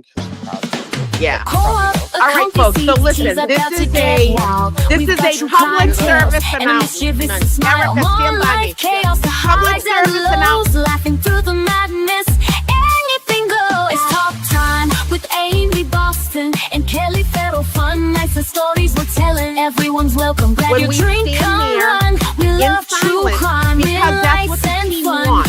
think she's proud. Yeah. All right, folks. So listen, this is a public service announcement. Erica, stand by me. Public service announcement. Laughing through the madness, anything goes. It's talk time with Amy Boston and Kelly Farrell. Fun nights and stories we're telling. Everyone's welcome. Grab your drink, come run. We love true crime, real life and fun.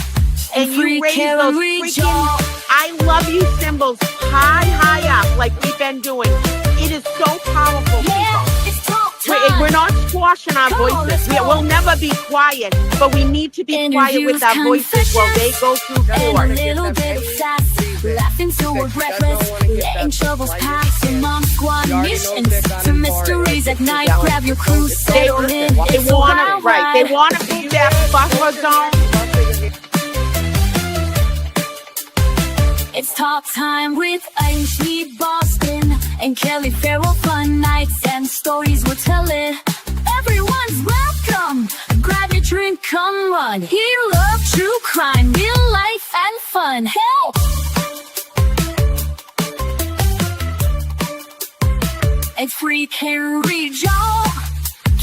And you raise those freaking I love you symbols high up like we've been doing. It is so powerful, people. It's talk time. We're not squashing our voices. We'll never be quiet, but we need to be quiet with our voices while they go through court. A little bit of sass, laughing till we're breathless, letting troubles pass among squad missions to mysteries at night. Grab your crew, settle in. They want to be that buffer zone. It's talk time with Amy Boston and Kelly Farrell. Fun nights and stories we're telling. Everyone's welcome. Grab your drink, come run. Here, love, true crime, real life and fun. Hell, it's free, can read, y'all.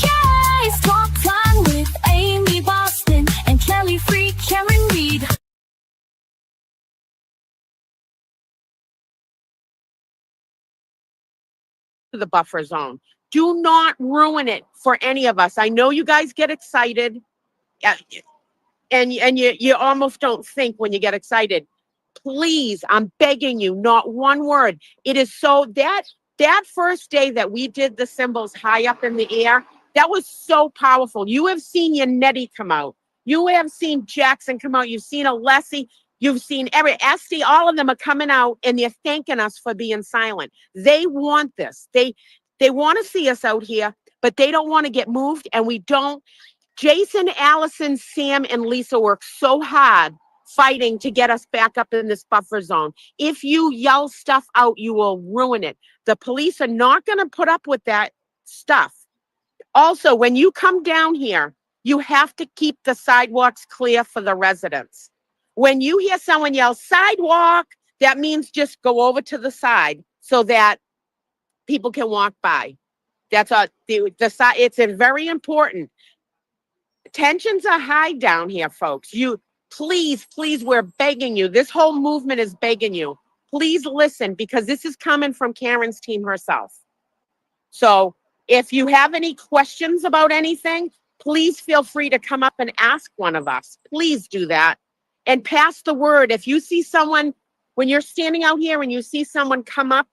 Yeah, it's talk time with Amy Boston and Kelly Free, Karen Reed. The buffer zone. Do not ruin it for any of us. I know you guys get excited, and you almost don't think when you get excited. Please, I'm begging you, not one word. It is so that first day that we did the symbols high up in the air, that was so powerful. You have seen your Nettie come out. You have seen Jackson come out. You've seen Alessi. You've seen Esty, all of them are coming out and they're thanking us for being silent. They want this. They want to see us out here, but they don't want to get moved, and we don't. Jason, Allison, Sam, and Lisa work so hard fighting to get us back up in this buffer zone. If you yell stuff out, you will ruin it. The police are not going to put up with that stuff. Also, when you come down here, you have to keep the sidewalks clear for the residents. When you hear someone yell sidewalk, that means just go over to the side so that people can walk by. That's the side. It's very important. Tensions are high down here, folks. You please, we're begging you. This whole movement is begging you. Please listen, because this is coming from Karen's team herself. So if you have any questions about anything, please feel free to come up and ask one of us. Please do that. And pass the word. If you see someone, when you're standing out here and you see someone come up,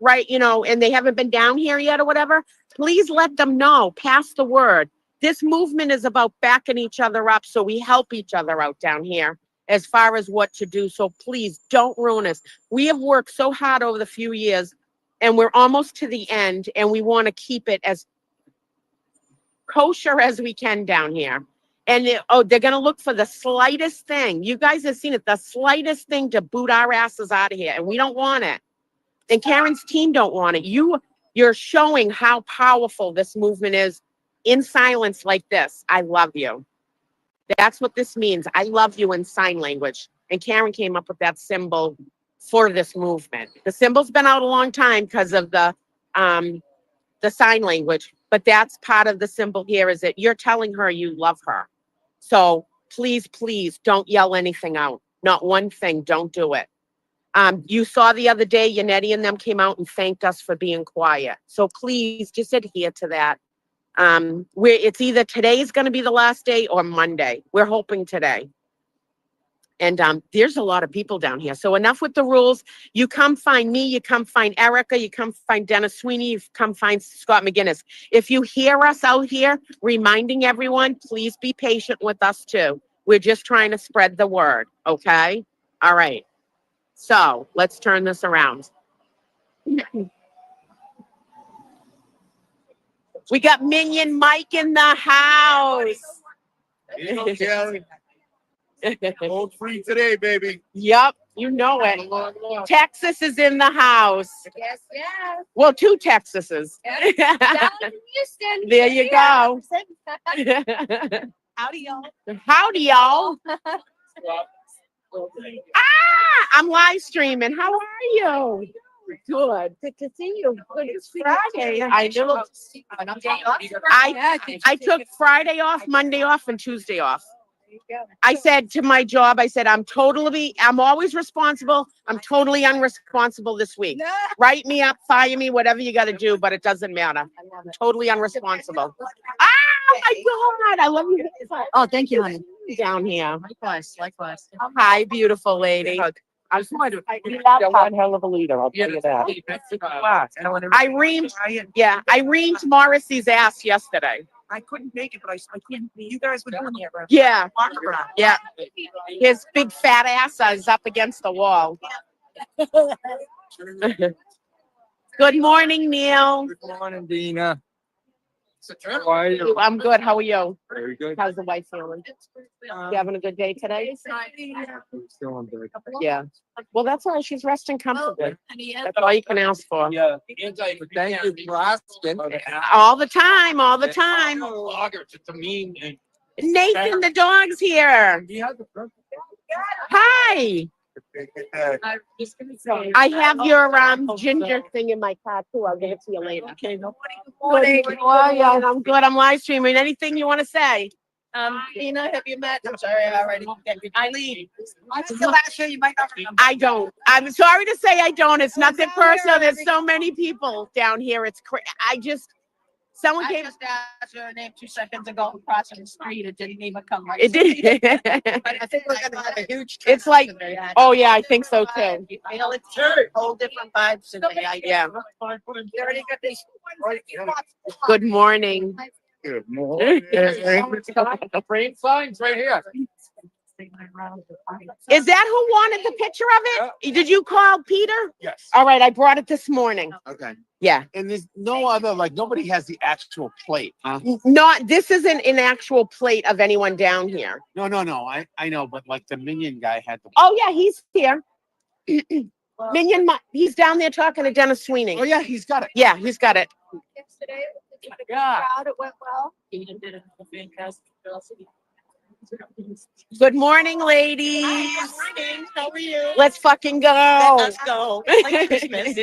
right, and they haven't been down here yet or whatever, please let them know. Pass the word. This movement is about backing each other up so we help each other out down here as far as what to do. So please don't ruin us. We have worked so hard over the few years and we're almost to the end, and we want to keep it as kosher as we can down here. And they're going to look for the slightest thing. You guys have seen it, the slightest thing to boot our asses out of here. And we don't want it. And Karen's team don't want it. You're showing how powerful this movement is in silence like this. I love you. That's what this means. I love you in sign language. And Karen came up with that symbol for this movement. The symbol's been out a long time because of the sign language. But that's part of the symbol here, is that you're telling her you love her. So please don't yell anything out. Not one thing. Don't do it. You saw the other day, Yannetti and them came out and thanked us for being quiet. So please just adhere to that. It's either today's going to be the last day or Monday. We're hoping today. And there's a lot of people down here. So enough with the rules. You come find me. You come find Erica. You come find Dennis Sweeney. You come find Scott McGinnis. If you hear us out here reminding everyone, please be patient with us too. We're just trying to spread the word. Okay? All right. So let's turn this around. We got Minion Mike in the house. Hold free today, baby. Yep, you know it. Texas is in the house. Yes. Well, two Texases. Down in Houston. There you go. Howdy, y'all. Howdy, y'all. I'm live streaming. How are you? Good. Good to see you. Good. It's Friday. I know. I took Friday off, Monday off, and Tuesday off. I said to my job, I said, I'm always responsible. I'm totally unresponsible this week. Write me up, fire me, whatever you got to do, but it doesn't matter. I'm totally unresponsible. Oh my God. I love you. Oh, thank you, honey. Down here. Likewise, likewise. Hi, beautiful lady. I just wanted to. You love her. One hell of a leader. I'll tell you that. I reamed Morrissey's ass yesterday. I couldn't make it, but I couldn't. You guys were doing it. Yeah. Yeah. His big fat ass is up against the wall. Good morning, Neil. Good morning, Dina. How are you? I'm good. How are you? Very good. How's the wife feeling? You having a good day today? Still on good. Yeah. Well, that's all right. She's resting comfortably. That's all you can ask for. Yeah. Thank you for asking. All the time. All the time. Nathan, the dog's here. Hi. I have your ginger thing in my car too. I'll give it to you later. Okay. Good morning. How are you? I'm good. I'm live streaming. Anything you want to say? Tina, have you met? I'm sorry, I already. Eileen. I was the last year you might not remember. I don't. I'm sorry to say I don't. It's nothing personal. There's so many people down here. It's someone I came. just asked your name 2 seconds ago crossing the street. It didn't even come right. It did. But I think we're gonna have a huge. It's like, turnout. oh yeah, I think so too. You feel it? Whole different vibes today. Yeah. You already got this. Good morning. Good morning. The frame signs right here. Is that who wanted the picture of it? Did you call Peter? Yes. All right, I brought it this morning. Okay. Yeah. And there's no other, nobody has the actual plate, huh? This isn't an actual plate of anyone down here. No. I know, but the Minion guy had the. Oh yeah, he's here. Minion, he's down there talking to Dennis Sweeney. Oh yeah, he's got it. Yeah, he's got it. Yesterday, Yeah. crowd, it went well. Tina did a fantastic job. Good morning, ladies. How are you? Let's fucking go. Let's go. Like Christmas.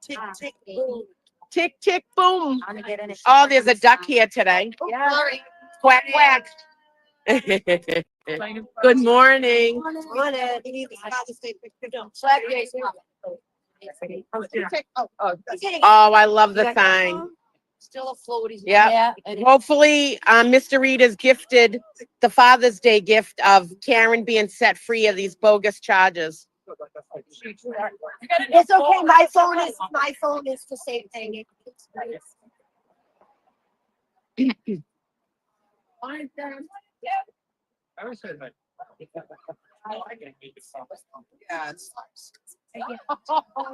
Tick, tick, boom. Tick, tick, boom. I'm gonna get in it. Oh, there's a duck here today. Yeah. Sorry. Quack, quack. Good morning. Oh, I love the sign. Still a floaty. Yeah. Hopefully, Mr. Reed is gifted the Father's Day gift of Karen being set free of these bogus charges. It's okay. My phone is the same thing.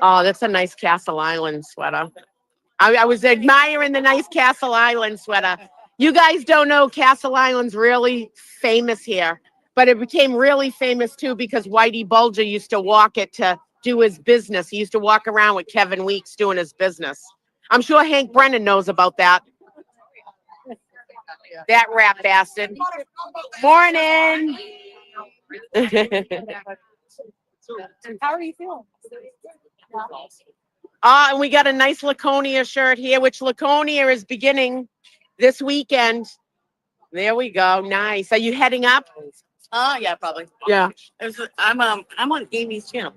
Oh, that's a nice Castle Island sweater. I was admiring the nice Castle Island sweater. You guys don't know Castle Island's really famous here, but it became really famous too because Whitey Bulger used to walk it to do his business. He used to walk around with Kevin Weeks doing his business. I'm sure Hank Brennan knows about that. That rat bastard. Morning. How are you feeling? And we got a nice Laconia shirt here, which Laconia is beginning this weekend. There we go. Nice. Are you heading up? Oh yeah, probably. Yeah. I'm on Amy's channel.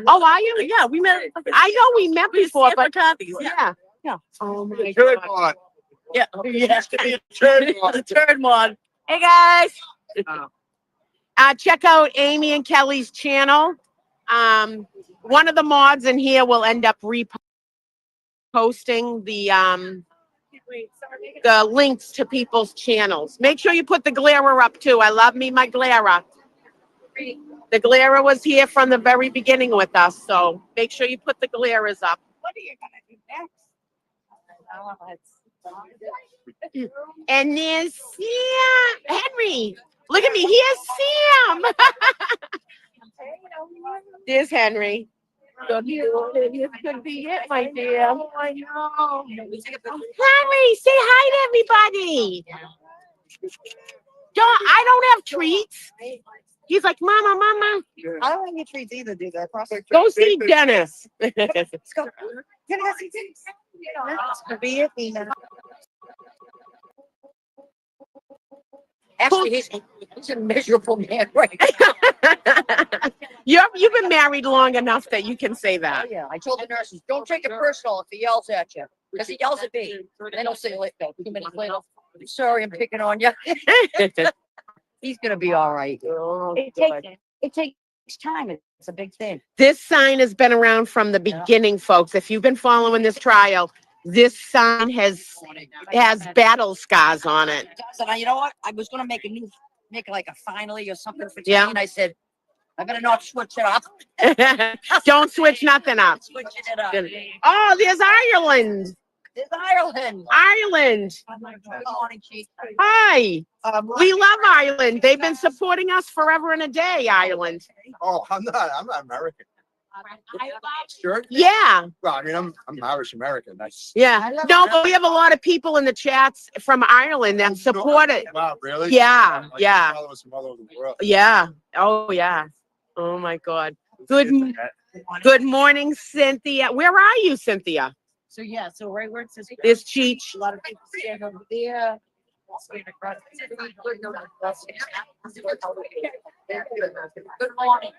Oh, are you? Yeah, we met. I know we met before, but Yeah. yeah. Oh my Third God. one. Yeah. He has to be a third one. The third one. Hey guys. Check out Amy and Kelly's channel. One of the mods in here will end up reposting the links to people's channels. Make sure you put the Glera up too. I love me my Glera. The Glera was here from the very beginning with us, so make sure you put the Gleras up. What are you gonna do next? And there's Sam. Henry. Look at me. Here's Sam. There's Henry. Good morning. This could be it, my dear. Oh, I know. Henry, say hi to everybody. I don't have treats. He's like, Mama, Mama, I don't think he treats either, dude. That prosecution. go see Dennis. Let's go. Can I see things? Be it, Nina. Actually, he's a miserable man right now. You've been married long enough that you can say Oh, that. yeah. I told the nurses, don't take it personal if he yells at you. Because he yells at me. And then he'll say, like, 2 minutes later, I'm sorry, I'm picking on you. He's going to be all right. It takes time. It's a big thing. This sign has been around from the beginning, folks. If you've been following this trial, this sign has battle scars on it. So, you know what? I was going to make like a finally or something for today. Yeah. And I said, I better not switch it up. Don't switch nothing up. Switching it up. Oh, there's Ireland. There's Ireland. Ireland. Good morning, Chief. Hi. We love Ireland. They've been supporting us forever and a day, Ireland. Oh, I'm not American. Sure. Yeah. Well, I mean, I'm Irish American. That's Yeah. No, but we have a lot of people in the chats from Ireland that support it. wow, really? Yeah. Like, Yeah. followers from all over the world. Yeah. Oh, yeah. Oh, my God. Good morning, Cynthia. Where are you, Cynthia? So, yeah, so right where it says, This Cheech. a lot of people stand over there. Good morning.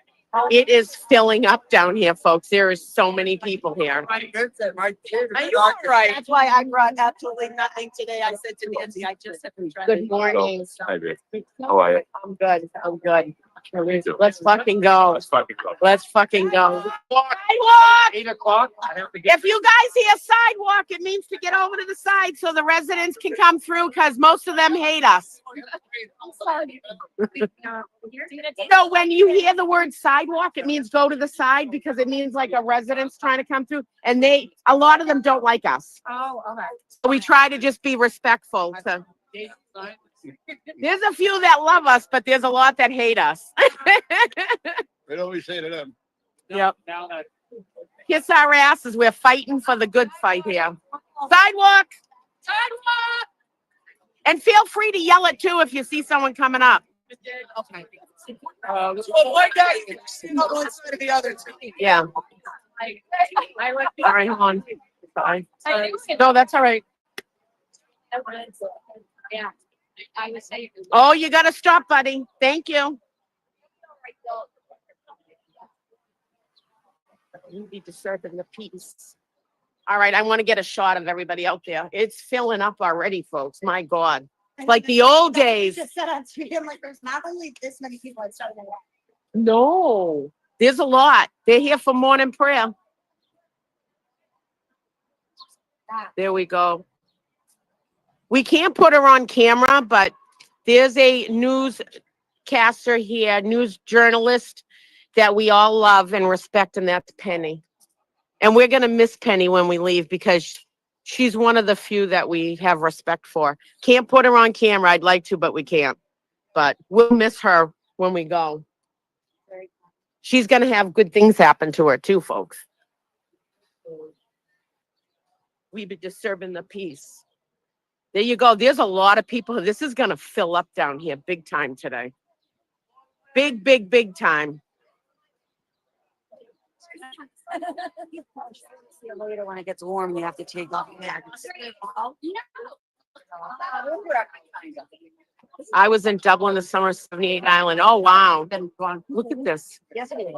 It is filling up down here, folks. There is so many people here. My kids, my kids. Are you all right? That's why I brought absolutely nothing today. I said to Nancy, I just have been trying to. Good morning. Hi, babe. How are you? I'm good. I'm good. Let's fucking go. Let's fucking go. Let's fucking go. Sidewalk! 8 o'clock. I have to get. If you guys hear sidewalk, it means to get over to the side so the residents can come through because most of them hate us. So when you hear the word sidewalk, it means go to the side because it means like a resident's trying to come through and a lot of them don't like us. Oh, okay. So we try to just be respectful. So there's a few that love us, but there's a lot that hate us. What do we say to them? Yep. Kiss our asses. We're fighting for the good fight here. Sidewalk. Sidewalk. And feel free to yell it too if you see someone coming up. Okay. Well, one guy on one side of the other. Yeah. All right, hold on. Sorry. No, that's all right. Yeah. I would say. Oh, you got to stop, buddy. Thank you. You be disturbing the peace. All right, I want to get a shot of everybody out there. It's filling up already, folks. My God. It's like the old days. Just said on street, I'm like, there's not only this many people that started that. No, there's a lot. They're here for morning prayer. There we go. We can't put her on camera, but there's a newscaster here, news journalist that we all love and respect, and that's Penny. And we're going to miss Penny when we leave because she's one of the few that we have respect for. Can't put her on camera. I'd like to, but we can't. But we'll miss her when we go. She's going to have good things happen to her too, folks. We be disturbing the peace. There you go. There's a lot of people. This is going to fill up down here big time today. Big, big, big time. See you later when it gets warm. You have to take off your mask. I was in Dublin this summer, 78 Island. Oh, wow. Look at this. Yes, it is.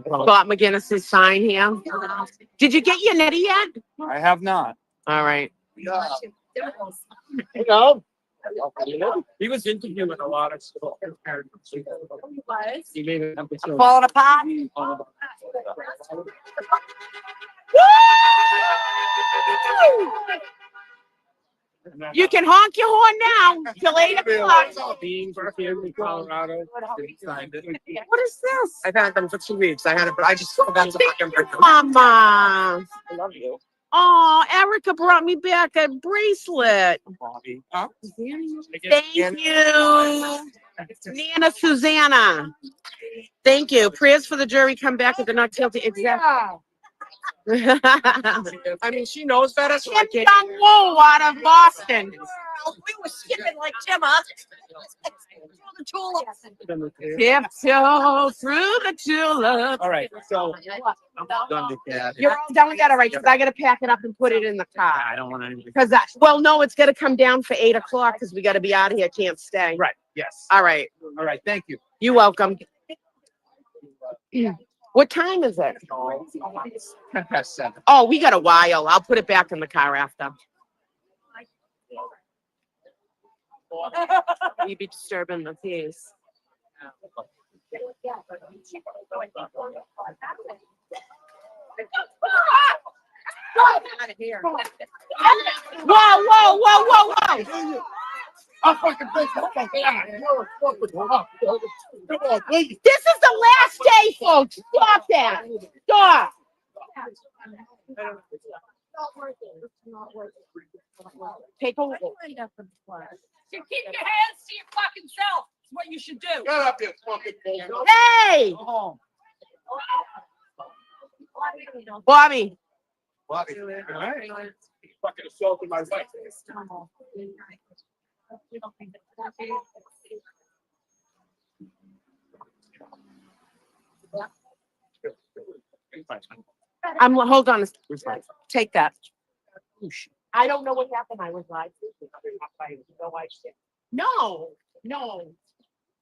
Bob McGinnis's sign here. Did you get your netty yet? I have not. All right. You know, he was interviewing a lot of stuff. He made an episode. Falling apart. You can honk your horn now till 8 o'clock. Being here in Colorado. What is this? I've had them for 2 weeks. I had it, but I just forgot to fucking bring them. Mama. I love you. Oh, Erica brought me back a bracelet. Bobby. Huh? Thank you. Nana Susanna. Thank you. Prayers for the jury come back with the not guilty. Exactly. I mean, she knows better, so I Kim can't. Jong-woo out of Boston. We were skipping like Tim, huh? Through the tulips. Tiptoe through the tulip. All right, so I'm done with that. You're all done with that, all right? Because I gotta pack it up and put it in the car. I don't want anything. Because well, no, it's gonna come down for 8 o'clock because we gotta be out of here. Can't stay. Right, yes. All right. All right, thank you. You're welcome. What time is it? 7. Oh, we got a while. I'll put it back in the car after. You'd be disturbing the peace. Out of here. Whoa, whoa, whoa, whoa, whoa. I'm fucking pissed. Come on, please. This is the last day, folks. Stop that. Stop. Take a look. You keep your hands to your fucking self. It's what you should do. Get up here, fucking bull. Hey, Go home. Bobby. Bobby. All right. Fucking assaulted my wife. Hold on. Take that. I don't know what happened. I was live. No, no.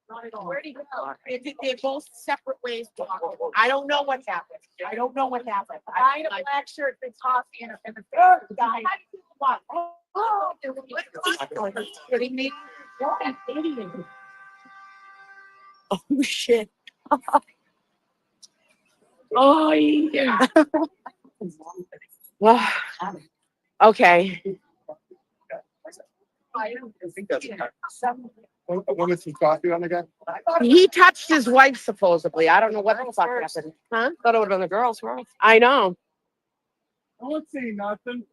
Not at all. Where'd he go? They're both separate ways. I don't know what happened. I don't know what happened. I had a black shirt, big coffee, and the third guy. Oh, kidding me? What an idiot. Oh shit. Oh yeah. Well, okay. I think that's want some coffee on the guy? He touched his wife supposedly. I don't know what the fuck happened. Huh? Thought it would have been the girls first. I know. I don't see nothing.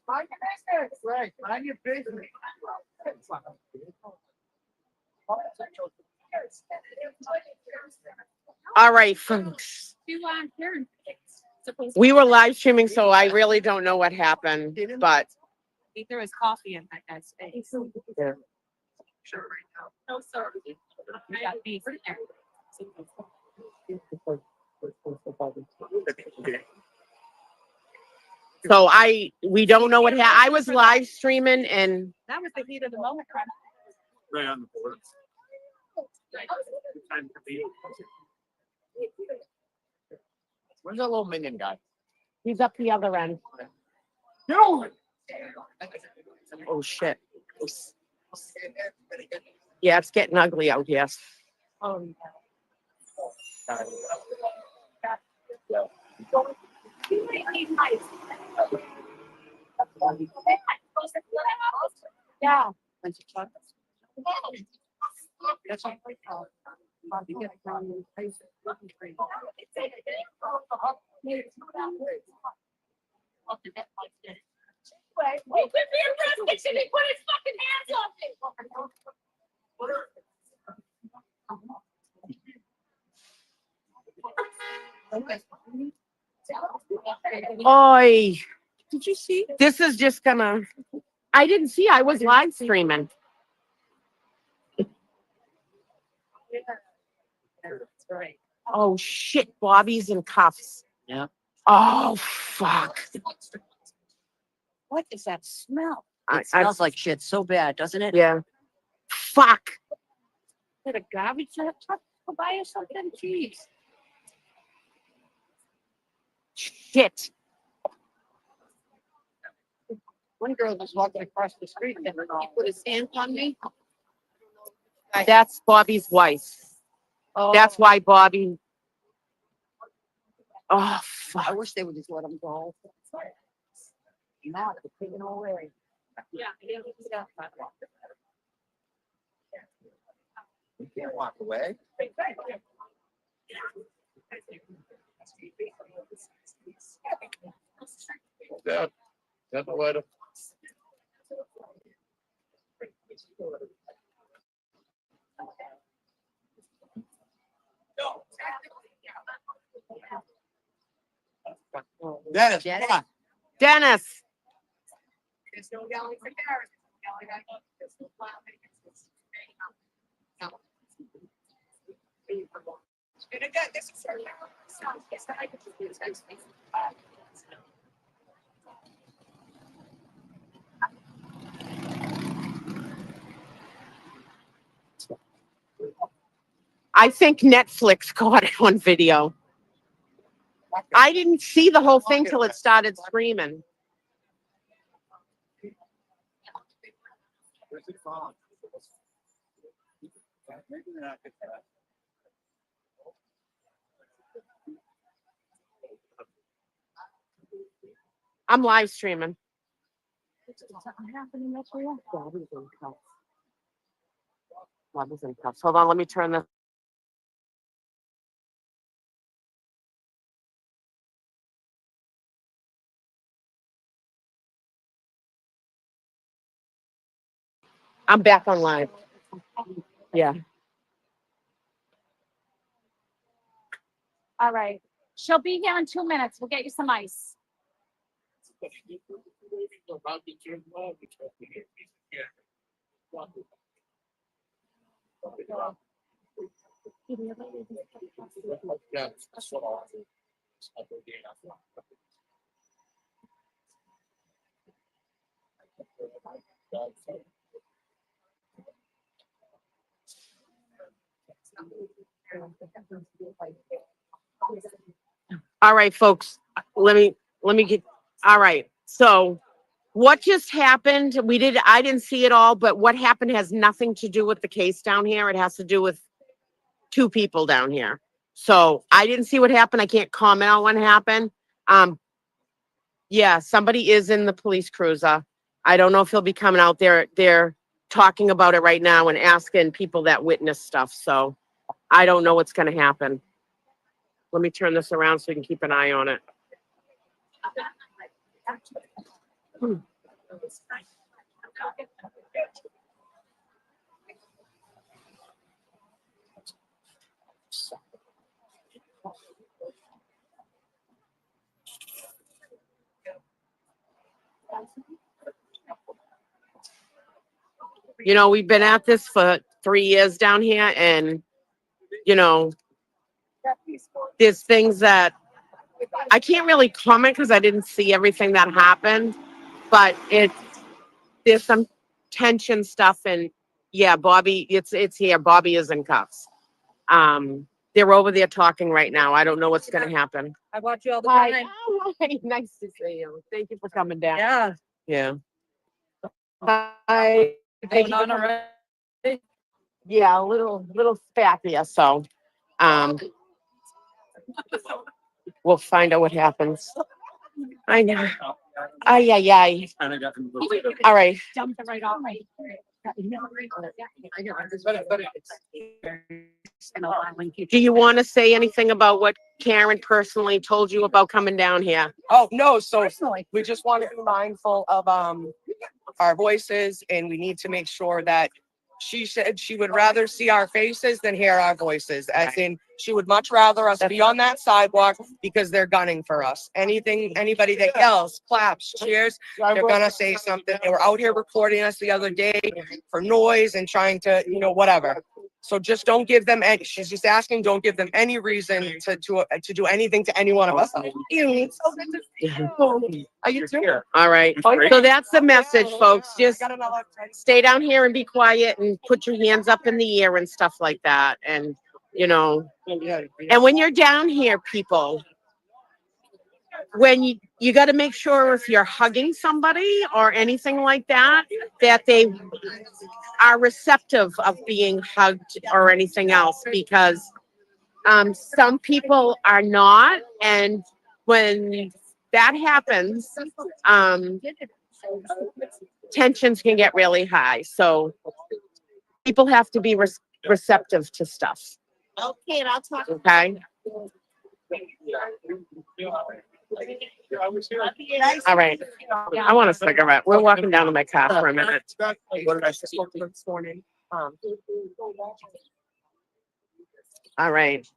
Mind your business. Right, mind your business. All right, folks. We were live streaming, so I really don't know what happened, but He threw his coffee in that guy's face. Yeah. No, sir. I got beef in there. so we don't know what happened. I was live streaming and That was the heat of the moment. Right on the board. Time to be. Where's that little minion guy? he's up the other end. Get over it. Oh shit. Yeah, it's getting ugly out here. Yeah. Oi. Did you see? This is just gonna. I didn't see. I was live streaming. Oh shit! Bobby's in cuffs. Yeah. Oh fuck! What is that smell? It smells like shit so bad, doesn't it? Yeah. Fuck. Is it a garbage truck to buy or something? Jeez. Shit. One girl was walking across the street and he put his hands on me. That's Bobby's wife. Oh, That's why Bobby. Oh I fuck. wish they would just let him go. Not they're taking away. Yeah. You can't walk away. That's the way to. Dennis, Janet? come on. Dennis. I think Netflix caught it on video. I didn't see the whole thing till it started screaming. I'm live streaming. Bobby's in cuffs. Hold on, let me turn this. I'm back on live. Yeah. All right. She'll be here in 2 minutes. We'll get you some ice. All right, folks. Let me get. All right. So what just happened? I didn't see it all, but what happened has nothing to do with the case down here. It has to do with two people down here. So I didn't see what happened. I can't comment on what happened. Yeah, somebody is in the police cruiser. I don't know if he'll be coming out there. They're talking about it right now and asking people that witness stuff. So I don't know what's going to happen. Let me turn this around so you can keep an eye on it. You know, we've been at this for 3 years down here, and, you know, there's things that I can't really comment because I didn't see everything that happened, but there's some tension stuff, and yeah, Bobby, it's here. Bobby is in cuffs. They're over there talking right now. I don't know what's going to happen. I watch you all the Hi. time. Oh, hi. Nice to see you. Thank you for coming down. Yeah. Yeah. Hi. Thank Going you on for already? Yeah, a little spat here. So, we'll find out what happens. I know. Ay, ay, ay. All right. Dumped it right off. Do you want to say anything about what Karen personally told you about coming down here? Oh, no, so we just want to be mindful of our voices, and we need to make sure that she said she would rather see our faces than hear our voices. As in, she would much rather us be on that sidewalk because they're gunning for us. Anybody that yells, claps, cheers, they're gonna say something. They were out here recording us the other day for noise and trying to, whatever. So just don't give them any, she's just asking, don't give them any reason to do anything to any one of us. Ew, it's so good to see you. How you doing? All right. So that's the message, folks. Just stay down here and be quiet and put your hands up in the air and stuff like that. And, and when you're down here, people, when you got to make sure if you're hugging somebody or anything like that, that they are receptive of being hugged or anything else, because some people are not. And when that happens, tensions can get really high. So people have to be receptive to stuff. Okay, and I'll talk. Okay. All right. I want a cigarette. We're walking down to my car for a minute. What did I say this morning? All right.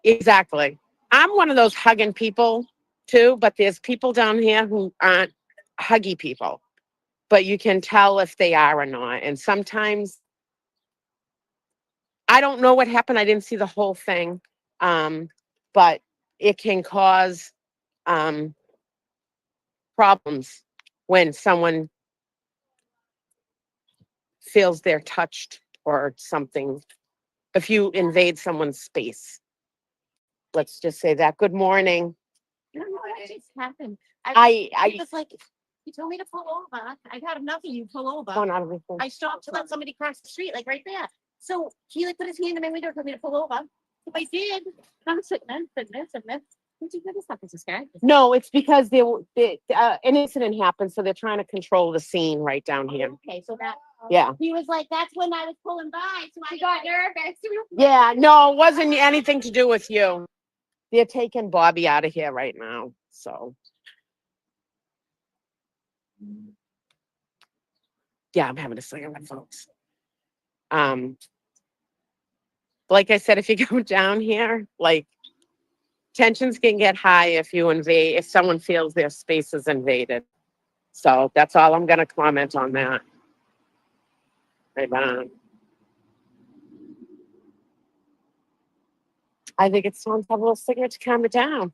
Exactly. I'm one of those hugging people. too, but there's people down here who aren't huggy people, but you can tell if they are or not. And sometimes I don't know what happened. I didn't see the whole thing. But it can cause problems when someone feels they're touched or something. If you invade someone's space, let's just say that. Good morning. I don't know what just happened. I was like, you told me to pull over. I had enough of you pull over. going out of this thing. I stopped to let somebody cross the street, like right there. So he like put his hand in my window for me to pull over. So I did. I'm sitting there, sitting there, sitting there. What you gonna stop this guy? No, it's because an incident happened, so they're trying to control the scene right down here. Okay, so that Yeah. he was like, that's when I was pulling by. So I got nervous. Yeah, no, it wasn't anything to do with you. They're taking Bobby out of here right now, so. Yeah, I'm having a cigarette, folks. Like I said, if you go down here, like tensions can get high if someone feels their space is invaded. So that's all I'm gonna comment on that. Right, I think it's time to have a little cigarette to calm it down.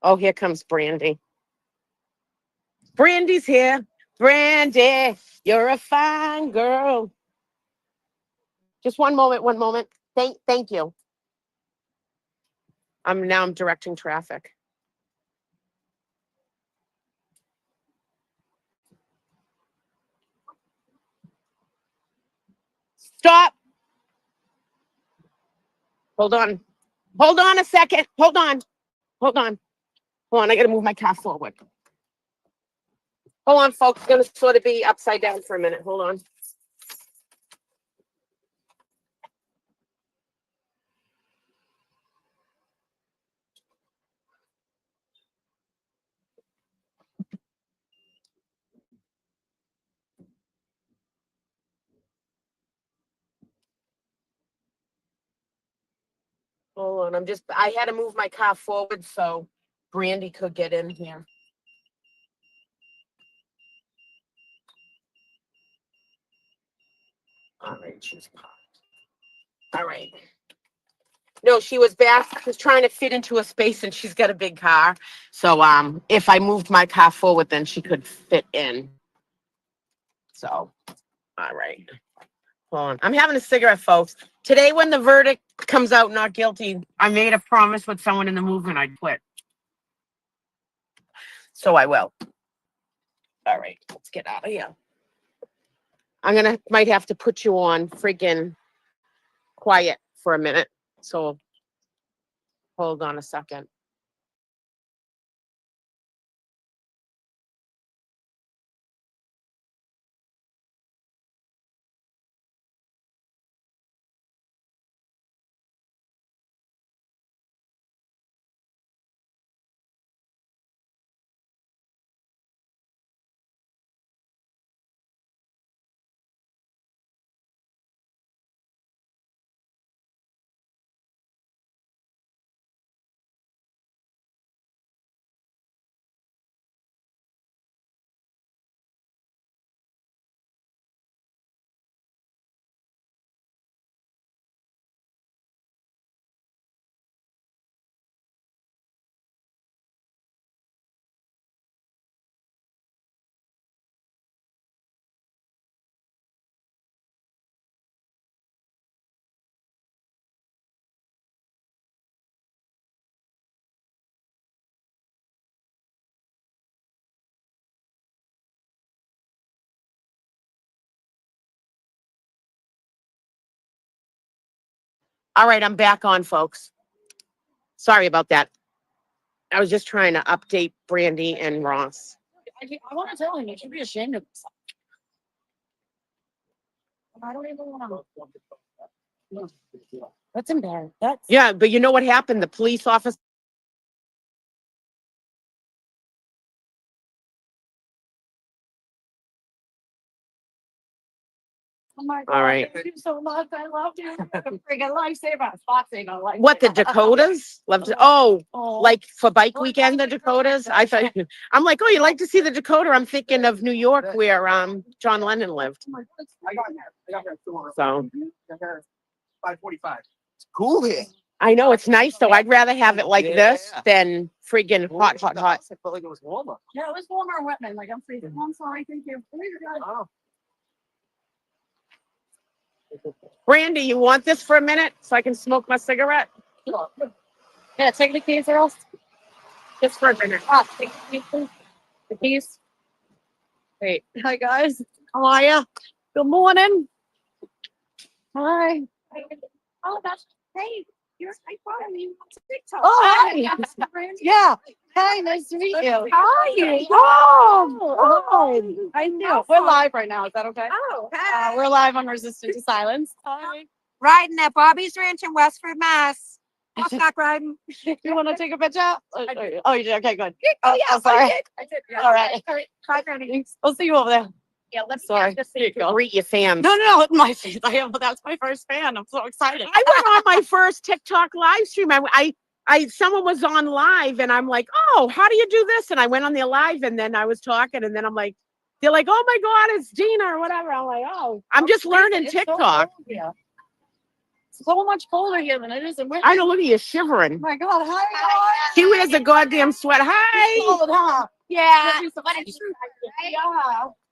Oh, here comes Brandy. Brandy's here. Brandy, you're a fine girl. Just one moment, one moment. Thank you. I'm directing traffic. Stop. Hold on. Hold on a second. Hold on. Hold on. Hold on. I gotta move my car forward. Hold on, folks. It's gonna sort of be upside down for a minute. Hold on. Hold on. I had to move my car forward so Brandy could get in here. All right, she's parked. All right. No, she was trying to fit into a space and she's got a big car. So if I moved my car forward, then she could fit in. So, all right. Hold on. I'm having a cigarette, folks. Today, when the verdict comes out not guilty, I made a promise with someone in the movement I'd quit. So I will. All right, let's get out of here. Might have to put you on friggin' quiet for a minute. So hold on a second. All right, I'm back on, folks. Sorry about that. I was just trying to update Brandy and Ross. I want to tell him, you should be ashamed of yourself. I don't even want to. That's embarrassing. Yeah, but you know what happened? The police officer Oh my God, All right. thank you so much. I love you. Freaking lifesaver. Spot saver. Life What, the Dakotas? Love to, oh, like for bike weekend, the Dakotas? I thought, I'm like, oh, you like to see the Dakota? I'm thinking of New York where John Lennon lived. So 5:45. It's cool here. I know it's nice though. I'd rather have it like this than friggin' hot. I felt like it was warmer. Yeah, it was warmer in Whitman. Like I'm freezing. I'm sorry. Thank you. Oh. Brandy, you want this for a minute so I can smoke my cigarette? Yeah, take the keys, girls. Just for a minute. Take the keys, please. The keys. Great. Hi guys. How are you? Good morning. Hi. Oh, that's great. You're I follow you on TikTok. Oh, hi. Yeah. Hi, nice to meet you. How are you? Oh, I know. We're live right now. Is that okay? Oh, hi. We're live on Resistant to Silence. Hi. Riding at Bobby's Ranch in Westford, Mass. Horseback riding. You want to take a picture? Oh, you did. Okay, good. Oh, yeah. I'm sorry. I did. Yeah. All right. All right. Bye, Brandy. We'll see you over there. Yeah, let's Sorry. just Here you go. Greet your fans. No, my face. That's my first fan. I'm so excited. I went on my first TikTok live stream. Someone was on live and I'm like, oh, how do you do this? And I went on their live and then I was talking and then I'm like, they're like, oh my God, it's Dina or whatever. I'm like, oh, I'm just learning It's so TikTok. cold here. It's so much colder here than it is in Whitman. I know, look at you shivering. Oh my God, hi. She wears a goddamn sweat. Hi. It's cold, huh? Yeah. Yeah.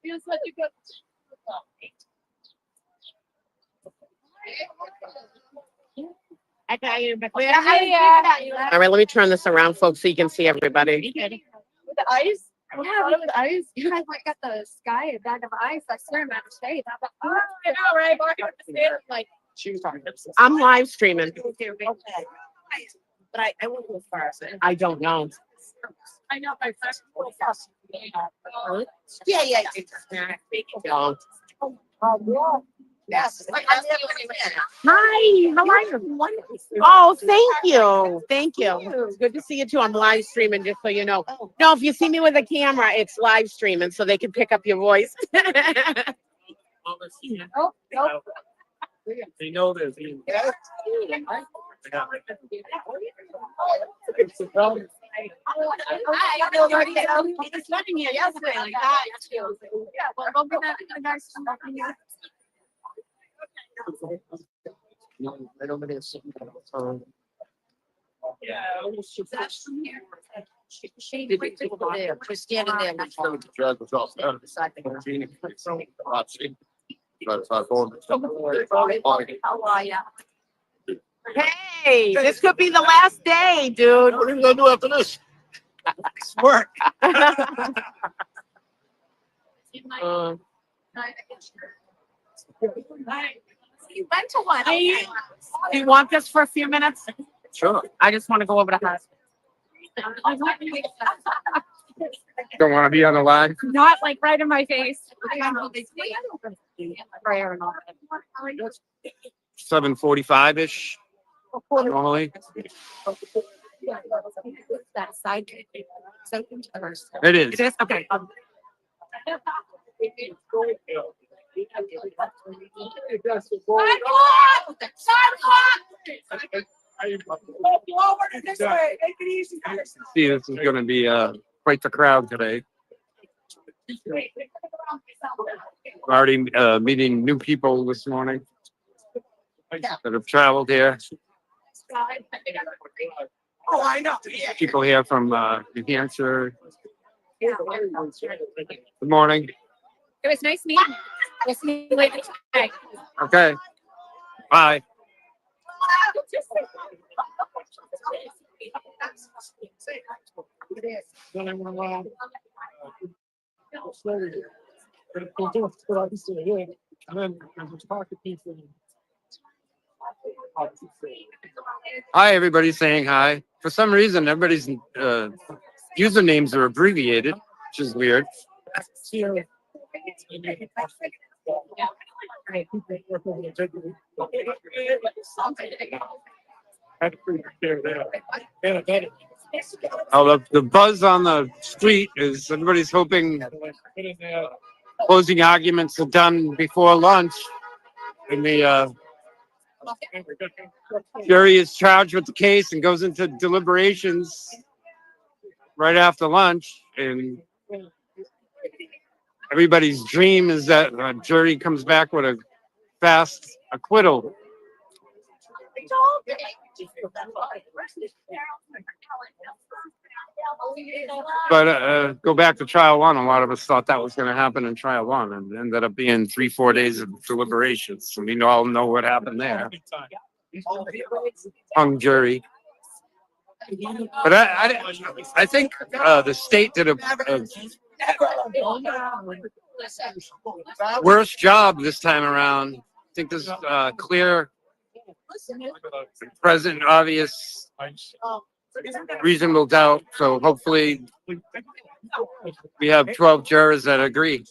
You're such a good. All right, let me turn this around, folks, so you can see everybody. With the ice? Yeah, With the ice? You guys like got the sky a bag of ice. I swear, man, stay. Oh, I know, right? Walking up the stairs, like, I'm live streaming. But I won't go first. I don't know. I know my first. Yeah. No. Yes. Hi, how are you? Oh, thank you. Thank you. It's good to see you too. I'm live streaming, just so you know. No, if you see me with a camera, it's live streaming so they can pick up your voice. They know this. It's flooding here yesterday, like that. Yeah, well, we'll get that in the next one. We're standing there. How are ya? Hey, this could be the last day, dude. What are you gonna do after this? Work. You went to one. Do you want this for a few minutes? Sure. I just want to go over the house. Don't want to be on the line. Not like right in my face. Prayer and all that. 7:45-ish normally. That side. It is. It is? Okay. See, this is going to be quite the crowd today. Already meeting new people this morning that have traveled here. Oh, I know. People here from New Hampshire. Good morning. It was nice meeting you. We'll see you later today. Okay. Bye. Hi, everybody saying hi. For some reason, everybody's usernames are abbreviated, which is weird. Oh, the buzz on the street is everybody's hoping closing arguments are done before lunch. And the jury is charged with the case and goes into deliberations right after lunch. And everybody's dream is that a jury comes back with a fast acquittal. But go back to trial one. A lot of us thought that was going to happen in trial one, and it ended up being 3-4 days of deliberations. And we all know what happened there. Hung jury. But I think the state did a worse job this time around. I think there's clear, present, obvious, reasonable doubt. So hopefully we have 12 jurors that agree,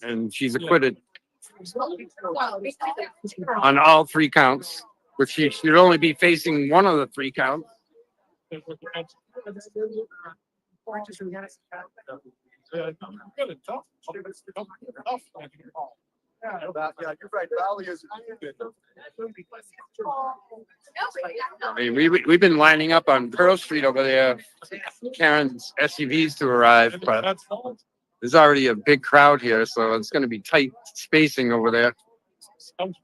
and she's acquitted on all 3 counts, which she should only be facing one of the 3 counts. I mean, we've been lining up on Pearl Street over there, Karen's SUVs to arrive, but there's already a big crowd here, so it's going to be tight spacing over there. But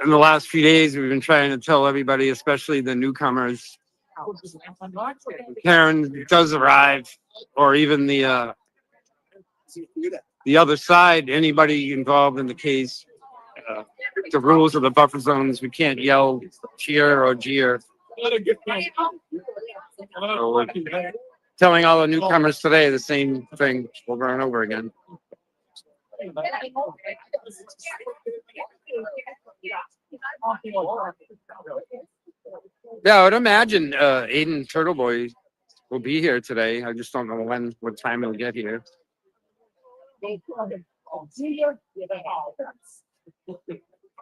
in the last few days, we've been trying to tell everybody, especially the newcomers, Karen does arrive, or even the other side, anybody involved in the case. The rules of the buffer zones, we can't yell, cheer, or jeer. So we're telling all the newcomers today the same thing over and over again. Yeah, I would imagine Aiden Turtleboy will be here today. I just don't know what time he'll get here.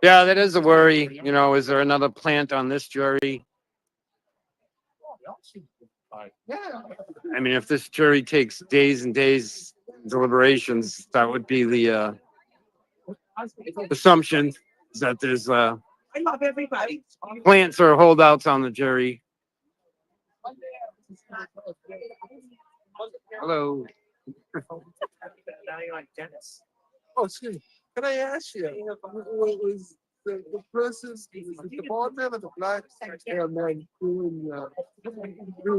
Yeah, that is a worry. You know, is there another plant on this jury? I mean, if this jury takes days and days deliberations, that would be the assumption that there's plants or holdouts on the jury. Hello. Oh, excuse me. Can I ask you, what was the person, the bartender, the black hair man doing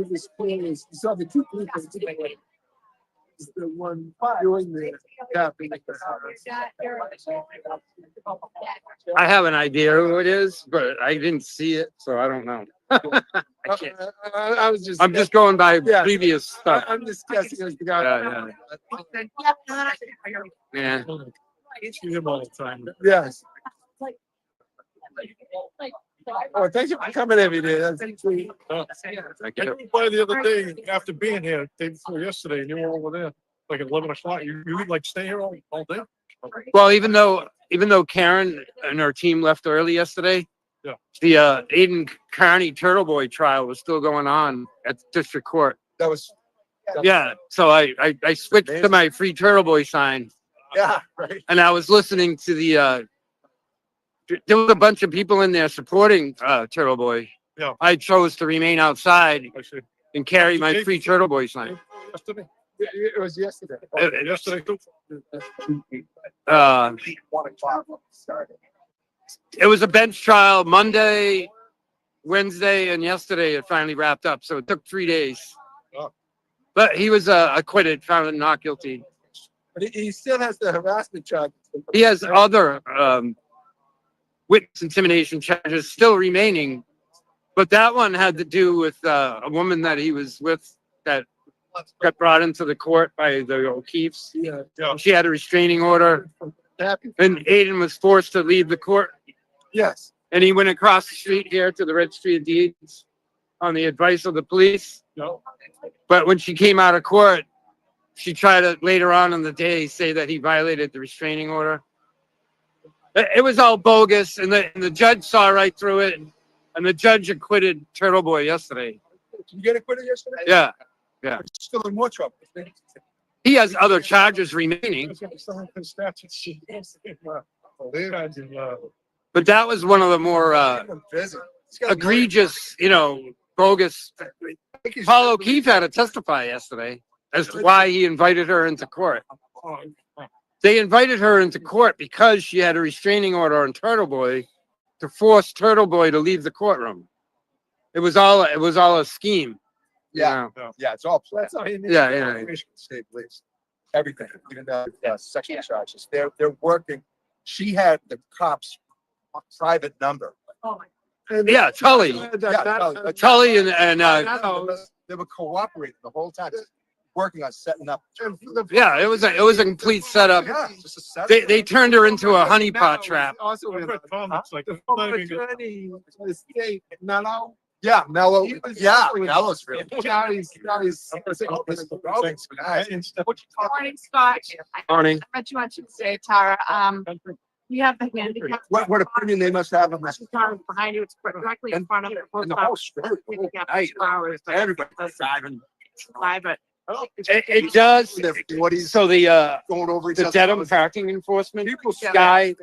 this thing is saw the 2 people today. Is the one doing the tapping. I have an idea who it is, but I didn't see it, so I don't know. I can't. I'm just going by previous stuff. I'm just guessing as the guy. Yeah. See him all the time. Yes. Oh, thank you for coming every day. That's sweet. I get it. By the other day, after being here, day before yesterday, and you were over there, like at 11 o'clock, you would like stay here all day? Well, even though Karen and her team left early yesterday, Yeah. the Aiden Carney Turtleboy trial was still going on at the district court. That was. Yeah, so I switched to my free Turtleboy sign, Yeah, right. and I was listening to the. There was a bunch of people in there supporting Turtleboy. Yeah. I chose to remain outside I see. and carry my free Turtleboy sign. Yesterday? It was yesterday. Yesterday too? It was a bench trial Monday, Wednesday, and yesterday. It finally wrapped up, so it took 3 days. Oh. But he was acquitted, found not guilty. But he still has the harassment charge. He has other witness intimidation charges still remaining, but that one had to do with a woman that he was with that got brought into the court by the O'Keefes. Yeah. Yeah. She had a restraining order, and Aiden was forced to leave the court. Yes. And he went across the street here to the Registry of Deeds on the advice of the police. No. But when she came out of court, she tried to later on in the day say that he violated the restraining order. It was all bogus, and the judge saw right through it, and the judge acquitted Turtleboy yesterday. Did you get acquitted yesterday? Yeah. But you're still in more trouble. he has other charges remaining, but that was one of the more egregious, bogus. Paul O'Keefe had to testify yesterday as to why he invited her into court. They invited her into court because she had a restraining order on Turtle Boy to force Turtle Boy to leave the courtroom. It was all a scheme. Yeah. Yeah, it's all planned. Yeah. State police, everything, even the sexual charges. They're working. She had the cops' private number. Yeah, Tully. Tully and They were cooperating the whole time, working on setting up. yeah, it was a complete setup. Yeah, just a setup. They turned her into a honeypot trap. Also, Oh, Yeah, Mello. Yeah, Mello's real. Morning, Scott. Morning. I bet you want to say, Tara, you have the handicap. What opinion they must have on this? Car behind you, it's directly in front of it. And the whole story. Everybody's driving. Private. It does. So the Going over each the other's Dedham houses. parking enforcement People guy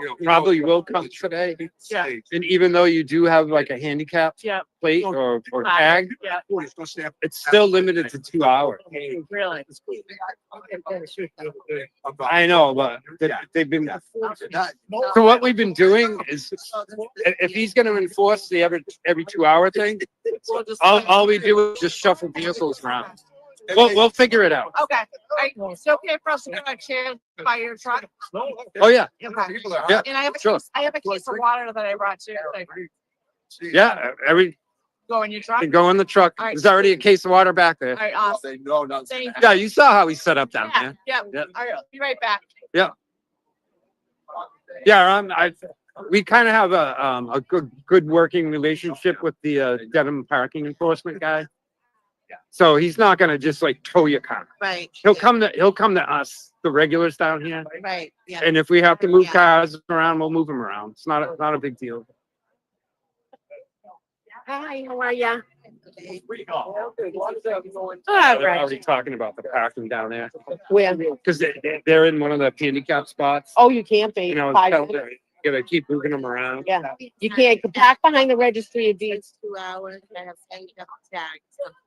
You know, probably will come today. Yeah. And even though you do have like a handicap Yeah. plate or tag, Yeah, it's still limited to 2 hours. really. I know, but they've been. So what we've been doing is, if he's going to enforce the every 2 hour thing, all we do is just shuffle vehicles around. We'll figure it out. Okay, it's okay for us to go and share by your truck. Oh yeah, Okay. yeah, And I have sure. I have a case of water that I brought too. Like, Yeah. go in your truck. Go in the truck. All right. There's already a case of water back there. All right, awesome. They know nothing. Thank you. Yeah, you saw how he set up down Yeah, there. yeah. Yeah. All right, I'll be right back. Yeah, we kind of have a good working relationship with the Dedham parking enforcement guy. So he's not gonna just like tow your car. Right. He'll come to us, the regulars down here. Right, yeah. And if we have to move Yeah. cars around, we'll move them around. It's not a big deal. Hi, how are ya? All They're right. already talking about the parking down there Where? because they're in one of the handicap spots. Oh, you can't be. You know, gotta keep moving them around. Yeah, you can't park behind the registry of deeds. 2 hours. I have handicap tags.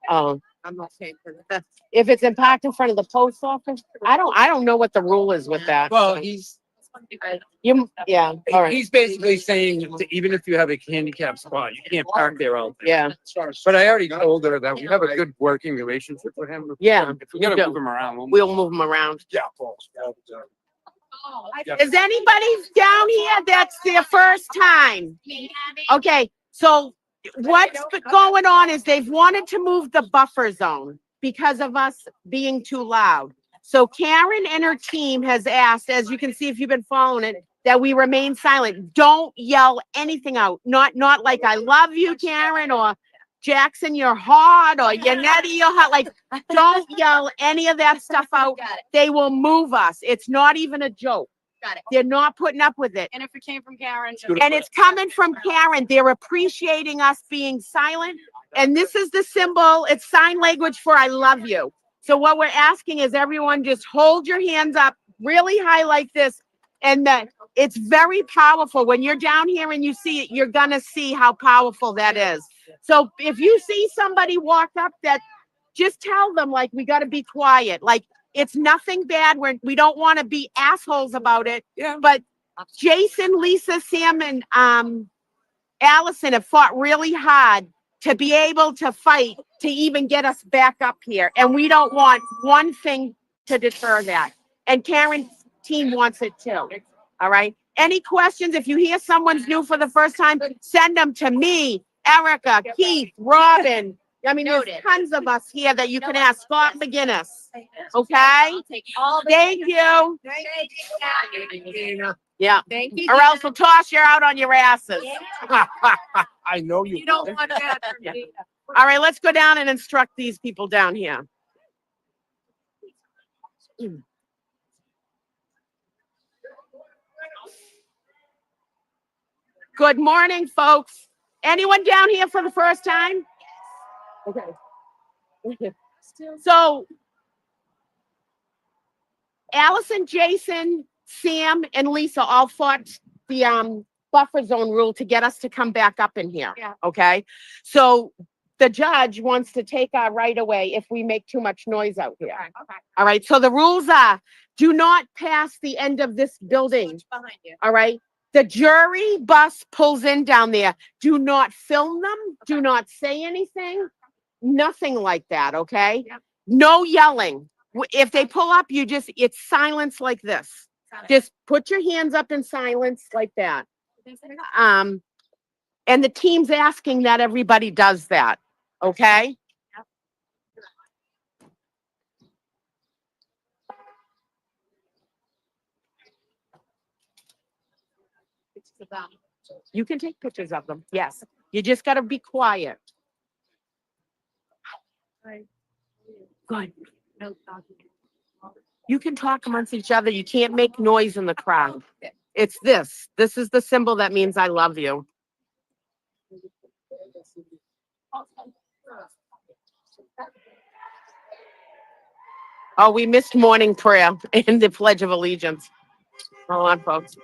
Oh, I'm not paying for that. if it's in parked in front of the post office, I don't know what the rule is with that. Well, Yeah, all right, he's basically saying that even if you have a handicap spot, you can't park there all day. yeah, But I already told her that we have a good working relationship with him. Yeah, If we gotta we do. move him around, we'll move them around. Yeah. Is anybody down here that's their first time? Okay, so what's going on is they've wanted to move the buffer zone because of us being too loud. So Karen and her team has asked, as you can see if you've been following it, that we remain silent. Don't yell anything out. Not like I love you, Karen, or Jackson, you're hot, or Yannetti, you're hot. Like, don't yell any of that stuff out. Got it, They will move us. It's not even a joke. got it. They're not putting up with it. And if it came from Karen. And it's coming from Karen. They're appreciating us being silent. And this is the symbol. It's sign language for I love you. So what we're asking is everyone just hold your hands up, really highlight this. And that it's very powerful. When you're down here and you see it, you're gonna see how powerful that is. So if you see somebody walk up, that just tell them, like, we gotta be quiet. Like, it's nothing bad. We don't want to be assholes about it. Yeah. But Jason, Lisa, Sam, and Allison have fought really hard to be able to fight to even get us back up here. And we don't want one thing to deter that. And Karen's team wants it too. All right. Any questions? If you hear someone's new for the first time, send them to me, Erica, Keith, Robin. I mean, there's tons of us here that you can ask. Scott McGinnis. Okay? I'll take all the. Thank you. Yeah. Thank you. Or else we'll toss you out on your asses. I know you. You don't want that for me. All right, let's go down and instruct these people down here. Good morning, folks. Anyone down here for the first time? Okay. So Allison, Jason, Sam, and Lisa all fought the buffer zone rule to get us to come back up in here. Yeah. Okay, so the judge wants to take our right away if we make too much noise out here. Okay. All right, so the rules are, do not pass the end of this building. Behind you. All right, the jury bus pulls in down there. Do not film them. Do not say anything. Nothing like that, okay? Yep. No yelling. If they pull up, it's silence like this. Got it. Just put your hands up in silence like that. And the team's asking that everybody does that, okay? You can take pictures of them, yes. You just gotta be quiet. Good. You can talk amongst each other. You can't make noise in the crowd. It's this. This is the symbol that means I love you. Oh, we missed morning prayer and the Pledge of Allegiance. Hold on, folks.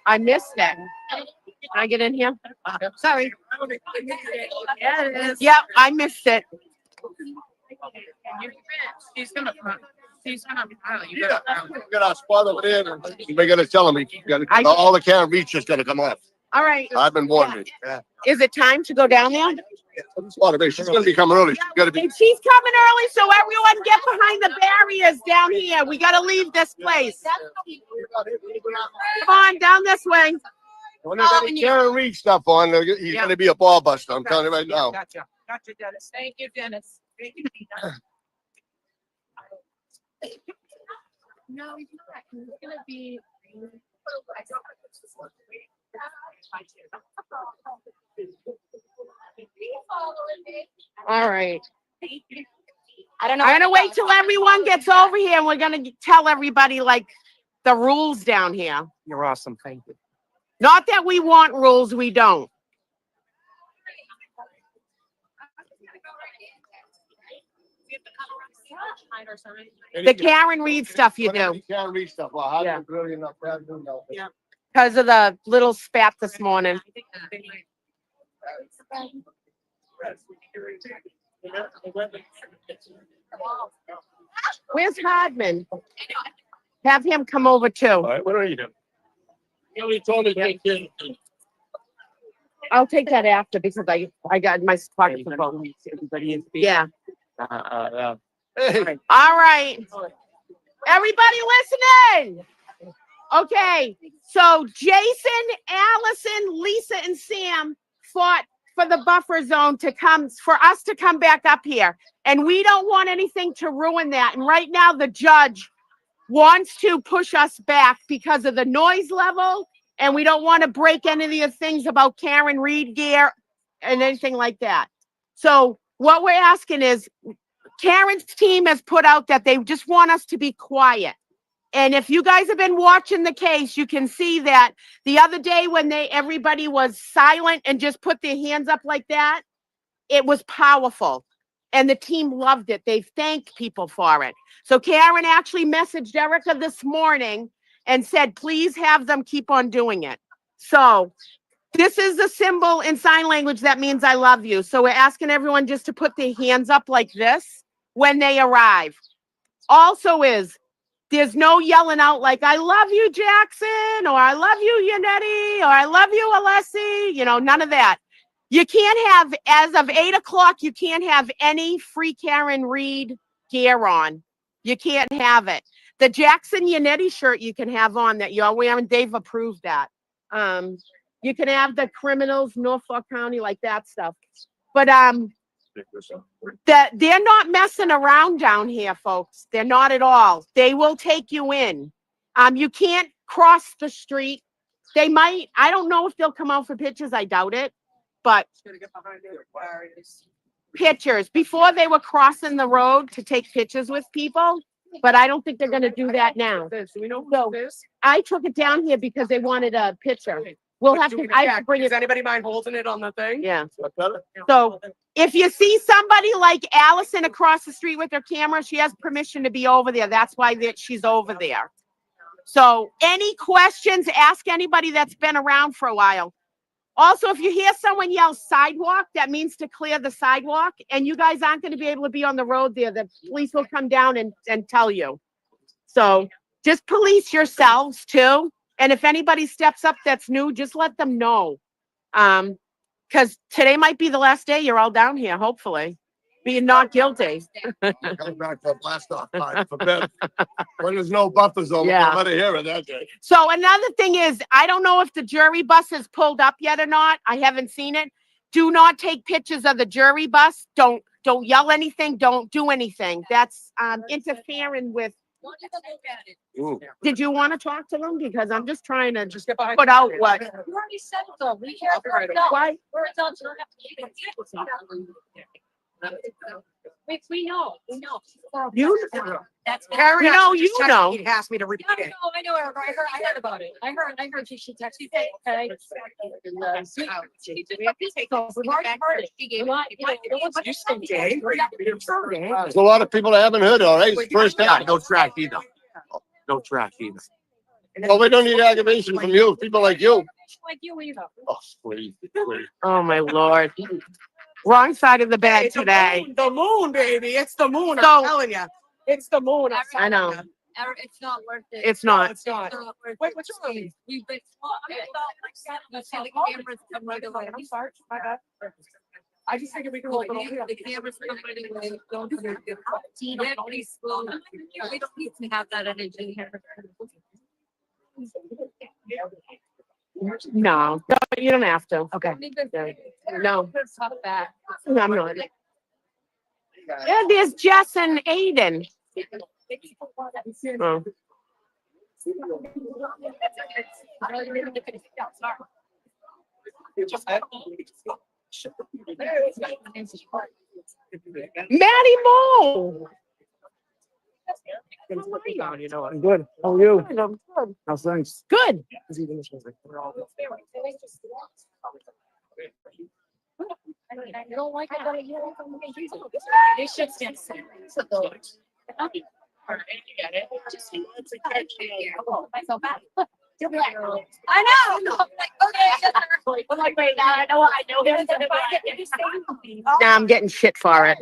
I missed that. Can I get in here? Sorry. Yep, I missed it. She's gonna. We got our spot over there, and they're gonna tell me, all the camera reach is gonna come off. All right. I've been warning you. Is it time to go down there? She's gonna be coming early. She's gotta be. And she's coming early, so everyone get behind the barriers down here. We gotta leave this place. Come on, down this way. When there's any Karen Reed stuff on, he's gonna be a ball buster. I'm telling you right now. Gotcha, Dennis. Thank you, Dennis. Thank you. No, he's not. He's gonna be. All right. I don't know. I'm gonna wait till everyone gets over here and we're gonna tell everybody like the rules down here. You're awesome. Thank you. Not that we want rules, we don't. The Karen Reed stuff you do. Karen Reed stuff. Well, how Yeah. really enough? No. Yeah. Because of the little spat this morning. Where's Hardman? Have him come over too. All right, what are you doing? You only told me to take care. I'll take that after because I got my pocket phone. Yeah. Hey, All right. Everybody listening. Okay. So Jason, Allison, Lisa, and Sam fought for the buffer zone for us to come back up here. And we don't want anything to ruin that. And right now the judge wants to push us back because of the noise level. And we don't want to break any of the things about Karen Reed gear and anything like that. So what we're asking is, Karen's team has put out that they just want us to be quiet. And if you guys have been watching the case, you can see that the other day when everybody was silent and just put their hands up like that, it was powerful. And the team loved it. They thanked people for it. So Karen actually messaged Erica this morning and said, please have them keep on doing it. So this is a symbol in sign language that means I love you. So we're asking everyone just to put their hands up like this when they arrive. Also there's no yelling out like, I love you, Jackson, or I love you, Yannetti, or I love you, Alessi, none of that. You can't have, as of 8 o'clock, you can't have any free Karen Reed gear on. You can't have it. The Jackson Yannetti shirt you can have on that you're wearing, they've approved that. You can have the criminals, Norfolk County, like that stuff. But they're not messing around down here, folks. They're not at all. They will take you in. You can't cross the street. They might, I don't know if they'll come out for pictures. I doubt it. But pictures, before they were crossing the road to take pictures with people, but I don't think they're gonna do that now. Do we know So- who this is? I took it down here because they wanted a picture. We'll have to, I have to bring Does it, anybody mind holding it on the thing? yeah. So if you see somebody like Allison across the street with her camera, she has permission to be over there. That's why she's over there. So any questions, ask anybody that's been around for a while. Also, if you hear someone yell sidewalk, that means to clear the sidewalk, and you guys aren't gonna be able to be on the road there. The police will come down and tell you. So just police yourselves too. And if anybody steps up that's new, just let them know. Because today might be the last day you're all down here, hopefully, being not guilty. Coming back for blast off time for bed. When there's no buffers over, Yeah. let it hear it that day. So another thing is, I don't know if the jury bus has pulled up yet or not. I haven't seen it. Do not take pictures of the jury bus. Don't yell anything. Don't do anything. That's interfering with. Ooh. Did you want to talk to them? Because I'm just trying to Just get behind. put out what. You already said it though. We hear I'll write it. Why? We're adults. You don't have to keep it. We know. You, That's. Karen You know, actually just you texted know. me and asked me to repeat No, it. I know, Erica. I heard about it. I heard you. She texted me. Okay. We've already heard it. She gave it. You said gay. There's a lot of people that haven't heard it, all right? It's the first time. No track either. No track either. Well, we don't need aggravation from you, people like you. Like you either. Oh, please, please. Oh my Lord. Wrong side of the bed It's today. The moon, baby. It's the moon. So- I'm telling you. It's the moon. I'm I know. telling you. It's not worth it. It's No, not. it's not. Wait, what's wrong? We've been. The cameras come right away. I'm sorry. My bad. I just figured we could hold it over here. The cameras come right away. Don't do it. We don't need to have that energy here. No, you don't have to. Okay. No, Stop that. I'm not. Yeah, there's Jess and Aiden. Oh. Maddie Mo. You know, I'm good. How are you? Good, I'm good. How's things? Good. You don't like it? They should stand. Myself back. You'll be like, I know. I'm like, okay. I'm like, wait, now I know. Now I'm getting shit for it.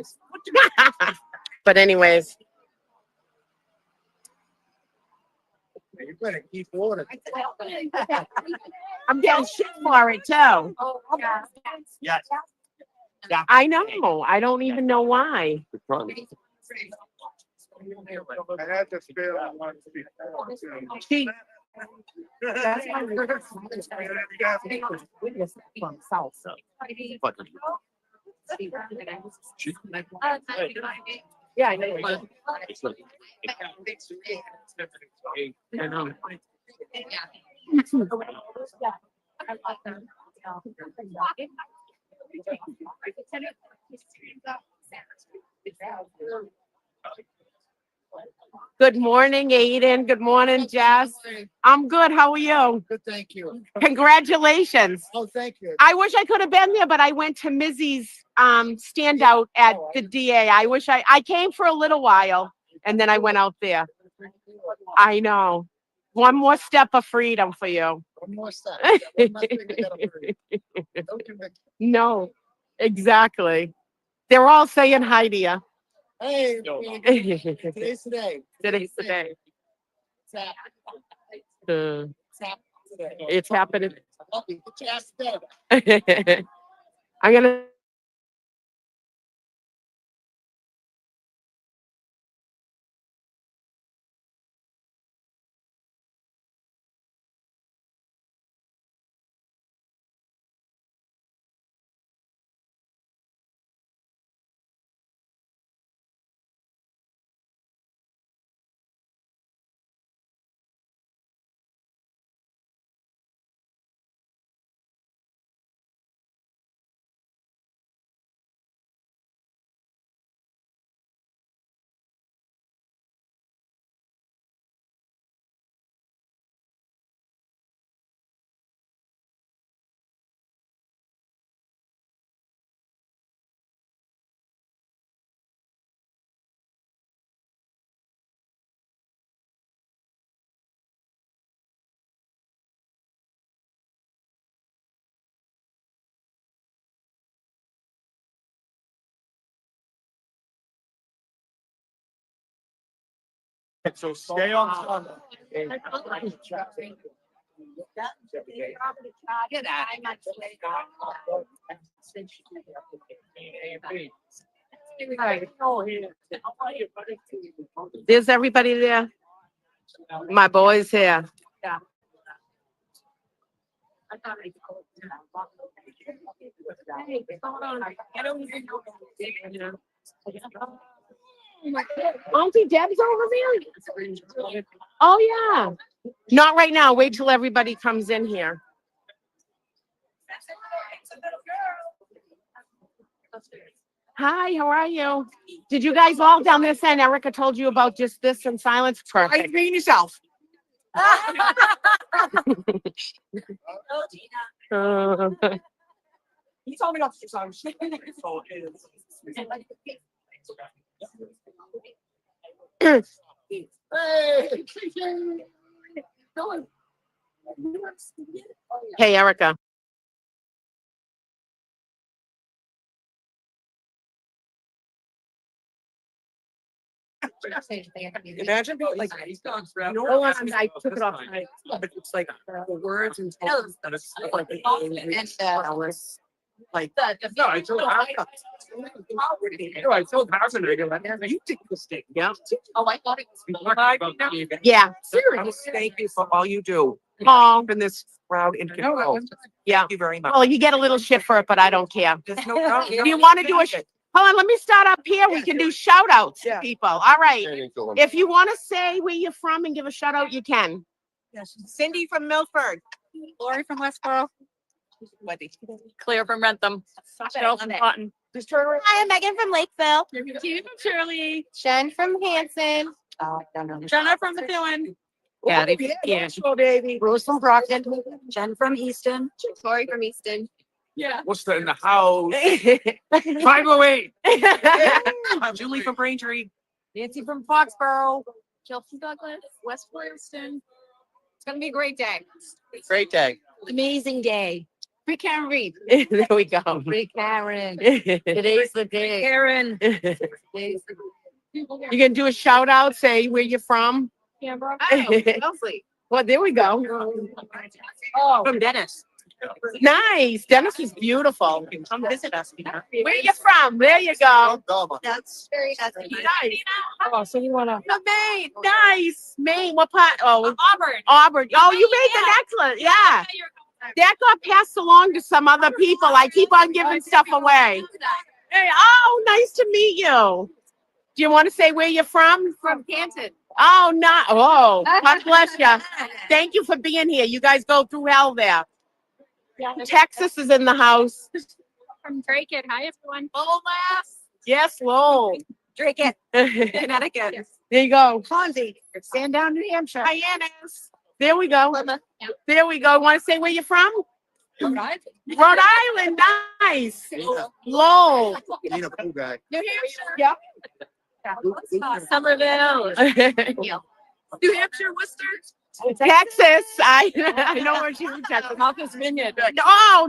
But anyways, You better keep order. I'm getting shit for it too. Yes. I know. I don't even know why. I had to feel I wanted to be. She, That's my witness from South. Yeah, I know. I know. Good morning, Aiden. Good morning, Jess. I'm good. How are you? Good, thank you. Congratulations. Oh, thank you. I wish I could have been there, but I went to Mizzy's standout at the DA. I came for a little while and then I went out there. I know. One more step of freedom for you. One more step. One more thing we gotta breathe. Don't convict. No, exactly. They're all saying hi to you. Hey, today's the day. Today's the day. It's happening. Uh, It's happening today. It's happening. Get your ass to bed. I'm gonna So stay on. Get out. There's everybody there. My boys here. Auntie Deb's over there? Oh, yeah. Not right now. Wait till everybody comes in here. Hi, how are you? Did you guys all down this end? Erica told you about just this in silence? Perfect. Mean yourself. He told me not to do something. Hey, Erica. Imagine like Oh, I took it off. but it's like the words and tones that it's like like No, I told Harrison, you take the stick. Yeah. Oh, I thought it was. Yeah. thank you for all you do. Oh, In this crowd in control. yeah. Thank you very much. Well, you get a little shit for it, but I don't care. There's no- Do you want to do a, hold on, let me start up here. We can do shout outs to Yeah. people. All right. If you want to say where you're from and give a shout out, you can. Cindy from Milford. Lori from Westboro. Wendy. Clear from Rentham. Cheryl from Cotton. Just turn around. Hi, I'm Megan from Lakeville. Tina from Shirley. Jen from Hanson. Jenna from Methuen. Patty. Yeah, sure, baby. Rose from Brockton. Jen from Easton. Tori from Easton. Yeah. What's that in the house? 508. Julie from Braintree. Nancy from Foxborough. Jill from Douglas. West Boylston. It's gonna be a great day. Great day. Amazing day. Free Karen Reed. There we go. Free Karen. You Today's the day. Karen. Today's the- can do a shout out, say where you're from. Canberra. Lovely. Well, there we go. Oh, from Dennis. Nice. Dennis is beautiful. Come visit us. Where you from? There you go. That's very nice. Nice. Oh, so you wanna? Maine. Nice. Maine. What part? Oh, Auburn. Auburn. Oh, you made that excellent. Yeah. That got passed along to some other people. I keep on giving stuff away. Hey, oh, nice to meet you. Do you want to say where you're from? From Canton. Oh, not. Oh, God bless you. Thank you for being here. You guys go through hell there. Texas is in the house. From Drake. Hi, everyone. Yes, Lowell. Drink it. There Connecticut. you go. Ponzi. Stand down, New Hampshire. Hyannis. There we go. There we go. Want to say where you're from? Right. Rhode Island. Nice. Lowell. Being a cool guy. New Hampshire. Yep. Somerville. New Hampshire, Worcester. Texas. I know where she's from. Texas. Martha's Vineyard. Oh,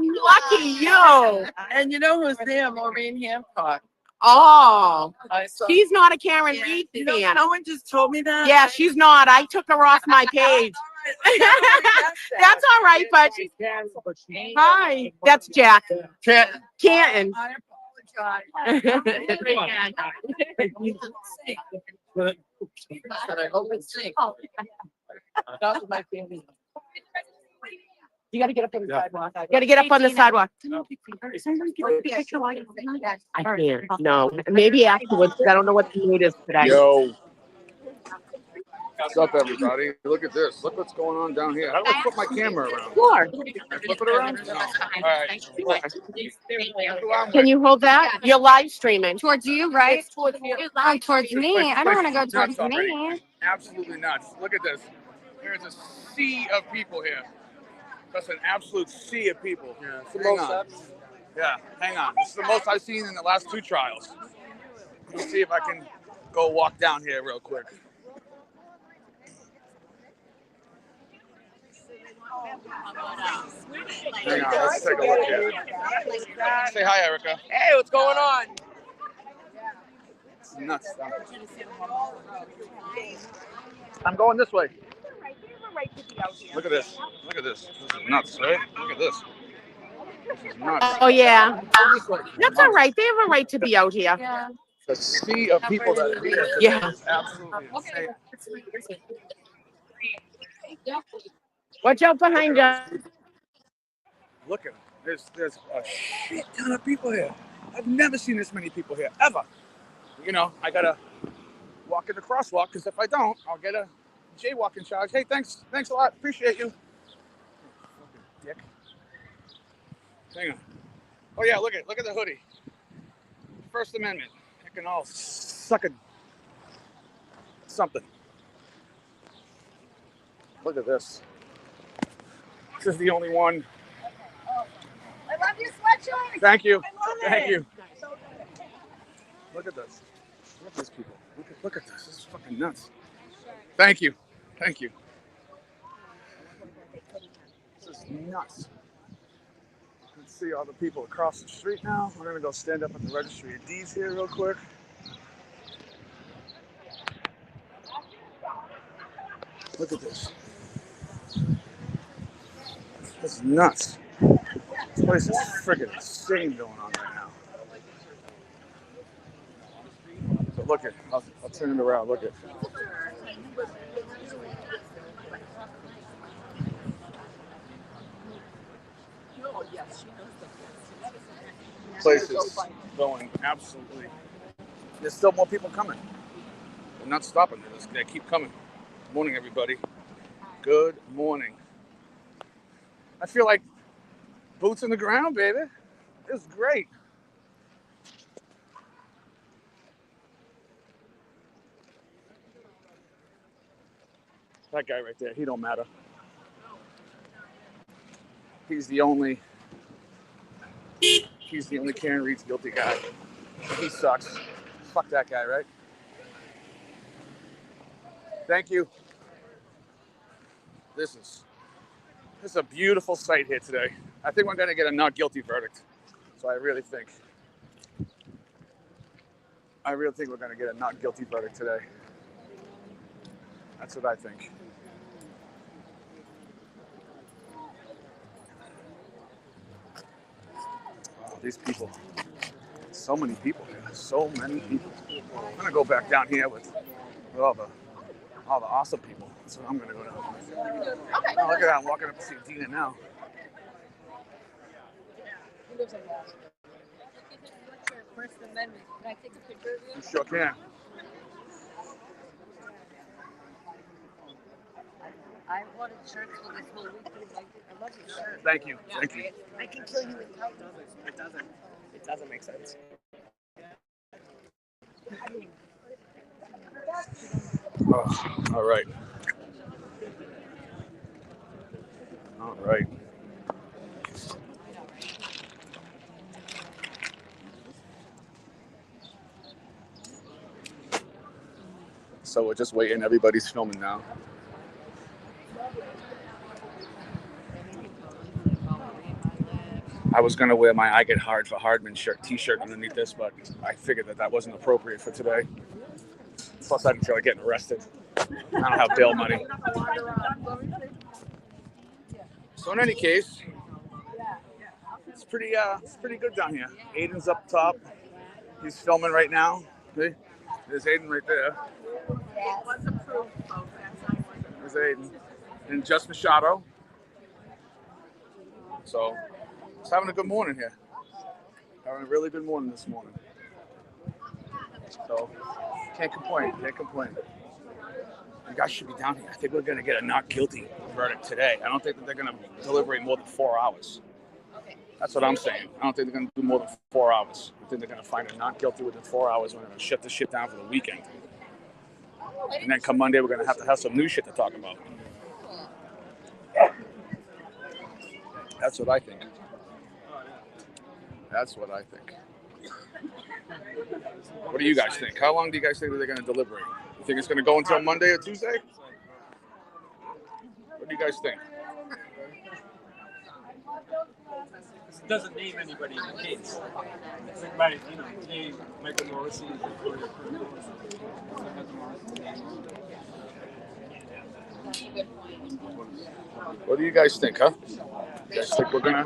lucky you. And you know who's there? Maureen Hancock. Oh, I saw. she's not a Karen Reed fan. No one just told me that. Yeah, she's not. I took her off my page. That's all right, but hi. That's Jack. Canton. I apologize. But I hope it's safe. Not with my family. You gotta get up on the sidewalk. You gotta get up on the sidewalk. I can't. No, maybe afterwards. I don't know what the mood is today. Yo. What's up, everybody? Look at this. Look what's going on down here. How do I put my camera around? Floor. Flip it around? No. All right. Can you hold that? You're live streaming. Towards you, right? Towards me. I don't want to go towards Nuts already. me. Absolutely nuts. Look at this. There's a sea of people here. That's an absolute sea of people. Hang on. Yeah, hang on. This is the most I've seen in the last 2 trials. Let's see if I can go walk down here real quick. Hang on, let's take a look here. Say hi, Erica. Hey, what's going on? It's nuts. I'm going this way. Look at this. Look at this. This is nuts, right? Look at this. This is nuts. Oh, yeah. That's all right. They have a right to be out here. The sea of people that are here Yeah. is absolutely insane. Watch out behind you. Look at them. There's a shit ton of people here. I've never seen this many people here, ever. You know, I gotta walk in the crosswalk, because if I don't, I'll get a jaywalking charge. Hey, thanks a lot. Appreciate you. Fucking dick. Hang on. Oh yeah, look at the hoodie. First Amendment. I can all suck a something. Look at this. This is the only one. I love your sweatshirt. Thank you. I love Thank it. you. Look at this. Look at these people. Look at this. This is fucking nuts. Thank you. Thank you. This is nuts. Let's see all the people across the street now. We're gonna go stand up at the registry of deeds here real quick. Look at this. This is nuts. This place is freaking insane going on right now. So look at, I'll turn it around. Look at. Place is going absolutely. There's still more people coming. They're not stopping. They keep coming. Good morning, everybody. Good morning. I feel like boots on the ground, baby. It's great. That guy right there, he don't matter. He's the only Karen Reed's guilty guy. He sucks. Fuck that guy, right? Thank you. This is a beautiful sight here today. I think we're gonna get a not guilty verdict. So I really think we're gonna get a not guilty verdict today. That's what I think. Oh, these people. So many people here. So many people. I'm gonna go back down here with all the awesome people. That's what I'm gonna go down with. Oh, look at that. I'm walking up to see Dina now. First Amendment. Can I take a picture of you? You sure can. I wanted shirts for this whole week. I love your shirt. Thank you. Thank you. I can kill you with titles. It doesn't make sense. Oh, all right. All right. So we're just waiting. Everybody's filming now. I was gonna wear my "I Get Hard for Hardman" T-shirt underneath this, but I figured that wasn't appropriate for today. Plus, I didn't feel like getting arrested. I don't have bail money. So in any case, it's pretty good down here. Aiden's up top. He's filming right now. See? There's Aiden right there. There's Aiden. And Just Machado. So, it's having a good morning here. Having a really good morning this morning. So, can't complain. You guys should be down here. I think we're going to get a not guilty verdict today. I don't think that they're going to deliberate more than 4 hours. That's what I'm saying. I don't think they're going to do more than 4 hours. I think they're going to find a not guilty within 4 hours. We're going to shut this shit down for the weekend. And then come Monday, we're going to have some new shit to talk about. That's what I think. What do you guys think? How long do you guys think that they're going to deliberate? You think it's going to go until Monday or Tuesday? What do you guys think? It doesn't name anybody in the case. It's like, right, name Michael Morrissey. What do you guys think, huh? You guys think we're gonna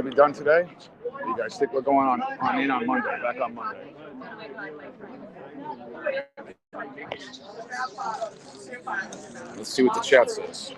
be done today? Or you guys think we're going on Monday, back on Monday? Let's see what the chat says.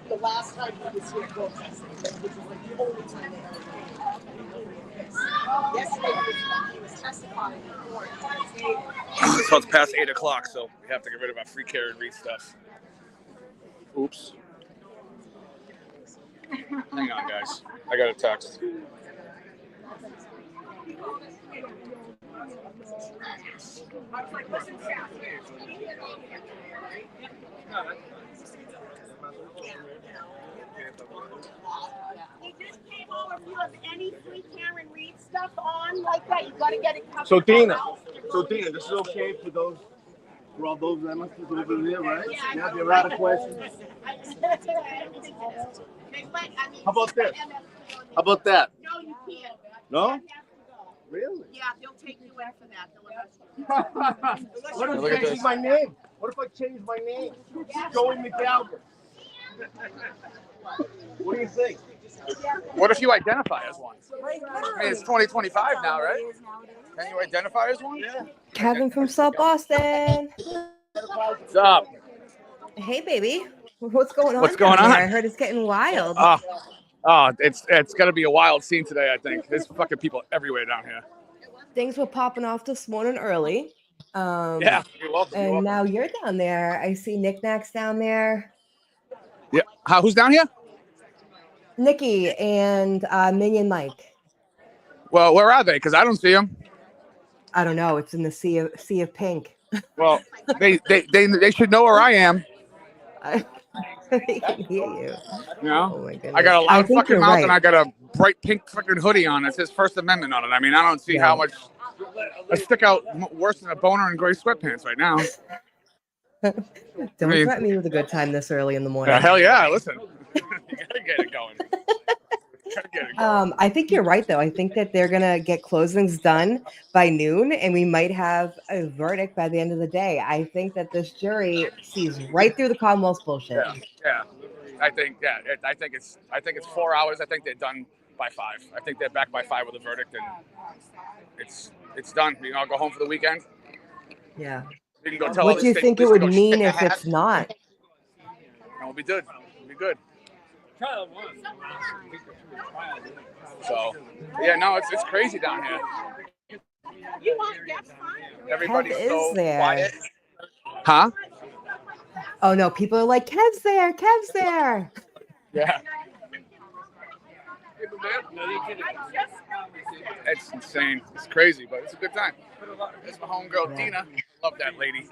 The last time he was here protesting, which was like the only time they ever did. Yesterday he was testifying in court. So it's past 8 o'clock, so we have to get rid of our free carry and read stuff. Oops. Hang on, guys. I got a text. He just came over. If you have any free Karen Reed stuff on like that, you gotta get it covered. So Dina, this is okay for all those amateurs over there, right? Yeah, there are a lot of questions. How about this? How about that? No, you can't. No? Really? Yeah, they'll take you in for that. What if I change my name? What if I change my name? Joey McAllister. What do you think? What if you identify as one? I mean, it's 2025 now, right? Can you identify as one? Yeah. Kevin from South Boston. What's up? Hey, baby. What's going on? What's going down on? here? I heard it's getting wild. It's gonna be a wild scene today. I think there's fucking people everywhere down here. Things were popping off this morning early. Yeah, you're welcome. And now you're down there. I see Knickknacks down there. Yeah. Who's down here? Nikki and Minion Mike. Well, where are they? Because I don't see them. I don't know. It's in the sea of pink. Well, they should know where I am. They can hear you. You know? Oh my goodness. I got a loud fucking mouth right. and I got a bright pink fucking hoodie on. It says First Amendment on it. I mean, I don't see how much I stick out worse than a boner in gray sweatpants right now. Don't threaten me with a good time this early in the morning. Hell yeah! Listen, you gotta get it going. I think you're right, though. I think that they're gonna get closings done by noon, and we might have a verdict by the end of the day. I think that this jury sees right through the Commonwealth's bullshit. Yeah. I think it's 4 hours. I think they're done by 5. I think they're back by 5 with a verdict, and it's done. You know, I'll go home for the weekend. Yeah. You can go tell What do you think it would mean if it's not? And we'll be good. We'll be good. So, yeah, no, it's crazy down here. You want that's fine. Everybody's Kev so is there. quiet. Huh? Oh no, people are like, Kev's there, Kev's there. Yeah. It's insane. It's crazy, but it's a good time. It's my homegirl, Dina. Love that lady.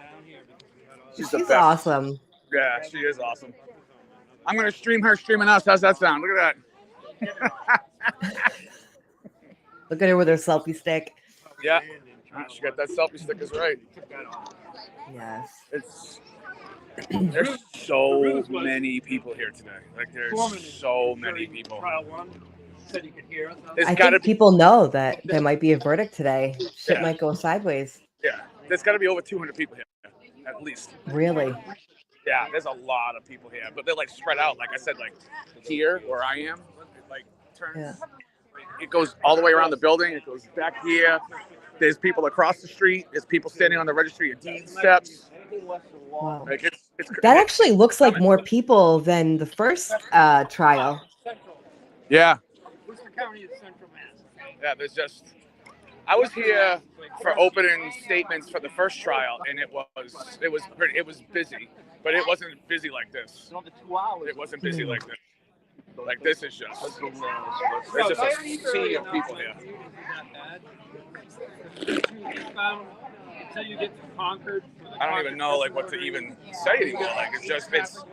She's the best. Awesome. Yeah, she is awesome. I'm going to stream her streaming us. How's that sound? Look at that. Look at her with her selfie stick. Yeah. She got that selfie stick is right. Yes. There's so many people here today. Like, there's so many people. I think people know that there might be a verdict today. Shit might go sideways. Yeah. There's got to be over 200 people here, at least. Really? Yeah, there's a lot of people here, but they're like spread out. Like I said, like here where I am, it like turns. It goes all the way around the building. It goes back here. There's people across the street. There's people standing on the registry of deeds steps. Wow. Like it's That actually looks like more people than the first trial. Yeah. Yeah, there's just. I was here for opening statements for the first trial, and it was busy, but it wasn't busy like this. It wasn't busy like this. Like this is just. There's just a sea of people here. Until you get to Concord. I don't even know like what to even say anymore. Like it's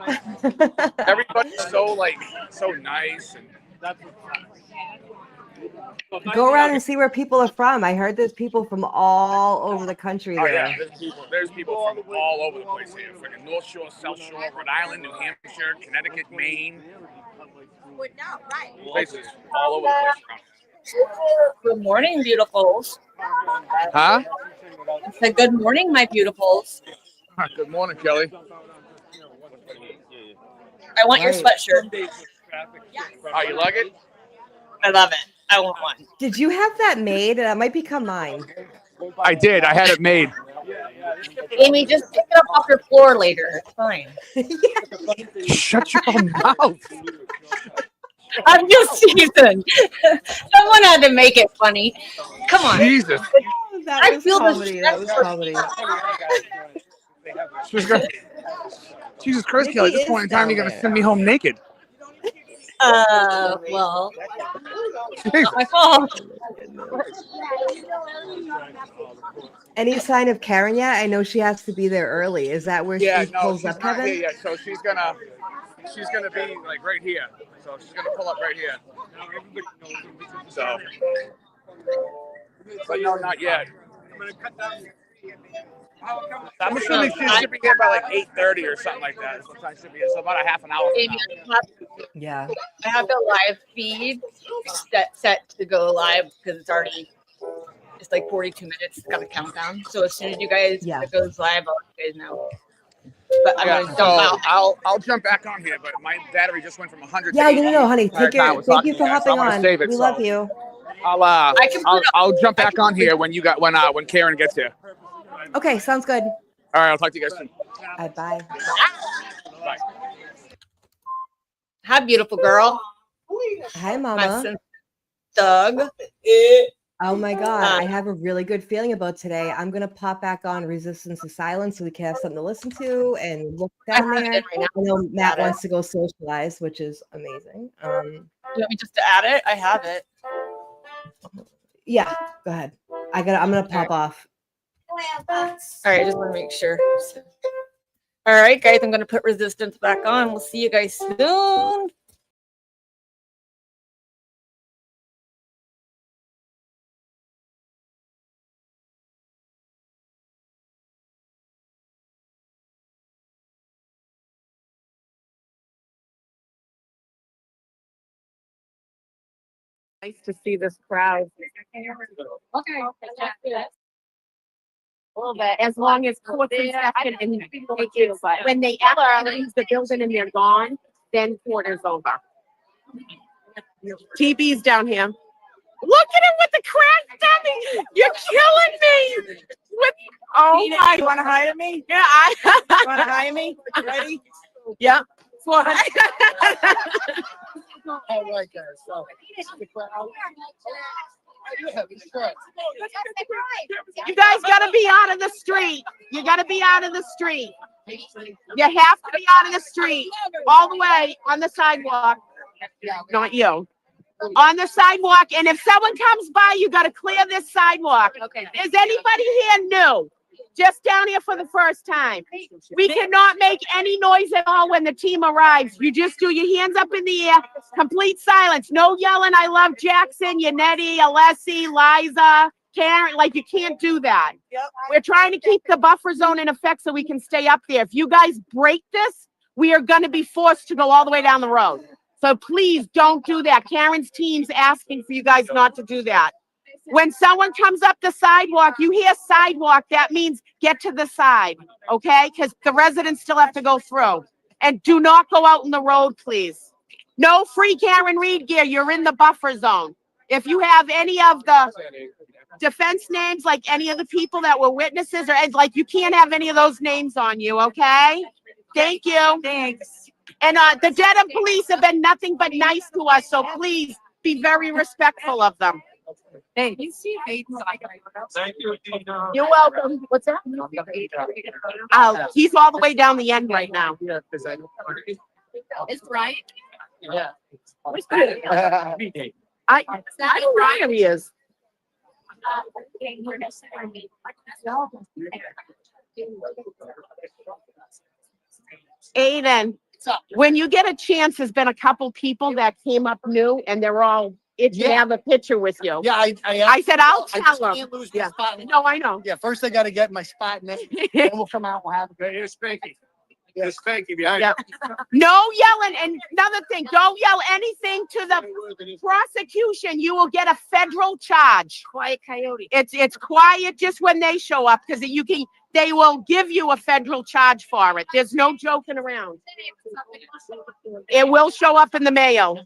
everybody's so nice and Go around and see where people are from. I heard there's people from all over the country Oh there. yeah, there's people from all over the place here. Freaking North Shore, South Shore, Rhode Island, New Hampshire, Connecticut, Maine. Places all over the place around here. Good morning, beautifuls. Huh? I said, good morning, my beautifuls. Good morning, Kelly. I want your Right. sweatshirt. Oh, you like it? I love it. I want one. Did you have that made? That might become mine. I did. I had it made. Amy, just pick it up off your floor later. It's fine. Shut your mouth. I'm just teasing. Someone had to make it funny. Come on. Jesus. That was comedy. That was comedy. Jesus Christ, Kelly. At this point in time, you're going to send me home naked. Well, not my fault. Any sign of Karen yet? I know she has to be there early. Is that where she pulls she's up, not Kevin? here yet. So she's gonna be like right here. So she's gonna pull up right here. So, but no, not yet. I'm assuming she should be here by like 8:30 or something like that. Sometimes she'll be here. So about a half an hour. Amy, Yeah. I have the live feed set to go live because it's like 42 minutes. It's got a countdown. So as soon as you guys it goes live, I'll let you guys know. But I'm gonna jump out. I'll jump back on here, but my battery just went from 100 Yeah, to 80. no, honey. Thank Thank you for hopping on. We love you. I'll jump back on here when Karen gets here. Okay, sounds good. All right, I'll talk to you guys soon. Bye. Bye. Hi, beautiful girl. Hi, My Mama. son, Doug. Oh my God, I have a really good feeling about today. I'm gonna pop back on Resistance to Silence so we can have something to listen to and look down there. Right now. I know Matt wants to go socialize, which is amazing. You want me just to add it? I have it. Yeah, go ahead. I'm gonna pop off. All right, just want to make sure. All right, guys, I'm going to put Resistance back on. We'll see you guys soon. Nice to see this crowd. Okay. A little bit, as long as court's inspection and take it, but when they actually use the building and they're gone, then court is over. TB's down here. Look at him with the crack dummy. You're killing me. With my, you want to hire me? Yeah, I Want to hire me? Ready? Yeah. All right, guys. So, you guys gotta be out of the street. You gotta be out of the street. You have to be out of the street, all the way on the sidewalk. Not you. On the sidewalk, and if someone comes by, you gotta clear this sidewalk. Okay. Is anybody here new? Just down here for the first time. We cannot make any noise at all when the team arrives. You just do your hands up in the air, complete silence. No yelling, I love Jackson, Yannetti, Alessi, Liza, Karen. Like, you can't do that. We're trying to keep the buffer zone in effect so we can stay up there. If you guys break this, we are going to be forced to go all the way down the road. So please don't do that. Karen's team's asking for you guys not to do that. When someone comes up the sidewalk, you hear sidewalk, that means get to the side, okay? Because the residents still have to go through. And do not go out in the road, please. No free Karen Reed gear. You're in the buffer zone. If you have any of the defense names, like any of the people that were witnesses, or like, you can't have any of those names on you, okay? Thank you. Thanks. And the Dedham police have been nothing but nice to us, so please be very respectful of them. Thanks. Thank you, Tina. You're welcome. What's that? He's all the way down the end right now. It's right. Yeah. I don't know where he is. Aiden, when you get a chance, there's been a couple people that came up new and they're all It should have a picture with you. Yeah, I said, I'll I tell just him. can't lose my Yeah. spot. No, I know. Yeah, first I gotta get my spot and then we'll come out, we'll have. Here's Spanky. Here's Spanky behind Yeah. No yelling. And another thing, don't yell anything to the prosecution. You will get a federal charge. Quiet coyote. It's quiet just when they show up because they will give you a federal charge for it. There's no joking around. It will show up in the mail.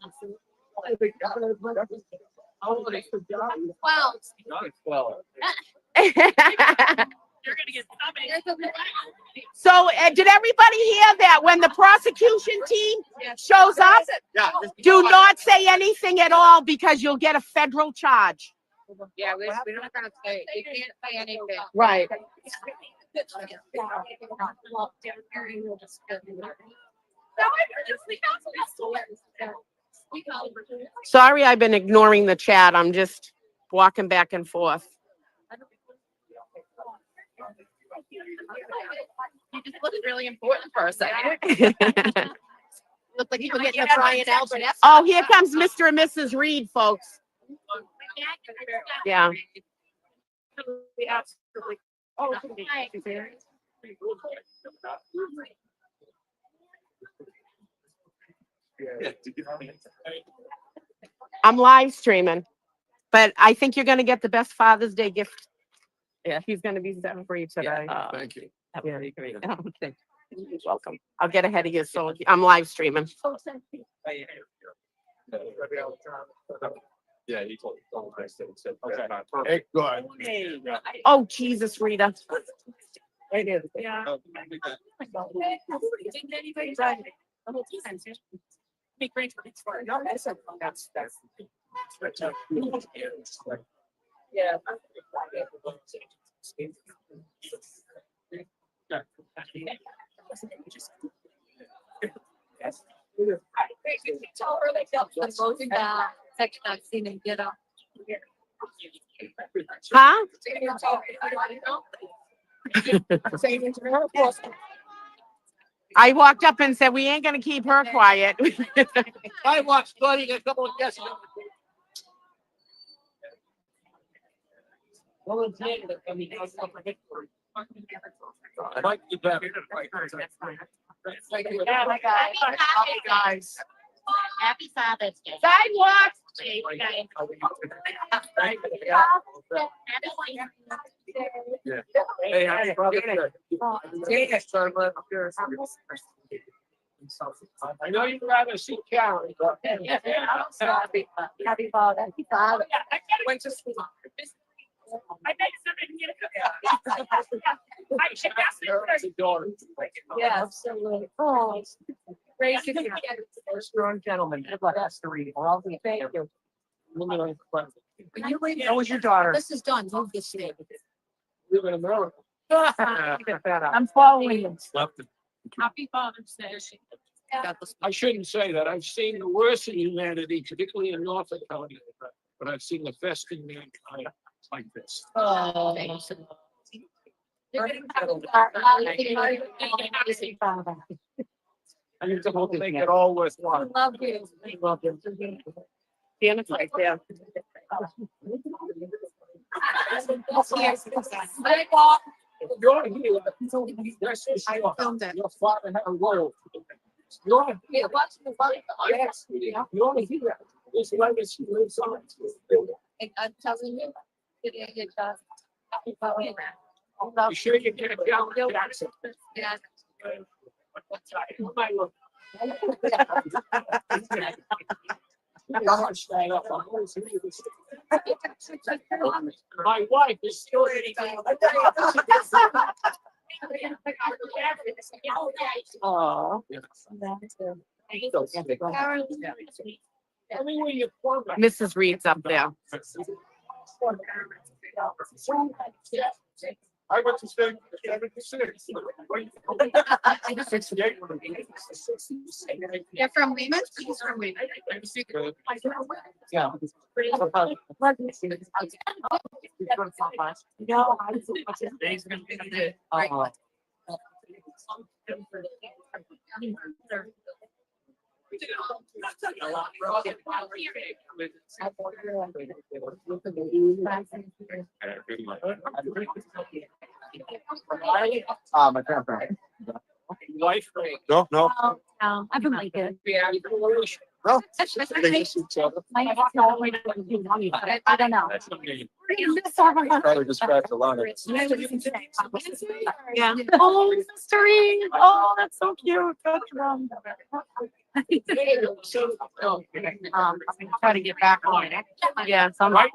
You're gonna get somebody. So did everybody hear that when the prosecution team shows up, do not say anything at all because you'll get a federal charge. Yeah, we're not gonna say, you can't say anything. Right. Sorry, I've been ignoring the chat. I'm just walking back and forth. You just look really important for a second. Look like you were getting a Brian Albert. Oh, here comes Mr. and Mrs. Reed, folks. Yeah. Oh, I'm live streaming, but I think you're going to get the best Father's Day gift. Yeah, he's going to be set for you today. Thank you. Yeah, great. Okay. You're welcome. I'll get ahead of you. So I'm live streaming. Yeah, he told me. Hey, good. Oh, Jesus, Rita. right here. Yeah. Make great for it. No, that's yeah. Tell her like that's closing down. Section I've seen him get up. Huh? I walked up and said, we ain't gonna keep her quiet. I watched Buddy get a couple of guests. Yeah, my God. Happy guys. Happy Father's Day. Sidewalks. Hey, happy Father's Day. I know you'd rather see Karen, but. Happy Father. Happy Father. Went to school. I bet somebody get I should ask you. Yeah, absolutely. Oh, great. Strong gentleman. Good luck. That's the reading. We're all thank you. That was your daughter. This is done, move this thing. Live in America. I'm following you. Happy Father's Day. I shouldn't say that. I've seen the worst in humanity, particularly in Norfolk County, but I've seen the best in mankind like this. Oh. I need to make it all worthwhile. Love you. Love you. Janet's right there. You're here. That's for sure. Your father had a role. You're here. Yes, you're here. This legacy lives on. I'm telling you. You sure you can't go? Jackson? Yeah. My wife is still. Oh. Mrs. Mrs. Reed's up there. I went to stay 76. 68. You're from Weymouth? He's from Weymouth. Yeah. No, My grandparents. Wife. No, no. No, I've been like it. No. They miss each other. I don't know. Probably just scratched a lot of. Yeah. Oh, mystery. Oh, that's so cute. That's I'm trying to get back on it. yeah, some But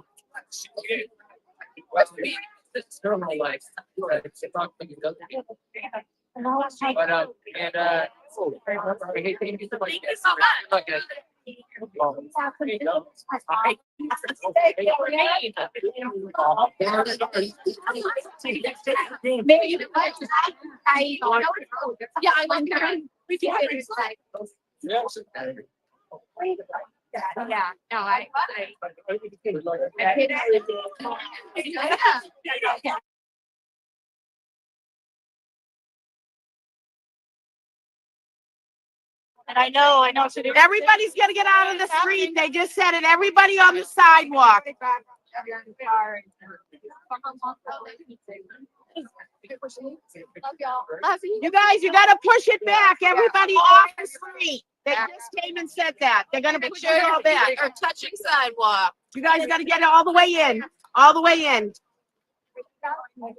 Maybe you like I don't know. Yeah, I went there. We did it. It's like yeah, no, I and I know. everybody's gonna get out of the street. They just said it. Everybody on the sidewalk. You guys, you gotta push it back. Everybody off the street. They just came and said that. They're gonna push it all back. Or touching sidewalk. You guys gotta get it all the way in. All the way in.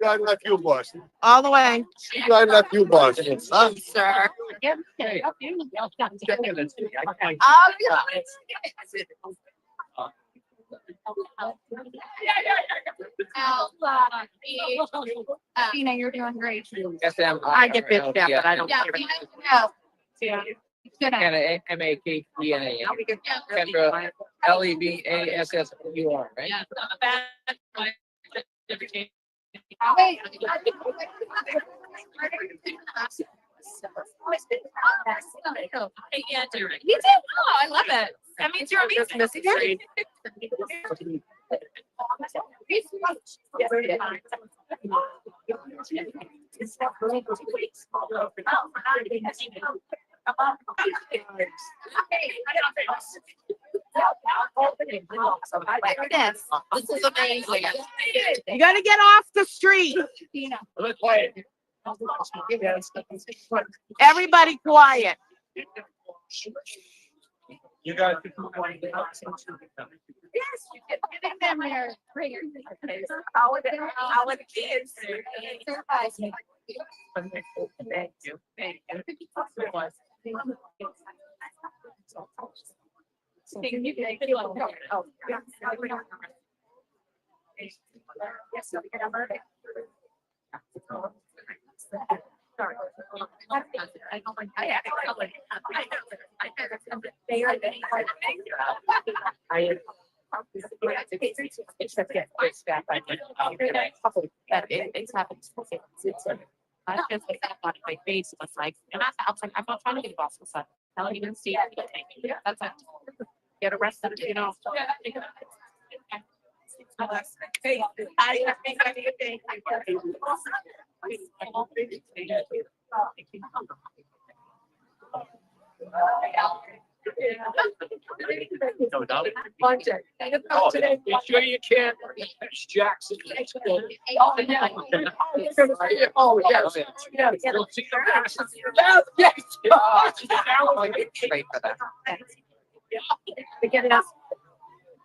Drive like you, boss. All the way. Drive like you, boss. Huh? Sir. Tina, you're doing great. I get bitched at, but I don't care. Yeah. M-A-K-E-N-A. Kendra, Lebassur, right? Wait. You did? Oh, I love it. That means you're amazing. This is amazing. You gotta get off the street. Everybody quiet. You guys. Yes, you can get them there. How are the kids? Thank you. Thank I just like that on my face was like, and I was like, I'm not trying to be the boss of son. I don't even see it. That's it. Get arrested, you know. No doubt. Oh, you sure you can? Jackson. Oh, yes.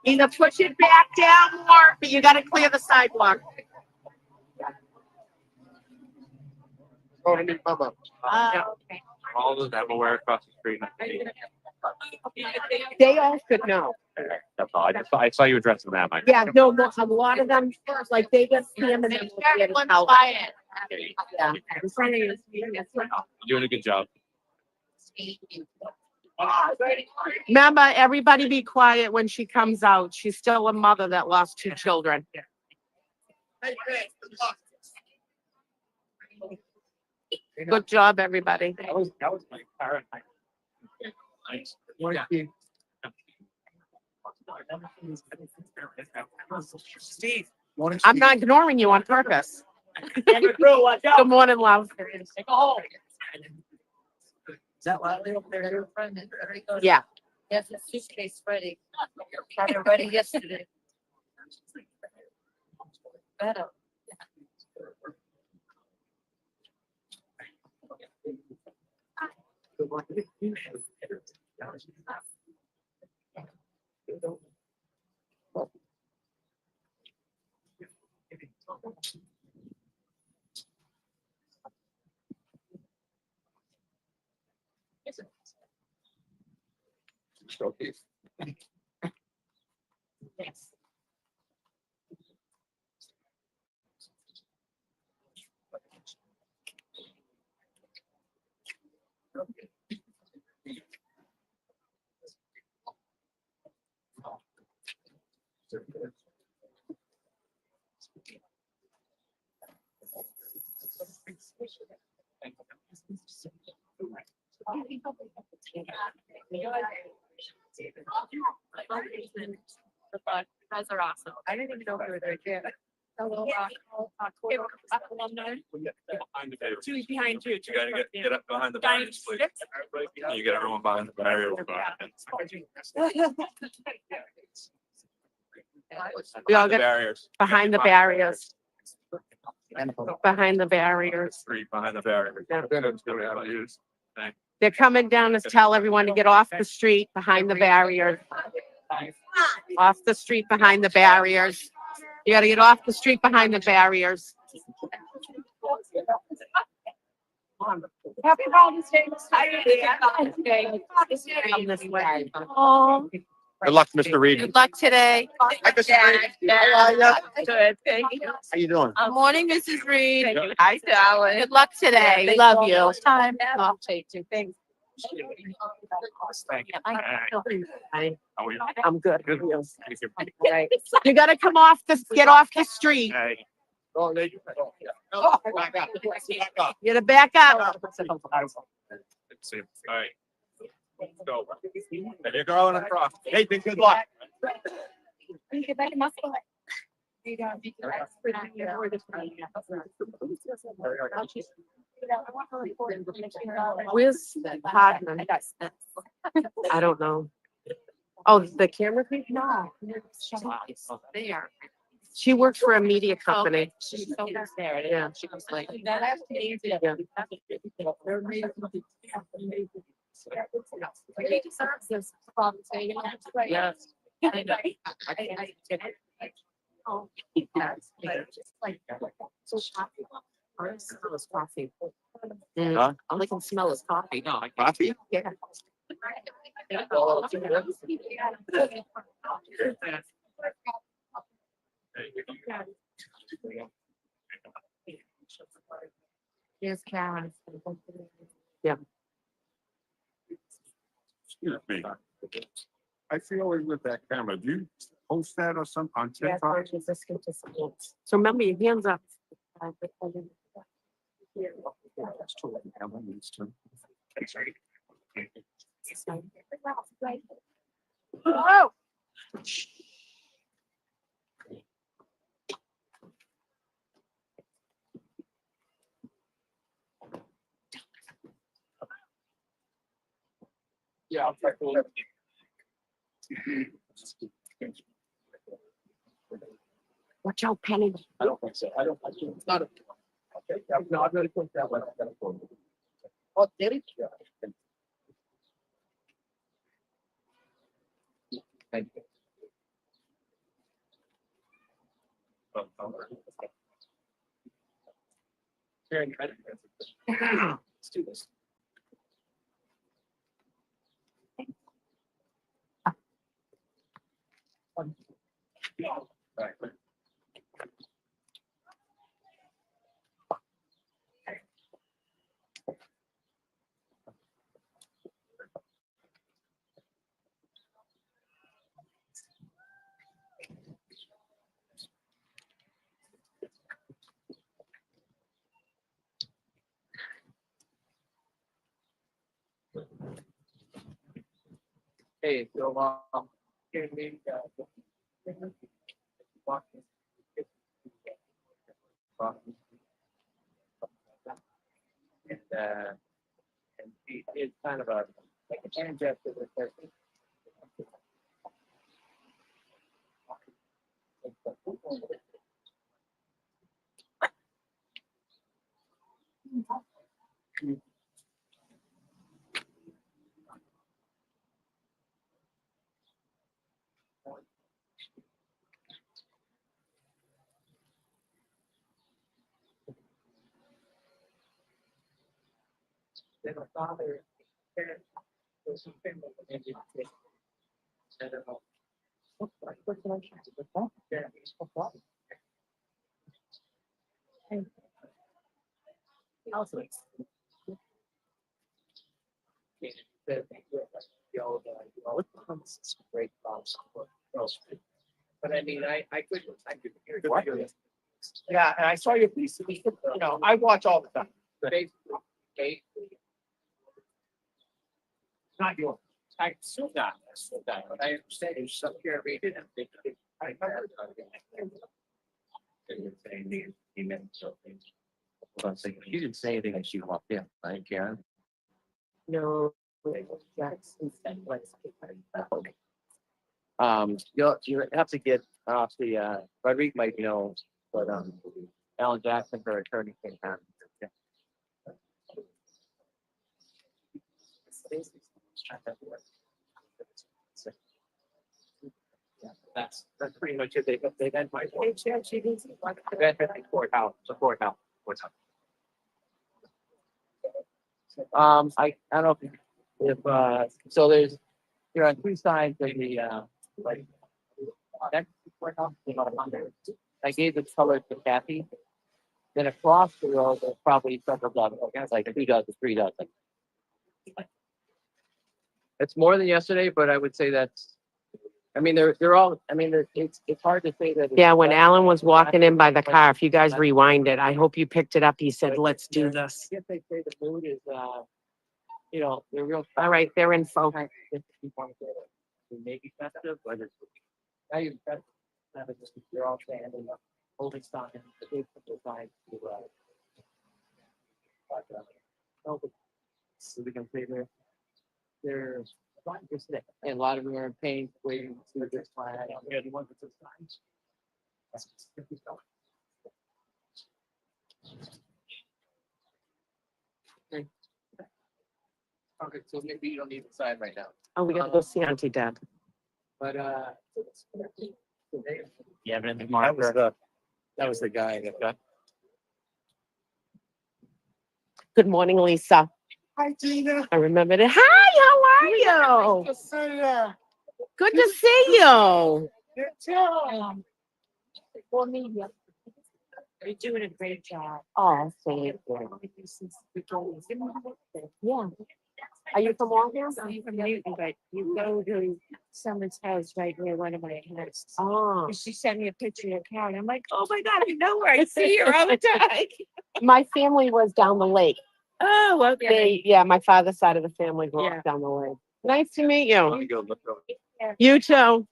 Either push it back down more, but you gotta clear the sidewalk. Okay. All of them aware across the street. They all should know. That's all. I saw you addressing that, Mike. Yeah, no, a lot of them, like they get scammed and then get it out. Yeah. You're doing a good job. Remember, everybody be quiet when she comes out. She's still a mother that lost 2 children. Good job, everybody. That was my parent. Nice. Steve. I'm not ignoring you on purpose. Good morning, love. that why they over there, your friend? Yeah. Yes, the suitcase ready. Had it ready yesterday. Better. Yes. You guys are awesome. I didn't even know we were there yet. Hello, alumni. Two behind you. You gotta get up behind the barriers, please. You get everyone behind the barrier. We all get Barriers. behind the barriers. Behind the barriers. Street behind the barrier. They're coming down to tell everyone to get off the street behind the barriers. Off the street behind the barriers. You gotta get off the street behind the barriers. Happy Father's Day. Come this way. Oh, Good luck, Mr. Reed. Good luck today. good. Thank you. How you doing? Good morning, Mrs. Reed. Thank you. Hi, darling. Good luck today. We love you. Time. I'll take two things. Thank you. Hi. How are you? I'm good. Good. Right. You gotta come off get off the street. Hey. Back up. You gotta back up. Let's see. All right. Go. There you go across. Hey, good luck. Get back in my spot. Where's Hardman? I don't know. Oh, the camera people? No. There. She works for a media company. She's so there. Yeah. She was like. He deserves this. Yes. Oh, he does. Just like so shocking. All I can smell is coffee. Huh? All I can smell is coffee. No, Coffee? yeah. Here's Karen. Yeah. Excuse me. I see always with that camera. Do you post that or something on Yeah, TikTok? so remember your hands up. Oh. Yeah, I'll check the list. Watch out, Penny. I don't think so. I don't. It's not a. Okay. No, I'm gonna put that one. I'm gonna put it. Oh, did it? Yeah. Thank you. Let's do this. Right. Hey, so can we and And it's kind of a, like a tangent to the person. Then a father, parent, or some family, and you take. I don't know. What can I try to do? Yeah, it's no problem. Also, great problems. But I mean, I could hear you. Yeah, and I saw your piece. You know, I watch all the time. Okay. Not yours. I assume not. But I understand you some care read it and think I heard. He meant something. Well, you didn't say anything as you walked in, right, Karen? No. You have to get off the Rodrigue might know, but Alan Jackson, her attorney, came down. Yeah, that's pretty much it. They had my courthouse, the courthouse. I don't know if so there's you're on three sides of the like next courthouse, about 100. I gave the color to Kathy. Then across the road, there's probably several dozen, like 2 dozen, 3 dozen. It's more than yesterday, but I would say that's. I mean, they're all. I mean, it's hard to say that. Yeah, when Alan was walking in by the car, if you guys rewind it, I hope you picked it up. He said, "Let's do this." I guess they say the mood is, you know, they're real. All right, they're in focus. Maybe festive, but it's. Now you're festive. You're all standing up, holding signs, the big signs to. So we can say they're just sick. And a lot of them are in pain, waiting to this flag. Yeah, the ones that took signs. Okay, so maybe you don't need the sign right now. Oh, we gotta go see Auntie Deb. But yeah, but that was the guy that got. Good morning, Lisa. Hi, Gina. I remembered it. Hi, how are you? Good to see you. You're doing a great job. Oh, thank you. Yeah. Are you from Waltham? I'm from Newton, but you go to someone's house right near one of my houses. Oh. And she sent me a picture of her car, and I'm like, oh my God, I know her. I see her all the time. My family was down the lake. Oh, okay. My father's side of the family grew up down the lake. Nice to meet you. You too.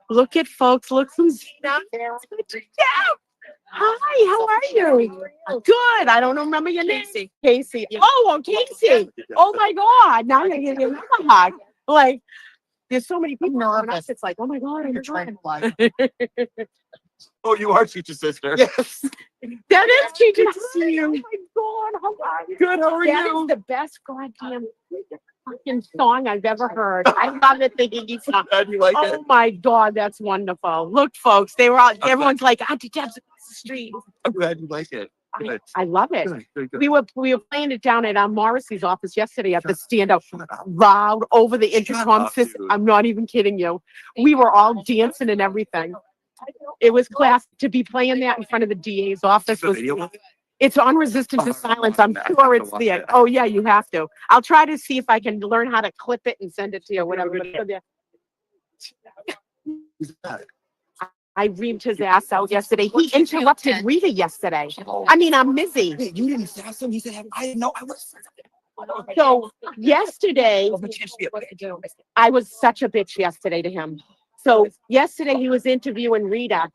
Look at folks. Look who's down there. Hi, how are you? Good. I don't remember your name. Casey. Oh, Casey. Oh my God. Now you're giving me another hug. Like, there's so many people around us. It's like, oh my God, I'm trying. Oh, you are Chicha's sister. Yes. That is Chicha. To see you. Oh my God, how are you? Good, how are you? That is the best goddamn fucking song I've ever heard. I love it, the Iggy song. Glad you like it. Oh my God, that's wonderful. Look, folks, they were all, everyone's like, Auntie Deb's across the street. I'm glad you like it. Good. I love it. Good. We were playing it down at Morrissey's office yesterday at the stand-up, loud over the intercom system. dude. I'm not even kidding you. We were all dancing and everything. It was class to be playing that in front of the DA's office. It's on Resistance to Silence. I'm sure it's there. Oh yeah, you have to. I'll try to see if I can learn how to clip it and send it to you or whatever. I reamed his ass out yesterday. He interrupted Rita yesterday. I mean, I'm Mizzy. Hey, you didn't ask him. He said, I didn't know. I was. So yesterday, I was such a bitch yesterday to him. So yesterday he was interviewing Rita,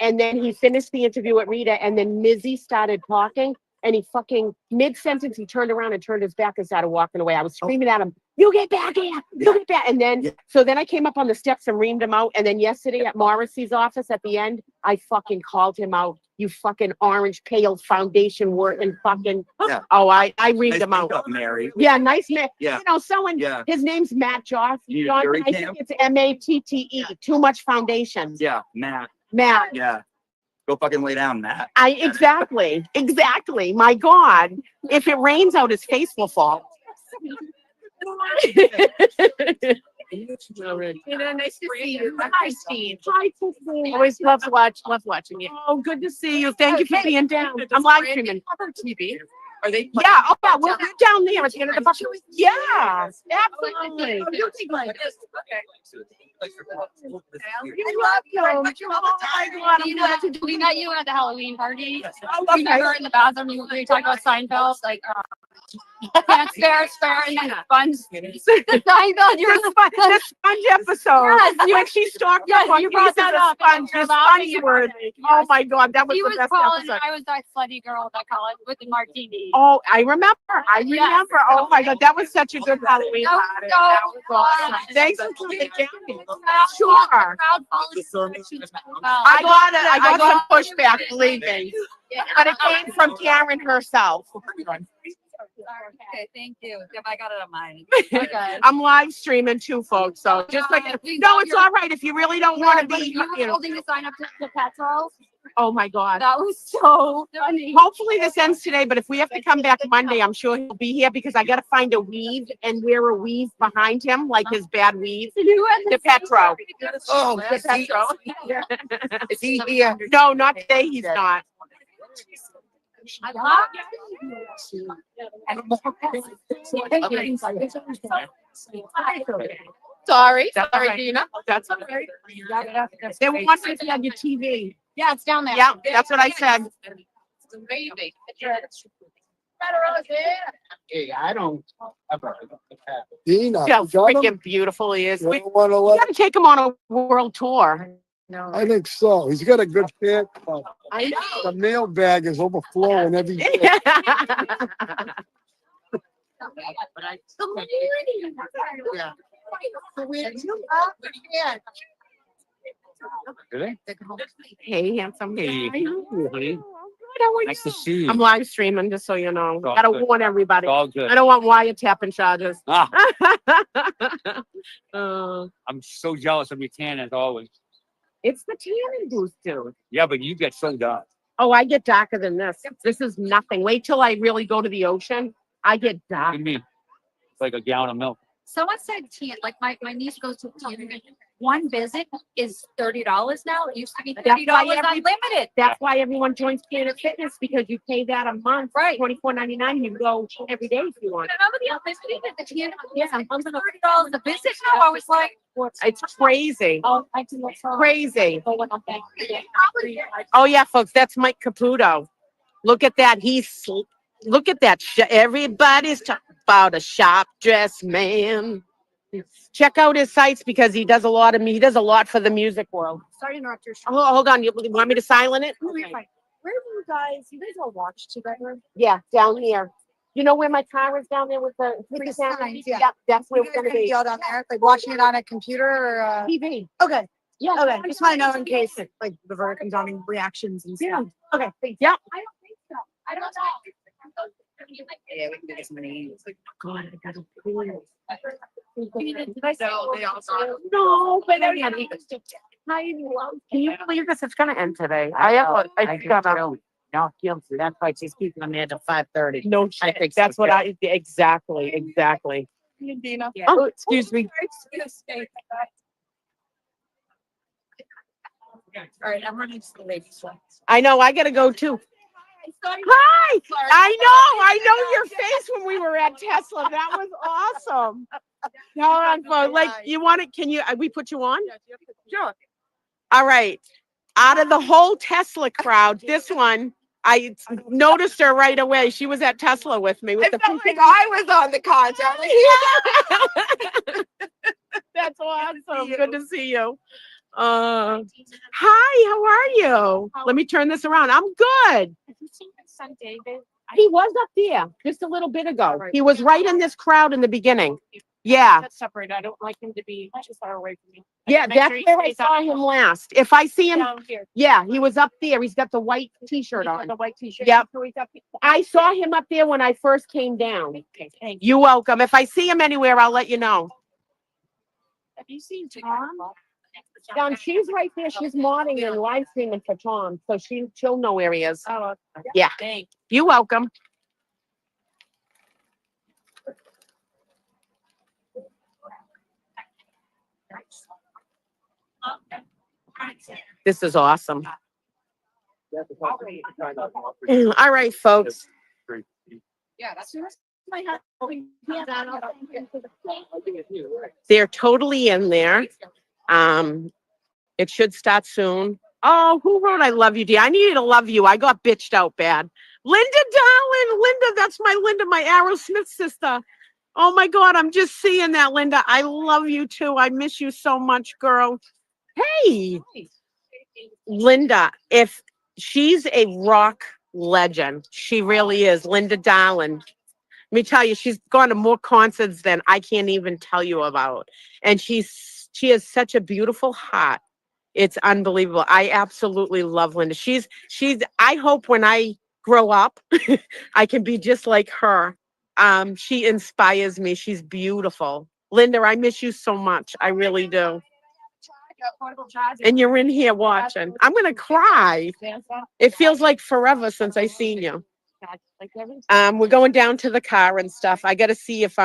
and then he finished the interview with Rita, and then Mizzy started talking. And he fucking mid-sentence, he turned around and turned his back and started walking away. I was screaming at him, "You get back here! You get back!" And then, so then I came up on the steps and reamed him out. And then yesterday at Morrissey's office at the end, I fucking called him out. You fucking orange pale foundation work and fucking. Yeah. Oh, I reamed him out. Mary. Yeah, nice man. Yeah. You know, someone. Yeah. His name's Matt Joss. You Johnson, jury I think camp? it's Matte. Too much foundation. Yeah, Matt. Matt. Yeah. Go fucking lay down, Matt. Exactly. My God, if it rains out, his face will fall. Nice to see you. Hi, Christine. Hi, Christine. Always love watching you. Oh, good to see you. Thank you for being down. I'm live streaming. TV. Are they? Yeah. Oh, yeah. We're down there at the end of the bucket. Yeah. Absolutely. You think like this? I love you. Oh my God. We met you at the Halloween party. Oh, We met her in the bathroom. We talked about Seinfeld, like spare, and then sponge. Seinfeld, you're the sponge episode. Yes, When she stalked yes, up on you brought that up. Sponge, the sponge word. Oh my God, that was He the was best calling, episode. I was that slutty girl that college with the martini. Oh, I remember. Yes. Oh my God, that was such a good Halloween That was party. so That was awesome. fun. Thanks for coming down. Sure. Sure. Crowd follows. I got some pushback, believe me. But it came from Karen herself. Okay, thank you. Yep, I got it on mine. I'm live streaming too, folks. So just like no, it's all right if you really don't want to be. You were holding the sign up to the petrol. Oh my God. That was so funny. Hopefully this ends today, but if we have to come back Monday, I'm sure he'll be here because I got to find a weave and wear a weave behind him, like his bad weave. The Petro. Oh, The Petro. is he here? No, not today. He's not. Sorry, That's Dina. That's all right. They were wondering if you had your TV. Yeah, it's down there. Yeah, that's what I said. It's amazing. Hey, I don't. Dina, See how you got him? freaking beautiful he is. You We don't wanna let- got to take him on a world tour. I think so. He's got a good fit. I know. The mailbag is overflowing every day. Yeah. Really? Hey, handsome. Hey. Hi. Honey. How are Nice to you? see you. I'm live streaming, just so you know. all Gotta good. warn everybody. It's all good. I don't want wiretapping charges. Ah, Uh, I'm so jealous of your tan as always. it's the tanning booth, dude. Yeah, but you get so dark. Oh, I get darker than this. This is nothing. Wait till I really go to the ocean. I get What dark. do you mean? It's like a gallon of milk. Someone said like my niece goes to one visit is $30 now. It used to be That's why $50 every- unlimited. That's why everyone joins Planet Fitness because you pay that a month, Right. $24.99. You go every day if you want. Remember the unlimited at the end? Yes, I'm $30 a visit now. I was like, It's crazy. oh, I can look for Crazy. Probably. Oh yeah, folks, that's Mike Caputo. Look at that. Look at that. Everybody's talking about a sharp dressed man. Check out his sites because he does a lot for the music world. Sorry to interrupt your show. Oh, hold on. You want me to silent it? No, you're fine. Where do you guys all watch together? Yeah, down here. You know where my car is down there with the signs, yeah. Yep, that's where we're gonna be. all down there, like watching it on a computer or TV. Okay. Yeah. Okay. I just want to know in case like the verdict comes on and reactions and stuff. Okay. Yep. I don't think so. I don't know. Yeah, we can do this many. God, I gotta No, but I love. Can you believe this? It's gonna end today. I gotta. Not guilty. That's why she's keeping them there till 5:30. No shit. That's what I exactly. Dina. Oh, excuse me. All right, I'm running to the ladies' one. I know. I gotta go too. Hi. I know your face when we were at Tesla. That was awesome. Like you want it? Can you? We put you on? Sure. All right. Out of the whole Tesla crowd, this one. I noticed her right away. She was at Tesla with me. With It felt like I was on the concert. That's awesome. Good to see you. Hi, how are you? Let me turn this around. I'm good. son David? He was up there just a little bit ago. He was right in this crowd in the beginning. Yeah. That's separate. I don't like him to be too far away from me. Yeah, Make that's sure he where I stays saw up him last. If I see him, down here. yeah, he was up there. He's got the white t-shirt He's got on. the white t-shirt. Yep. So he's up here. I saw him up there when I first came down. Okay, thank you. You're welcome. If I see him anywhere, I'll let you know. Have you seen Tom? She's right there. She's modding and live streaming for Tom, so she'll know where he is. Oh, Yeah. thank You're welcome. This is awesome. All right, folks. Yeah, that's my husband. They're totally in there. It should start soon. Oh, who wrote I love you, dear? I needed to love you. I got bitched out bad. Linda, darling. Linda, that's my Linda, my Aerosmith sister. Oh my God, I'm just seeing that, Linda. I love you too. I miss you so much, girl. Hey, Linda, if she's a rock legend, she really is. Linda Darling. Let me tell you, she's gone to more concerts than I can't even tell you about. And she has such a beautiful heart. It's unbelievable. I absolutely love Linda. I hope when I grow up, I can be just like her. She inspires me. She's beautiful. Linda, I miss you so much. I really do. And you're in here watching. I'm going to cry. It feels like forever since I seen you. We're going down to the car and stuff. I got to see if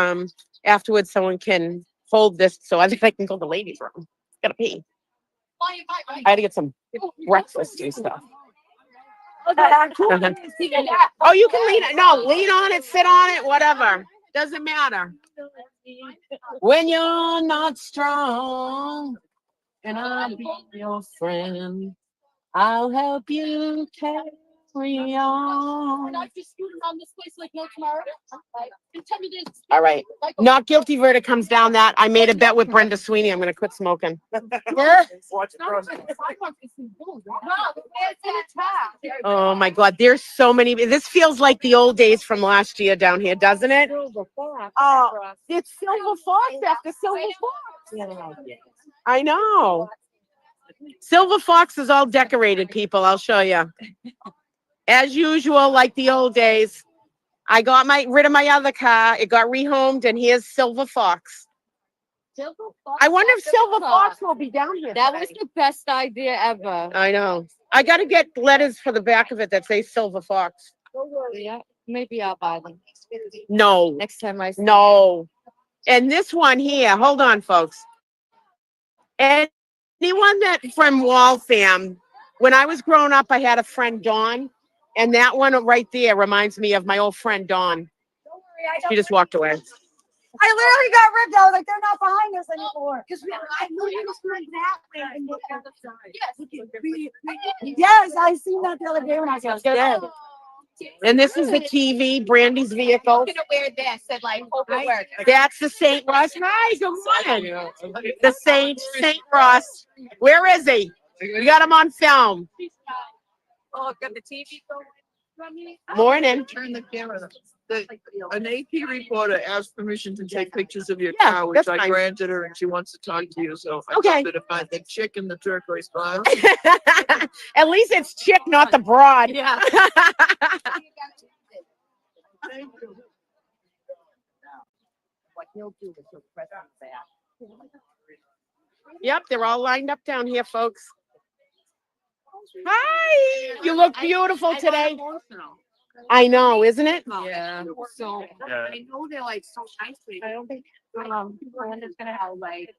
afterwards someone can hold this so I think I can go to the ladies' room. Gotta pee. I had to get some breakfast and stuff. Oh, you can lean. No, lean on it, sit on it, whatever. Doesn't matter. When you're not strong, and I'll be your friend, I'll help you carry on. All right. Not guilty verdict comes down that I made a bet with Brenda Sweeney. I'm going to quit smoking. Oh my God. There's so many. This feels like the old days from last year down here, doesn't it? Oh, it's Silver Fox after Silver Fox. I know. Silver Fox is all decorated, people. I'll show you. As usual, like the old days. I got rid of my other car. It got rehomed, and here's Silver Fox. I wonder if Silver Fox will be down here. That was the best idea ever. I know. I got to get letters for the back of it that say Silver Fox. Yeah, maybe I'll buy them. No. Next time I see No. And this one here, hold on, folks. And anyone that from Waltham, when I was growing up, I had a friend, Dawn, and that one right there reminds me of my old friend, Dawn. She just walked away. I literally got ripped. I was like, they're not behind us anymore. Because I knew you was going that way and look at the side. Yes, I seen that the other day when I was dead. And this is the TV, Brandy's vehicle. I'm gonna wear this and like hope it works. That's the St. Ross. Hi, good morning. The St. Ross. Where is he? We got him on film. Oh, got the TV going. Morning. Turn the camera. An AP reporter asked permission to take pictures of your Yeah, car, which that's I fine. granted her, and she wants to talk to you. So I Okay. told her to find the chick in the turquoise blouse. At least it's chick, not the broad. Yeah. Yep, they're all lined up down here, folks. Hi, you look beautiful today. I know, isn't it? Yeah. So Yeah. I know they're like so nice. I don't think Brenda's gonna have like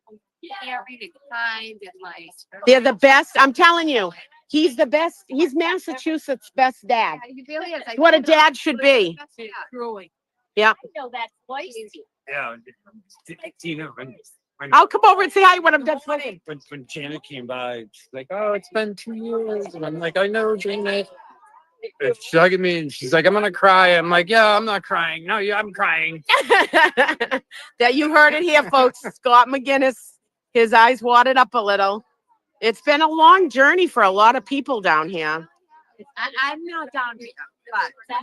married and kind and like. They're the best. I'm telling you, he's the best. He's Massachusetts' best dad. He really is. What a dad should be. Truly. Yeah. I know that voice. Yeah. Tina, when I'll come over and say hi when I'm done smoking. when Janet came by, she's like, "Oh, it's been 2 years," and I'm like, "I know, Janet." And she looked at me and she's like, "I'm gonna cry." I'm like, "Yeah, I'm not crying. No, yeah, I'm crying." That you heard it here, folks. Scott McGinnis, his eyes watered up a little. It's been a long journey for a lot of people down here. I'm not down here.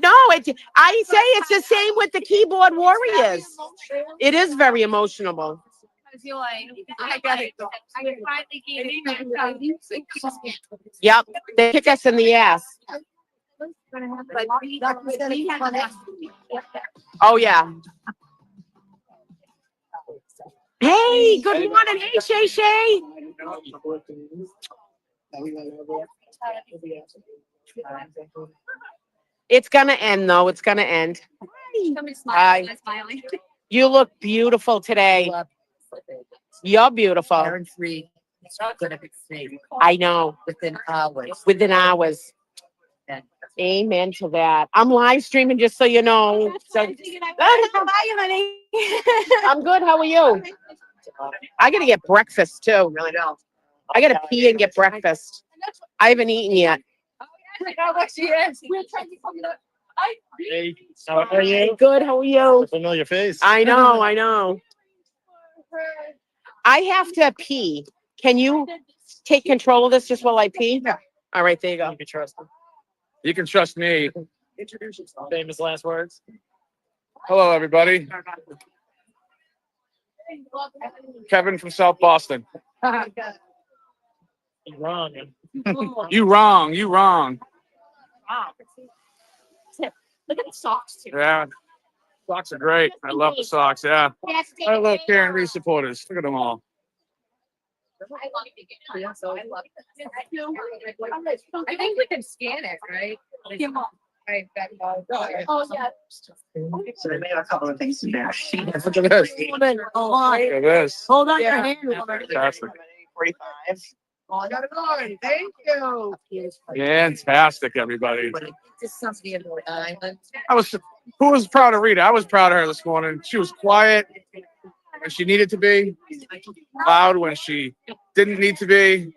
No, I say it's the same with the keyboard warriors. It is very emotional. You're like, I got it. I finally gave it. Yep, they kick us in the ass. Oh yeah. Hey, good morning. Hey, Shay Shay. It's gonna end though. It's gonna end. Hi. You look beautiful today. You're beautiful. I know. Within hours. Within hours. Amen to that. I'm live streaming just so you know. So, how are you, honey? I'm good. How are you? I gotta get breakfast too. Really don't. I gotta pee and get breakfast. I haven't eaten yet. Hey, how are you? Good. How are you? Familiar face. I know. I know. I have to pee. Can you take control of this just while I pee? Yeah. All right. There you go. You can trust him. You can trust me. Introduce yourself. Famous last words. Hello, everybody. Kevin from South Boston. You're wrong. You wrong. You wrong. Wow. Look at the socks too. Yeah. Socks are great. I love the socks. Yeah. I love Karen Reed supporters. Look at them all. I think we can scan it, right? Oh, yeah. So they made a couple of things in there. Look at this. Look at this. Hold on your Yeah. hand. Fantastic. 45. Oh, I got it on. Thank you. Fantastic, everybody. Just something in Rhode Island. Who was proud of Rita? I was proud of her this morning. She was quiet when she needed to be, loud when she didn't need to be.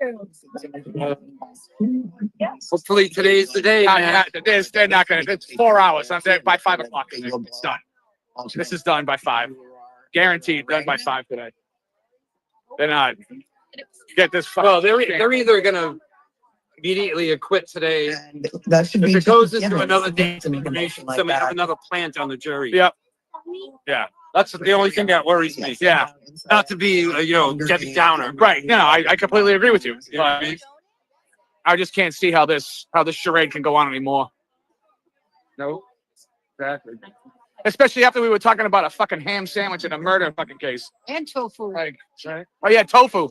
Hopefully today's the day, man. They're not going to. It's 4 hours. I'm there by 5 o'clock. It's done. This is done by 5. Guaranteed done by 5 today. They're not. Get this. Well, they're either gonna immediately acquit today. That should If be. it goes into another day, somebody have another plant on the jury. Yep. Yeah. That's the only thing that worries me. Yeah. Not to be, Debbie Downer. Right. No, I completely agree with you. You know what I mean? I just can't see how this charade can go on anymore. No. Exactly. Especially after we were talking about a fucking ham sandwich and a murder fucking case. And tofu. Like, oh yeah, tofu.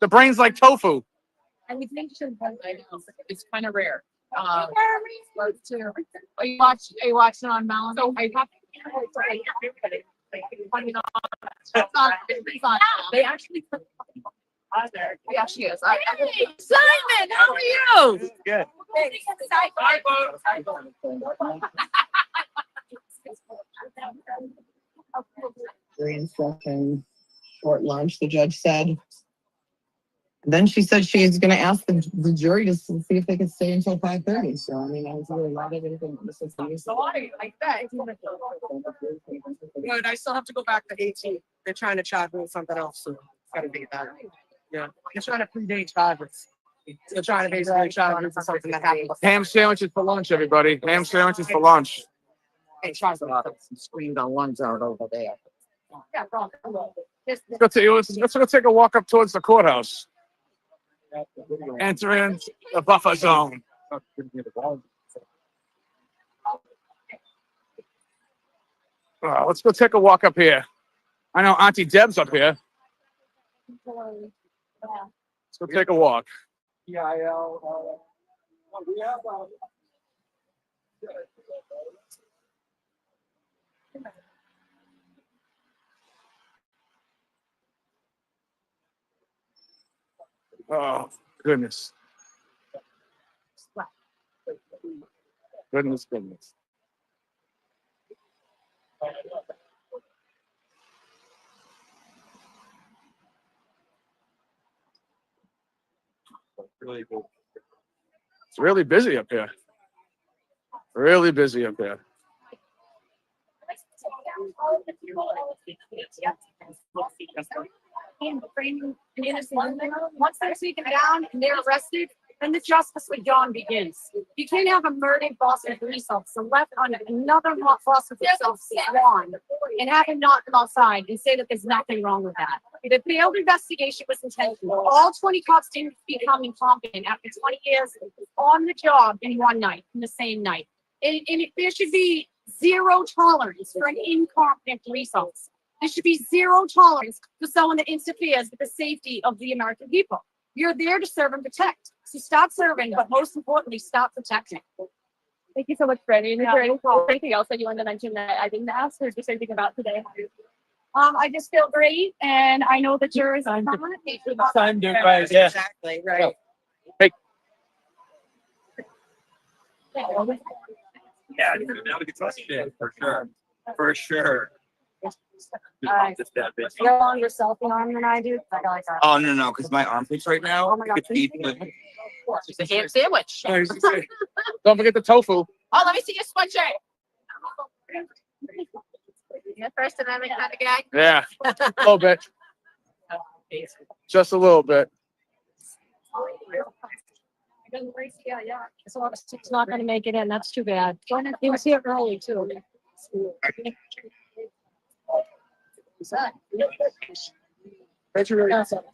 The brain's like tofu. I would think it's kind of rare. Are you watching on Melon? So I have they actually yeah, she is. Hey, Simon, how are you? Good. Very instruction, short lunch, the judge said. Then she said she's going to ask the jury to see if they can stay until 5:30. So, I mean, I was really loving everything. So I bet. Good. I still have to go back to 18. They're trying to charge me with something else. So, it's got to be that. Yeah. They're trying to predate charges. They're trying to basically charge me for something that happened. Ham sandwiches for lunch, everybody. Ham sandwiches for lunch. Hey, tries a lot of screamed on lungs out over there. Yeah, Let's go take a walk up towards the courthouse. Enter in the buffer zone. Let's go take a walk up here. I know Auntie Deb's up here. Let's go take a walk. Oh, goodness. Goodness. It's really busy up here. Really busy up here. Once they're taken down and they're arrested, and the justice for John begins. You can't have a murdered Boston police officer left on another Boston police officer on and have him knock him outside and say that there's nothing wrong with that. The failed investigation was intentional. All 20 cops didn't become incompetent after 20 years on the job in one night, in the same night. There should be zero tolerance for an incompetent police officer. There should be zero tolerance for someone that interferes with the safety of the American people. You're there to serve and protect. So stop serving, but most importantly, stop protecting. Thank you so much, Brandy. Is there anything else that you want to mention that I didn't ask, or just anything about today? I just feel great, and I know the jurors are not. Time to rise, yeah. Exactly, right. Hey. Yeah, now we can trust you for sure. For sure. You're on your selfie arm than I do. I like that. Oh, no, because my armpits right now. Oh my God. It's a ham sandwich. Don't forget the tofu. Oh, let me see your sweatshirt. You're first and I'm kind of guy. Yeah, a little bit. Just a little bit. Yeah. So it's not gonna make it in. That's too bad. He was here early too. It's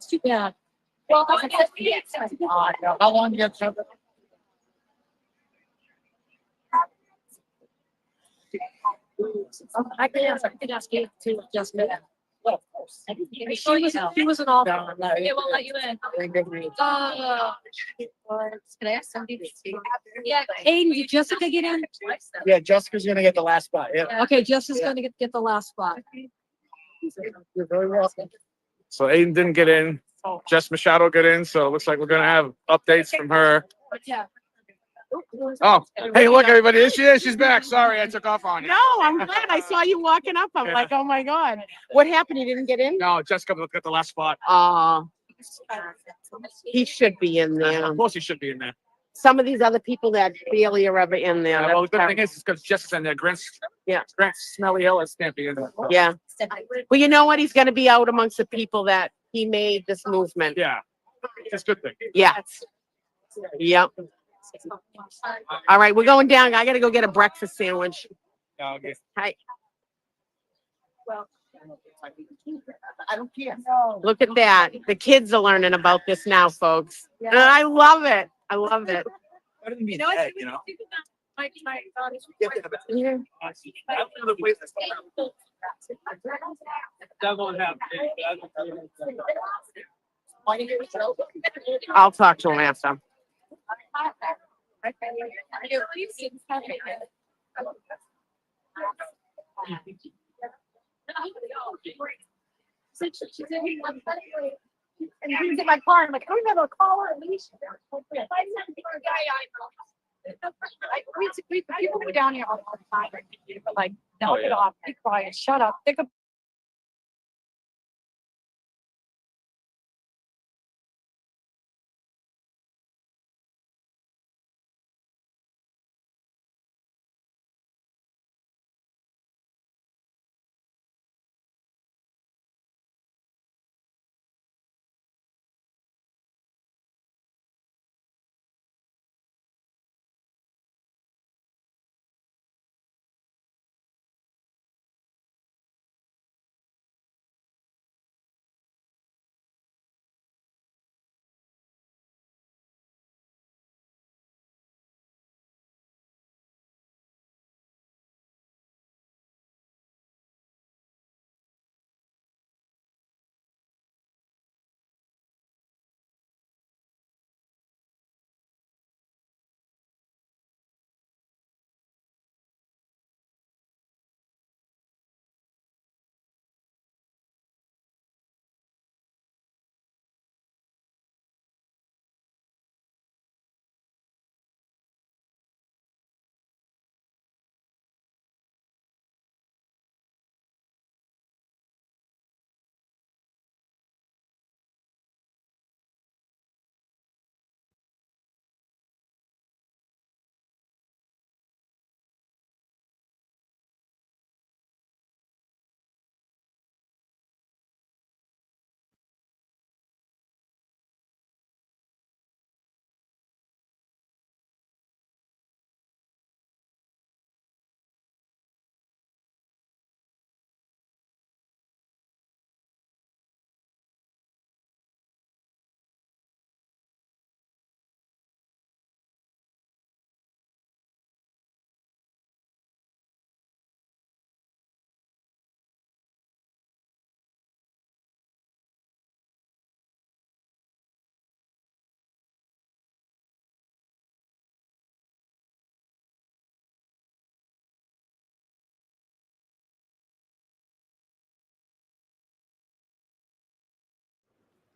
too bad. Well, How long do you have to? I can ask you to just minute. She was an all. It won't let you in. Can I ask somebody to see? Yeah, Aiden, did Jessica get in? Yeah, Jessica's gonna get the last spot. Yeah. Okay, Jessica's gonna get the last spot. You're very welcome. So Aiden didn't get in. Jess Machado got in. So it looks like we're gonna have updates from her. Yeah. Oh, hey, look, everybody. Here she is. She's back. Sorry, I took off on you. No, I'm glad. I saw you walking up. I'm like, oh my God. What happened? He didn't get in? No, Jessica got the last spot. He should be in there. Of course, he should be in there. Some of these other people that barely are ever in there. Well, the good thing is because Jessica's in there. Grant Smelly Ellis can't be in there. Yeah. Well, you know what? He's going to be out amongst the people that he made this movement. Yeah. It's a good thing. Yeah. Yep. All right, we're going down. I got to go get a breakfast sandwich. Okay. Hi. Well, I don't care. Look at that. The kids are learning about this now, folks. And I love it. I love it. You know what? You know? Yeah. I'll talk to him after. And he was in my car. I'm like, I don't have a caller at least. People go down here all the time. Like, knock it off, be quiet, shut up, pick up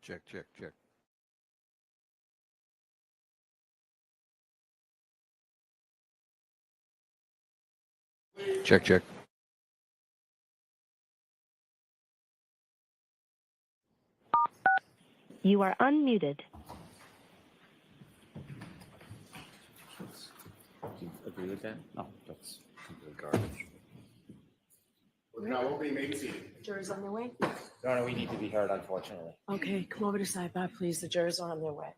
Check, check, check. Check, check. You are unmuted. Do you agree with that? No, that's complete garbage. Now opening may be seated. Jurors on their way? No, we need to be heard, unfortunately. Okay, come over to sidebar, please. The jurors are on their way.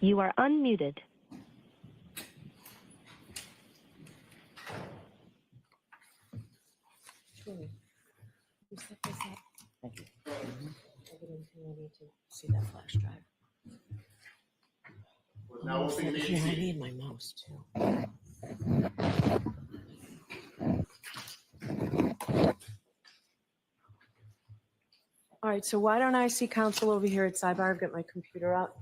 You are unmuted. Julie, who set this up? Thank you. Evidence I need to see that flash drive. Now we'll sing an Here, I ABC. need my mouse too. All right, so why don't I see counsel over here at sidebar? I've got my computer up.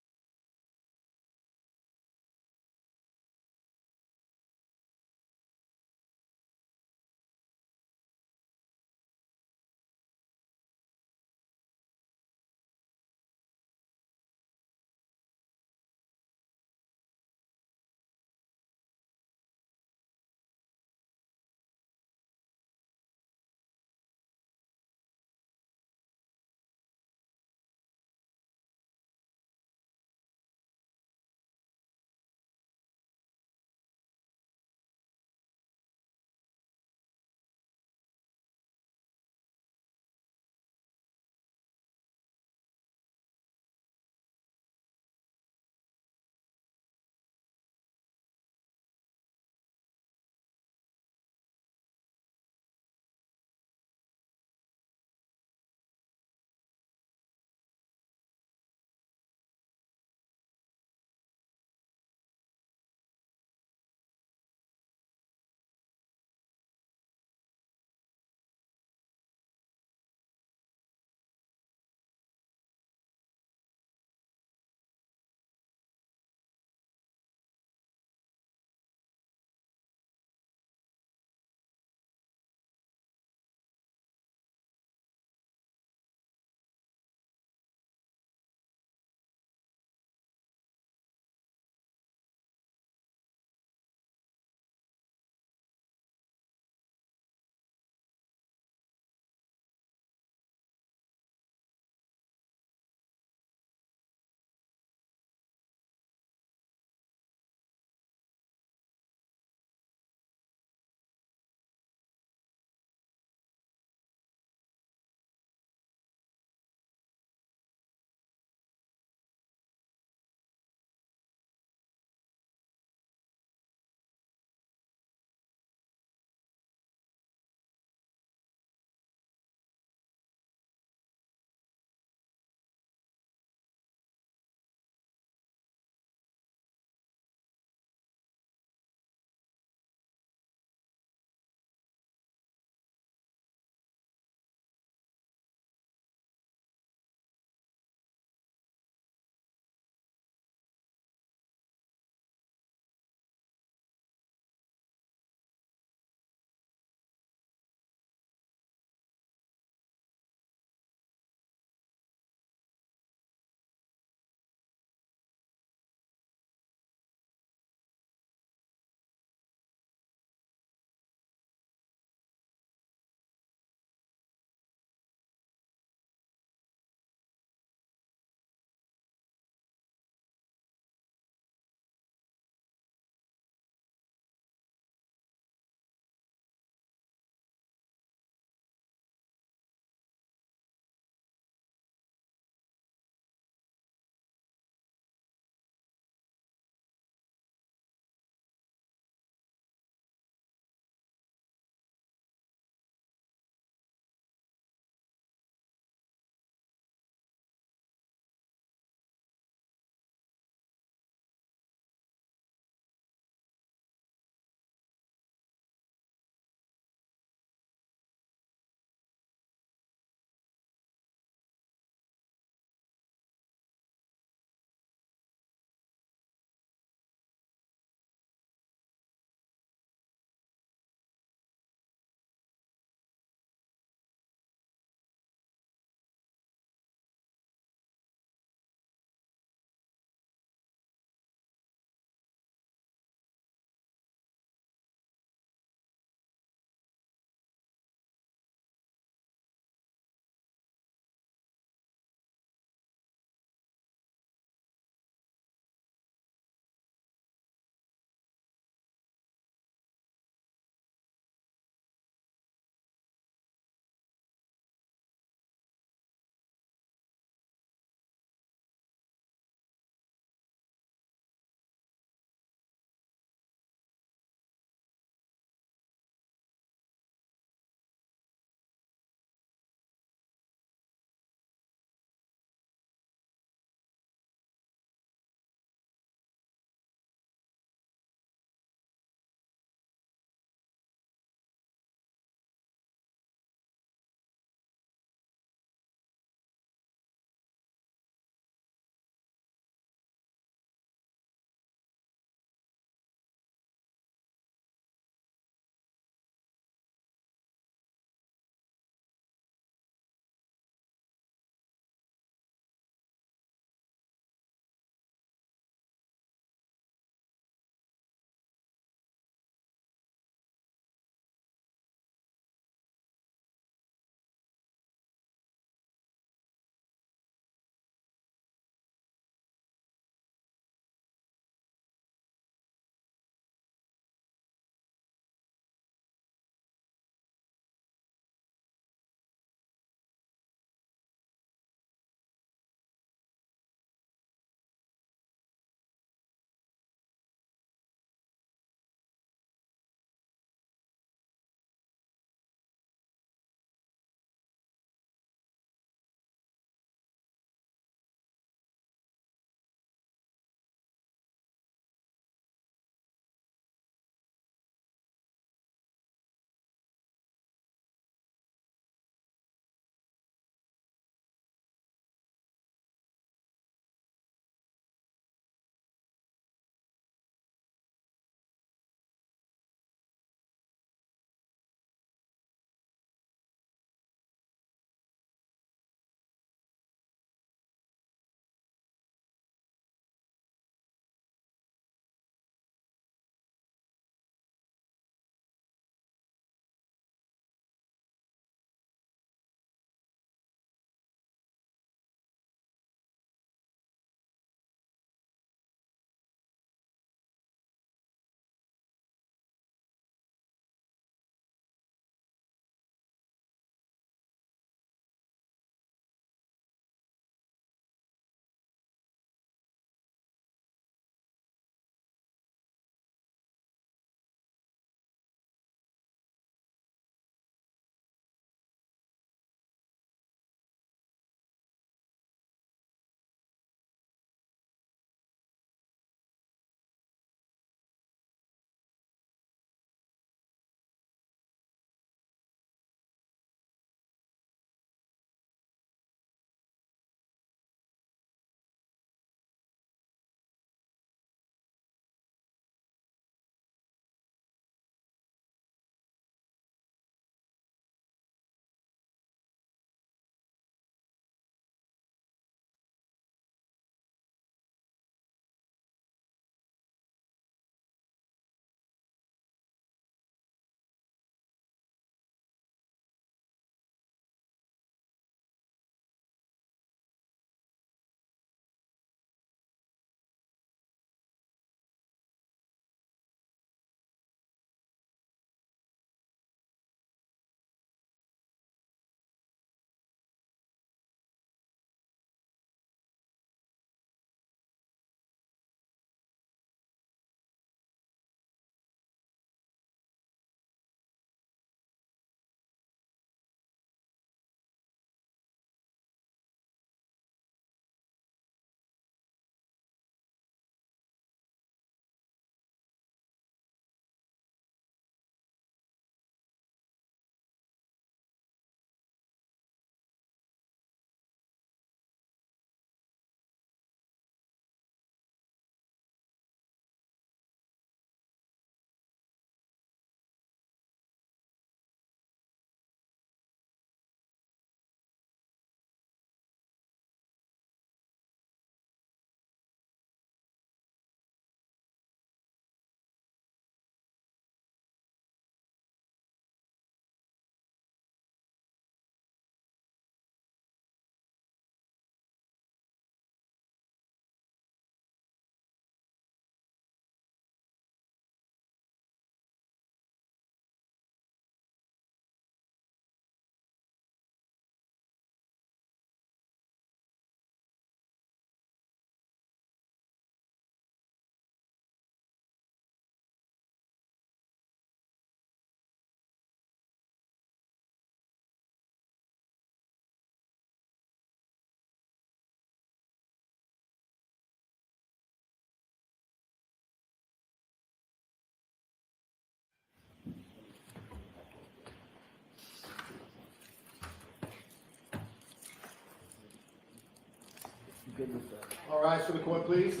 All rise for the court, please.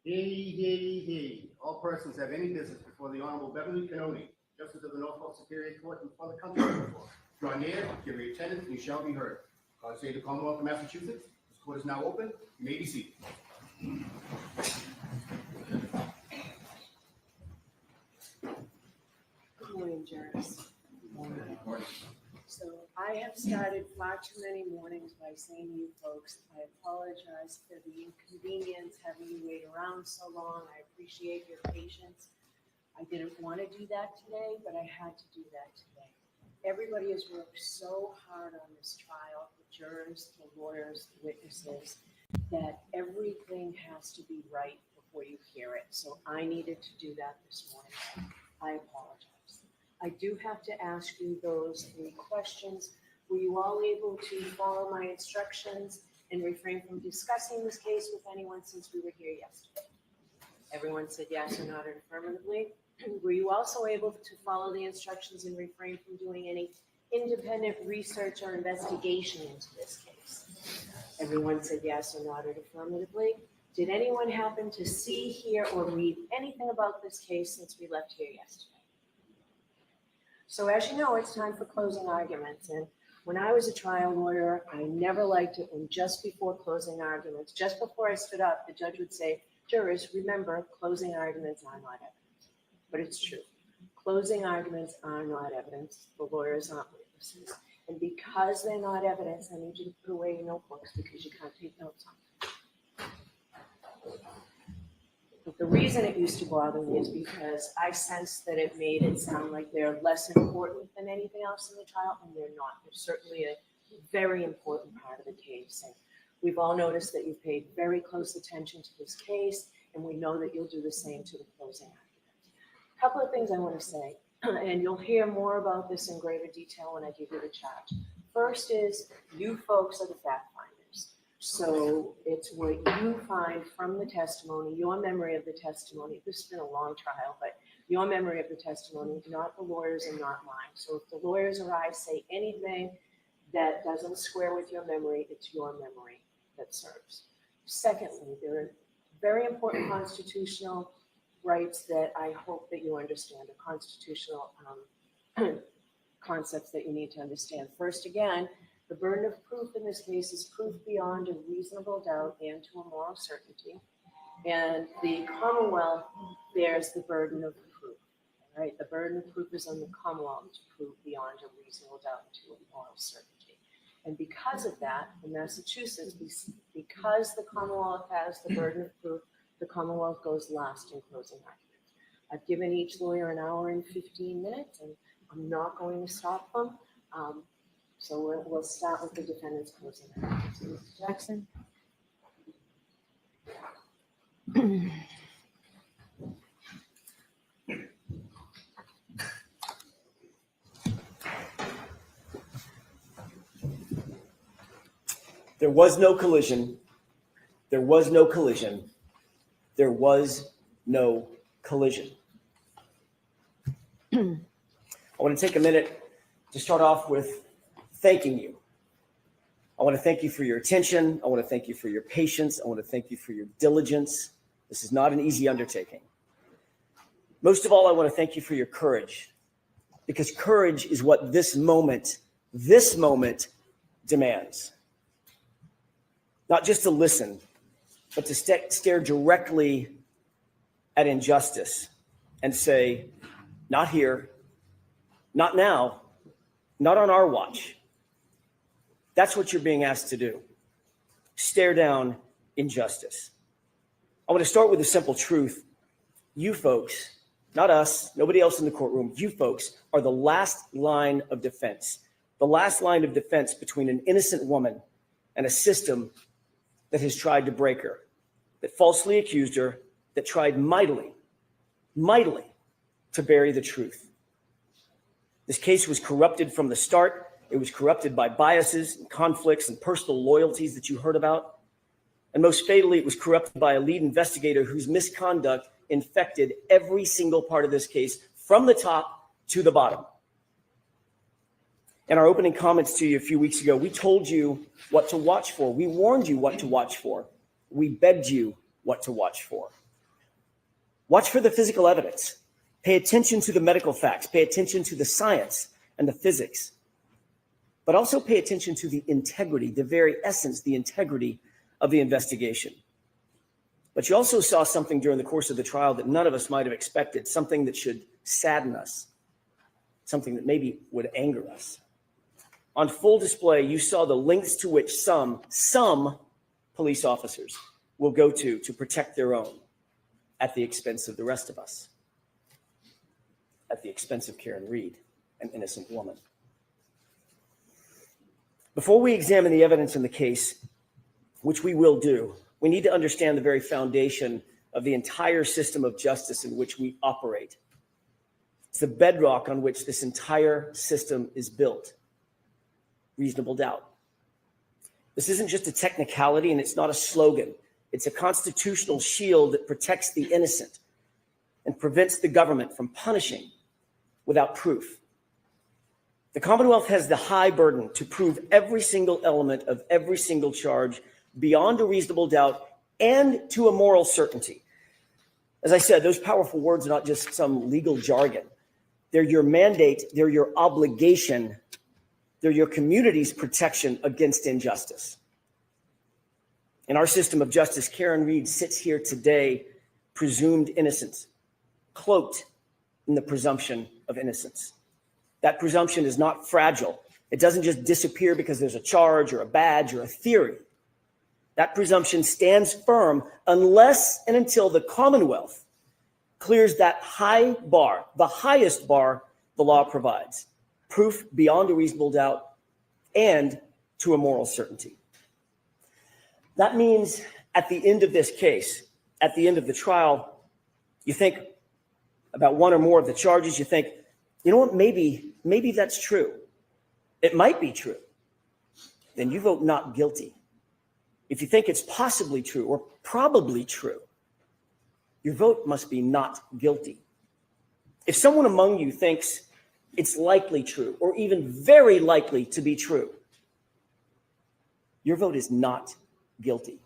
Hear ye, hear ye, hear ye. All persons have any business before the Honorable Beverly Canoni, Justice of the Norfolk Superior Court and for the country. Draw near, give your attendance, and you shall be heard. God save the Commonwealth of Massachusetts. This court is now open. You may be seated. Good morning, jurors. So I have started far too many mornings by saying to you folks, I apologize for the inconvenience, having you wait around so long. I appreciate your patience. I didn't want to do that today, but I had to do that today. Everybody has worked so hard on this trial, the jurors, the lawyers, the witnesses, that everything has to be right before you hear it. So I needed to do that this morning. I apologize. I do have to ask you those 3 questions. Were you all able to follow my instructions and refrain from discussing this case with anyone since we were here yesterday? Everyone said yes or nodded affirmatively. Were you also able to follow the instructions and refrain from doing any independent research or investigation into this case? Everyone said yes or nodded affirmatively. Did anyone happen to see, hear, or read anything about this case since we left here yesterday? So as you know, it's time for closing arguments. And when I was a trial lawyer, I never liked it when just before closing arguments, just before I stood up, the judge would say, jurors, remember, closing arguments are not evidence. But it's true. Closing arguments are not evidence. The lawyers aren't witnesses. And because they're not evidence, I need you to put away your notebooks because you can't take notes on them. But the reason it used to bother me is because I sensed that it made it sound like they're less important than anything else in the trial, and they're not. They're certainly a very important part of the case. And we've all noticed that you've paid very close attention to this case, and we know that you'll do the same to the closing arguments. A couple of things I want to say, and you'll hear more about this in greater detail when I give you the charge. First is, you folks are the fact finders. So it's what you find from the testimony, your memory of the testimony. This has been a long trial, but your memory of the testimony, not the lawyers and not mine. So if the lawyers or I say anything that doesn't square with your memory, it's your memory that serves. Secondly, there are very important constitutional rights that I hope that you understand, the constitutional concepts that you need to understand. First, again, the burden of proof in this case is proof beyond a reasonable doubt and to a moral certainty. And the Commonwealth bears the burden of proof, right? The burden of proof is on the Commonwealth to prove beyond a reasonable doubt and to a moral certainty. And because of that, in Massachusetts, because the Commonwealth has the burden of proof, the Commonwealth goes last in closing arguments. I've given each lawyer an hour and 15 minutes, and I'm not going to stop them. So we'll start with the defendant's closing arguments. Mr. Jackson. There was no collision. There was no collision. There was no collision. I want to take a minute to start off with thanking you. I want to thank you for your attention. I want to thank you for your patience. I want to thank you for your diligence. This is not an easy undertaking. Most of all, I want to thank you for your courage, because courage is what this moment demands. Not just to listen, but to stare directly at injustice and say, not here, not now, not on our watch. That's what you're being asked to do. Stare down injustice. I want to start with a simple truth. You folks, not us, nobody else in the courtroom, you folks are the last line of defense. The last line of defense between an innocent woman and a system that has tried to break her, that falsely accused her, that tried mightily to bury the truth. This case was corrupted from the start. It was corrupted by biases and conflicts and personal loyalties that you heard about. And most fatally, it was corrupted by a lead investigator whose misconduct infected every single part of this case from the top to the bottom. In our opening comments to you a few weeks ago, we told you what to watch for. We warned you what to watch for. We begged you what to watch for. Watch for the physical evidence. Pay attention to the medical facts. Pay attention to the science and the physics. But also pay attention to the integrity, the very essence, the integrity of the investigation. But you also saw something during the course of the trial that none of us might have expected, something that should sadden us, something that maybe would anger us. On full display, you saw the lengths to which some police officers will go to protect their own at the expense of the rest of us, at the expense of Karen Reed, an innocent woman. Before we examine the evidence in the case, which we will do, we need to understand the very foundation of the entire system of justice in which we operate. It's the bedrock on which this entire system is built. Reasonable doubt. This isn't just a technicality, and it's not a slogan. It's a constitutional shield that protects the innocent and prevents the government from punishing without proof. The Commonwealth has the high burden to prove every single element of every single charge beyond a reasonable doubt and to a moral certainty. As I said, those powerful words are not just some legal jargon. They're your mandate, they're your obligation, they're your community's protection against injustice. In our system of justice, Karen Reed sits here today, presumed innocent, cloaked in the presumption of innocence. That presumption is not fragile. It doesn't just disappear because there's a charge or a badge or a theory. That presumption stands firm unless and until the Commonwealth clears that high bar, the highest bar the law provides, proof beyond a reasonable doubt and to a moral certainty. That means at the end of this case, at the end of the trial, you think about one or more of the charges, you think, you know what, maybe that's true. It might be true. Then you vote not guilty. If you think it's possibly true or probably true, your vote must be not guilty. If someone among you thinks it's likely true or even very likely to be true, your vote is not guilty.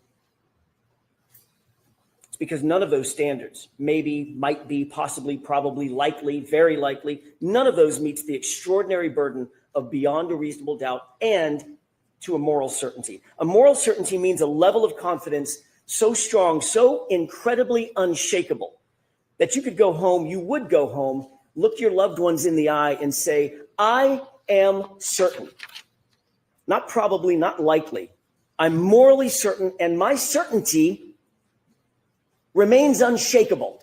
It's because none of those standards, maybe, might be, possibly, probably, likely, very likely, none of those meets the extraordinary burden of beyond a reasonable doubt and to a moral certainty. A moral certainty means a level of confidence so strong, so incredibly unshakable that you could go home, you would go home, look your loved ones in the eye and say, I am certain. Not probably, not likely. I'm morally certain, and my certainty remains unshakable.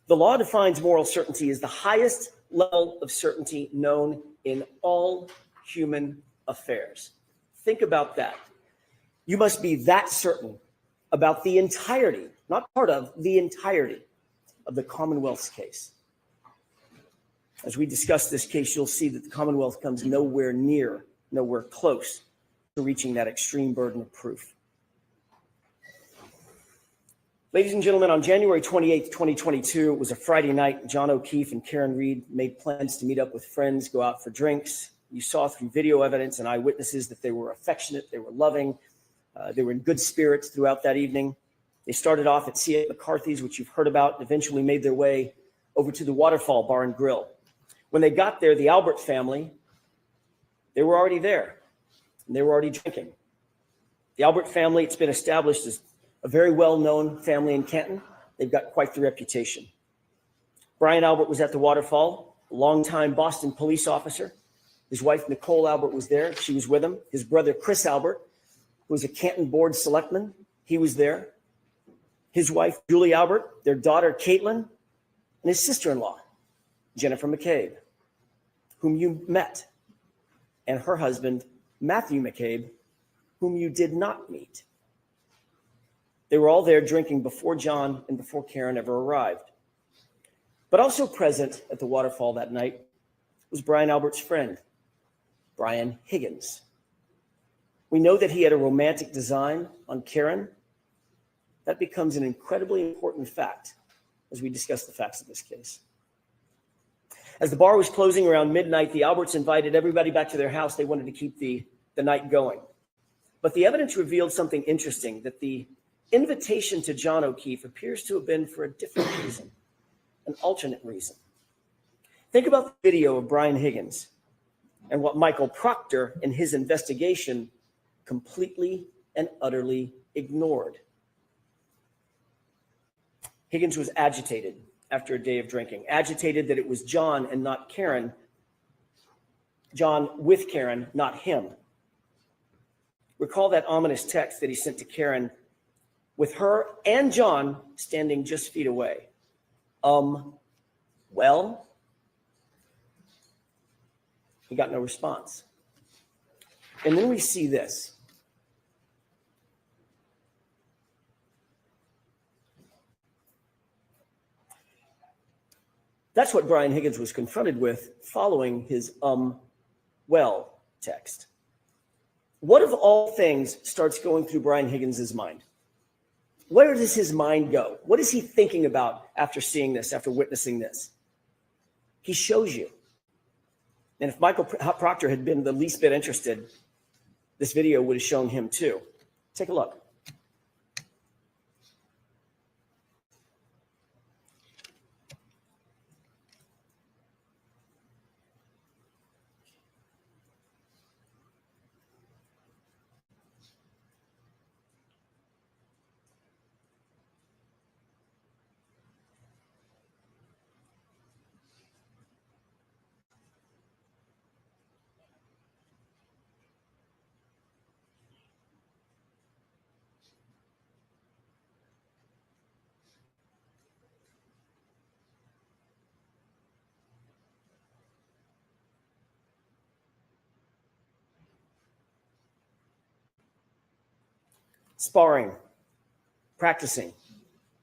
The law defines moral certainty as the highest level of certainty known in all human affairs. Think about that. You must be that certain about the entirety, not part of, the entirety of the Commonwealth's case. As we discuss this case, you'll see that the Commonwealth comes nowhere near, nowhere close to reaching that extreme burden of proof. Ladies and gentlemen, on January 28th, 2022, it was a Friday night. John O'Keefe and Karen Reed made plans to meet up with friends, go out for drinks. You saw through video evidence and eyewitnesses that they were affectionate, they were loving, they were in good spirits throughout that evening. They started off at C.A. McCarthy's, which you've heard about, and eventually made their way over to the Waterfall Bar and Grill. When they got there, the Albert family, they were already there, and they were already drinking. The Albert family, it's been established as a very well-known family in Canton. They've got quite the reputation. Brian Albert was at the Waterfall, a longtime Boston police officer. His wife, Nicole Albert, was there. She was with him. His brother, Chris Albert, who was a Canton board selectman, he was there. His wife, Julie Albert, their daughter, Caitlin, and his sister-in-law, Jennifer McCabe, whom you met, and her husband, Matthew McCabe, whom you did not meet. They were all there drinking before John and before Karen ever arrived. But also present at the Waterfall that night was Brian Albert's friend, Brian Higgins. We know that he had a romantic design on Karen. That becomes an incredibly important fact as we discuss the facts of this case. As the bar was closing around midnight, the Alberts invited everybody back to their house. They wanted to keep the night going. But the evidence revealed something interesting, that the invitation to John O'Keefe appears to have been for a different reason, an alternate reason. Think about the video of Brian Higgins and what Michael Proctor in his investigation completely and utterly ignored. Higgins was agitated after a day of drinking, agitated that it was John and not Karen, John with Karen, not him. Recall that ominous text that he sent to Karen with her and John standing just feet away. Well, he got no response. And then we see this. That's what Brian Higgins was confronted with following his well text. What of all things starts going through Brian Higgins's mind? Where does his mind go? What is he thinking about after seeing this, after witnessing this? He shows you. And if Michael Proctor had been the least bit interested, this video would have shown him too. Take a look. Sparring, practicing,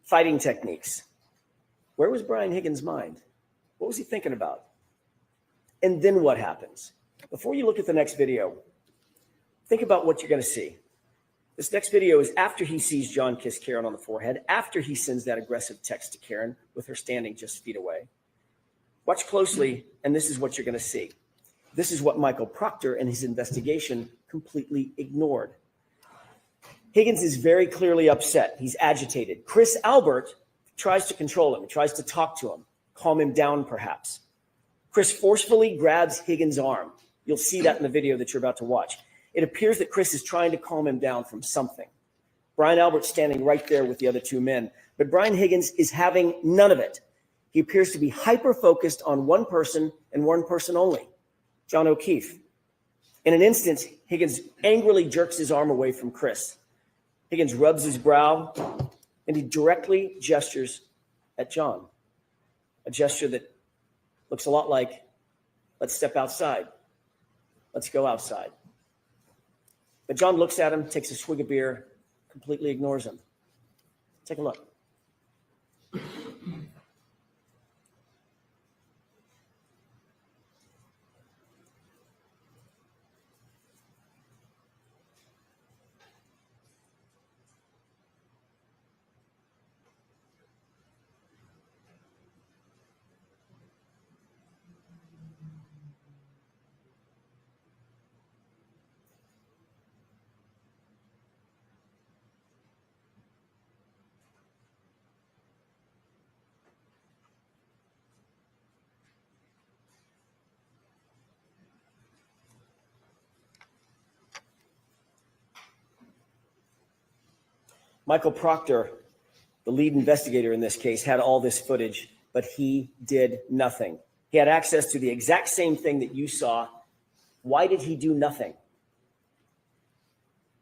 fighting techniques. Where was Brian Higgins' mind? What was he thinking about? And then what happens? Before you look at the next video, think about what you're going to see. This next video is after he sees John kiss Karen on the forehead, after he sends that aggressive text to Karen with her standing just feet away. Watch closely, and this is what you're going to see. This is what Michael Proctor and his investigation completely ignored. Higgins is very clearly upset. He's agitated. Chris Albert tries to control him, tries to talk to him, calm him down perhaps. Chris forcefully grabs Higgins' arm. You'll see that in the video that you're about to watch. It appears that Chris is trying to calm him down from something. Brian Albert's standing right there with the other two men, but Brian Higgins is having none of it. He appears to be hyper-focused on one person and one person only, John O'Keefe. In an instant, Higgins angrily jerks his arm away from Chris. Higgins rubs his brow, and he directly gestures at John, a gesture that looks a lot like, let's step outside. Let's go outside. But John looks at him, takes a swig of beer, completely ignores him. Take a look. Michael Proctor, the lead investigator in this case, had all this footage, but he did nothing. He had access to the exact same thing that you saw. Why did he do nothing?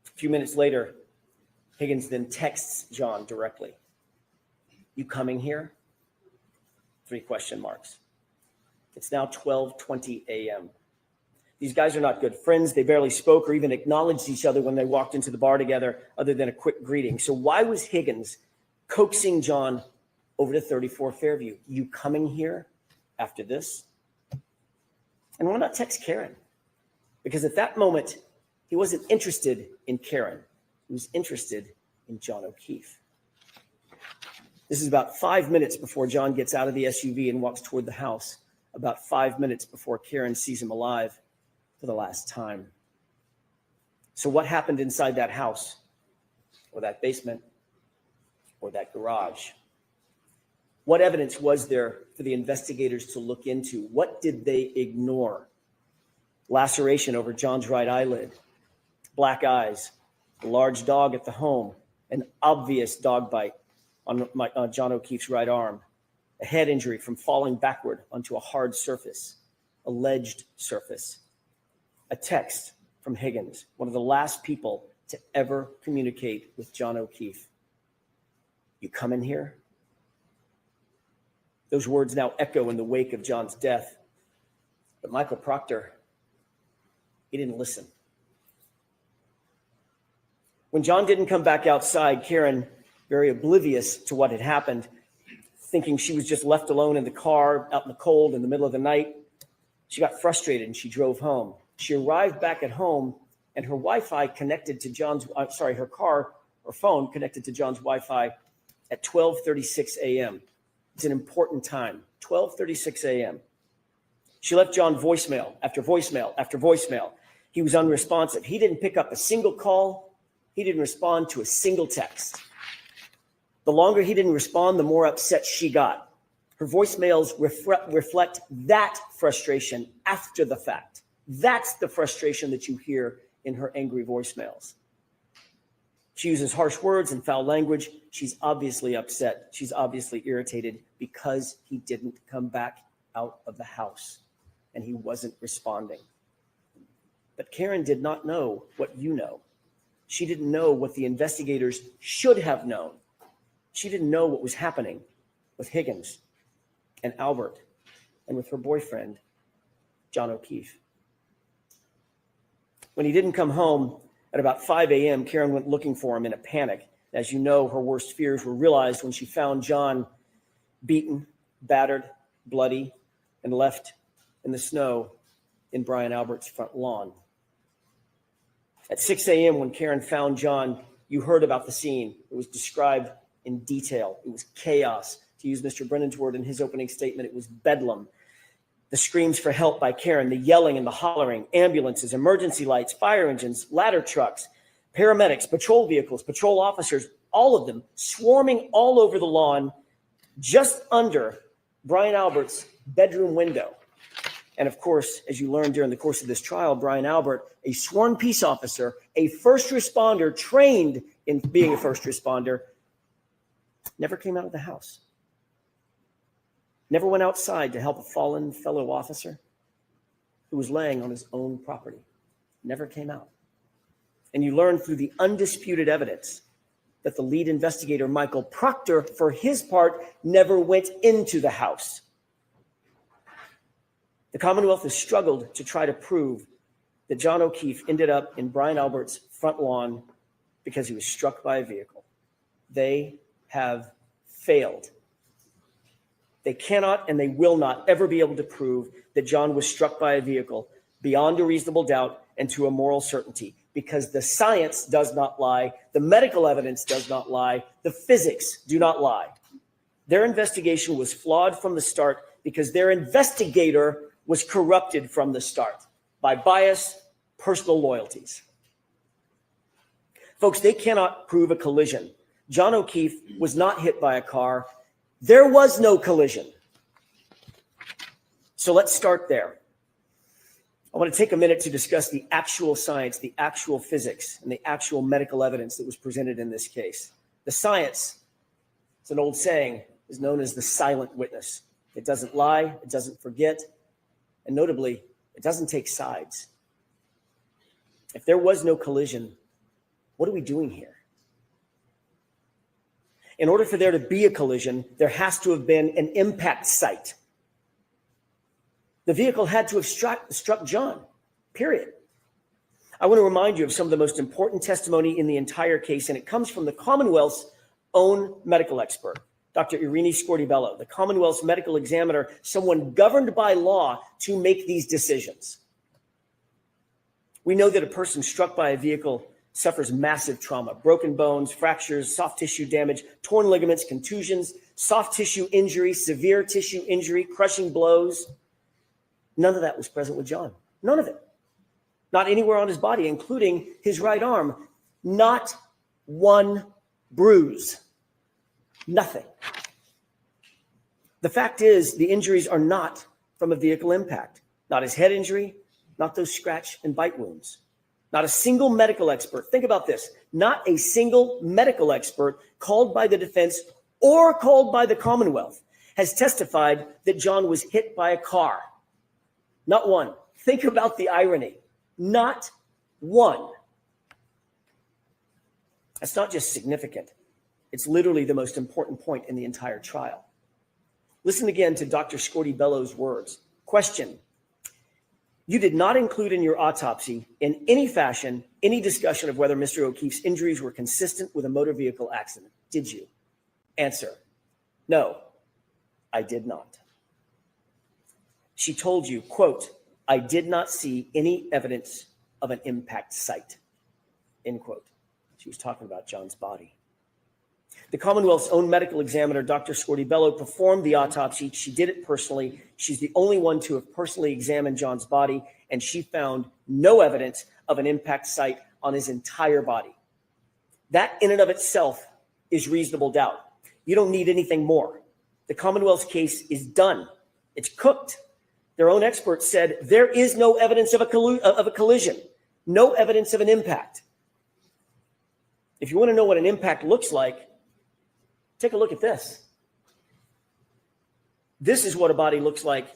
A few minutes later, Higgins then texts John directly. You coming here? 3 question marks. It's now 12:20 a.m. These guys are not good friends. They barely spoke or even acknowledged each other when they walked into the bar together, other than a quick greeting. So why was Higgins coaxing John over to 34 Fairview? You coming here after this? And why not text Karen? Because at that moment, he wasn't interested in Karen. He was interested in John O'Keefe. This is about 5 minutes before John gets out of the SUV and walks toward the house, about 5 minutes before Karen sees him alive for the last time. So what happened inside that house or that basement or that garage? What evidence was there for the investigators to look into? What did they ignore? Laceration over John's right eyelid, black eyes, a large dog at the home, an obvious dog bite on John O'Keefe's right arm, a head injury from falling backward onto a hard surface, alleged surface, a text from Higgins, one of the last people to ever communicate with John O'Keefe. You come in here? Those words now echo in the wake of John's death. But Michael Proctor, he didn't listen. When John didn't come back outside, Karen, very oblivious to what had happened, thinking she was just left alone in the car out in the cold in the middle of the night, she got frustrated and she drove home. She arrived back at home and her Wi-Fi connected to her car or phone connected to John's Wi-Fi at 12:36 a.m. It's an important time, 12:36 a.m. She left John voicemail after voicemail after voicemail. He was unresponsive. He didn't pick up a single call. He didn't respond to a single text. The longer he didn't respond, the more upset she got. Her voicemails reflect that frustration after the fact. That's the frustration that you hear in her angry voicemails. She uses harsh words and foul language. She's obviously upset. She's obviously irritated because he didn't come back out of the house and he wasn't responding. But Karen did not know what you know. She didn't know what the investigators should have known. She didn't know what was happening with Higgins and Albert and with her boyfriend, John O'Keefe. When he didn't come home at about 5 a.m., Karen went looking for him in a panic. As you know, her worst fears were realized when she found John beaten, battered, bloody, and left in the snow in Brian Albert's front lawn. At 6 a.m., when Karen found John, you heard about the scene. It was described in detail. It was chaos. To use Mr. Brennan's word in his opening statement, it was bedlam. The screams for help by Karen, the yelling and the hollering, ambulances, emergency lights, fire engines, ladder trucks, paramedics, patrol vehicles, patrol officers, all of them swarming all over the lawn just under Brian Albert's bedroom window. And of course, as you learned during the course of this trial, Brian Albert, a sworn peace officer, a first responder trained in being a first responder, never came out of the house. Never went outside to help a fallen fellow officer who was laying on his own property. Never came out. And you learned through the undisputed evidence that the lead investigator, Michael Proctor, for his part, never went into the house. The Commonwealth has struggled to try to prove that John O'Keefe ended up in Brian Albert's front lawn because he was struck by a vehicle. They have failed. They cannot and they will not ever be able to prove that John was struck by a vehicle beyond a reasonable doubt and to a moral certainty, because the science does not lie, the medical evidence does not lie, the physics do not lie. Their investigation was flawed from the start because their investigator was corrupted from the start by bias, personal loyalties. Folks, they cannot prove a collision. John O'Keefe was not hit by a car. There was no collision. So let's start there. I want to take a minute to discuss the actual science, the actual physics, and the actual medical evidence that was presented in this case. The science, it's an old saying, is known as the silent witness. It doesn't lie, it doesn't forget, and notably, it doesn't take sides. If there was no collision, what are we doing here? In order for there to be a collision, there has to have been an impact site. The vehicle had to have struck John, period. I want to remind you of some of the most important testimony in the entire case, and it comes from the Commonwealth's own medical expert, Dr. Irini Scortibello, the Commonwealth's medical examiner, someone governed by law to make these decisions. We know that a person struck by a vehicle suffers massive trauma, broken bones, fractures, soft tissue damage, torn ligaments, contusions, soft tissue injury, severe tissue injury, crushing blows. None of that was present with John. None of it. Not anywhere on his body, including his right arm. Not one bruise. Nothing. The fact is, the injuries are not from a vehicle impact. Not his head injury, not those scratch and bite wounds. Not a single medical expert. Think about this. Not a single medical expert called by the defense or called by the Commonwealth has testified that John was hit by a car. Not one. Think about the irony. Not one. That's not just significant. It's literally the most important point in the entire trial. Listen again to Dr. Scorti-Bello's words. Question: you did not include in your autopsy in any fashion any discussion of whether Mr. O'Keefe's injuries were consistent with a motor vehicle accident, did you? Answer: no, I did not. She told you, quote, I did not see any evidence of an impact site, end quote. She was talking about John's body. The Commonwealth's own medical examiner, Dr. Scorti-Bello, performed the autopsy. She did it personally. She's the only one to have personally examined John's body, and she found no evidence of an impact site on his entire body. That in and of itself is reasonable doubt. You don't need anything more. The Commonwealth's case is done. It's cooked. Their own experts said there is no evidence of a collision, no evidence of an impact. If you want to know what an impact looks like, take a look at this. This is what a body looks like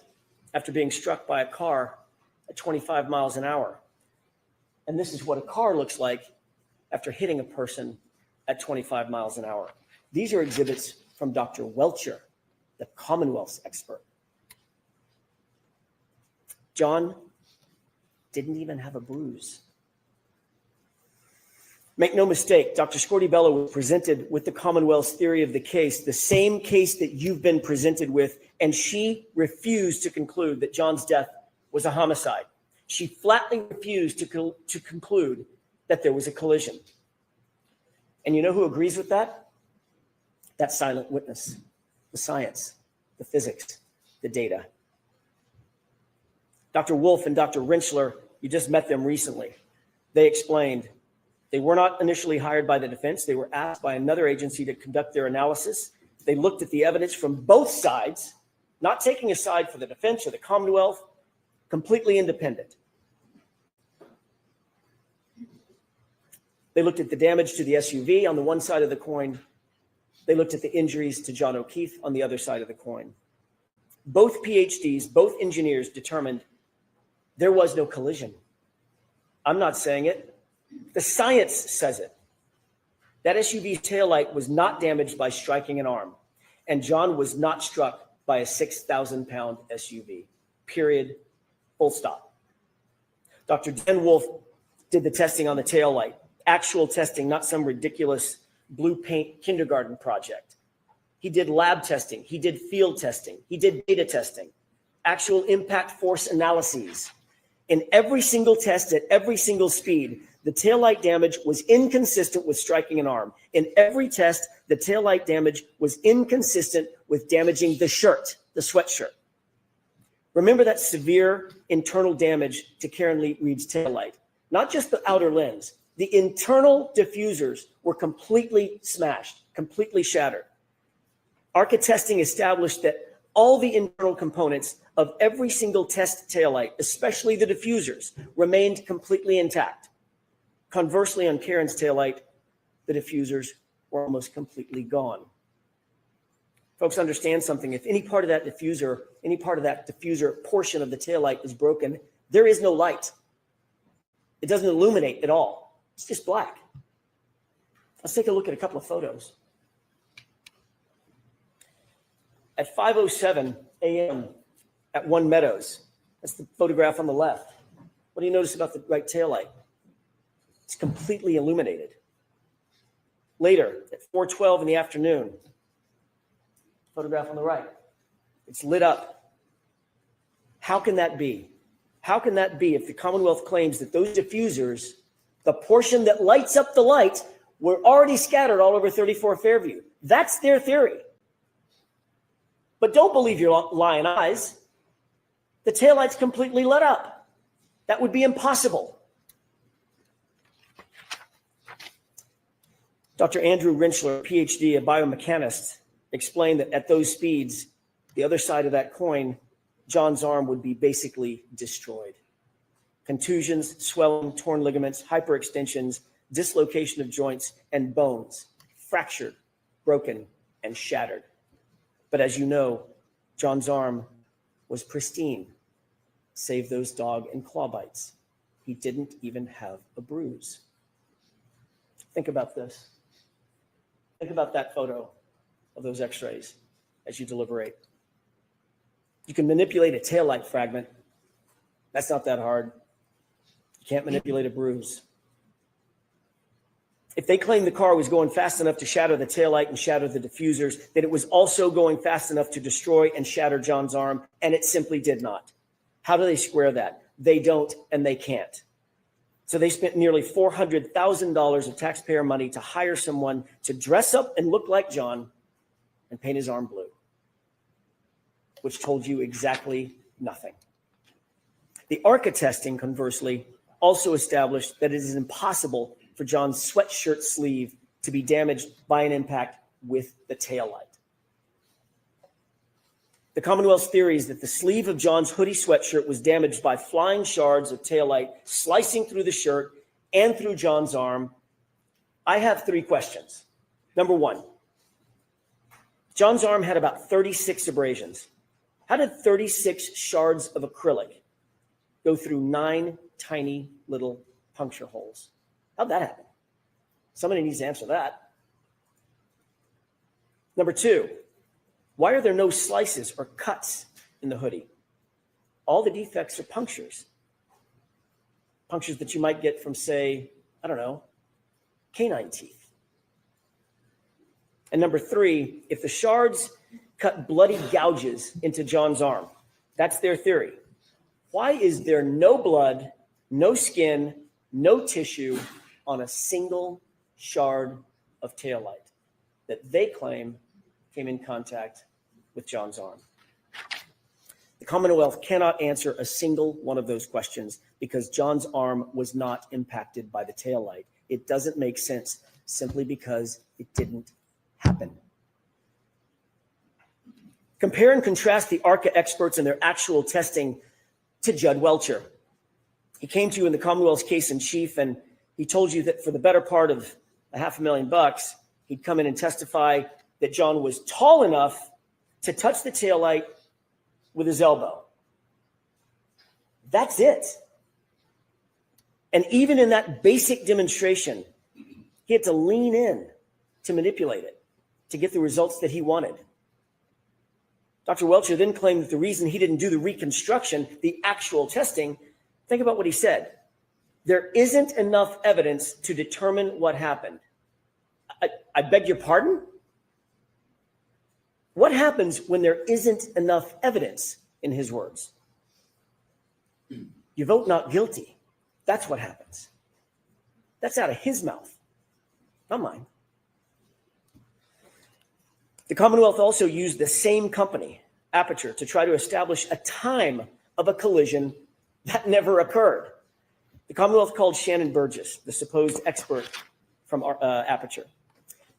after being struck by a car at 25 miles an hour. And this is what a car looks like after hitting a person at 25 miles an hour. These are exhibits from Dr. Welcher, the Commonwealth's expert. John didn't even have a bruise. Make no mistake, Dr. Scorti-Bello was presented with the Commonwealth's theory of the case, the same case that you've been presented with, and she refused to conclude that John's death was a homicide. She flatly refused to conclude that there was a collision. And you know who agrees with that? That silent witness, the science, the physics, the data. Dr. Wolf and Dr. Rentschler, you just met them recently. They explained they were not initially hired by the defense. They were asked by another agency to conduct their analysis. They looked at the evidence from both sides, not taking a side for the defense or the Commonwealth, completely independent. They looked at the damage to the SUV on the one side of the coin. They looked at the injuries to John O'Keefe on the other side of the coin. Both PhDs, both engineers determined there was no collision. I'm not saying it. The science says it. That SUV's taillight was not damaged by striking an arm, and John was not struck by a 6,000-pound SUV. Period. Full stop. Dr. Dan Wolf did the testing on the taillight. Actual testing, not some ridiculous blue paint kindergarten project. He did lab testing. He did field testing. He did data testing. Actual impact force analyses. In every single test at every single speed, the taillight damage was inconsistent with striking an arm. In every test, the taillight damage was inconsistent with damaging the shirt, the sweatshirt. Remember that severe internal damage to Karen Reed's taillight. Not just the outer lens. The internal diffusers were completely smashed, completely shattered. ARCA testing established that all the internal components of every single test taillight, especially the diffusers, remained completely intact. Conversely, on Karen's taillight, the diffusers were almost completely gone. Folks, understand something. If any part of that diffuser portion of the taillight is broken, there is no light. It doesn't illuminate at all. It's just black. Let's take a look at a couple of photos. At 5:07 a.m. at One Meadows, that's the photograph on the left. What do you notice about the right taillight? It's completely illuminated. Later, at 4:12 in the afternoon, photograph on the right, it's lit up. How can that be? How can that be if the Commonwealth claims that those diffusers, the portion that lights up the light, were already scattered all over 34 Fairview? That's their theory. But don't believe your lying eyes. The taillight's completely lit up. That would be impossible. Dr. Andrew Rentschler, PhD, a biomechanist, explained that at those speeds, the other side of that coin, John's arm would be basically destroyed. Contusions, swelling, torn ligaments, hyperextensions, dislocation of joints and bones, fractured, broken, and shattered. But as you know, John's arm was pristine, save those dog and claw bites. He didn't even have a bruise. Think about this. Think about that photo of those x-rays as you deliberate. You can manipulate a taillight fragment. That's not that hard. You can't manipulate a bruise. If they claim the car was going fast enough to shatter the taillight and shatter the diffusers, then it was also going fast enough to destroy and shatter John's arm, and it simply did not. How do they square that? They don't, and they can't. So they spent nearly $400,000 of taxpayer money to hire someone to dress up and look like John and paint his arm blue, which told you exactly nothing. The ARCA testing, conversely, also established that it is impossible for John's sweatshirt sleeve to be damaged by an impact with the taillight. The Commonwealth's theory is that the sleeve of John's hoodie sweatshirt was damaged by flying shards of taillight slicing through the shirt and through John's arm. I have 3 questions. Number 1, John's arm had about 36 abrasions. How did 36 shards of acrylic go through 9 tiny little puncture holes? How'd that happen? Somebody needs to answer that. Number 2, why are there no slices or cuts in the hoodie? All the defects are punctures. Punctures that you might get from, say, I don't know, canine teeth. And number 3, if the shards cut bloody gouges into John's arm, that's their theory, why is there no blood, no skin, no tissue on a single shard of taillight that they claim came in contact with John's arm? The Commonwealth cannot answer a single one of those questions because John's arm was not impacted by the taillight. It doesn't make sense simply because it didn't happen. Compare and contrast the ARCA experts and their actual testing to Judd Welcher. He came to you in the Commonwealth's case in chief, and he told you that for the better part of $500,000, he'd come in and testify that John was tall enough to touch the taillight with his elbow. That's it. And even in that basic demonstration, he had to lean in to manipulate it to get the results that he wanted. Dr. Welcher then claimed that the reason he didn't do the reconstruction, the actual testing, think about what he said. There isn't enough evidence to determine what happened. I beg your pardon? What happens when there isn't enough evidence, in his words? You vote not guilty. That's what happens. That's out of his mouth, not mine. The Commonwealth also used the same company, Aperture, to try to establish a time of a collision that never occurred. The Commonwealth called Shannon Burgess, the supposed expert from Aperture.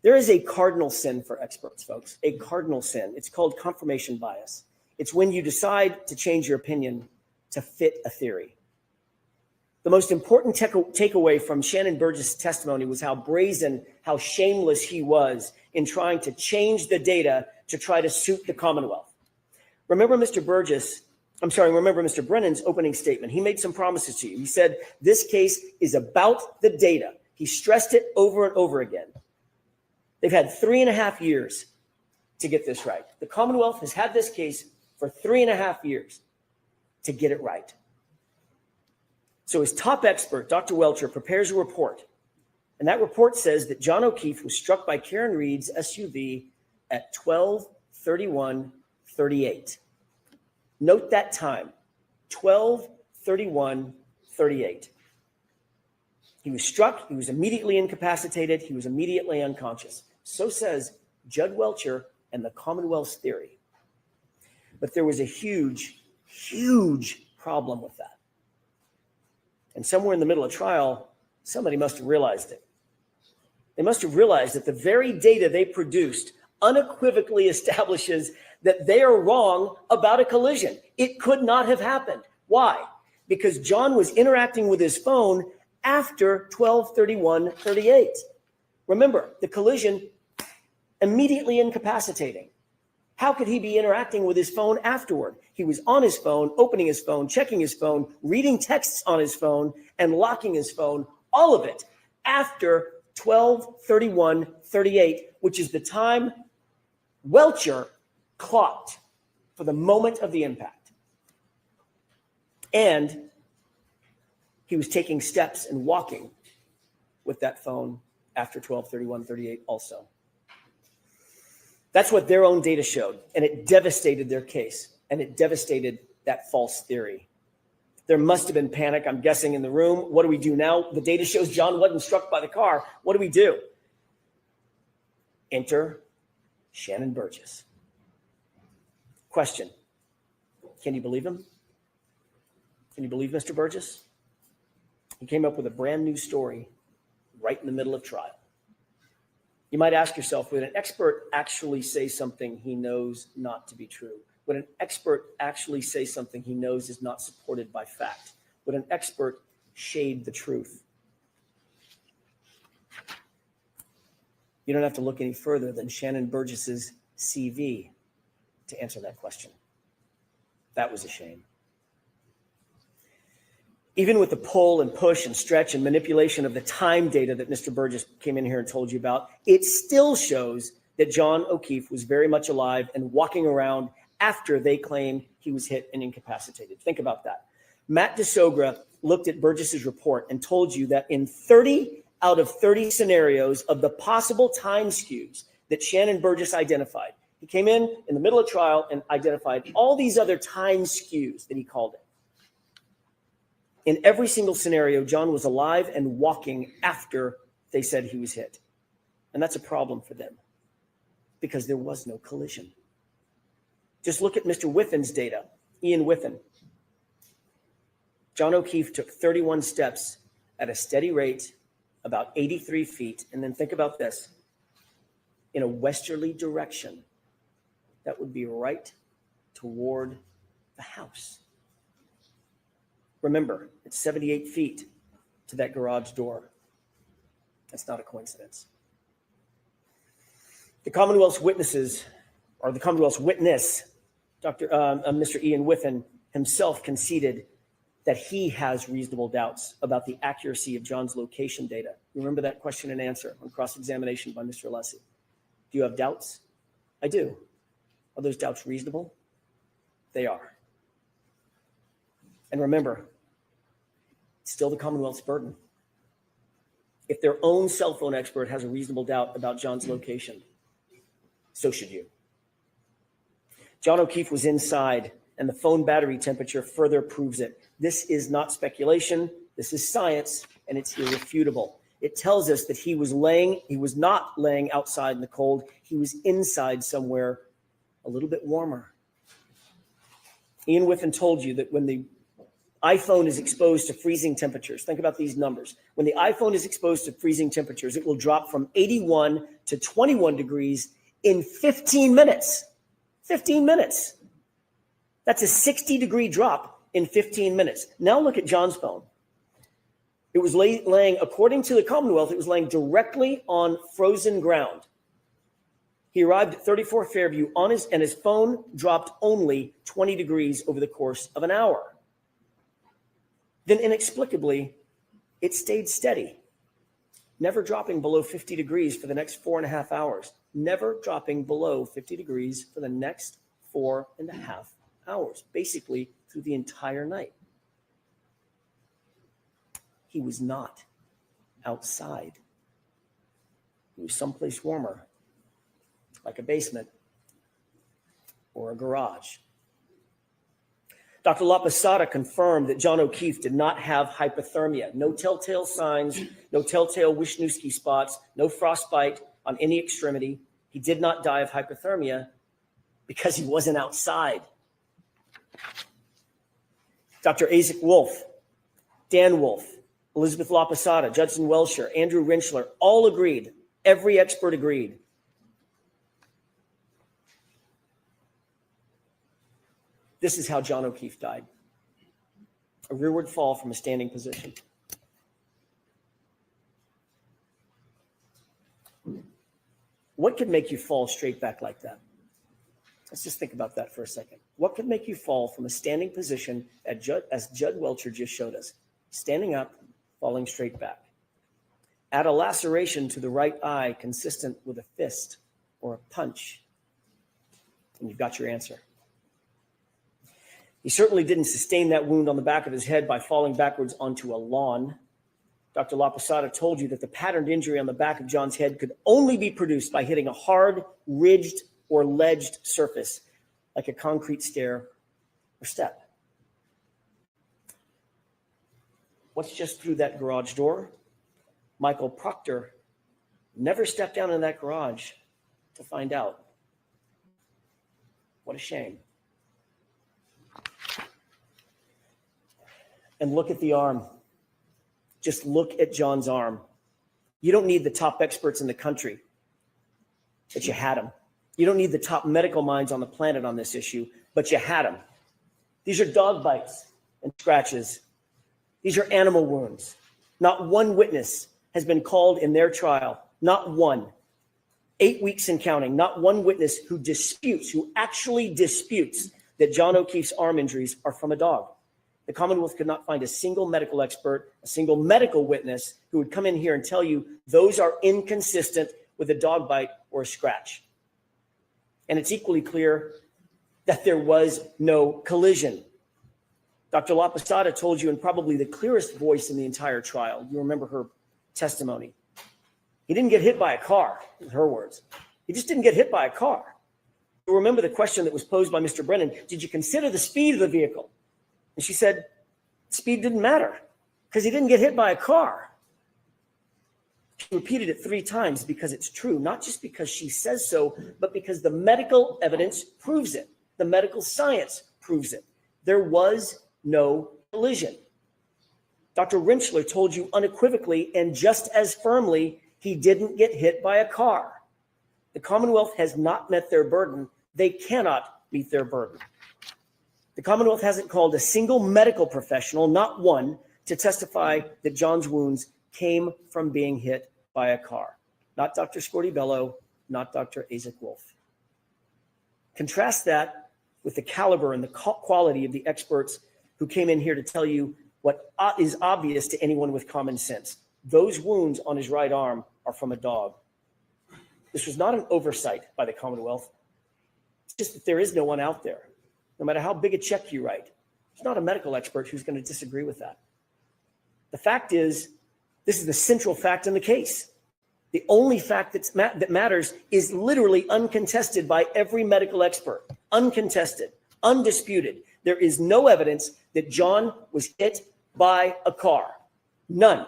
There is a cardinal sin for experts, folks, a cardinal sin. It's called confirmation bias. It's when you decide to change your opinion to fit a theory. The most important takeaway from Shannon Burgess' testimony was how brazen, how shameless he was in trying to change the data to try to suit the Commonwealth. Remember Mr. Brennan's opening statement. He made some promises to you. He said, this case is about the data. He stressed it over and over again. They've had 3.5 years to get this right. The Commonwealth has had this case for 3.5 years to get it right. So his top expert, Dr. Welcher, prepares a report. And that report says that John O'Keefe was struck by Karen Reed's SUV at 12:31:38. Note that time, 12:31:38. He was struck. He was immediately incapacitated. He was immediately unconscious. So says Judd Welcher and the Commonwealth's theory. But there was a huge, huge problem with that. And somewhere in the middle of trial, somebody must have realized it. They must have realized that the very data they produced unequivocally establishes that they are wrong about a collision. It could not have happened. Why? Because John was interacting with his phone after 12:31:38. Remember, the collision immediately incapacitating. How could he be interacting with his phone afterward? He was on his phone, opening his phone, checking his phone, reading texts on his phone, and locking his phone, all of it after 12:31:38, which is the time Welcher clocked for the moment of the impact. And he was taking steps and walking with that phone after 12:31:38 also. That's what their own data showed, and it devastated their case, and it devastated that false theory. There must have been panic, I'm guessing, in the room. What do we do now? The data shows John wasn't struck by the car. What do we do? Enter Shannon Burgess. Question. Can you believe him? Can you believe Mr. Burgess? He came up with a brand new story right in the middle of trial. You might ask yourself, would an expert actually say something he knows not to be true? Would an expert actually say something he knows is not supported by fact? Would an expert shade the truth? You don't have to look any further than Shannon Burgess's CV to answer that question. That was a shame. Even with the pull and push and stretch and manipulation of the time data that Mr. Burgess came in here and told you about, it still shows that John O'Keefe was very much alive and walking around after they claim he was hit and incapacitated. Think about that. Matt DeSogra looked at Burgess's report and told you that in 30 out of 30 scenarios of the possible time skews that Shannon Burgess identified, he came in the middle of trial and identified all these other time skews that he called it. In every single scenario, John was alive and walking after they said he was hit. And that's a problem for them because there was no collision. Just look at Mr. Whithen's data, Ian Whithen. John O'Keefe took 31 steps at a steady rate, about 83 feet. And then think about this, in a westerly direction. That would be right toward the house. Remember, it's 78 feet to that garage door. That's not a coincidence. The Commonwealth's witnesses, or the Commonwealth's witness, Mr. Ian Whithen himself conceded that he has reasonable doubts about the accuracy of John's location data. Remember that question and answer on cross-examination by Mr. Alessi. Do you have doubts? I do. Are those doubts reasonable? They are. And remember, it's still the Commonwealth's burden. If their own cell phone expert has a reasonable doubt about John's location, so should you. John O'Keefe was inside, and the phone battery temperature further proves it. This is not speculation. This is science, and it's irrefutable. It tells us that he was not laying outside in the cold. He was inside somewhere a little bit warmer. Ian Whiffen told you that when the iPhone is exposed to freezing temperatures, think about these numbers. When the iPhone is exposed to freezing temperatures, it will drop from 81 to 21 degrees in 15 minutes. 15 minutes. That's a 60-degree drop in 15 minutes. Now look at John's phone. It was laying, according to the Commonwealth, it was laying directly on frozen ground. He arrived at 34 Fairview and his phone dropped only 20 degrees over the course of an hour. Then inexplicably, it stayed steady, never dropping below 50 degrees for the next 4.5 hours, never dropping below 50 degrees for the next 4.5 hours, basically through the entire night. He was not outside. He was someplace warmer, like a basement or a garage. Dr. LaPosada confirmed that John O'Keefe did not have hypothermia. No telltale signs, no telltale Wisniewski spots, no frostbite on any extremity. He did not die of hypothermia because he wasn't outside. Dr. Isaac Wolf, Dan Wolf, Elizabeth LaPosada, Judson Welsher, Andrew Rinchler, all agreed, every expert agreed This is how John O'Keefe died. A rearward fall from a standing position. What could make you fall straight back like that? Let's just think about that for a second. What could make you fall from a standing position as Judd Welcher just showed us? Standing up, falling straight back. Add a laceration to the right eye consistent with a fist or a punch, and you've got your answer. He certainly didn't sustain that wound on the back of his head by falling backwards onto a lawn. Dr. La Posada told you that the patterned injury on the back of John's head could only be produced by hitting a hard, ridged, or ledged surface, like a concrete stair or step. What's just through that garage door? Michael Proctor never stepped down in that garage to find out. What a shame. And look at the arm. Just look at John's arm. You don't need the top experts in the country, but you had them. You don't need the top medical minds on the planet on this issue, but you had them. These are dog bites and scratches. These are animal wounds. Not one witness has been called in their trial. Not one. 8 weeks and counting. Not one witness who actually disputes that John O'Keefe's arm injuries are from a dog. The Commonwealth could not find a single medical expert, a single medical witness who would come in here and tell you those are inconsistent with a dog bite or a scratch. And it's equally clear that there was no collision. Dr. La Posada told you in probably the clearest voice in the entire trial. You remember her testimony. He didn't get hit by a car, in her words. He just didn't get hit by a car. You remember the question that was posed by Mr. Brennan, did you consider the speed of the vehicle? And she said, speed didn't matter because he didn't get hit by a car. She repeated it 3 times because it's true, not just because she says so, but because the medical evidence proves it. The medical science proves it. There was no collision. Dr. Rinchler told you unequivocally and just as firmly he didn't get hit by a car. The Commonwealth has not met their burden. They cannot meet their burden. The Commonwealth hasn't called a single medical professional, not one, to testify that John's wounds came from being hit by a car. Not Dr. Scortibello, not Dr. Isaac Wolf. Contrast that with the caliber and the quality of the experts who came in here to tell you what is obvious to anyone with common sense. Those wounds on his right arm are from a dog. This was not an oversight by the Commonwealth. It's just that there is no one out there. No matter how big a check you write, there's not a medical expert who's going to disagree with that. The fact is, this is the central fact in the case. The only fact that matters is literally uncontested by every medical expert. Uncontested, undisputed. There is no evidence that John was hit by a car. None.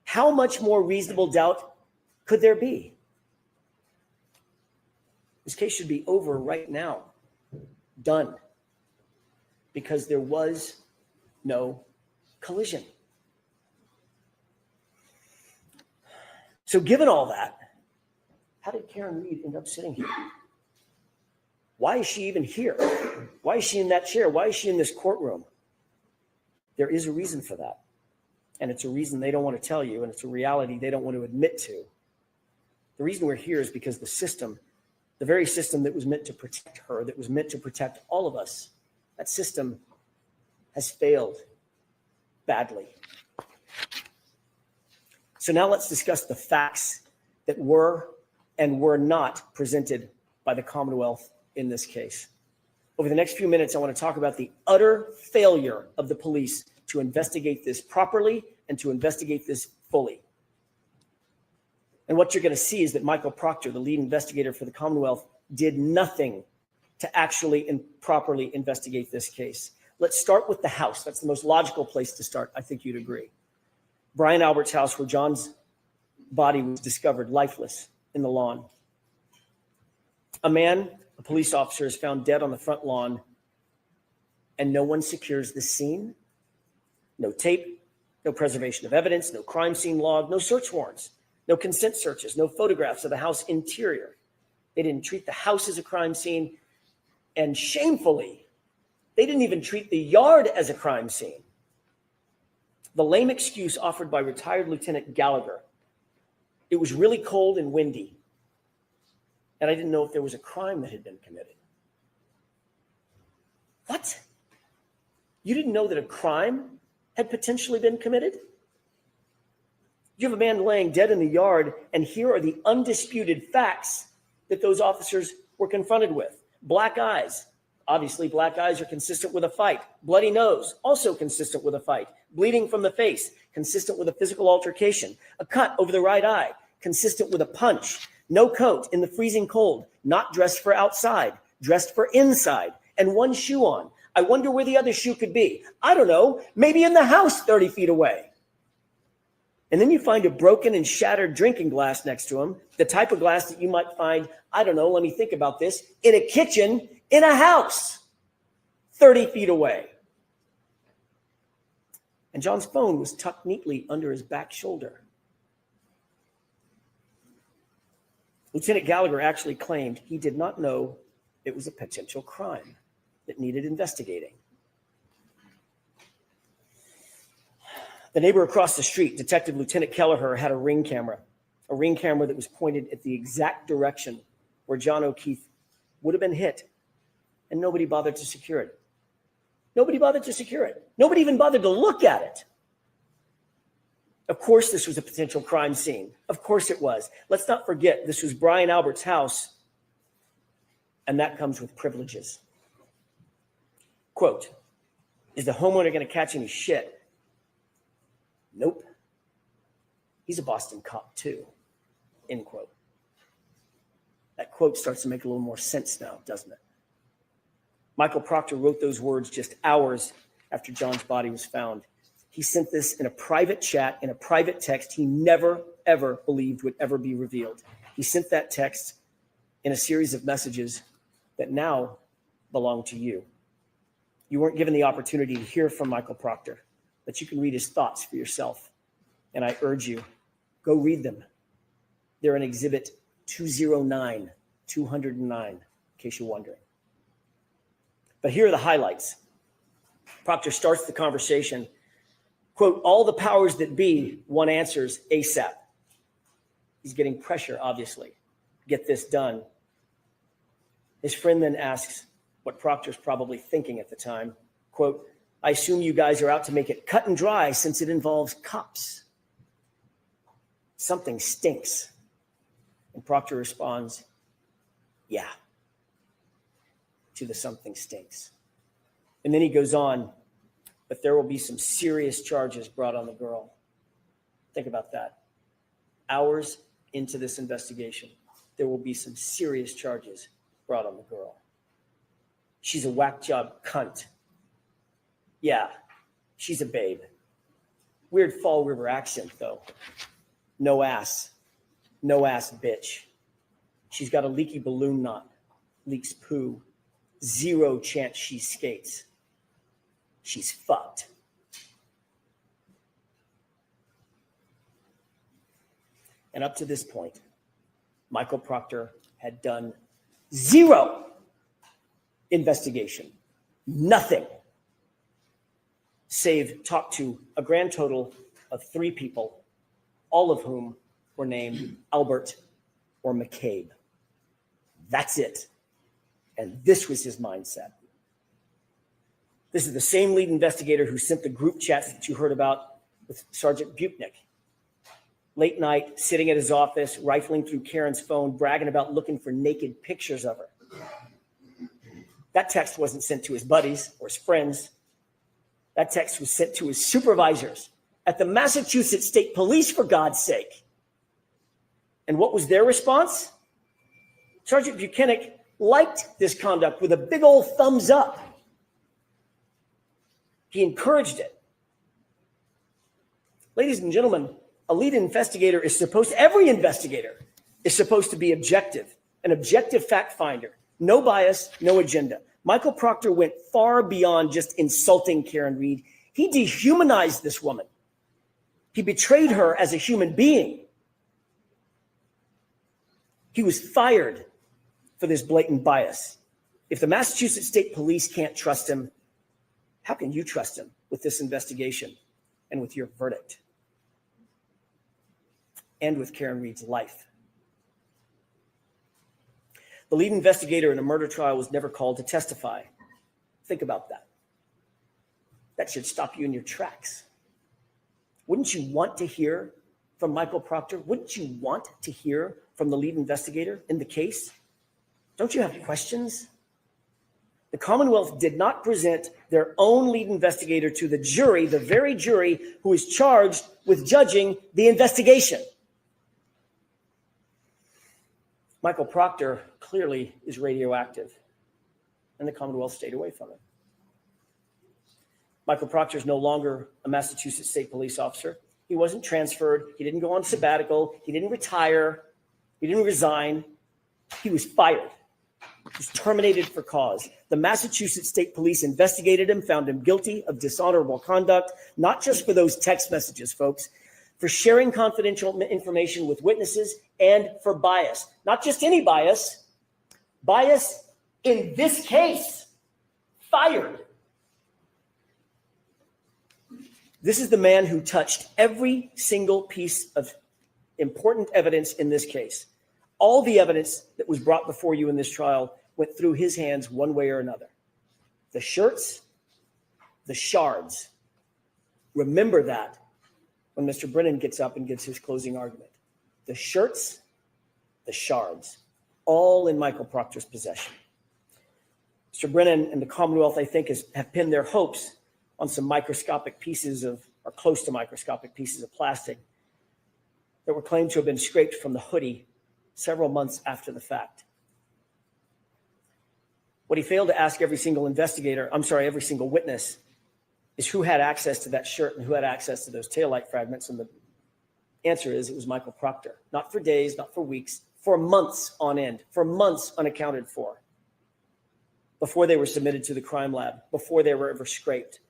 How much more reasonable doubt could there be? This case should be over right now. Done. Because there was no collision. So given all that, how did Karen Reed end up sitting here? Why is she even here? Why is she in that chair? Why is she in this courtroom? There is a reason for that. And it's a reason they don't want to tell you, and it's a reality they don't want to admit to. The reason we're here is because the system, the very system that was meant to protect her, that was meant to protect all of us, that system has failed badly. So now let's discuss the facts that were and were not presented by the Commonwealth in this case. Over the next few minutes, I want to talk about the utter failure of the police to investigate this properly and to investigate this fully. And what you're going to see is that Michael Proctor, the lead investigator for the Commonwealth, did nothing to actually and properly investigate this case. Let's start with the house. That's the most logical place to start. I think you'd agree. Brian Albert's house, where John's body was discovered lifeless in the lawn. A man, a police officer, is found dead on the front lawn, and no one secures the scene. No tape, no preservation of evidence, no crime scene log, no search warrants, no consent searches, no photographs of the house interior. They didn't treat the house as a crime scene, and shamefully, They didn't even treat the yard as a crime scene. The lame excuse offered by retired Lieutenant Gallagher, it was really cold and windy, and I didn't know if there was a crime that had been committed. What? You didn't know that a crime had potentially been committed? You have a man laying dead in the yard, and here are the undisputed facts that those officers were confronted with. Black eyes. Obviously, black eyes are consistent with a fight. Bloody nose, also consistent with a fight. Bleeding from the face, consistent with a physical altercation. A cut over the right eye, consistent with a punch. No coat in the freezing cold, not dressed for outside, dressed for inside, and one shoe on. I wonder where the other shoe could be. I don't know, maybe in the house 30 feet away. And then you find a broken and shattered drinking glass next to him, the type of glass that you might find, I don't know, let me think about this, in a kitchen, in a house, 30 feet away. And John's phone was tucked neatly under his back shoulder. Lieutenant Gallagher actually claimed he did not know it was a potential crime that needed investigating. The neighbor across the street, Detective Lieutenant Kelleher, had a ring camera that was pointed at the exact direction where John O'Keefe would have been hit, and nobody bothered to secure it. Nobody bothered to secure it. Nobody even bothered to look at it. Of course, this was a potential crime scene. Of course it was. Let's not forget, this was Brian Albert's house, and that comes with privileges. Quote, is the homeowner going to catch any shit? Nope. He's a Boston cop too, end quote. That quote starts to make a little more sense now, doesn't it? Michael Proctor wrote those words just hours after John's body was found. He sent this in a private chat, in a private text he never, ever believed would ever be revealed. He sent that text in a series of messages that now belong to you. You weren't given the opportunity to hear from Michael Proctor, but you can read his thoughts for yourself. And I urge you, go read them. They're in Exhibit 209, in case you're wondering. But here are the highlights. Proctor starts the conversation, quote, all the powers that be, one answers ASAP. He's getting pressure, obviously, to get this done. His friend then asks what Proctor's probably thinking at the time, quote, I assume you guys are out to make it cut and dry since it involves cops. Something stinks. And Proctor responds, yeah, to the something stinks. And then he goes on, but there will be some serious charges brought on the girl. Think about that. Hours into this investigation, there will be some serious charges brought on the girl. She's a whack job cunt. Yeah, she's a babe. Weird Fall River accent, though. No ass bitch. She's got a leaky balloon knot, leaks poo. Zero chance she skates. She's fucked. And up to this point, Michael Proctor had done zero investigation, nothing, save talk to a grand total of 3 people, all of whom were named Albert or McCabe. That's it. And this was his mindset. This is the same lead investigator who sent the group chats that you heard about with Sergeant Butnick. Late night, sitting at his office, rifling through Karen's phone, bragging about looking for naked pictures of her. That text wasn't sent to his buddies or his friends. That text was sent to his supervisors at the Massachusetts State Police, for God's sake. And what was their response? Sergeant Buchanan liked this conduct with a big old thumbs up. He encouraged it. Ladies and gentlemen, a lead investigator is every investigator is supposed to be objective, an objective fact finder, no bias, no agenda. Michael Proctor went far beyond just insulting Karen Reed. He dehumanized this woman. He betrayed her as a human being. He was fired for this blatant bias. If the Massachusetts State Police can't trust him, How can you trust him with this investigation and with your verdict? And with Karen Reed's life? The lead investigator in a murder trial was never called to testify. Think about that. That should stop you in your tracks. Wouldn't you want to hear from Michael Proctor? Wouldn't you want to hear from the lead investigator in the case? Don't you have questions? The Commonwealth did not present their own lead investigator to the jury, the very jury who is charged with judging the investigation. Michael Proctor clearly is radioactive, and the Commonwealth stayed away from it. Michael Proctor is no longer a Massachusetts State Police officer. He wasn't transferred. He didn't go on sabbatical. He didn't retire. He didn't resign. He was fired. He was terminated for cause. The Massachusetts State Police investigated him, found him guilty of dishonorable conduct, not just for those text messages, folks, for sharing confidential information with witnesses and for bias. Not just any bias, bias in this case. Fired. This is the man who touched every single piece of important evidence in this case. All the evidence that was brought before you in this trial went through his hands one way or another. The shirts, the shards. Remember that when Mr. Brennan gets up and gives his closing argument. The shirts, the shards, all in Michael Proctor's possession. Mr. Brennan and the Commonwealth, I think, have pinned their hopes on some microscopic pieces of, or close to microscopic pieces of plastic that were claimed to have been scraped from the hoodie several months after the fact. What he failed to ask every single every single witness is who had access to that shirt and who had access to those taillight fragments. And the answer is it was Michael Proctor. Not for days, not for weeks, for months on end, for months unaccounted for, before they were submitted to the crime lab, before they were ever scraped.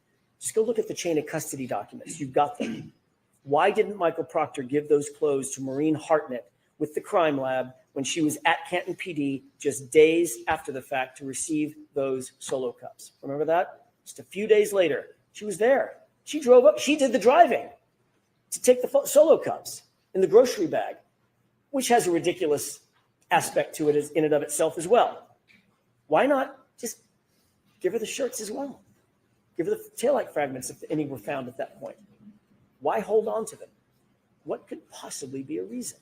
Just go look at the chain of custody documents. You've got them. Why didn't Michael Proctor give those clothes to Maureen Hartnett with the crime lab when she was at Canton PD just days after the fact to receive those Solo cups? Remember that? Just a few days later, she was there. She drove up. She did the driving to take the Solo cups in the grocery bag, which has a ridiculous aspect to it in and of itself as well. Why not just give her the shirts as well? Give her the taillight fragments if any were found at that point. Why hold on to them? What could possibly be a reason?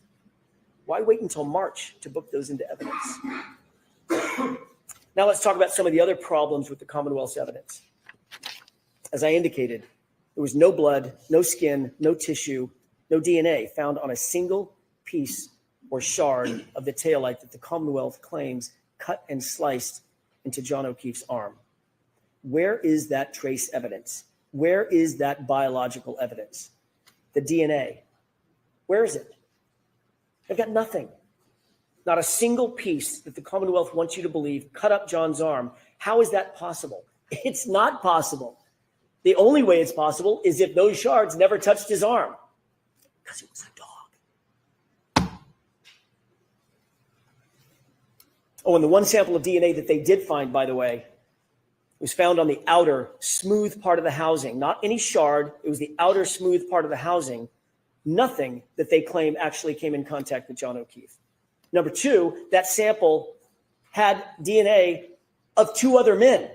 Why wait until March to book those into evidence? Now let's talk about some of the other problems with the Commonwealth's evidence. As I indicated, there was no blood, no skin, no tissue, no DNA found on a single piece or shard of the taillight that the Commonwealth claims cut and sliced into John O'Keefe's arm. Where is that trace evidence? Where is that biological evidence? The DNA. Where is it? They've got nothing. Not a single piece that the Commonwealth wants you to believe cut up John's arm. How is that possible? It's not possible. The only way it's possible is if those shards never touched his arm. Because it was a dog. Oh, and the one sample of DNA that they did find, by the way, was found on the outer smooth part of the housing. Not any shard. It was the outer smooth part of the housing. Nothing that they claim actually came in contact with John O'Keefe. Number two, that sample had DNA of two other men,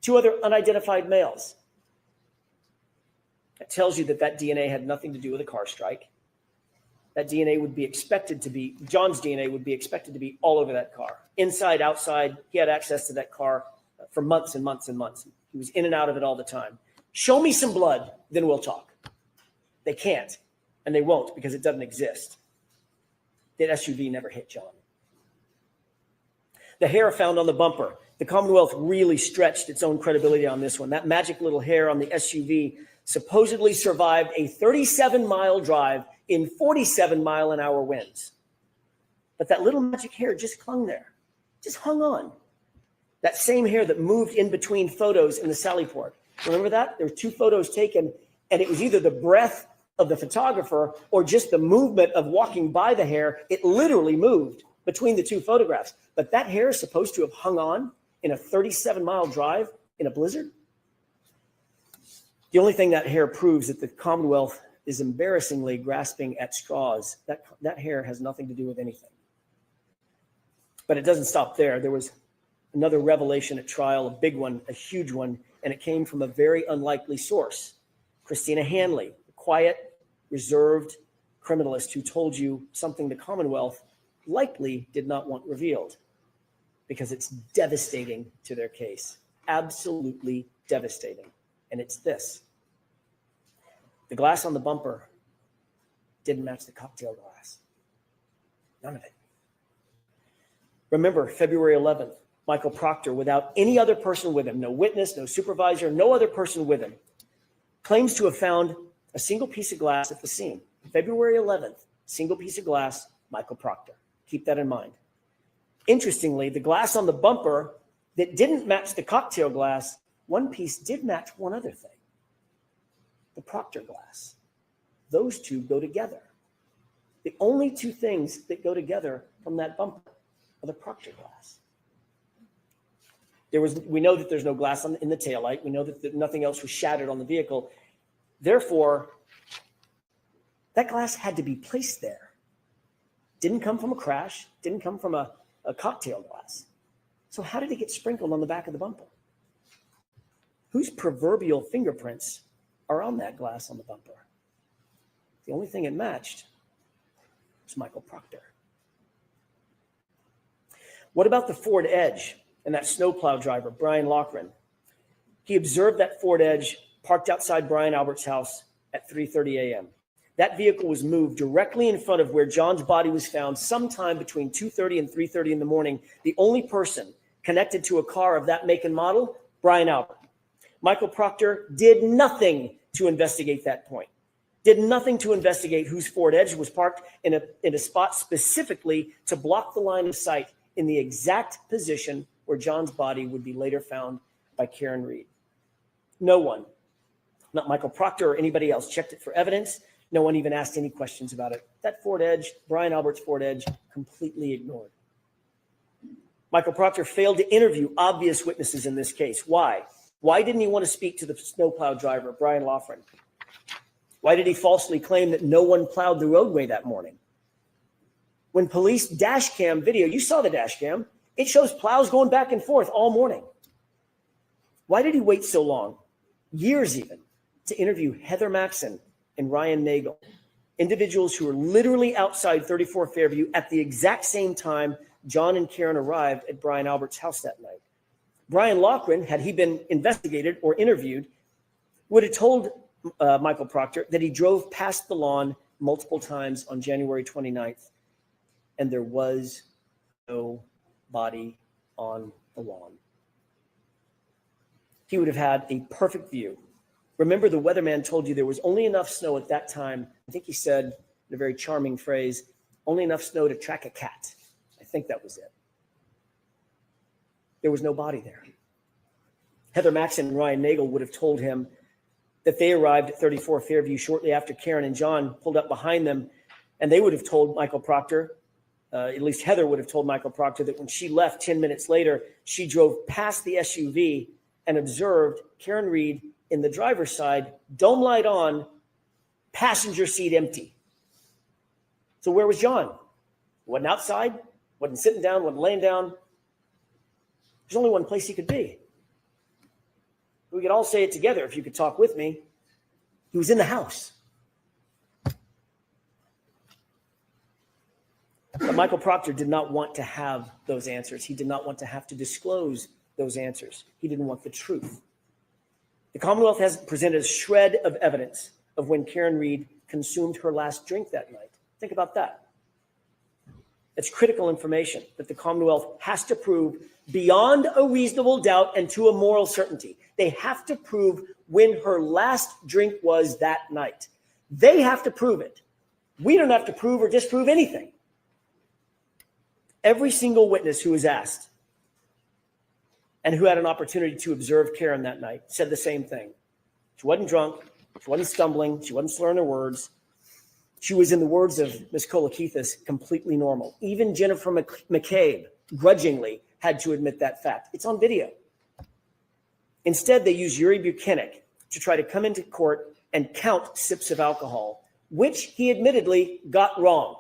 two other unidentified males. That tells you that that DNA had nothing to do with a car strike. That DNA would be expected to be, John's DNA would be expected to be all over that car. Inside, outside, he had access to that car for months and months and months. He was in and out of it all the time. Show me some blood, then we'll talk. They can't, and they won't because it doesn't exist. That SUV never hit John. The hair found on the bumper. The Commonwealth really stretched its own credibility on this one. That magic little hair on the SUV supposedly survived a 37-mile drive in 47-mile-an-hour winds. But that little magic hair just clung there, just hung on. That same hair that moved in between photos in the Sally Port. Remember that? There were two photos taken, and it was either the breath of the photographer or just the movement of walking by the hair. It literally moved between the two photographs. But that hair is supposed to have hung on in a 37-mile drive in a blizzard. The only thing that hair proves that the Commonwealth is embarrassingly grasping at straws. That hair has nothing to do with anything. But it doesn't stop there. There was another revelation at trial, a big one, a huge one, and it came from a very unlikely source. Christina Hanley, a quiet, reserved criminalist who told you something the Commonwealth likely did not want revealed because it's devastating to their case. Absolutely devastating. And it's this. The glass on the bumper didn't match the cocktail glass. None of it. Remember, February 11th, Michael Proctor, without any other person with him, no witness, no supervisor, no other person with him, claims to have found a single piece of glass at the scene. February 11th, single piece of glass, Michael Proctor. Keep that in mind. Interestingly, the glass on the bumper that didn't match the cocktail glass, one piece did match one other thing. The Proctor glass. Those two go together. The only two things that go together from that bumper are the Proctor glass. We know that there's no glass in the taillight. We know that nothing else was shattered on the vehicle. Therefore, that glass had to be placed there. Didn't come from a crash, didn't come from a cocktail glass. So how did it get sprinkled on the back of the bumper? Whose proverbial fingerprints are on that glass on the bumper? The only thing it matched was Michael Proctor. What about the Ford Edge and that snowplow driver, Brian Loughran? He observed that Ford Edge parked outside Brian Albert's house at 3:30 a.m. That vehicle was moved directly in front of where John's body was found sometime between 2:30 and 3:30 in the morning. The only person connected to a car of that make and model, Brian Albert. Michael Proctor did nothing to investigate that point. Did nothing to investigate whose Ford Edge was parked in a spot specifically to block the line of sight in the exact position where John's body would be later found by Karen Reed. No one, not Michael Proctor or anybody else, checked it for evidence. No one even asked any questions about it. That Ford Edge, Brian Albert's Ford Edge, completely ignored. Michael Proctor failed to interview obvious witnesses in this case. Why? Why didn't he want to speak to the snowplow driver, Brian Loughran? Why did he falsely claim that no one plowed the roadway that morning? When police dash cam video, you saw the dash cam, it shows plows going back and forth all morning. Why did he wait so long, years even, to interview Heather Maxson and Ryan Nagel, individuals who were literally outside 34 Fairview at the exact same time John and Karen arrived at Brian Albert's house that night? Brian Loughran, had he been investigated or interviewed, would have told Michael Proctor that he drove past the lawn multiple times on January 29th, and there was no body on the lawn. He would have had a perfect view. Remember, the weatherman told you there was only enough snow at that time. I think he said, in a very charming phrase, only enough snow to track a cat. I think that was it. There was no body there. Heather Maxson and Ryan Nagel would have told him that they arrived at 34 Fairview shortly after Karen and John pulled up behind them, and they would have told Michael Proctor, at least Heather would have told Michael Proctor, that when she left 10 minutes later, she drove past the SUV and observed Karen Reed in the driver's side, dome light on, passenger seat empty. So where was John? Wasn't outside, wasn't sitting down, wasn't laying down. There's only one place he could be. We could all say it together if you could talk with me. He was in the house. But Michael Proctor did not want to have those answers. He did not want to have to disclose those answers. He didn't want the truth. The Commonwealth has presented a shred of evidence of when Karen Reed consumed her last drink that night. Think about that. It's critical information that the Commonwealth has to prove beyond a reasonable doubt and to a moral certainty. They have to prove when her last drink was that night. They have to prove it. We don't have to prove or disprove anything. Every single witness who was asked and who had an opportunity to observe Karen that night said the same thing. She wasn't drunk. She wasn't stumbling. She wasn't slurring her words. She was, in the words of Ms. Kolakithis, completely normal. Even Jennifer McCabe grudgingly had to admit that fact. It's on video. Instead, they used Yuri Buchanan, to try to come into court and count sips of alcohol, which he admittedly got wrong.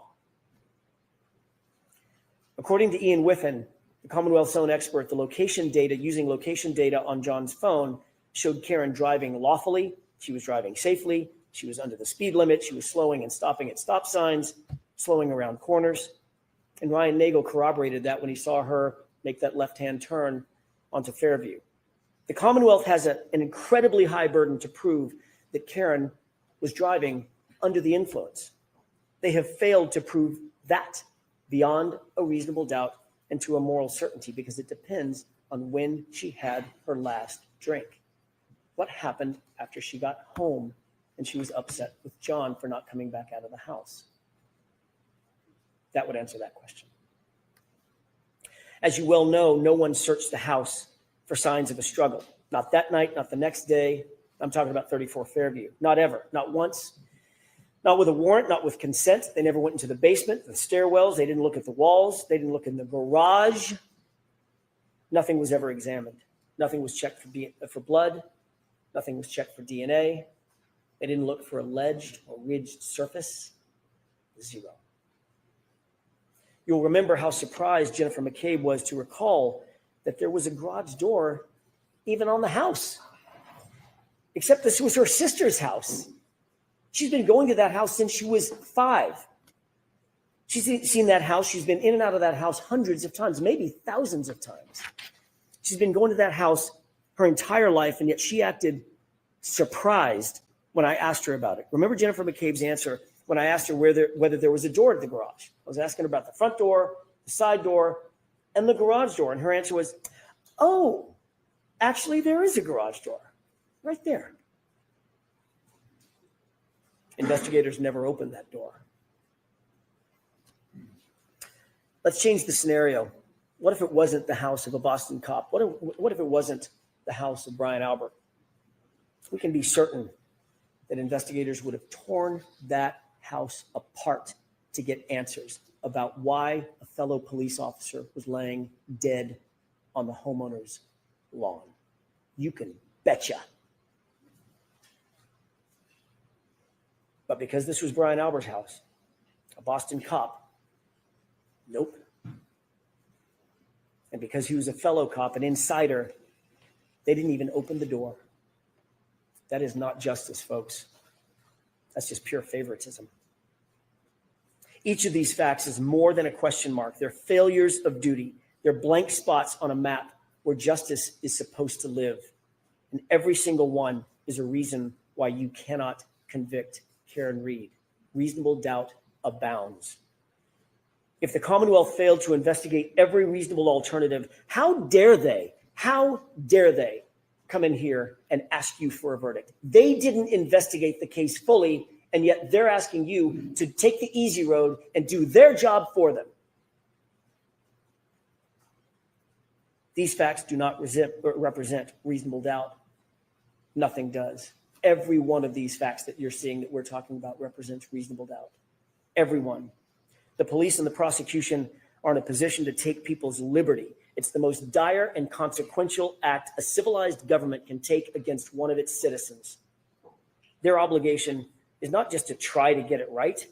According to Ian Whiffen, the Commonwealth's own expert, the location data, using location data on John's phone, showed Karen driving lawfully. She was driving safely. She was under the speed limit. She was slowing and stopping at stop signs, slowing around corners. And Ryan Nagel corroborated that when he saw her make that left-hand turn onto Fairview. The Commonwealth has an incredibly high burden to prove that Karen was driving under the influence. They have failed to prove that beyond a reasonable doubt and to a moral certainty, because it depends on when she had her last drink. What happened after she got home and she was upset with John for not coming back out of the house? That would answer that question. As you well know, no one searched the house for signs of a struggle. Not that night, not the next day. I'm talking about 34 Fairview. Not ever, not once. Not with a warrant, not with consent. They never went into the basement, the stairwells. They didn't look at the walls. They didn't look in the garage. Nothing was ever examined. Nothing was checked for blood. Nothing was checked for DNA. They didn't look for a ledged or ridged surface. Zero. You'll remember how surprised Jennifer McCabe was to recall that there was a garage door even on the house. Except this was her sister's house. She's been going to that house since she was 5. She's seen that house. She's been in and out of that house hundreds of times, maybe thousands of times. She's been going to that house her entire life, and yet she acted surprised when I asked her about it. Remember Jennifer McCabe's answer when I asked her whether there was a door to the garage. I was asking her about the front door, the side door, and the garage door. And her answer was, oh, actually, there is a garage door right there. Investigators never opened that door. Let's change the scenario. What if it wasn't the house of a Boston cop? What if it wasn't the house of Brian Albert? We can be certain that investigators would have torn that house apart to get answers about why a fellow police officer was laying dead on the homeowner's lawn. You can betcha. But because this was Brian Albert's house, a Boston cop, nope. And because he was a fellow cop, an insider, they didn't even open the door. That is not justice, folks. That's just pure favoritism. Each of these facts is more than a question mark. They're failures of duty. They're blank spots on a map where justice is supposed to live. And every single one is a reason why you cannot convict Karen Read. Reasonable doubt abounds. If the Commonwealth failed to investigate every reasonable alternative, how dare they come in here and ask you for a verdict? They didn't investigate the case fully, and yet they're asking you to take the easy road and do their job for them. These facts do not represent reasonable doubt. Nothing does. Every one of these facts that you're seeing that we're talking about represents reasonable doubt. Every one. The police and the prosecution are in a position to take people's liberty. It's the most dire and consequential act a civilized government can take against one of its citizens. Their obligation is not just to try to get it right.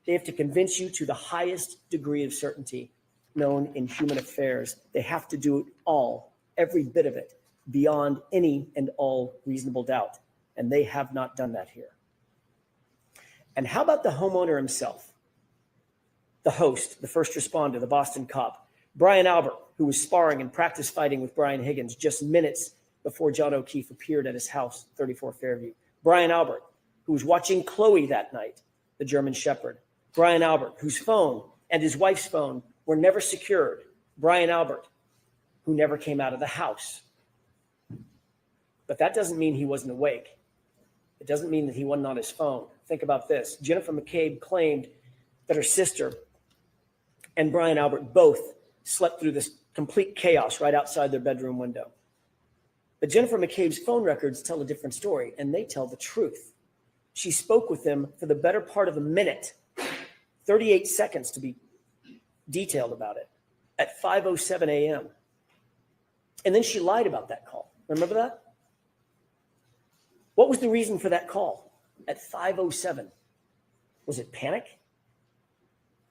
They have to convince you to the highest degree of certainty known in human affairs. They have to do it all, every bit of it, beyond any and all reasonable doubt. And they have not done that here. And how about the homeowner himself? The host, the first responder, the Boston cop, Brian Albert, who was sparring and practice fighting with Brian Higgins just minutes before John O'Keefe appeared at his house, 34 Fairview. Brian Albert, who was watching Chloe that night, the German Shepherd. Brian Albert, whose phone and his wife's phone were never secured. Brian Albert, who never came out of the house. But that doesn't mean he wasn't awake. It doesn't mean that he wasn't on his phone. Think about this. Jennifer McCabe claimed that her sister and Brian Albert both slept through this complete chaos right outside their bedroom window. But Jennifer McCabe's phone records tell a different story, and they tell the truth. She spoke with them for the better part of a minute, 38 seconds to be detailed about it, at 5:07 a.m. And then she lied about that call. Remember that? What was the reason for that call at 5:07? Was it panic?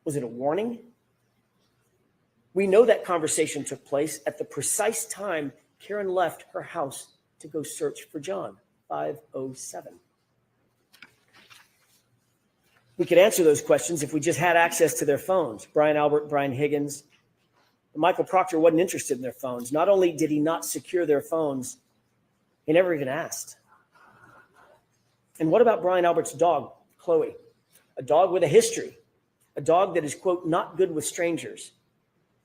Was it a warning? We know that conversation took place at the precise time Karen left her house to go search for John, 5:07. We could answer those questions if we just had access to their phones. Brian Albert, Brian Higgins. Michael Proctor wasn't interested in their phones. Not only did he not secure their phones, he never even asked. And what about Brian Albert's dog, Chloe? A dog with a history, a dog that is, quote, not good with strangers.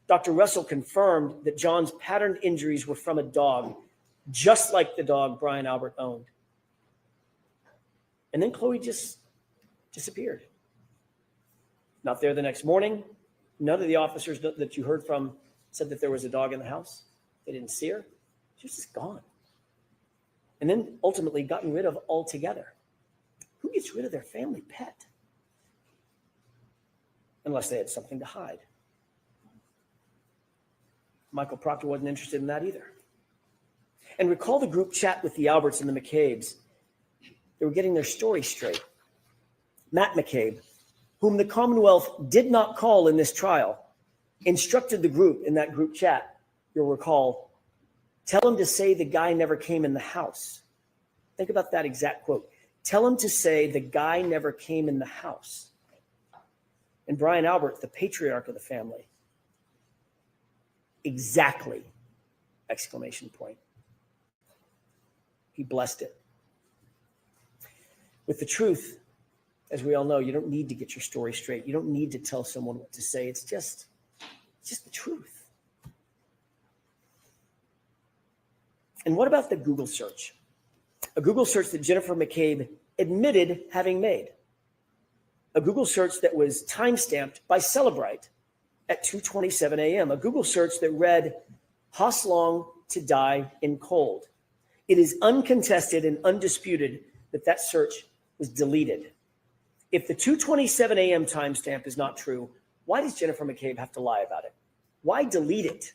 Dr. Russell confirmed that John's patterned injuries were from a dog, just like the dog Brian Albert owned. And then Chloe just disappeared. Not there the next morning. None of the officers that you heard from said that there was a dog in the house. They didn't see her. She was just gone. And then ultimately gotten rid of altogether. Who gets rid of their family pet? Unless they had something to hide. Michael Proctor wasn't interested in that either. And recall the group chat with the Alberts and the McCabe's. They were getting their story straight. Matt McCabe, whom the Commonwealth did not call in this trial, instructed the group in that group chat, you'll recall, tell him to say the guy never came in the house. Think about that exact quote. Tell him to say the guy never came in the house. And Brian Albert, the patriarch of the family, exactly, exclamation point. He blessed it. With the truth, as we all know, you don't need to get your story straight. You don't need to tell someone what to say. It's just the truth. And what about the Google search? A Google search that Jennifer McCabe admitted having made. A Google search that was timestamped by Celebrite at 2:27 a.m. A Google search that read, Hoslong to die in cold. It is uncontested and undisputed that that search was deleted. If the 2:27 a.m. timestamp is not true, why does Jennifer McCabe have to lie about it? Why delete it?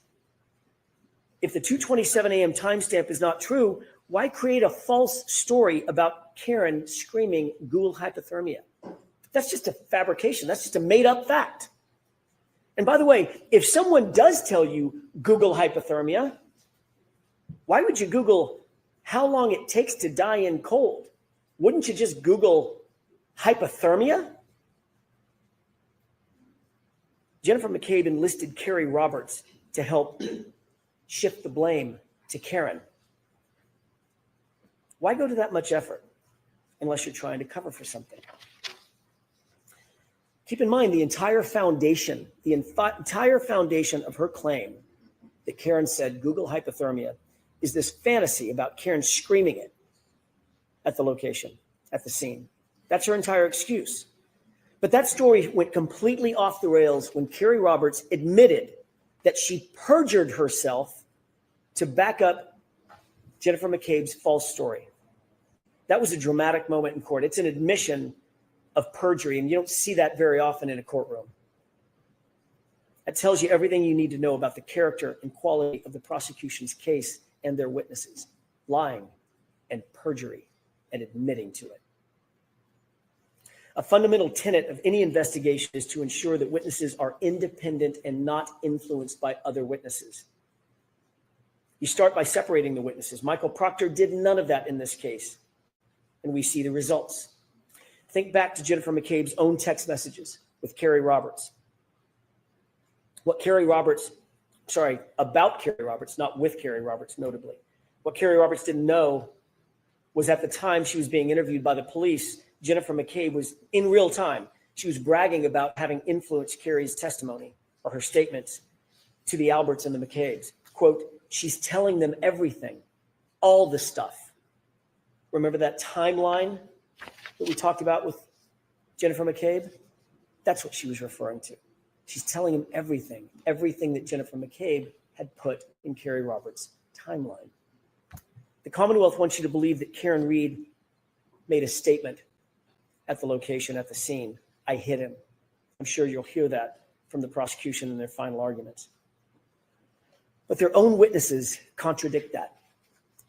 If the 2:27 a.m. timestamp is not true, why create a false story about Karen screaming Google hypothermia? That's just a fabrication. That's just a made-up fact. And by the way, if someone does tell you Google hypothermia, why would you Google how long it takes to die in cold? Wouldn't you just Google hypothermia? Jennifer McCabe enlisted Carrie Roberts to help shift the blame to Karen. Why go to that much effort unless you're trying to cover for something? Keep in mind the entire foundation of her claim that Karen said Google hypothermia is this fantasy about Karen screaming it at the location, at the scene. That's her entire excuse. But that story went completely off the rails when Carrie Roberts admitted that she perjured herself to back up Jennifer McCabe's false story. That was a dramatic moment in court. It's an admission of perjury, and you don't see that very often in a courtroom. That tells you everything you need to know about the character and quality of the prosecution's case and their witnesses, lying and perjury and admitting to it. A fundamental tenet of any investigation is to ensure that witnesses are independent and not influenced by other witnesses. You start by separating the witnesses. Michael Proctor did none of that in this case, and we see the results. Think back to Jennifer McCabe's own text messages with Carrie Roberts. About Carrie Roberts, not with Carrie Roberts, notably. What Carrie Roberts didn't know was at the time she was being interviewed by the police, Jennifer McCabe was in real time. She was bragging about having influenced Carrie's testimony or her statements to the Alberts and the McCabes. Quote, she's telling them everything, all the stuff. Remember that timeline that we talked about with Jennifer McCabe? That's what she was referring to. She's telling him everything that Jennifer McCabe had put in Carrie Roberts' timeline. The Commonwealth wants you to believe that Karen Reed made a statement at the location, at the scene. I hit him. I'm sure you'll hear that from the prosecution in their final arguments. But their own witnesses contradict that.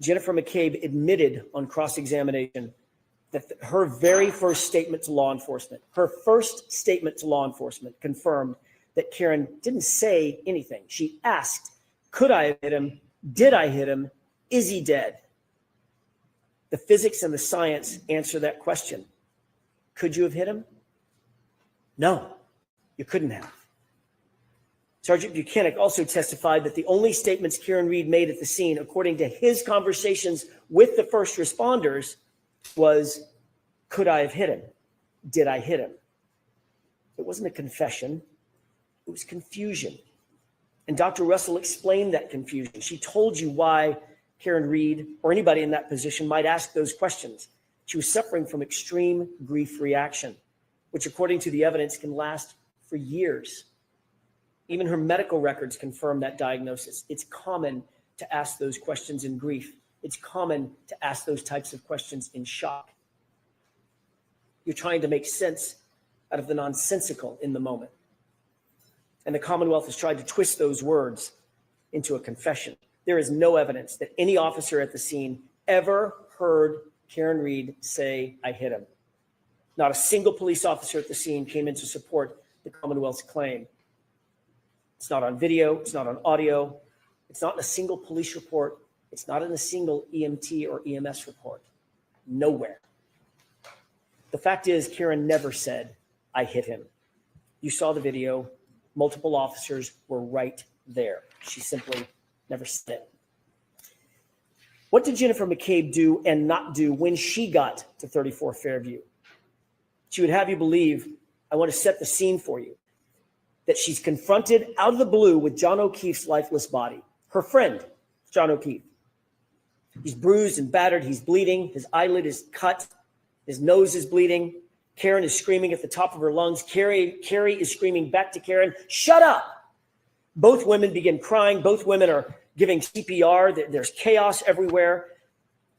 Jennifer McCabe admitted on cross-examination that her very first statement to law enforcement, confirmed that Karen didn't say anything. She asked, could I have hit him? Did I hit him? Is he dead? The physics and the science answer that question. Could you have hit him? No, you couldn't have. Sergeant Buchanan also testified that the only statements Karen Reed made at the scene, according to his conversations with the first responders, was, could I have hit him? Did I hit him? It wasn't a confession. It was confusion. And Dr. Russell explained that confusion. She told you why Karen Reed or anybody in that position might ask those questions. She was suffering from extreme grief reaction, which according to the evidence can last for years. Even her medical records confirm that diagnosis. It's common to ask those questions in grief. It's common to ask those types of questions in shock. You're trying to make sense out of the nonsensical in the moment. And the Commonwealth has tried to twist those words into a confession. There is no evidence that any officer at the scene ever heard Karen Reed say, I hit him. Not a single police officer at the scene came in to support the Commonwealth's claim. It's not on video. It's not on audio. It's not in a single police report. It's not in a single EMT or EMS report. Nowhere. The fact is, Karen never said, I hit him. You saw the video. Multiple officers were right there. She simply never said it. What did Jennifer McCabe do and not do when she got to 34 Fairview? She would have you believe, I want to set the scene for you, that she's confronted out of the blue with John O'Keefe's lifeless body. Her friend, John O'Keefe. He's bruised and battered. He's bleeding. His eyelid is cut. His nose is bleeding. Karen is screaming at the top of her lungs. Carrie is screaming back to Karen, shut up. Both women begin crying. Both women are giving CPR. There's chaos everywhere.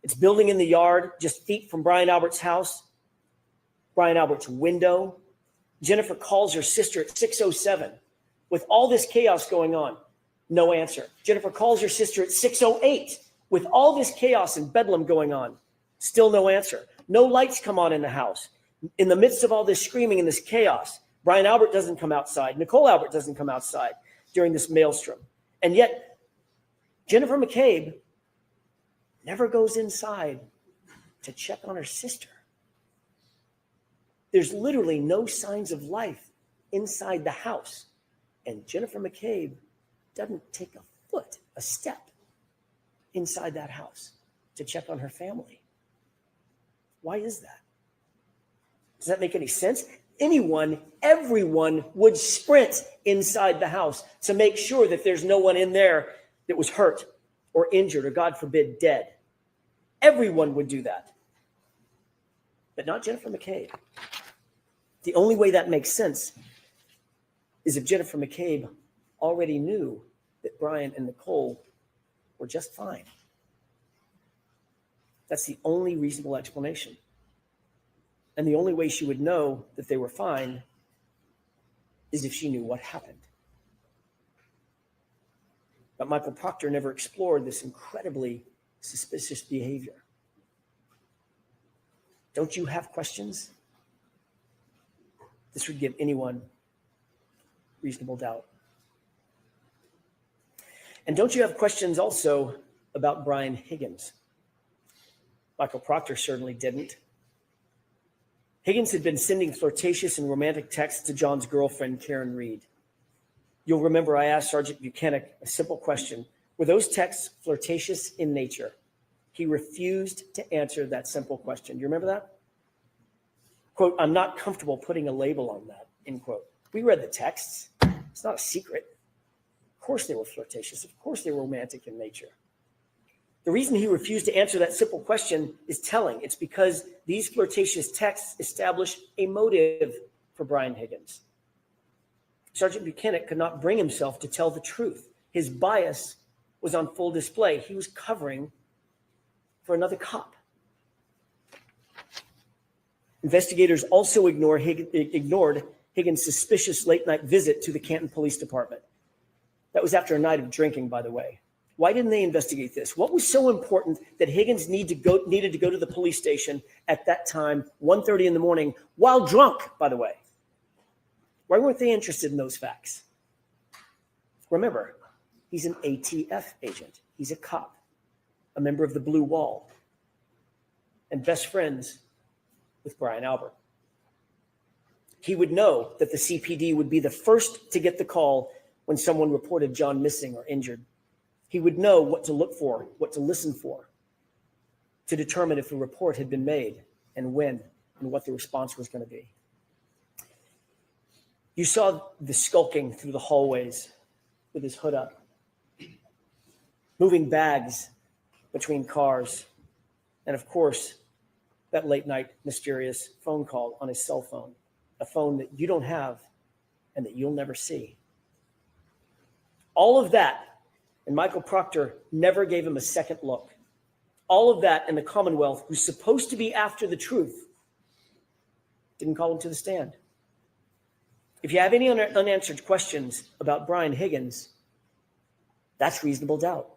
It's building in the yard, just feet from Brian Albert's house, Brian Albert's window. Jennifer calls her sister at 6:07 with all this chaos going on. No answer. Jennifer calls her sister at 6:08 with all this chaos and bedlam going on. Still no answer. No lights come on in the house. In the midst of all this screaming and this chaos, Brian Albert doesn't come outside. Nicole Albert doesn't come outside during this maelstrom. And yet, Jennifer McCabe never goes inside to check on her sister. There's literally no signs of life inside the house. And Jennifer McCabe doesn't take a step inside that house to check on her family. Why is that? Does that make any sense? Everyone would sprint inside the house to make sure that there's no one in there that was hurt or injured or, God forbid, dead. Everyone would do that. But not Jennifer McCabe. The only way that makes sense is if Jennifer McCabe already knew that Brian and Nicole were just fine. That's the only reasonable explanation. And the only way she would know that they were fine is if she knew what happened. But Michael Proctor never explored this incredibly suspicious behavior. Don't you have questions? This would give anyone reasonable doubt. And don't you have questions also about Brian Higgins? Michael Proctor certainly didn't. Higgins had been sending flirtatious and romantic texts to John's girlfriend, Karen Reed. You'll remember I asked Sergeant Buchanan a simple question. Were those texts flirtatious in nature? He refused to answer that simple question. Do you remember that? Quote, I'm not comfortable putting a label on that, end quote. We read the texts. It's not a secret. Of course they were flirtatious. Of course they were romantic in nature. The reason he refused to answer that simple question is telling. It's because these flirtatious texts establish a motive for Brian Higgins. Sergeant Buchanan could not bring himself to tell the truth. His bias was on full display. He was covering for another cop. Investigators also ignored Higgins' suspicious late-night visit to the Canton Police Department. That was after a night of drinking, by the way. Why didn't they investigate this? What was so important that Higgins needed to go to the police station at that time, 1:30 in the morning, while drunk, by the way? Why weren't they interested in those facts? Remember, he's an ATF agent. He's a cop, a member of the Blue Wall, and best friends with Brian Albert. He would know that the CPD would be the first to get the call when someone reported John missing or injured. He would know what to look for, what to listen for, to determine if a report had been made and when and what the response was going to be. You saw the skulking through the hallways with his hood up, moving bags between cars, and of course, that late night mysterious phone call on his cell phone, a phone that you don't have and that you'll never see. All of that, and Michael Proctor never gave him a second look. All of that, and the Commonwealth, who's supposed to be after the truth, didn't call him to the stand. If you have any unanswered questions about Brian Higgins, that's reasonable doubt.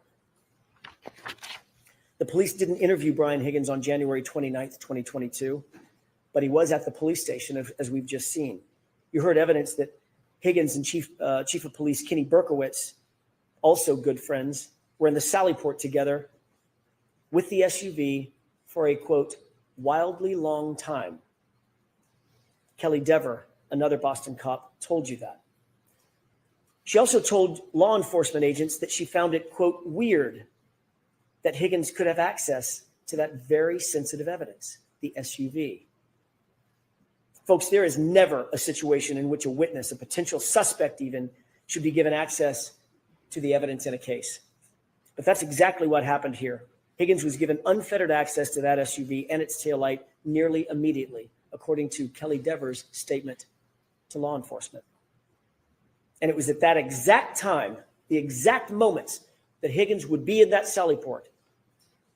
The police didn't interview Brian Higgins on January 29th, 2022, but he was at the police station, as we've just seen. You heard evidence that Higgins and Chief of Police Kenny Berkowitz, also good friends, were in the Sallyport together with the SUV for a, quote, wildly long time. Kelly Dever, another Boston cop, told you that. She also told law enforcement agents that she found it, quote, weird that Higgins could have access to that very sensitive evidence, the SUV. Folks, there is never a situation in which a witness, a potential suspect even, should be given access to the evidence in a case. But that's exactly what happened here. Higgins was given unfettered access to that SUV and its taillight nearly immediately, according to Kelly Dever's statement to law enforcement. And it was at that exact time, the exact moments that Higgins would be in that Sallyport,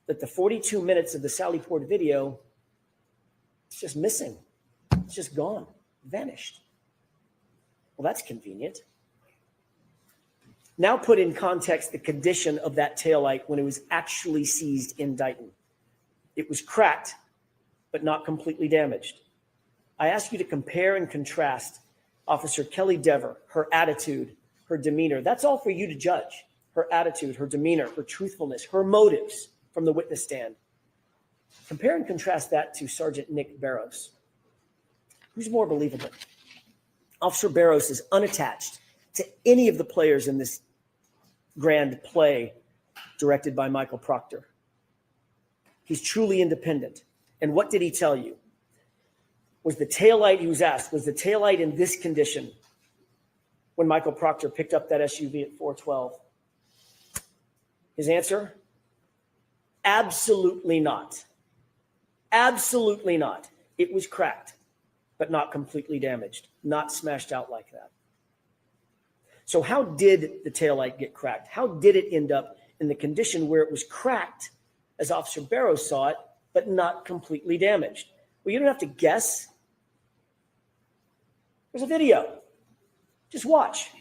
that the 42 minutes of the Sallyport video is just missing. It's just gone, vanished. Well, that's convenient. Now put in context the condition of that taillight when it was actually seized in Dighton. It was cracked, but not completely damaged. I ask you to compare and contrast Officer Kelly Dever, her attitude, her demeanor. That's all for you to judge. Her attitude, her demeanor, her truthfulness, her motives from the witness stand. Compare and contrast that to Sergeant Nick Barrows. Who's more believable? Officer Barrows is unattached to any of the players in this grand play directed by Michael Proctor. He's truly independent. And what did he tell you? Was the taillight, he was asked, was the taillight in this condition when Michael Proctor picked up that SUV at 412? His answer? Absolutely not. Absolutely not. It was cracked, but not completely damaged, not smashed out like that. So how did the taillight get cracked? How did it end up in the condition where it was cracked, as Officer Barrows saw it, but not completely damaged? Well, you don't have to guess. There's a video. Just watch.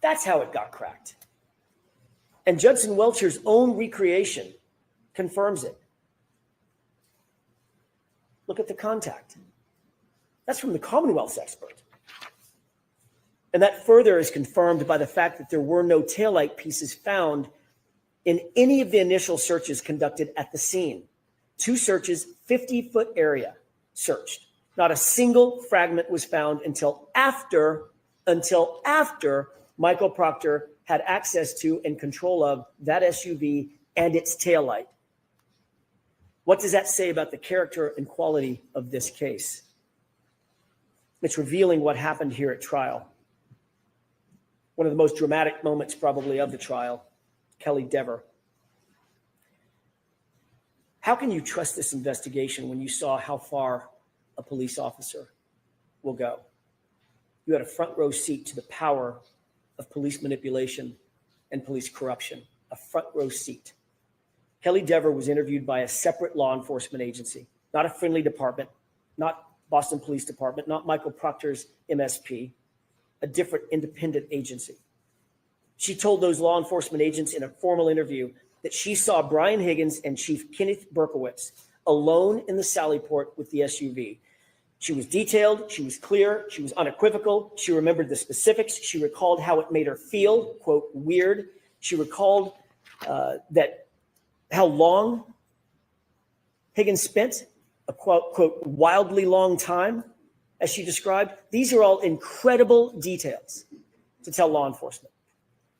That's how it got cracked. And Judson Welcher's own recreation confirms it. Look at the contact. That's from the Commonwealth's expert. And that further is confirmed by the fact that there were no taillight pieces found in any of the initial searches conducted at the scene. 2 searches, 50-foot area searched. Not a single fragment was found until after Michael Proctor had access to and control of that SUV and its taillight. What does that say about the character and quality of this case? It's revealing what happened here at trial. One of the most dramatic moments probably of the trial, Kelly Dever. How can you trust this investigation when you saw how far a police officer will go? You had a front row seat to the power of police manipulation and police corruption, a front row seat. Kelly Dever was interviewed by a separate law enforcement agency, not a friendly department, not Boston Police Department, not Michael Proctor's MSP, a different independent agency. She told those law enforcement agents in a formal interview that she saw Brian Higgins and Chief Kenneth Berkowitz alone in the Sallyport with the SUV. She was detailed, she was clear, she was unequivocal, she remembered the specifics, she recalled how it made her feel, quote, weird. She recalled that how long Higgins spent, a quote, wildly long time, as she described. These are all incredible details to tell law enforcement.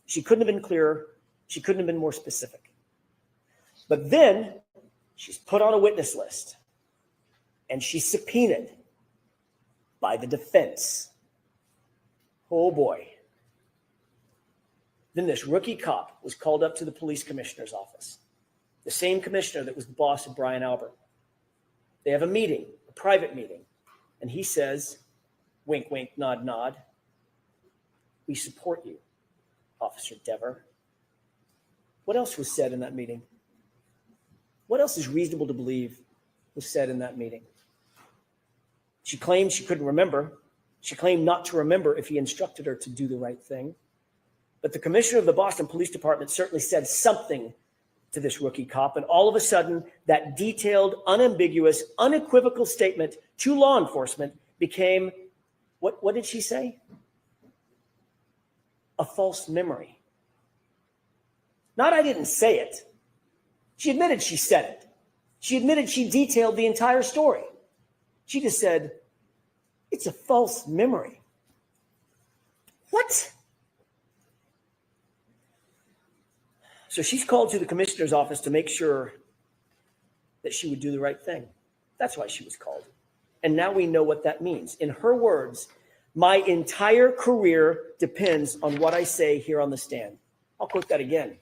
She couldn't have been clearer. She couldn't have been more specific. But then she's put on a witness list and she's subpoenaed by the defense. Oh boy. Then this rookie cop was called up to the police commissioner's office, the same commissioner that was the boss of Brian Albert. They have a meeting, a private meeting, and he says, wink, wink, nod, nod, we support you, Officer Dever. What else was said in that meeting? What else is reasonable to believe was said in that meeting? She claimed she couldn't remember. She claimed not to remember if he instructed her to do the right thing. But the commissioner of the Boston Police Department certainly said something to this rookie cop. And all of a sudden, that detailed, unambiguous, unequivocal statement to law enforcement became, what did she say? A false memory. Not I didn't say it. She admitted she said it. She admitted she detailed the entire story. She just said, it's a false memory. What? So she's called to the commissioner's office to make sure that she would do the right thing. That's why she was called. And now we know what that means. In her words, my entire career depends on what I say here on the stand. I'll quote that again.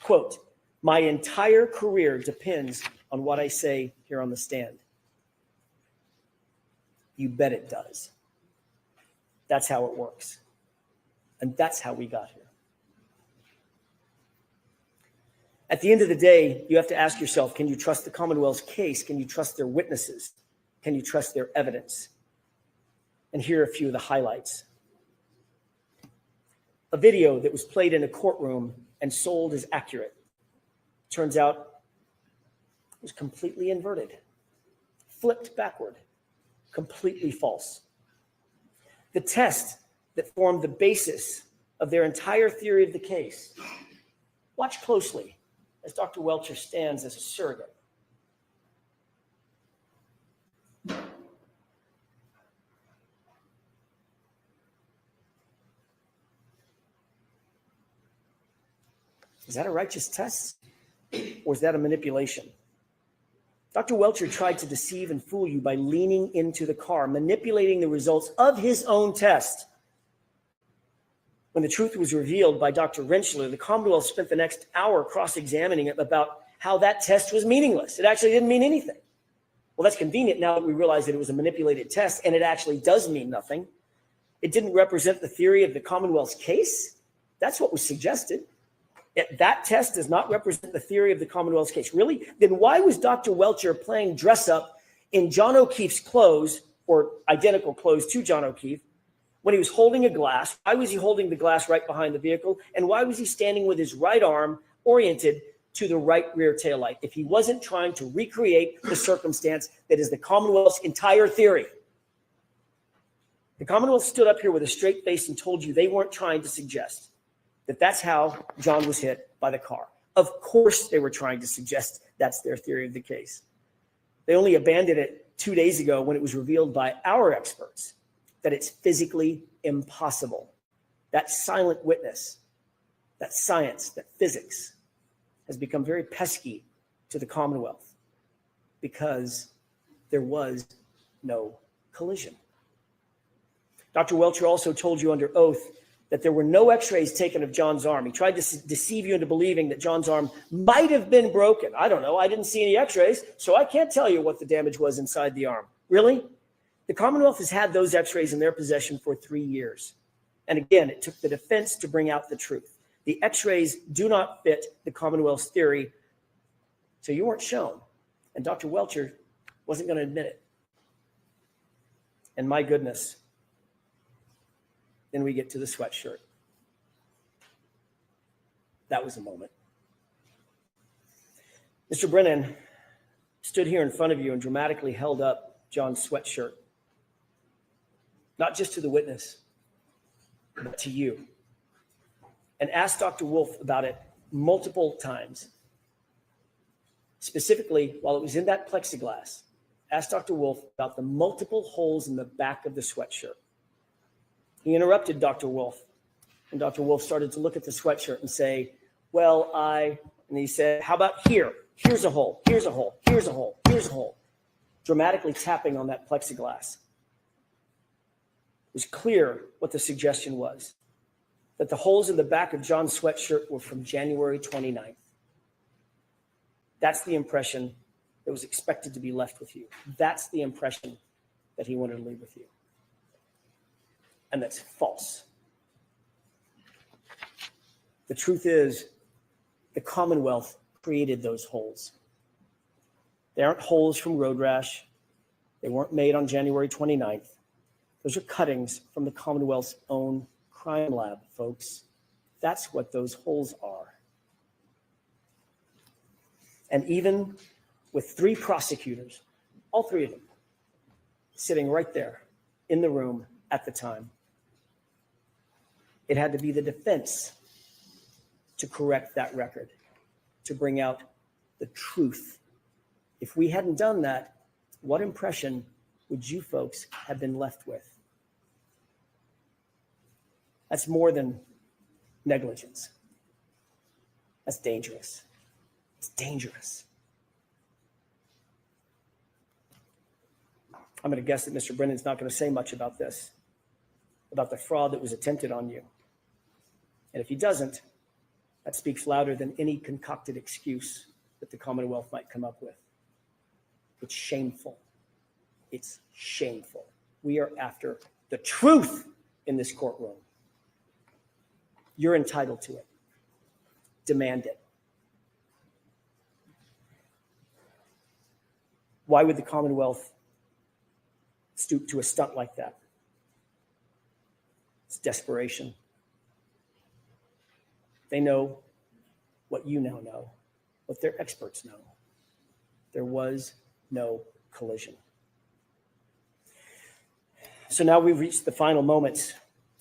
Quote, my entire career depends on what I say here on the stand. You bet it does. That's how it works. And that's how we got here. At the end of the day, you have to ask yourself, can you trust the Commonwealth's case? Can you trust their witnesses? Can you trust their evidence? And here are a few of the highlights. A video that was played in a courtroom and sold as accurate. Turns out it was completely inverted, flipped backward, completely false. The test that formed the basis of their entire theory of the case. Watch closely as Dr. Welcher stands as a surrogate. Is that a righteous test, or is that a manipulation? Dr. Welcher tried to deceive and fool you by leaning into the car, manipulating the results of his own test. When the truth was revealed by Dr. Rentschler, the Commonwealth spent the next hour cross-examining him about how that test was meaningless. It actually didn't mean anything. Well, that's convenient now that we realize that it was a manipulated test, and it actually does mean nothing. It didn't represent the theory of the Commonwealth's case. That's what was suggested. That test does not represent the theory of the Commonwealth's case. Really? Then why was Dr. Welcher playing dress up in John O'Keefe's clothes, or identical clothes to John O'Keefe, when he was holding a glass? Why was he holding the glass right behind the vehicle? And why was he standing with his right arm oriented to the right rear taillight if he wasn't trying to recreate the circumstance that is the Commonwealth's entire theory? The Commonwealth stood up here with a straight face and told you they weren't trying to suggest that that's how John was hit by the car. Of course they were trying to suggest that's their theory of the case. They only abandoned it 2 days ago when it was revealed by our experts that it's physically impossible. That silent witness, that science, that physics has become very pesky to the Commonwealth because there was no collision. Dr. Welcher also told you under oath that there were no x-rays taken of John's arm. He tried to deceive you into believing that John's arm might have been broken. I don't know. I didn't see any x-rays, so I can't tell you what the damage was inside the arm. Really? The Commonwealth has had those x-rays in their possession for 3 years. And again, it took the defense to bring out the truth. The x-rays do not fit the Commonwealth's theory, so you weren't shown. And Dr. Welcher wasn't going to admit it. And my goodness, then we get to the sweatshirt. That was a moment. Mr. Brennan stood here in front of you and dramatically held up John's sweatshirt, not just to the witness, but to you, and asked Dr. Wolf about it multiple times. Specifically, while it was in that plexiglass, asked Dr. Wolf about the multiple holes in the back of the sweatshirt. He interrupted Dr. Wolf, and Dr. Wolf started to look at the sweatshirt and say, well, and he said, how about here? Here's a hole, here's a hole, here's a hole, here's a hole, dramatically tapping on that plexiglass. It was clear what the suggestion was, that the holes in the back of John's sweatshirt were from January 29th. That's the impression that was expected to be left with you. That's the impression that he wanted to leave with you. And that's false. The truth is, the Commonwealth created those holes. They aren't holes from road rash. They weren't made on January 29th. Those are cuttings from the Commonwealth's own crime lab, folks. That's what those holes are. And even with 3 prosecutors, all 3 of them, sitting right there in the room at the time, it had to be the defense to correct that record, to bring out the truth. If we hadn't done that, what impression would you folks have been left with? That's more than negligence. That's dangerous. It's dangerous. I'm going to guess that Mr. Brennan's not going to say much about this, about the fraud that was attempted on you. And if he doesn't, that speaks louder than any concocted excuse that the Commonwealth might come up with. It's shameful. It's shameful. We are after the truth in this courtroom. You're entitled to it. Demand it. Why would the Commonwealth stoop to a stunt like that? It's desperation. They know what you now know, what their experts know. There was no collision. So now we've reached the final moments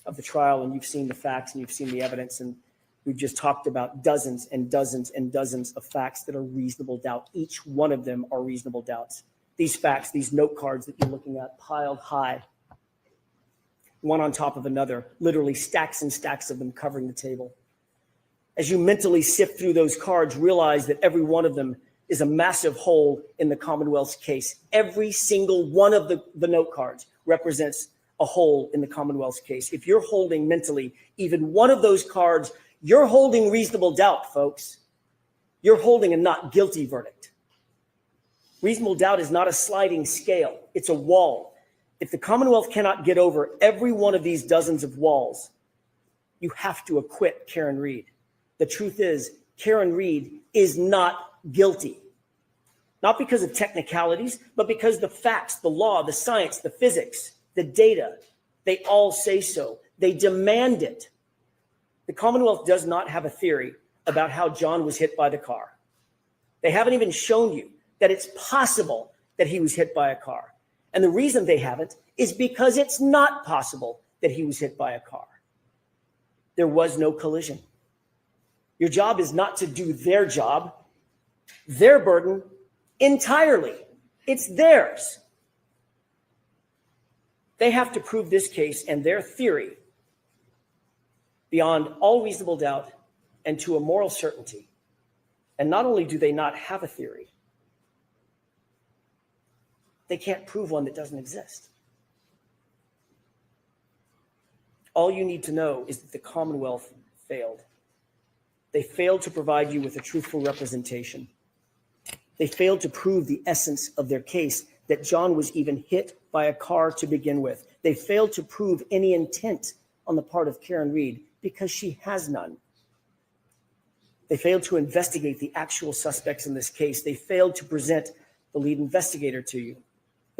of the trial, and you've seen the facts and you've seen the evidence, and we've just talked about dozens and dozens and dozens of facts that are reasonable doubt. Each one of them are reasonable doubts. These facts, these note cards that you're looking at, piled high, one on top of another, literally stacks and stacks of them covering the table. As you mentally sift through those cards, realize that every one of them is a massive hole in the Commonwealth's case. Every single one of the note cards represents a hole in the Commonwealth's case. If you're holding mentally even one of those cards, you're holding reasonable doubt, folks. You're holding a not guilty verdict. Reasonable doubt is not a sliding scale. It's a wall. If the Commonwealth cannot get over every one of these dozens of walls, you have to acquit Karen Reed. The truth is, Karen Reed is not guilty. Not because of technicalities, but because the facts, the law, the science, the physics, the data, they all say so. They demand it. The Commonwealth does not have a theory about how John was hit by the car. They haven't even shown you that it's possible that he was hit by a car. And the reason they haven't is because it's not possible that he was hit by a car. There was no collision. Your job is not to do their job, their burden entirely. It's theirs. They have to prove this case and their theory beyond all reasonable doubt and to a moral certainty. And not only do they not have a theory, they can't prove one that doesn't exist. All you need to know is that the Commonwealth failed. They failed to provide you with a truthful representation. They failed to prove the essence of their case, that John was even hit by a car to begin with. They failed to prove any intent on the part of Karen Reed because she has none. They failed to investigate the actual suspects in this case. They failed to present the lead investigator to you.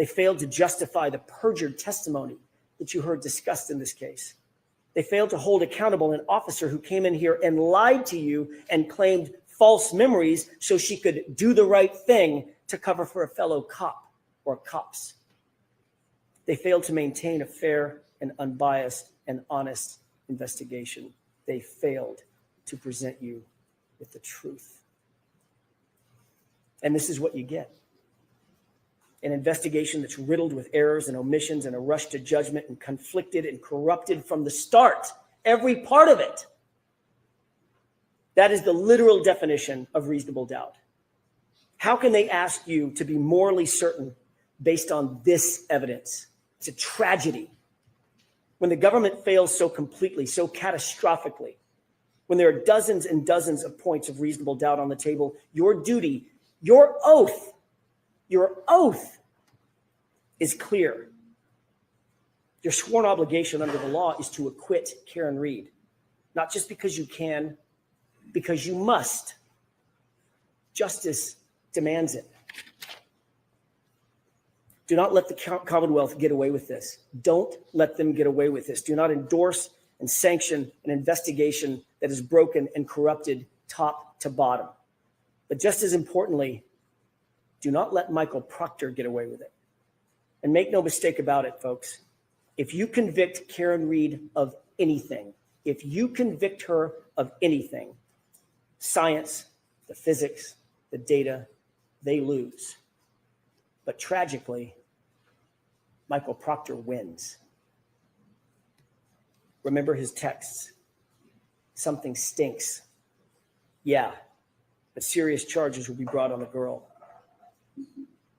They failed to justify the perjured testimony that you heard discussed in this case. They failed to hold accountable an officer who came in here and lied to you and claimed false memories so she could do the right thing to cover for a fellow cop or cops. They failed to maintain a fair and unbiased and honest investigation. They failed to present you with the truth. And this is what you get. An investigation that's riddled with errors and omissions and a rush to judgment and conflicted and corrupted from the start. Every part of it. That is the literal definition of reasonable doubt. How can they ask you to be morally certain based on this evidence? It's a tragedy. When the government fails so completely, so catastrophically, when there are dozens and dozens of points of reasonable doubt on the table, your duty, your oath is clear. Your sworn obligation under the law is to acquit Karen Reed, not just because you can, because you must. Justice demands it. Do not let the Commonwealth get away with this. Don't let them get away with this. Do not endorse and sanction an investigation that is broken and corrupted top to bottom. But just as importantly, do not let Michael Proctor get away with it. And make no mistake about it, folks. If you convict Karen Reed of anything, if you convict her of anything, science, the physics, the data, they lose. But tragically, Michael Proctor wins. Remember his texts. Something stinks. Yeah, but serious charges will be brought on the girl.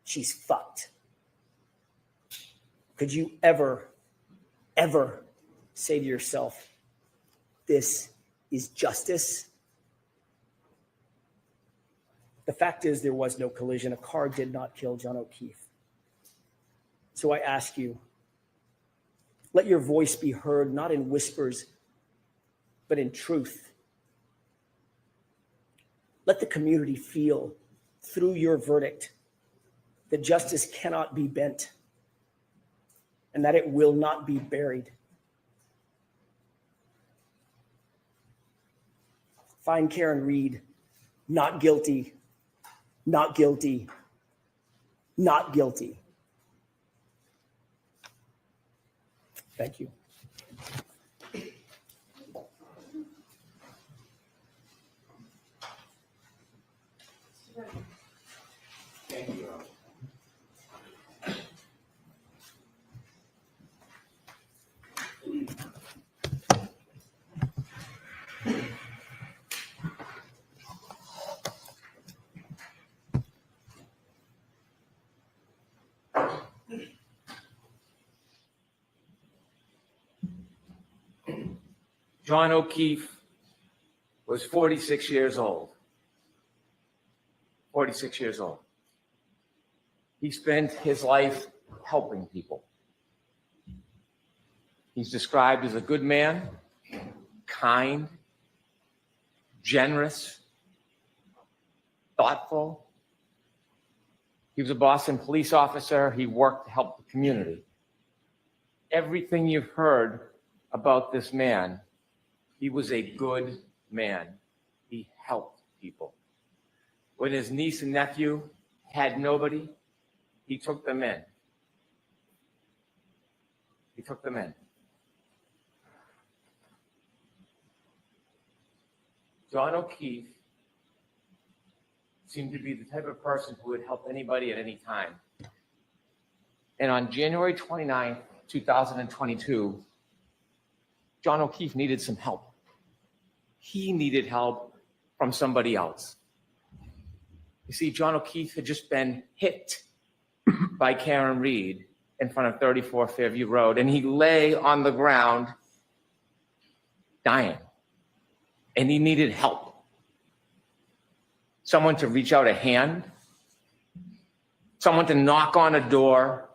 She's fucked. Could you ever say to yourself, this is justice? The fact is there was no collision. A car did not kill John O'Keefe. So I ask you, let your voice be heard, not in whispers, but in truth. Let the community feel through your verdict that justice cannot be bent and that it will not be buried. Find Karen Reed not guilty, not guilty, not guilty. Thank you. Thank you. John O'Keefe was 46 years old. 46 years old. He spent his life helping people. He's described as a good man, kind, generous, thoughtful. He was a Boston police officer. He worked to help the community. Everything you've heard about this man, he was a good man. He helped people. When his niece and nephew had nobody, he took them in. He took them in. John O'Keefe seemed to be the type of person who would help anybody at any time. And on January 29th, 2022, John O'Keefe needed some help. He needed help from somebody else. You see, John O'Keefe had just been hit by Karen Reed in front of 34 Fairview Road, and he lay on the ground dying, and he needed help. Someone to reach out a hand, someone to knock on a door,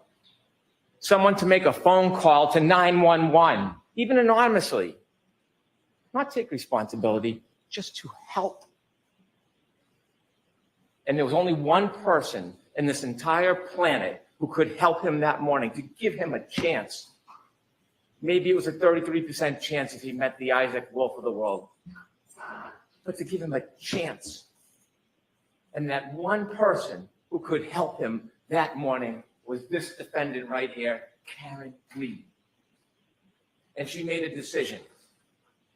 someone to make a phone call to 911, even anonymously. Not take responsibility, just to help. And there was only one person in this entire planet who could help him that morning, to give him a chance. Maybe it was a 33% chance if he met the Isaac Wolf of the world, but to give him a chance. And that one person who could help him that morning was this defendant right here, Karen Reed. And she made a decision.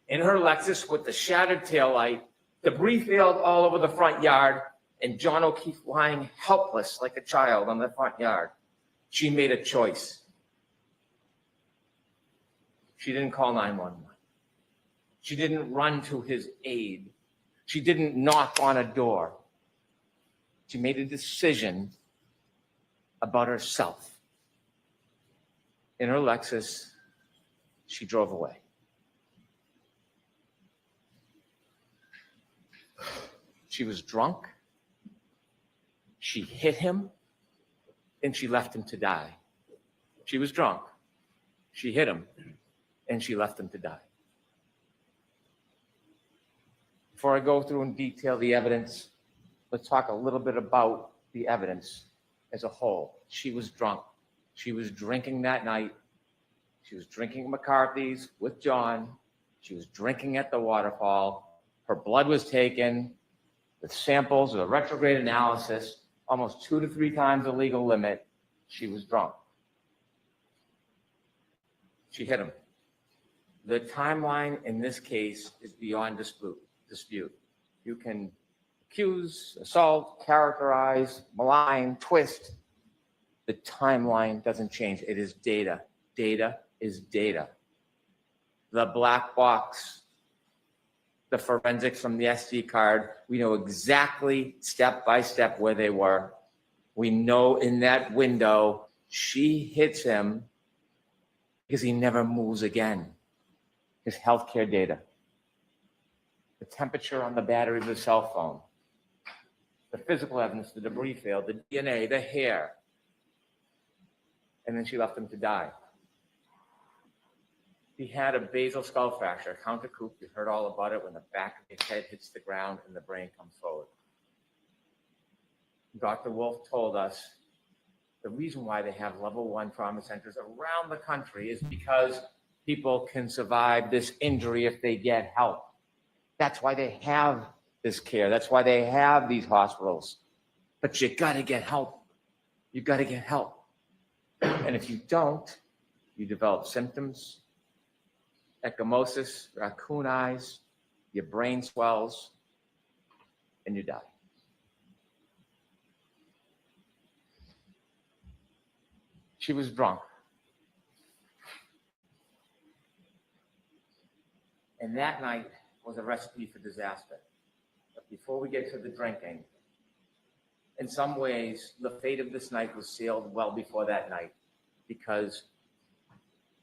In her Lexus with the shattered taillight, debris field all over the front yard, and John O'Keefe lying helpless like a child on the front yard. She made a choice. She didn't call 911. She didn't run to his aid. She didn't knock on a door. She made a decision about herself. In her Lexus, she drove away. She was drunk. She hit him, and she left him to die. She was drunk. She hit him, and she left him to die. Before I go through in detail the evidence, let's talk a little bit about the evidence as a whole. She was drunk. She was drinking that night. She was drinking McCarthy's with John. She was drinking at the waterfall. Her blood was taken with samples of a retrograde analysis, almost 2 to 3 times the legal limit. She was drunk. She hit him. The timeline in this case is beyond dispute. You can accuse, assault, characterize, malign, twist. The timeline doesn't change. It is data. Data is data. The black box, the forensics from the SD card, we know exactly step by step where they were. We know in that window, she hits him because he never moves again. His healthcare data, the temperature on the battery of the cell phone, the physical evidence, the debris field, the DNA, the hair. And then she left him to die. He had a basal skull fracture, a counter coup. You heard all about it when the back of his head hits the ground and the brain comes forward. Dr. Wolf told us the reason why they have level 1 trauma centers around the country is because people can survive this injury if they get help. That's why they have this care. That's why they have these hospitals. But you gotta get help. You gotta get help. And if you don't, you develop symptoms, ecchymosis, raccoon eyes, your brain swells, and you die. She was drunk. And that night was a recipe for disaster. But before we get to the drinking, in some ways, the fate of this night was sealed well before that night, because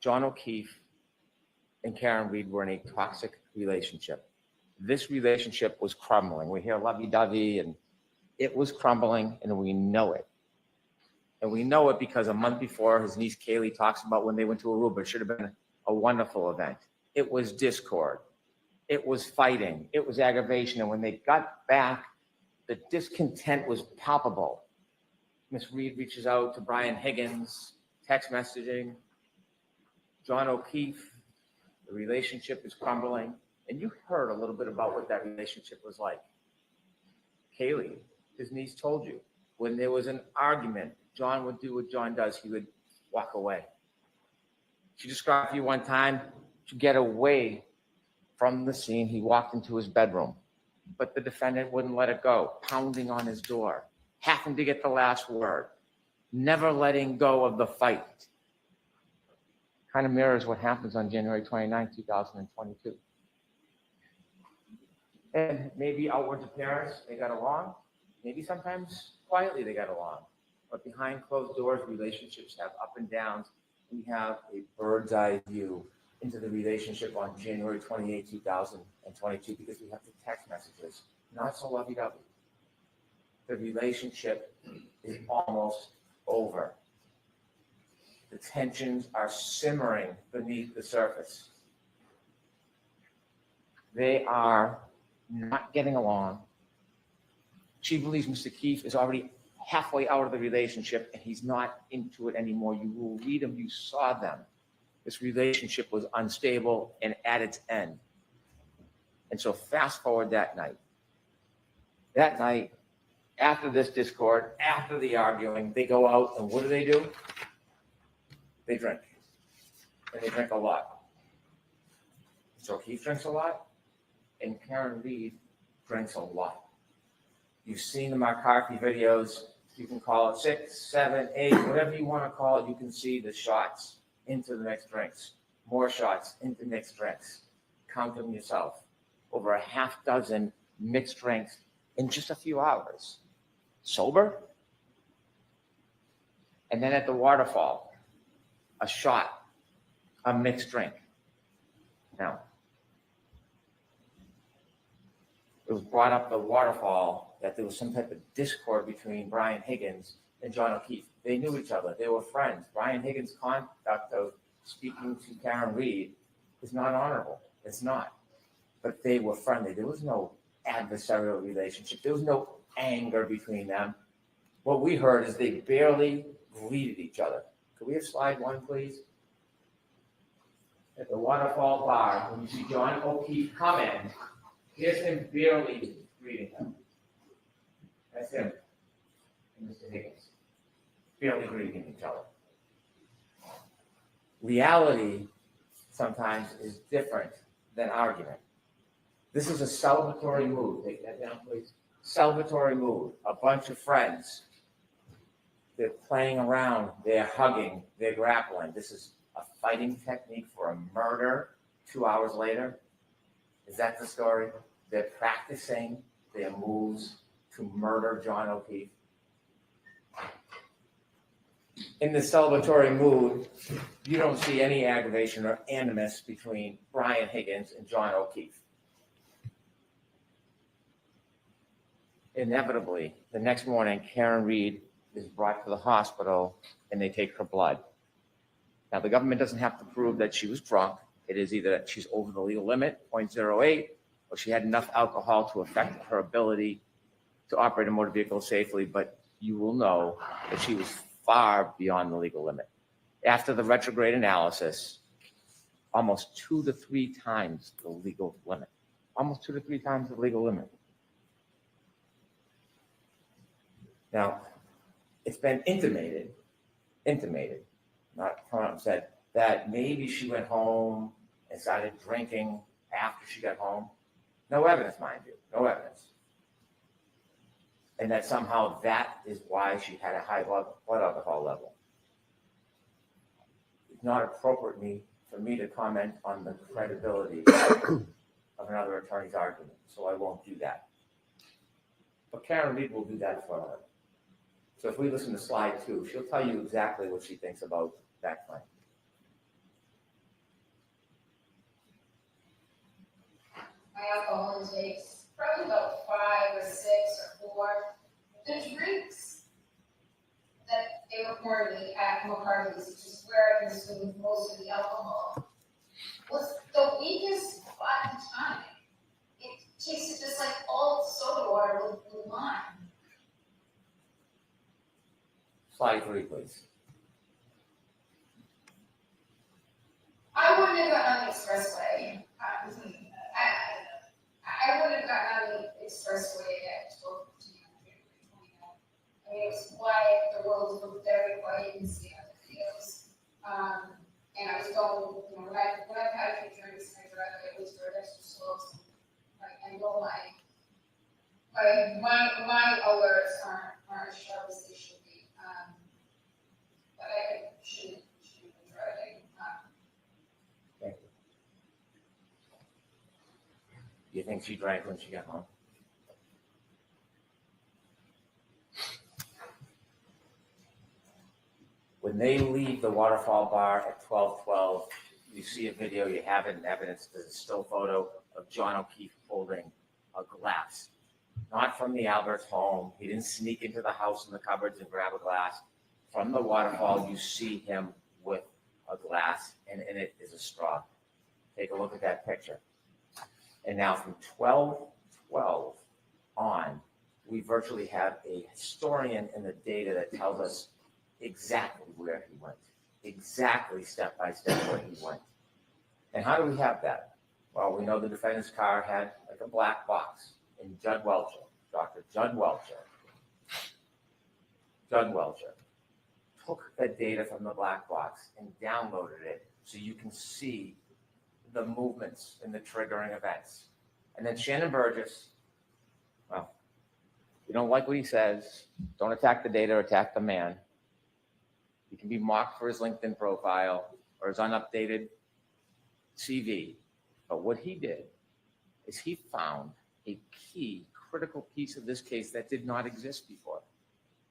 John O'Keefe and Karen Reed were in a toxic relationship. This relationship was crumbling. We hear lovey-dovey, and it was crumbling, and we know it. And we know it because a month before, his niece Kaylee talks about when they went to Aruba. It should have been a wonderful event. It was discord. It was fighting. It was aggravation. And when they got back, the discontent was palpable. Miss Reed reaches out to Brian Higgins, text messaging. John O'Keefe, the relationship is crumbling. And you heard a little bit about what that relationship was like. Kaylee, his niece, told you, when there was an argument, John would do what John does. He would walk away. She described to you one time, to get away from the scene, he walked into his bedroom, but the defendant wouldn't let it go, pounding on his door, having to get the last word, never letting go of the fight. Kind of mirrors what happens on January 29, 2022. And maybe outward appearance, they got along. Maybe sometimes quietly they got along. But behind closed doors, relationships have up and downs. We have a bird's eye view into the relationship on January 28, 2022, because we have the text messages, not so lovey-dovey. The relationship is almost over. The tensions are simmering beneath the surface. They are not getting along. She believes Mr. Keefe is already halfway out of the relationship and he's not into it anymore. You will read them, you saw them. This relationship was unstable and at its end. And so fast forward that night. That night, after this discord, after the arguing, they go out and what do? They drink. And they drink a lot. So Keith drinks a lot and Karen Reed drinks a lot. You've seen the McCarthy videos. You can call it 6, 7, 8, whatever you want to call it. You can see the shots into the next drinks, more shots into mixed drinks. Count them yourself. Over a half dozen mixed drinks in just a few hours. Sober? And then at the waterfall, a shot, a mixed drink. Now, it was brought up the waterfall that there was some type of discord between Brian Higgins and John O'Keefe. They knew each other. They were friends. Brian Higgins' conduct of speaking to Karen Reed is not honorable. It's not. But they were friendly. There was no adversarial relationship. There was no anger between them. What we heard is they barely greeted each other. Could we have slide 1, please? At the waterfall bar, when you see John O'Keefe come in, here's him barely greeting him. That's him and Mr. Higgins. Barely greeting each other. Reality sometimes is different than argument. This is a celebratory mood. Take that down, please. Celebratory mood. A bunch of friends. They're playing around. They're hugging. They're grappling. This is a fighting technique for a murder 2 hours later. Is that the story? They're practicing their moves to murder John O'Keefe. In the celebratory mood, you don't see any aggravation or animus between Brian Higgins and John O'Keefe. Inevitably, the next morning, Karen Reed is brought to the hospital and they take her blood. Now, the government doesn't have to prove that she was drunk. It is either that she's over the legal limit, 0.08, or she had enough alcohol to affect her ability to operate a motor vehicle safely, but you will know that she was far beyond the legal limit. After the retrograde analysis, almost 2 to 3 times the legal limit. Almost 2 to 3 times the legal limit. Now, it's been intimated, not come out and said, that maybe she went home and started drinking after she got home. No evidence, mind you, no evidence. And that somehow that is why she had a high blood alcohol level. It's not appropriate for me to comment on the credibility of another attorney's argument, so I won't do that. But Karen Reed will do that for her. So if we listen to slide 2, she'll tell you exactly what she thinks about that claim. My alcohol intake's probably about 5 or 6 or 4. The drinks that they report me at McCarthy's, which is where I consumed most of the alcohol, was the weakest at the time. It tasted just like old soda water with lime. Slide 3, please. I wouldn't have gotten on the expressway. I wouldn't have gotten on the expressway at 12:15. I mean, it was quiet, the roads were very quiet, you can see on the videos. And I was going, when I've had a few drinks, I drive, it was very extra slow. I know my alerts aren't as sharp as they should be. But I shouldn't be driving. Thank you. Do you think she drank when she got home? When they leave the waterfall bar at 12:12, you see a video, you have it in evidence, there's a still photo of John O'Keefe holding a glass. Not from the Albert's home. He didn't sneak into the house in the cupboards and grab a glass. From the waterfall, you see him with a glass, and in it is a straw. Take a look at that picture. And now from 12:12 on, we virtually have a historian in the data that tells us exactly where he went, exactly step by step where he went. And how do we have that? Well, we know the defendant's car had like a black box, and Judd Welcher, Dr. Judd Welcher, took the data from the black box and downloaded it so you can see the movements and the triggering events. And then Shannon Burgess, well, you don't like what he says, don't attack the data, attack the man. He can be mocked for his LinkedIn profile or his unupdated CV. But what he did is he found a key, critical piece of this case that did not exist before.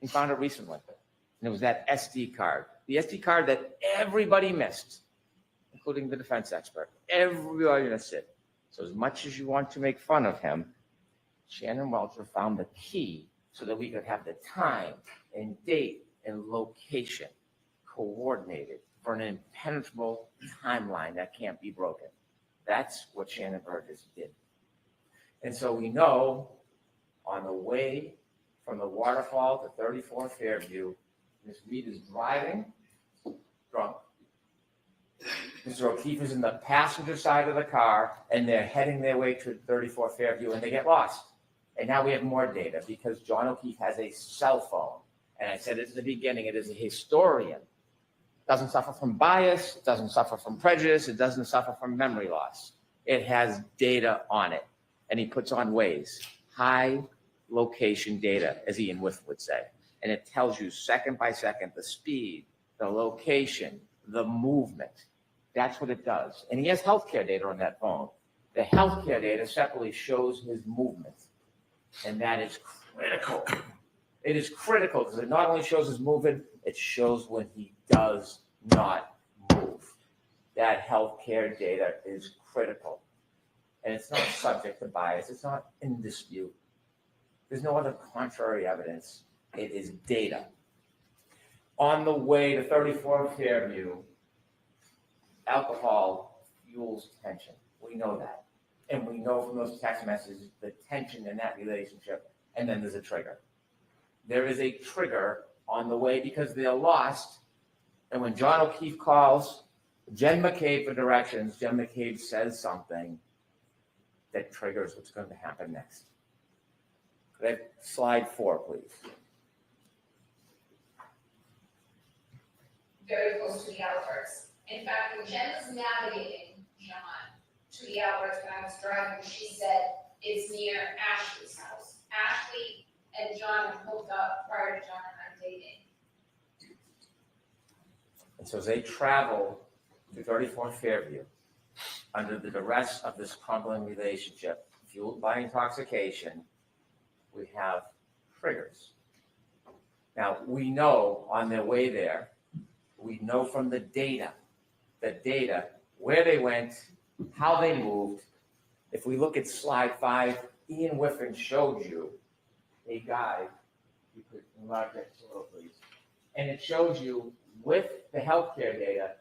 He found it recently. And it was that SD card. The SD card that everybody missed, including the defense expert. Everybody missed it. So as much as you want to make fun of him, Shannon Welcher found the key so that we could have the time and date and location coordinated for an impenetrable timeline that can't be broken. That's what Shannon Burgess did. And so we know on the way from the waterfall to 34 Fairview, Ms. Reed is driving drunk. Mr. O'Keefe is in the passenger side of the car, and they're heading their way to 34 Fairview, and they get lost. And now we have more data because John O'Keefe has a cell phone. And I said it at the beginning, it is a historian. It doesn't suffer from bias, it doesn't suffer from prejudice, it doesn't suffer from memory loss. It has data on it. And he puts on Waze, high location data, as Ian With would say. And it tells you second by second the speed, the location, the movement. That's what it does. And he has healthcare data on that phone. The healthcare data separately shows his movement. And that is critical. It is critical because it not only shows his movement, it shows when he does not move. That healthcare data is critical. And it's not subject to bias. It's not in dispute. There's no other contrary evidence. It is data. On the way to 34 Fairview, alcohol fuels tension. We know that. And we know from those text messages the tension in that relationship. And then there's a trigger. There is a trigger on the way because they're lost. And when John O'Keefe calls Jen McCabe for directions, Jen McCabe says something that triggers what's going to happen next. Could I have slide 4, please? Very close to the outbursts. In fact, when Jen was navigating John to the outbursts when I was driving, she said it's near Ashley's house. Ashley and John had hooked up prior to John and I dating. And so as they travel to 34 Fairview, under the duress of this crumbling relationship, fueled by intoxication, we have triggers. Now, we know on their way there, we know from the data, where they went, how they moved. If we look at slide 5, Ian Whiffen showed you a guide. You could enlarge that a little, please. And it shows you with the healthcare data,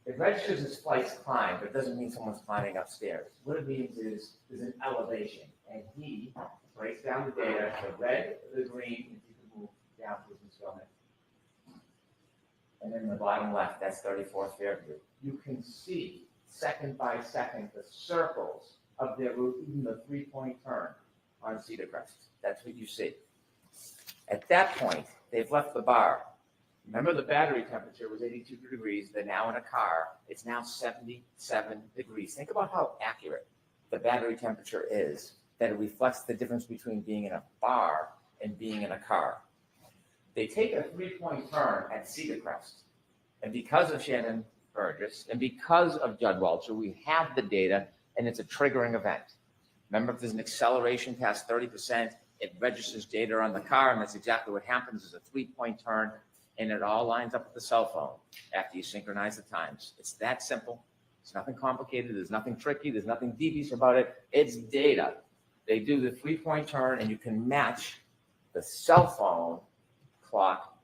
it registers as flights climbed, but it doesn't mean someone's climbing upstairs. What it means is there's an elevation, and he breaks down the data, the red, the green, and you can move down to his installment. And then in the bottom left, that's 34 Fairview. You can see second by second the circles of their route, even the 3-point turn on Cedar Crest. That's what you see. At that point, they've left the bar. Remember, the battery temperature was 82 degrees. They're now in a car. It's now 77 degrees. Think about how accurate the battery temperature is, that it reflects the difference between being in a bar and being in a car. They take a 3-point turn at Cedar Crest. And because of Shannon Burgess and because of Judd Welcher, we have the data, and it's a triggering event. Remember, if there's an acceleration past 30%, it registers data on the car, and that's exactly what happens is a 3-point turn, and it all lines up with the cell phone after you synchronize the times. It's that simple. It's nothing complicated. There's nothing tricky. There's nothing devious about it. It's data. They do the 3-point turn, and you can match the cell phone clock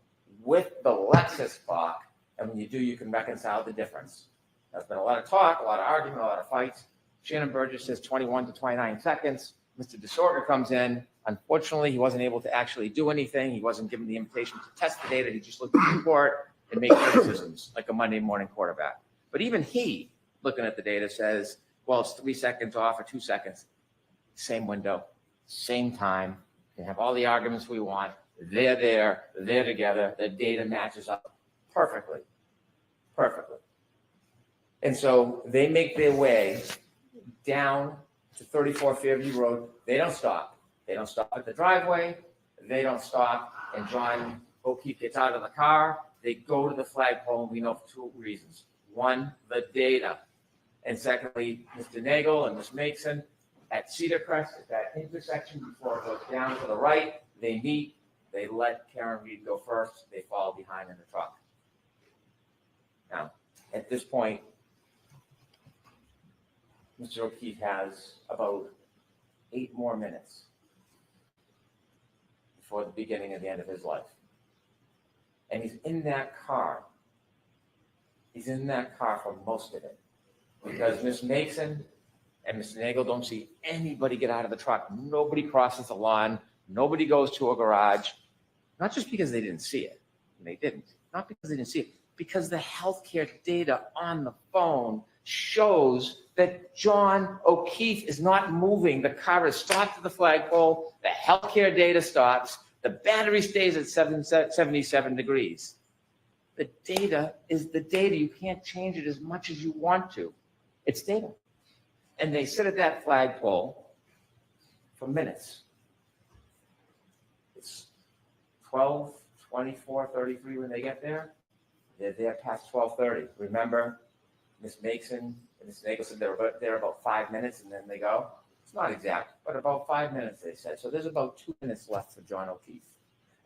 with the Lexus clock, and when you do, you can reconcile the difference. There's been a lot of talk, a lot of argument, a lot of fights. Shannon Burgess says 21 to 29 seconds. Mr. DeSorga comes in Unfortunately, he wasn't able to actually do anything. He wasn't given the invitation to test the data. He just looked at the report and made criticisms like a Monday morning quarterback. But even he, looking at the data, says, well, it's 3 seconds off or 2 seconds. Same window, same time. We can have all the arguments we want. They're there, they're together. The data matches up perfectly, perfectly. And so they make their way down to 34 Fairview Road. They don't stop. They don't stop at the driveway. They don't stop. And John O'Keefe gets out of the car. They go to the flagpole, and we know for two reasons. One, the data. And secondly, Mr. Nagel and Ms. Mason at Cedar Crest, at that intersection before it goes down to the right, they meet. They let Karen Reed go first. They fall behind in the truck. Now, at this point, Mr. O'Keefe has about 8 more minutes before the beginning of the end of his life. And he's in that car. He's in that car for most of it. Because Ms. Mason and Mr. Nagel don't see anybody get out of the truck. Nobody crosses the lawn. Nobody goes to a garage. Not just because they didn't see it. They didn't. Not because they didn't see it. Because the healthcare data on the phone shows that John O'Keefe is not moving. The car is stopped at the flagpole. The healthcare data stops. The battery stays at 77 degrees. The data is the data. You can't change it as much as you want to. It's data. And they sit at that flagpole for minutes. It's 12, 24, 33 when they get there. They're there past 12:30. Remember, Ms. Mason and Ms. Nagel said they're there about 5 minutes and then they go. It's not exact, but about 5 minutes, they said. So there's about 2 minutes left for John O'Keefe.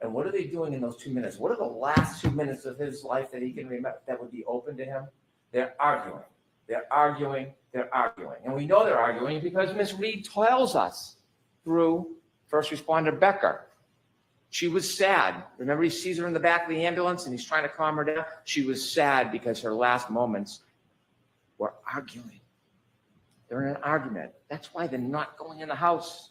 And what are they doing in those 2 minutes? What are the last 2 minutes of his life that he can remember that would be open to him? They're arguing. They're arguing. They're arguing. And we know they're arguing because Ms. Reed tells us through first responder Becker. She was sad. Remember, he sees her in the back of the ambulance and he's trying to calm her down. She was sad because her last moments were arguing. They're in an argument. That's why they're not going in the house.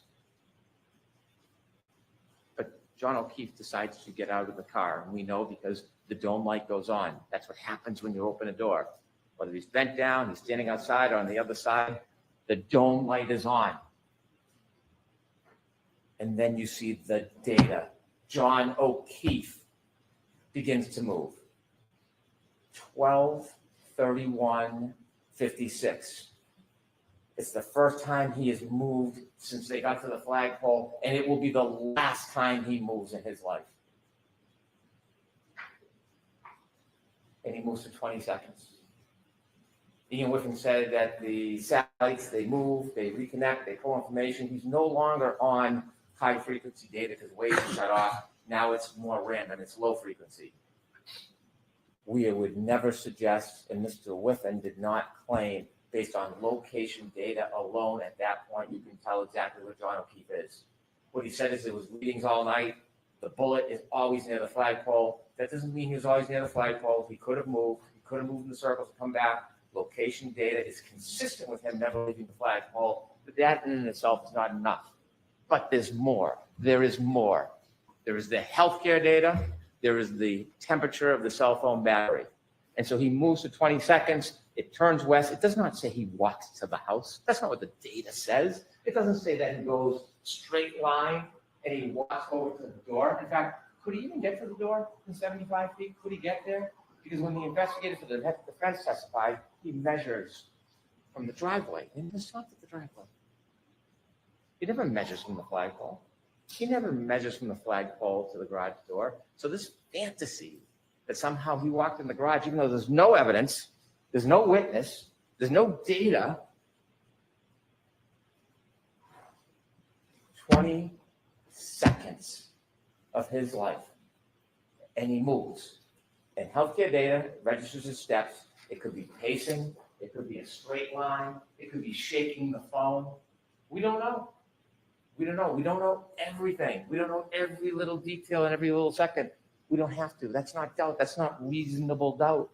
But John O'Keefe decides to get out of the car. And we know because the dome light goes on. That's what happens when you open a door. Whether he's bent down, he's standing outside or on the other side, the dome light is on. And then you see the data. John O'Keefe begins to move. 12:31:56. It's the first time he has moved since they got to the flagpole, and it will be the last time he moves in his life. And he moves for 20 seconds. Ian Whiffen said that the satellites, they move, they reconnect, they pull information. He's no longer on high frequency data because waves are shut off. Now it's more random, it's low frequency. We would never suggest, and Mr. Whiffen did not claim, based on location data alone at that point, you can tell exactly where John O'Keefe is. What he said is it was readings all night. The bullet is always near the flagpole. That doesn't mean he was always near the flagpole. He could have moved. He could have moved in the circles and come back. Location data is consistent with him never leaving the flagpole. But that in itself is not enough. But there's more. There is more. There is the healthcare data. There is the temperature of the cell phone battery. And so he moves for 20 seconds. It turns west. It does not say he walks to the house. That's not what the data says. It doesn't say that he goes straight line and he walks over to the door. In fact, could he even get to the door in 75 feet? Could he get there? Because when the investigator for the defense testified, he measures from the driveway. And he stopped at the driveway. He never measures from the flagpole. He never measures from the flagpole to the garage door. So this fantasy that somehow he walked in the garage, even though there's no evidence, there's no witness, there's no data. 20 seconds of his life. And he moves. And healthcare data registers his steps. It could be pacing. It could be a straight line. It could be shaking the phone. We don't know. We don't know. We don't know everything. We don't know every little detail and every little second. We don't have to. That's not doubt. That's not reasonable doubt.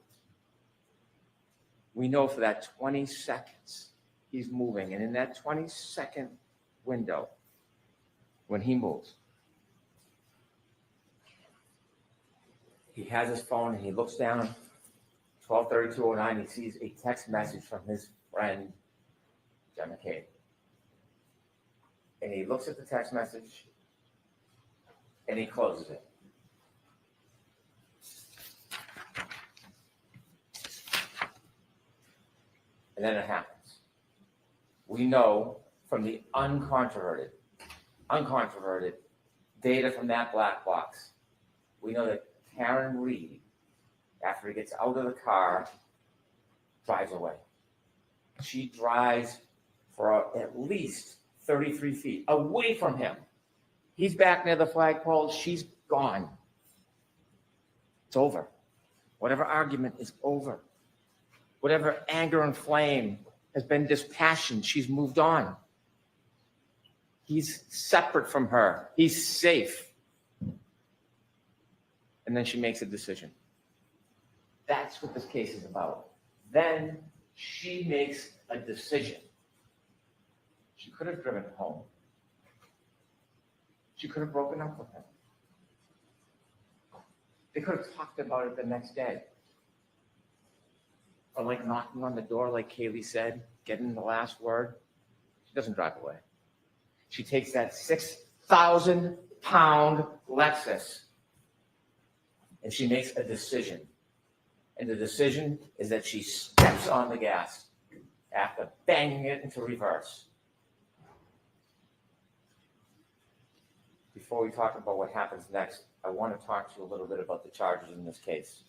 We know for that 20 seconds, he's moving. And in that 20-second window, when he moves. He has his phone and he looks down, 12:32:09, he sees a text message from his friend, Jen McCabe. And he looks at the text message and he closes it. And then it happens. We know from the uncontroverted data from that black box, we know that Karen Reed, after he gets out of the car, drives away. She drives for at least 33 feet away from him. He's back near the flagpole. She's gone. It's over. Whatever argument is over. Whatever anger and flame has been dispassioned, she's moved on. He's separate from her. He's safe. And then she makes a decision. That's what this case is about. Then she makes a decision. She could have driven home. She could have broken up with him. They could have talked about it the next day. Or like knocking on the door, like Kaylee said, getting the last word. She doesn't drive away. She takes that 6,000-pound Lexus and she makes a decision. And the decision is that she steps on the gas after banging it into reverse. Before we talk about what happens next, I want to talk to you a little bit about the charges in this case.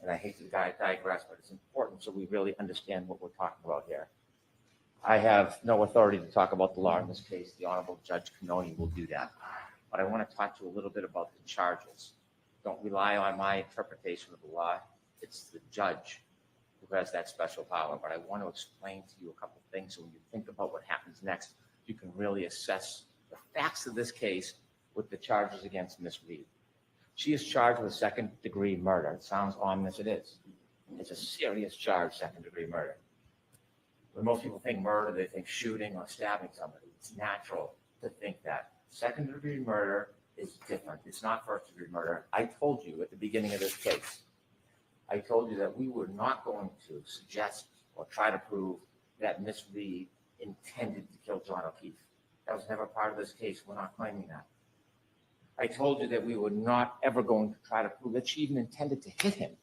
And I hate to digress, but it's important so we really understand what we're talking about here. I have no authority to talk about the law in this case. The Honorable Judge Cannoni will do that. But I want to talk to you a little bit about the charges. Don't rely on my interpretation of the law. It's the judge who has that special power. But I want to explain to you a couple of things so when you think about what happens next, you can really assess the facts of this case with the charges against Miss Reed. She is charged with second-degree murder. It sounds ominous, it is. It's a serious charge, second-degree murder. When most people think murder, they think shooting or stabbing somebody. It's natural to think that. Second-degree murder is different. It's not first-degree murder. I told you at the beginning of this case, I told you that we were not going to suggest or try to prove that Miss Reed intended to kill John O'Keefe. That was never part of this case. We're not claiming that. I told you that we were not ever going to try to prove that she even intended to hit him.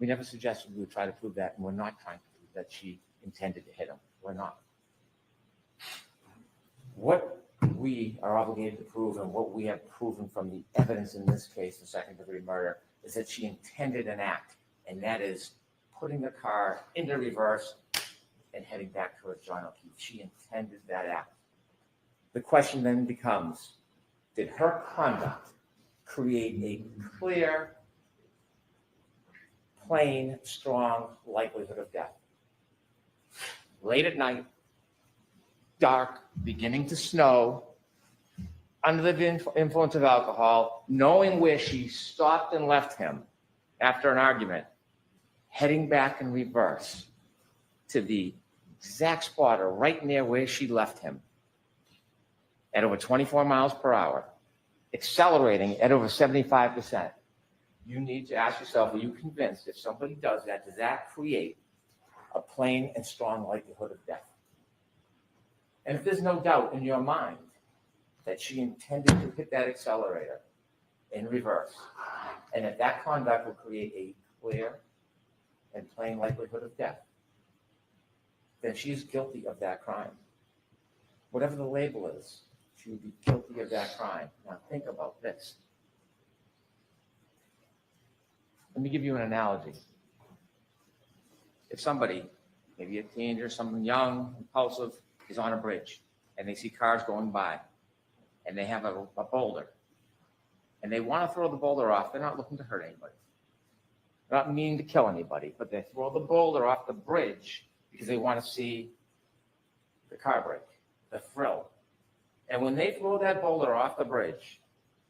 We never suggested we would try to prove that, and we're not trying to prove that she intended to hit him. We're not. What we are obligated to prove and what we have proven from the evidence in this case, the second-degree murder, is that she intended an act, and that is putting the car into reverse and heading back towards John O'Keefe. She intended that act. The question then becomes, did her conduct create a clear, plain, strong likelihood of death? Late at night, dark, beginning to snow, under the influence of alcohol, knowing where she stopped and left him after an argument, heading back in reverse to the exact spot or right near where she left him at over 24 miles per hour, accelerating at over 75%. You need to ask yourself, are you convinced if somebody does that, does that create a plain and strong likelihood of death? And if there's no doubt in your mind that she intended to hit that accelerator in reverse, and that conduct will create a clear and plain likelihood of death, then she is guilty of that crime. Whatever the label is, she would be guilty of that crime. Now think about this. Let me give you an analogy. If somebody, maybe a teenager, someone young, impulsive, is on a bridge and they see cars going by and they have a boulder and they want to throw the boulder off, they're not looking to hurt anybody. They're not meaning to kill anybody, but they throw the boulder off the bridge because they want to see the car break, the thrill. And when they throw that boulder off the bridge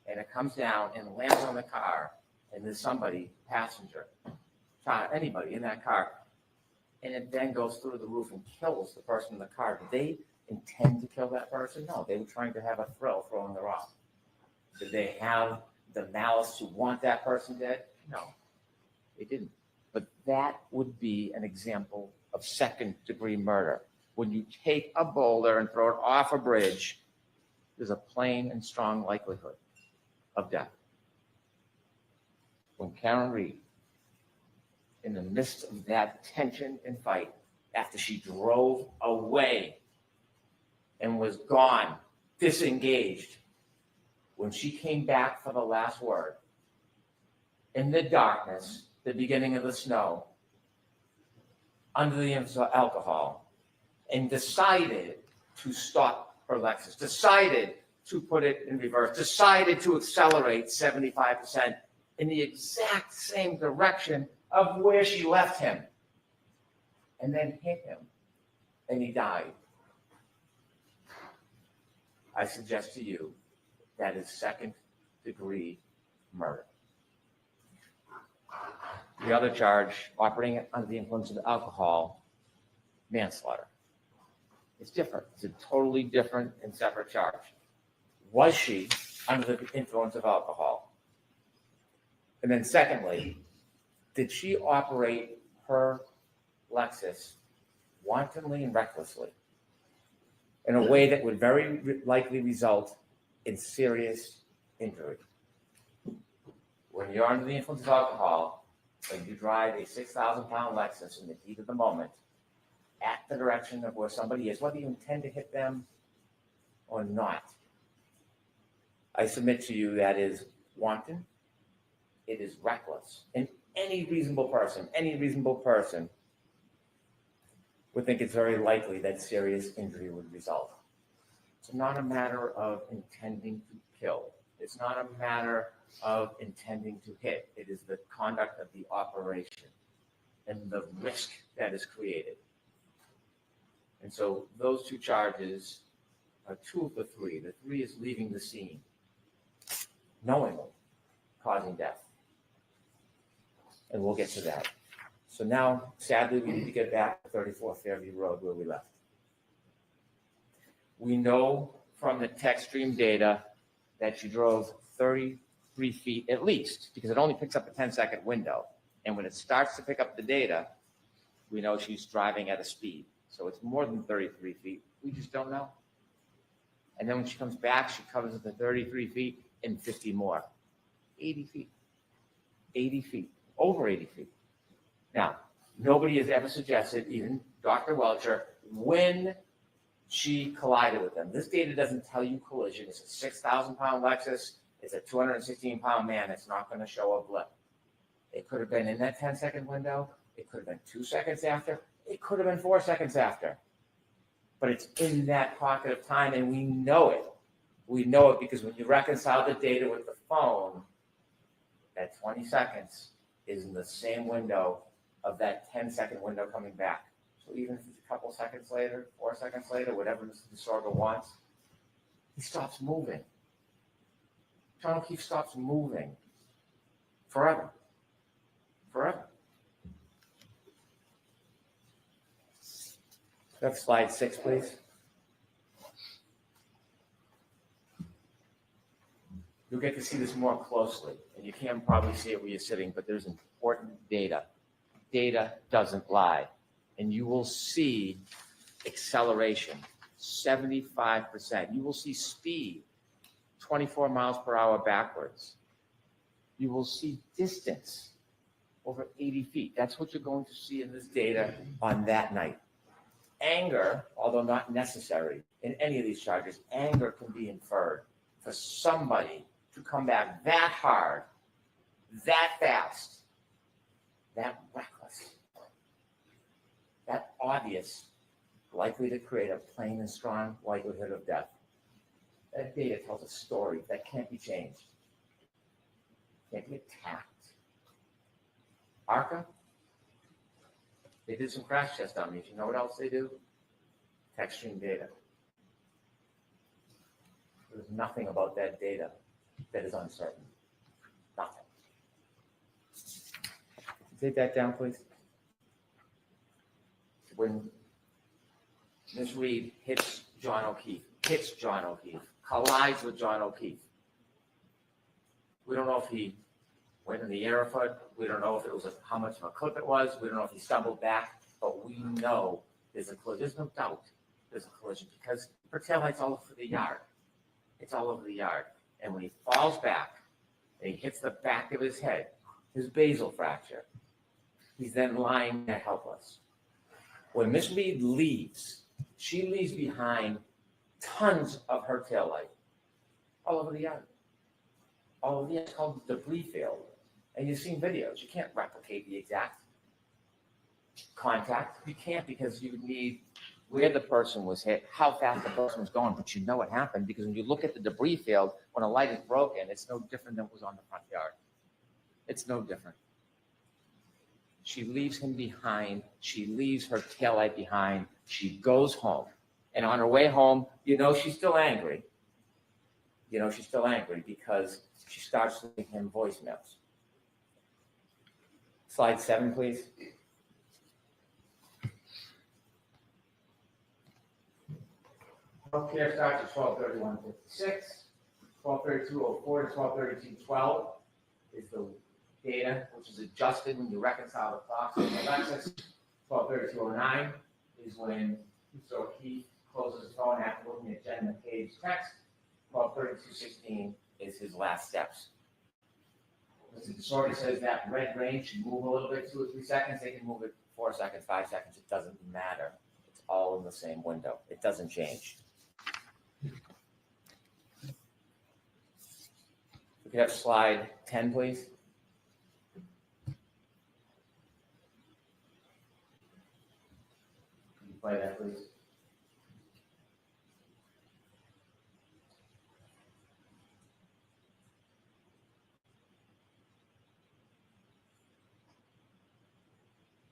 and it comes down and lands on the car and there's somebody, passenger, anybody in that car, and it then goes through the roof and kills the person in the car, do they intend to kill that person? No, they were trying to have a thrill throwing the rock. Did they have the malice to want that person dead? No, they didn't. But that would be an example of second-degree murder. When you take a boulder and throw it off a bridge, there's a plain and strong likelihood of death. When Karen Reed, in the midst of that tension and fight, after she drove away and was gone, disengaged, when she came back for the last word, in the darkness, the beginning of the snow, under the influence of alcohol, and decided to stop her Lexus, decided to put it in reverse, decided to accelerate 75% in the exact same direction of where she left him, and then hit him, and he died. I suggest to you that is second-degree murder. The other charge, operating under the influence of alcohol, manslaughter. It's different. It's a totally different and separate charge. Was she under the influence of alcohol? And then secondly, did she operate her Lexus wantonly and recklessly in a way that would very likely result in serious injury? When you're under the influence of alcohol, when you drive a 6,000-pound Lexus in the heat of the moment, at the direction of where somebody is, whether you intend to hit them or not, I submit to you that is wanton, it is reckless. And any reasonable person would think it's very likely that serious injury would result. It's not a matter of intending to kill. It's not a matter of intending to hit. It is the conduct of the operation and the risk that is created. And so those two charges are two of the three. The three is leaving the scene, knowingly causing death. And we'll get to that. So now, sadly, we need to get back to 34 Fairview Road where we left. We know from the tech stream data that she drove 33 feet at least, because it only picks up a 10-second window. And when it starts to pick up the data, we know she's driving at a speed. So it's more than 33 feet. We just don't know. And then when she comes back, she covers the 33 feet and 50 more. 80 feet. 80 feet. Over 80 feet. Now, nobody has ever suggested, even Dr. Welcher, when she collided with them. This data doesn't tell you collision. It's a 6,000-pound Lexus. It's a 216-pound man. It's not going to show a blip. It could have been in that 10-second window. It could have been 2 seconds after. It could have been 4 seconds after. But it's in that pocket of time, and we know it. We know it because when you reconcile the data with the phone, that 20 seconds is in the same window of that 10-second window coming back. So even if it's a couple seconds later, 4 seconds later, whatever Mr. DeSorgo wants, he stops moving. John O'Keefe stops moving forever. Forever. Next slide 6, please. You'll get to see this more closely, and you can probably see it where you're sitting, but there's important data. Data doesn't lie. And you will see acceleration, 75%. You will see speed, 24 miles per hour backwards. You will see distance, over 80 feet. That's what you're going to see in this data on that night. Anger, although not necessary in any of these charges, anger can be inferred for somebody to come back that hard, that fast, that reckless, that obvious, likely to create a plain and strong likelihood of death. That data tells a story that can't be changed, can't be attacked. ARCA, they did some crash tests on me. You know what else they do? Tech stream data. There's nothing about that data that is uncertain. Nothing. Take that down, please. When Ms. Reed hits John O'Keefe, hits John O'Keefe, collides with John O'Keefe. We don't know if he went in the air a foot. We don't know if it was how much of a clip it was. We don't know if he stumbled back, but we know there's a collision. There's no doubt there's a collision because her taillight's all over the yard. It's all over the yard. And when he falls back and he hits the back of his head, his basal fracture, he's then lying there helpless. When Miss Reed leaves, she leaves behind tons of her taillight all over the yard. All over the yard. It's called the debris field. And you've seen videos. You can't replicate the exact contact. You can't because you need where the person was hit, how fast the person was going, but you know what happened because when you look at the debris field, when a light is broken, it's no different than what was on the front yard. It's no different. She leaves him behind. She leaves her taillight behind. She goes home. And on her way home, you know she's still angry. You know she's still angry because she starts leaving him voicemails. Slide 7, please. Healthcare starts at 12/31/56. 12/32/04 to 12/32/12 is the data which is adjusted when you reconcile the clocks and the Alexis. 12/32/09 is when Mr. O'Keefe closes his phone after looking at Jen McCabe's text. 12/32/16 is his last steps. Mr. Disorder says that red range should move a little bit, 2 or 3 seconds. They can move it 4 seconds, 5 seconds. It doesn't matter. It's all in the same window. It doesn't change. We could have slide 10, please. Can you play that, please?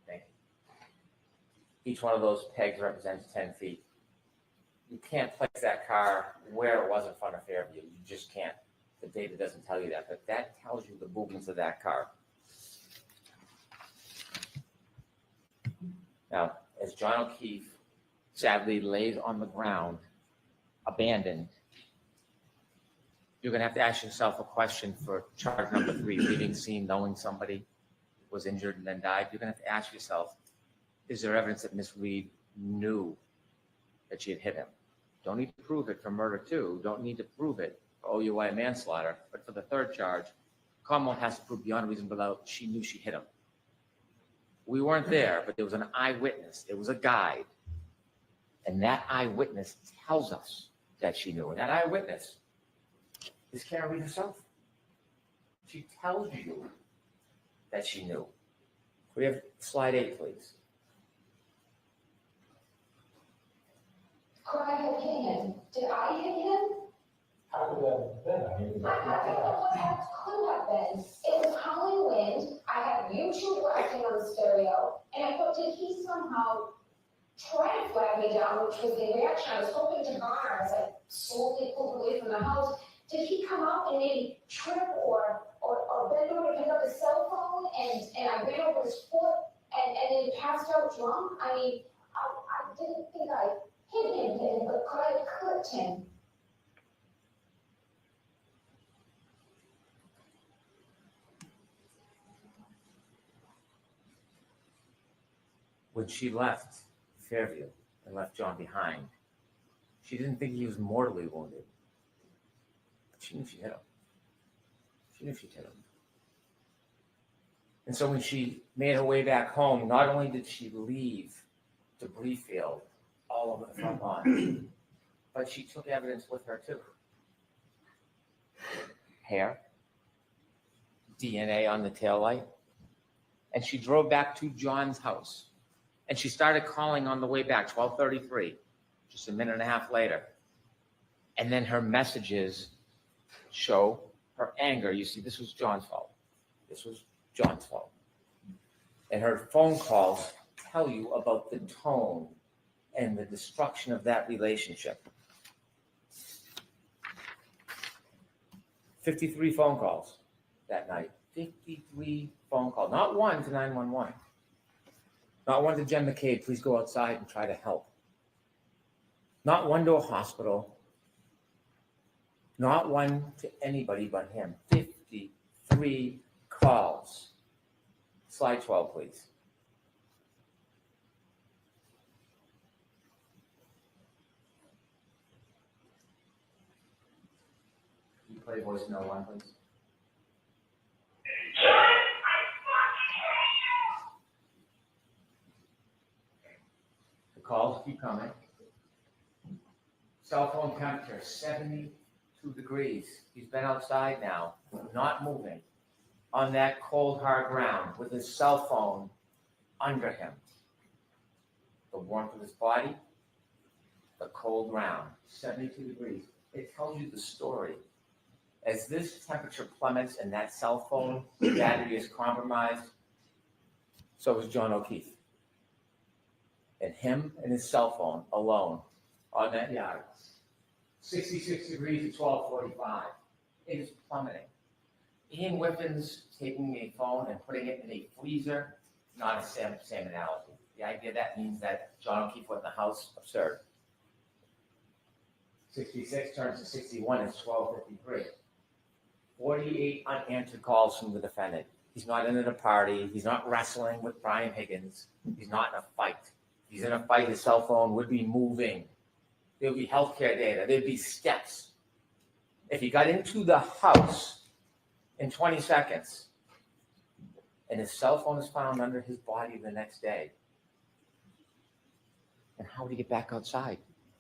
Thank you. Each one of those pegs represents 10 feet. You can't place that car where it was in front of Fairview. You just can't. The data doesn't tell you that, but that tells you the movements of that car. Now, as John O'Keefe sadly lays on the ground, abandoned, you're going to have to ask yourself a question for charge number 3, leaving scene, knowing somebody was injured and then died. You're going to have to ask yourself, is there evidence that Miss Reed knew that she had hit him? Don't need to prove it for murder 2. Don't need to prove it for OUI manslaughter. But for the 3rd charge, Commonwealth has to prove beyond reasonable doubt she knew she hit him. We weren't there, but there was an eyewitness. There was a guide. And that eyewitness tells us that she knew. And that eyewitness is Karen Reed herself. She tells you that she knew. We have slide 8, please. Could I have hit him? Did I hit him? How could that have been? I mean, I don't know what that could have been. It was howling wind. I had YouTube blasting on the stereo, and I thought, did he somehow try to flag me down, which was the reaction I was hoping to garner as I slowly pulled away from the house. Did he come out and maybe trip or bend over to pick up his cell phone, and I ran over his foot, and then he passed out drunk? I mean, I didn't think I hit him, but could I have clipped him? When she left Fairview and left John behind, she didn't think he was mortally wounded. She knew she hit him. She knew she hit him. And so when she made her way back home, not only did she leave debris field all over the front lawn, but she took evidence with her too. Hair, DNA on the taillight, and she drove back to John's house. And she started calling on the way back, 12:33, just a minute and a half later. And then her messages show her anger. You see, this was John's fault. This was John's fault. And her phone calls tell you about the tone and the destruction of that relationship. 53 phone calls that night. 53 phone calls. Not one to 911. Not one to Jen McCabe, please go outside and try to help. Not one to a hospital. Not one to anybody but him. 53 calls. Slide 12, please. Can you play voice no one, please? The calls keep coming. Cell phone temperature, 72 degrees. He's been outside now, not moving, on that cold, hard ground with his cell phone under him. The warmth of his body, the cold ground, 72 degrees. It tells you the story. As this temperature plummets and that cell phone battery is compromised, so is John O'Keefe. And him and his cell phone alone on that yard. 66 degrees at 12:45. It is plummeting. Ian Whiffen's taking a phone and putting it in a freezer, not a same analogy. The idea that means that John O'Keefe was in the house, absurd. 66 turns to 61 is 12:53. 48 unanswered calls from the defendant. He's not in at a party. He's not wrestling with Brian Higgins. He's not in a fight. If he's in a fight, his cell phone would be moving. There would be healthcare data. There'd be steps. If he got into the house in 20 seconds and his cell phone is found under his body the next day, and how would he get back outside?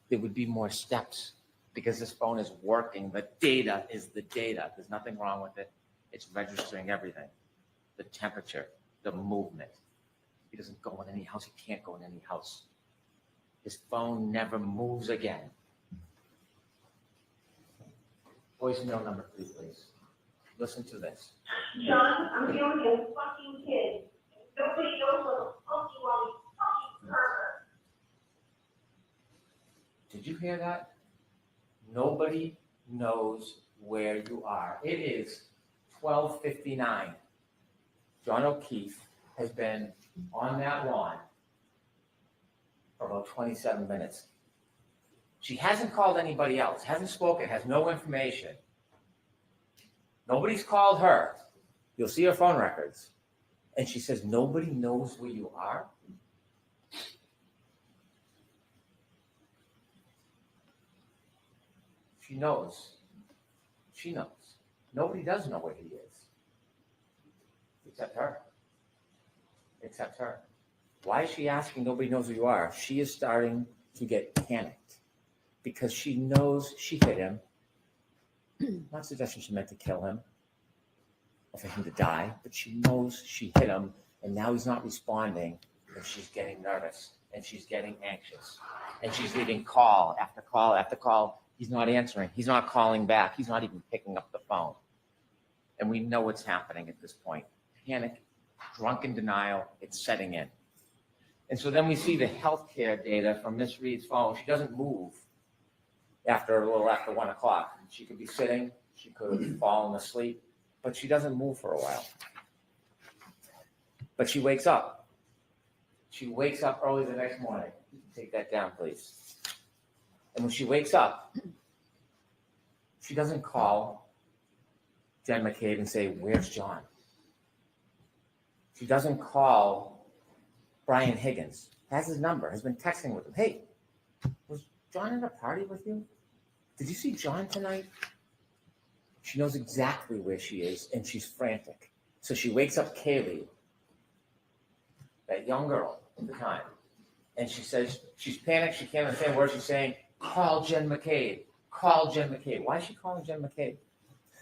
There would be more steps because this phone is working. The data is the data. There's nothing wrong with it. It's registering everything. The temperature, the movement. He doesn't go in any house. He can't go in any house. His phone never moves again. Voicemail number 3, please. Listen to this. John, I'm dealing with a fucking kid. Nobody knows what the fuck you are, you fucking pervert. Did you hear that? Nobody knows where you are. It is 12:59. John O'Keefe has been on that lawn for about 27 minutes. She hasn't called anybody else, hasn't spoken, has no information. Nobody's called her. You'll see her phone records. And she says, nobody knows where you are? She knows. She knows. Nobody does know where he is. Except her. Except her. Why is she asking nobody knows where you are? She is starting to get panicked because she knows she hit him. Not suggesting she meant to kill him or for him to die, but she knows she hit him and now he's not responding and she's getting nervous and she's getting anxious and she's leaving call after call after call. He's not answering. He's not calling back. He's not even picking up the phone. And we know what's happening at this point. Panic, drunken denial, it's setting in. And so then we see the healthcare data from Miss Reed's phone. She doesn't move after 1 o'clock. She could be sitting, she could have fallen asleep, but she doesn't move for a while. But she wakes up. She wakes up early the next morning. Take that down, please. And when she wakes up, she doesn't call Jen McCabe and say, where's John? She doesn't call Brian Higgins, has his number, has been texting with him. Hey, was John at a party with you? Did you see John tonight? She knows exactly where she is, and she's frantic. So she wakes up Kaylee, that young girl at the time, and she says, she's panicked, she can't understand what she's saying. Call Jen McCabe. Call Jen McCabe. Why is she calling Jen McCabe?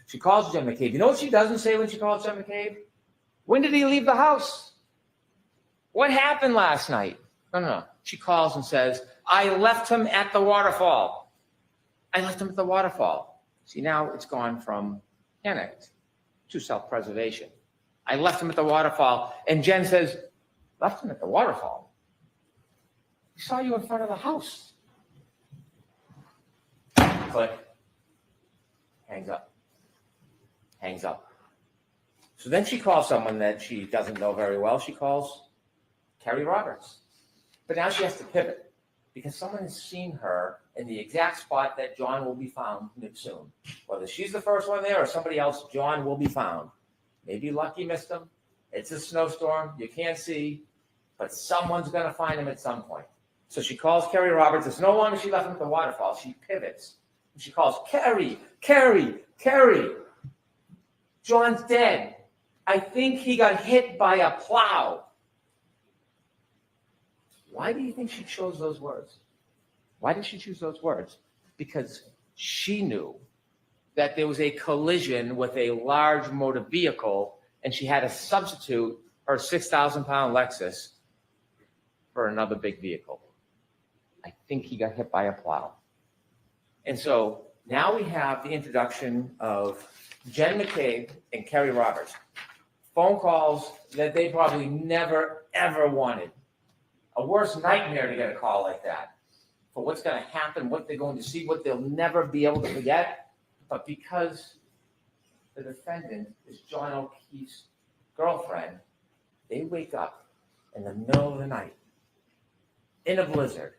She calls Jen McCabe. You know what she doesn't say when she calls Jen McCabe? When did he leave the house? What happened last night? No. She calls and says, I left him at the waterfall. I left him at the waterfall. See, now it's gone from panicked to self-preservation. I left him at the waterfall. And Jen says, left him at the waterfall? We saw you in front of the house. Click. Hangs up. Hangs up. So then she calls someone that she doesn't know very well. She calls Terry Roberts. But now she has to pivot. because someone has seen her in the exact spot that John will be found soon. Whether she's the first one there or somebody else, John will be found. Maybe Lucky missed him. It's a snowstorm. You can't see, but someone's going to find him at some point. So she calls Carrie Roberts. It's no longer she left him at the waterfall. She pivots. She calls, Carrie, Carrie, Carrie. John's dead. I think he got hit by a plow. Why do you think she chose those words? Why did she choose those words? Because she knew that there was a collision with a large motor vehicle, and she had to substitute her 6,000-pound Lexus for another big vehicle. I think he got hit by a plow. And so now we have the introduction of Jen McCabe and Carrie Roberts. Phone calls that they probably never, ever wanted. A worse nightmare to get a call like that for what's going to happen, what they're going to see, what they'll never be able to forget. But because the defendant is John O'Keefe's girlfriend, they wake up in the middle of the night in a blizzard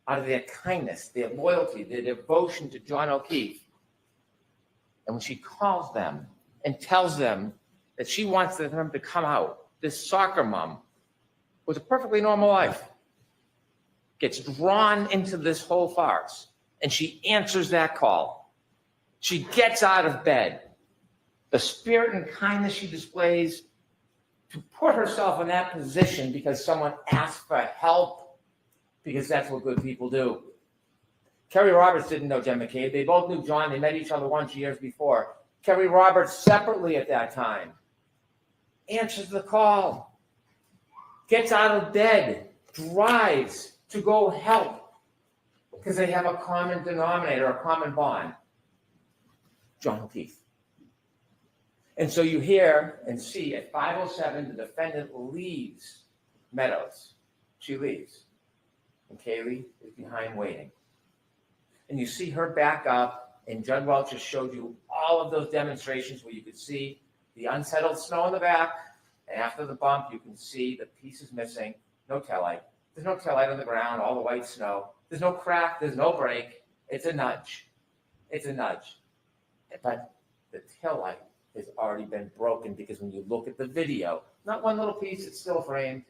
out of their kindness, their loyalty, their devotion to John O'Keefe. And when she calls them and tells them that she wants them to come out, this soccer mom with a perfectly normal life gets drawn into this whole farce, and she answers that call. She gets out of bed. The spirit and kindness she displays to put herself in that position because someone asked for help, because that's what good people do. Carrie Roberts didn't know Jen McCabe. They both knew John. They met each other once years before. Carrie Roberts, separately at that time, answers the call, gets out of bed, drives to go help, because they have a common denominator, a common bond, John O'Keefe. And so you hear and see at 5:07, the defendant leaves Meadows. She leaves. And Kaylee is behind waiting. And you see her back up, and Judd Welch just showed you all of those demonstrations where you could see the unsettled snow in the back, and after the bump, you can see the pieces missing, no taillight. There's no taillight on the ground, all the white snow. There's no crack, there's no break. It's a nudge. It's a nudge. But the taillight has already been broken, because when you look at the video, not one little piece, it's still framed,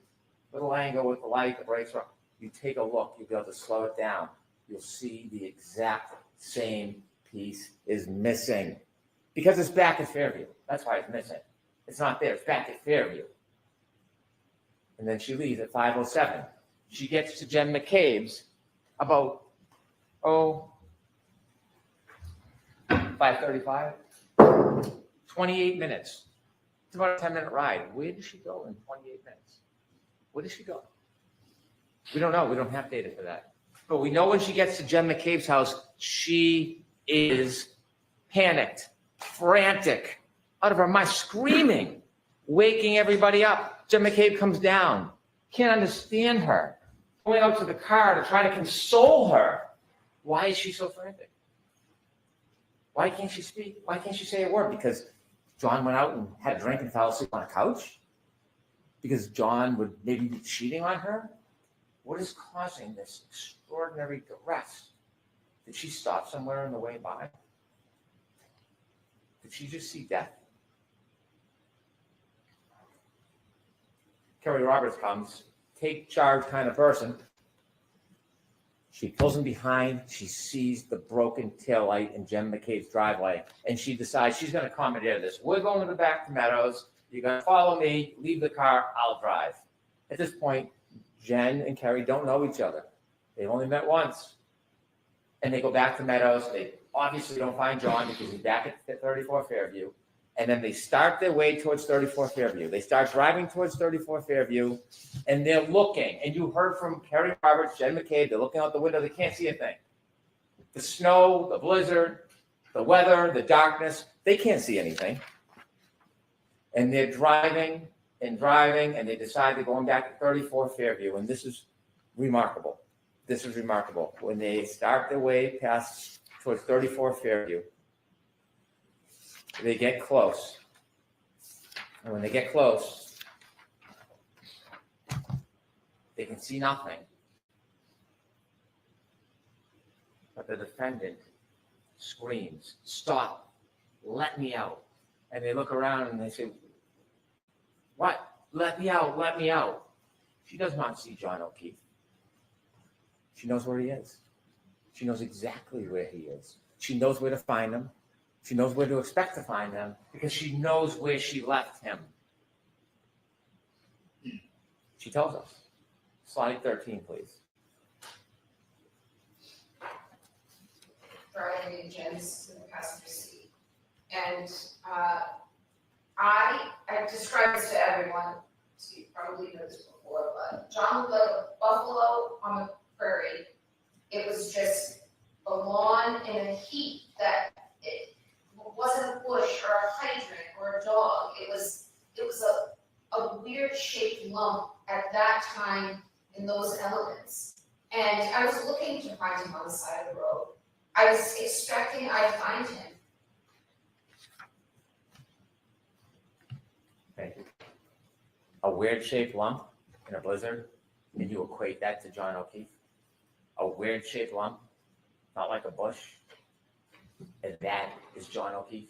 little angle with the light, the brakes are, you take a look, you'll be able to slow it down. You'll see the exact same piece is missing, because it's back at Fairview. That's why it's missing. It's not there, it's back at Fairview. And then she leaves at 5:07. She gets to Jen McCabe's about, 5:35. 28 minutes. It's about a 10-minute ride. Where does she go in 28 minutes? Where does she go? We don't know. We don't have data for that. But we know when she gets to Jen McCabe's house, she is panicked, frantic, out of her mind, screaming, waking everybody up. Jen McCabe comes down, can't understand her, going out to the car to try to console her. Why is she so frantic? Why can't she speak? Why can't she say a word? Because John went out and had a drink and fell asleep on a couch? Because John would maybe be cheating on her? What is causing this extraordinary duress? Did she stop somewhere on the way by? Did she just see death? Carrie Roberts comes, take charge kind of person. She pulls him behind. She sees the broken taillight in Jen McCabe's driveway, and she decides she's going to commandeer this. We're going to the back to Meadows. You're going to follow me, leave the car, I'll drive. At this point, Jen and Carrie don't know each other. They've only met once. And they go back to Meadows. They obviously don't find John because he's back at 34 Fairview. And then they start their way towards 34 Fairview. They start driving towards 34 Fairview, and they're looking. And you heard from Carrie Roberts, Jen McCabe, they're looking out the window. They can't see a thing. The snow, the blizzard, the weather, the darkness, they can't see anything. And they're driving and driving, and they decide they're going back to 34 Fairview. And this is remarkable. This is remarkable. When they start their way past towards 34 Fairview, they get close. And when they get close, they can see nothing. the defendant screams, "Stop, let me out." And they look around and they say, "What? Let me out, let me out." She does not see John O'Keefe. She knows where he is. She knows exactly where he is. She knows where to find him. She knows where to expect to find him because she knows where she left him. She tells us. Slide 13, please. Driving Jen's in the passenger seat. And I've described this to everyone, so you probably know this before, but John looked like a buffalo on the prairie. It was just a lawn and a heat that it wasn't a bush or a hydrant or a dog. It was a weird shaped lump at that time in those elements. And I was looking to find him on the side of the road. I was expecting I'd find him. Thank you. A weird shaped lump in a blizzard, and you equate that to John O'Keefe? A weird shaped lump, not like a bush, and that is John O'Keefe?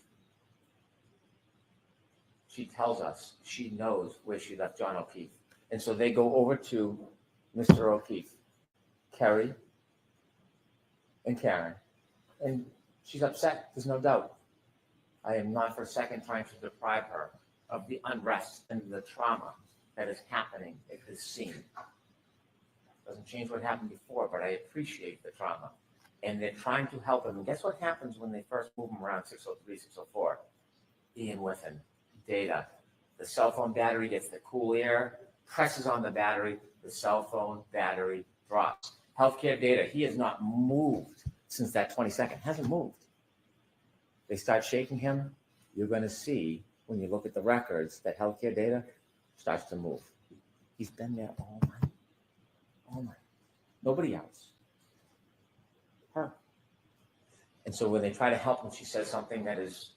She tells us she knows where she left John O'Keefe. And so they go over to Mr. O'Keefe, Kerry, and Karen. And she's upset, there's no doubt. I am not for a second trying to deprive her of the unrest and the trauma that is happening at this scene. Doesn't change what happened before, but I appreciate the trauma. And they're trying to help him. And guess what happens when they first move him around 603, 604? Ian Whiffen, data. The cell phone battery gets the cool air, presses on the battery, the cell phone battery drops. Healthcare data, he has not moved since that 22nd, hasn't moved. They start shaking him. You're going to see, when you look at the records, that healthcare data starts to move. He's been there all night. All night. Nobody else. Her. And so when they try to help him, she says something that is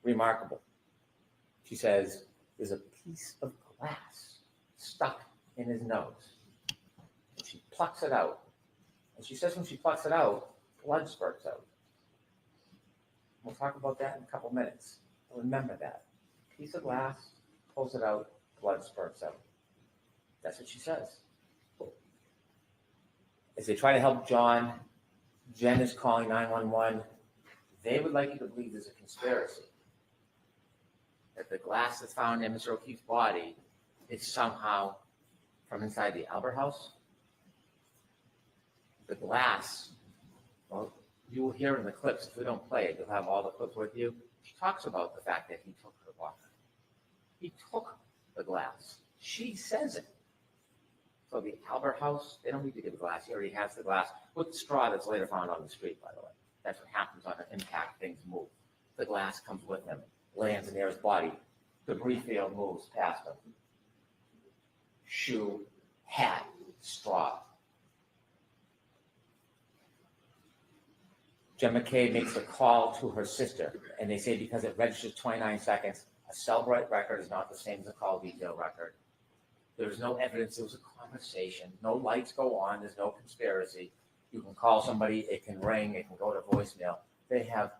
remarkable. She says, there's a piece of glass stuck in his nose. And she plucks it out. And she says when she plucks it out, blood spurts out. We'll talk about that in a couple minutes. Remember that. Piece of glass, pulls it out, blood spurts out. That's what she says. As they try to help John, Jen is calling 911. They would like you to believe there's a conspiracy. That the glass that's found in Mr. O'Keefe's body is somehow from inside the Albert House. The glass, well, you will hear in the clips, if we don't play it, you'll have all the clips with you. She talks about the fact that he took her glass. He took the glass. She says it. So the Albert House, they don't need to give the glass. He already has the glass with the straw that's later found on the street, by the way. That's what happens on an impact. Things move. The glass comes with him, lands near his body. Debris field moves past him. Shoe, hat, straw. Jen McCabe makes a call to her sister, and they say because it registers 29 seconds, a Cellbrite record is not the same as a call detail record. There's no evidence it was a conversation. No lights go on. There's no conspiracy. You can call somebody. It can ring. It can go to voicemail. They have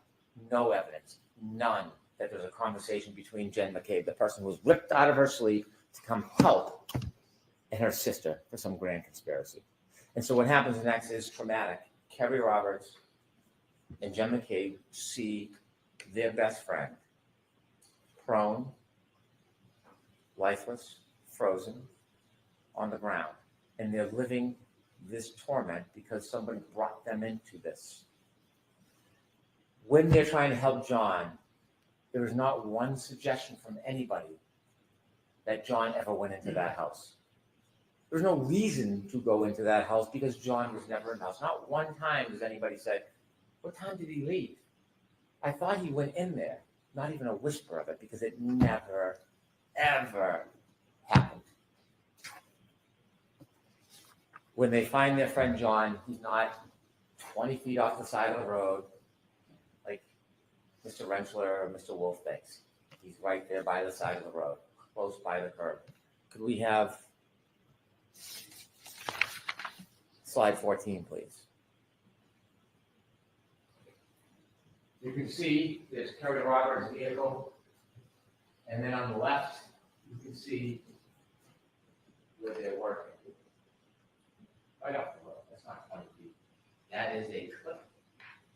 no evidence, none, that there's a conversation between Jen McCabe, the person who was ripped out of her sleep to come help, and her sister for some grand conspiracy. And so what happens next is traumatic. Kerry Roberts and Jen McCabe see their best friend prone, lifeless, frozen on the ground. And they're living this torment because somebody brought them into this. When they're trying to help John, there is not one suggestion from anybody that John ever went into that house. There's no reason to go into that house because John was never in the house. Not one time has anybody said, what time did he leave? I thought he went in there. Not even a whisper of it because it never, ever happened. When they find their friend John, he's not 20 feet off the side of the road like Mr. Rentschler or Mr. Wolf thinks. He's right there by the side of the road, close by the curb. Could we have slide 14, please? You can see there's Kerry Roberts' vehicle. And then on the left, you can see where they're working. Right off the road, that's not 20 feet. That is a clip,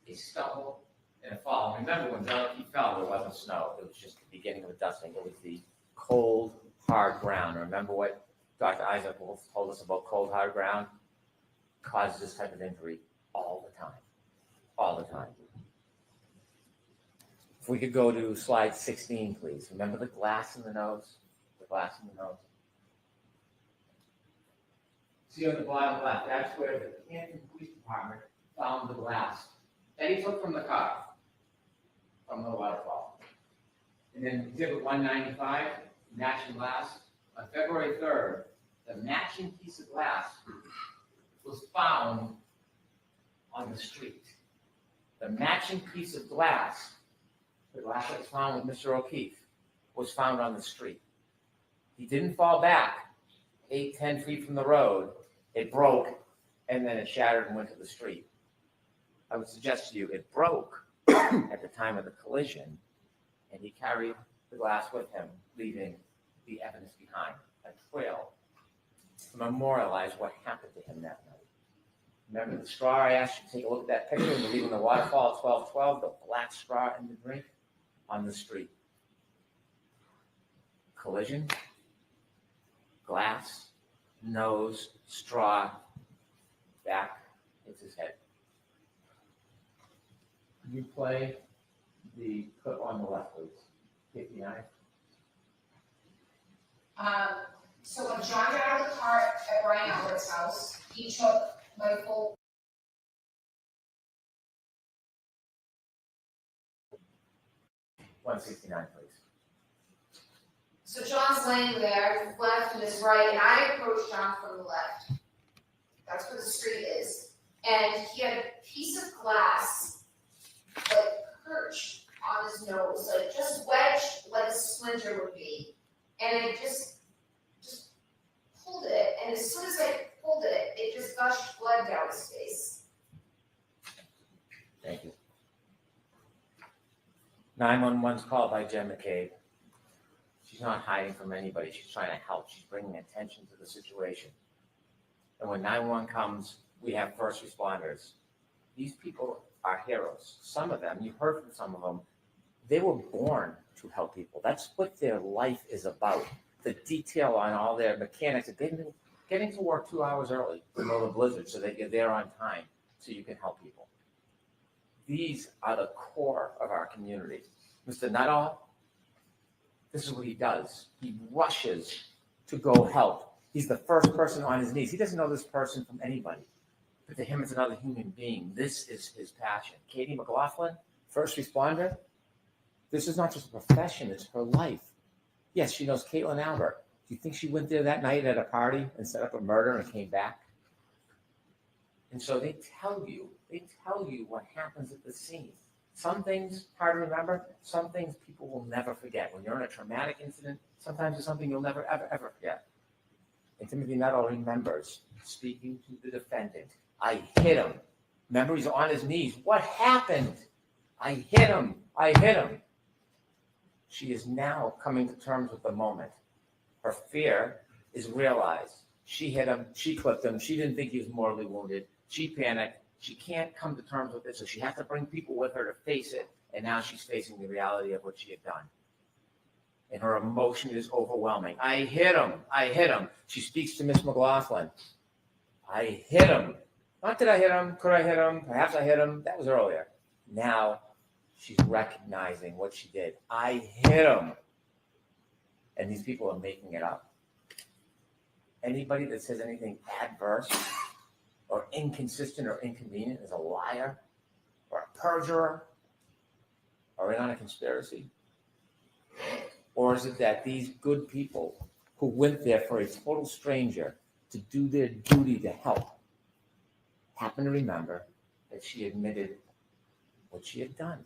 a stumble, and a fall. Remember when John O'Keefe fell, there wasn't snow. It was just the beginning of a dusting. It was the cold, hard ground. Remember what Dr. Isaac Wolf told us about cold, hard ground? Causes this type of injury all the time. All the time. If we could go to slide 16, please. Remember the glass in the nose? The glass in the nose. See on the bottom left, that's where the Canton Police Department found the glass that he took from the car, from the waterfall. And then exhibit 195, matching glass. On February 3rd, the matching piece of glass was found on the street. The matching piece of glass, the glass that was found with Mr. O'Keefe, was found on the street. He didn't fall back 8-10 feet from the road. It broke, and then it shattered and went to the street. I would suggest to you it broke at the time of the collision, and he carried the glass with him, leaving the evidence behind, a trail to memorialize what happened to him that night. Remember the straw? I asked you to take a look at that picture. We're leaving the waterfall at 12:12, the black straw in the drink on the street. Collision, glass, nose, straw, back, hits his head. Can you play the clip on the left, please? 59. So when John got out of the car at Brian Albert's house, he took my full. 169, please. So John's laying there, his left and his right, and I approached John from the left. That's where the street is. And he had a piece of glass, like perched on his nose, like just wedged like a splinter would be. And I just pulled it, and as soon as I pulled it, it just gushed blood down his face. Thank you. 911's called by Jen McCabe. She's not hiding from anybody. She's trying to help. She's bringing attention to the situation. And when 911 comes, we have first responders. These people are heroes. Some of them, you've heard from some of them, they were born to help people. That's what their life is about. The detail on all their mechanics, getting to work 2 hours early in the blizzard so that you're there on time so you can help people. These are the core of our community. Mr. Nuttall, this is what he does. He rushes to go help. He's the first person on his knees. He doesn't know this person from anybody, but to him, it's another human being. This is his passion. Katie McLaughlin, first responder. This is not just a profession, it's her life. Yes, she knows Caitlin Albert. Do you think she went there that night at a party and set up a murder and came back? And so they tell you what happens at the scene. Some things hard to remember, some things people will never forget. When you're in a traumatic incident, sometimes it's something you'll never, ever forget. And Timothy Nuttall remembers speaking to the defendant. I hit him. Remember, he's on his knees. What happened? I hit him. I hit him. She is now coming to terms with the moment. Her fear is realized. She hit him. She clipped him. She didn't think he was mortally wounded. She panicked. She can't come to terms with it, so she has to bring people with her to face it. And now she's facing the reality of what she had done. And her emotion is overwhelming. I hit him. I hit him. She speaks to Miss McLaughlin. I hit him. Not that I hit him. Could I hit him? Perhaps I hit him. That was earlier. Now she's recognizing what she did. I hit him. And these people are making it up. Anybody that says anything adverse or inconsistent or inconvenient is a liar or a perjurer or in on a conspiracy. Or is it that these good people who went there for a total stranger to do their duty to help happen to remember that she admitted what she had done?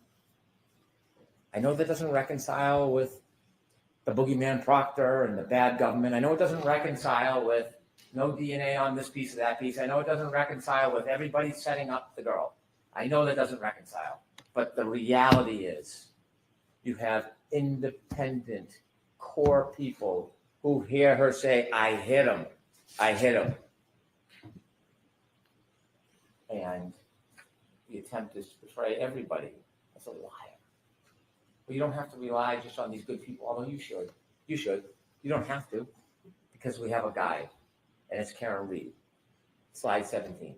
I know that doesn't reconcile with the boogeyman Proctor and the bad government. I know it doesn't reconcile with no DNA on this piece or that piece. I know it doesn't reconcile with everybody setting up the girl. I know that doesn't reconcile. But the reality is, you have independent core people who hear her say, I hit him, I hit him. And the attempt is to portray everybody as a liar. But you don't have to rely just on these good people, although you should. You should. You don't have to, because we have a guide, and it's Karen Reed. Slide 17.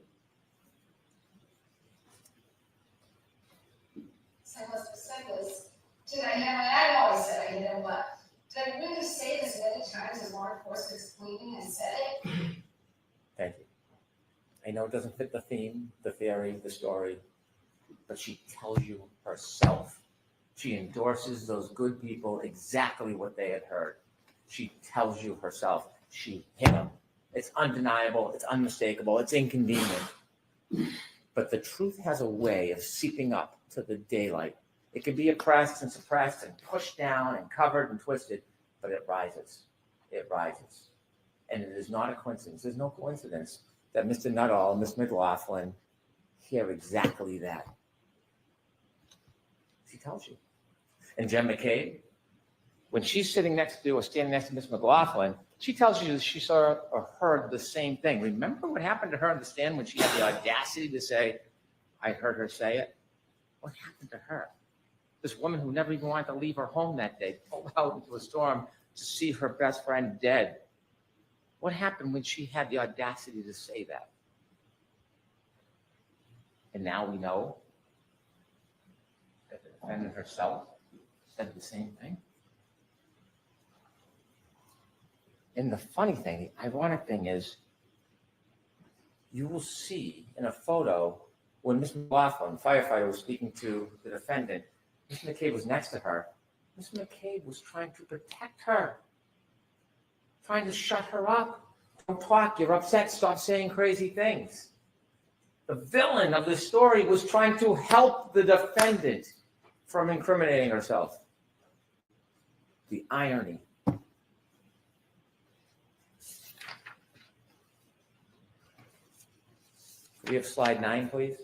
So I must have said was, did I, I've always said I hit him, but did I really say this many times as law enforcement's claiming and said it? Thank you. I know it doesn't fit the theme, the theory, the story, but she tells you herself. She endorses those good people exactly what they had heard. She tells you herself she hit him. It's undeniable, it's unmistakable, it's inconvenient. But the truth has a way of seeping up to the daylight. It can be oppressed and suppressed and pushed down and covered and twisted, but it rises. It rises. And it is not a coincidence. There's no coincidence that Mr. Nuttall and Ms. McLaughlin hear exactly that. She tells you. And Jen McCabe, when she's sitting next to or standing next to Ms. McLaughlin, she tells you she saw or heard the same thing. Remember what happened to her on the stand when she had the audacity to say, I heard her say it? What happened to her? This woman who never even wanted to leave her home that day, pulled out into a storm to see her best friend dead. What happened when she had the audacity to say that? And now we know that the defendant herself said the same thing. And the funny thing, the ironic thing is, you will see in a photo when Ms. McLaughlin, firefighter, was speaking to the defendant, Ms. McCabe was next to her. Ms. McCabe was trying to protect her, trying to shut her up. Don't talk, you're upset, stop saying crazy things. The villain of this story was trying to help the defendant from incriminating herself. The irony. We have slide 9, please.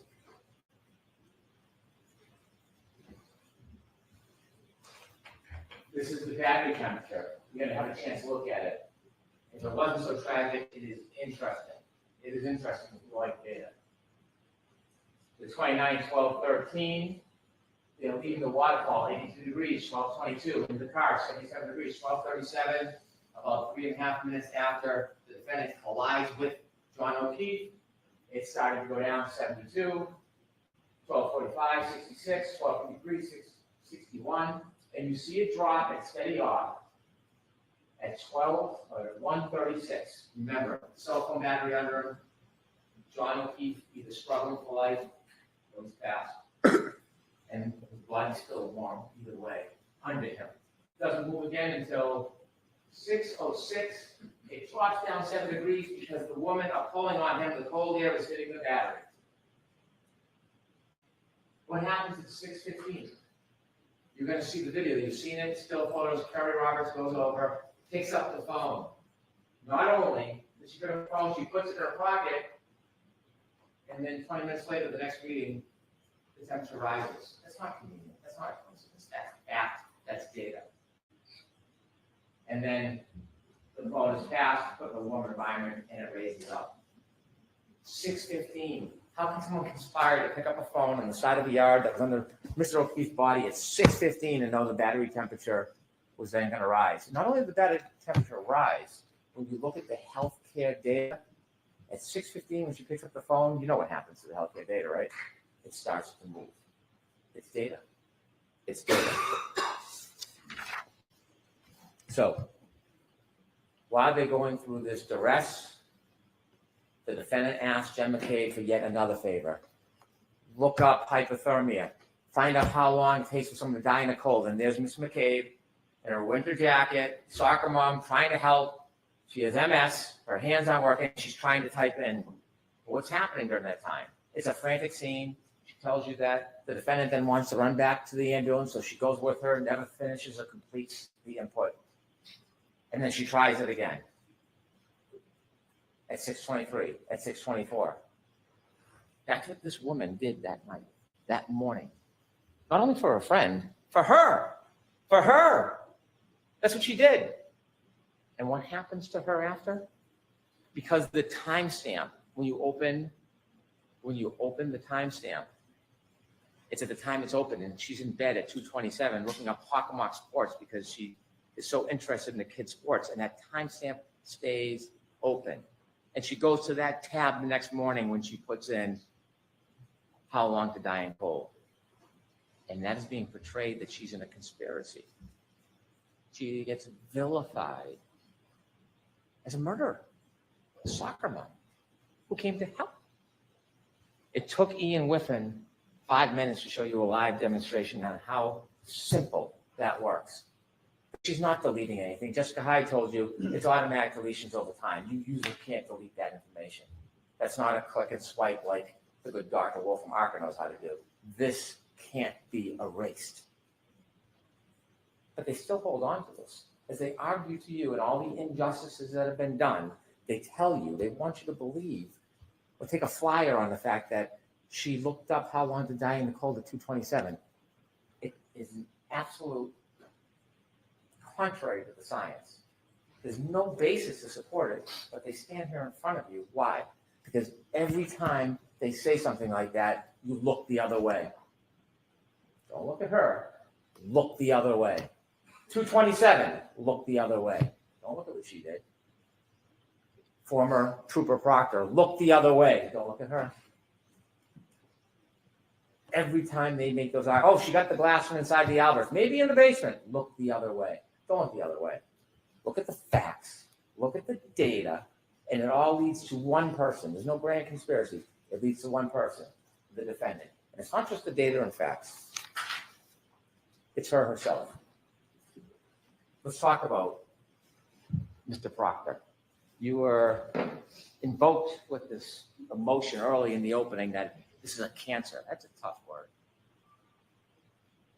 This is the battery temperature. You're going to have a chance to look at it. If it wasn't so tragic, it is interesting. It is interesting if you like data. The 29, 12, 13, even the waterfall, 82 degrees, 12:22. In the car, 77 degrees, 12:37. About 3.5 minutes after the defendant collides with John O'Keefe, it started to go down 72, 12:45, 66, 12:53, 61, and you see it drop and steady off at 1:36. Remember, cell phone battery under him. John O'Keefe either struggling for life or he's passed. And his blood's still warm either way under him. Doesn't move again until 6:06. It drops down 7 degrees because the women are pulling on him. The cold air is hitting the battery. What happens at 6:15? You're going to see the video. You've seen it. Still photos. Kerry Roberts goes over, picks up the phone. Not only does she pick up the phone, she puts it in her pocket, and then 20 minutes later, the next meeting, the temperature rises. That's not convenient. That's not a coincidence. That's fact. That's data. And then the phone is passed, put in a warm environment, and it raises up. 6:15. How can someone conspire to pick up a phone on the side of the yard that was under Mr. O'Keefe's body at 6:15 and know the battery temperature was then going to rise? Not only did the battery temperature rise, when you look at the healthcare data, at 6:15 when she picks up the phone, you know what happens to the healthcare data, right? It starts to move. It's data. It's data. So, while they're going through this duress, the defendant asked Jen McCabe for yet another favor. Look up hypothermia. Find out how long it takes for someone to die in a cold. And there's Miss McCabe in her winter jacket, soccer mom, trying to help. She has MS. Her hands aren't working. She's trying to type in what's happening during that time. It's a frantic scene. She tells you that. The defendant then wants to run back to the ambulance, so she goes with her, never finishes or completes the input. And then she tries it again at 6:23, at 6:24. That's what this woman did that night, that morning. Not only for a friend, for her. For her. That's what she did. And what happens to her after? Because the timestamp, when you open the timestamp, it's at the time it's open, and she's in bed at 2:27 looking up Hockomock Sports because she is so interested in the kids' sports, and that timestamp stays open. And she goes to that tab the next morning when she puts in how long to die in cold. And that is being portrayed that she's in a conspiracy. She gets vilified as a murderer, a soccer mom who came to help. It took Ian Whiffen 5 minutes to show you a live demonstration on how simple that works. She's not deleting anything. Jessica Hyde told you it's automatic deletions over time. You usually can't delete that information. That's not a click and swipe like the good Dr. Wolf from Arca knows how to do. This can't be erased. But they still hold on to this. As they argue to you and all the injustices that have been done, they tell you, they want you to believe, or take a flyer on the fact that she looked up how long to die in the cold at 2:27. It is an absolute contrary to the science. There's no basis to support it, but they stand here in front of you. Why? Because every time they say something like that, you look the other way. Don't look at her. Look the other way. 2:27, look the other way. Don't look at what she did. Former Trooper Proctor, look the other way. Don't look at her. Every time they make those, oh, she got the glass from inside the Albert, maybe in the basement. Look the other way. Don't look the other way. Look at the facts. Look at the data. And it all leads to one person. There's no grand conspiracy. It leads to one person, the defendant. And it's not just the data and facts. It's her herself. Let's talk about Mr. Proctor. You were invoked with this emotion early in the opening that this is a cancer. That's a tough word.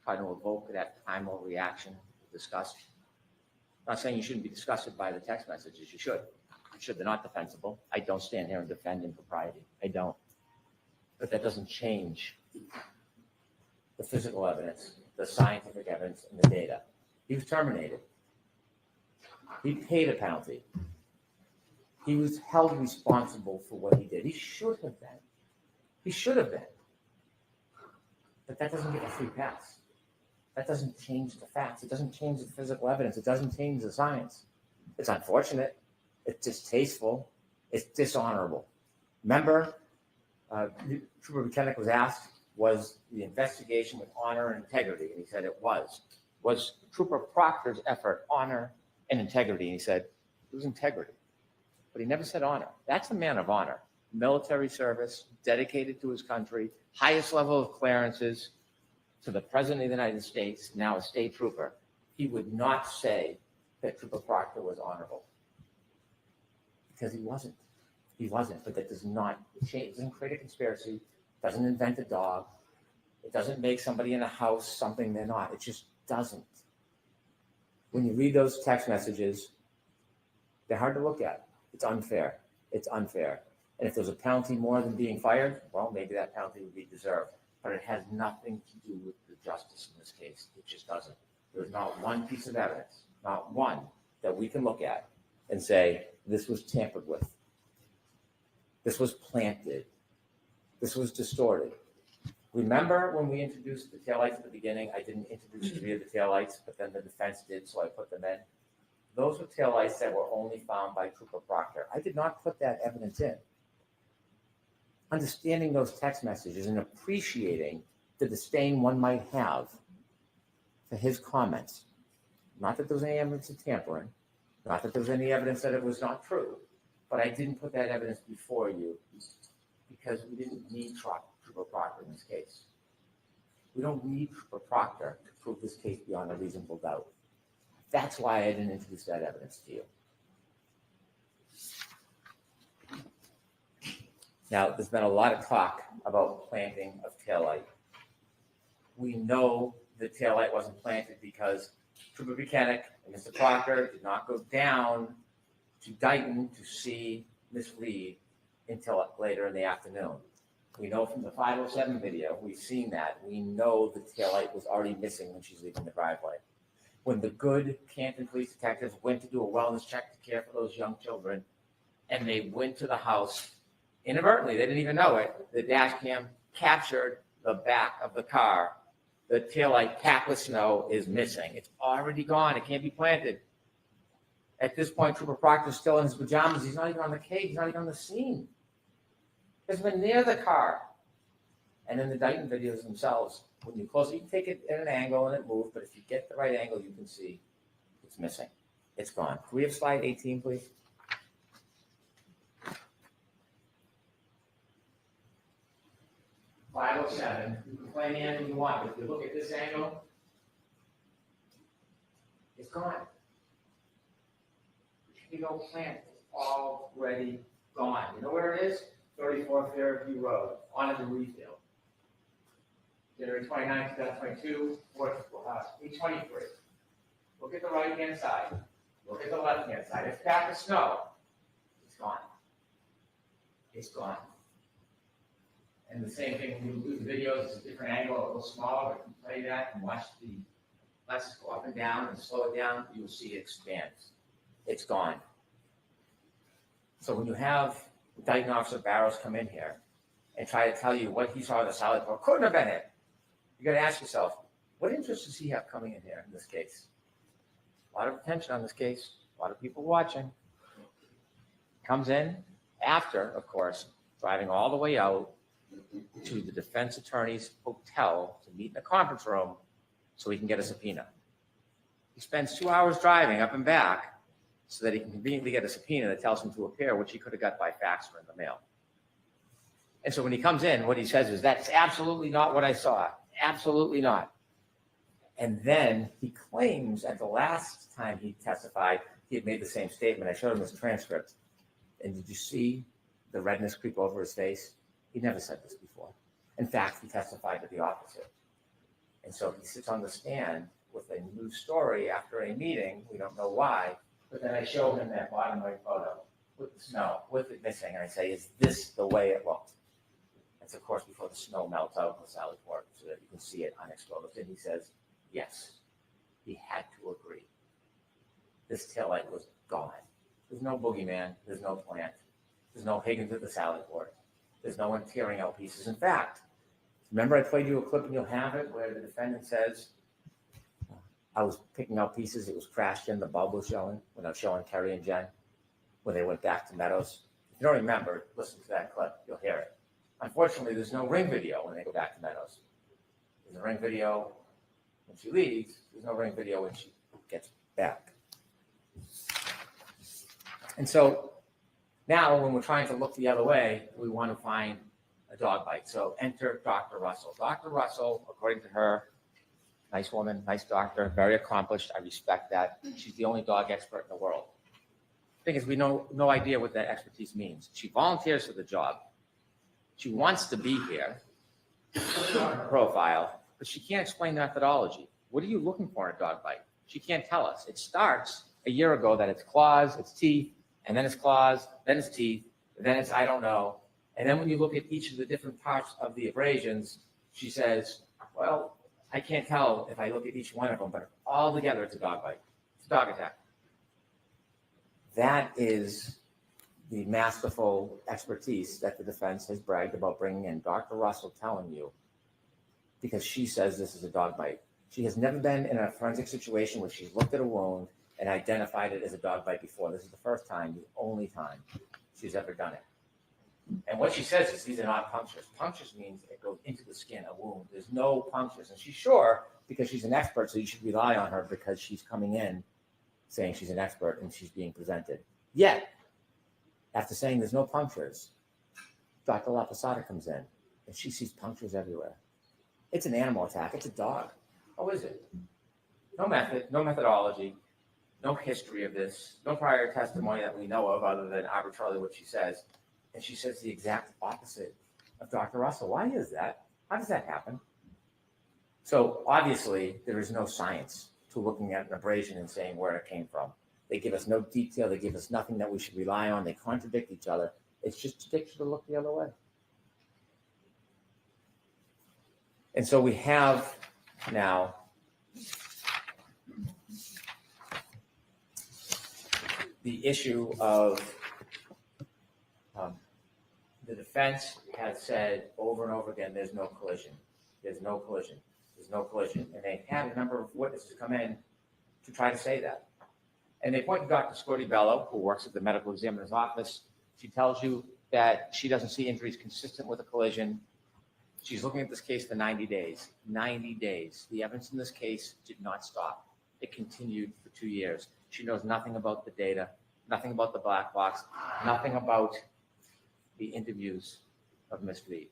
Trying to evoke that primal reaction, disgust. I'm not saying you shouldn't be disgusted by the text messages. You should. You should. They're not defensible. I don't stand here and defend impropriety. I don't. But that doesn't change the physical evidence, the scientific evidence, and the data. He was terminated. He paid a penalty. He was held responsible for what he did. He should have been. He should have been. But that doesn't get a free pass. That doesn't change the facts. It doesn't change the physical evidence. It doesn't change the science. It's unfortunate. It's distasteful. It's dishonorable. Remember, Trooper Buchanan was asked, was the investigation with honor and integrity? And he said it was. Was Trooper Proctor's effort honor and integrity? And he said it was integrity. But he never said honor. That's a man of honor. Military service, dedicated to his country, highest level of clearances to the President of the United States, now a state trooper. He would not say that Trooper Proctor was honorable. Because he wasn't. He wasn't, but that does not change. It doesn't create a conspiracy, doesn't invent a dog. It doesn't make somebody in a house something they're not. It just doesn't. When you read those text messages, they're hard to look at. It's unfair. It's unfair. And if there's a penalty more than being fired, well, maybe that penalty would be deserved. But it has nothing to do with the justice in this case. It just doesn't. There's not one piece of evidence, not one, that we can look at and say, this was tampered with. This was planted. This was distorted. Remember when we introduced the taillights at the beginning? I didn't introduce 3 of the taillights, but then the defense did, so I put them in. Those were taillights that were only found by Trooper Proctor. I did not put that evidence in. Understanding those text messages and appreciating the disdain one might have for his comments. Not that there was any evidence of tampering, not that there was any evidence that it was not true, but I didn't put that evidence before you because we didn't need Trooper Proctor in this case. We don't need Trooper Proctor to prove this case beyond a reasonable doubt. That's why I didn't introduce that evidence to you. Now, there's been a lot of talk about planting of taillight. We know the taillight wasn't planted because Trooper Buchanan and Mr. Proctor did not go down to Dighton to see Miss Reed until later in the afternoon. We know from the 507 video, we've seen that. We know the taillight was already missing when she's leaving the driveway. When the good Canton police detectives went to do a wellness check to care for those young children, and they went to the house inadvertently, they didn't even know it, the dash cam captured the back of the car. The taillight packed with snow is missing. It's already gone. It can't be planted. At this point, Trooper Proctor's still in his pajamas. He's not even on the cage. He's not even on the scene. He hasn't been near the car. And then the Dighton videos themselves, when you close it, you can take it at an angle and it moves, but if you get the right angle, you can see it's missing. It's gone. Can we have slide 18, please? .507. You can play any angle you want, but if you look at this angle, it's gone. You know, plant is already gone. You know where it is? 34 Fairview Road, on the refill. January 29, 2022, 823. Look at the right-hand side. Look at the left-hand side. It's packed with snow. It's gone. It's gone. And the same thing when you do the videos, it's a different angle, a little smaller, but if you play that and watch the lights go up and down and slow it down, you'll see it expands. It's gone. So when you have Dighton Officer Barrows come in here and try to tell you what he saw in the salad bar, couldn't have been it. You got to ask yourself, what interest does he have coming in here in this case? A lot of attention on this case, a lot of people watching. Comes in after, of course, driving all the way out to the defense attorney's hotel to meet in a conference room so he can get a subpoena. He spends 2 hours driving up and back so that he can conveniently get a subpoena that tells him to appear, which he could have got by fax or in the mail. And so when he comes in, what he says is, that's absolutely not what I saw. Absolutely not. And then he claims at the last time he testified, he had made the same statement. I showed him his transcript. And did you see the redness creep over his face? He never said this before. In fact, he testified to the opposite. And so he sits on the stand with a new story after a meeting. We don't know why. But then I show him that bottom right photo with the snow, with it missing. And I say, is this the way it looked? That's, of course, before the snow melts out of the salad board so that you can see it unexposed. And he says, yes, he had to agree. This taillight was gone. There's no boogeyman. There's no plant. There's no Higgins at the salad board. There's no one tearing out pieces. In fact, remember I played you a clip and you'll have it where the defendant says, I was picking out pieces, it was crashed in, the bulb was showing, when I was showing Kerry and Jen, when they went back to Meadows. If you don't remember, listen to that clip, you'll hear it. Unfortunately, there's no ring video when they go back to Meadows. There's a ring video when she leaves, there's no ring video when she gets back. And so now when we're trying to look the other way, we want to find a dog bite. So enter Dr. Russell. Dr. Russell, according to her, nice woman, nice doctor, very accomplished. I respect that. She's the only dog expert in the world. The thing is, we know no idea what that expertise means. She volunteers for the job. She wants to be here, profile, but she can't explain the methodology. What are you looking for in a dog bite? She can't tell us. It starts a year ago that it's claws, it's teeth, and then it's claws, then it's teeth, then it's I don't know. And then when you look at each of the different parts of the abrasions, she says, well, I can't tell if I look at each one of them, but all together it's a dog bite. It's a dog attack. That is the masterful expertise that the defense has bragged about bringing in. Dr. Russell telling you, because she says this is a dog bite. She has never been in a forensic situation where she's looked at a wound and identified it as a dog bite before. This is the first time, the only time she's ever done it. And what she says is these are not punctures. Punctures means it goes into the skin, a wound. There's no punctures. And she's sure because she's an expert, so you should rely on her because she's coming in saying she's an expert and she's being presented. Yet, after saying there's no punctures, Dr. La Posada comes in and she sees punctures everywhere. It's an animal attack. It's a dog. How is it? No method, no methodology, no history of this, no prior testimony that we know of other than arbitrarily what she says. And she says the exact opposite of Dr. Russell. Why is that? How does that happen? So obviously, there is no science to looking at an abrasion and saying where it came from. They give us no detail. They give us nothing that we should rely on. They contradict each other. It's just predictive to look the other way. And so we have now the issue of the defense has said over and over again, there's no collision. There's no collision. There's no collision. And they had a number of witnesses come in to try to say that. And they point to Dr. Scotty Bello, who works at the medical examiner's office. She tells you that she doesn't see injuries consistent with a collision. She's looking at this case for 90 days. 90 days. The evidence in this case did not stop. It continued for 2 years. She knows nothing about the data, nothing about the black box, nothing about the interviews of Ms. Reed.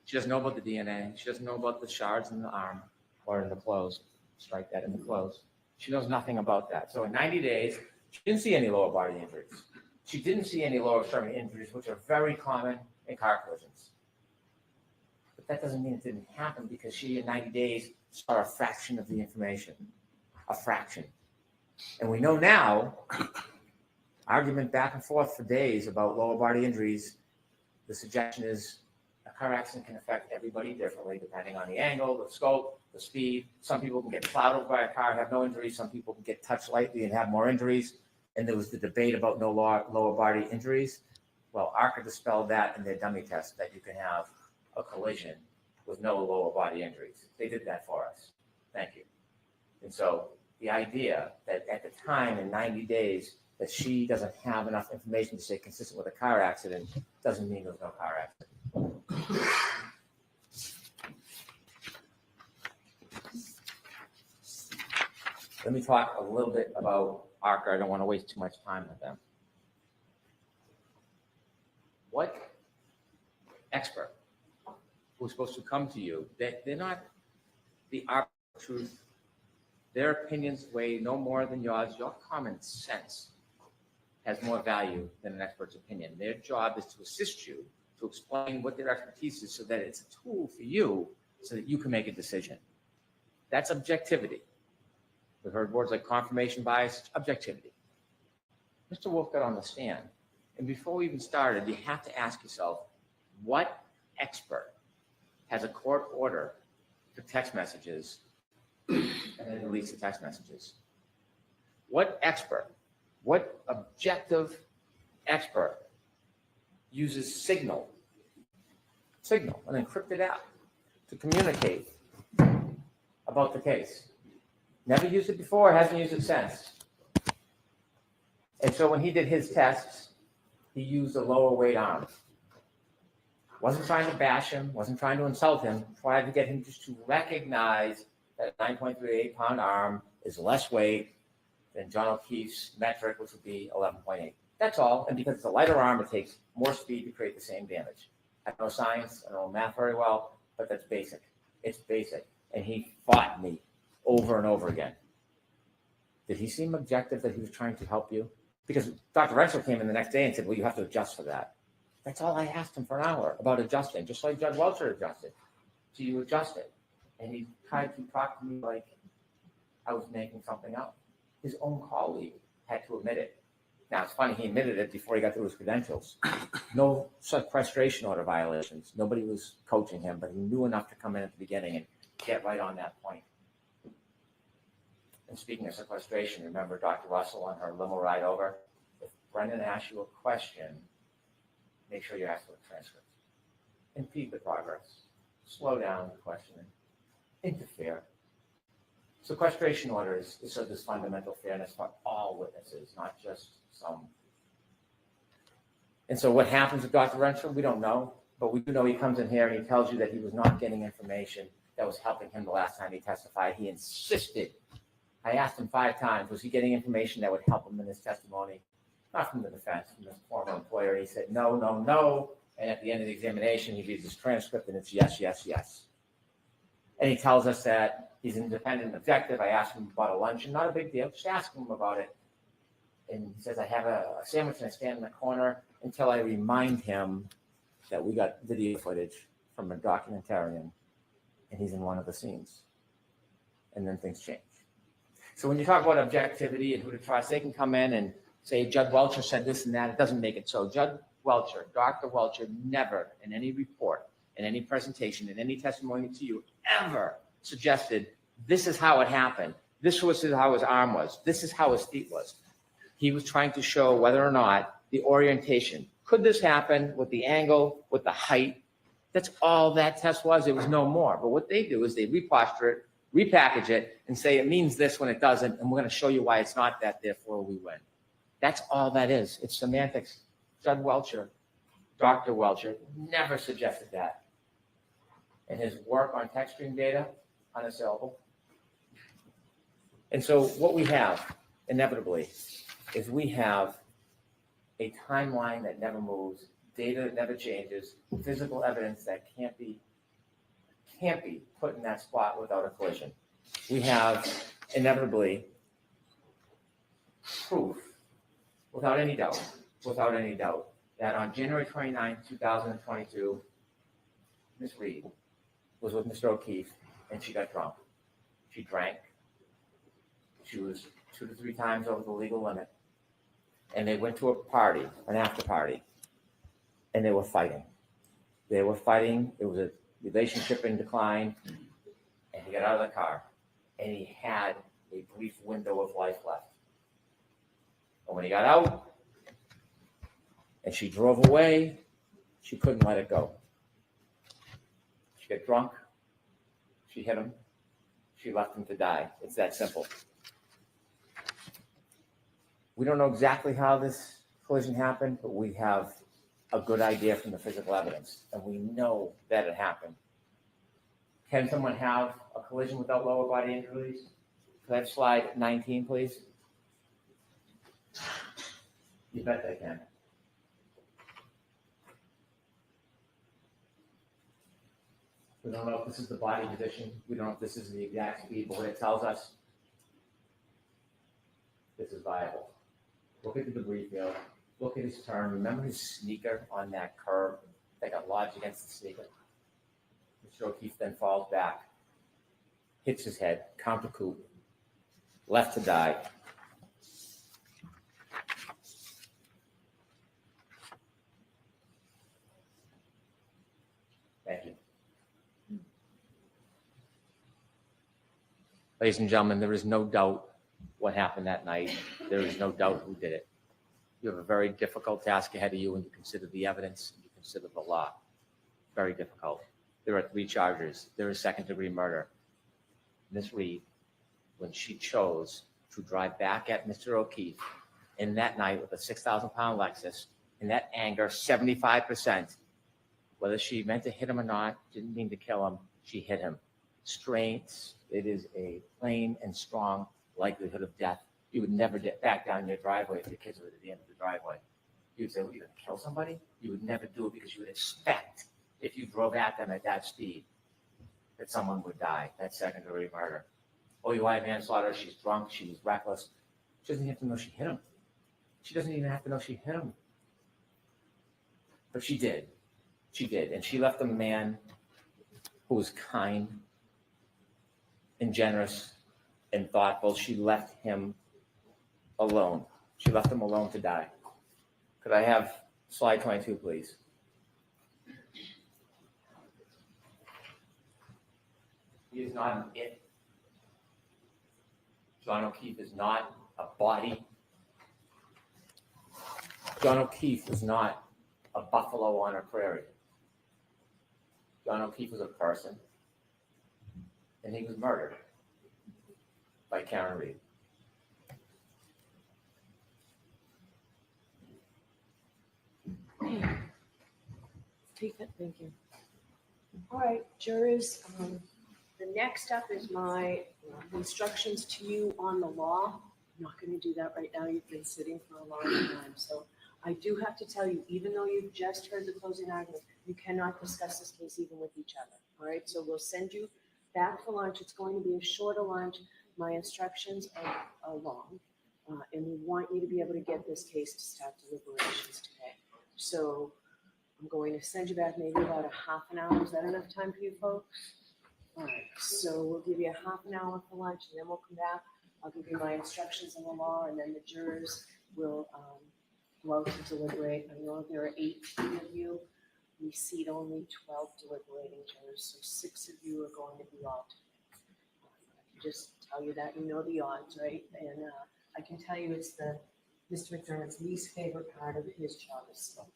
She doesn't know about the DNA. She doesn't know about the shards in the arm or in the clothes. Strike that, in the clothes. She knows nothing about that. So in 90 days, she didn't see any lower body injuries. She didn't see any lower extremity injuries, which are very common in car collisions. But that doesn't mean it didn't happen, because she, in 90 days, saw a fraction of the information. A fraction. And we know now, argument back and forth for days about lower body injuries, the suggestion is a car accident can affect everybody differently depending on the angle, the scope, the speed. Some people can get plowed over by a car and have no injuries. Some people can get touched lightly and have more injuries. And there was the debate about no lower body injuries. Well, ARCA dispelled that in their dummy test, that you can have a collision with no lower body injuries. They did that for us. Thank you. And so the idea that at the time in 90 days that she doesn't have enough information to say consistent with a car accident doesn't mean there's no car accident. Let me talk a little bit about ARCA. I don't want to waste too much time with them. What expert who's supposed to come to you, they're not the ARCA truth. Their opinions weigh no more than yours. Your common sense has more value than an expert's opinion. Their job is to assist you, to explain what their expertise is so that it's a tool for you so that you can make a decision. That's objectivity. We've heard words like confirmation bias, objectivity. Mr. Wolf got on the stand, and before we even started, you have to ask yourself, what expert has a court order for text messages and then deletes the text messages? What expert, what objective expert uses Signal, an encrypted app, to communicate about the case? Never used it before, hasn't used it since. And so when he did his tests, he used a lower weight arm. Wasn't trying to bash him, wasn't trying to insult him, tried to get him just to recognize that a 9.38 pound arm is less weight than John O'Keefe's metric, which would be 11.8. That's all. And because it's a lighter arm, it takes more speed to create the same damage. I know science, I don't know math very well, but that's basic. It's basic. And he fought me over and over again. Did he seem objective that he was trying to help you? Because Dr. Renshaw came in the next day and said, well, you have to adjust for that. That's all I asked him for an hour about adjusting, just like Judge Welcher adjusted. So you adjust it. And he tried to talk to me like I was making something up. His own colleague had to admit it. Now, it's funny, he admitted it before he got through his credentials. No sequestration order violations. Nobody was coaching him, but he knew enough to come in at the beginning and get right on that point. And speaking of sequestration, remember Dr. Russell on her limo ride over? If Brendan asks you a question, make sure you ask for a transcript. Impede the progress. Slow down the questioning. Interfere. Sequestration orders is so this fundamental fairness for all witnesses, not just some. And so what happens with Dr. Renshaw, we don't know, but we do know he comes in here and he tells you that he was not getting information that was helping him the last time he testified. He insisted. I asked him 5 times, was he getting information that would help him in his testimony? Not from the defense, from his former employer. He said, no, no, no. And at the end of the examination, he reads his transcript and it's yes, yes, yes. And he tells us that he's independent and objective. I asked him about a luncheon, not a big deal, just asking him about it. And he says, I have a sandwich and I stand in the corner until I remind him that we got video footage from a documentarian and he's in one of the scenes. And then things change. So when you talk about objectivity and who to trust, they can come in and say, Judge Welcher said this and that. It doesn't make it so. Judge Welcher, Dr. Welcher, never in any report in any presentation, in any testimony to you, ever suggested this is how it happened. This was how his arm was. This is how his feet was. He was trying to show whether or not the orientation. Could this happen with the angle, with the height? That's all that test was. It was no more. But what they do is they reposture it, repackage it, and say it means this when it doesn't, and we're going to show you why it's not that, therefore we win. That's all that is. It's semantics. Judd Welcher, Dr. Welcher, never suggested that. And his work on text stream data, unassailable. And so what we have, inevitably, is we have a timeline that never moves, data that never changes, physical evidence that can't be put in that spot without a collision. We have, inevitably, proof, without any doubt, that on January 29, 2022, Ms. Reed was with Mr. O'Keefe, and she got drunk. She drank. She was 2 to 3 times over the legal limit. And they went to a party, an after party, and they were fighting. It was a relationship in decline, and he got out of the car, and he had a brief window of life left. And when he got out, and she drove away, she couldn't let it go. She got drunk. She hit him. She left him to die. It's that simple. We don't know exactly how this collision happened, but we have a good idea from the physical evidence, and we know that it happened. Can someone have a collision without lower body injuries? Could I have slide 19, please? You bet they can. We don't know if this is the body position. We don't know if this is the exact speed, but what it tells us, this is viable. Look at the debris field. Look at his turn. Remember his sneaker on that curb that got lodged against the sneaker? Mr. O'Keefe then falls back, hits his head, counter coup, left to die. Thank you. Ladies and gentlemen, there is no doubt what happened that night. There is no doubt who did it. You have a very difficult task ahead of you when you consider the evidence and you consider the law. Very difficult. There are 3 charges. There is second-degree murder. Ms. Reed, when she chose to drive back at Mr. O'Keefe in that night with a 6,000-pound Lexus, in that anger, 75%, whether she meant to hit him or not, didn't mean to kill him, she hit him. Strengths, it is a plain and strong likelihood of death. You would never back down your driveway if the kids were at the end of the driveway. You would say, well, you're going to kill somebody? You would never do it because you would expect, if you drove at them at that speed, that someone would die. That's second-degree murder. OUI manslaughter, she's drunk, she was reckless. She doesn't have to know she hit him. She doesn't even have to know she hit him. But she did. She did. And she left a man who was kind and generous and thoughtful. She left him alone. She left him alone to die. Could I have slide 22, please? He is not an it. John O'Keefe is not a body. John O'Keefe was not a buffalo on a prairie. John O'Keefe was a person, and he was murdered by Karen Reed. Take that, thank you. All right, jurors, the next up is my instructions to you on the law. I'm not going to do that right now. You've been sitting for a long time. So I do have to tell you, even though you've just heard the closing argument, you cannot discuss this case even with each other. All right, so we'll send you back for lunch. It's going to be a shorter lunch. My instructions are long, and we want you to be able to get this case to start deliberations today. So I'm going to send you back maybe about a half an hour. Is that enough time for you folks? All right, so we'll give you a half an hour for lunch, and then we'll come back. I'll give you my instructions on the law, and then the jurors will go out to deliberate. I know there are 18 of you. we seat only 12 deliberating jurors, so 6 of you are going to be alternates. Just tell you that, you know the odds, right? And I can tell you it's Mr. McDermott's least favorite part of his job is still.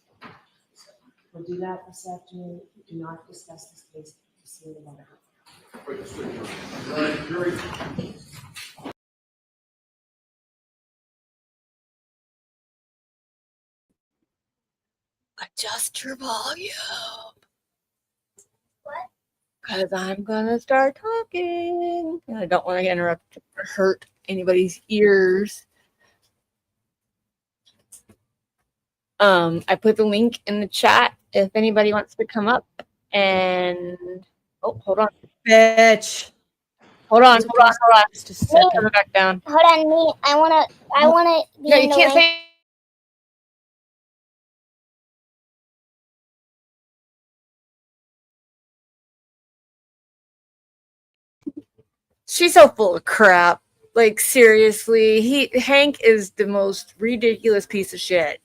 So we'll do that this afternoon. Do not discuss this case. See you tomorrow. Adjust your volume. Because I'm gonna start talking. And I don't want to interrupt or hurt anybody's ears. I put the link in the chat if anybody wants to come up and hold on. Bitch. Hold on. Just a second. Turn it back down. Hold on, me. I wanna be No, in you the can't link. say. She's so full of crap. Like seriously, Hank is the most ridiculous piece of shit.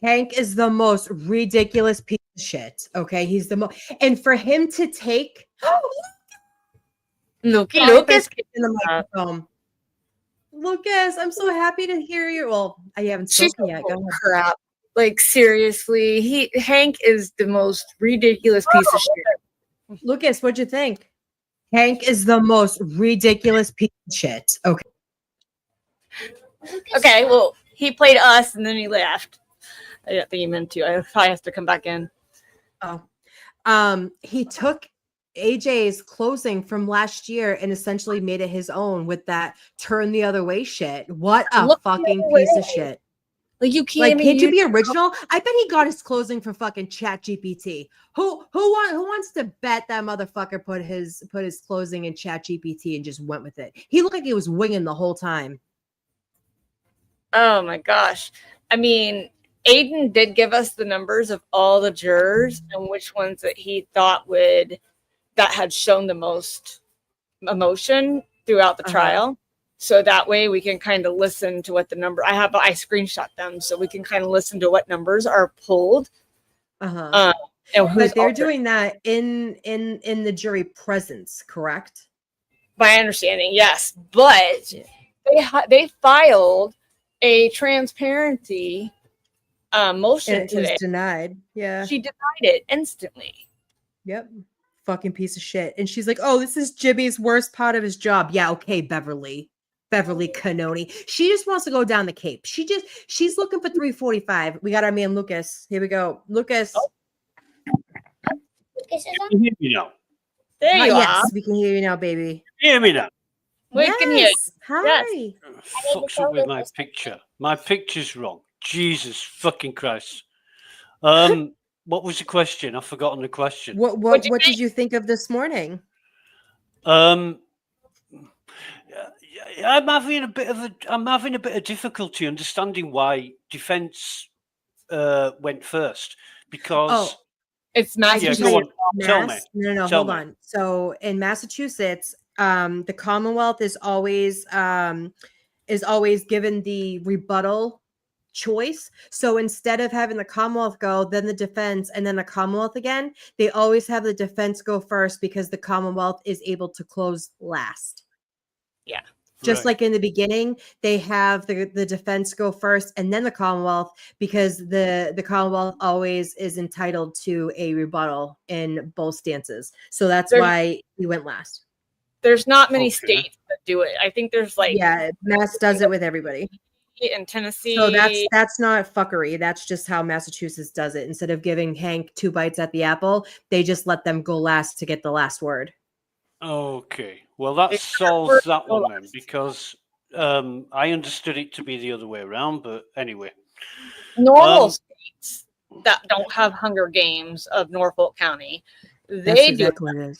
Hank is the most ridiculous piece of shit. Okay, he's the most, and for him to take Lucas in the microphone. Lucas, I'm so happy to hear you. Well, I haven't She's spoken yet. so Go full of ahead. crap. Like seriously, Hank is the most ridiculous piece of shit. Lucas, what'd you think? Hank is the most ridiculous piece of shit. Okay. Okay, well, he played us and then he left. I didn't think he meant to. I probably have to come back in. Oh. He took AJ's closing from last year and essentially made it his own with that turn the other way shit. What a fucking piece of shit. Like you can't can't you be original? I bet he got his closing from fucking Chat GPT. Who wants to bet that motherfucker put his closing in Chat GPT and just went with it? He looked like he was winging the whole time. Oh my gosh. I mean, Aiden did give us the numbers of all the jurors and which ones that he thought that had shown the most emotion throughout the trial. So that way we can kind of listen to what the number I screenshot them so we can kind of listen to what numbers are pulled. And But they're doing that in the jury presence, correct? My understanding, yes. But they filed a transparency motion And it was today. denied. Yeah. She denied it instantly. Yep. Fucking piece of shit. And she's like, oh, this is Jimmy's worst part of his job. Yeah, okay, Beverly Cannoni. She just wants to go down the Cape. She's looking for 345. We got our man Lucas. Here we go. Lucas. Lucas is on? Can you hear me now? There you are. Yes, we can hear you now, baby. Hear me now? We can hear you. Hi. Fucks up with my picture. My picture's wrong. Jesus fucking Christ. What was the question? I've forgotten the question. What did you think of this morning? I'm having a bit of difficulty understanding why defense went first because it's Massachusetts. Yeah, go on. Tell me. No, Tell hold me. on. So in Massachusetts, the Commonwealth is always given the rebuttal choice. So instead of having the Commonwealth go, then the defense, and then the Commonwealth again, they always have the defense go first because the Commonwealth is able to close last. Yeah. Just like in the beginning, they have the defense go first and then the Commonwealth because the Commonwealth always is entitled to a rebuttal in both stances. So that's why he went last. There's not many states that do it. I think there's like Mass does it with everybody. In Tennessee. So that's not fuckery. That's just how Massachusetts does it. Instead of giving Hank 2 bites at the apple, they just let them go last to get the last word. Okay. Well, that solves that one then, because I understood it to be the other way around. But anyway, normal states that don't have Hunger Games of Norfolk County, they do exactly what it is.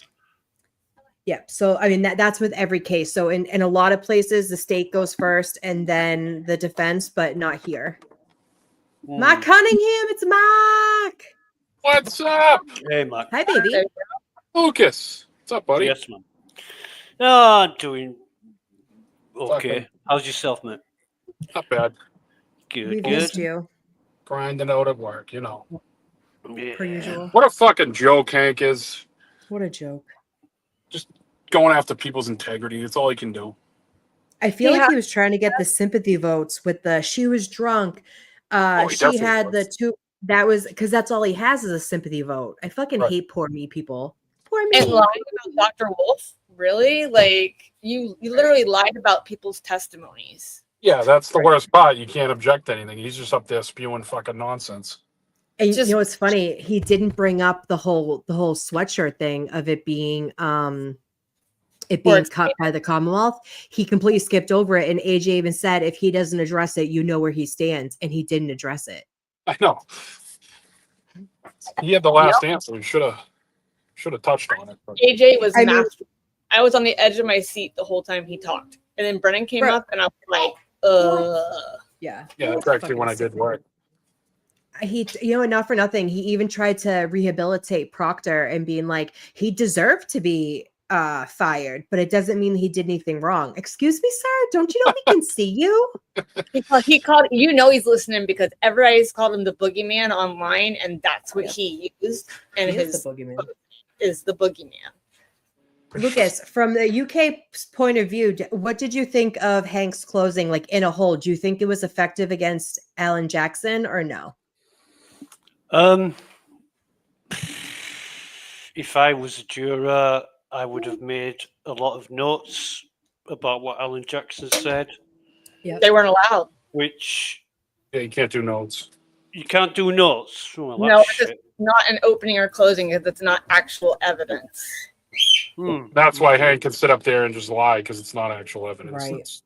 Yeah. So I mean that's with every case. So in a lot of places, the state goes first and then the defense, but not here. Mark Cunningham, it's Mark. What's up? Hey, Mark. Hi, baby. Lucas. What's up, buddy? Yes, man. Oh, I'm doing okay. How's yourself, mate? Not bad. Good, We've good. missed you. grinding out at work, you know. Per usual. What a fucking joke Hank is. What a joke. Going after people's integrity. It's all he can do. I feel like he was trying to get the sympathy votes with the she was drunk. He She definitely had was. the two. That was because that's all he has is a sympathy vote. I fucking hate poor me people. Poor me. And lying about Dr. Wolf, really? Like you literally lied about people's testimonies. Yeah, that's the worst part. You can't object to anything. He's just up there spewing fucking nonsense. And you know what's funny? He didn't bring up the whole sweatshirt thing of it being cut by the Commonwealth. He completely skipped over it. And AJ even said if he doesn't address it, you know where he stands. And he didn't address it. I know. He had the last answer. He should have touched on it. But. AJ was I mean- master. I was on the edge of my seat the whole time he talked. And then Brennan came up and I was like, Yeah. Yeah, that's actually when I did work. Not for nothing, he even tried to rehabilitate Proctor and being like, he deserved to be fired, but it doesn't mean he did anything wrong. Excuse me, sir, don't you know we can see you? he called, he's listening because everybody's called him the boogeyman online, and that's what he used. And He is his the boogeyman. is the boogeyman. Lucas, from the UK's point of view, what did you think of Hank's closing, like in a whole? Do you think it was effective against Alan Jackson or no? If I was a juror, I would have made a lot of notes about what Alan Jackson said. Yeah, they weren't allowed. Which you can't do notes. You can't do notes. Well, No, that's it's shit. not an opening or closing because it's not actual evidence. That's why Hank can sit up there and just lie because it's not actual evidence. Right. It's-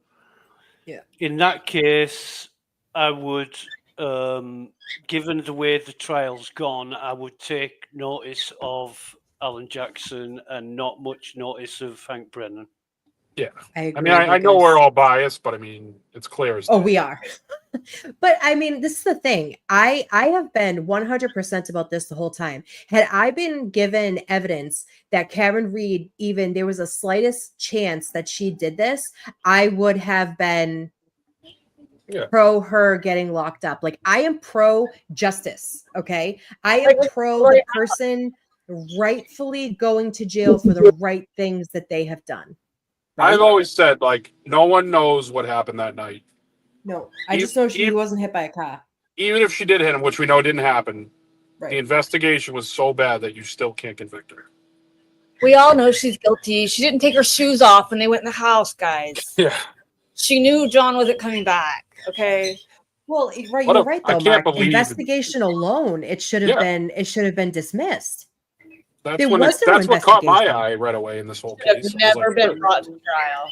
Yeah. In that case, I would, given the way the trial's gone, I would take notice of Alan Jackson and not much notice of Hank Brennan. Yeah. I agree, mean, I know Lucas. we're all biased, but I mean, it's clear as Oh, day. we are. But I mean, this is the thing. I have been 100% about this the whole time. Had I been given evidence that Karen Reed, even there was a slightest chance that she did this, I would have been pro her getting locked up. Like I am pro justice. Okay. I am pro the person rightfully going to jail for the right things that they have done. I've always said, like, no one knows what happened that night. No, I just know she wasn't hit by a car. Even if she did hit him, which we know didn't happen, Right. the investigation was so bad that you still can't convict her. We all know she's guilty. She didn't take her shoes off when they went in the house, guys. Yeah. She knew John wasn't coming back. Okay. Well, right, What you're a- right I though, can't Mark. believe- Investigation alone, it should have been dismissed. That's There when was no that's what caught my investigation. eye right away in this whole Should case. have I was never like, been brought to trial.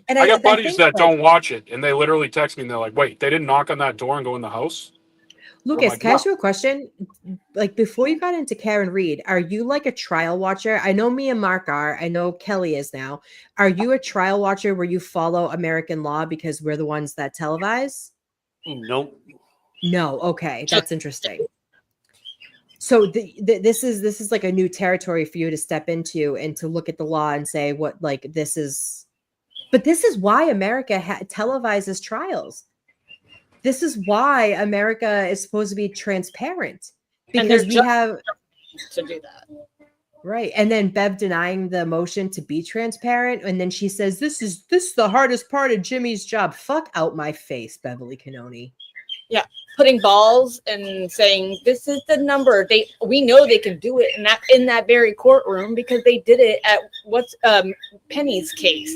And I got buddies think, that like, don't watch it, and they literally text me and they're like, "Wait, they didn't knock on that door and go in the house?" Lucas, like, can I ask no. you a question? Like before you got into Karen Reed, are you like a trial watcher? I know me and Mark are. I know Kelly is now. Are you a trial watcher where you follow American law because we're the ones that televise? Nope. No. Okay, that's interesting. So this is like a new territory for you to step into and to look at the law and say what like this is. But this is why America televises trials. This is why America is supposed to be transparent And because they're we just- have To do that. right. And then Bev denying the motion to be transparent, and then she says, "This is the hardest part of Jimmy's job." Fuck out my face, Beverly Cannoni. Yeah. Putting balls and saying this is the number. We know they can do it in that very courtroom because they did it at Penny's case.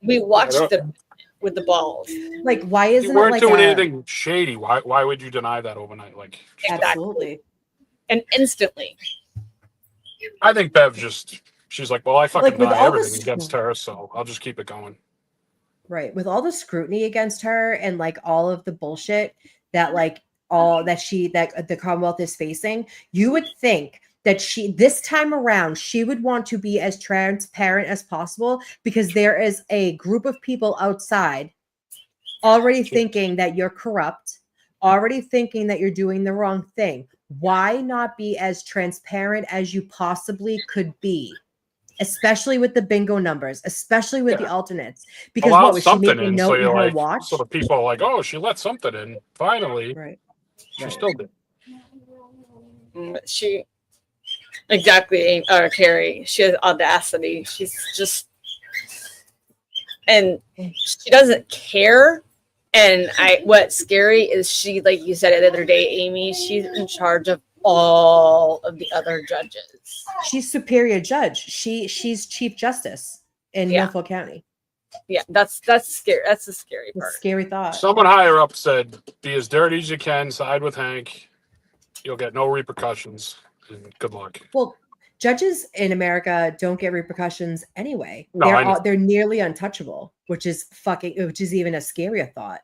We watched them with the balls. Like, why You isn't it weren't like doing a- anything shady. Why would you deny that overnight? Like, Absolutely. And instantly. I think Bev she's like, well, I fucking Like, with deny all everything this- against her, so I'll just keep it going. Right. With all the scrutiny against her and like all of the bullshit that like all that the Commonwealth is facing, you would think that this time around she would want to be as transparent as possible because there is a group of people outside already thinking that you're corrupt, already thinking that you're doing the wrong thing. Why not be as transparent as you possibly could be especially with the bingo numbers, especially with the alternates. Because Allow what was she something making a in, so note in you're her like, watch? so the people are like, oh, she let something in. Finally, Right. She still did. She exactly, Carrie. She has audacity. She's just, and she doesn't care. And what's scary is she, like you said the other day, Amy, she's in charge of all of the other judges. She's superior judge. She's chief justice in Norfolk County. Yeah, that's scary. That's the scary part. Scary thought. Someone higher up said, "Be as dirty as you can. Side with Hank. You'll get no repercussions. And good luck." Well, judges in America don't get repercussions anyway. No, I know. They're nearly untouchable, which is even a scarier thought.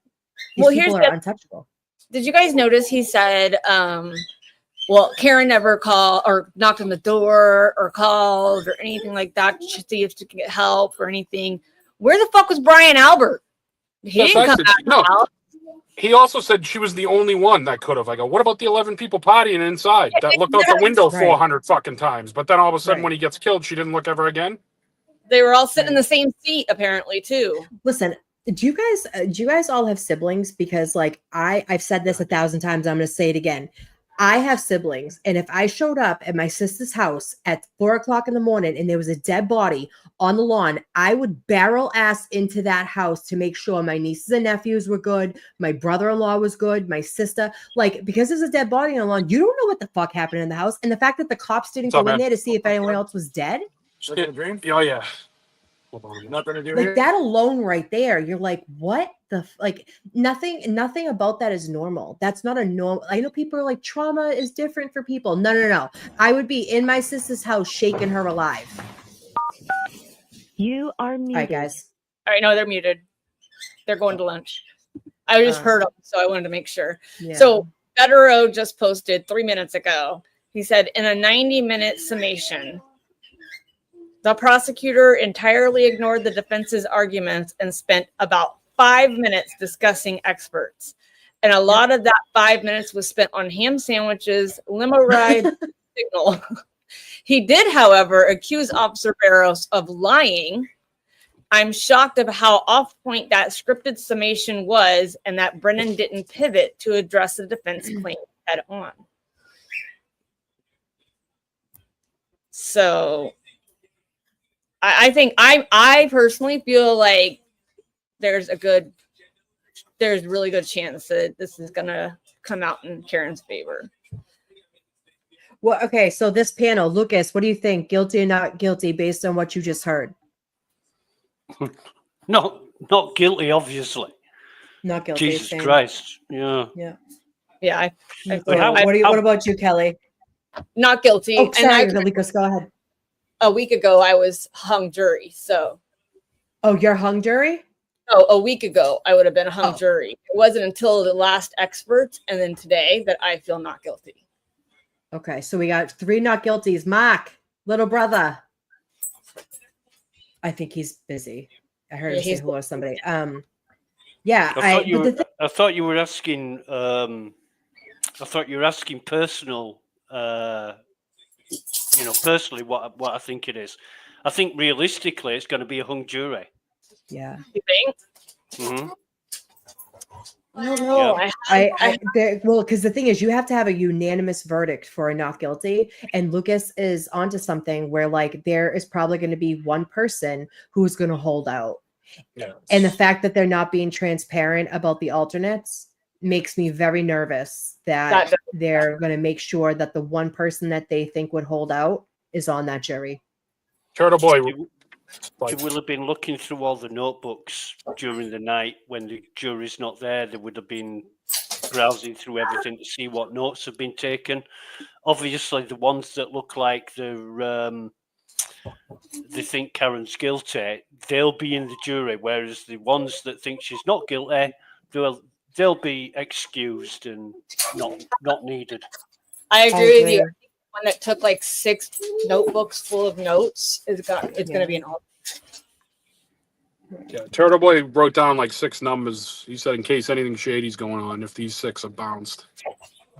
These Well, people here's are untouchable. Did you guys notice he said, well, Karen never called or knocked on the door or called or anything like that to see if she could get help or anything. Where the fuck was Brian Albert? He That's didn't come actually- out of the house. He also said she was the only one that could have. I go, what about the 11 people partying inside that looked out the window Right. 400 fucking times? But then all of a sudden, when he gets killed, she didn't look ever again. They were all sitting in the same seat, apparently, too. Listen, do you guys all have siblings? Because like I've said this 1,000 times, I'm going to say it again. I have siblings, and if I showed up at my sister's house at 4 o'clock in the morning and there was a dead body on the lawn, I would barrel ass into that house to make sure my nieces and nephews were good, my brother-in-law was good, my sister, like, because there's a dead body on the lawn, you don't know what the fuck happened in the house, and the fact that the cops didn't go in there to see if anyone else was dead, Oh yeah. Nothing to do like here. that alone right there, you're like, what the like nothing about that is normal. That's not a normal. I know people are like, trauma is different for people. No. I would be in my sister's house shaking her alive. You are muted. All right, guys. All right, no, they're muted. They're going to lunch. I just heard them, so I wanted to make sure. Yeah. So Federo just posted 3 minutes ago. He said, in a 90-minute summation, the prosecutor entirely ignored the defense's arguments and spent about 5 minutes discussing experts. And a lot of that 5 minutes was spent on ham sandwiches, limo ride, signal. He did, however, accuse Officer Barros of lying. I'm shocked of how off point that scripted summation was and that Brennan didn't pivot to address the defense claim head on. So I think I personally feel like there's really good chance that this is gonna come out in Karen's favor. Well, okay, so this panel, Lucas, what do you think? Guilty or not guilty based on what you just heard? Not guilty, obviously. Not guilty. Jesus same. Christ. Yeah. Yeah. What about you, Kelly? Not guilty. Oh, sorry, and Lucas, go ahead. A week ago, I was hung jury. So. Oh, you're hung jury? Oh, a week ago, I would have been a hung jury. It wasn't until the last expert and then today that I feel not guilty. Okay, so we got 3 not guilties. Mark, little brother. I think he's busy. I heard him say hello to somebody. Yeah, I thought you were asking. I thought you were asking personal. Personally, what I think it is. I think realistically, it's going to be a hung jury. Yeah. You think? Mm-hmm. I don't know. Yeah. Well, because the thing is, you have to have a unanimous verdict for a not guilty, and Lucas is onto something where, like, there is probably going to be one person who's going to hold out, and the fact that they're not being transparent about the alternates makes me very nervous that they're going to make sure that the one person that they think would hold out is on that jury. Turtle Boy. They will have been looking through all the notebooks during the night when the jury's not there. They would have been browsing through everything to see what notes have been taken. Obviously, the ones that look like they think Karen's guilty, they'll be in the jury, whereas the ones that think she's not guilty, they'll be excused and not needed. I agree with you. One that took like 6 notebooks full of notes it's going to be an alt. Yeah, Turtle Boy wrote down like 6 numbers. He said in case anything shady's going on, if these 6 are bounced.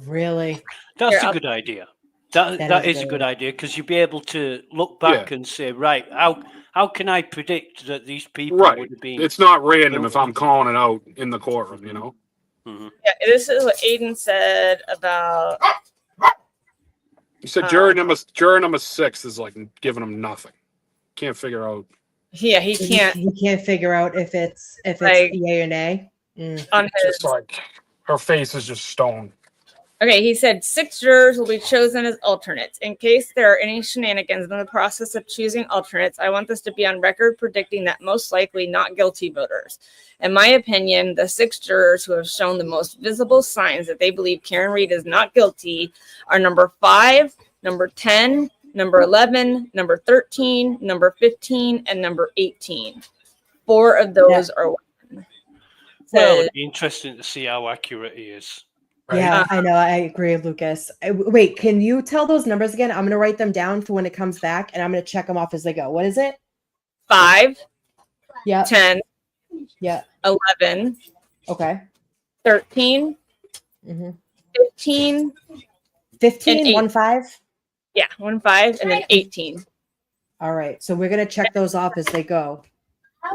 Really? That's a good idea. That is a good idea, because you'll be able to look back and say, right, how can I predict that these people Right. would have been? It's not random if I'm calling it out in the courtroom, you know? Yeah, this is what Aiden said about. You said juror number 6 is like giving them nothing. Can't figure out. Yeah, he can't. He can't figure out if it's Like, yay or nay. Mm. on his. Just like her face is just stone. Okay, he said 6 jurors will be chosen as alternates. In case there are any shenanigans in the process of choosing alternates, I want this to be on record predicting that most likely not guilty voters. In my opinion, the 6 jurors who have shown the most visible signs that they believe Karen Reed is not guilty are number 5, number 10, number 11, number 13, number 15, and number 18. 4 of those are women. Well, it'd be interesting to see how accurate he is. Right? Yeah, I know. I agree, Lucas. Wait, can you tell those numbers again? I'm going to write them down for when it comes back, and I'm going to check them off as they go. What is it? 5, Yeah. 10, yeah, 11, okay, 13, 15, 15, and 1 5. Yeah, 1 5, and then 18. All right, so we're going to check those off as they go.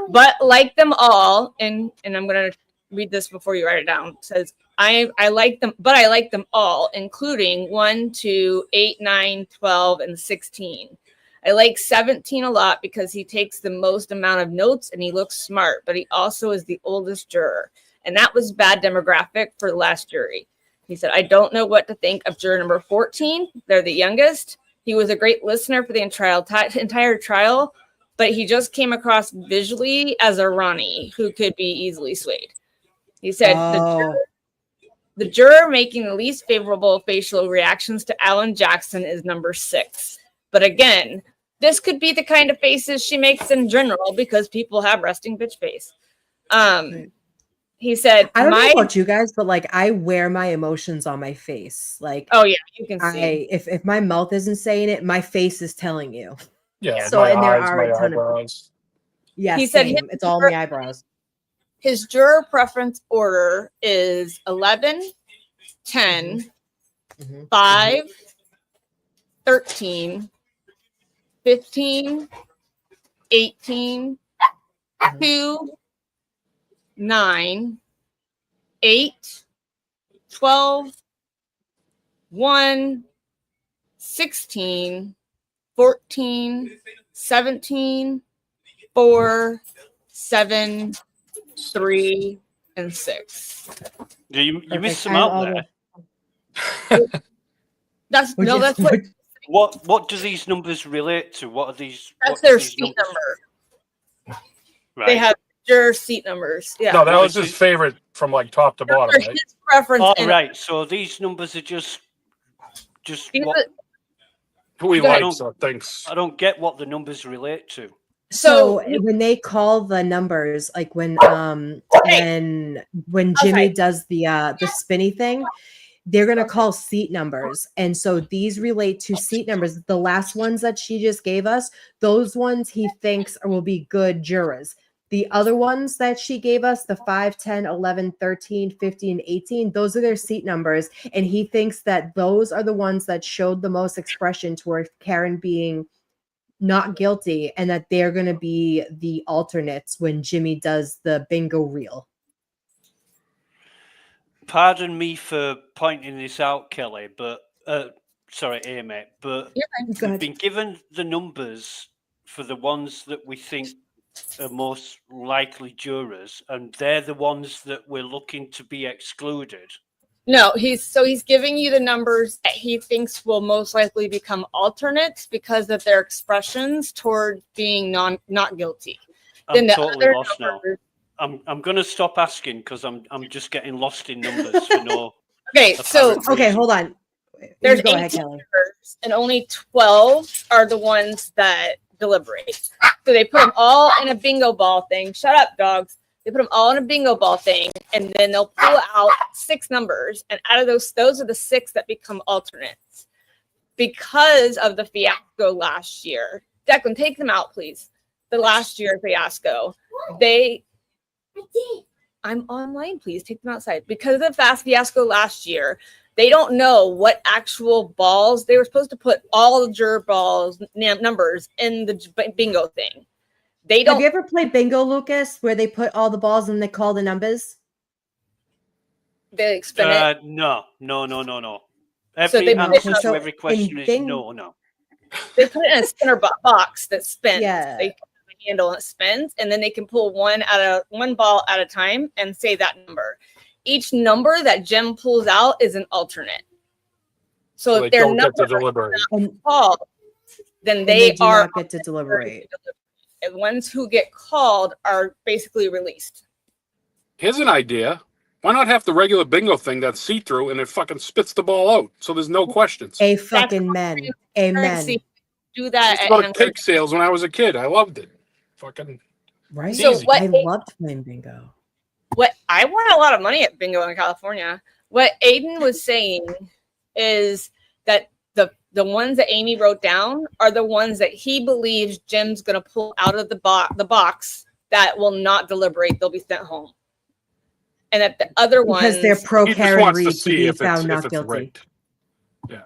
But like them all, and I'm going to read this before you write it down. It says, I like them, but I like them all, including 1, 2, 8, 9, 12, and 16. I like 17 a lot because he takes the most amount of notes and he looks smart, but he also is the oldest juror. And that was bad demographic for the last jury. He said, I don't know what to think of juror number 14. They're the youngest. He was a great listener for the entire trial, but he just came across visually as a Ronnie who could be easily swayed. He said, the juror making the least favorable facial reactions to Alan Jackson is number 6. But again, this could be the kind of faces she makes in general because people have resting bitch face. He said, I don't know about you guys, but like I wear my emotions on my face. Like, oh yeah, you can see. If my mouth isn't saying it, my face is telling you. Yeah. So my and there eyes, are my a ton eyebrows. Yeah, He said same. It's all in the eyebrows. His juror preference order is 11, 10, 5, 13, 15, 18, 2, 9, 8, 12, 1, 16, 14, 17, 4, 7, 3, and 6. You missed some Perfect. out I'll there. That's Would no, you- that's what What do these numbers relate to? What are these? that's what do their these seat numbers- number. Right. They have juror seat numbers. Yeah. No, that was his favorite from like top to bottom, Those are right? his preference. Oh, and right. So these numbers are just these what are- Who he Go ahead. likes or thinks. I don't get what the numbers relate to. So when they call the numbers, like when Jimmy does the spinny thing, they're gonna call seat numbers, and so these relate to seat numbers. The last ones that she just gave us, those ones he thinks will be good jurors. The other ones that she gave us, the 5, 10, 11, 13, 15, 18, those are their seat numbers, and he thinks that those are the ones that showed the most expression toward Karen being not guilty, and that they're going to be the alternates when Jimmy does the bingo reel. Pardon me for pointing this out, Kelly, but sorry, Amy, but we've been given the numbers for the ones that we think are most likely jurors, and they're the ones that we're looking to be excluded. No, he's giving you the numbers that he thinks will most likely become alternates because of their expressions toward being not guilty. I'm the totally other lost numbers- now. I'm going to stop asking because I'm just getting lost in numbers for no. Okay, so apparent Okay, reason. hold on. There's You go 18 ahead, Kelly. jurors, and only 12 are the ones that deliberate. So they put them all in a bingo ball thing. Shut up, dogs. They put them all in a bingo ball thing, and then they'll pull out 6 numbers, and out of those are the 6 that become alternates. Because of the fiasco last year, Declan, take them out, please. The last year fiasco, I'm online, please take them outside. Because of the fiasco last year, They don't know what actual balls they were supposed to put all the juror balls numbers in the bingo thing. They don't. Have you ever played bingo, Lucas, where they put all the balls and they call the numbers? They spin it. No. So Every they answer put to every question is bing- no. They put it in a spinner box that spins. Yeah. They put the handle and it spins, and then they can pull one ball at a time and say that number. Each number that Jim pulls out is an alternate. So They if their don't get number to deliberate. is called, then And they do are not get to deliberate. the ones who get called are basically released. Here's an idea. Why not have the regular bingo thing that's see-through and it fucking spits the ball out so there's no questions? A fucking men. Amen. Currency. Do that I at go to Hancock. cake sales when I was a kid. I loved it. Fucking Right? So easy. I loved playing bingo. What I won a lot of money at bingo in California. What Aiden was saying is that the ones that Amy wrote down are the ones that he believes Jim's going to pull out of the box that will not deliberate. They'll be sent home. And that the other ones, Because they're pro He just Karen wants to Reed to see be if found it's not guilty. rigged. Yeah.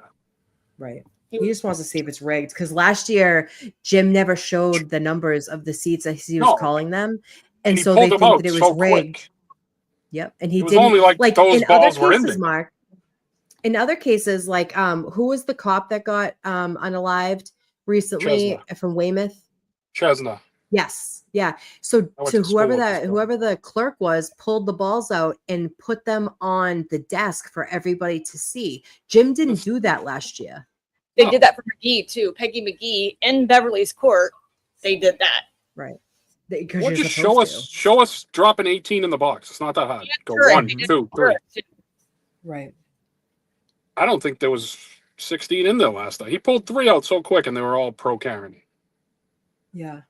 Right. He just wants to see if it's rigged. Because last year, Jim never showed the numbers of the seats as he was No. calling them. And And he so pulled they them think out that it was so rigged. quick. Yep. And he It was didn't only like those in other balls were in cases, bingo. Mark. In other cases, like who was the cop that got unalived recently from Weymouth? Chesna. Yes. Yeah. So I went to to school with this guy. whoever the clerk was pulled the balls out and put them on the desk for everybody to see. Jim didn't do that last year. they did that for McGee too. Peggy McGee in Beverly's court, they did that. Right. Because Or you're just supposed show us dropping 18 in the box. It's not that hard. Go Correct. 1, They did 2, 3. correct. Right. I don't think there was 16 in there last night. He pulled 3 out so quick, and they were all pro Karen. Yeah.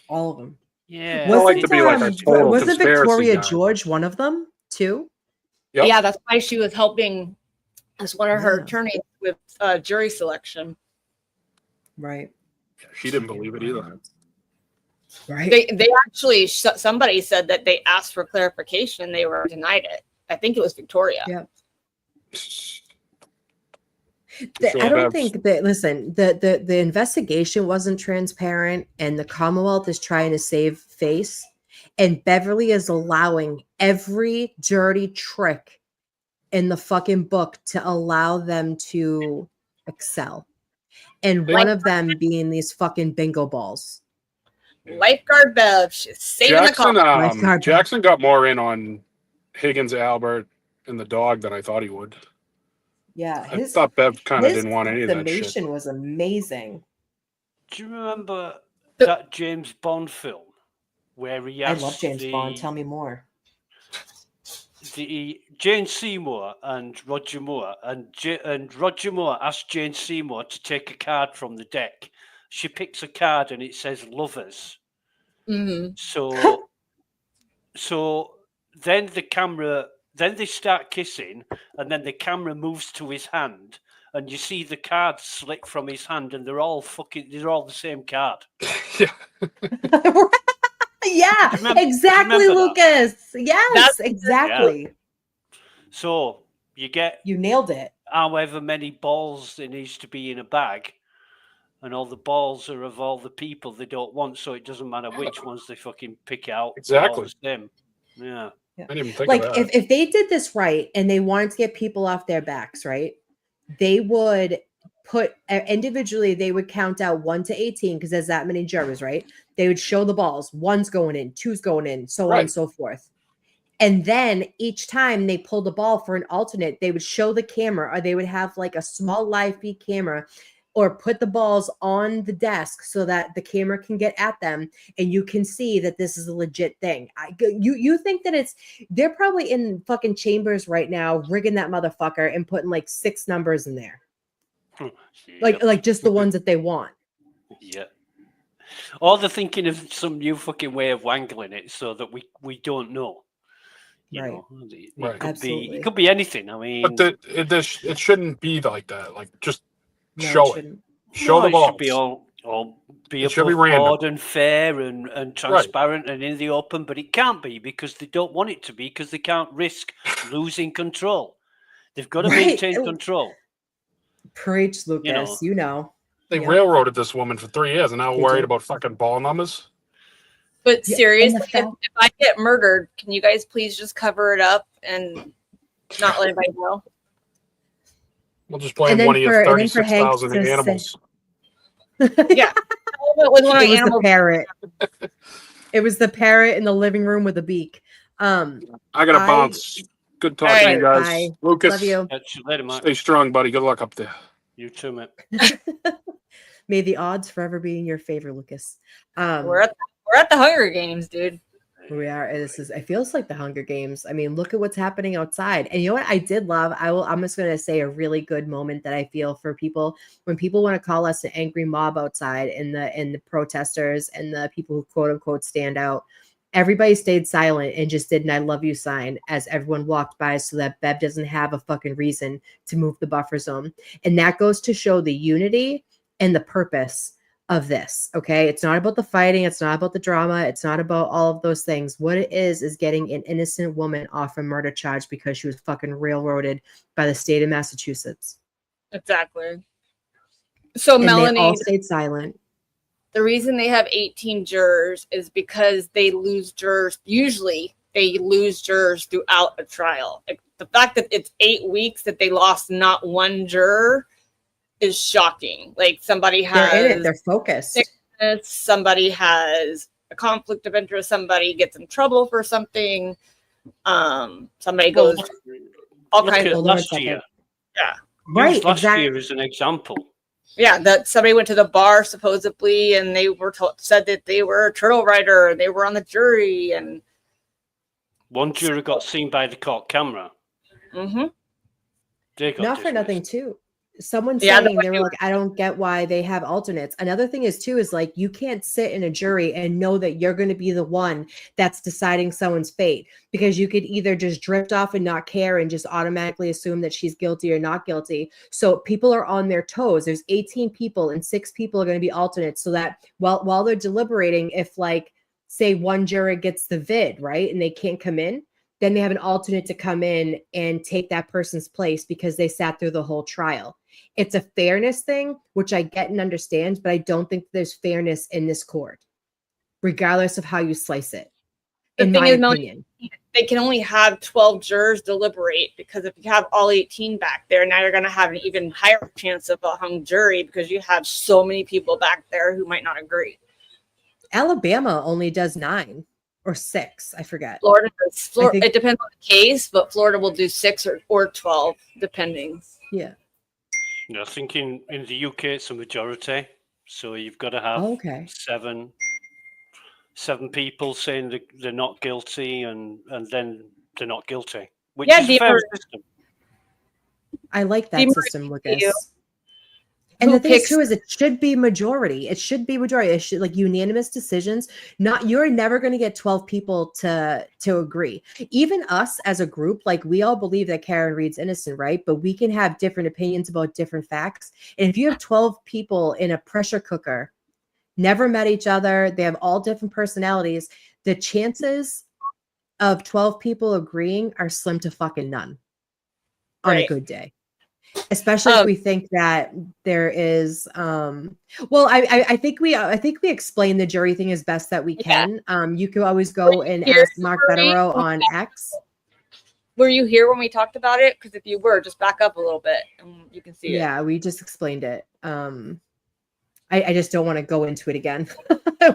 All of them. Yeah. I don't like to be like a total wasn't conspiracy Victoria guy. George one of them too? Yep. Yeah, that's why she was helping as one of her Yeah. attorneys with jury selection. Right. She didn't believe it either. Right. They actually somebody said that they asked for clarification and they were denied it. I think it was Victoria. Yeah. Sure, I don't that's- think that listen, the investigation wasn't transparent and the Commonwealth is trying to save face and Beverly is allowing every dirty trick in the fucking book to allow them to excel. And one of them being these fucking bingo balls. Lifeguard Bev, she's saving Jackson, the car. Lifeguard. Jackson got more in on Higgins, Albert, and the dog than I thought he would. Yeah, I thought Bev kind of didn't want any of that shit. summation was amazing. Do you remember that James Bond film where he I asked love James Bond. Tell me more. the Jane Seymour and Roger Moore, and Roger Moore asked Jane Seymour to take a card from the deck. She picks a card and it says lovers. Mm-hmm. So then then they start kissing, and then the camera moves to his hand, and you see the cards slick from his hand, and they're all the same card. Yeah, Remember- exactly, remember that? Lucas. Yes, That's- exactly. So you get You nailed it. however many balls there needs to be in a bag, and all the balls are of all the people they don't want, so it doesn't matter which ones they fucking pick out. they're all Exactly. the same. Yeah. I didn't even think Like of that. if they did this right and they wanted to get people off their backs, right? They would put individually, they would count out 1 to 18 because there's that many jurors, right? They would show the balls. 1's going in, 2's going in, so on Right. and so forth. And then each time they pulled the ball for an alternate, they would show the camera, or they would have like a small live feed camera, or put the balls on the desk so that the camera can get at them and you can see that this is a legit thing. You think that they're probably in fucking chambers right now rigging that motherfucker and putting like 6 numbers in there. Like just the ones that they want. Yeah. Or they're thinking of some new fucking way of wangling it so that we don't know. You Right. know, it Right. could Absolutely. be it could be anything. I mean, But it shouldn't be like that. Like, just No, show it. shouldn't. Show the it balls. should be all be It should be above random. board and fair and transparent and in the open, but it can't be because they don't want it to be because they can't risk losing control. They've got to Right. maintain control. Preach, Lucas. You know. They Yep. railroaded this woman for 3 years, and now They worried did. about fucking ball numbers. But Yeah, and seriously, the if, fact- if I get murdered, can you guys please just cover it up and not let anybody know? We'll just blame And then one of your for- and then for Hank 36,000 to say- animals. Yeah. It was one of It my was the animals. parrot. It was the parrot in the living room with a beak. I gotta bounce. Good talking to you guys. Bye. Lucas, Love you. Catch you later, Mike. stay strong, buddy. Good luck up there. You too, mate. May the odds forever be in your favor, Lucas. We're at the Hunger Games, dude. We are. It feels like the Hunger Games. I mean, look at what's happening outside. And you know what I did love? I'm just gonna say a really good moment that I feel for people when people want to call us an angry mob outside and the protesters and the people who quote unquote stand out. Everybody stayed silent and just did an I love you sign as everyone walked by so that Bev doesn't have a fucking reason to move the buffer zone. And that goes to show the unity and the purpose of this. Okay. It's not about the fighting. It's not about the drama. It's not about all of those things. What it is getting an innocent woman off a murder charge because she was fucking railroaded by the state of Massachusetts. Exactly. So And Melanie, they all stayed silent. the reason they have 18 jurors is because they lose jurors. Usually they lose jurors throughout a trial. Like, the fact that it's 8 weeks that they lost not one juror is shocking. Like, somebody has They're in it. They're focused. sickness, somebody has a conflict of interest, somebody gets in trouble for something, somebody Well, goes all look kinds at of last year. Yeah. Right, Use last exactly. year as an example. Yeah, that somebody went to the bar supposedly, and they were said that they were a turtle rider, and they were on the jury, and One juror got seen by the court camera. They got Not for nothing, too. Someone Yeah, saying they were like, I don't get why they have alternates. Another thing is too is like you can't sit in a jury and know that you're going to be the one that's deciding someone's fate, because you could either just drift off and not care and just automatically assume that she's guilty or not guilty. So people are on their toes. There's 18 people and 6 people are going to be alternates, so that while they're deliberating, if like say one juror gets the vid, right, and they can't come in, then they have an alternate to come in and take that person's place because they sat through the whole trial. It's a fairness thing, which I get and understand, but I don't think there's fairness in this court, regardless of how you slice it, in my opinion. They can only have 12 jurors deliberate, because if you have all 18 back there, now you're going to have an even higher chance of a hung jury because you have so many people back there who might not agree. Alabama only does 9 or 6, I forget. Florida, I think- it depends on the case, but Florida will do 6 or 12, depending. Yeah. I think in the UK it's a majority, so you've got to have seven people saying that they're not guilty, and then they're not guilty, which is a fair system. I like that system, Lucas. And Who the thing is, picks- too, is it should be majority. It should be majority. It should, like, unanimous decisions. You're never going to get 12 people to agree. Even us as a group, like, we all believe that Karen Reed's innocent, right? But we can have different opinions about different facts. And if you have 12 people in a pressure cooker, never met each other, they have all different personalities, the chances of 12 people agreeing are slim to fucking none on a Right. good day. Especially if we think that there is well, I think we explain the jury thing as best that we can. You can always go and ask Mark Federer on X. Were you here when we talked about it? Because if you were, just back up a little bit and you can see it. Yeah, we just explained it. I just don't want to go into it again.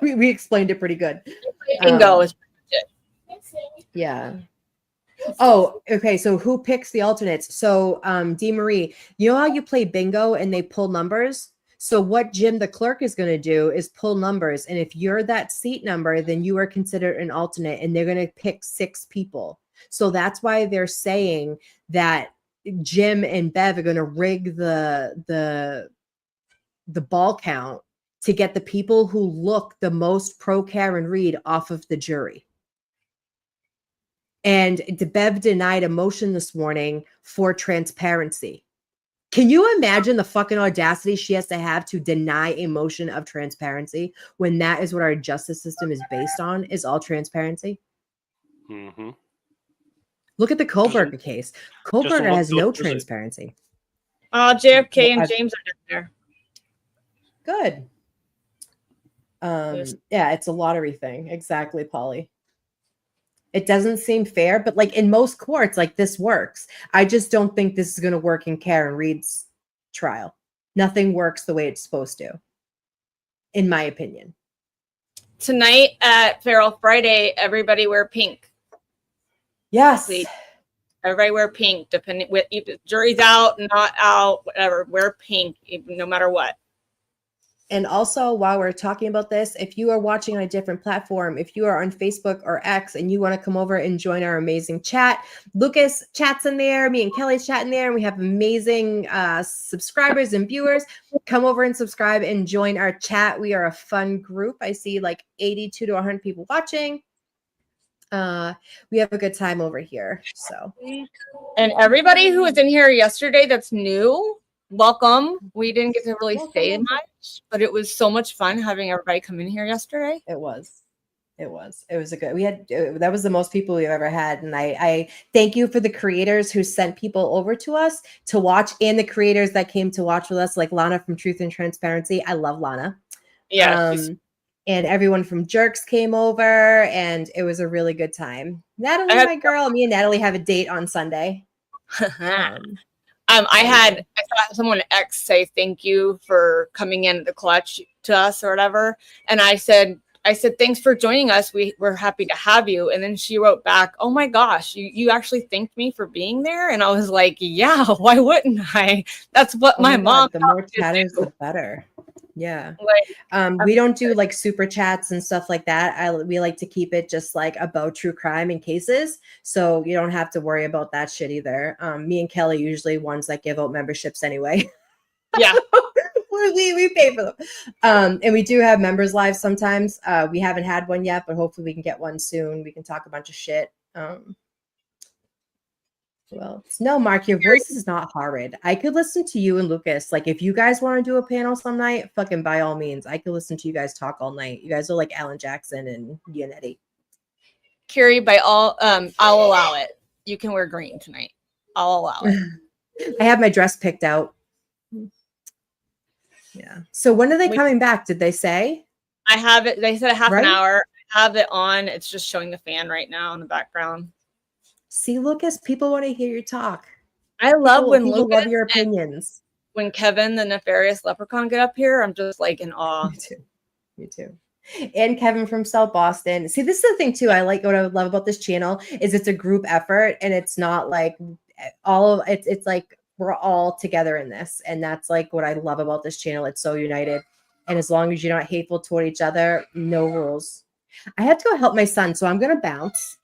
we explained it pretty good. Bingo is pretty good. Yeah. Oh, okay. So who picks the alternates? So Dee Marie, you know how you play bingo and they pull numbers? So what Jim the clerk is going to do is pull numbers. And if you're that seat number, then you are considered an alternate, and they're going to pick 6 people. So that's why they're saying that Jim and Bev are going to rig the ball count to get the people who look the most pro Karen Reed off of the jury. And Bev denied a motion this morning for transparency. Can you imagine the fucking audacity she has to have to deny a motion of transparency when that is what our justice system is based on, is all transparency? Mm-hmm. Look at the Kohlberger case. Kohlberger look has good, no does it? transparency. JFK and Well, James are down there. Good. Yes. Yeah, it's a lottery thing. Exactly, Polly. It doesn't seem fair, but like in most courts, like this works. I just don't think this is going to work in Karen Reed's trial. Nothing works the way it's supposed to, in my opinion. Tonight at Feral Friday, everybody wear pink. Yes. Please. Everybody wear pink, depending with if the jury's out, not out, whatever. Wear pink, no matter what. And also, while we're talking about this, if you are watching on a different platform, if you are on Facebook or X and you want to come over and join our amazing chat, Lucas chats in there, me and Kelly chat in there, and we have amazing subscribers and viewers. Come over and subscribe and join our chat. We are a fun group. I see like 82 to 100 people watching. We have a good time over here. So, and everybody who was in here yesterday that's new, welcome. We didn't get to really say much, but it was so much fun having everybody come in here yesterday. It was a good, we had, that was the most people we've ever had. And I thank you for the creators who sent people over to us to watch, and the creators that came to watch with us, like Lana from Truth and Transparency. I love Lana. Yeah. And everyone from Jerks came over, and it was a really good time. Natalie, my girl, me and Natalie have a date on Sunday. I saw someone at X say thank you for coming in the clutch to us or whatever, and I said thanks for joining us. We're happy to have you. And then she wrote back, oh my gosh, you actually thanked me for being there. And I was like, yeah, why wouldn't I? That's what my mom. The more chatters, the better. Yeah. We don't do like super chats and stuff like that. We like to keep it just like about true crime and cases. So you don't have to worry about that shit either. Me and Kelly usually ones that give out memberships anyway. Yeah. we pay for them. And we do have members live sometimes. We haven't had one yet, but hopefully we can get one soon. We can talk a bunch of shit. Well, no, Mark, your voice is not horrid. I could listen to you and Lucas. Like, if you guys want to do a panel some night, fucking by all means, I could listen to you guys talk all night. You guys are like Alan Jackson and Giannetti. Carrie, by all, I'll allow it. You can wear green tonight. I'll allow it. I have my dress picked out. Yeah. So when are they coming back? Did they say? I have it. They said a half an hour. I have it on. It's just showing the fan right now in the background. See, Lucas, people want to hear you talk. I love when people Lucas love your opinions. When Kevin, the nefarious leprechaun, get up here, I'm just like in awe. Me too. And Kevin from South Boston. See, this is the thing too. I like what I love about this channel is it's a group effort, and it's not like it's like we're all together in this, and that's like what I love about this channel. It's so united, and as long as you're not hateful toward each other, no rules. I have to go help my son, so I'm gonna bounce.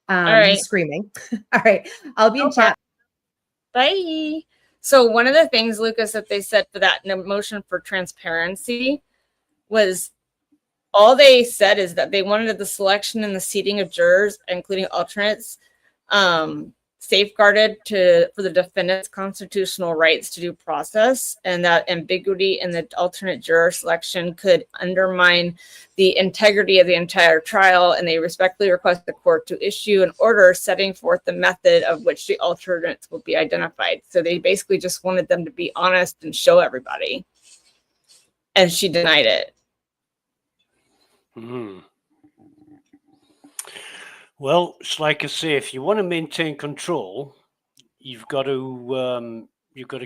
All right. He's screaming. All right, I'll be in chat. Bye. So one of the things, Lucas, that they said for that motion for transparency was all they said is that they wanted the selection and the seating of jurors, including alternates, safeguarded for the defendant's constitutional rights to due process, and that ambiguity in the alternate juror selection could undermine the integrity of the entire trial, and they respectfully request the court to issue an order setting forth the method of which the alternates will be identified. So they basically just wanted them to be honest and show everybody, and she denied it. Well, it's like I say, if you want to maintain control, you've got to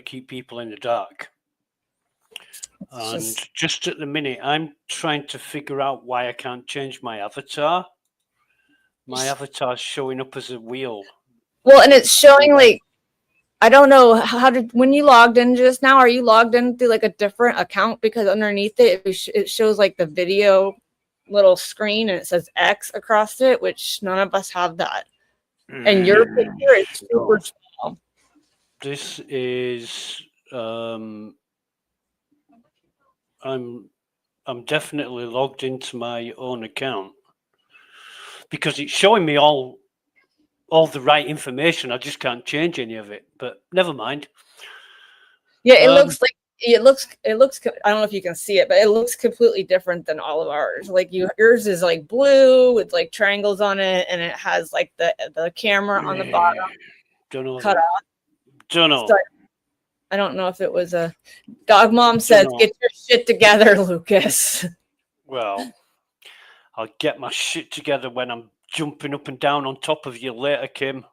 keep people in the dark. And just at the minute, I'm trying to figure out why I can't change my avatar. My avatar's showing up as a wheel. Well, and it's showing like, I don't know when you logged in just now, are you logged in through like a different account? Because underneath it, it shows like the video little screen and it says X across it, which none of us have that. And your picture is super small. This is I'm definitely logged into my own account because it's showing me all the right information. I just can't change any of it, but never mind. Yeah, it looks like it looks, I don't know if you can see it, but it looks completely different than all of ours. Like yours is like blue with like triangles on it, and it has like the camera on the bottom Don't know. cut off. Don't know. So I don't know if it was a dog mom says, know. get your shit together, Lucas. Well, I'll get my shit together when I'm jumping up and down on top of you later, Kim.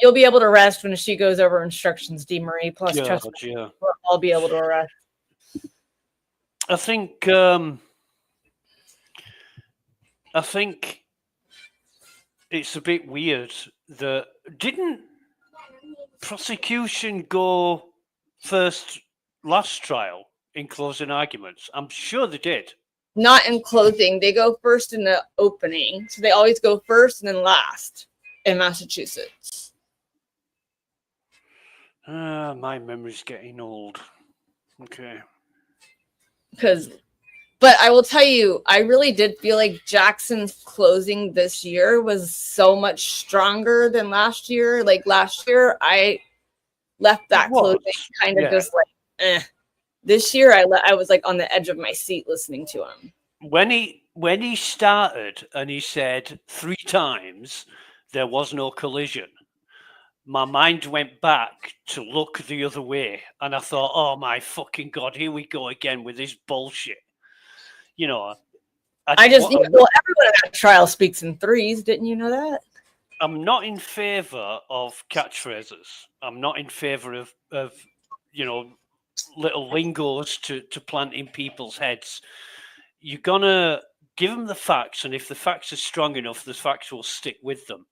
You'll be able to rest when she goes over instructions, D. Marie. Plus, God, trust me, yeah. I'll be able to rest. I think it's a bit weird that didn't prosecution go first last trial in closing arguments? I'm sure they did. Not in closing. They go first in the opening. So they always go first and then last in Massachusetts. My memory's getting old. Okay. But I will tell you, I really did feel like Jackson's closing this year was so much stronger than last year. Like last year, I left that closing kind of just like, eh. This year, I was like on the edge of my seat listening to him. When he started and he said 3 times there was no collision, my mind went back to look the other way, and I thought, oh my fucking God, here we go again with this bullshit. You know, everyone at that trial speaks in 3s. Didn't you know that? I'm not in favor of catchphrases. I'm not in favor of little lingos to plant in people's heads. You're gonna give them the facts, and if the facts are strong enough, the facts will stick with them.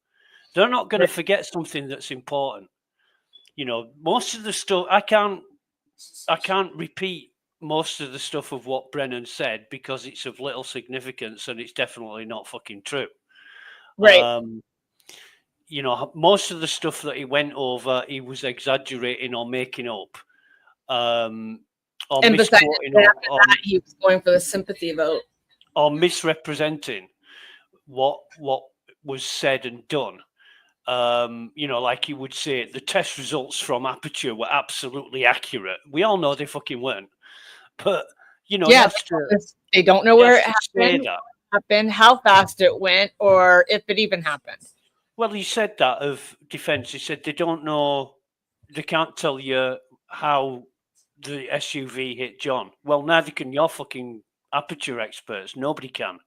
They're not going to forget something that's important. You know, most of the stuff I can't repeat most of the stuff of what Brennan said because it's of little significance and it's definitely not fucking true. Right. Most of the stuff that he went over, he was exaggerating or making up. And besides that, he was going for the sympathy vote. Or misrepresenting what was said and done. Like you would say, the test results from Aperture were absolutely accurate. We all know they fucking weren't. But, they don't know where it happened, how fast it went, or if it even happened. Well, he said that of defense. He said they don't know, they can't tell you how the SUV hit John. Well, neither can your fucking Aperture experts. Nobody can.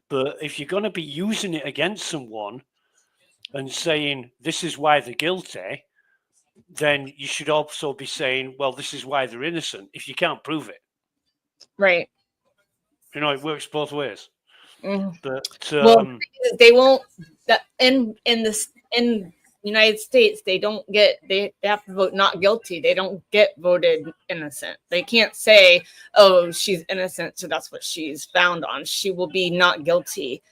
But if you're going to be using it against someone and saying this is why they're guilty, then you should also be saying, well, this is why they're innocent, if you can't prove it. Right. It works both ways. But they won't. In United States, they have to vote not guilty. They don't get voted innocent. They can't say, oh, she's innocent, so that's what she's found on. She will be not guilty,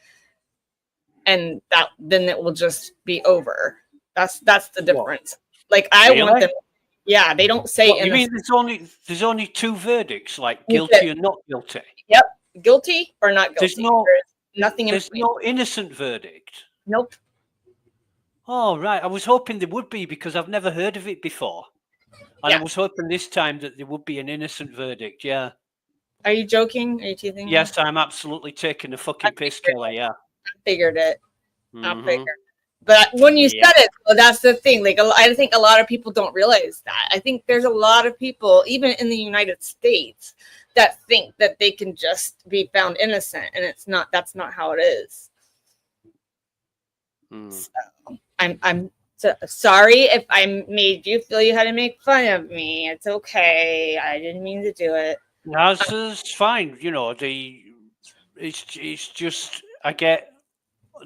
and then it will just be over. That's the difference. Like I want them. Yeah, they don't say. You mean there's only 2 verdicts, like guilty and not guilty? Yep, guilty or not guilty. There's nothing. There's no innocent verdict. Nope. Oh right, I was hoping there would be because I've never heard of it before, and I was hoping this time that there would be an innocent verdict. Yeah. Are you joking? Are you teasing? Yes, I'm absolutely taking the fucking piss, Kelly. Yeah. I figured it. I figured. But when you said it, well, that's the thing. Like, I think a lot of people don't realize that. I think there's a lot of people, even in the United States, that think that they can just be found innocent, and it's not. That's not how it is. So, I'm sorry if I made you feel you had to make fun of me. It's okay. I didn't mean to do it. No, it's fine. It's just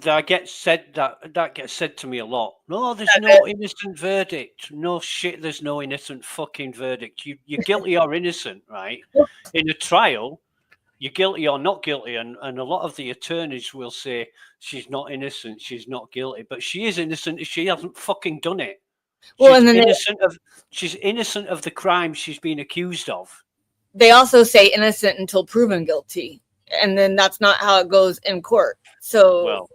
that gets said to me a lot. No, there's no innocent verdict. No shit, there's no innocent fucking verdict. You're guilty or innocent, right? In a trial, you're guilty or not guilty, and a lot of the attorneys will say she's not innocent, she's not guilty, but she is innocent if she hasn't fucking done it. Well, she's innocent of the crime she's been accused of. They also say innocent until proven guilty, and then that's not how it goes in court. So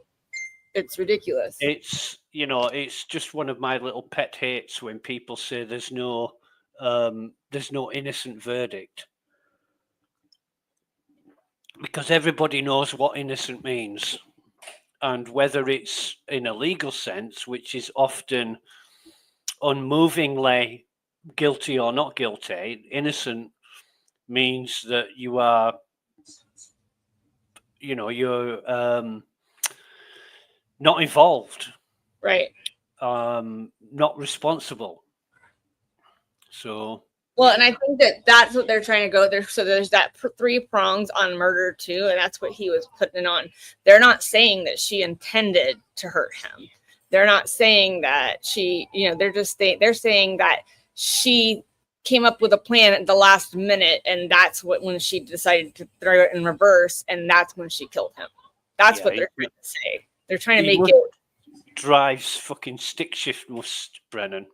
it's ridiculous. It's it's just one of my little pet hates when people say there's no innocent verdict, because everybody knows what innocent means, and whether it's in a legal sense, which is often unmovingly guilty or not guilty. Innocent means that you are, you're not involved, Right. not responsible. So, well, and I think that that's what they're trying to go there. So there's that 3 prongs on murder too, and that's what he was putting it on. They're not saying that she intended to hurt him. They're not saying that she, they're saying that she came up with a plan at the last minute, and that's when she decided to throw it in reverse, and that's when she killed him. That's what they're trying to say. They're trying to make it. Drives fucking stick shift must, Brennan.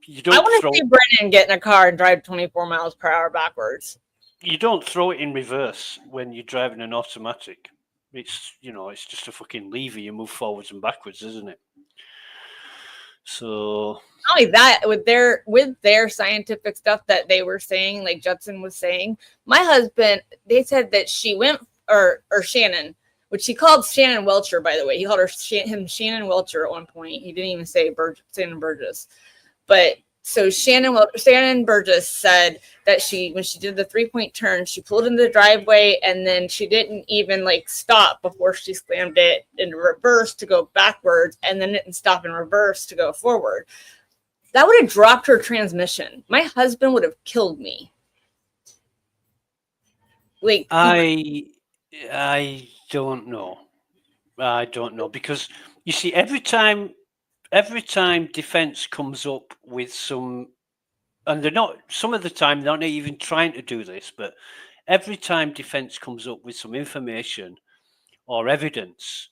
I want to see Brennan get in a car and drive 24 miles per hour backwards. You don't throw it in reverse when you're driving an automatic. It's it's just a fucking lever. You move forwards and backwards, isn't it? So not only that, with their scientific stuff that they were saying, like Judson was saying, my husband, they said that she went or Shannon, which he called Shannon Welcher, by the way. He called him Shannon Welcher at one point. He didn't even say Shannon Burgess. But so Shannon Burgess said that when she did the 3-point turn, she pulled into the driveway, and then she didn't even stop before she slammed it in reverse to go backwards, and then didn't stop in reverse to go forward. That would have dropped her transmission. My husband would have killed me. I don't know. I don't know, because you see, every time defense comes up with some, and some of the time they're not even trying to do this, but every time defense comes up with some information or evidence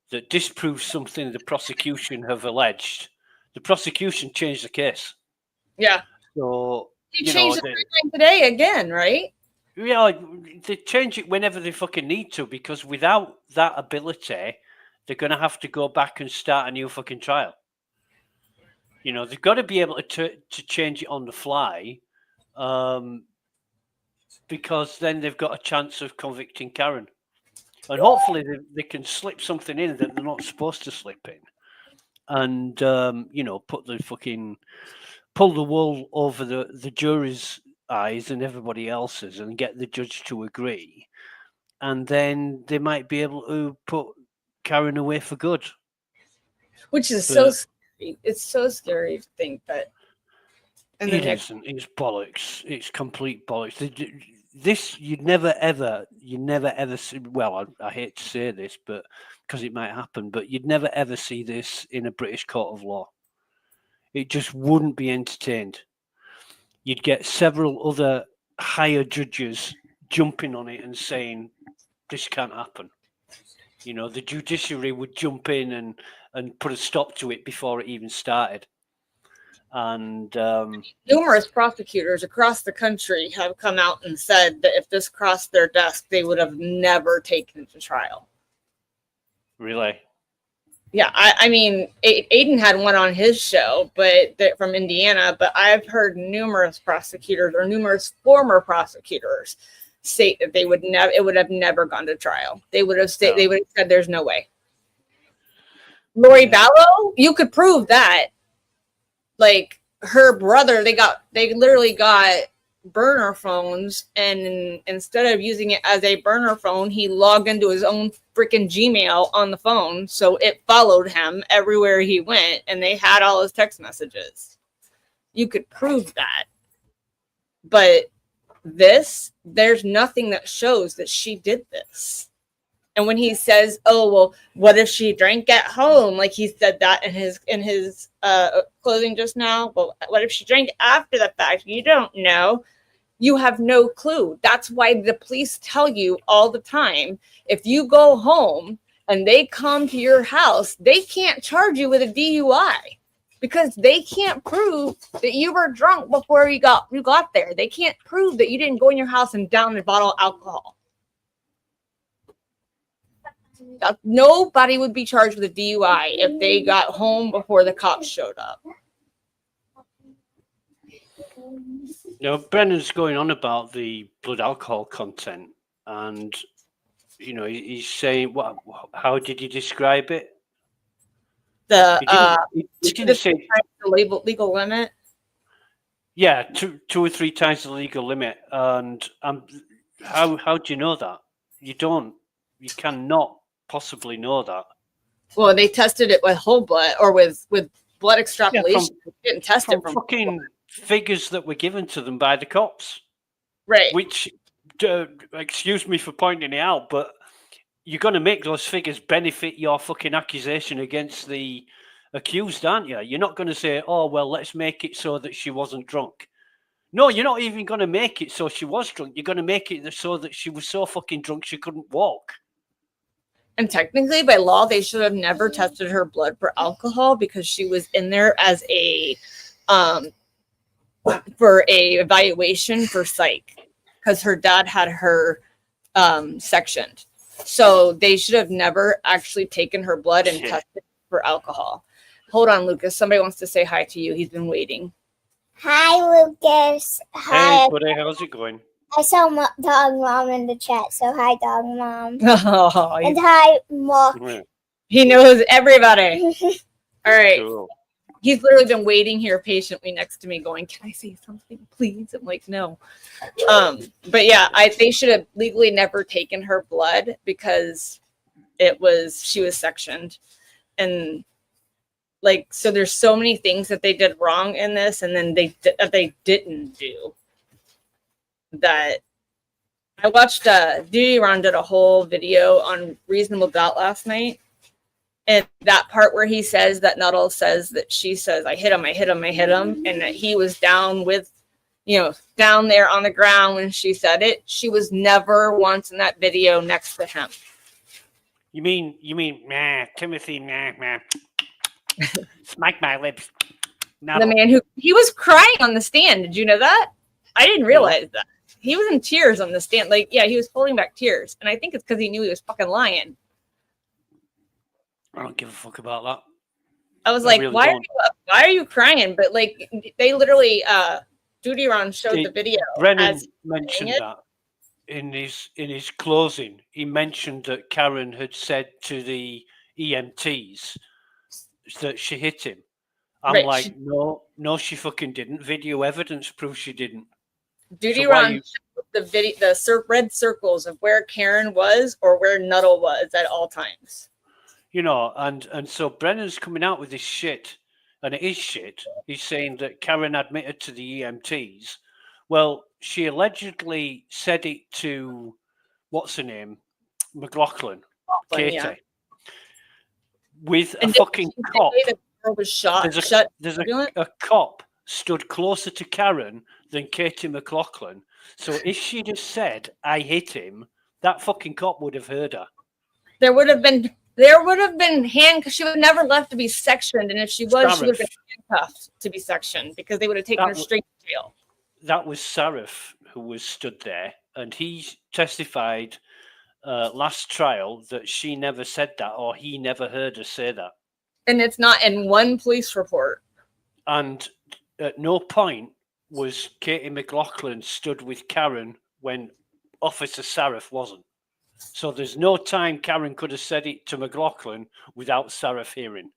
that disproves something the prosecution have alleged, the prosecution changed the case. Yeah. So he changed the timeline today again, right? Yeah, they change it whenever they fucking need to, because without that ability, they're going to have to go back and start a new fucking trial. They've got to be able to change it on the fly, because then they've got a chance of convicting Karen. And hopefully they can slip something in that they're not supposed to slip in. And, pull the wool over the jury's eyes and everybody else's, and get the judge to agree. And then they might be able to put Karen away for good. Which is so scary. It's so scary to think that. It isn't. It's bollocks. It's complete bollocks. This you never ever see. Well, I hate to say this, but because it might happen, but you'd never ever see this in a British court of law. It just wouldn't be entertained. You'd get several other higher judges jumping on it and saying, this can't happen. The judiciary would jump in and put a stop to it before it even started. And numerous prosecutors across the country have come out and said that if this crossed their desk, they would have never taken it to trial. Really? Yeah, I mean, Aiden had one on his show, but from Indiana. But I've heard numerous prosecutors or numerous former prosecutors state that it would have never gone to trial. They would have said there's no way. Lori Ballo, you could prove that. Her brother, they literally got burner phones, and instead of using it as a burner phone, he logged into his own freaking Gmail on the phone, so it followed him everywhere he went, and they had all his text messages. You could prove that. But there's nothing that shows that she did this. And when he says, oh, well, what if she drank at home? Like he said that in his closing just now. Well, what if she drank after the fact? You don't know. You have no clue. That's why the police tell you all the time, if you go home and they come to your house, they can't charge you with a DUI because they can't prove that you were drunk before you got there. They can't prove that you didn't go in your house and down a bottle of alcohol. Nobody would be charged with a DUI if they got home before the cops showed up. Now, Brennan's going on about the blood alcohol content, and he's saying, "What? How did you describe it?" The He didn't say the legal limit. Yeah, two or three times the legal limit, and how do you know that? You cannot possibly know that. Well, they tested it with whole blood or with blood extrapolation. They didn't test it from fucking figures that were given to them by the cops. Right. Which, excuse me for pointing it out, but you're going to make those figures benefit your fucking accusation against the accused, aren't you? You're not going to say, oh, well, let's make it so that she wasn't drunk. No, you're not even going to make it so she was drunk. You're going to make it so that she was so fucking drunk she couldn't walk. And technically, by law, they should have never tested her blood for alcohol because she was in there as a for a evaluation for psych because her dad had her sectioned. So they should have never actually taken her blood and tested for alcohol. Hold on, Lucas. Somebody wants to say hi to you. He's been waiting. Hi, Lucas. Hi. Hey, buddy, how's it going? I saw Dog Mom in the chat, so hi, Dog Mom. Oh, and hi, Mark. He knows everybody. All right. Cool. He's literally been waiting here patiently next to me going, can I say something, please? I'm like, no. But yeah, they should have legally never taken her blood because she was sectioned. And like, so there's so many things that they did wrong in this and then they didn't do that. I watched Duty Ron did a whole video on Reasonable Doubt last night. And that part where he says that Nuttall says that she says, I hit him, and that he was down with, down there on the ground when she said it. She was never once in that video next to him. You mean, Timothy, smack my lips. The man he was crying on the stand. Did you know that? I didn't realize that. He was in tears on the stand. Like, yeah, he was holding back tears. And I think it's because he knew he was fucking lying. I don't give a fuck about that. I was like, why are you crying? But like, they literally, Duty Ron showed the video. Brennan mentioned that in his closing. He mentioned that Karen had said to the EMTs that she hit him. I'm like, no, she fucking didn't. Video evidence proves she didn't. Duty Ron showed the red circles of where Karen was or where Nuttall was at all times. And so Brennan's coming out with this shit, and it is shit. He's saying that Karen admitted to the EMTs. Well, she allegedly said it to, what's her name? McLaughlin, Katie. Yeah. With a fucking cop. Was shot. There's a cop stood closer to Karen than Katie McLaughlin. So if she'd have said, I hit him, that fucking cop would have heard her. There would have been handcuffs. She would never left to be sectioned. And if she was, she would have been handcuffed to be sectioned because they would have taken her straight to jail. That was Sarif who was stood there. And he testified last trial that she never said that or he never heard her say that. And it's not in one police report. And at no point was Katie McLaughlin stood with Karen when Officer Sarif wasn't. So there's no time Karen could have said it to McLaughlin without Sarif hearing.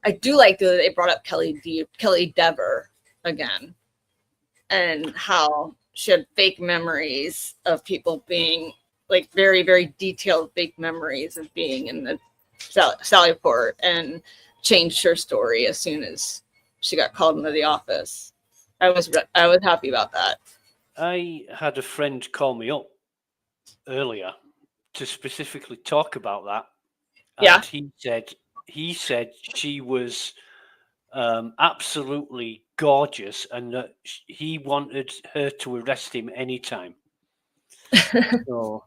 I do like that they brought up Kelly Dever again and how she had fake memories of people being like very, very detailed fake memories of being in the Sally Port and changed her story as soon as she got called into the office. I was happy about that. I had a friend call me up earlier to specifically talk about that. And he said she was absolutely gorgeous and that he wanted her to arrest him anytime. So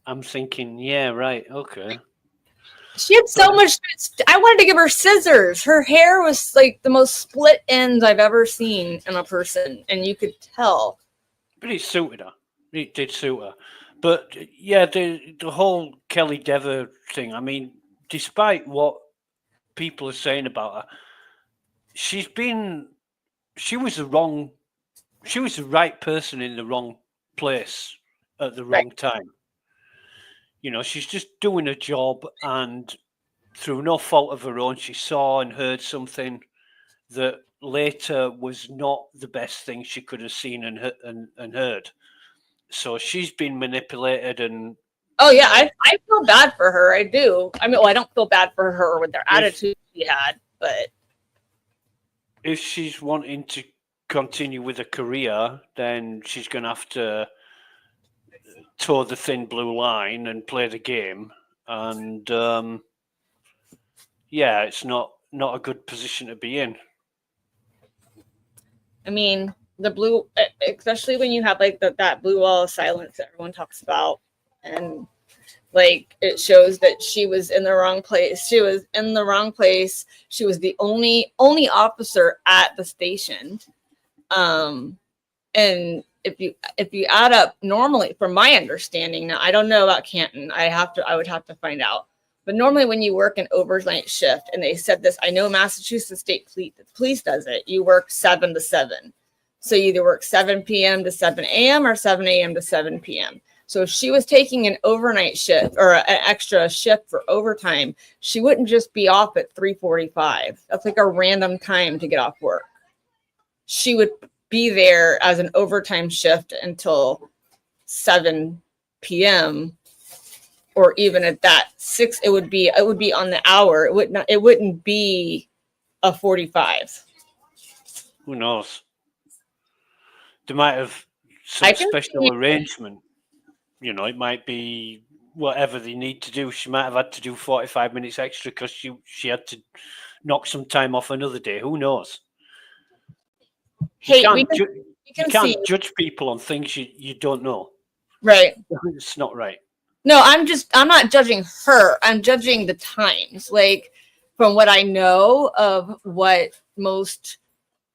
I'm thinking, yeah, right, okay. She had so much. I wanted to give her scissors. Her hair was like the most split ends I've ever seen in a person, and you could tell. But it suited her. It did suit her. But yeah, the whole Kelly Dever thing. I mean, despite what people are saying about her, she was the right person in the wrong place at the wrong time. You know, she's just doing a job, and through no fault of her own, she saw and heard something that later was not the best thing she could have seen and heard. So she's been manipulated and. Oh yeah, I feel bad for her. I do. I mean, well, I don't feel bad for her with their attitude she had, but if she's wanting to continue with a career, then she's going to have to toe the thin blue line and play the game. And yeah, it's not a good position to be in. I mean, the blue, especially when you have like that blue wall of silence that everyone talks about, and like it shows that she was in the wrong place. She was in the wrong place. She was the only officer at the station. And if you add up normally, from my understanding, now I don't know about Canton. I would have to find out. But normally when you work an overnight shift, and they said this, I know Massachusetts State Police does it. You work 7 to 7. So you either work 7 p.m. to 7 a.m. or 7 a.m. to 7 p.m. So if she was taking an overnight shift or an extra shift for overtime, she wouldn't just be off at 3:45. That's like a random time to get off work. She would be there as an overtime shift until 7 p.m. or even at that 6, it would be on the hour. It wouldn't be a 45. Who knows? They might have some special arrangement. You know, it might be whatever they need to do. She might have had to do 45 minutes extra because she had to knock some time off another day. Who knows? Hey, you can't judge people on things you don't know. Right. It's not right. No, I'm not judging her. I'm judging the times. Like, from what I know of what most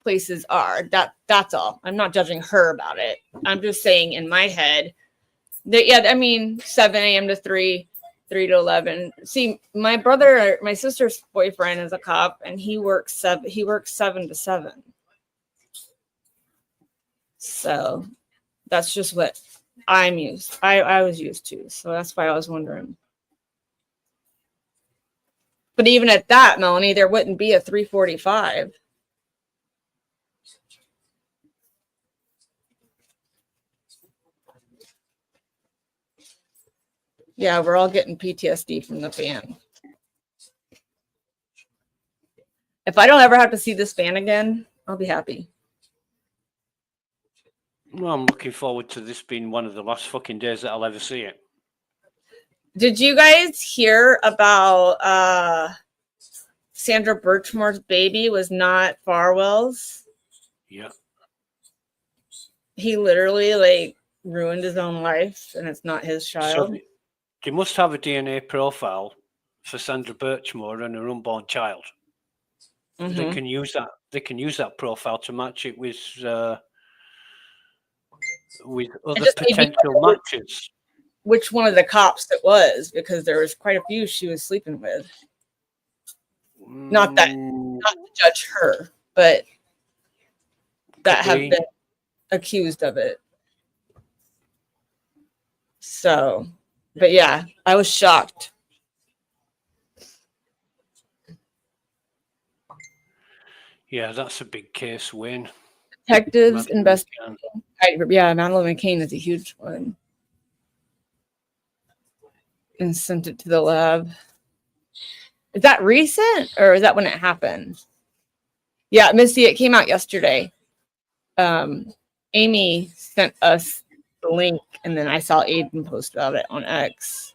places are. That's all. I'm not judging her about it. I'm just saying in my head that, yeah, I mean, 7 a.m. to 3 to 11. See, my sister's boyfriend is a cop, and he works 7 to 7. So that's just what I was used to. So that's why I was wondering. But even at that, Melanie, there wouldn't be a 3:45. Yeah, we're all getting PTSD from the fan. If I don't ever have to see this fan again, I'll be happy. Well, I'm looking forward to this being one of the last fucking days that I'll ever see it. Did you guys hear about Sandra Birchmore's baby was not Farwell's? Yeah. He literally ruined his own life, and it's not his child. So they must have a DNA profile for Sandra Birchmore and her unborn child. Mm-hmm. They can use that. They can use that profile to match it with other potential matches. Which one of the cops it was, because there was quite a few she was sleeping with. Not to judge her, but that have been accused of it. So, but yeah, I was shocked. Yeah, that's a big case, Wayne. Detectives investigating. Yeah, Madeline McCain is a huge one. And sent it to the lab. Is that recent, or is that when it happened? Yeah, Missy, it came out yesterday. Amy sent us the link, and then I saw Aiden post about it on X.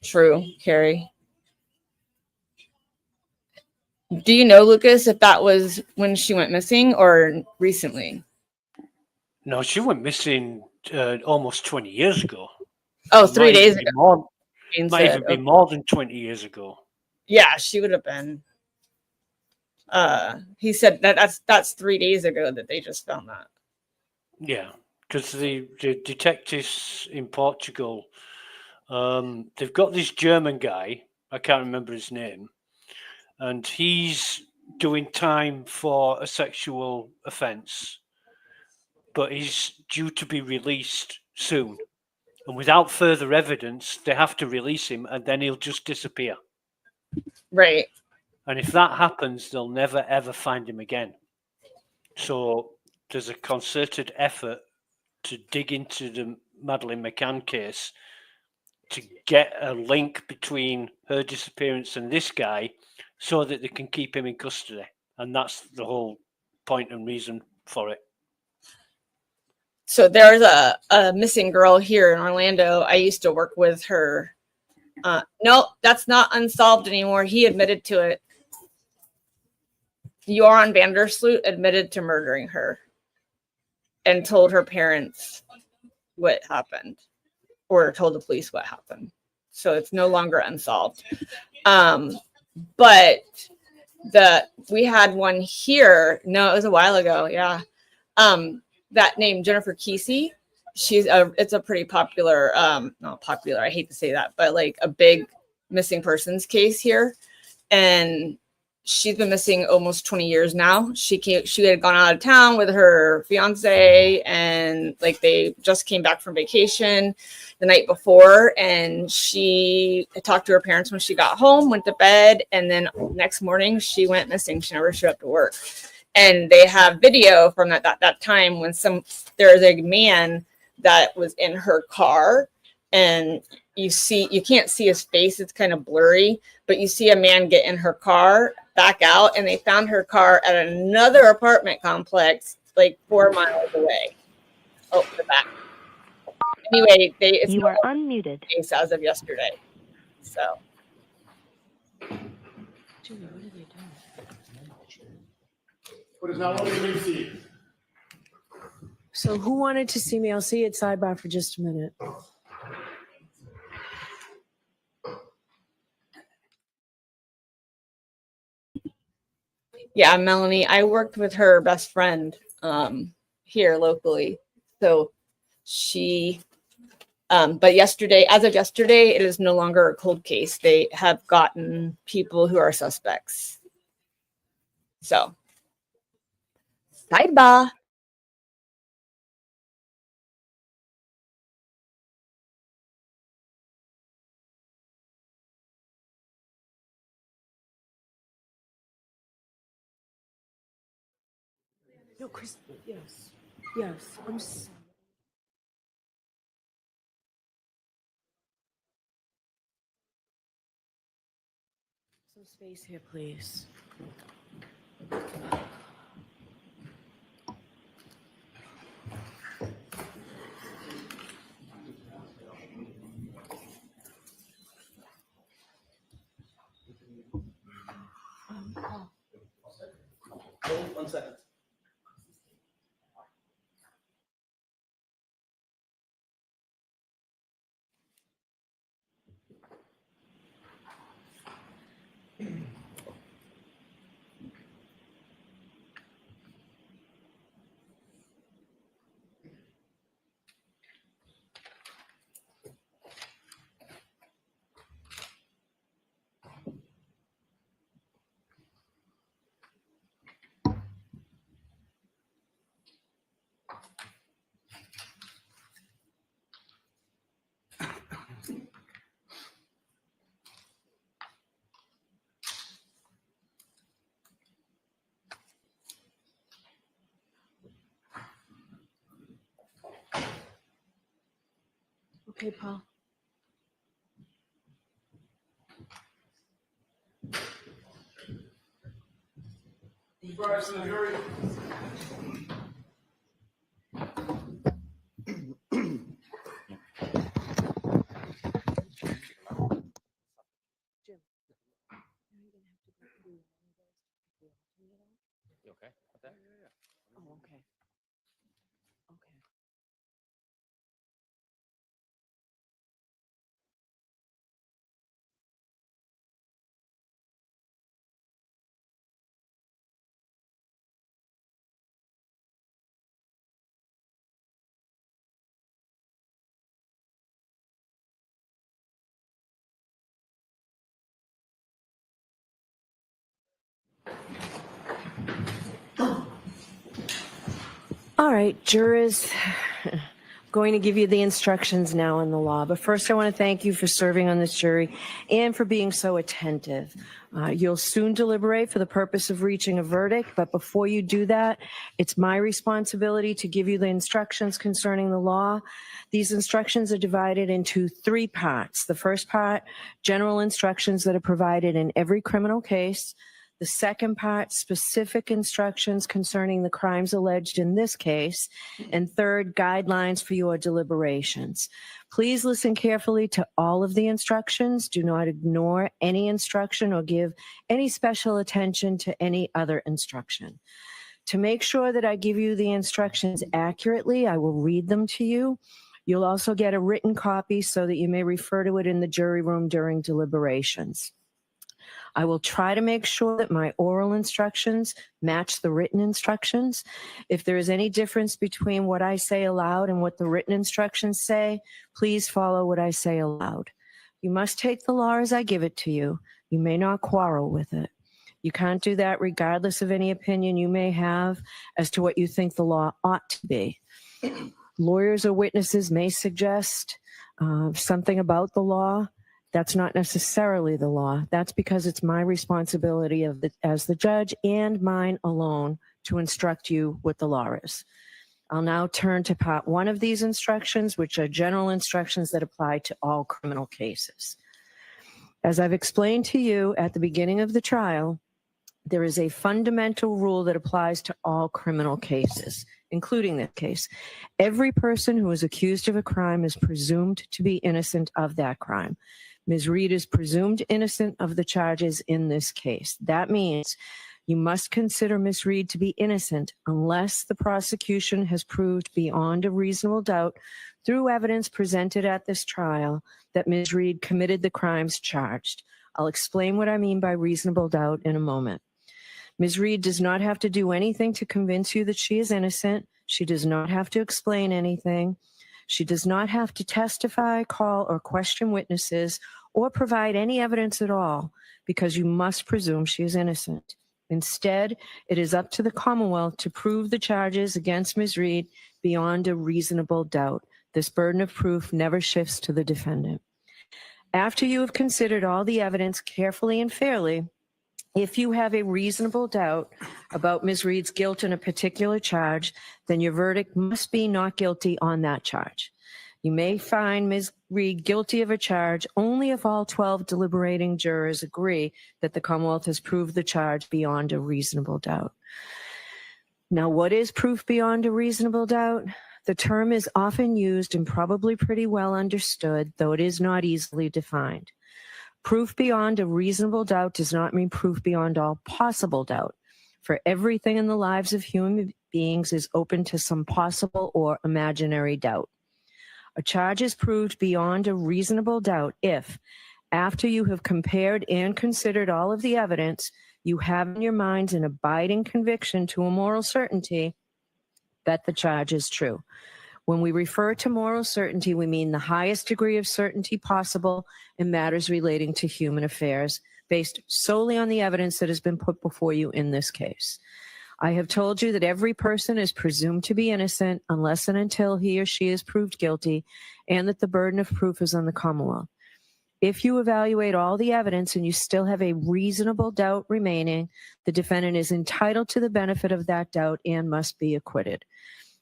True, Carrie. Do you know, Lucas, if that was when she went missing or recently? No, she went missing almost 20 years ago. Oh, 3 days ago. Might even be more than 20 years ago. Yeah, she would have been. He said that's 3 days ago that they just found that. Yeah, because the detectives in Portugal, they've got this German guy. I can't remember his name, and he's doing time for a sexual offence, but he's due to be released soon. And without further evidence, they have to release him, and then he'll just disappear. Right. And if that happens, they'll never ever find him again. So there's a concerted effort to dig into the Madeleine McCann case to get a link between her disappearance and this guy so that they can keep him in custody. And that's the whole point and reason for it. So there's a missing girl here in Orlando. I used to work with her. No, that's not unsolved anymore. He admitted to it. Joran Vandersloot admitted to murdering her and told her parents what happened, or told the police what happened. So it's no longer unsolved. But we had one here. No, it was a while ago. Yeah. That named Jennifer Kesey. It's a pretty popular, not popular, I hate to say that, but like a big missing persons case here. And she's been missing almost 20 years now. She had gone out of town with her fiance, and like they just came back from vacation the night before, and she talked to her parents when she got home, went to bed, and then next morning she went missing. She never showed up to work. And they have video from that time when there's a man that was in her car, and you can't see his face, it's kind of blurry, but you see a man get in her car, back out, and they found her car at another apartment complex like 4 miles away. Oh, the back. Anyway, you are unmuted. Case as of yesterday. So What is now one of the seat? So who wanted to see me? I'll see you at sidebar for just a minute. yeah, Melanie, I worked with her best friend here locally. So she but as of yesterday, it is no longer a cold case. They have gotten people who are suspects. So sidebar. No, Chris, yes. Yes, I'm sorry. Some space here, please. Hold 1 second. Okay, Paul. You okay with that? Oh, okay. Okay. All right, jurors, going to give you the instructions now in the law. But first, I want to thank you for serving on this jury and for being so attentive. You'll soon deliberate for the purpose of reaching a verdict. But before you do that, it's my responsibility to give you the instructions concerning the law. These instructions are divided into 3 parts. The first part, general instructions that are provided in every criminal case. The second part, specific instructions concerning the crimes alleged in this case. And third, guidelines for your deliberations. Please listen carefully to all of the instructions. Do not ignore any instruction or give any special attention to any other instruction. To make sure that I give you the instructions accurately, I will read them to you. You'll also get a written copy so that you may refer to it in the jury room during deliberations. I will try to make sure that my oral instructions match the written instructions. If there is any difference between what I say aloud and what the written instructions say, please follow what I say aloud. You must take the law as I give it to you. You may not quarrel with it. You can't do that regardless of any opinion you may have as to what you think the law ought to be. Lawyers or witnesses may suggest something about the law. That's not necessarily the law. That's because it's my responsibility as the judge and mine alone to instruct you what the law is. I'll now turn to part 1 of these instructions, which are general instructions that apply to all criminal cases. As I've explained to you at the beginning of the trial, there is a fundamental rule that applies to all criminal cases, including this case. Every person who is accused of a crime is presumed to be innocent of that crime. Ms. Reed is presumed innocent of the charges in this case. That means you must consider Ms. Reed to be innocent unless the prosecution has proved beyond a reasonable doubt through evidence presented at this trial that Ms. Reed committed the crimes charged. I'll explain what I mean by reasonable doubt in a moment. Ms. Reed does not have to do anything to convince you that she is innocent. She does not have to explain anything. She does not have to testify, call, or question witnesses, or provide any evidence at all, because you must presume she is innocent. Instead, it is up to the Commonwealth to prove the charges against Ms. Reed beyond a reasonable doubt. This burden of proof never shifts to the defendant. After you have considered all the evidence carefully and fairly, if you have a reasonable doubt about Ms. Reed's guilt in a particular charge, then your verdict must be not guilty on that charge. You may find Ms. Reed guilty of a charge only if all 12 deliberating jurors agree that the Commonwealth has proved the charge beyond a reasonable doubt. Now, what is proof beyond a reasonable doubt? The term is often used and probably pretty well understood, though it is not easily defined. Proof beyond a reasonable doubt does not mean proof beyond all possible doubt. For everything in the lives of human beings is open to some possible or imaginary doubt. A charge is proved beyond a reasonable doubt if, after you have compared and considered all of the evidence, you have in your minds an abiding conviction to a moral certainty that the charge is true. When we refer to moral certainty, we mean the highest degree of certainty possible in matters relating to human affairs, based solely on the evidence that has been put before you in this case. I have told you that every person is presumed to be innocent unless and until he or she is proved guilty, and that the burden of proof is on the Commonwealth. If you evaluate all the evidence and you still have a reasonable doubt remaining, the defendant is entitled to the benefit of that doubt and must be acquitted.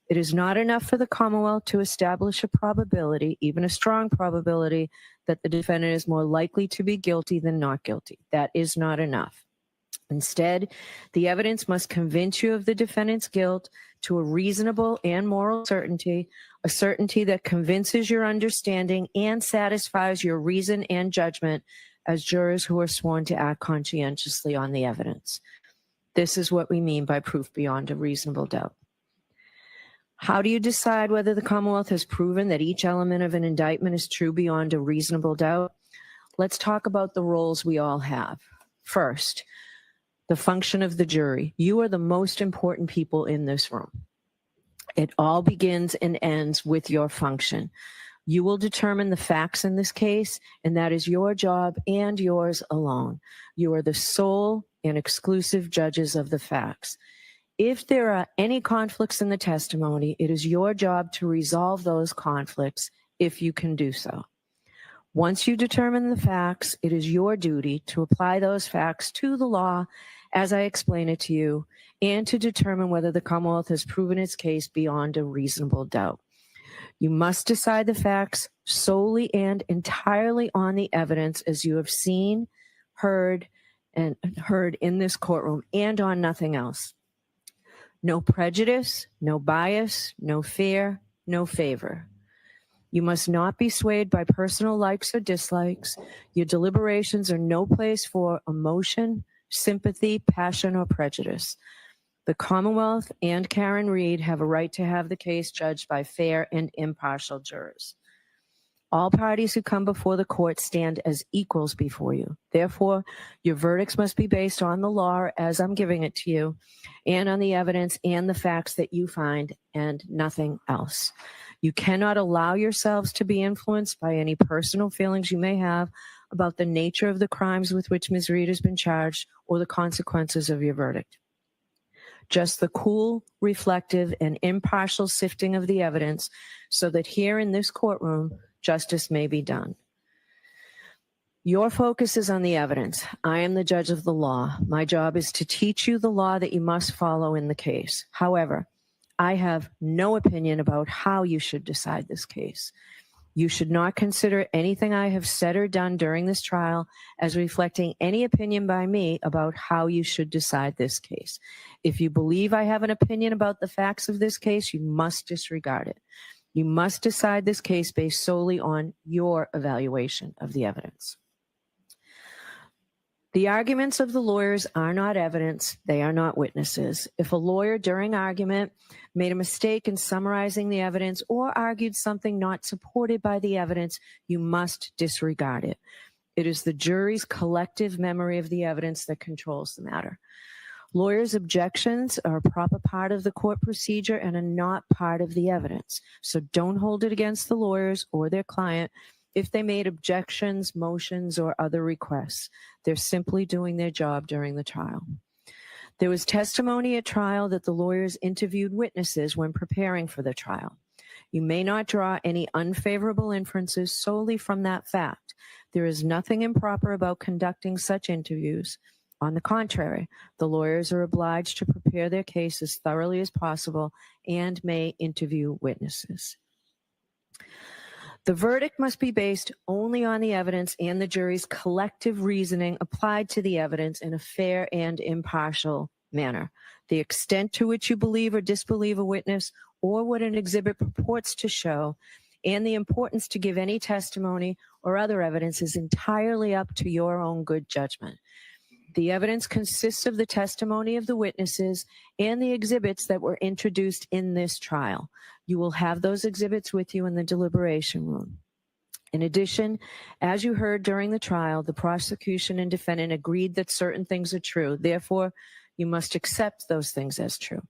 It is not enough for the Commonwealth to establish a probability, even a strong probability, that the defendant is more likely to be guilty than not guilty. That is not enough. Instead, the evidence must convince you of the defendant's guilt to a reasonable and moral certainty, a certainty that convinces your understanding and satisfies your reason and judgment as jurors who are sworn to act conscientiously on the evidence. This is what we mean by proof beyond a reasonable doubt. How do you decide whether the Commonwealth has proven that each element of an indictment is true beyond a reasonable doubt? Let's talk about the roles we all have. First, the function of the jury. You are the most important people in this room. It all begins and ends with your function. You will determine the facts in this case, and that is your job and yours alone. You are the sole and exclusive judges of the facts. If there are any conflicts in the testimony, it is your job to resolve those conflicts if you can do so. Once you determine the facts, it is your duty to apply those facts to the law as I explain it to you, and to determine whether the Commonwealth has proven its case beyond a reasonable doubt. You must decide the facts solely and entirely on the evidence as you have seen, heard in this courtroom, and on nothing else. No prejudice, no bias, no fear, no favor. You must not be swayed by personal likes or dislikes. Your deliberations are no place for emotion, sympathy, passion, or prejudice. The Commonwealth and Karen Reed have a right to have the case judged by fair and impartial jurors. All parties who come before the court stand as equals before you. Therefore, your verdicts must be based on the law as I'm giving it to you, and on the evidence and the facts that you find, and nothing else. You cannot allow yourselves to be influenced by any personal feelings you may have about the nature of the crimes with which Ms. Reed has been charged or the consequences of your verdict. Just the cool, reflective, and impartial sifting of the evidence so that here in this courtroom, justice may be done. Your focus is on the evidence. I am the judge of the law. My job is to teach you the law that you must follow in the case. However, I have no opinion about how you should decide this case. You should not consider anything I have said or done during this trial as reflecting any opinion by me about how you should decide this case. If you believe I have an opinion about the facts of this case, you must disregard it. You must decide this case based solely on your evaluation of the evidence. The arguments of the lawyers are not evidence. They are not witnesses. If a lawyer during argument made a mistake in summarizing the evidence or argued something not supported by the evidence, you must disregard it. It is the jury's collective memory of the evidence that controls the matter. Lawyers' objections are a proper part of the court procedure and are not part of the evidence. So don't hold it against the lawyers or their client if they made objections, motions, or other requests. They're simply doing their job during the trial. There was testimony at trial that the lawyers interviewed witnesses when preparing for the trial. You may not draw any unfavorable inferences solely from that fact. There is nothing improper about conducting such interviews. On the contrary, the lawyers are obliged to prepare their case as thoroughly as possible and may interview witnesses. The verdict must be based only on the evidence and the jury's collective reasoning applied to the evidence in a fair and impartial manner. The extent to which you believe or disbelieve a witness or what an exhibit purports to show, and the importance to give any testimony or other evidence is entirely up to your own good judgment. The evidence consists of the testimony of the witnesses and the exhibits that were introduced in this trial. You will have those exhibits with you in the deliberation room. In addition, as you heard during the trial, the prosecution and defendant agreed that certain things are true. Therefore, you must accept those things as true.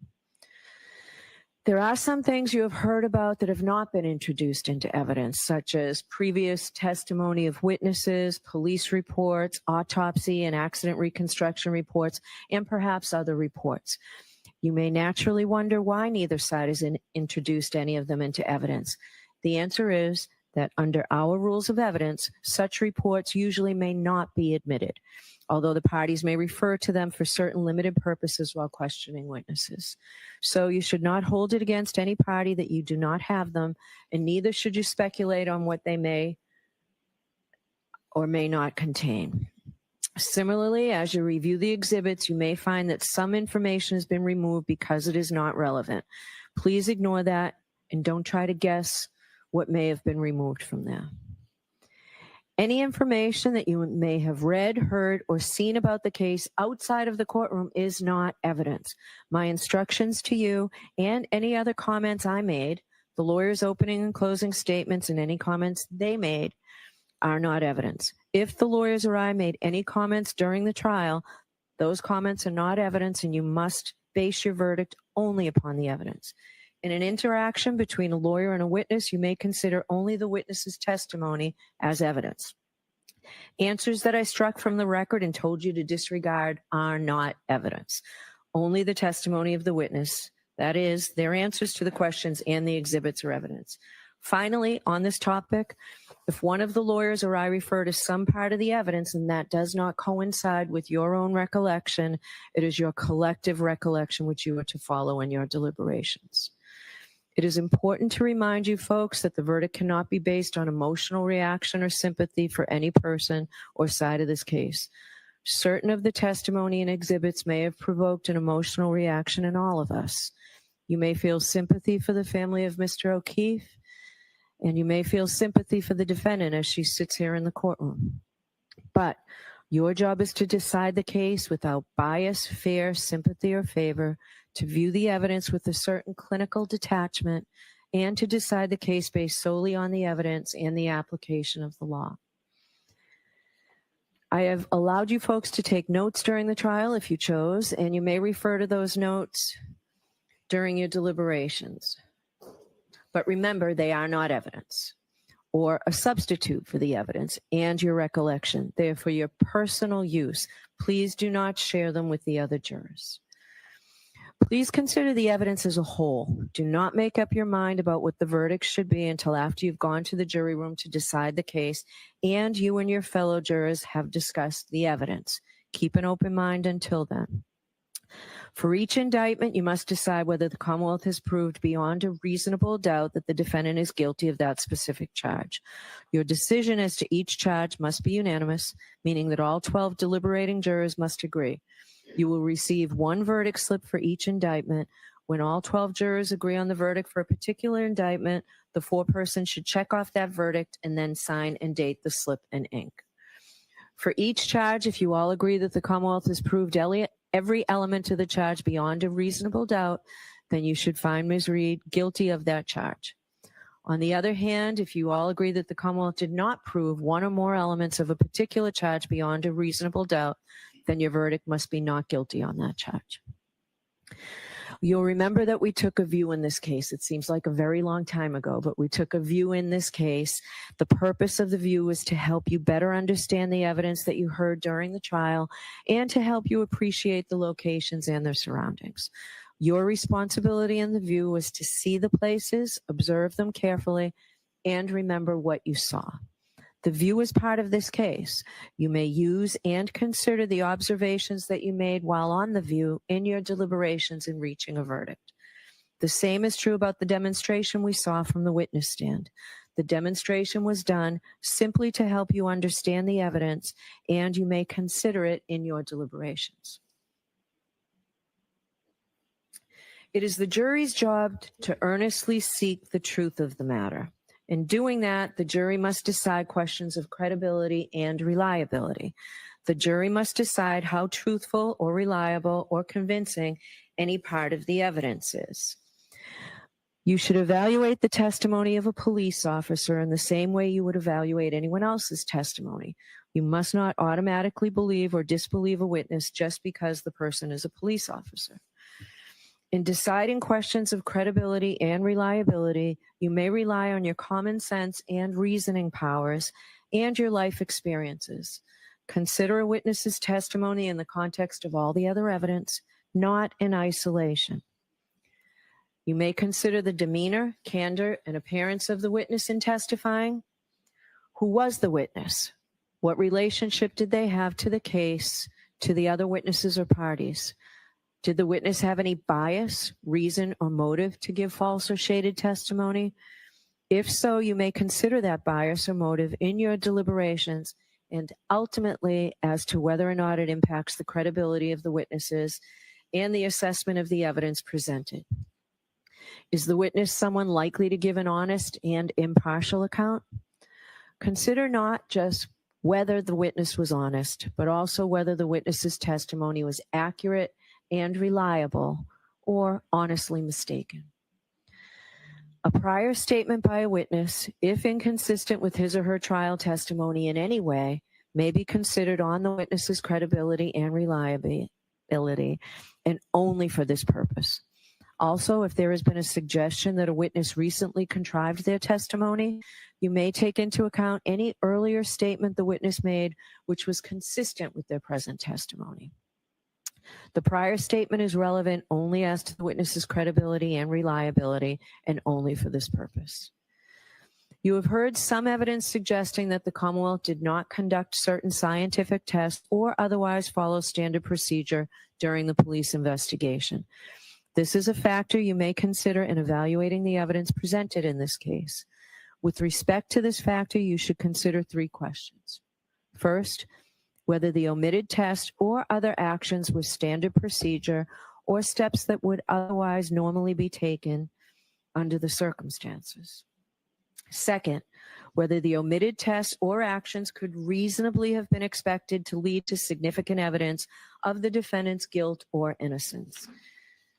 There are some things you have heard about that have not been introduced into evidence, such as previous testimony of witnesses, police reports, autopsy and accident reconstruction reports, and perhaps other reports. You may naturally wonder why neither side has introduced any of them into evidence. The answer is that under our rules of evidence, such reports usually may not be admitted, although the parties may refer to them for certain limited purposes while questioning witnesses. So you should not hold it against any party that you do not have them, and neither should you speculate on what they may or may not contain. Similarly, as you review the exhibits, you may find that some information has been removed because it is not relevant. Please ignore that and don't try to guess what may have been removed from there. Any information that you may have read, heard, or seen about the case outside of the courtroom is not evidence. My instructions to you and any other comments I made, the lawyer's opening and closing statements and any comments they made, are not evidence. If the lawyers or I made any comments during the trial, those comments are not evidence, and you must base your verdict only upon the evidence. In an interaction between a lawyer and a witness, you may consider only the witness's testimony as evidence. Answers that I struck from the record and told you to disregard are not evidence. only the testimony of the witness, that is, their answers to the questions and the exhibits or evidence. Finally, on this topic, if one of the lawyers or I refer to some part of the evidence and that does not coincide with your own recollection, it is your collective recollection which you are to follow in your deliberations. It is important to remind you folks that the verdict cannot be based on emotional reaction or sympathy for any person or side of this case. Certain of the testimony and exhibits may have provoked an emotional reaction in all of us. You may feel sympathy for the family of Mr. O'Keefe, and you may feel sympathy for the defendant as she sits here in the courtroom. But your job is to decide the case without bias, fear, sympathy, or favor, to view the evidence with a certain clinical detachment, and to decide the case based solely on the evidence and the application of the law. I have allowed you folks to take notes during the trial if you chose, and you may refer to those notes during your deliberations. But remember, they are not evidence or a substitute for the evidence and your recollection. They are for your personal use. Please do not share them with the other jurors. Please consider the evidence as a whole. Do not make up your mind about what the verdict should be until after you've gone to the jury room to decide the case and you and your fellow jurors have discussed the evidence. Keep an open mind until then. For each indictment, you must decide whether the Commonwealth has proved beyond a reasonable doubt that the defendant is guilty of that specific charge. Your decision as to each charge must be unanimous, meaning that all 12 deliberating jurors must agree. You will receive one verdict slip for each indictment. When all 12 jurors agree on the verdict for a particular indictment, the foreperson should check off that verdict and then sign and date the slip in ink. For each charge, if you all agree that the Commonwealth has proved every element of the charge beyond a reasonable doubt, then you should find Ms. Reed guilty of that charge. On the other hand, if you all agree that the Commonwealth did not prove one or more elements of a particular charge beyond a reasonable doubt, then your verdict must be not guilty on that charge. You'll remember that we took a view in this case. It seems like a very long time ago, but we took a view in this case. The purpose of the view was to help you better understand the evidence that you heard during the trial and to help you appreciate the locations and their surroundings. Your responsibility in the view was to see the places, observe them carefully, and remember what you saw. The view is part of this case. You may use and consider the observations that you made while on the view in your deliberations in reaching a verdict. The same is true about the demonstration we saw from the witness stand. The demonstration was done simply to help you understand the evidence, and you may consider it in your deliberations. It is the jury's job to earnestly seek the truth of the matter. In doing that, the jury must decide questions of credibility and reliability. The jury must decide how truthful or reliable or convincing any part of the evidence is. You should evaluate the testimony of a police officer in the same way you would evaluate anyone else's testimony. You must not automatically believe or disbelieve a witness just because the person is a police officer. In deciding questions of credibility and reliability, you may rely on your common sense and reasoning powers and your life experiences. Consider a witness's testimony in the context of all the other evidence, not in isolation. You may consider the demeanor, candor, and appearance of the witness in testifying. Who was the witness? What relationship did they have to the case, to the other witnesses or parties? Did the witness have any bias, reason, or motive to give false or shaded testimony? If so, you may consider that bias or motive in your deliberations and ultimately as to whether or not it impacts the credibility of the witnesses and the assessment of the evidence presented. Is the witness someone likely to give an honest and impartial account? Consider not just whether the witness was honest, but also whether the witness's testimony was accurate and reliable, or honestly mistaken. A prior statement by a witness, if inconsistent with his or her trial testimony in any way, may be considered on the witness's credibility and reliability, and only for this purpose. Also, if there has been a suggestion that a witness recently contrived their testimony, you may take into account any earlier statement the witness made which was consistent with their present testimony. The prior statement is relevant only as to the witness's credibility and reliability, and only for this purpose. You have heard some evidence suggesting that the Commonwealth did not conduct certain scientific tests or otherwise follow standard procedure during the police investigation. This is a factor you may consider in evaluating the evidence presented in this case. With respect to this factor, you should consider 3 questions. First, whether the omitted test or other actions were standard procedure or steps that would otherwise normally be taken under the circumstances. Second, whether the omitted tests or actions could reasonably have been expected to lead to significant evidence of the defendant's guilt or innocence.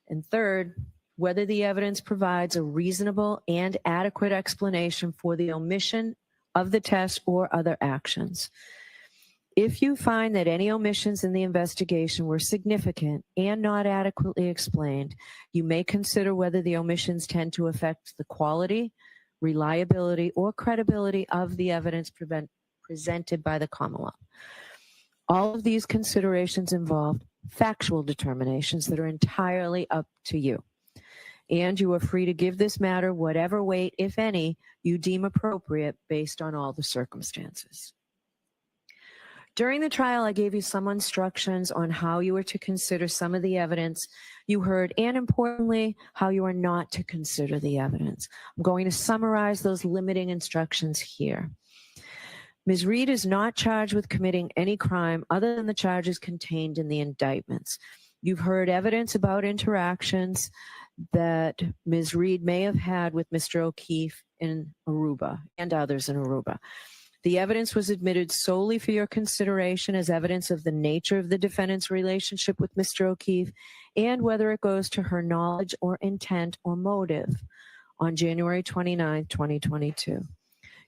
And third, whether the evidence provides a reasonable and adequate explanation for the omission of the test or other actions. If you find that any omissions in the investigation were significant and not adequately explained, you may consider whether the omissions tend to affect the quality, reliability, or credibility of the evidence presented by the Commonwealth. All of these considerations involve factual determinations that are entirely up to you. And you are free to give this matter whatever weight, if any, you deem appropriate based on all the circumstances. During the trial, I gave you some instructions on how you were to consider some of the evidence you heard, and importantly, how you are not to consider the evidence. I'm going to summarize those limiting instructions here. Ms. Reed is not charged with committing any crime other than the charges contained in the indictments. You've heard evidence about interactions that Ms. Reed may have had with Mr. O'Keefe in Aruba and others in Aruba. The evidence was admitted solely for your consideration as evidence of the nature of the defendant's relationship with Mr. O'Keefe and whether it goes to her knowledge or intent or motive on January 29, 2022.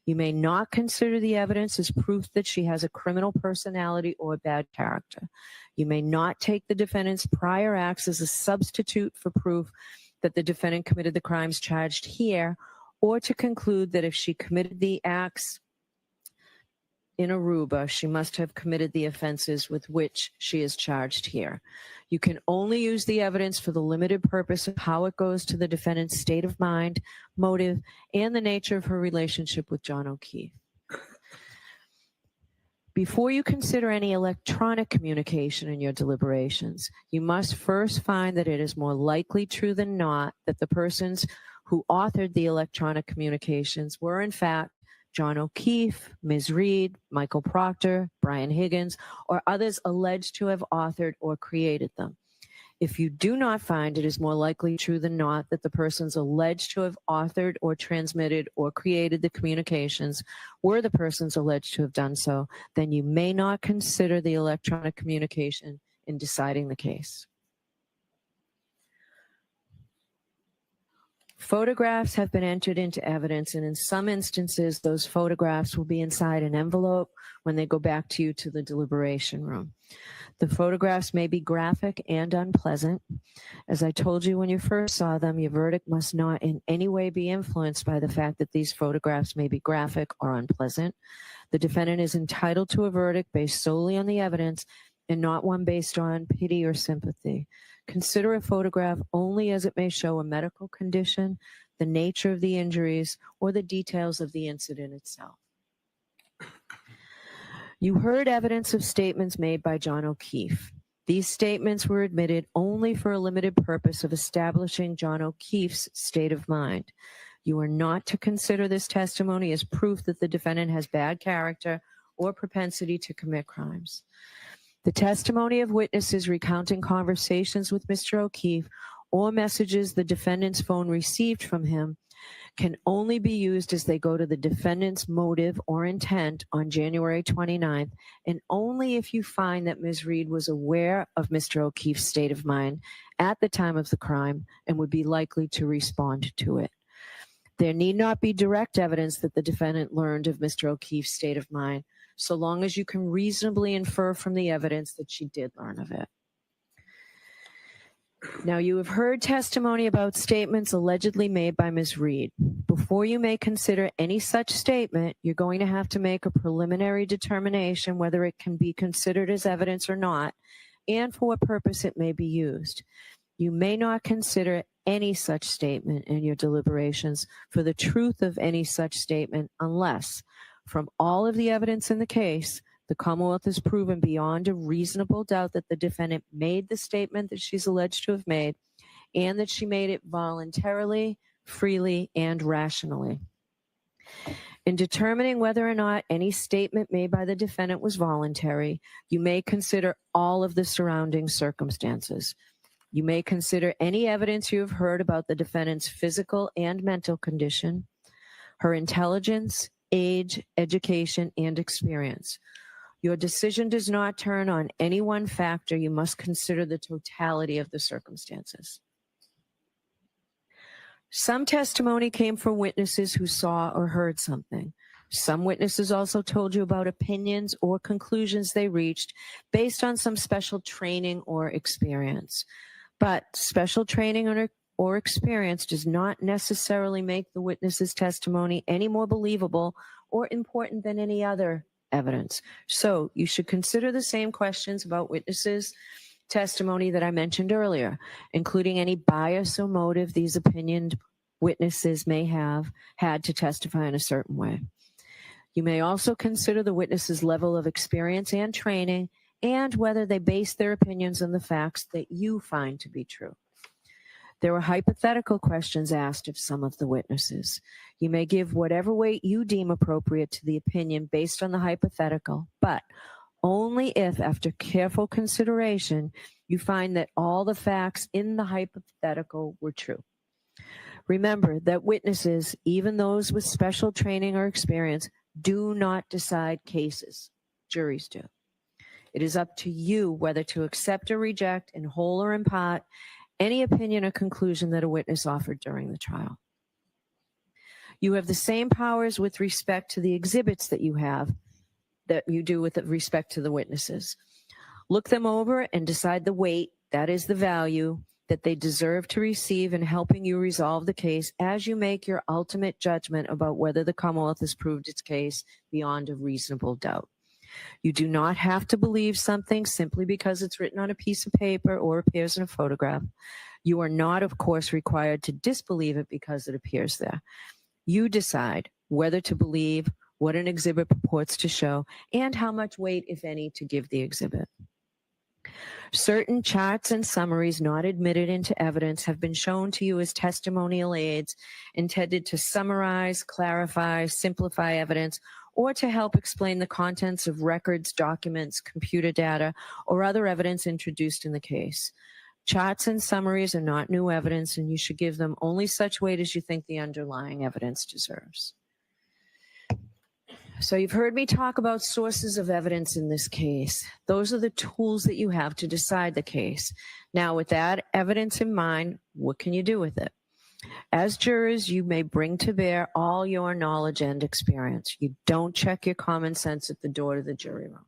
You may not consider the evidence as proof that she has a criminal personality or bad character. You may not take the defendant's prior acts as a substitute for proof that the defendant committed the crimes charged here, or to conclude that if she committed the acts in Aruba, she must have committed the offenses with which she is charged here. You can only use the evidence for the limited purpose of how it goes to the defendant's state of mind, motive, and the nature of her relationship with John O'Keefe. Before you consider any electronic communication in your deliberations, you must first find that it is more likely true than not that the persons who authored the electronic communications were in fact John O'Keefe, Ms. Reed, Michael Proctor, Brian Higgins, or others alleged to have authored or created them. If you do not find it is more likely true than not that the persons alleged to have authored or transmitted or created the communications were the persons alleged to have done so, then you may not consider the electronic communication in deciding the case. Photographs have been entered into evidence, and in some instances, those photographs will be inside an envelope when they go back to you to the deliberation room. The photographs may be graphic and unpleasant. As I told you when you first saw them, your verdict must not in any way be influenced by the fact that these photographs may be graphic or unpleasant. The defendant is entitled to a verdict based solely on the evidence and not one based on pity or sympathy. Consider a photograph only as it may show a medical condition, the nature of the injuries, or the details of the incident itself. You heard evidence of statements made by John O'Keefe. These statements were admitted only for a limited purpose of establishing John O'Keefe's state of mind. You are not to consider this testimony as proof that the defendant has bad character or propensity to commit crimes. The testimony of witnesses recounting conversations with Mr. O'Keefe or messages the defendant's phone received from him can only be used as they go to the defendant's motive or intent on January 29th, and only if you find that Ms. Reed was aware of Mr. O'Keefe's state of mind at the time of the crime and would be likely to respond to it. There need not be direct evidence that the defendant learned of Mr. O'Keefe's state of mind, so long as you can reasonably infer from the evidence that she did learn of it. Now, you have heard testimony about statements allegedly made by Ms. Reed. Before you may consider any such statement, you're going to have to make a preliminary determination whether it can be considered as evidence or not, and for what purpose it may be used. You may not consider any such statement in your deliberations for the truth of any such statement unless, from all of the evidence in the case, the Commonwealth has proven beyond a reasonable doubt that the defendant made the statement that she's alleged to have made and that she made it voluntarily, freely, and rationally. In determining whether or not any statement made by the defendant was voluntary, you may consider all of the surrounding circumstances. You may consider any evidence you have heard about the defendant's physical and mental condition, her intelligence, age, education, and experience. Your decision does not turn on any one factor. You must consider the totality of the circumstances. Some testimony came from witnesses who saw or heard something. Some witnesses also told you about opinions or conclusions they reached based on some special training or experience. But special training or experience does not necessarily make the witness's testimony any more believable or important than any other evidence. So you should consider the same questions about witnesses' testimony that I mentioned earlier, including any bias or motive these opinioned witnesses may have had to testify in a certain way. You may also consider the witness's level of experience and training and whether they base their opinions on the facts that you find to be true. There were hypothetical questions asked of some of the witnesses. You may give whatever weight you deem appropriate to the opinion based on the hypothetical, but only if, after careful consideration, you find that all the facts in the hypothetical were true. Remember that witnesses, even those with special training or experience, do not decide cases. Juries do. It is up to you whether to accept or reject, in whole or in part, any opinion or conclusion that a witness offered during the trial. You have the same powers with respect to the exhibits that you do with respect to the witnesses. Look them over and decide the weight, that is the value, that they deserve to receive in helping you resolve the case as you make your ultimate judgment about whether the Commonwealth has proved its case beyond a reasonable doubt. You do not have to believe something simply because it's written on a piece of paper or appears in a photograph. You are not, of course, required to disbelieve it because it appears there. You decide whether to believe what an exhibit purports to show and how much weight, if any, to give the exhibit. Certain charts and summaries not admitted into evidence have been shown to you as testimonial aids intended to summarize, clarify, simplify evidence, or to help explain the contents of records, documents, computer data, or other evidence introduced in the case. Charts and summaries are not new evidence, and you should give them only such weight as you think the underlying evidence deserves. So you've heard me talk about sources of evidence in this case. Those are the tools that you have to decide the case. Now, with that evidence in mind, what can you do with it? As jurors, you may bring to bear all your knowledge and experience. You don't check your common sense at the door to the jury room.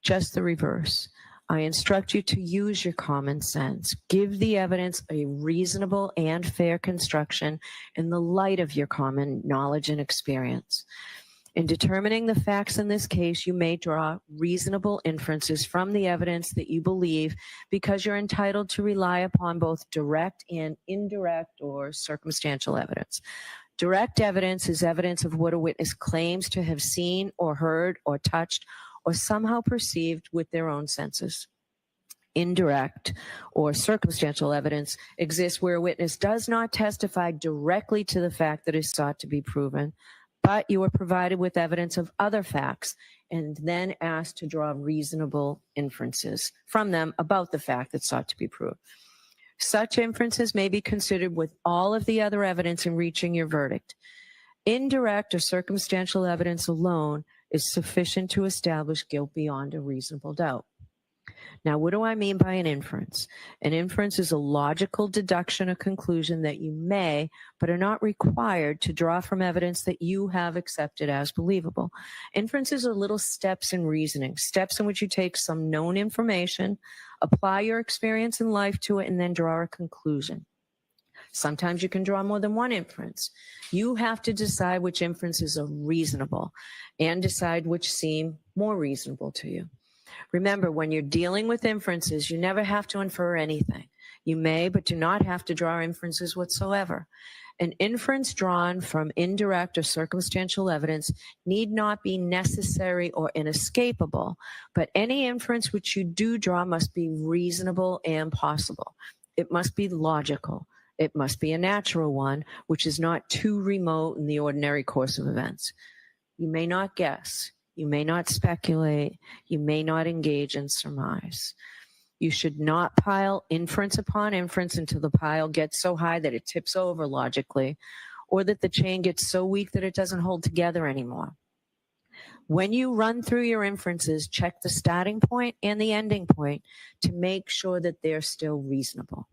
Just the reverse. I instruct you to use your common sense. Give the evidence a reasonable and fair construction in the light of your common knowledge and experience. In determining the facts in this case, you may draw reasonable inferences from the evidence that you believe because you're entitled to rely upon both direct and indirect or circumstantial evidence. Direct evidence is evidence of what a witness claims to have seen or heard or touched or somehow perceived with their own senses. Indirect or circumstantial evidence exists where a witness does not testify directly to the fact that is sought to be proven, but you are provided with evidence of other facts and then asked to draw reasonable inferences from them about the fact that sought to be proved. Such inferences may be considered with all of the other evidence in reaching your verdict. Indirect or circumstantial evidence alone is sufficient to establish guilt beyond a reasonable doubt. Now, what do I mean by an inference? An inference is a logical deduction or conclusion that you may, but are not required to draw from evidence that you have accepted as believable. Inferences are little steps in reasoning, steps in which you take some known information, apply your experience in life to it, and then draw a conclusion. Sometimes you can draw more than one inference. You have to decide which inferences are reasonable and decide which seem more reasonable to you. Remember, when you're dealing with inferences, you never have to infer anything. You may, but do not have to draw inferences whatsoever. An inference drawn from indirect or circumstantial evidence need not be necessary or inescapable, but any inference which you do draw must be reasonable and possible. It must be logical. It must be a natural one, which is not too remote in the ordinary course of events. You may not guess. You may not speculate. You may not engage in surmise. You should not pile inference upon inference until the pile gets so high that it tips over logically, or that the chain gets so weak that it doesn't hold together anymore. When you run through your inferences, check the starting point and the ending point to make sure that they're still reasonable.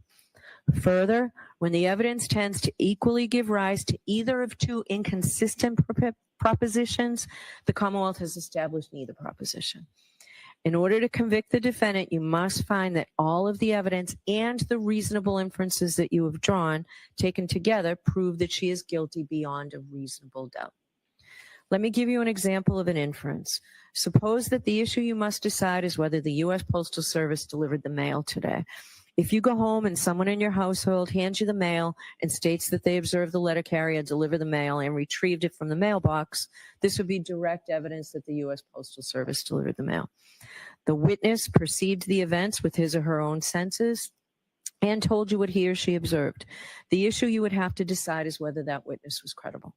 Further, when the evidence tends to equally give rise to either of two inconsistent propositions, the Commonwealth has established neither proposition. In order to convict the defendant, you must find that all of the evidence and the reasonable inferences that you have drawn, taken together, prove that she is guilty beyond a reasonable doubt. Let me give you an example of an inference. Suppose that the issue you must decide is whether the U.S. Postal Service delivered the mail today. If you go home and someone in your household hands you the mail and states that they observed the letter carrier deliver the mail and retrieved it from the mailbox, this would be direct evidence that the U.S. Postal Service delivered the mail. The witness perceived the events with his or her own senses and told you what he or she observed. The issue you would have to decide is whether that witness was credible.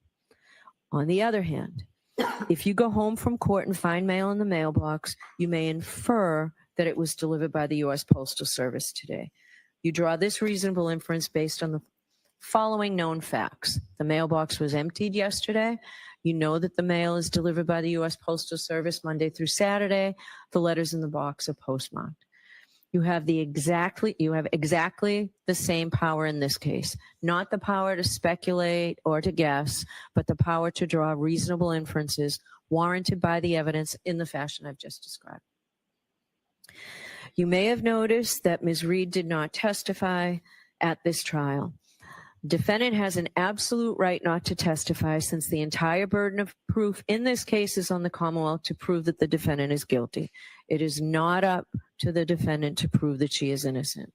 On the other hand, if you go home from court and find mail in the mailbox, you may infer that it was delivered by the U.S. Postal Service today. You draw this reasonable inference based on the following known facts. The mailbox was emptied yesterday. You know that the mail is delivered by the U.S. Postal Service Monday through Saturday. The letters in the box are postmarked. You have exactly the same power in this case, not the power to speculate or to guess, but the power to draw reasonable inferences warranted by the evidence in the fashion I've just described. You may have noticed that Ms. Reed did not testify at this trial. Defendant has an absolute right not to testify, since the entire burden of proof in this case is on the Commonwealth to prove that the defendant is guilty. It is not up to the defendant to prove that she is innocent.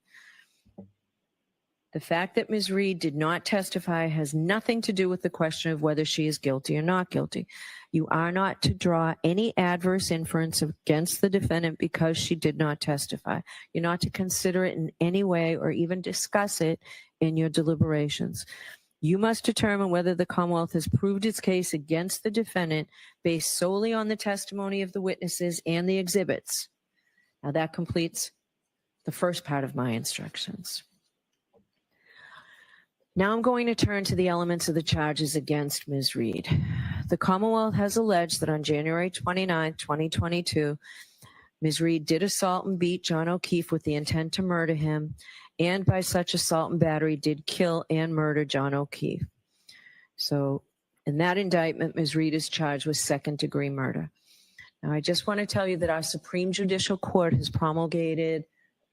The fact that Ms. Reed did not testify has nothing to do with the question of whether she is guilty or not guilty. You are not to draw any adverse inference against the defendant because she did not testify. You're not to consider it in any way or even discuss it in your deliberations. You must determine whether the Commonwealth has proved its case against the defendant based solely on the testimony of the witnesses and the exhibits. Now that completes the first part of my instructions. Now I'm going to turn to the elements of the charges against Ms. Reed. The Commonwealth has alleged that on January 29, 2022, Ms. Reed did assault and beat John O'Keefe with the intent to murder him, and by such assault and battery did kill and murder John O'Keefe. So in that indictment, Ms. Reed is charged with second-degree murder. Now, I just want to tell you that our Supreme Judicial Court has promulgated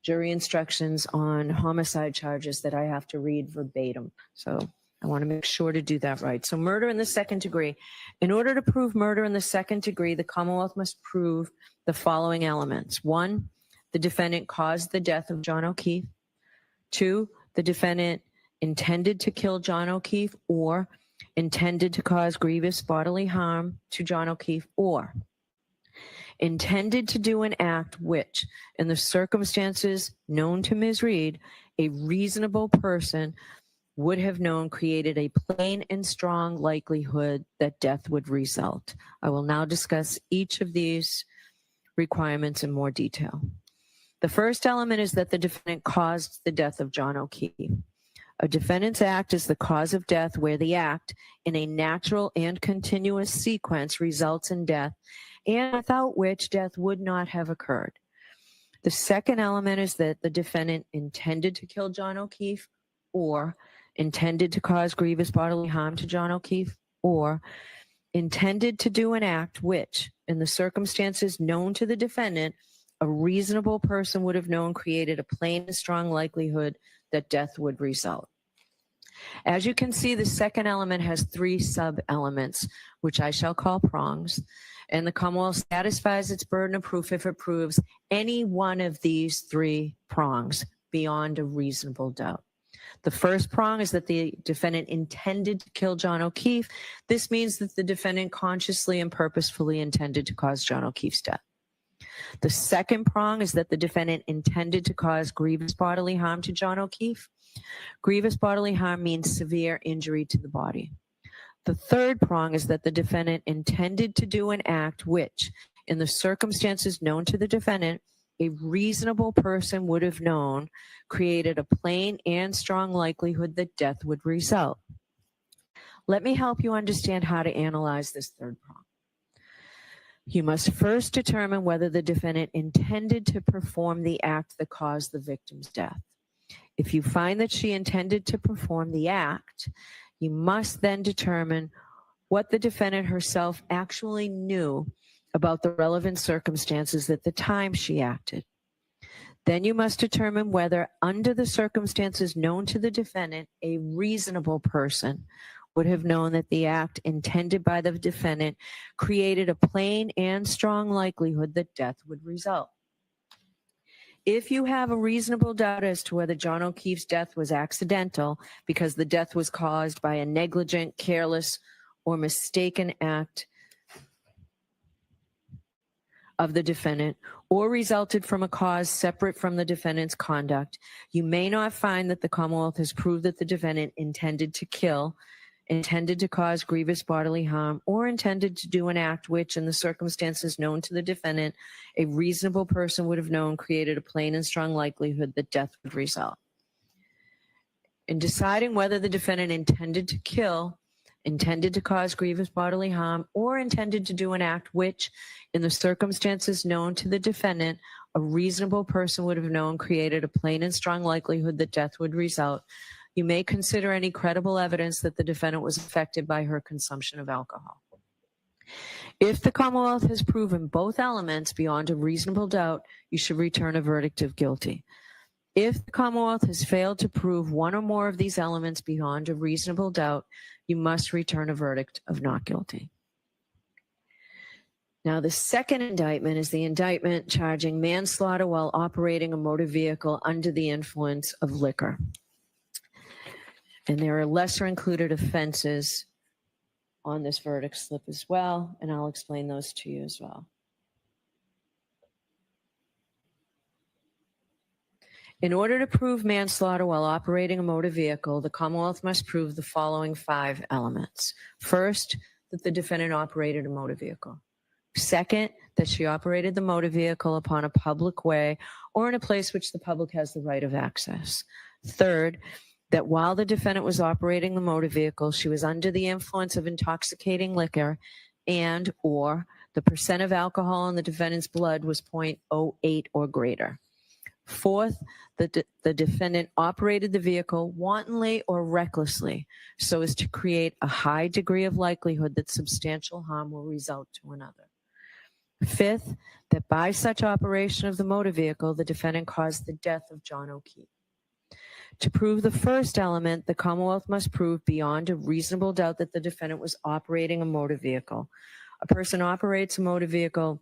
jury instructions on homicide charges that I have to read verbatim. So I want to make sure to do that right. So murder in the second degree. In order to prove murder in the second degree, the Commonwealth must prove the following elements. 1, the defendant caused the death of John O'Keefe. 2, the defendant intended to kill John O'Keefe or intended to cause grievous bodily harm to John O'Keefe, or intended to do an act which, in the circumstances known to Ms. Reed, a reasonable person would have known created a plain and strong likelihood that death would result. I will now discuss each of these requirements in more detail. The first element is that the defendant caused the death of John O'Keefe. A defendant's act is the cause of death where the act, in a natural and continuous sequence, results in death, and without which death would not have occurred. The second element is that the defendant intended to kill John O'Keefe, or intended to cause grievous bodily harm to John O'Keefe, or intended to do an act which, in the circumstances known to the defendant, a reasonable person would have known created a plain and strong likelihood that death would result. As you can see, the second element has 3 sub-elements, which I shall call prongs, and the Commonwealth satisfies its burden of proof if it proves any one of these 3 prongs beyond a reasonable doubt. The first prong is that the defendant intended to kill John O'Keefe. This means that the defendant consciously and purposefully intended to cause John O'Keefe's death. The second prong is that the defendant intended to cause grievous bodily harm to John O'Keefe. Grievous bodily harm means severe injury to the body. The third prong is that the defendant intended to do an act which, in the circumstances known to the defendant, a reasonable person would have known created a plain and strong likelihood that death would result. Let me help you understand how to analyze this third prong. You must first determine whether the defendant intended to perform the act that caused the victim's death. If you find that she intended to perform the act, you must then determine what the defendant herself actually knew about the relevant circumstances at the time she acted. Then you must determine whether, under the circumstances known to the defendant, a reasonable person would have known that the act intended by the defendant created a plain and strong likelihood that death would result. If you have a reasonable doubt as to whether John O'Keefe's death was accidental because the death was caused by a negligent, careless, or mistaken act of the defendant, or resulted from a cause separate from the defendant's conduct, you may not find that the Commonwealth has proved that the defendant intended to kill, intended to cause grievous bodily harm, or intended to do an act which, in the circumstances known to the defendant, a reasonable person would have known created a plain and strong likelihood that death would result. In deciding whether the defendant intended to kill, intended to cause grievous bodily harm, or intended to do an act which, in the circumstances known to the defendant, a reasonable person would have known created a plain and strong likelihood that death would result, you may consider any credible evidence that the defendant was affected by her consumption of alcohol. If the Commonwealth has proven both elements beyond a reasonable doubt, you should return a verdict of guilty. If the Commonwealth has failed to prove one or more of these elements beyond a reasonable doubt, you must return a verdict of not guilty. Now, the second indictment is the indictment charging manslaughter while operating a motor vehicle under the influence of liquor. And there are lesser included offenses on this verdict slip as well, and I'll explain those to you as well. In order to prove manslaughter while operating a motor vehicle, the Commonwealth must prove the following 5 elements. First, that the defendant operated a motor vehicle. Second, that she operated the motor vehicle upon a public way or in a place which the public has the right of access. Third, that while the defendant was operating the motor vehicle, she was under the influence of intoxicating liquor and or the percent of alcohol in the defendant's blood was 0.08 or greater. Fourth, that the defendant operated the vehicle wantonly or recklessly so as to create a high degree of likelihood that substantial harm will result to another. Fifth, that by such operation of the motor vehicle, the defendant caused the death of John O'Keefe. To prove the first element, the Commonwealth must prove beyond a reasonable doubt that the defendant was operating a motor vehicle. A person operates a motor vehicle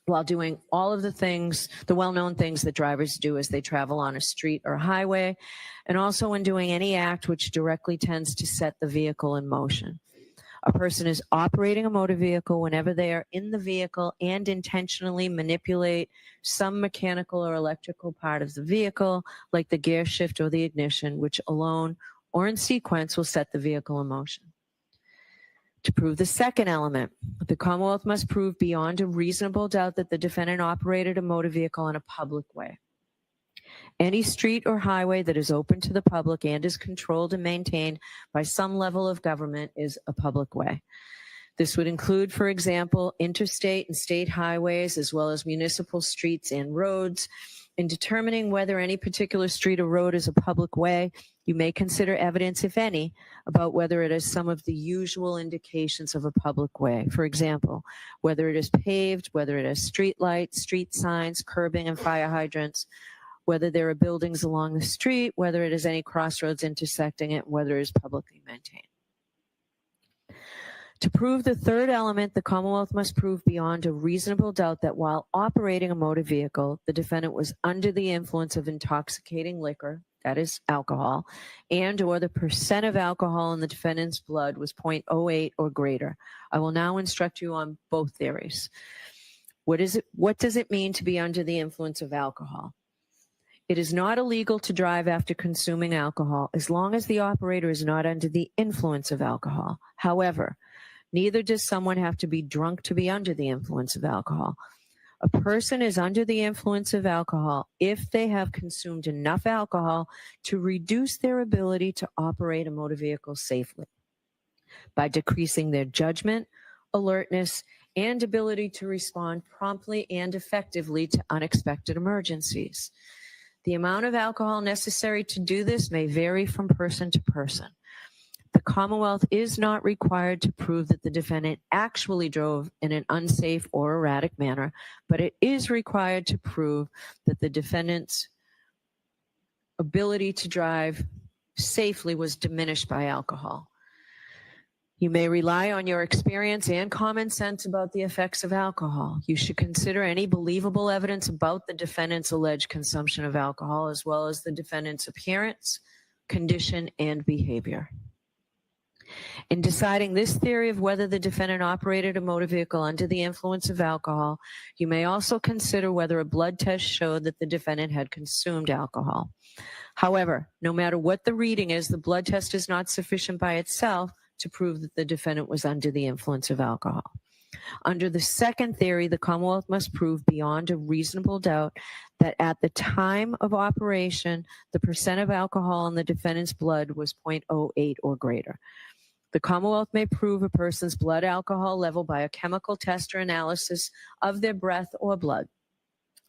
while doing all of the things, the well-known things that drivers do as they travel on a street or highway, and also when doing any act which directly tends to set the vehicle in motion. A person is operating a motor vehicle whenever they are in the vehicle and intentionally manipulate some mechanical or electrical part of the vehicle, like the gear shift or the ignition, which alone or in sequence will set the vehicle in motion. To prove the second element, the Commonwealth must prove beyond a reasonable doubt that the defendant operated a motor vehicle in a public way. Any street or highway that is open to the public and is controlled and maintained by some level of government is a public way. This would include, for example, interstate and state highways, as well as municipal streets and roads. In determining whether any particular street or road is a public way, you may consider evidence, if any, about whether it has some of the usual indications of a public way. For example, whether it is paved, whether it has street lights, street signs, curbing, and fire hydrants, whether there are buildings along the street, whether it has any crossroads intersecting it, whether it is publicly maintained. To prove the third element, the Commonwealth must prove beyond a reasonable doubt that while operating a motor vehicle, the defendant was under the influence of intoxicating liquor, that is alcohol, and or the percent of alcohol in the defendant's blood was 0.08 or greater. I will now instruct you on both theories. What does it mean to be under the influence of alcohol? It is not illegal to drive after consuming alcohol as long as the operator is not under the influence of alcohol. However, neither does someone have to be drunk to be under the influence of alcohol. A person is under the influence of alcohol if they have consumed enough alcohol to reduce their ability to operate a motor vehicle safely by decreasing their judgment, alertness, and ability to respond promptly and effectively to unexpected emergencies. The amount of alcohol necessary to do this may vary from person to person. The Commonwealth is not required to prove that the defendant actually drove in an unsafe or erratic manner, but it is required to prove that the defendant's ability to drive safely was diminished by alcohol. You may rely on your experience and common sense about the effects of alcohol. You should consider any believable evidence about the defendant's alleged consumption of alcohol, as well as the defendant's appearance, condition, and behavior. In deciding this theory of whether the defendant operated a motor vehicle under the influence of alcohol, you may also consider whether a blood test showed that the defendant had consumed alcohol. However, no matter what the reading is, the blood test is not sufficient by itself to prove that the defendant was under the influence of alcohol. Under the second theory, the Commonwealth must prove beyond a reasonable doubt that at the time of operation, the percent of alcohol in the defendant's blood was 0.08 or greater. The Commonwealth may prove a person's blood alcohol level by a chemical test or analysis of their breath or blood.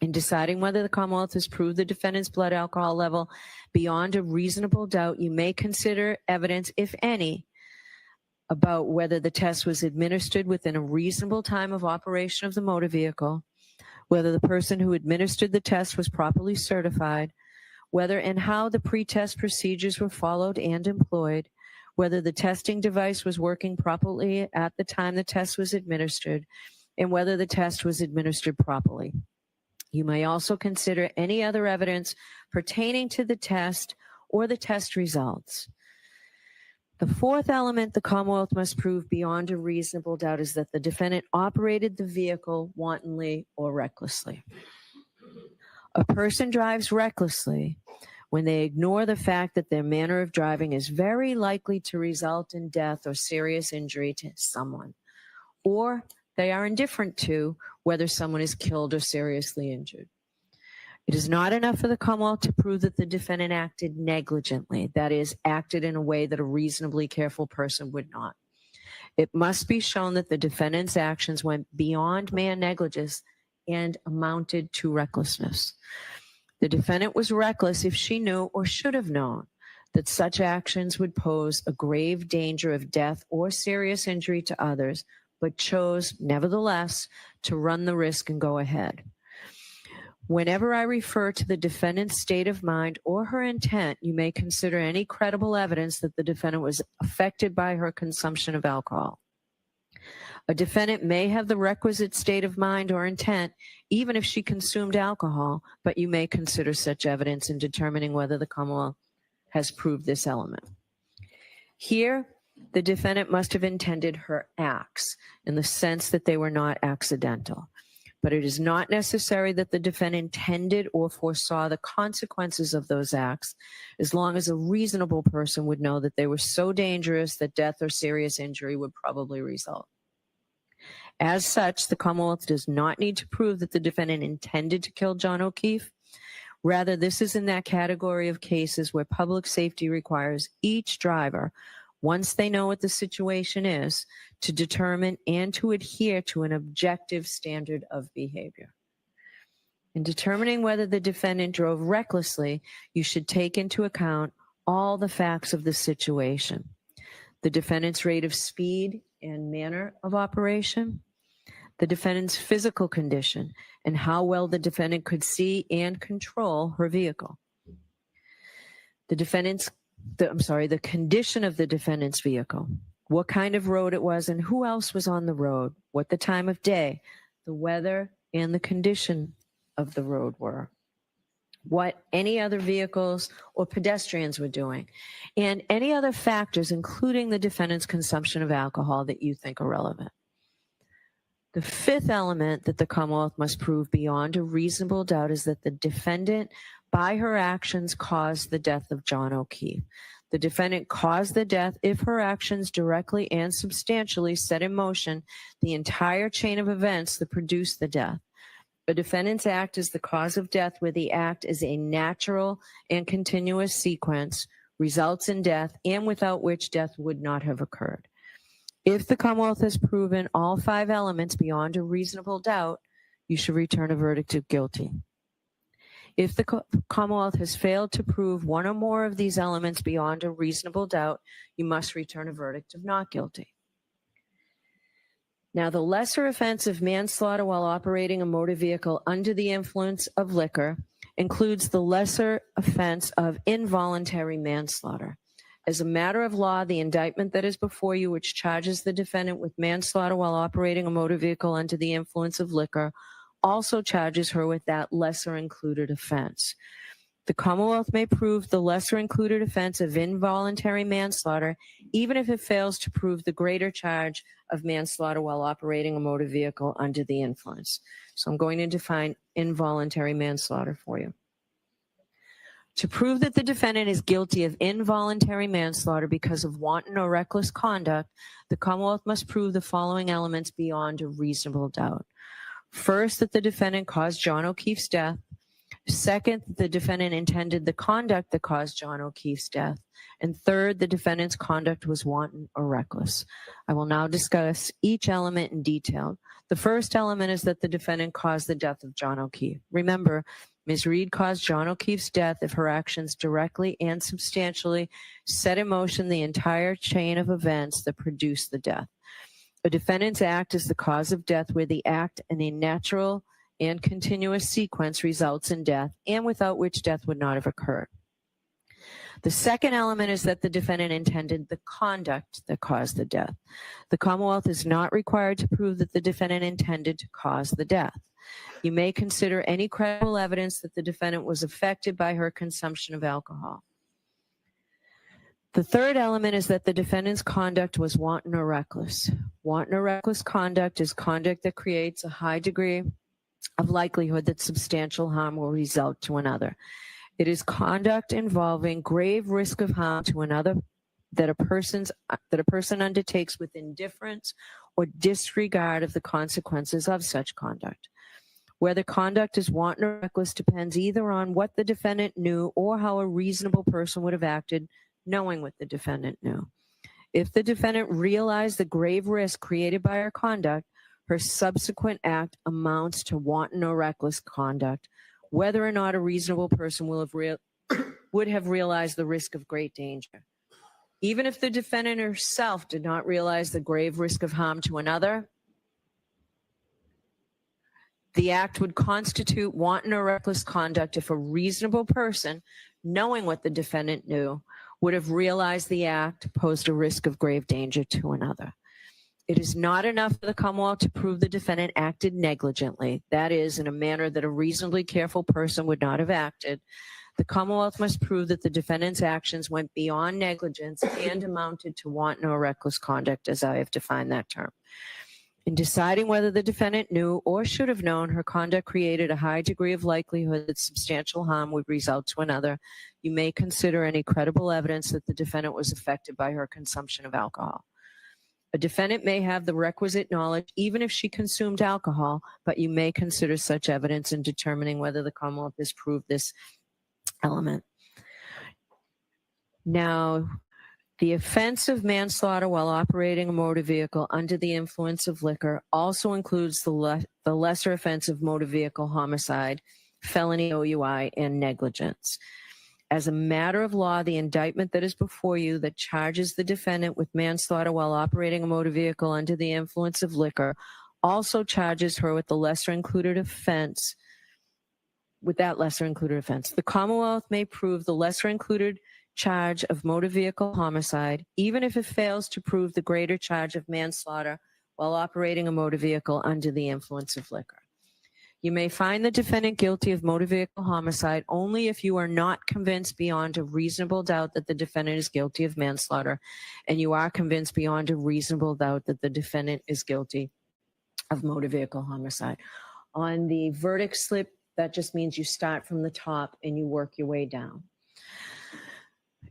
In deciding whether the Commonwealth has proved the defendant's blood alcohol level beyond a reasonable doubt, you may consider evidence, if any, about whether the test was administered within a reasonable time of operation of the motor vehicle, whether the person who administered the test was properly certified, whether and how the pre-test procedures were followed and employed, whether the testing device was working properly at the time the test was administered, and whether the test was administered properly. You may also consider any other evidence pertaining to the test or the test results. The fourth element the Commonwealth must prove beyond a reasonable doubt is that the defendant operated the vehicle wantonly or recklessly. A person drives recklessly when they ignore the fact that their manner of driving is very likely to result in death or serious injury to someone, or they are indifferent to whether someone is killed or seriously injured. It is not enough for the Commonwealth to prove that the defendant acted negligently, that is, acted in a way that a reasonably careful person would not. It must be shown that the defendant's actions went beyond mere negligence and amounted to recklessness. The defendant was reckless if she knew or should have known that such actions would pose a grave danger of death or serious injury to others, but chose, nevertheless, to run the risk and go ahead. Whenever I refer to the defendant's state of mind or her intent, you may consider any credible evidence that the defendant was affected by her consumption of alcohol. A defendant may have the requisite state of mind or intent, even if she consumed alcohol, but you may consider such evidence in determining whether the Commonwealth has proved this element. Here, the defendant must have intended her acts in the sense that they were not accidental. But it is not necessary that the defendant intended or foresaw the consequences of those acts, as long as a reasonable person would know that they were so dangerous that death or serious injury would probably result. As such, the Commonwealth does not need to prove that the defendant intended to kill John O'Keefe. Rather, this is in that category of cases where public safety requires each driver, once they know what the situation is, to determine and to adhere to an objective standard of behavior. In determining whether the defendant drove recklessly, you should take into account all the facts of the situation: the defendant's rate of speed and manner of operation, the defendant's physical condition, and how well the defendant could see and control her vehicle. The condition of the defendant's vehicle, what kind of road it was and who else was on the road, what the time of day, the weather, and the condition of the road were, what any other vehicles or pedestrians were doing, and any other factors, including the defendant's consumption of alcohol, that you think are relevant. The fifth element that the Commonwealth must prove beyond a reasonable doubt is that the defendant, by her actions, caused the death of John O'Keefe. The defendant caused the death if her actions directly and substantially set in motion the entire chain of events that produced the death. A defendant's act is the cause of death where the act is a natural and continuous sequence, results in death, and without which death would not have occurred. If the Commonwealth has proven all five elements beyond a reasonable doubt, you should return a verdict of guilty. If the Commonwealth has failed to prove one or more of these elements beyond a reasonable doubt, you must return a verdict of not guilty. Now, the lesser offense of manslaughter while operating a motor vehicle under the influence of liquor includes the lesser offense of involuntary manslaughter. As a matter of law, the indictment that is before you, which charges the defendant with manslaughter while operating a motor vehicle under the influence of liquor, also charges her with that lesser included offense. The Commonwealth may prove the lesser included offense of involuntary manslaughter, even if it fails to prove the greater charge of manslaughter while operating a motor vehicle under the influence. So I'm going to define involuntary manslaughter for you. To prove that the defendant is guilty of involuntary manslaughter because of wanton or reckless conduct, the Commonwealth must prove the following elements beyond a reasonable doubt. First, that the defendant caused John O'Keefe's death. Second, that the defendant intended the conduct that caused John O'Keefe's death. And third, the defendant's conduct was wanton or reckless. I will now discuss each element in detail. The first element is that the defendant caused the death of John O'Keefe. Remember, Ms. Reed caused John O'Keefe's death if her actions directly and substantially set in motion the entire chain of events that produced the death. A defendant's act is the cause of death where the act in a natural and continuous sequence results in death, and without which death would not have occurred. The second element is that the defendant intended the conduct that caused the death. The Commonwealth is not required to prove that the defendant intended to cause the death. You may consider any credible evidence that the defendant was affected by her consumption of alcohol. The third element is that the defendant's conduct was wanton or reckless. Wanton or reckless conduct is conduct that creates a high degree of likelihood that substantial harm will result to another. It is conduct involving grave risk of harm to another that a person undertakes with indifference or disregard of the consequences of such conduct. Whether conduct is wanton or reckless depends either on what the defendant knew or how a reasonable person would have acted knowing what the defendant knew. If the defendant realized the grave risk created by her conduct, her subsequent act amounts to wanton or reckless conduct, whether or not a reasonable person would have realized the risk of great danger. Even if the defendant herself did not realize the grave risk of harm to another, the act would constitute wanton or reckless conduct if a reasonable person, knowing what the defendant knew, would have realized the act posed a risk of grave danger to another. It is not enough for the Commonwealth to prove the defendant acted negligently, that is, in a manner that a reasonably careful person would not have acted. The Commonwealth must prove that the defendant's actions went beyond negligence and amounted to wanton or reckless conduct, as I have defined that term. In deciding whether the defendant knew or should have known her conduct created a high degree of likelihood that substantial harm would result to another, you may consider any credible evidence that the defendant was affected by her consumption of alcohol. A defendant may have the requisite knowledge even if she consumed alcohol, but you may consider such evidence in determining whether the Commonwealth has proved this element. Now, the offense of manslaughter while operating a motor vehicle under the influence of liquor also includes the lesser offense of motor vehicle homicide, felony OUI, and negligence. As a matter of law, the indictment that is before you that charges the defendant with manslaughter while operating a motor vehicle under the influence of liquor also charges her with the lesser included offense. With that lesser included offense, the Commonwealth may prove the lesser included charge of motor vehicle homicide, even if it fails to prove the greater charge of manslaughter while operating a motor vehicle under the influence of liquor. You may find the defendant guilty of motor vehicle homicide only if you are not convinced beyond a reasonable doubt that the defendant is guilty of manslaughter, and you are convinced beyond a reasonable doubt that the defendant is guilty of motor vehicle homicide. On the verdict slip, that just means you start from the top and you work your way down.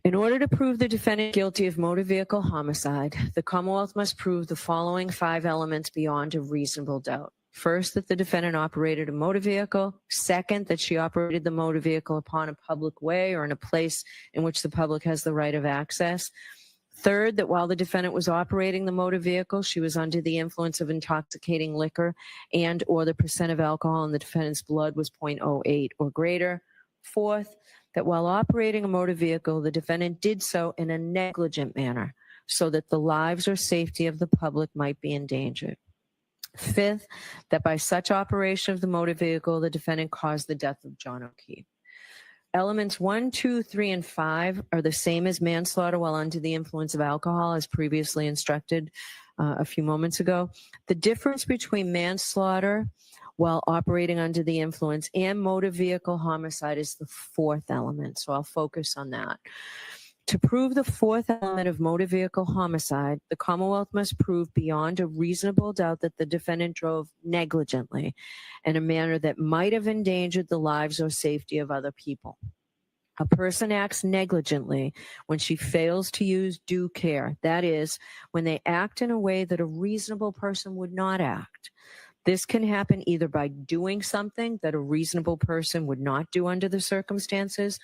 In order to prove the defendant guilty of motor vehicle homicide, the Commonwealth must prove the following 5 elements beyond a reasonable doubt. First, that the defendant operated a motor vehicle. Second, that she operated the motor vehicle upon a public way or in a place in which the public has the right of access. Third, that while the defendant was operating the motor vehicle, she was under the influence of intoxicating liquor and or the percent of alcohol in the defendant's blood was 0.08 or greater. Fourth, that while operating a motor vehicle, the defendant did so in a negligent manner so that the lives or safety of the public might be endangered. Fifth, that by such operation of the motor vehicle, the defendant caused the death of John O'Keefe. Elements 1, 2, 3, and 5 are the same as manslaughter while under the influence of alcohol, as previously instructed a few moments ago. The difference between manslaughter while operating under the influence and motor vehicle homicide is the 4th element, so I'll focus on that. To prove the 4th element of motor vehicle homicide, the Commonwealth must prove beyond a reasonable doubt that the defendant drove negligently in a manner that might have endangered the lives or safety of other people. A person acts negligently when she fails to use due care. That is, when they act in a way that a reasonable person would not act. This can happen either by doing something that a reasonable person would not do under the circumstances,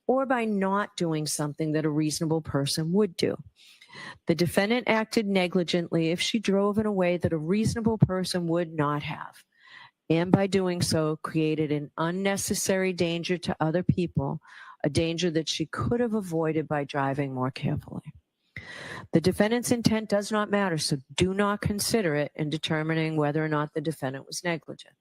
or by not doing something that a reasonable person would do. The defendant acted negligently if she drove in a way that a reasonable person would not have, and by doing so created an unnecessary danger to other people, a danger that she could have avoided by driving more carefully. The defendant's intent does not matter, so do not consider it in determining whether or not the defendant was negligent.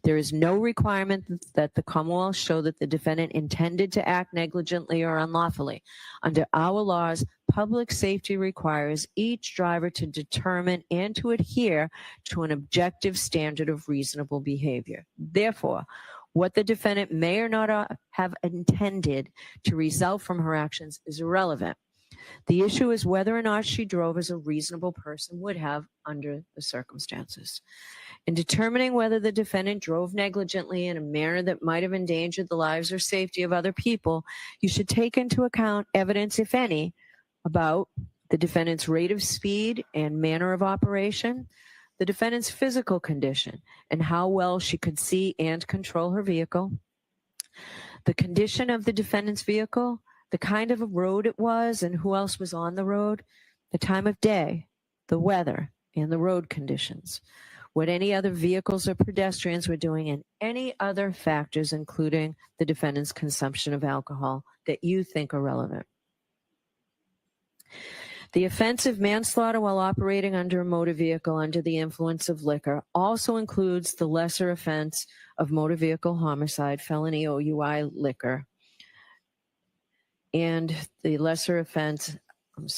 There is no requirement that the Commonwealth show that the defendant intended to act negligently or unlawfully. Under our laws, public safety requires each driver to determine and to adhere to an objective standard of reasonable behavior. Therefore, what the defendant may or not have intended to result from her actions is irrelevant. The issue is whether or not she drove as a reasonable person would have under the circumstances. In determining whether the defendant drove negligently in a manner that might have endangered the lives or safety of other people, you should take into account evidence, if any, about the defendant's rate of speed and manner of operation, the defendant's physical condition, and how well she could see and control her vehicle, the condition of the defendant's vehicle, the kind of a road it was and who else was on the road, the time of day, the weather, and the road conditions, what any other vehicles or pedestrians were doing, and any other factors, including the defendant's consumption of alcohol, that you think are relevant. The offense of manslaughter while operating under a motor vehicle under the influence of liquor also includes the lesser offense of motor vehicle homicide, felony OUI liquor, and the lesser offense, and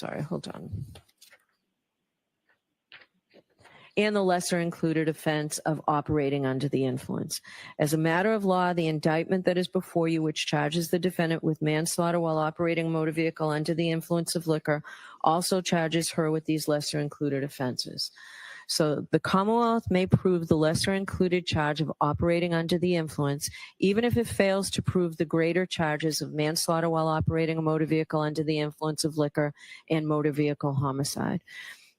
the lesser included offense of operating under the influence. As a matter of law, the indictment that is before you, which charges the defendant with manslaughter while operating a motor vehicle under the influence of liquor, also charges her with these lesser included offenses. So the Commonwealth may prove the lesser included charge of operating under the influence, even if it fails to prove the greater charges of manslaughter while operating a motor vehicle under the influence of liquor and motor vehicle homicide.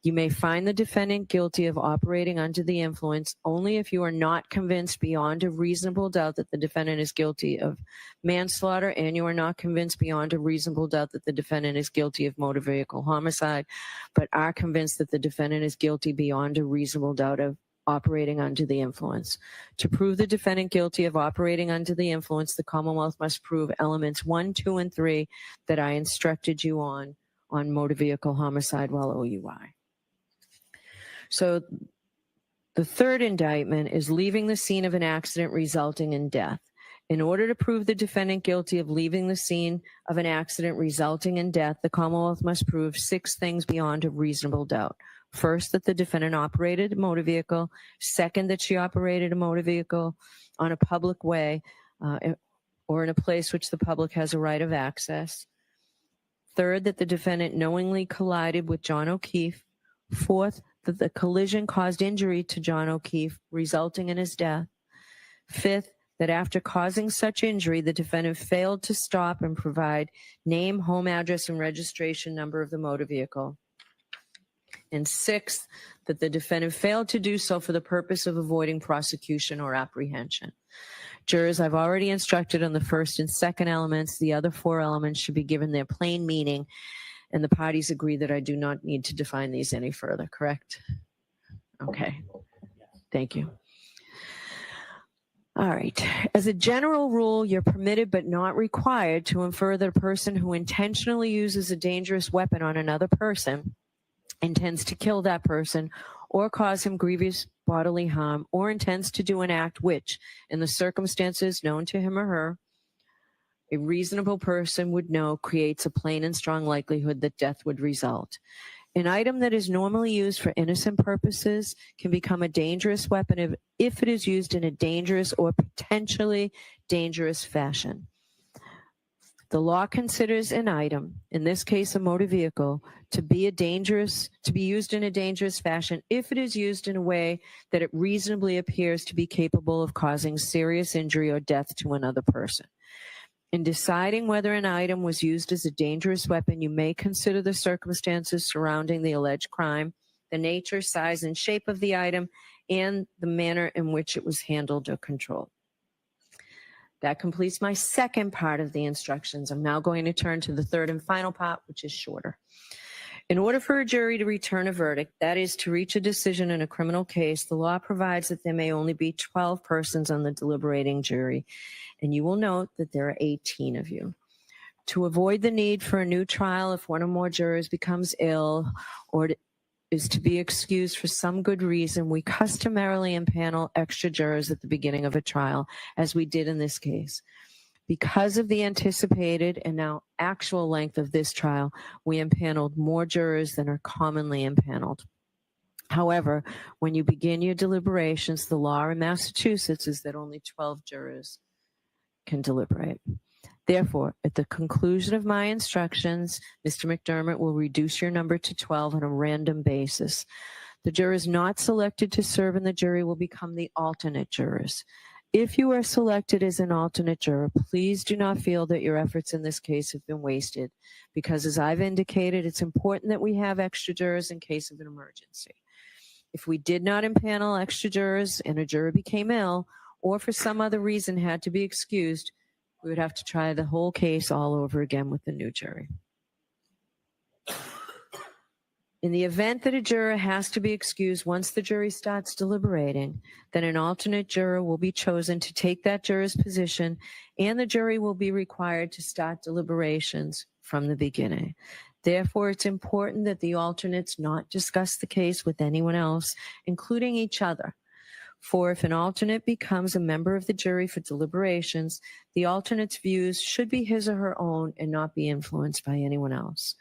You may find the defendant guilty of operating under the influence only if you are not convinced beyond a reasonable doubt that the defendant is guilty of manslaughter, and you are not convinced beyond a reasonable doubt that the defendant is guilty of motor vehicle homicide, but are convinced that the defendant is guilty beyond a reasonable doubt of operating under the influence. To prove the defendant guilty of operating under the influence, the Commonwealth must prove elements 1, 2, and 3 that I instructed you on motor vehicle homicide while OUI. So The third indictment is leaving the scene of an accident resulting in death. In order to prove the defendant guilty of leaving the scene of an accident resulting in death, the Commonwealth must prove 6 things beyond a reasonable doubt. First, that the defendant operated a motor vehicle. Second, that she operated a motor vehicle on a public way or in a place which the public has a right of access. Third, that the defendant knowingly collided with John O'Keefe. Fourth, that the collision caused injury to John O'Keefe, resulting in his death. Fifth, that after causing such injury, the defendant failed to stop and provide name, home address, and registration number of the motor vehicle. And sixth, that the defendant failed to do so for the purpose of avoiding prosecution or apprehension. Jurors, I've already instructed on the first and second elements. The other 4 elements should be given their plain meaning, and the parties agree that I do not need to define these any further, correct? Okay, thank you. All right. As a general rule, you're permitted but not required to infer that a person who intentionally uses a dangerous weapon on another person intends to kill that person or cause him grievous bodily harm, or intends to do an act which, in the circumstances known to him or her, a reasonable person would know creates a plain and strong likelihood that death would result. An item that is normally used for innocent purposes can become a dangerous weapon if it is used in a dangerous or potentially dangerous fashion. The law considers an item, in this case a motor vehicle, to be used in a dangerous fashion if it is used in a way that it reasonably appears to be capable of causing serious injury or death to another person. In deciding whether an item was used as a dangerous weapon, you may consider the circumstances surrounding the alleged crime, the nature, size, and shape of the item, and the manner in which it was handled or controlled. That completes my second part of the instructions. I'm now going to turn to the third and final part, which is shorter. In order for a jury to return a verdict, that is, to reach a decision in a criminal case, the law provides that there may only be 12 persons on the deliberating jury, and you will note that there are 18 of you. To avoid the need for a new trial if one or more jurors becomes ill or is to be excused for some good reason, we customarily impanel extra jurors at the beginning of a trial, as we did in this case. Because of the anticipated and now actual length of this trial, we impaneled more jurors than are commonly impaneled. However, when you begin your deliberations, the law in Massachusetts is that only 12 jurors can deliberate. Therefore, at the conclusion of my instructions, Mr. McDermott will reduce your number to 12 on a random basis. The jurors not selected to serve in the jury will become the alternate jurors. If you are selected as an alternate juror, please do not feel that your efforts in this case have been wasted, because as I've indicated, it's important that we have extra jurors in case of an emergency. If we did not impanel extra jurors and a juror became ill, or for some other reason had to be excused, we would have to try the whole case all over again with the new jury. In the event that a juror has to be excused once the jury starts deliberating, then an alternate juror will be chosen to take that juror's position, and the jury will be required to start deliberations from the beginning. Therefore, it's important that the alternates not discuss the case with anyone else, including each other. For if an alternate becomes a member of the jury for deliberations, the alternate's views should be his or her own and not be influenced by anyone else.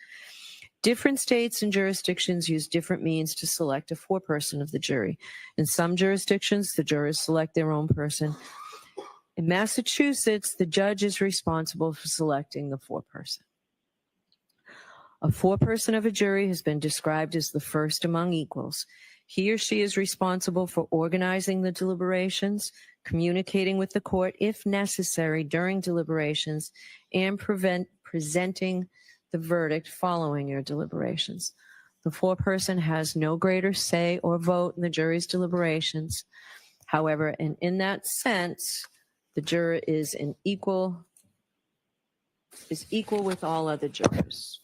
Different states and jurisdictions use different means to select a foreperson of the jury. In some jurisdictions, the jurors select their own person. In Massachusetts, the judge is responsible for selecting the foreperson. A foreperson of a jury has been described as the first among equals. He or she is responsible for organizing the deliberations, communicating with the court if necessary during deliberations, and presenting the verdict following your deliberations. The foreperson has no greater say or vote in the jury's deliberations. However, and in that sense, the juror is equal with all other jurors.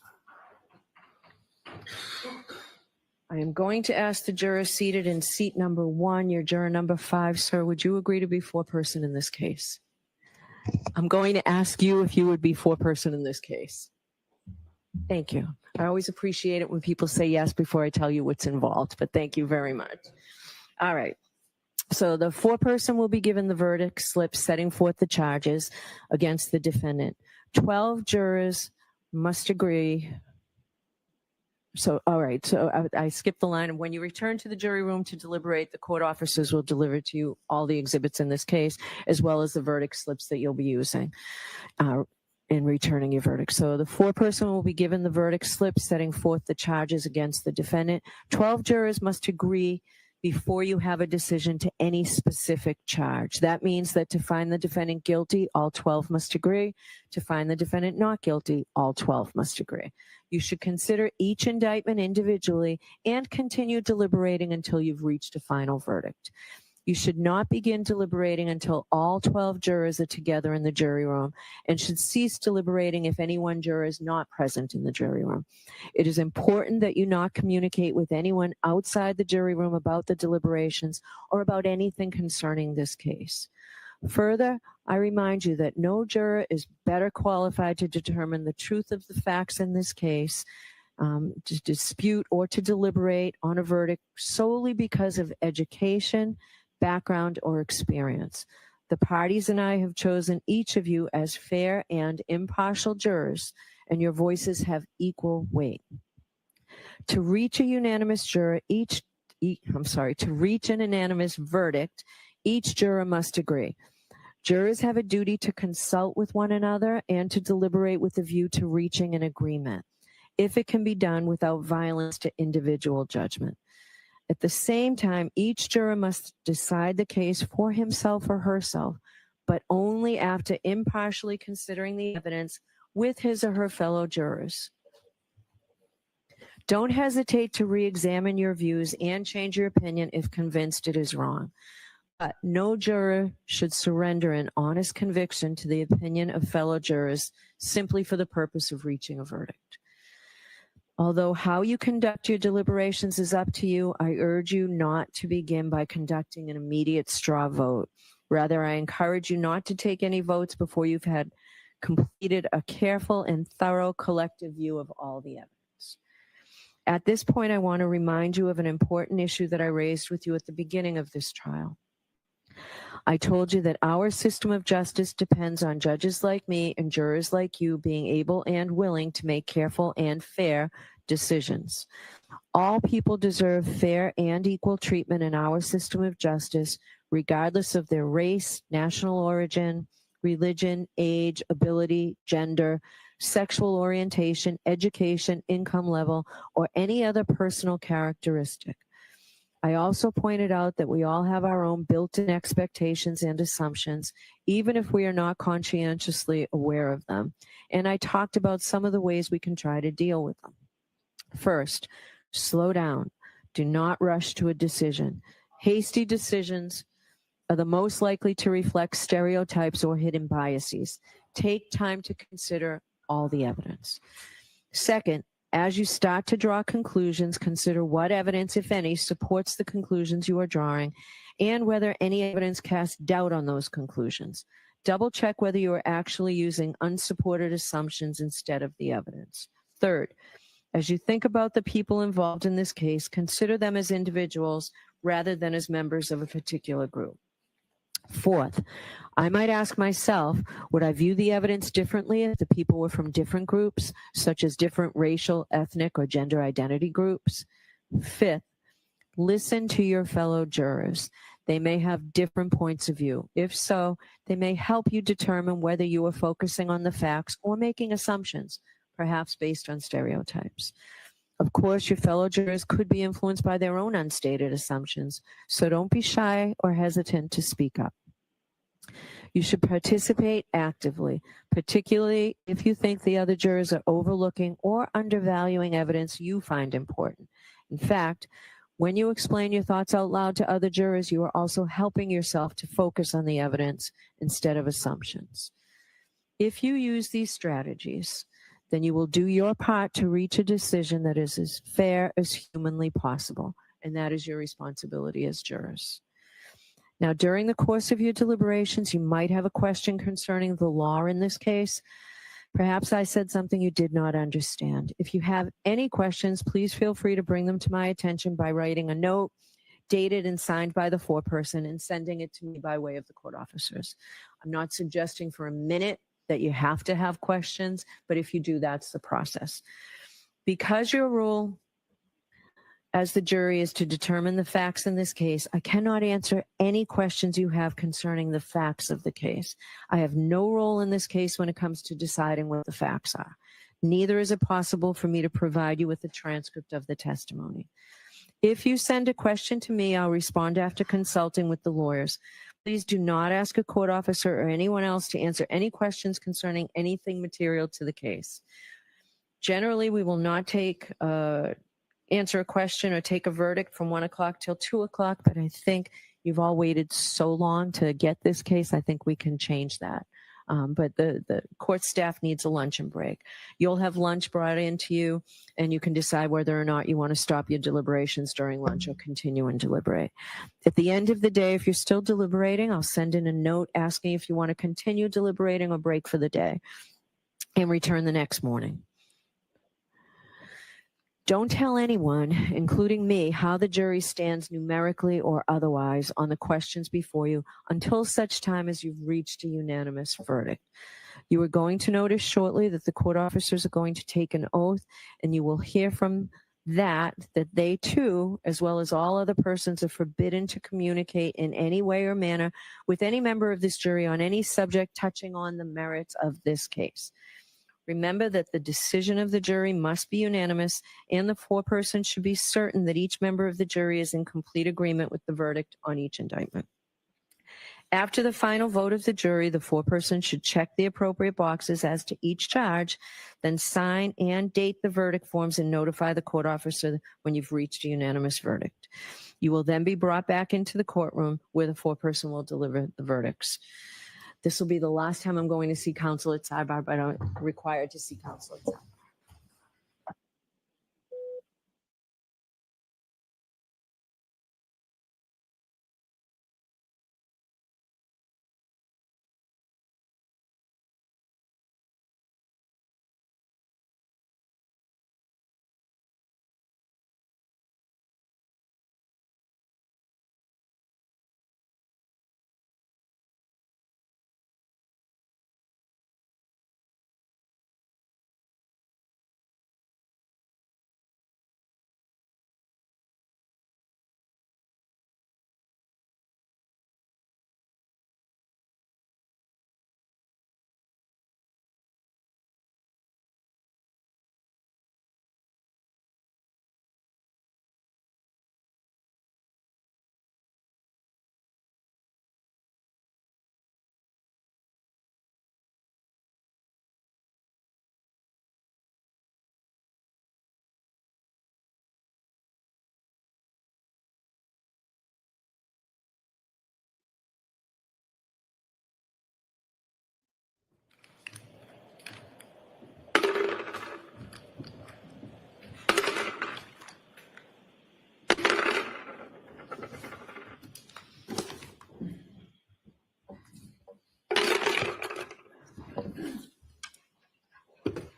I am going to ask the juror seated in seat number 1, your juror number 5, sir, would you agree to be foreperson in this case? I'm going to ask you if you would be foreperson in this case. Thank you. I always appreciate it when people say yes before I tell you what's involved, but thank you very much. All right. So the foreperson will be given the verdict slip setting forth the charges against the defendant. 12 jurors must agree. So, all right. So I skipped the line. And when you return to the jury room to deliberate, the court officers will deliver to you all the exhibits in this case, as well as the verdict slips that you'll be using in returning your verdict. So the foreperson will be given the verdict slip setting forth the charges against the defendant. 12 jurors must agree before you have a decision to any specific charge. That means that to find the defendant guilty, all 12 must agree. To find the defendant not guilty, all 12 must agree. You should consider each indictment individually and continue deliberating until you've reached a final verdict. You should not begin deliberating until all 12 jurors are together in the jury room and should cease deliberating if any one juror is not present in the jury room. It is important that you not communicate with anyone outside the jury room about the deliberations or about anything concerning this case. Further, I remind you that no juror is better qualified to determine the truth of the facts in this case, to dispute or to deliberate on a verdict solely because of education, background, or experience. The parties and I have chosen each of you as fair and impartial jurors, and your voices have equal weight. To reach a unanimous to reach an unanimous verdict, each juror must agree. Jurors have a duty to consult with one another and to deliberate with a view to reaching an agreement, if it can be done without violence to individual judgment. At the same time, each juror must decide the case for himself or herself, but only after impartially considering the evidence with his or her fellow jurors. Don't hesitate to re-examine your views and change your opinion if convinced it is wrong. But no juror should surrender an honest conviction to the opinion of fellow jurors simply for the purpose of reaching a verdict. Although how you conduct your deliberations is up to you, I urge you not to begin by conducting an immediate straw vote. Rather, I encourage you not to take any votes before you've had completed a careful and thorough collective view of all the evidence. At this point, I want to remind you of an important issue that I raised with you at the beginning of this trial. I told you that our system of justice depends on judges like me and jurors like you being able and willing to make careful and fair decisions. All people deserve fair and equal treatment in our system of justice, regardless of their race, national origin, religion, age, ability, gender, sexual orientation, education, income level, or any other personal characteristic. I also pointed out that we all have our own built-in expectations and assumptions, even if we are not conscientiously aware of them. And I talked about some of the ways we can try to deal with them. First, slow down. Do not rush to a decision. Hasty decisions are the most likely to reflect stereotypes or hidden biases. Take time to consider all the evidence. Second, as you start to draw conclusions, consider what evidence, if any, supports the conclusions you are drawing and whether any evidence casts doubt on those conclusions. Double check whether you are actually using unsupported assumptions instead of the evidence. Third, as you think about the people involved in this case, consider them as individuals rather than as members of a particular group. Fourth, I might ask myself, would I view the evidence differently if the people were from different groups, such as different racial, ethnic, or gender identity groups? Fifth, listen to your fellow jurors. They may have different points of view. If so, they may help you determine whether you are focusing on the facts or making assumptions, perhaps based on stereotypes. Of course, your fellow jurors could be influenced by their own unstated assumptions, so don't be shy or hesitant to speak up. You should participate actively, particularly if you think the other jurors are overlooking or undervaluing evidence you find important. In fact, when you explain your thoughts out loud to other jurors, you are also helping yourself to focus on the evidence instead of assumptions. If you use these strategies, then you will do your part to reach a decision that is as fair as humanly possible, and that is your responsibility as jurors. Now, during the course of your deliberations, you might have a question concerning the law in this case. Perhaps I said something you did not understand. If you have any questions, please feel free to bring them to my attention by writing a note, dated and signed by the foreperson and sending it to me by way of the court officers. I'm not suggesting for a minute that you have to have questions, but if you do, that's the process. Because your role as the jury is to determine the facts in this case, I cannot answer any questions you have concerning the facts of the case. I have no role in this case when it comes to deciding what the facts are. Neither is it possible for me to provide you with a transcript of the testimony. If you send a question to me, I'll respond after consulting with the lawyers. Please do not ask a court officer or anyone else to answer any questions concerning anything material to the case. Generally, we will not answer a question or take a verdict from 1 o'clock till 2 o'clock, but I think you've all waited so long to get this case, I think we can change that. But the court staff needs a luncheon break. You'll have lunch brought into you, and you can decide whether or not you want to stop your deliberations during lunch or continue and deliberate. At the end of the day, if you're still deliberating, I'll send in a note asking if you want to continue deliberating or break for the day and return the next morning. Don't tell anyone, including me, how the jury stands numerically or otherwise on the questions before you until such time as you've reached a unanimous verdict. You are going to notice shortly that the court officers are going to take an oath, and you will hear from that they too, as well as all other persons, are forbidden to communicate in any way or manner with any member of this jury on any subject touching on the merits of this case. Remember that the decision of the jury must be unanimous, and the foreperson should be certain that each member of the jury is in complete agreement with the verdict on each indictment. After the final vote of the jury, the foreperson should check the appropriate boxes as to each charge, then sign and date the verdict forms and notify the court officer when you've reached a unanimous verdict. You will then be brought back into the courtroom where the foreperson will deliver the verdicts. This will be the last time I'm going to see counsel at sidebar, but I'm required to see counsel at sidebar.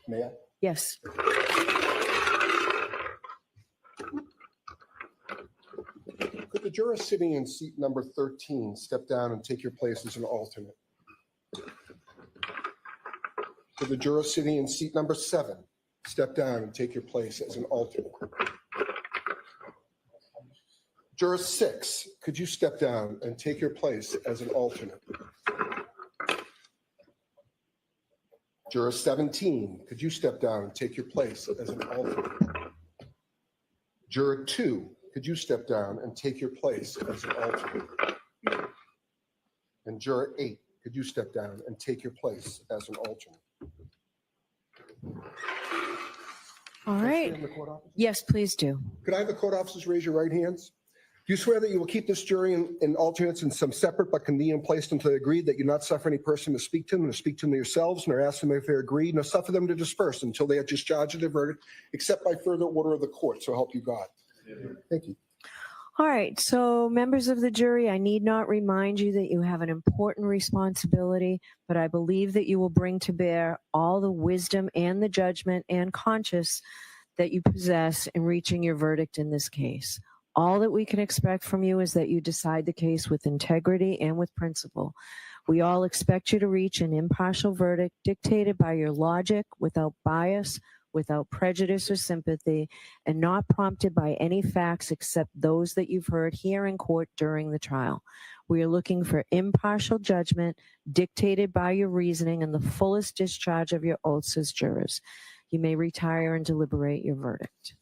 May I? Yes. Could the juror sitting in seat number 13 step down and take your place as an alternate? Could the juror sitting in seat number 7 step down and take your place as an alternate? Juror 6, could you step down and take your place as an alternate? Juror 17, could you step down and take your place as an alternate? Juror 2, could you step down and take your place as an alternate? And Juror 8, could you step down and take your place as an alternate? All right. Yes, please do. Could I have the court officers raise your right hands? Do you swear that you will keep this jury in alternates in some separate but convenient place until they agree that you not suffer any person to speak to them, or speak to them yourselves, nor ask them if they agree, nor suffer them to disperse until they have discharged their verdict, except by further order of the court, so help you God? Thank you. All right, so members of the jury, I need not remind you that you have an important responsibility, but I believe that you will bring to bear all the wisdom and the judgment and conscience that you possess in reaching your verdict in this case. All that we can expect from you is that you decide the case with integrity and with principle. We all expect you to reach an impartial verdict dictated by your logic, without bias, without prejudice or sympathy, and not prompted by any facts except those that you've heard here in court during the trial. We are looking for impartial judgment dictated by your reasoning and the fullest discharge of your oaths as jurors. You may retire and deliberate your verdict.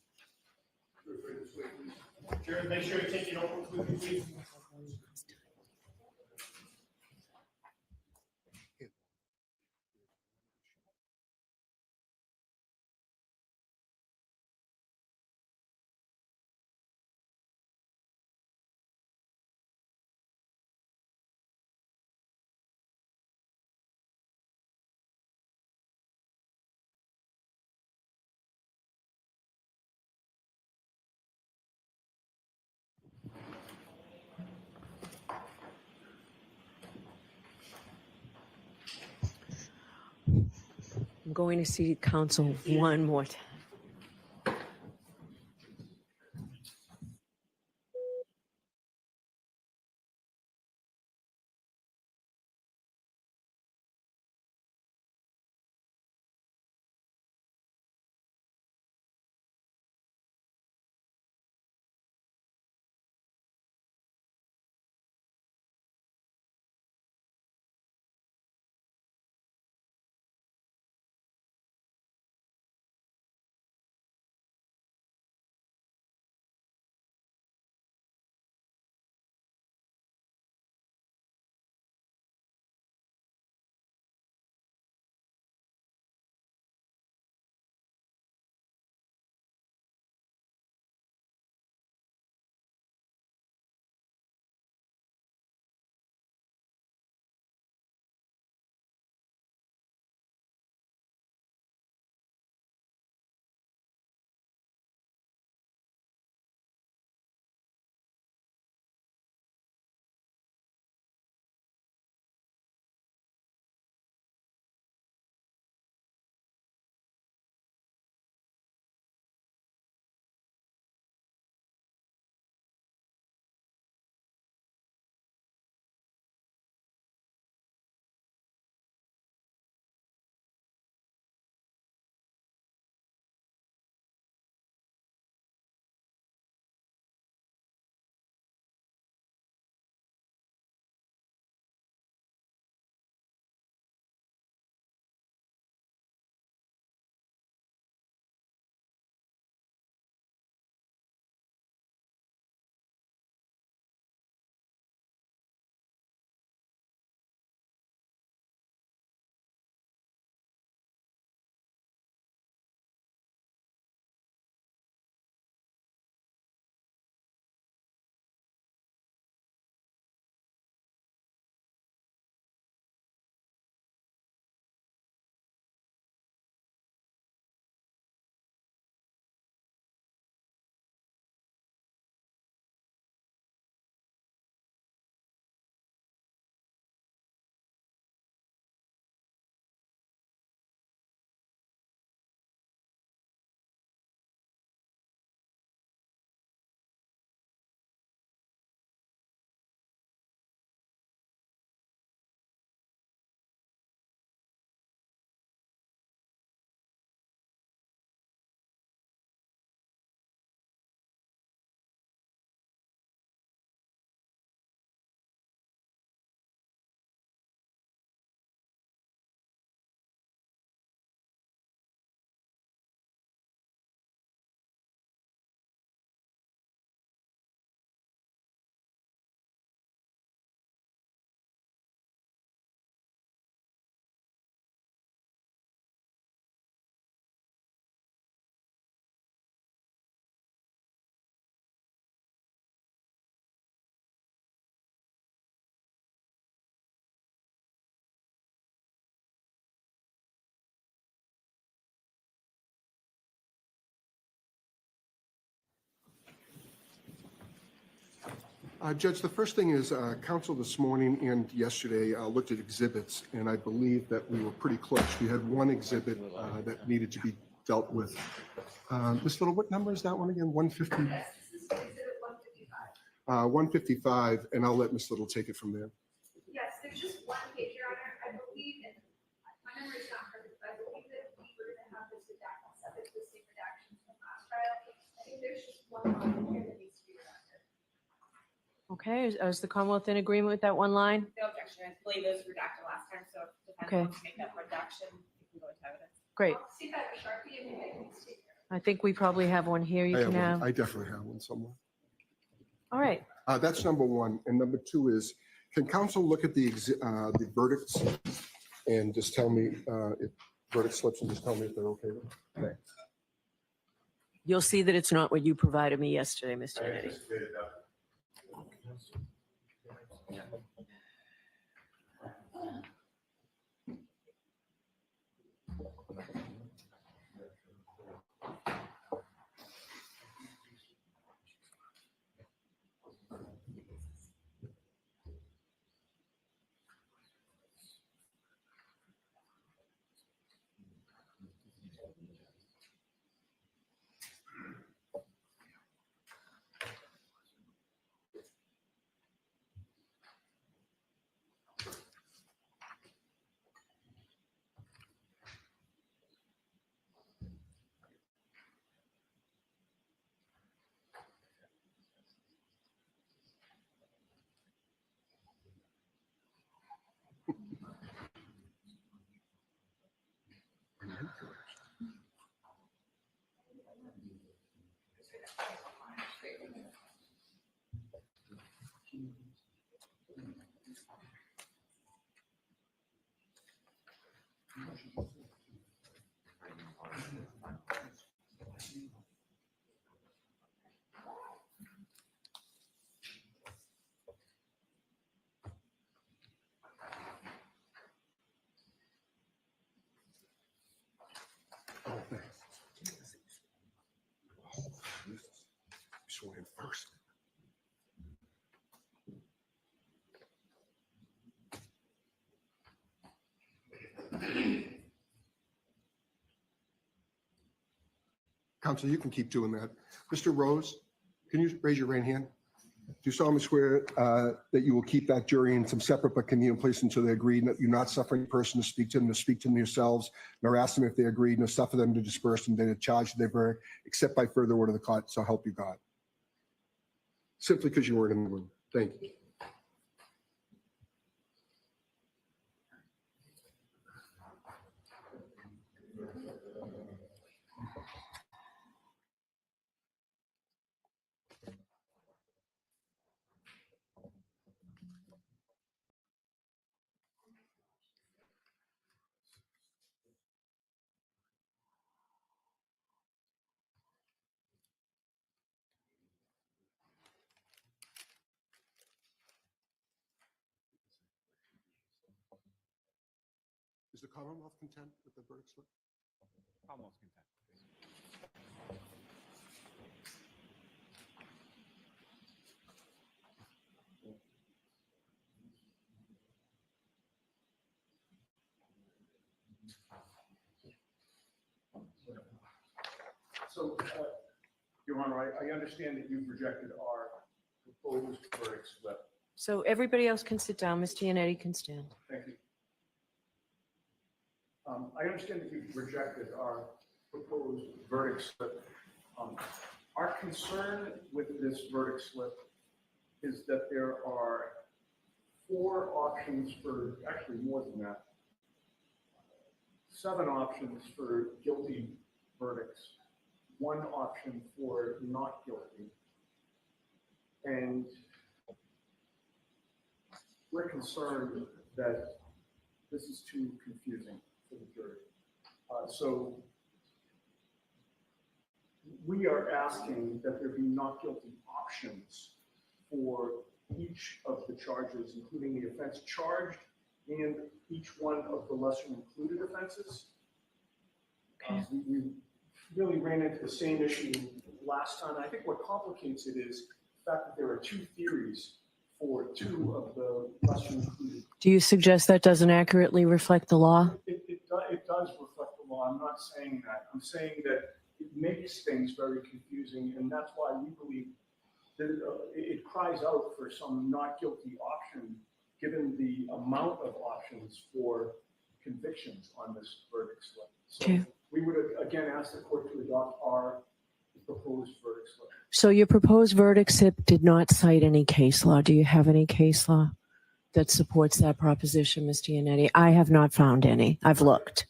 Jared, make sure to take your notebooks with you, please. I'm going to see counsel one more time. Judge, the first thing is council this morning and yesterday looked at exhibits, and I believe that we were pretty close. We had one exhibit that needed to be dealt with. Ms. Little, what number is that one again? 150? 155, and I'll let Ms. Little take it from there. Yes, there's just one page, Your Honor. I believe, and my memory is not perfect, but I believe that we were gonna have this redaction, subject to the same redactions from last trial. I think there's just one line here that needs to be redacted. Okay, is the Commonwealth in agreement with that one line? No objection. I believe it was redacted last time, so if the defense Okay. wants to make that redaction, you can go into evidence. Great. I'll see if I have a Sharpie and maybe I can take care of I think we probably have one here you I can have have. one. I definitely have one somewhere. All right. That's number one. And number two is, can counsel look at the verdicts and just tell me if verdict slips and just tell me if they're okay with it? Thanks. You'll see that it's not what you provided me yesterday, Mr. Kennedy. Sworn in first. Counsel, you can keep doing that. Mr. Rose, can you raise your right hand? Do you solemnly swear that you will keep that jury in some separate but convenient place until they agree that you're not suffering a person to speak to them yourselves, nor ask them if they agree, nor suffer them to disperse and then charge their verdict, except by further order of the court, so help you God? Simply because you weren't in the room. Thank you. Is the Commonwealth content with the verdict slip? Commonwealth content. So, Your Honor, I understand that you've rejected our proposed verdict slip. So everybody else can sit down. Mr. Yannetti can stand. Thank you. I understand that you've rejected our proposed verdict slip. Our concern with this verdict slip is that there are 4 options for, actually more than that, 7 options for guilty verdicts, 1 option for not guilty. And we're concerned that this is too confusing for the jury. So we are asking that there be not guilty options for each of the charges, including the offense charged and each one of the lesser included offenses. We really ran into the same issue last time. I think what complicates it is the fact that there are 2 theories for 2 of the lesser included. Do you suggest that doesn't accurately reflect the law? It does reflect the law. I'm not saying that. I'm saying that it makes things very confusing, and that's why we believe it cries out for some not guilty option, given the amount of options for convictions on this verdict slip. So Okay. we would again ask the court to adopt our proposed verdict slip. So your proposed verdict slip did not cite any case law. Do you have any case law that supports that proposition, Mr. Yannetti? I have not found any. I've looked.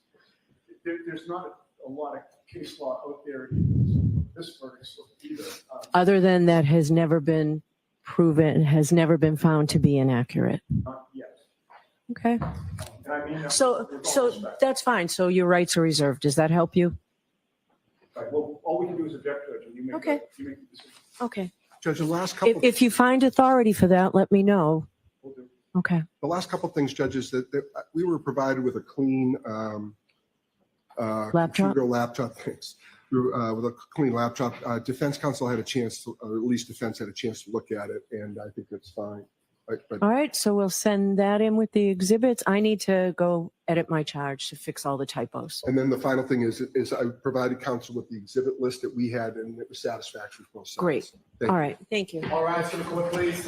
There's not a lot of case law out there in this verdict slip either. Other than that has never been proven, has never been found to be inaccurate. Not yet. Okay. And I mean that So with all respect. that's fine. So your rights are reserved. Does that help you? Right, well, all we can do is object, Judge, and you make, Okay. you make the decision. Okay. Judge, the last couple. If you find authority for that, let me know. We'll do. Okay. The last couple of things, judges, that we were provided with a clean Laptop? computer laptop. Thanks. We were, with a clean laptop. Defense counsel had a chance to, or at least defense had a chance to look at it, and I think that's fine. But All right. So we'll send that in with the exhibits. I need to go edit my charge to fix all the typos. and then the final thing is I provided counsel with the exhibit list that we had, and it was satisfactory for both sides. Great. Thank All you. right. Thank you. All rise for the court, please.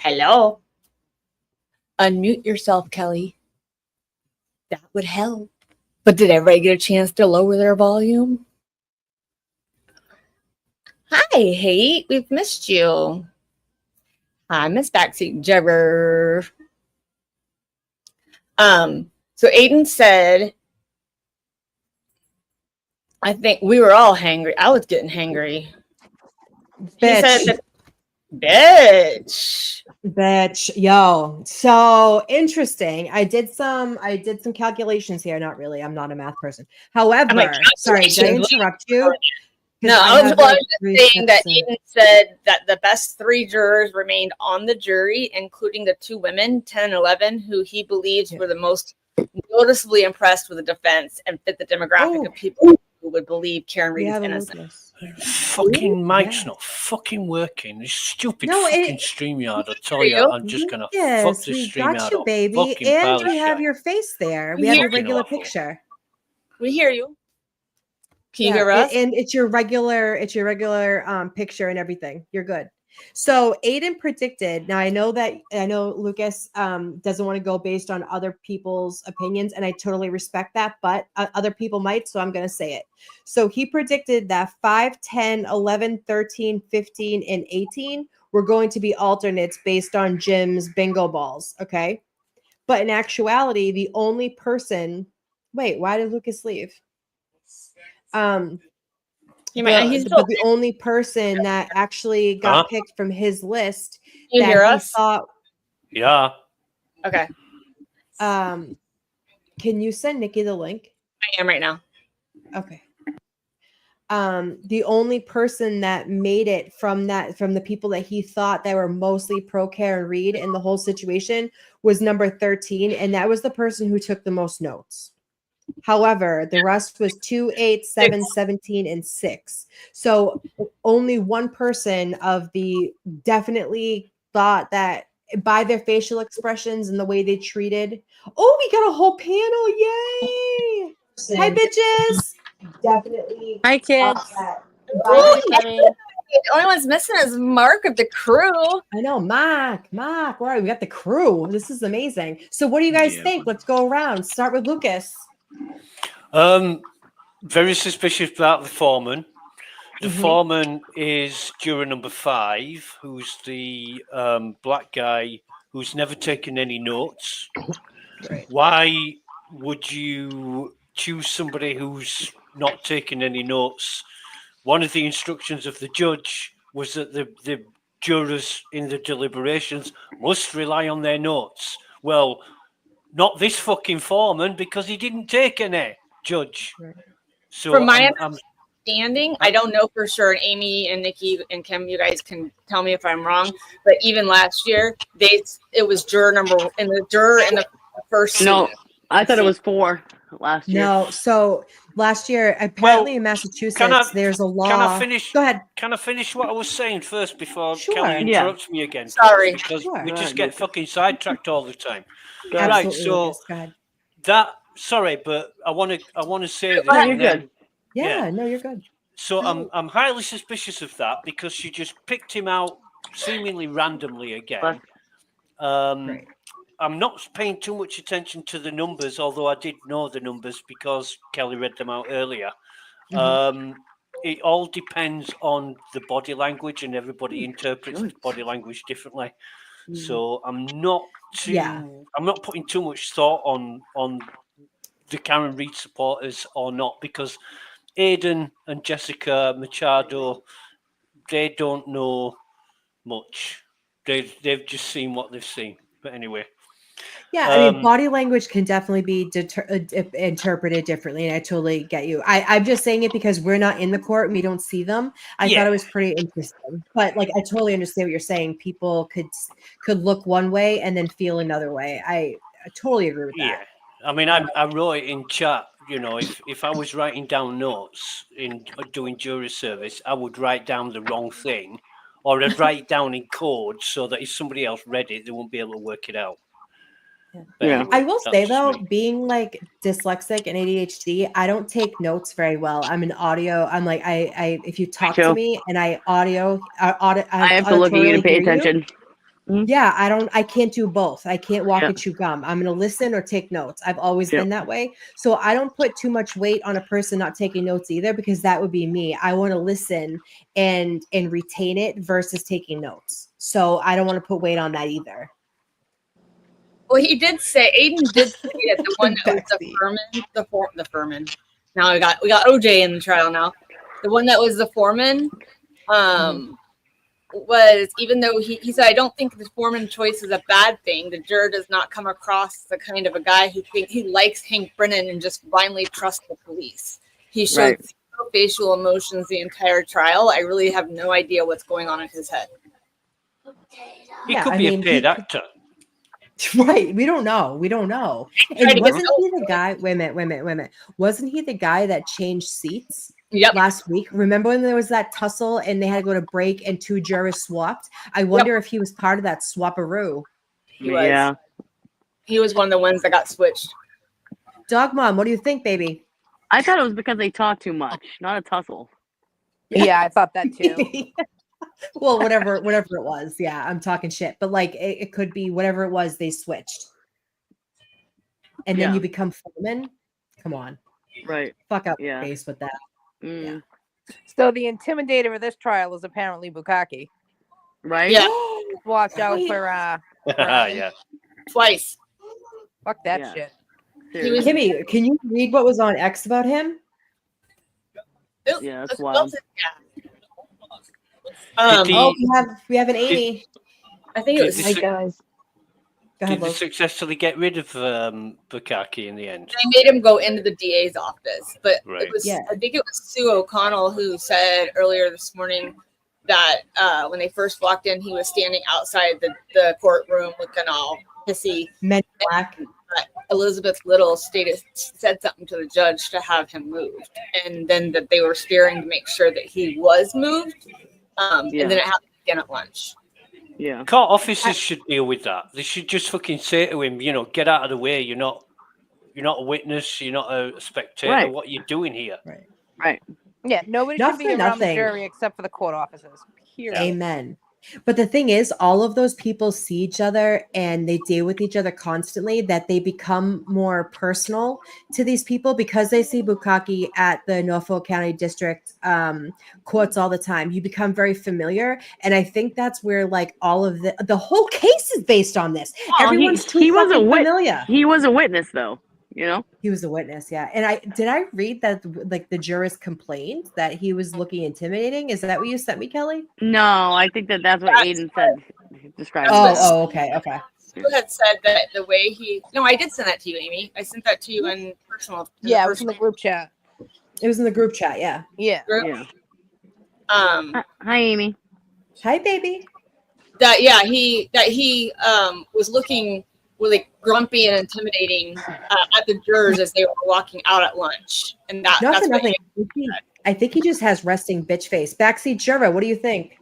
Hello. Unmute yourself, Kelly. That would help. But did everybody get a chance to lower their volume? Hi, Hate. We've missed you. Hi, Miss Backseat Jabber. So Aiden said, I think we were all hangry. I was getting hangry. He said that, Bitch, yo. So interesting. I did some calculations here. Not really. I'm not a math person. However, sorry, did I interrupt you? No, I was just saying that Eden said that the best 3 jurors remained on the jury, including the 2 women, 10 and 11, who he believes were the most noticeably impressed with the defense and fit the demographic of people who would believe Karen Reed is innocent. Fucking mic's not fucking working. This stupid fucking StreamYard. I tell you, I'm just gonna fuck Yes, this we StreamYard got you, up. baby, Fucking and pile of we have shit. your face there. We We have hear your regular Fucking awful. picture. We hear you. Can you Yeah, hear us? And it's your regular picture and everything. You're good. So Aiden predicted. Now I know Lucas doesn't want to go based on other people's opinions, and I totally respect that, but other people might, so I'm going to say it. So he predicted that 5, 10, 11, 13, 15, and 18 were going to be alternates based on Jim's bingo balls. Okay. But in actuality, the only person, wait, why did Lucas leave? The only person that actually got picked from his list You that hear he us? thought. Yeah. Okay. Can you send Nikki the link? I am right now. Okay. The only person that made it from the people that he thought that were mostly pro Karen Reed in the whole situation was number 13, and that was the person who took the most notes. However, the rest was 2, 8, 7, 17, and 6. So only one person of the definitely thought that by their facial expressions and the way they treated. Oh, we got a whole panel. Yay. Hi, bitches. Definitely. Hi, kids. Bye. The only one's missing is Mark of the crew. I know, Mark. All right, we got the crew. This is amazing. So what do you guys think? Let's go around. Start with Lucas. Very suspicious about the foreman. The Mhm. foreman is juror number 5, who's the black guy who's never taken any notes. Right. Why would you choose somebody who's not taken any notes? One of the instructions of the judge was that the jurors in the deliberations must rely on their notes. Well, not this fucking foreman, because he didn't take any, Judge. Right. So From my I'm understanding, I don't know for sure. And Amy and Nikki and Kim, you guys can tell me if I'm wrong. But even last year, it was juror number in the first. No, seat. I thought it was 4 last year. No, so last year, apparently in Massachusetts, there's a law. Can I finish? Go ahead. Can I finish what I was saying first before Sure. Kelly Yeah. interrupts me again? Sorry. Because Sure. we Go just ahead, get Lucas. fucking sidetracked all the time. Absolutely, Right. So Lucas. Go ahead. sorry, but I want to say this. No, and you're then- good. Yeah, no, you're good. So I'm highly suspicious of that because she just picked him out seemingly randomly again. I'm not paying too much attention to the numbers, although I did know the numbers because Kelly read them out earlier. It all depends on the body language, and everybody interprets the body language differently. So I'm not putting too much thought on the Karen Reid supporters or not, because Aidan and Jessica Machado, they don't know much. They've just seen what they've seen. But anyway. Yeah, I mean, body language can definitely be interpreted differently, and I totally get you. I'm just saying it because we're not in the court and we don't see them. I thought it was pretty interesting, but like, I totally understand what you're saying. People could look one way and then feel another way. I totally agree with that. I mean, I wrote it in chat. You know, if I was writing down notes in doing jury service, I would write down the wrong thing, or I'd write it down in code so that if somebody else read it, they won't be able to work it out. Yeah. Anyway, I will that's say just though, me. being like dyslexic and ADHD, I don't take notes very well. I'm an audio. I'm like, I if you talk to too. me and I I have to look at you to auditorially pay hear you, attention. yeah, I can't do both. I can't walk and chew gum. I'm going to listen or take notes. I've always been that way. So I don't put too much weight on a person not taking notes either, because that would be me. I want to listen and retain it versus taking notes. So I don't want to put weight on that either. Well, he did say, Aiden did say that the one that was the foreman. Now we got OJ in the trial now. The one that was the foreman, was, even though he said, I don't think the foreman choice is a bad thing. The juror does not come across the kind of a guy who he likes Hank Brennan and just blindly trusts the police. He showed zero facial emotions the entire trial. I really have no idea what's going on in his head. He could be a paid actor. Right. We don't know. And wasn't he the guy? Wait a minute. Wasn't he the guy that changed seats? Last week. Remember when there was that tussle and they had to go to break and 2 jurors swapped? I wonder if he was part of that swapperoo. He was. He was one of the ones that got switched. Dog Mom, what do you think, baby? I thought it was because they talked too much, not a tussle. Yeah, I thought that too. Well, whatever it was. Yeah, I'm talking shit. But like, it could be whatever it was, they switched. And then you become foreman? Come on. Right. Fuck up your face with that. Yeah. So the intimidator of this trial is apparently Bukkake. Right? Yeah. Watch out for Yeah. Twice. Fuck that shit. Kimmy, can you read what was on X about him? Yeah, that's wild. We have an Amy. I think it was. Hi guys. Go ahead, Did they Lo. successfully get rid of Bukkake in the end? They made him go into the DA's office, but Right. it was. I think it was Sue O'Connell who said earlier this morning that when they first walked in, he was standing outside the courtroom looking all pissy. Men in black. Elizabeth Little said something to the judge to have him moved, and then that they were staring to make sure that he was moved, and then it happened again at lunch. Yeah. Court officers should deal with that. They should just fucking say to him, get out of the way. You're not a witness. You're not a spectator. Right. What are you doing here? Right. Right. Yeah, nobody Not should be for around the nothing. jury except for the court officers. Period. Amen. But the thing is, all of those people see each other and they deal with each other constantly, that they become more personal to these people because they see Bukkake at the Norfolk County District courts all the time. You become very familiar. And I think that's where like all of the whole case is based on this. Well, Everyone's too he was a fucking familiar. He was a witness, though. You know, He was a witness, yeah. And I read that like the jurors complained that he was looking intimidating. Is that what you sent me, Kelly? no, I think that's what Aiden said. Described. Oh, okay. You had said that the way he. No, I did send that to you, Amy. I sent that to you in personal. Yeah, it was in the group chat. It was in the group chat, yeah. Yeah. Yeah. Hi, Amy. Hi, baby. That he was looking really grumpy and intimidating at the jurors as they were walking out at lunch, and Not that's for what nothing. I think he just has resting bitch face. Backseat juror, what do you think?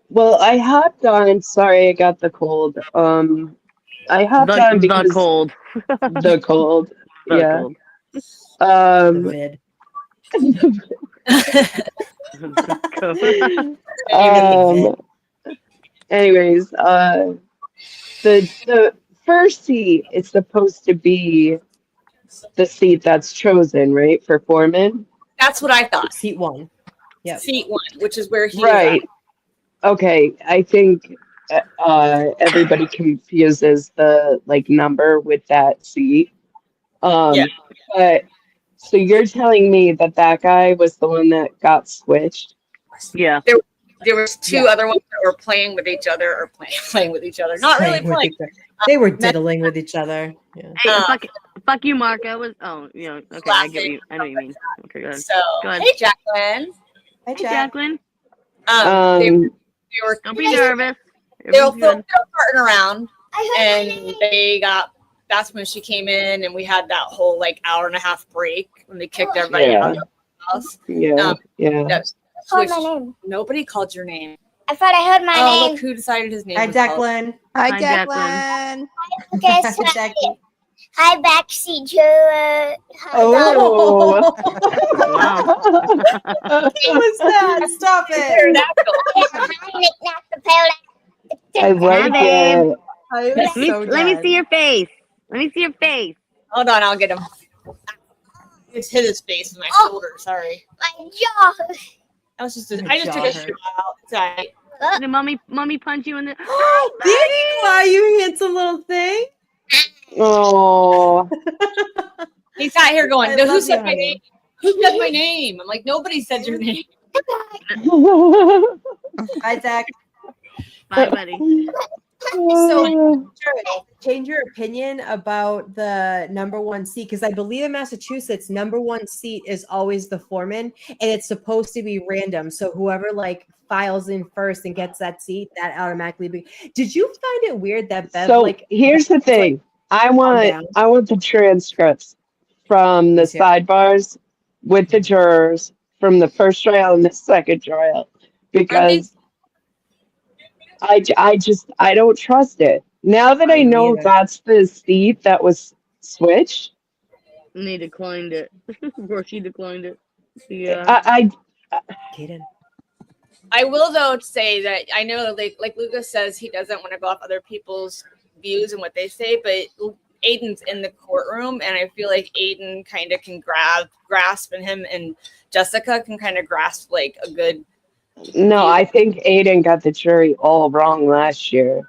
Well, I hopped on. Sorry, I got the cold. I hopped on because the cold. The cold. The Yeah. cold. The vid. Anyways, the first seat is supposed to be the seat that's chosen, right, for foreman? That's what I thought. Seat 1. Yeah. Seat 1, which is where he Right. was Okay. I think everybody confuses the like number with that seat. Yeah. But so you're telling me that guy was the one that got switched? Yeah. There was two other ones that were playing with each other, or playing with each other. Not really Playing with playing. each other. They were diddling with each other. Yeah. Hey, fuck you, Mark. I was. Oh, you know. Okay, I get what you. I know what you mean. Okay, go ahead. So, Go ahead. hey, Jacqueline. Hi, Jacqueline. They were. Don't be nervous. They were Everything's good. farting around, and they got. That's when she came in, and we had that whole like hour and a half break when they kicked everybody Yeah. out of the house. Yeah. Yeah. Called my name. Nobody called your name. I thought I heard my name. Look who decided his name. Hi, was called. Declan. Hi, Hi, Declan. Okay, so Jackie. hi, backseat juror. Hi, Oh. Who was that? Stop it. I like it. I was so Let me done. see your face. Let me see your face. Hold on, I'll get him. Just hit his face with my shoulder. Sorry. My jaw. I just took a shoe out. It's all right. Did mommy punch you in the? Oh, Biggie, why you handsome little thing? Oh. He sat here going, I "Who love said you, my honey. name? Who said my name?" I'm like, nobody said your name. Hi, Zach. Bye, buddy. So, change your opinion about the number 1 seat, because I believe in Massachusetts, number 1 seat is always the foreman, and it's supposed to be random. So whoever like files in first and gets that seat, that automatically. Did you find it weird that Bev So like? here's the thing. I want the transcripts from the sidebars with the jurors from the first trial and the second trial, because I don't trust it. Now that I know neither. that's the seat that was switched, And they declined it. Or she declined it. Yeah. Kaden. I will though say that I know like Lucas says he doesn't want to go off other people's views and what they say, but Aiden's in the courtroom, and I feel like Aiden kind of can grasp, and him and Jessica can kind of grasp like a good. No, I think Aiden got the jury all wrong last year.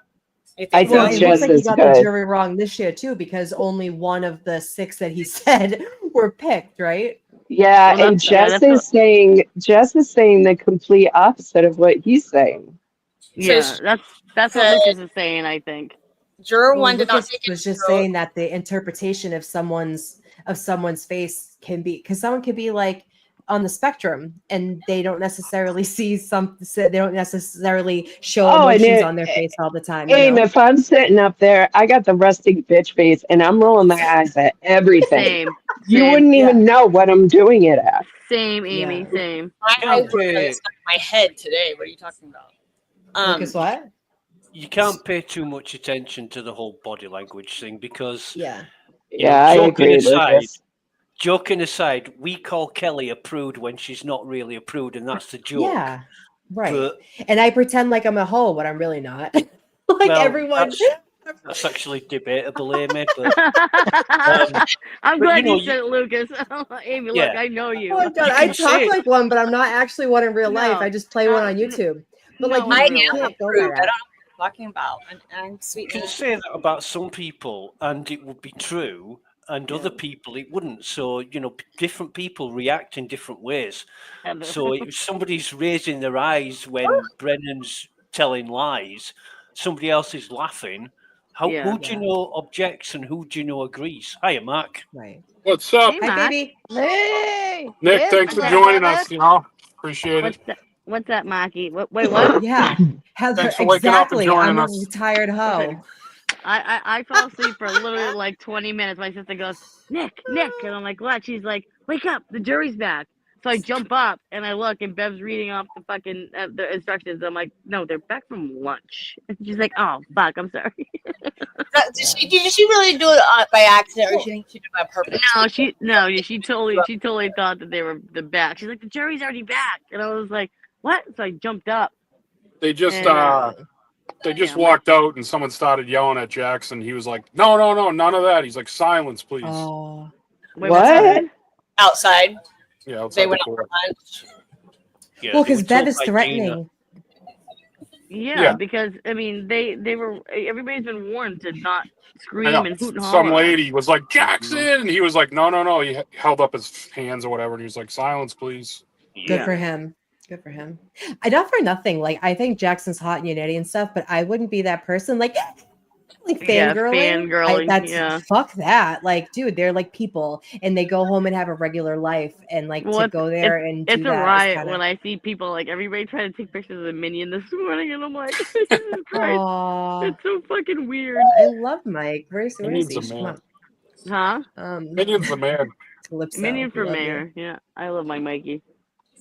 I think Well, it looks just like he as got the good. jury wrong this year too, because only one of the 6 that he said were picked, right? Yeah, Well, and that's- Jess is saying the complete opposite of what he's saying. Yeah, that's what Lucas is saying, I think. Juror Well, one did not Lucas take was just saying that the interpretation of someone's face can be, because someone could be like on the spectrum and they don't necessarily they don't necessarily show and emotions on their face all the time. You Hey, know? if I'm sitting up there, I got the resting bitch face, and I'm rolling my eyes at everything. Same. You Same. wouldn't even know what I'm doing it at. Same, Amy. Same. I was in my head today. What are you talking about? Lucas, what? You can't pay too much attention to the whole body language thing because yeah, Yeah, I joking agree, aside, Lucas. joking aside, we call Kelly a prude when she's not really a prude, and that's the joke. Yeah, right. But, and I pretend like I'm a hoe when I'm really not. Like well, everyone. That's actually debatable, Amy. But, I'm but, glad you know, you said it, Lucas. Amy, look, Yeah. I know you. Oh my God, I talk like one, but I'm not actually one in real life. I just play one on YouTube. But like, I you am can't go approved. by I don't know that. what you're talking about. I'm sweet. You can say that about some people, and it would be true, and other people it wouldn't. So different people react in different ways. So if somebody's raising their eyes when Brennan's telling lies, somebody else is laughing. Who do you know objects and who do you know agrees? Hiya, Mark. Right. What's up? Hey, Hi, Mark. baby. Hey, Nick, thanks for joining us. Appreciate it. What's that, Marky? Wait, what? Yeah, Heather. Thanks for waking up and Exactly. joining I'm a us. retired hoe. I fell asleep for literally like 20 minutes. My sister goes, Nick, and I'm like, what? She's like, wake up, the jury's back. So I jump up and I look, and Bev's reading off the fucking the instructions. I'm like, no, they're back from lunch. And she's like, oh fuck, I'm sorry. Did she really do it by accident, or she think she did it on purpose? She totally thought that they were the back. She's like, the jury's already back, and I was like, what? So I jumped up. They just and, walked out and someone started yelling at Jackson. He was like, no, none of that. He's like, silence, please. Oh. Wait, what? Outside. Yeah, outside They went the out court. for lunch. Yeah, Well, they because were Bev told is by threatening. Yeah, because I mean, everybody's been warned to not I scream know. and hoot and Some holler. lady was like, Jackson! And he was like, no. He held up his hands or whatever. And he was like, silence, please. Good for him. Good for him. I not for nothing. Like I think Jackson's hot and Unity and stuff, but I wouldn't be that person. Like fangirling. That's fuck that. Like, dude, they're like people, and they go home and have a regular life, and like to go there and do it's a that. riot Kinda... when I see people like everybody trying to take pictures of the Minion this morning, and I'm like, Jesus Christ, Aww. it's so fucking weird. I love Mike. Where's Minion's he? a man. Huh? Minion's the man. Calypso, Minion for we love mayor. you. Yeah, I love my Mikey.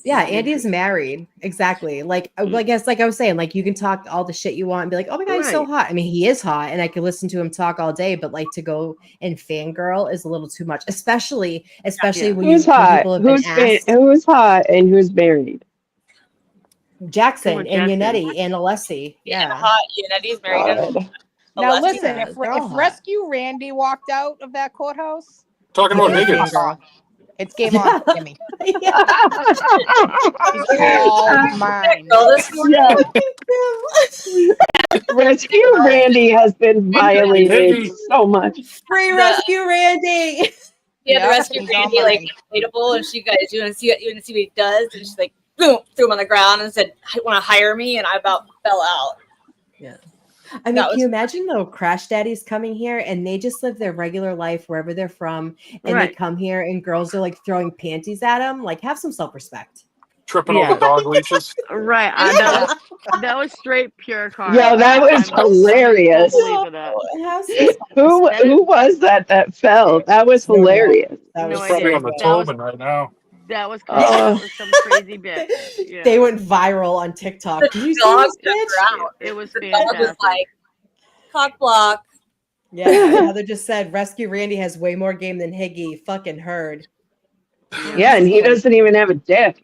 Yeah, Andy's married. Exactly. Like, I guess, like I was saying, like you can talk all the shit you want and be like, oh my God, he's so hot. I mean, he is hot and I could listen to him talk all day, but like to go and fangirl is a little too much, especially when Who's you when hot? people have been asked. Who's hot and who's married? Jackson and Yannetti and Alessi. Yeah. Hot. Yanetti's married. God. Now Alessi. listen, Yeah, if they're all hot. Rescue Randy walked out of that courthouse, Talking about Higgins. it's game on for Jimmy. He's all mine. Yeah. Rescue Randy has been violated so much. Free Rescue Randy. Yeah, the rescue Randy like inflatable, and she got you want to see what he does, and she's like, boom, threw him on the ground and said, "Want to hire me?" And I about fell out. Yeah. I mean, can you imagine though, crash daddies coming here and they just live their regular life wherever they're from, and they come here and girls are like throwing panties at them? Like, have some self-respect. Tripping over dog leashes. Right. That was straight pure karma. Yeah, that was hilarious. Who was that fell? That was hilarious. That was probably on the Tobin right now. That was some crazy bitch. Yeah. They went viral on TikTok. Did you see Dog this bitch? out. It was The dog fantastic. was like, cock block. Yeah, Heather just said Rescue Randy has way more game than Higgy. Fucking heard. Yeah, and he doesn't even have a dick.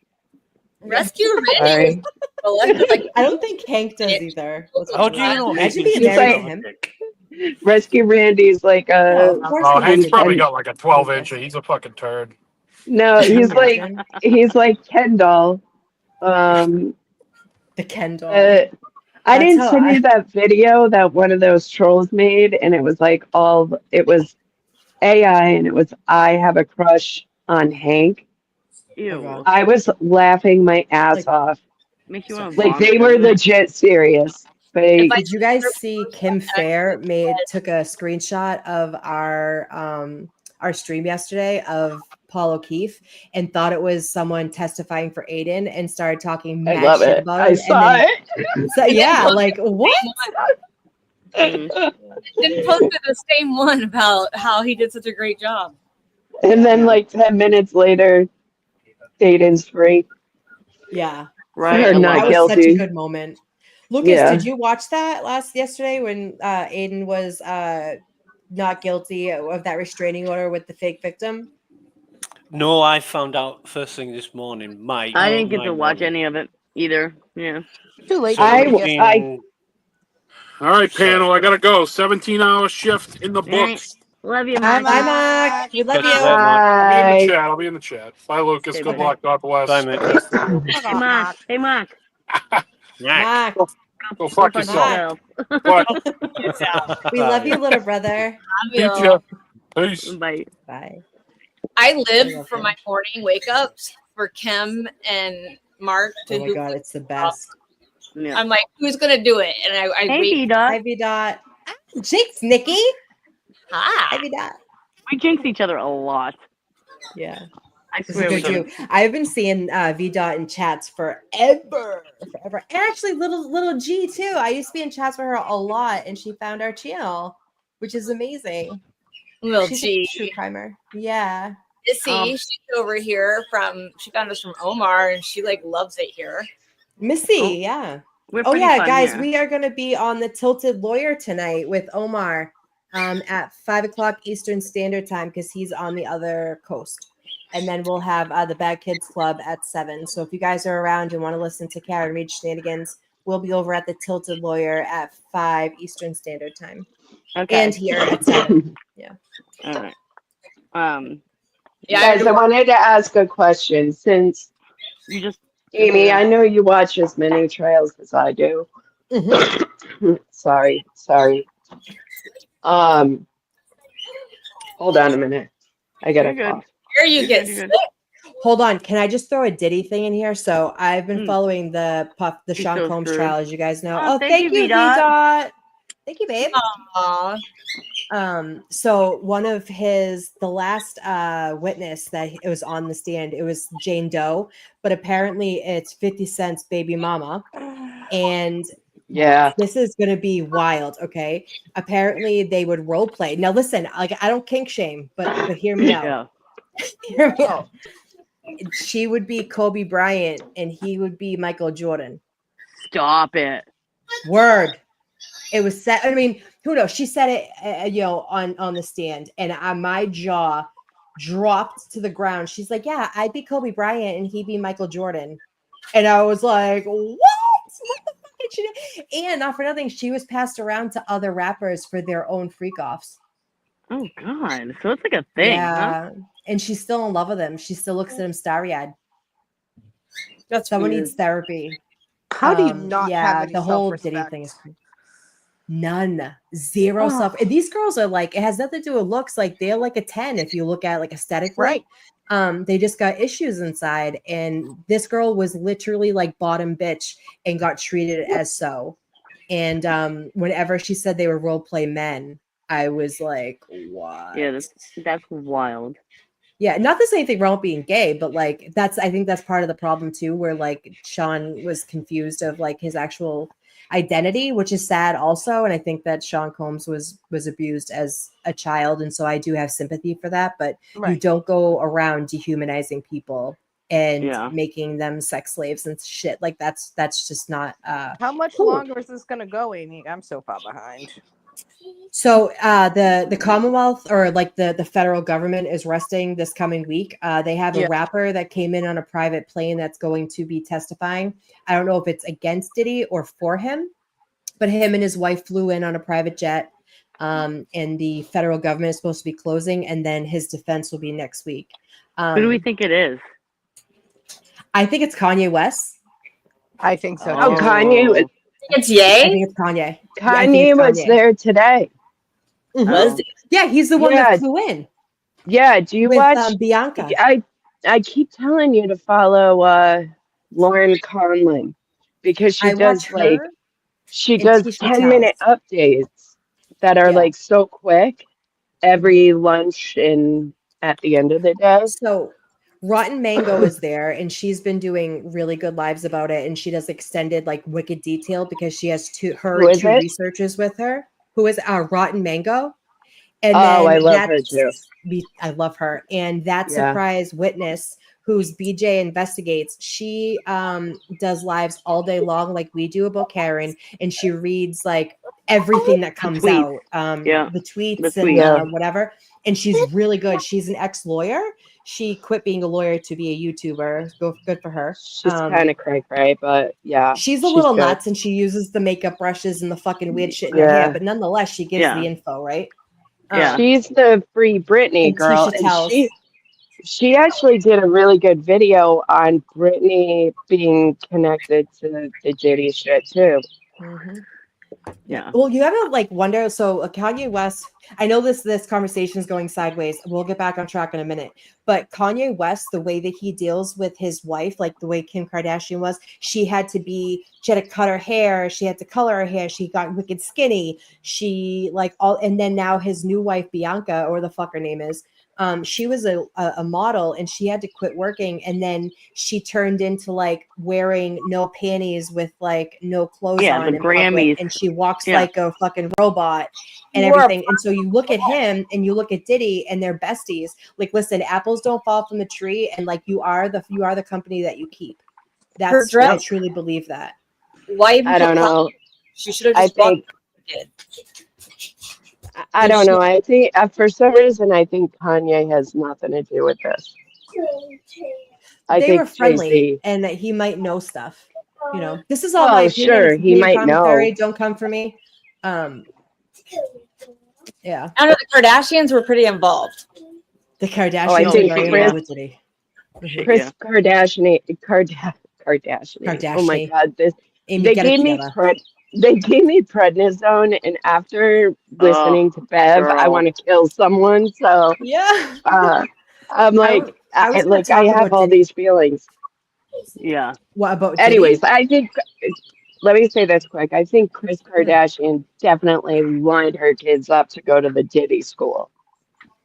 Rescue Randy. I don't think Hank does either. How do you know? Imagine being He's married like- to him. Rescue Randy's like a. Oh, Hank's probably got like a 12-incher. He's a fucking turd. No, he's like Kendall. The Kendall. I didn't send you that video that one of those trolls made, and it was like it was AI, and it was I have a crush on Hank. Ew. I was laughing my ass off. Makes you want to Like they were legit serious. Did you guys see Kim Fair took a screenshot of our stream yesterday of Paul O'Keefe and thought it was someone testifying for Aiden and started talking I mad love shit it. about I him. saw and it. So yeah, like what? Didn't post the same one about how he did such a great job. And then like 10 minutes later, Aiden's free. Yeah. Right. Or not that was such a guilty. good moment. Lucas, Yeah. did you watch that yesterday when Aiden was not guilty of that restraining order with the fake victim? No, I found out first thing this morning. I didn't get to watch any of it either. Yeah. Too late. So I, it's w- I, All right, So- panel, I gotta go. 17-hour shift in the books. Love you, Bye, Mark. Mark. We love Catch you you. later, Mark. I'll be in the I, chat. I'll be in the chat. Bye, Lucas. Okay, Good buddy. luck. God bless. Bye, mate. Best of you. Fuck Hey, off, Mark. Hey, Mark. Mac. Mark. Go fuck Go yourself. yourself. What? We love you, little brother. Meet ya. Peace. Bye. Bye. I I live love for him. my morning wake ups for Kim and Mark to Oh my do. god, it's the best. Yeah. I'm like, who's gonna do it? And I Hey, wait. V-Dot. Hi, V-Dot. Jinx, Nikki. Hi. Hi, V-Dot. We jinx each other a lot. Yeah. I This is swear we good do. too. I've been seeing VDOT in chats forever. And actually, little G too. I used to be in chats with her a lot, and she found our channel, which is amazing. Little She's G. a true crimer. Yeah. Missy, she's over here she found us from Omar and she like loves it here. Missy, yeah. We're Oh pretty yeah, fun guys, here. we are going to be on the Tilted Lawyer tonight with Omar at 5:00 Eastern Standard Time because he's on the other coast. And then we'll have the Bad Kids Club at 7. So if you guys are around and want to listen to Karen Reed shenanigans, we'll be over at the Tilted Lawyer at 5 Eastern Standard Time. Okay. And here at 7. Yeah. All right. guys, I wanted to ask a question since you just Amy, I know you watch as many trails as I do. Sorry. Hold on a minute. I got a cough. Here you get sick. Hold on. Can I just throw a ditty thing in here? So I've been following the Sean so Combs screwed. trial, as you guys know. Oh, Oh, thank thank you, you, V-Dot. V-Dot. Thank you, babe. Aww. So one of the last witness that it was on the stand, it was Jane Doe, but apparently it's 50 Cent's baby mama. And yeah, this is going to be wild. Okay. Apparently they would role play. Now listen, like I don't kink shame, but hear me out. Yeah. Hear me out. She would be Kobe Bryant and he would be Michael Jordan. Stop it. Word. It was set. I mean, who knows? She said it, on the stand, and my jaw dropped to the ground. She's like, "Yeah, I'd be Kobe Bryant, and he'd be Michael Jordan," and I was like, "What? What the fuck did she do?" And not for nothing, she was passed around to other rappers for their own freak offs. Oh God! So it's like a thing, Yeah, huh? and she's still in love with him. She still looks at him starry-eyed. That's someone weird. needs therapy. How do you not have any the whole Diddy self-respect? thing is crazy. None, zero Oh. self. And these girls are like, it has nothing to do with looks. Like they're like a 10 if you look at like aesthetically. Right. They just got issues inside, and this girl was literally like bottom bitch and got treated as so. And whenever she said they were role play men, I was like, what? Yeah, that's wild. Yeah, not to say anything wrong with being gay, but like I think that's part of the problem too, where like Sean was confused of like his actual identity, which is sad also. And I think that Sean Combs was abused as a child, and so I do have sympathy for that. But you Right. don't go around dehumanizing people and Yeah. making them sex slaves and shit. Like that's just not How much cool. longer is this gonna go, Amy? I'm so far behind. So the Commonwealth or like the federal government is resting this coming week. They have a Yeah. rapper that came in on a private plane that's going to be testifying. I don't know if it's against Diddy or for him, but him and his wife flew in on a private jet. And the federal government is supposed to be closing, and then his defense will be next week. Who do we think it is? I think it's Kanye West. I think so. Oh, too. Kanye. It's Ye. I think it's Kanye. Yeah, I think Kanye it's was Kanye. there today. Mhm. Was it? Yeah, he's the one Yeah. that flew in Yeah, do you with watch? Bianca. I keep telling you to follow Lauren Conlon because she I does watch like her she and does Tisha 10-minute updates that are Yeah. like so quick every lunch and at the end of the day. So Rotten Mango is there, and she's been doing really good lives about it, and she does extended like wicked detail because she has two Who is it? researchers with her who is Rotten Mango. And Oh, then I love her too. I love her. And that Yeah. surprise witness who's BJ Investigates, she does lives all day long like we do about Karen, and she reads like everything that comes tweets. out, Yeah. the tweets The and tweets. whatever. And she's really good. She's an ex-lawyer. She quit being a lawyer to be a YouTuber. Good for her. She's kind of cray-cray, but yeah. She's a little good. nuts, and she uses the makeup brushes and the fucking weird shit in her hair. But nonetheless, she gives the info, right? She's the Free Britney And girl, Tisha and tells. she actually did a really good video on Britney being connected to the Diddy shit too. Mm-hmm. Yeah. Well, you gotta like wonder. So Kanye West, I know this conversation is going sideways. We'll get back on track in a minute. But Kanye West, the way that he deals with his wife, like the way Kim Kardashian was, she had to cut her hair, she had to color her hair, she got wicked skinny. She like all, and then now his new wife Bianca, or the fuck her name is. She was a model, and she had to quit working, and then she turned into like wearing no panties with like no clothes on the in public, Grammys. and she walks like a fucking robot and everything. And so you look at him and you look at Diddy, and they're besties. Like, listen, apples don't fall from the tree, and like you are the company that you keep. That's I truly believe that. Why? I don't know. She should have just I don't know. I think for some reason I think Kanye has nothing to do with this. They were friendly, Jay-Z. and that he might know stuff. You know, this is all my opinion. Sure, It's he opinion might commentary. know. Don't come for me. Yeah. I don't know. The Kardashians were pretty involved. The Kardashians I think are very Chris, involved with Diddy. Chris Kardashian. Oh my God! Amy, They get it gave me together. they gave me prednisone, and after listening to Bev, I girl. want to kill someone. So yeah, I'm like, I have all these feelings. Yeah. What about Anyways, Diddy? I think. Let me say this quick. I think Kris Kardashian definitely lined her kids up to go to the Diddy school.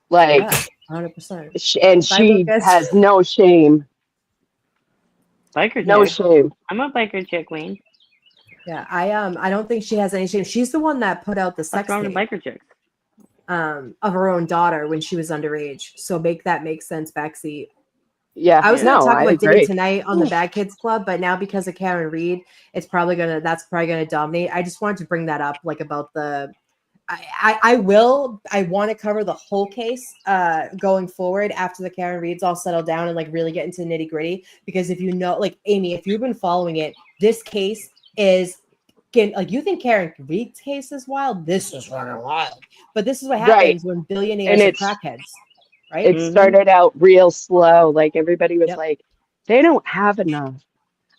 Like, 100%. and she has no shame. Biker No chick. shame. I'm a biker chick, Wayne. Yeah, I don't think she has any shame. She's the one that put out the sex What's wrong with tape biker chicks? of her own daughter when she was underage. So make that make sense, backseat. Yeah, I was going to talk about Diddy agree. tonight on the Bad Kids Club, but now because of Karen Reed, that's probably gonna dominate. I just wanted to bring that up, like about the. I want to cover the whole case going forward after the Karen Reed's all settled down and like really get into the nitty gritty. Because if you know, like Amy, if you've been following it, this case is. Like you think Karen Reed's case is wild? This is running wild. But this is what happens when billionaires are crackheads, right? It started out real slow. Like everybody was like, they don't have enough.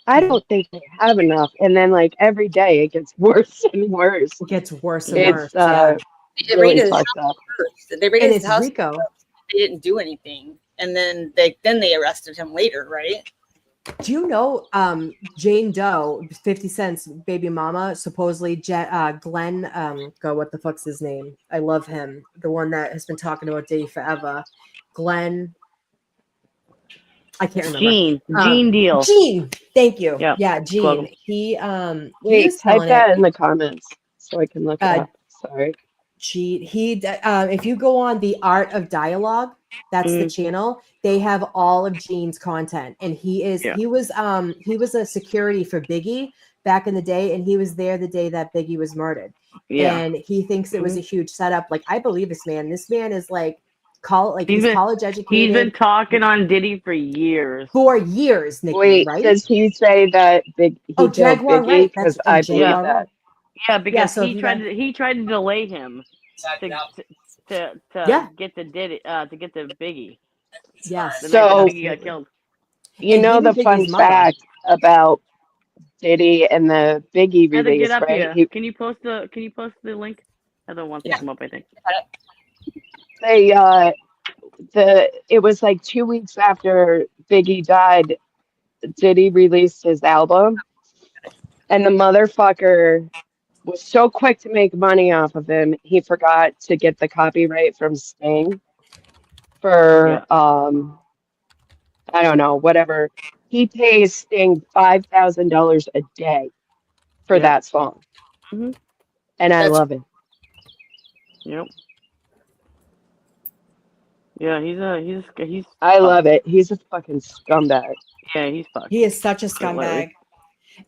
I don't think they have enough. And then like every day it gets worse and worse. It gets worse and worse. They really raided his fucked house up. first. They raided his house. Rico. They didn't do anything, and then they arrested him later, right? Do you know Jane Doe, 50 Cent's baby mama, supposedly Glenn, what the fuck's his name? I love him. The one that has been talking about Diddy forever. Glenn, I can't remember. Gene Deal. Gene, thank you. Yep. Yeah, Gene. Welcome. He Wait, type that in the comments so I can look it up. Sorry. If you go on the Art of Dialogue, that's the channel. They have all of Gene's content, and he was a security for Biggie back in the day, and he was there the day that Biggie was murdered. Yeah. And he thinks it was a huge setup. Like, I believe this man. This man is like he's college educated. He's been talking on Diddy for years. Nikki, Wait, right? does he say that he killed Jaguar, Biggie? right? Because That's I Jaguar, believe that. Yeah, because so he tried to delay him to get the Diddy to get the Biggie. Yes. The So night Biggie got killed. You know the fun fact about Diddy and the Biggie Heather, release, get up right? here. Can you post the link? Heather wants to come up, I think. It was like 2 weeks after Biggie died, Diddy released his album, and the motherfucker was so quick to make money off of him, he forgot to get the copyright from Sting for I don't know, whatever. He pays Sting $5,000 a day for that song, and I love it. Yep. Yeah, he's. I love it. He's a fucking scumbag. Yeah, he's fucked. He is such a scumbag.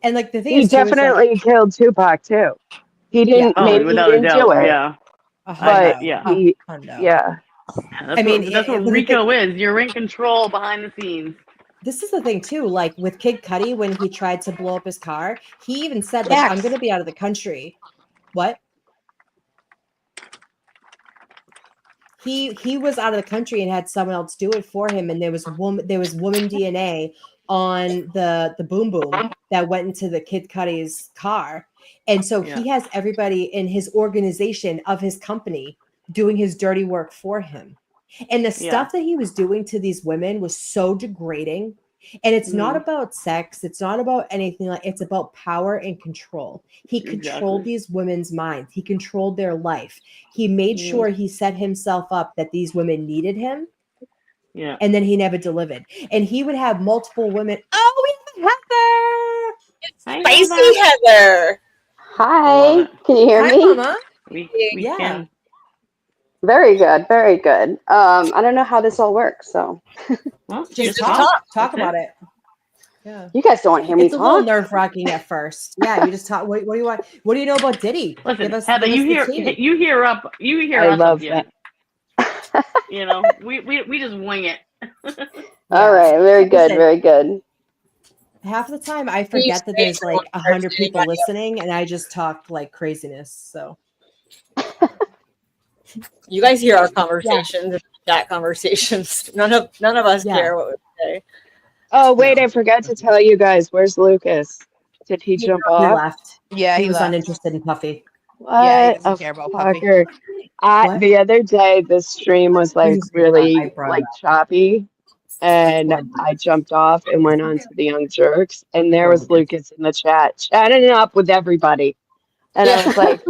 And like the thing He is, definitely killed Tupac too. He didn't. Yeah. Maybe he without a didn't doubt, do it. yeah. But he, yeah. That's that's what Rico is. You're in control behind the scenes. This is the thing too, like with Kid Cudi, when he tried to blow up his car, he even said, like, I'm going to be out of the country. What? He was out of the country and had someone else do it for him, and there was woman DNA on the boom boom that went into the Kid Cudi's car, and so he has everybody in his organization of his company doing his dirty work for him, and the stuff that he was doing to these women was so degrading. And it's not about sex. It's not about anything like. It's about power and control. He controlled these women's minds. He controlled their life. He made sure he set himself up that these women needed him. Yeah. And then he never delivered. And he would have multiple women. Oh, we have Heather. Spicy Heather. Hi. Can you hear Hi, me? Mama. We Yeah. can. Very good. Very good. I don't know how this all works, so. Well, Just talk That's about it. Yeah. You guys don't want to hear me It's a little talk? nerve-wracking at first. Yeah, you just talk. What do you want? What do you know about Diddy? Listen, Give Heather, us you the hear tea. I us love up here. You know, we just wing it. All right. Very good. Listen, Very good. half the time I forget that there's like 100 people listening, and I just talk like craziness. So You guys hear our conversations, chat conversations. None of us care what we say. Oh, wait, I forgot to tell you guys. Where's Lucas? Did he jump he off? left. Yeah, he he was left. uninterested in Puffy. What Yeah, he a doesn't care about Puppy. fucker. What? The other day, the stream was like I really brought like it up. choppy, and I jumped off and went on to the Young Jerks, and there was Lucas in the chat, chatting it up with everybody. And I was like,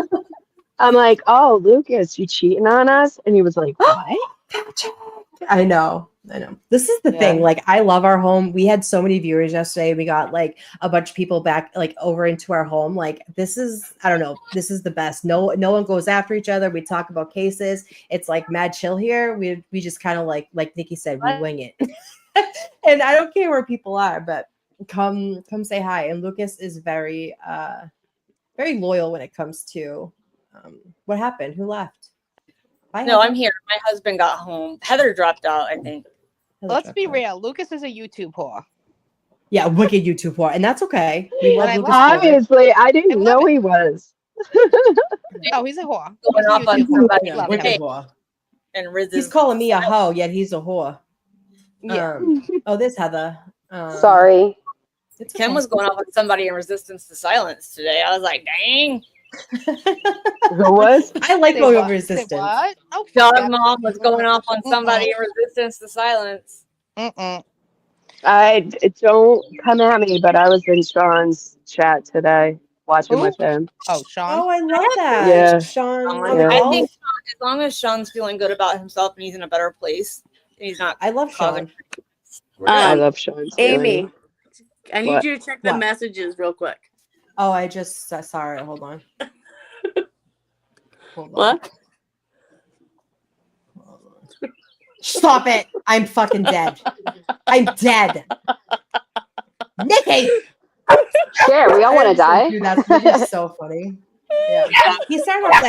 I'm like, oh, Lucas, you cheating on us? And he was like, what? I know. This is the thing. Like, I love our home. We had so many viewers yesterday. We got like a bunch of people back, like over into our home. Like, this is, I don't know. This is the best. No one goes after each other. We talk about cases. It's like mad chill here. We just kind of like Nikki said, we wing it. And I don't care where people are, but come say hi. And Lucas is very loyal when it comes to what happened. Who left? Bye, No, Heather. I'm here. My husband got home. Heather dropped out, I think. Let's be real. Lucas is a YouTube whore. Yeah, wicked YouTube whore, and that's okay. We love Lucas. Obviously, I didn't know he was. Oh, he's a whore. Going off on somebody. Yeah, wicked whore. And Riz He's is calling me a hoe, yet he's a whore. Yeah. Oh, there's Heather. Sorry. Kim was going off on somebody in resistance to silence today. I was like, dang. Who was? I like Say going what? over resistance. Say what? Oh, Dog yeah. mom was going off on somebody in resistance to silence. I don't come at me, but I was in Sean's chat today watching Who? with him. Oh, Sean. Oh, I love that. Yeah. Sean. I think as long as Sean's feeling good about himself and he's in a better place, and he's not. I love Sean. I love Sean. Amy, I need What? you to check the What? messages real quick. Oh, I just saw it. Hold on. What? Stop it. I'm fucking dead. I'm dead. Nikki. Share. We all want to die. Dude, that's really so funny. Yeah. He started off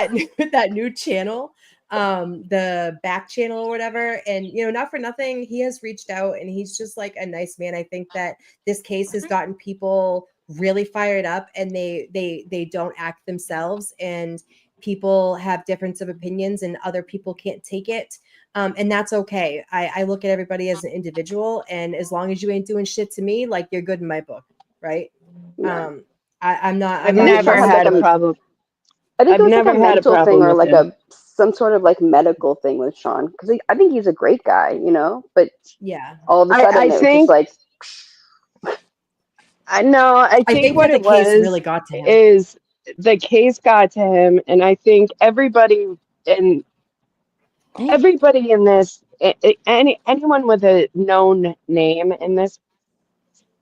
that new channel, the back channel or whatever. And, you know, not for nothing, he has reached out and he's just like a nice man. I think that this case has gotten people really fired up and they don't act themselves, and people have difference of opinions and other people can't take it. And that's okay. I look at everybody as an individual, and as long as you ain't doing shit to me, like, you're good in my book. Right. Yeah. I'm not. I've never had a problem. I think I've it was never like a had a mental problem thing or with like him. some sort of like medical thing with Sean, because I think he's a great guy, you know. But yeah, all of a sudden I it was think just like I think what that it the case was really got to him. is the case got to him, and I think everybody in this, anyone with a known name in this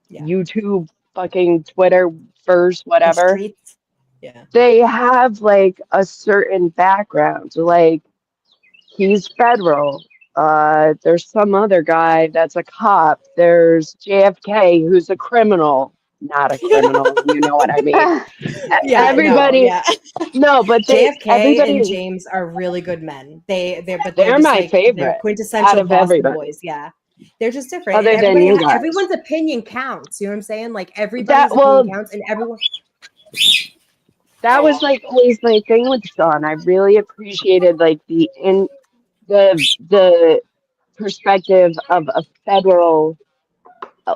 YouTube, fucking Twitter, verse, whatever, streets. Yeah, they have like a certain background. Like, he's federal. There's some other guy that's a cop. There's JFK, who's a criminal. not a criminal. You know what I mean? Yeah, Everybody, no, but JFK everybody, and James are really good men. They're they're just my like they're favorite out quintessential of Boston everybody, boys. Yeah, they're just different, and other than you guys. everyone's opinion counts. You know what I'm saying? Like everybody's That opinion counts, and everyone. That was like always my thing with Sean. I really appreciated like the perspective of a federal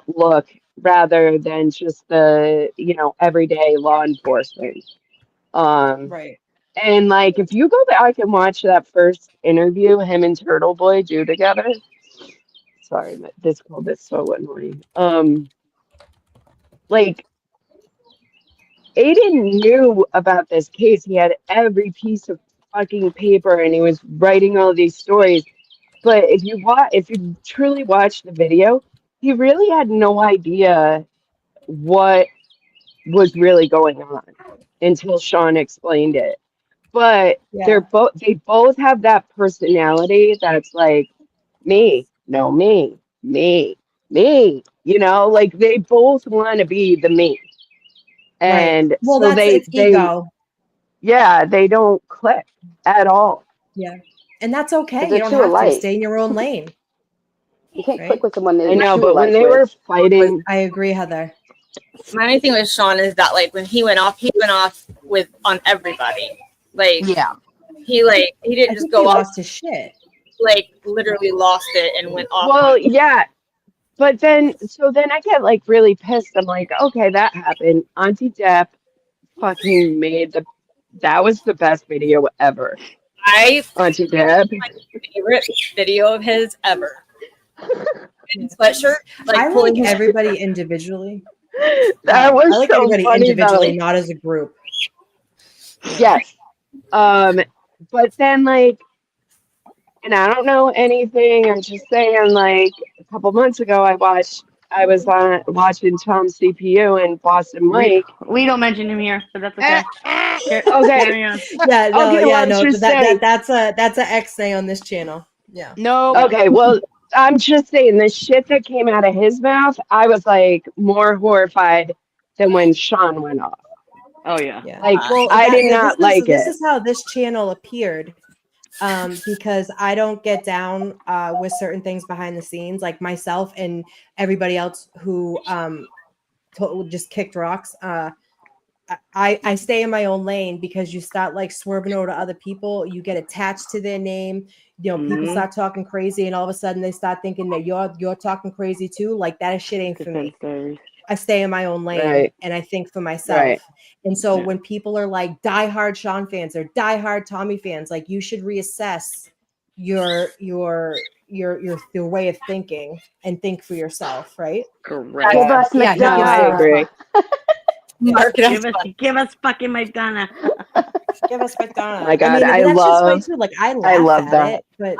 look rather than just the everyday law enforcement. Right. And like if you go back and watch that first interview him and Turtle Boy do together, sorry, this call is so annoying. Like Aiden knew about this case. He had every piece of fucking paper and he was writing all these stories. But if you truly watch the video, he really had no idea what was really going on until Sean explained it. But Yeah. they both have that personality that's like me, no me, me, me. Like they both want to be the me. Right. And Well, so it's ego. they don't click at all. Yeah, and that's okay. You they're don't too have to alike. stay in your own lane. You can't Right? click with someone that I you're know, too but when alike they were with. fighting, I agree, Heather. My only thing with Sean is that like when he went off on everybody. Like he didn't just go he off. lost his shit. Like literally lost it and went off. well, yeah. But then I get like really pissed. I'm like, okay, that happened. Auntie Depp fucking that was the best video ever. Auntie Depp. My favorite video of his ever. In sweatshirt, like I pulling like his everybody individually. That was I like so everybody funny individually, though. not as a group. Yes. But then like, and I don't know anything. I'm just saying like a couple months ago I was watching Tom CPU and Boston Mike. We don't mention him here, but that's okay. Okay. Carry on. Yeah, no, Okay, yeah, well, no. just That's a XA on this channel. Yeah. No. Okay, well, I'm just saying the shit that came out of his mouth, I was like more horrified than when Sean went off. Oh yeah. Like Well, I did not like this it. is how this channel appeared. Because I don't get down with certain things behind the scenes, like myself and everybody else who just kicked rocks. I stay in my own lane because you start like swerving over to other people, you get attached to their name. People start talking crazy, and all of a sudden they start thinking that you're talking crazy too. Like that shit ain't for me. I stay in my own lane and I think for myself. Right. And so when people are like diehard Sean fans or diehard Tommy fans, like you should reassess your way of thinking and think for yourself, right? Correct. Give us Yeah, McDonough. I agree. Give us fucking McDonough. Give us McDonough. My God, I mean, I that's just love- way too. Like I laugh at that. it, but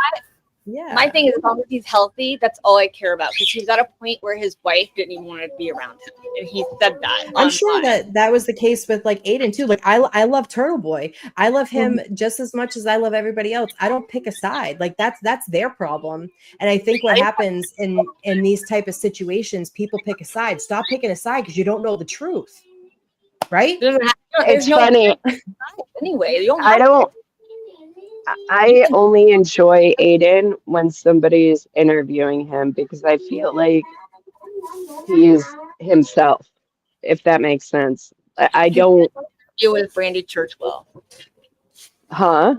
yeah. My thing is, as long as he's healthy, that's all I care about. Because he's at a point where his wife didn't even want to be around him, and he said that. I'm sure that was the case with like Aiden too. Like I love Turtle Boy. I love him just as much as I love everybody else. I don't pick a side. Like that's their problem. And I think what happens in these type of situations, people pick a side. Stop picking a side because you don't know the truth, right? It's funny. Anyway, I only enjoy Aiden when somebody's interviewing him because I feel like he's himself, if that makes sense. I don't. You with Brandy Churchwell. Huh?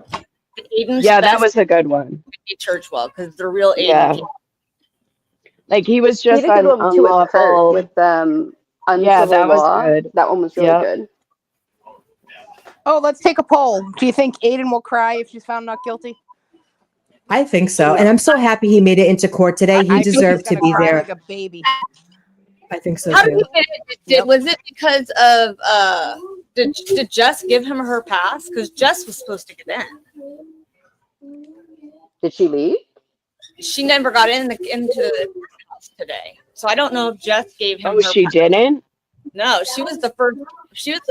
Aiden's Yeah, that best was a good one. Brandy Churchwell because the real Aiden. Yeah. Like he was just He did a on good one too with Kurt unlawful. with uncivil Yeah, that was law. good. That one was really Yep. good. Oh, let's take a poll. Do you think Aiden will cry if she's found not guilty? I think so. And I'm so happy he made it into court today. He I think deserved he's to gonna be cry there. like a baby. I think so How did too. he get it? Was it because of did Jess give him her pass? Because Jess was supposed to get in. Did she leave? She never got into the house today. So I don't know if Jess gave him Oh, her she pass. didn't? No, she was the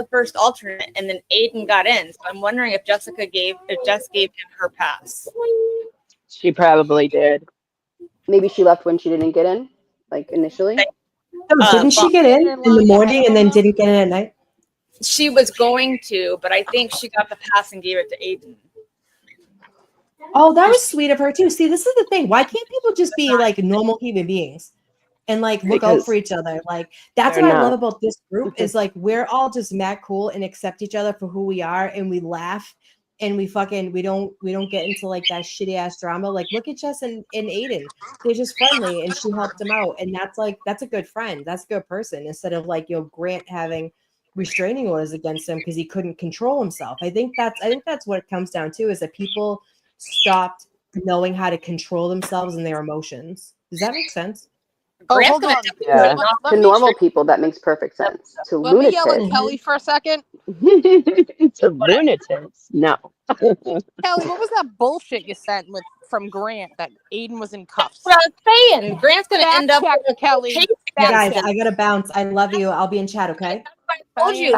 first alternate, and then Aiden got in. So I'm wondering if Jess gave him her pass. She probably did. Maybe she left when she didn't get in, like initially. Didn't she get in the morning and then didn't get in at night? She was going to, but I think she got the pass and gave it to Aiden. Oh, that was sweet of her too. See, this is the thing. Why can't people just be like normal human beings and like look out for each other? Like that's they're what I love not. about this group is like we're all just mad cool and accept each other for who we are, and we laugh and we don't get into like that shitty ass drama. Like look at Jess and Aiden. They're just friendly and she helped him out. And that's a good friend. That's a good person instead of like Grant having restraining orders against him because he couldn't control himself. I think that's what it comes down to is that people stopped knowing how to control themselves and their emotions. Does that make sense? Oh, hold on. Yeah. Let To me- normal people, that makes perfect sense. To Let me yell at lunatics, Kelly for a second. To lunatics. No. Kelly, what was that bullshit you sent from Grant that Aiden was in cuffs? That's what I was saying. Grant's going to end up Fact check, with a Kelly. case Hey against guys, him. I gotta bounce. I love you. I'll be in chat, okay? I told you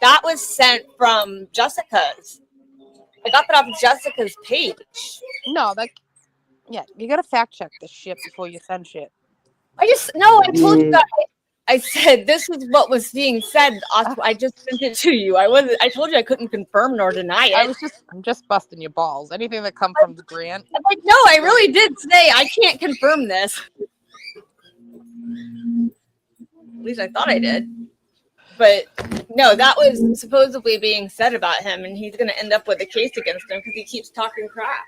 that was sent from Jessica's. I got that off Jessica's page. No, yeah, you gotta fact check this shit before you send shit. I told you that. I said this is what was being said. I just sent it to you. I told you I couldn't confirm nor deny it. I'm just busting your balls. Anything that comes from Grant. I'm like, no, I really did say I can't confirm this. At least I thought I did. But no, that was supposedly being said about him, and he's going to end up with a case against him because he keeps talking crap.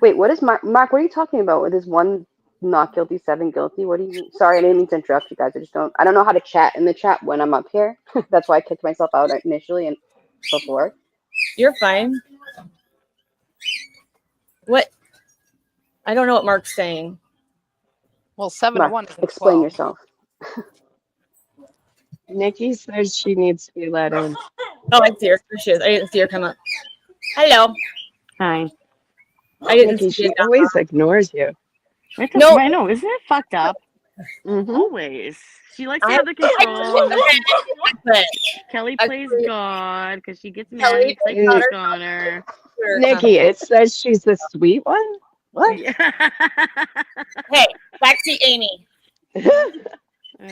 wait, what is Mark? What are you talking about with his 1 not guilty, 7 guilty? What do you? Sorry, I didn't mean to interrupt you guys. I don't know how to chat in the chat when I'm up here. That's why I kicked myself out initially and before. You're fine. What? I don't know what Mark's saying. Well, 7-1 is Explain yourself. Nikki says she needs to be let in. Oh, I see her. There she is. I didn't see her come up. Hello. Hi. I didn't Nikki, see she it. always ignores you. No, I know. Isn't it fucked up? Mm-hmm. Always. She likes to have the control. Kelly plays God because she gets mad and Kelly I click on her. Nikki, it says she's the sweet one? What? Hey, backseat Amy.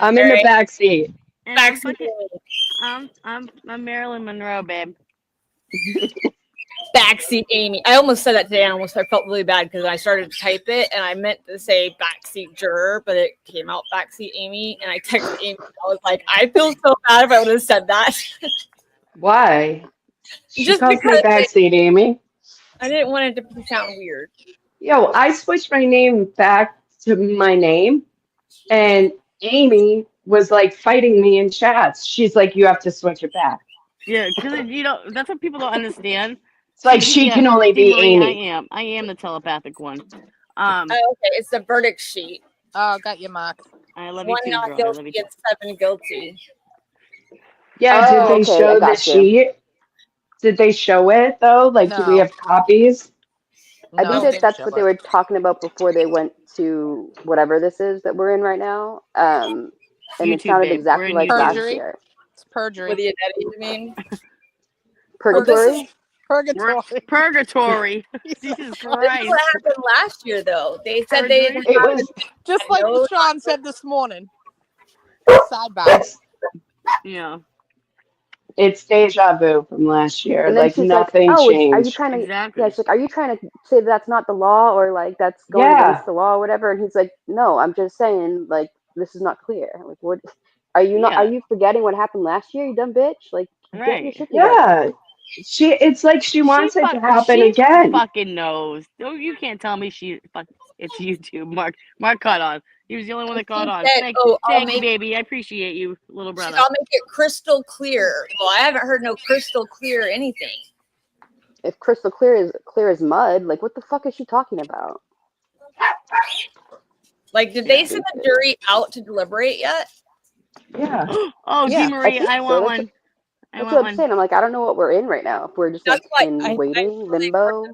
I'm in the back seat. And I'm Marilyn Monroe, babe. Backseat Amy. I almost said that today. I felt really bad because I started to type it and I meant to say backseat juror, but it came out backseat Amy. And I texted Amy. I was like, I feel so bad if I would have said that. Why? She Just calls me because backseat Amy. I didn't want it to sound weird. Yo, I switched my name back to my name, and Amy was like fighting me in chats. She's like, you have to switch it back. Yeah, because that's what people don't understand. It's like she can only be Marie, Amy. I am the telepathic one. Okay, it's the verdict sheet. Oh, got you, Mark. I love 1 you too, not girl. I love guilty you and 7 guilty. Yeah, did they okay, show I the gotcha. sheet? Did they show it though? Like, do we No. have copies? I think that's what they were talking about before they went to whatever this is that we're in right now. And it YouTube, sounded babe. exactly We're in like YouTube. last Perjury. year. It's perjury. With the identity, you mean? Purgatory? Purgatory. Purgatory. Jesus This is Christ. what happened last year, though. They said they didn't It have was Just like No. Sean said this morning. Sidebar. Yeah. it's deja vu from last year. And then Like she's like, nothing "Oh, are you changed. trying to?" Exactly. Yeah, she's like, "Are you trying to say that's not the law or like that's going Yeah. against the law or whatever?" And he's like, "No, I'm just saying like this is not clear. Like, what? Are you not? Yeah. Are you forgetting what happened last year? You dumb bitch! Like, get your Right. shit together." Yeah. It's like she wants it to happen again. Fucking knows. No, you can't tell me it's YouTube. Mark caught on. He was the only one that caught on. said, Thank "Oh, I'll you, make- baby. I appreciate you, little She's, brother. I'll make it crystal clear." Well, I haven't heard no crystal clear anything. If crystal clear as mud, like what the fuck is she talking about? Like, did they send the jury out to deliberate yet? Yeah. Oh, Yeah, Dee Marie, think I so. want That's one. I That's want what I'm one. saying. I'm like, I don't know what we're in right now. If we're just That's like why in waiting, limbo.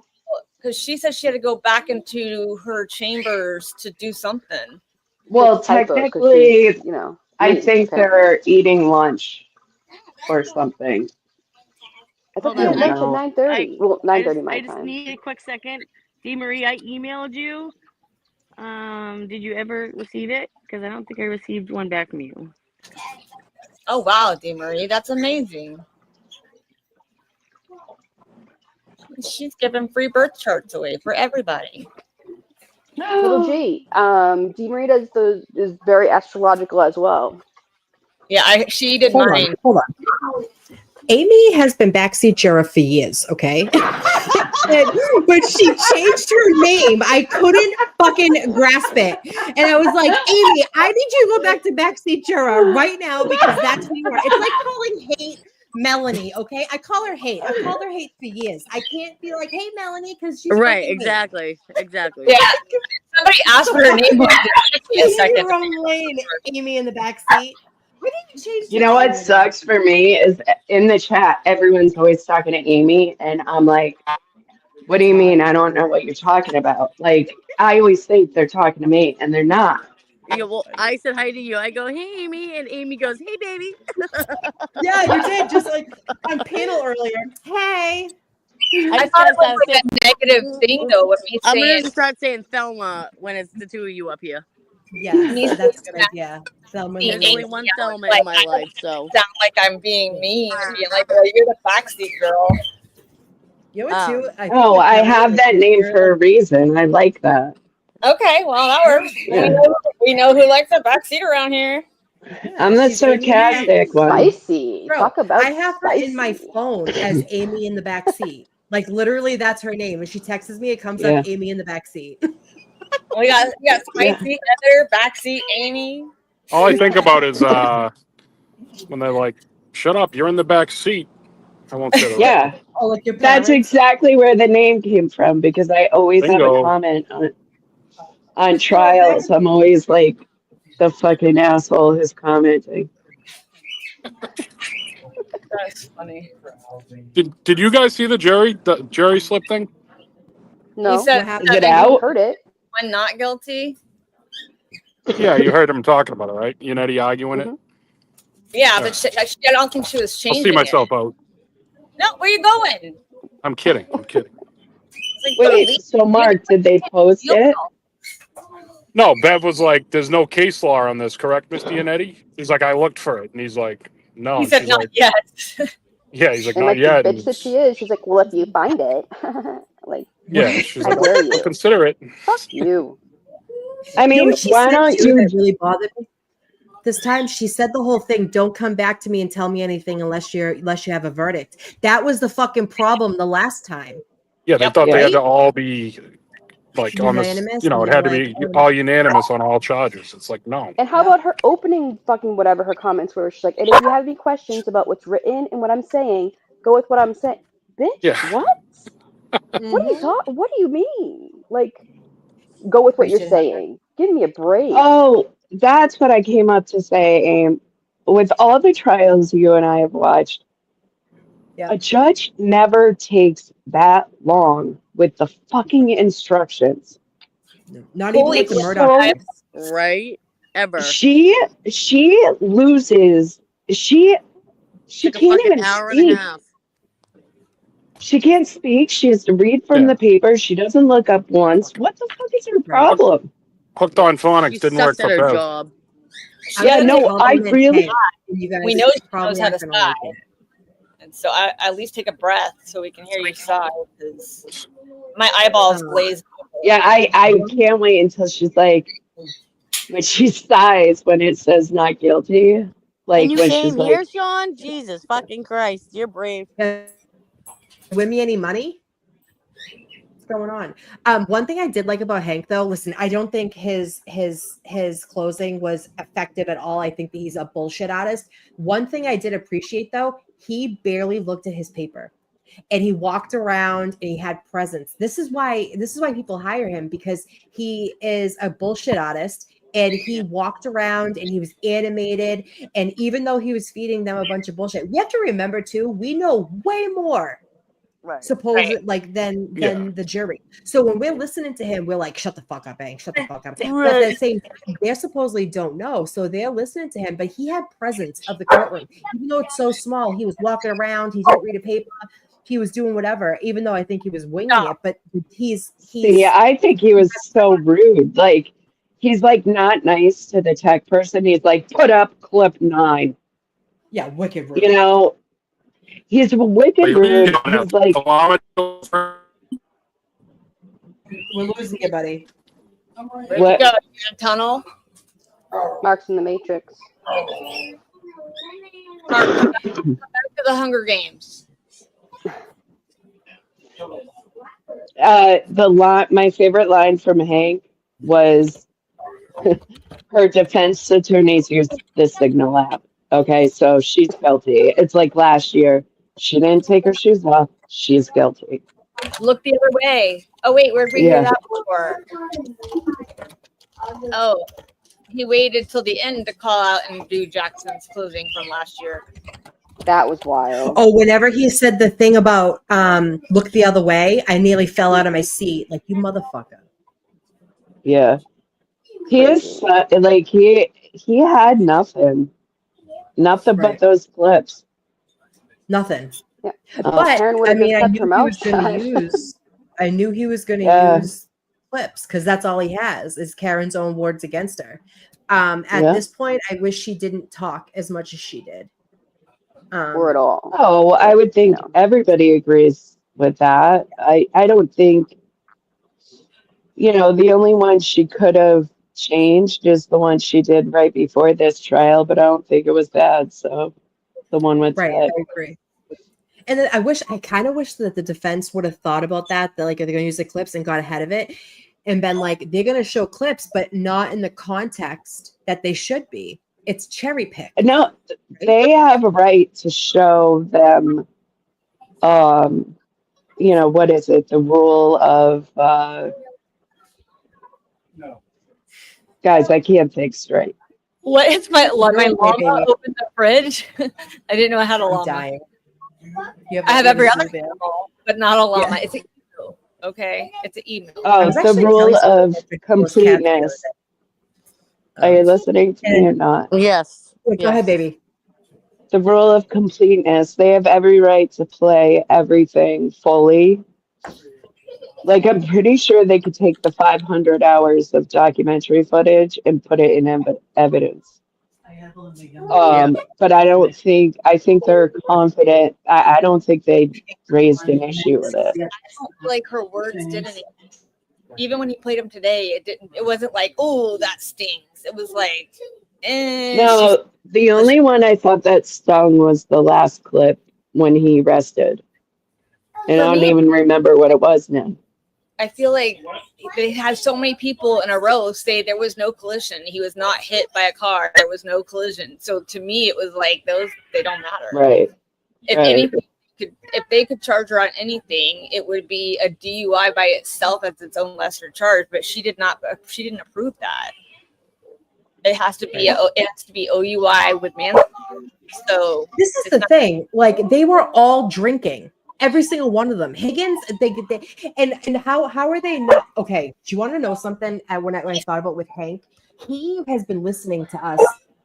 Because she said she had to go back into her chambers to do something. Well, Typos, 'cause technically, she's, you know, I me, think apparently. they're eating lunch or something. I thought Hold they on. had lunch at No. 9:30. Well, 9:30 my I just time. need a quick second. Dee Marie, I emailed you Did you ever receive it? Because I don't think I received one back from you. Oh wow, DeMarie, that's amazing. She's giving free birth charts away for everybody. Little G, DeMarie is very astrological as well. Yeah, she did Hold mine. on, hold on. Amy has been backseat Jera for years, okay? And when she changed her name, I couldn't fucking grasp it. And I was like, Amy, I need you to go back to backseat Jera right now because that's who you are. It's like calling Hate Melanie, okay? I call her Hate. I've called her Hate for years. I can't be like, hey, Melanie, because she's Right, fucking exactly. Exactly. Yeah. Somebody asked for her name. Hate. A second. Your own lane, Amy in the backseat. Why didn't you change You know what sucks for me is in the chat, everyone's always talking to Amy, and I'm like, what do you mean? I don't know what you're talking about. Like, I always think they're talking to me, and they're not. Yeah, well, I said hi to you. I go, hey, Amy. And Amy goes, hey, baby. Yeah, you did. Just like on panel earlier. Hey. I thought it was like a negative thing, though, with me I'm saying. going to start saying Thelma when it's the two of you up here. Yes, that's a good idea. Thelma There's Louise. only one Thelma in my life, so. Sound like I'm being mean and being like, well, you're the backseat girl. You know what, too? Oh, I have that name for a reason. I like that. Okay, well, that works. Yeah. We know who likes a backseat around here. I'm the she's Amy in the sarcastic one. Spicy. Bro, Talk about I have her in my spicy. phone as Amy in the backseat. Like literally, that's her name. When she texts me, it comes Yeah. up Amy in the backseat. We got Spicy Heather, backseat Amy. All I think about is when they're like, "Shut up, you're in the back seat." I won't say that. Yeah. Oh, like your That's parents? exactly where the name came from because I always have Bingo. a comment on trials. I'm always like the fucking asshole who's commenting. That's funny. Did you guys see the Jerry slip thing? No. He said, Is it out? Heard it. when not guilty. Yeah, you heard him talking about it, right? Unetti arguing it. Yeah, but I don't think she was I'll changing see myself out. it. No, where you going? I'm kidding. I'm kidding. It's like, Wait, so Mark, did they post it? No, Bev was like, "There's no case law on this, correct, Mr. Unetti?" He's like, "I looked for it," and he's like, "No." He And said, she's not like, yet. "Yeah." He's like, And "Not like yet." the And bitch that she is, she's like, well, if you find it, like, yeah, she's how like, dare "I'll you? consider it." Fuck you. I You know mean, what she why said don't too that you? really bothered me? This time she said the whole thing, don't come back to me and tell me anything unless you have a verdict. That was the fucking problem the last time. Yeah, they thought they Right? had to all be like on this. Unanimous, You know, and it had to they're be like, all unanimous on all charges. It's like, no. And how about her opening fucking whatever her comments were? She's like, and if you have any questions about what's written and what I'm saying, go with what I'm saying. Bitch, Yeah. what? What are you talking? What do you mean? Like, go with what you're saying. Give me a break. Oh, that's what I came up to say, Aim. With all the trials you and I have watched, a judge never takes that long with the fucking instructions. Not even with the It's Murdoch. so- Right? Ever. She loses. She Took a can't fucking even hour and speak. a half. She can't speak. She has to read from the paper. She doesn't look up once. What the fuck is her problem? Hooked on phonics She didn't work sucks for at her Bev. job. Yeah, no, I really. We know she knows how to sigh. And so I at least take a breath so we can hear you sigh because my eyeballs glaze. Yeah, I can't wait until she's like, when she sighs when it says not guilty. Like And you when came she's here, like, Sean? Jesus fucking Christ. You're brave. Win me any money? What's going on? One thing I did like about Hank, though, listen, I don't think his closing was effective at all. I think that he's a bullshit artist. One thing I did appreciate, though, he barely looked at his paper, and he walked around and he had presence. This is why people hire him, because he is a bullshit artist. And he walked around and he was animated. And even though he was feeding them a bunch of bullshit, we have to remember too, we know way more like than the jury. So when we're listening to him, we're like, shut the fuck up, Hank, shut the fuck up. But at the same time, they supposedly don't know. So they're listening to him, but he had presence of the courtroom. Even though it's so small, he was walking around, he didn't read a paper. he was doing whatever, even though I think he was winging it. But he's See, I think he was so rude. Like, he's like not nice to the tech person. He's like, put up clip 9. yeah, wicked rude. You know, he's wicked rude. He's like, We're losing you, buddy. Where'd What? you go? You in a tunnel? Mark's in the Matrix. Mark, come back to the Hunger Games. My favorite line from Hank was her defense attorneys used the Signal app. Okay, so she's guilty. It's like last year. She didn't take her shoes off. She's guilty. Look the other way. Oh wait, where'd we hear that before? Oh, he waited till the end to call out and do Jackson's closing from last year. That was wild. Oh, whenever he said the thing about look the other way, I nearly fell out of my seat. Like, you motherfucker. Yeah. He is like he had nothing but those clips. Nothing. Yeah. But Karen I would've mean, just kept her mouth shut. I knew he was going to Yeah. use clips because that's all he has is Karen's own words against her. At Yeah. this point, I wish she didn't talk as much as she did. Or at all. Oh, I would think everybody agrees with that. I don't think, the only one she could have changed is the one she did right before this trial, but I don't think it was bad. So the one with Right, Ted. I agree. And then I kind of wish that the defense would have thought about that like they're going to use the clips and got ahead of it and been like, they're going to show clips, but not in the context that they should be. It's cherry picked. No, they have a right to show them, what is it? The rule of, guys, I can't think straight. What is my Right, llama baby. opened the fridge? I didn't know I had a llama. Dying. I have every other there. animal, but not a llama. Yeah. It's an emu. Okay, it's an emu. Oh, the rule of completeness. Are you listening to me or not? Yes. Go ahead, baby. The rule of completeness. They have every right to play everything fully. Like, I'm pretty sure they could take the 500 hours of documentary footage and put it in evidence. But I think they're confident. I don't think they raised an issue with it. I don't feel like her words did anything. Even when he played them today, it wasn't like, oh, that stings. It was like, No, the only one I thought that stung was the last clip when he rested. And I don't even remember what it was now. I feel like they had so many people in a row say there was no collision. He was not hit by a car. There was no collision. So to me, it was like they don't matter. Right. If Right. anything, if they could charge her on anything, it would be a DUI by itself as its own lesser charge. But she didn't approve that. It has to be OUI with manslaughter. So This is the thing. Like, they were all drinking. Every single one of them. Higgins, and how are they not? Okay, do you want to know something? When I thought about with Hank, he has been listening to us,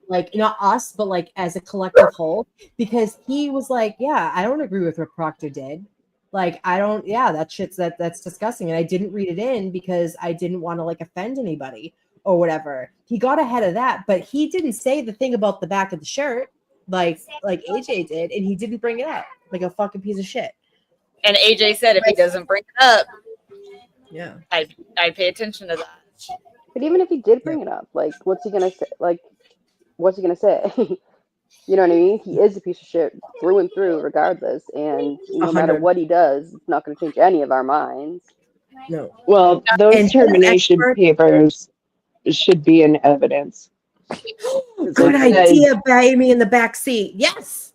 like not us, but like as a collective whole, because he was like, yeah, I don't agree with what Proctor did. Like, I don't, yeah, that's disgusting, and I didn't read it in because I didn't want to like offend anybody or whatever. He got ahead of that, but he didn't say the thing about the back of the shirt, like AJ did, and he didn't bring it up like a fucking piece of shit. And AJ said if he doesn't bring it up, yeah, I pay attention to that. But even if he did bring it up, like, what's he gonna say? Like, what's he gonna say? You know what I mean? He is a piece of shit through and through, regardless. And no matter 100. what he does, it's not gonna change any of our minds. No. Well, those termination papers should be in evidence. Good idea, Amy in the back seat. Yes.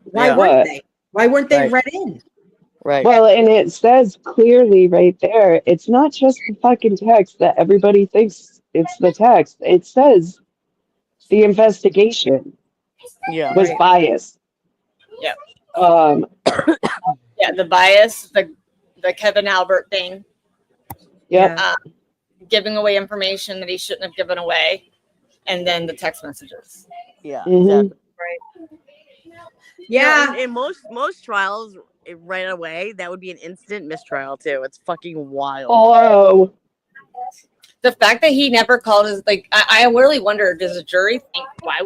Why weren't they? Why weren't they read in? Right. Well, and it says clearly right there, it's not just the fucking text that everybody thinks it's the text. It says the investigation was biased. Yeah. Yeah, the bias, the Kevin Albert thing. Yeah. Giving away information that he shouldn't have given away, and then the text messages. Yeah. Mhm. Exactly. Right. Yeah. In most trials, right away, that would be an instant mistrial too. It's fucking wild. Oh, The fact that he never called is like, I really wonder, does the jury think, why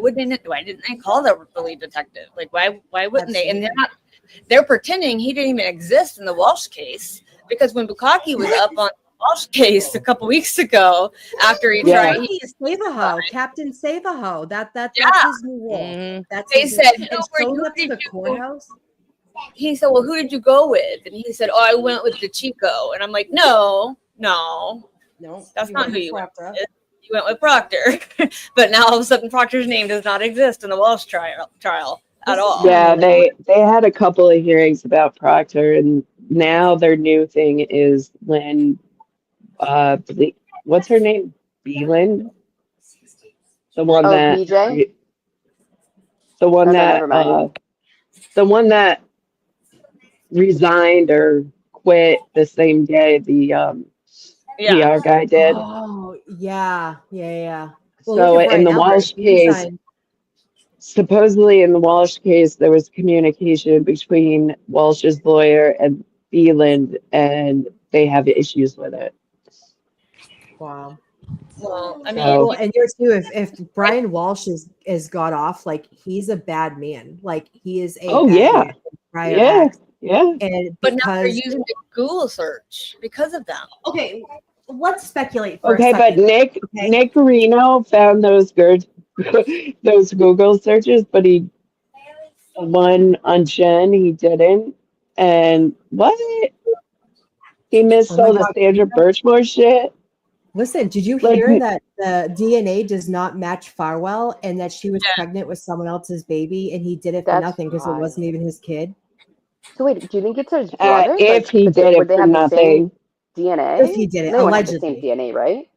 didn't they call the lead detective? Like, why wouldn't they? And they're pretending he didn't even exist in the Walsh case, because when Bukaki was up on the Walsh case a couple weeks ago, after he tried, Bukaki is Save-A-Ho, Captain Save-A-Ho. That's Yeah. his new role. That's they his said, new, "No, and wait, showing who up to did the you-" courthouse. He said, well, who did you go with? And he said, oh, I went with the Chico. And I'm like, no, that's not who you went with. You went with Proctor. But now all of a sudden Proctor's name does not exist in the Walsh trial at all. yeah, they had a couple of hearings about Proctor, and now their new thing is when what's her name? Beeland? The one Oh, that BJ? the one Oh, no, that never mind. the one that resigned or quit the same day the PR guy did. Oh, yeah. Well, So look at in Brian the Albert. Walsh He case, resigned. supposedly in the Walsh case, there was communication between Walsh's lawyer and Beeland, and they have issues with it. Wow. Well, I mean, So and here too, if Brian Walsh is got off, like he's a bad man. Like he is a bad man. Prior acts. And but now they're because using the Google search because of them. okay, let's speculate for a okay, but second. Nick Reno found those those Google searches, but the one on Jen he didn't. And what? He missed Oh my all the God. Sandra Birchmore shit. Listen, did you Like, hear that the DNA does not match Farwell and that she was pregnant with someone else's baby and he did it for That's nothing because it wasn't even his kid? So wait, do you think it's his brother? if he did would it they for have the same nothing. DNA? If he did it, They wouldn't have the same allegedly. DNA, right?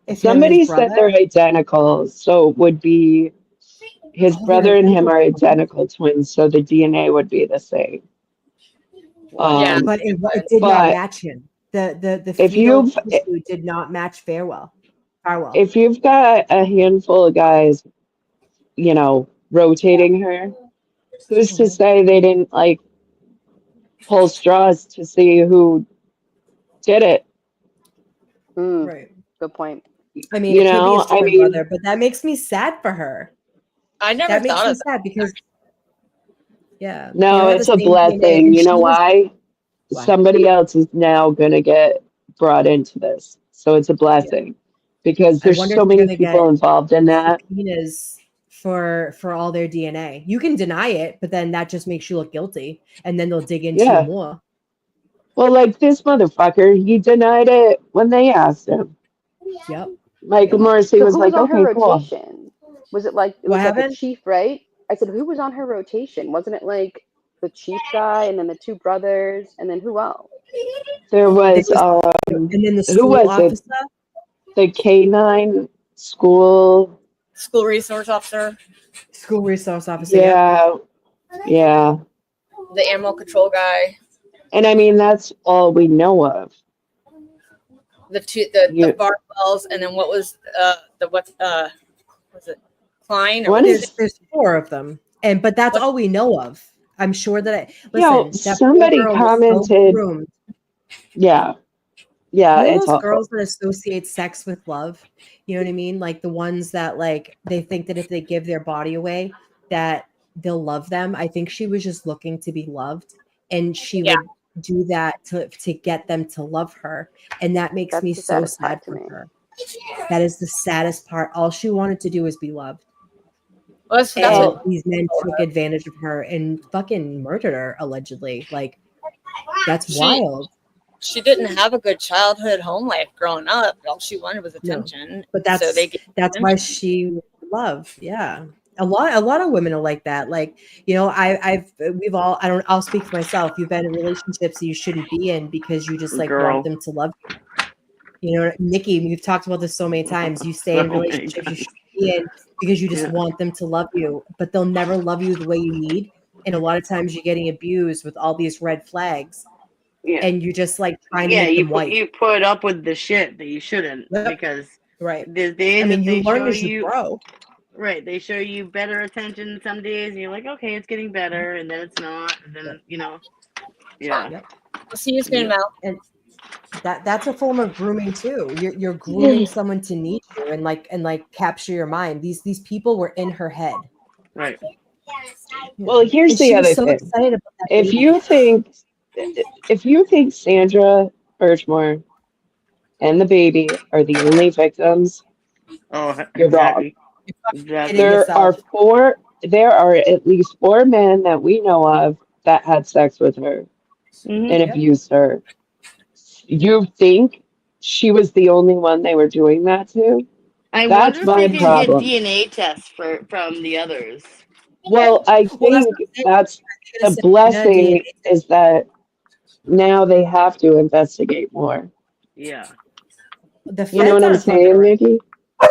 If him and Somebody his said brother? they're identical, so it would be his brother and him are identical twins, so the DNA would be the same. But it did not but match him. The if fetal you've tissue did not match Farwell. if you've got a handful of guys, rotating her, who's to say they didn't like pull straws to see who did it? Right. Good point. I mean, it could be his twin brother, but that makes me sad for her. I never That makes thought me of that. sad because they No, don't have it's the a same DNA, blessing. and You know she was- why? Why? Somebody else is now going to get brought into this. So it's a blessing because I there's wonder so if they're many gonna people get involved in that. subpoenas for all their DNA. You can deny it, but then that just makes you look guilty, and then they'll dig into you Yeah. more. Well, like this motherfucker, he denied it when they asked him. Yep. Michael Morrissey So was who was like, on her okay, cool. rotation? Was it like What a happened? chief, right? I said, who was on her rotation? Wasn't it like the chief guy and then the two brothers and then who else? There was, and then the who school was officer. it? The K-9 school. School resource officer, School resource officer. Yeah. the animal control guy, And I mean, that's all we know of. the Barwells, and then what was was it Klein or What what is- There's 4 of them, but that's all we know of. I'm sure that Yo, listen. That somebody poor girl was so commented. groomed. Yeah, You know it's those awful. girls that associate sex with love? You know what I mean? Like the ones that like they think that if they give their body away, that they'll love them. I think she was just looking to be loved, and she would do that to get them to love her, and that makes That's me the so saddest sad part to for me. her. That is the saddest part. All she wanted to do was be loved. Well, that's And what these men took advantage of her and fucking murdered her allegedly. Like that's wild. She didn't have a good childhood home life growing up. All she wanted was attention. But that's so they gave that's attention. why she love. Yeah. A lot of women are like that. Like, I'll speak for myself. You've been in relationships that you shouldn't be in because you just like Girl. want them to love you. You know, Nikki, we've talked about this so many times. You stay in Oh my relationships you God. shouldn't be in because you just Yeah. want them to love you, but they'll never love you the way you need. And a lot of times you're getting abused with all these red flags. Yeah. And you just like trying to Yeah, make you them white. you put up with the shit that you shouldn't Yep. because Right. the day I mean, that you they learn show as you you grow. Right. They show you better attention some days, and you're like, okay, it's getting better, and then it's not, and then yeah. We'll see you soon, Mel. And that's a form of grooming too. You're grooming someone to need you and capture your mind. These people were in her head. Right. Well, here's And the she was other so thing. excited about that If baby. you think Sandra Birchmore and the baby are the only victims, Oh, you're wrong. Exactly. There are at least 4 men that we know of that had sex with her and abused her. You think she was the only one they were doing that to? I That's wonder my if they can problem. get DNA tests from the others. Well, I think that's the blessing is that now they have to investigate more. Yeah. You know what I'm saying, Nikki?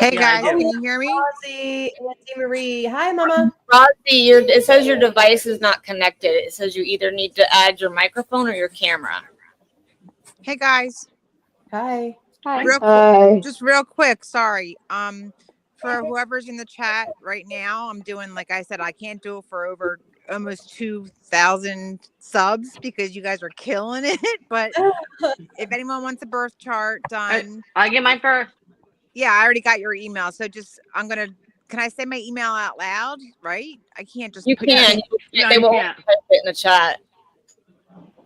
Hey Yeah, guys, I do. can you hear me? Rosie, Auntie Marie. Hi, Mama. Rosie, it says your device is not connected. It says you either need to add your microphone or your camera. Hey guys. Hi. Just real quick, sorry. For whoever's in the chat right now, I'm doing, like I said, I can't do it for over almost 2,000 subs because you guys are killing it. But if anyone wants a birth chart done, I get mine first. Yeah, I already got your email. So can I say my email out loud? Right? I can't just. You can. No, they you won't can't. type it in the chat.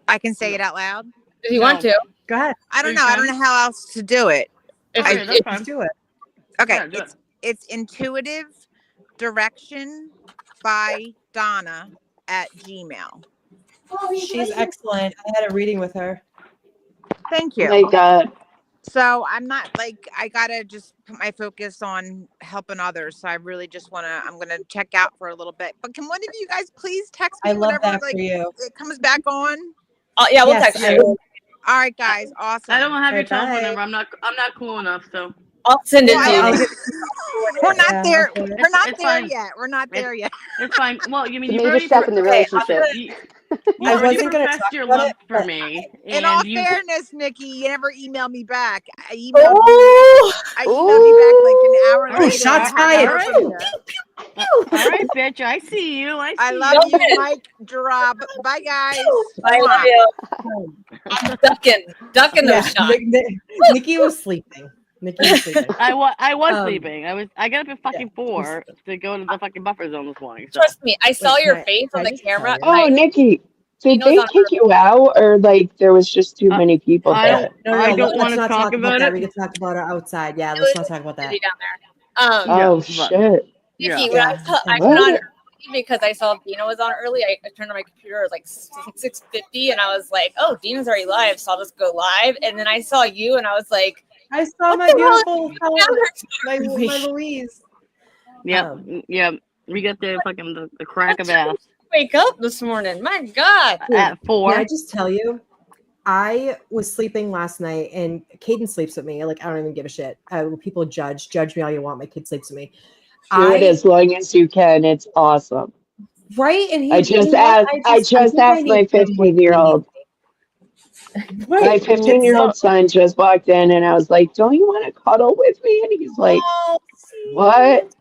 I can say it out loud. If you want to. Go ahead. I don't know. I don't know how else to do it. Okay, that's fine. Do it. Okay, Yeah, do it's intuitive direction by Donna at Gmail. She's excellent. I had a reading with her. Thank you. My God. So I'm not I gotta just put my focus on helping others. So I really just I'm gonna check out for a little bit. But can one of you guys please text me I love whenever that for you. it comes back on? Oh yeah, we'll text you. All right, guys. Awesome. I don't have your Right, telephone bye. number. I'm not cool enough, so. I'll send it Well, to you. I'll Nikki. We're not there. okay. We're not It's there fine. yet. We're not there yet. It's fine. Well, you mean The you've major already step in the relationship. you I already wasn't gonna professed talk your about love it, for but me, In all and you. fairness, Nikki, you never emailed me back. I emailed you back like an hour All right, later. shots and I haven't heard fired. from you. All right, bitch. I see you. I love you, Mike. Drop. Bye, guys. I love you. I'm ducking those shots. Nikki was sleeping. I was Um, sleeping. I got up at fucking 4 to go to the fucking buffer zone this morning. So. Trust me, I saw Wait, your can I- face can on I the just tell camera. you? Oh, Nikki, did Gino's they on kick you out or there was just too many people there? No, I don't let's want to not talk about that. it. We can talk about it outside. Yeah, let's not talk about that. Busy down there. Oh, but- shit. Nikki, Yeah. when I What? went on early because I saw Dina was on early. I turned on my computer, it was like 6:50, and I was like, "Oh, Dina's already live, so I'll just go live." And then I saw you, and I was like, I saw my beautiful, my Louise. Yeah, yeah. We got the fucking the crack of ass wake up this morning. My God. at 4. Can I just tell you? I was sleeping last night, and Caden sleeps with me. Like, I don't even give a shit. People judge me all you want. My kid sleeps with me. Do it as long as you can. It's awesome. Right? And I just asked my 15-year-old. My 15-year-old son just walked in, and I was like, "Don't you want to cuddle with me?" And he's like, "What?"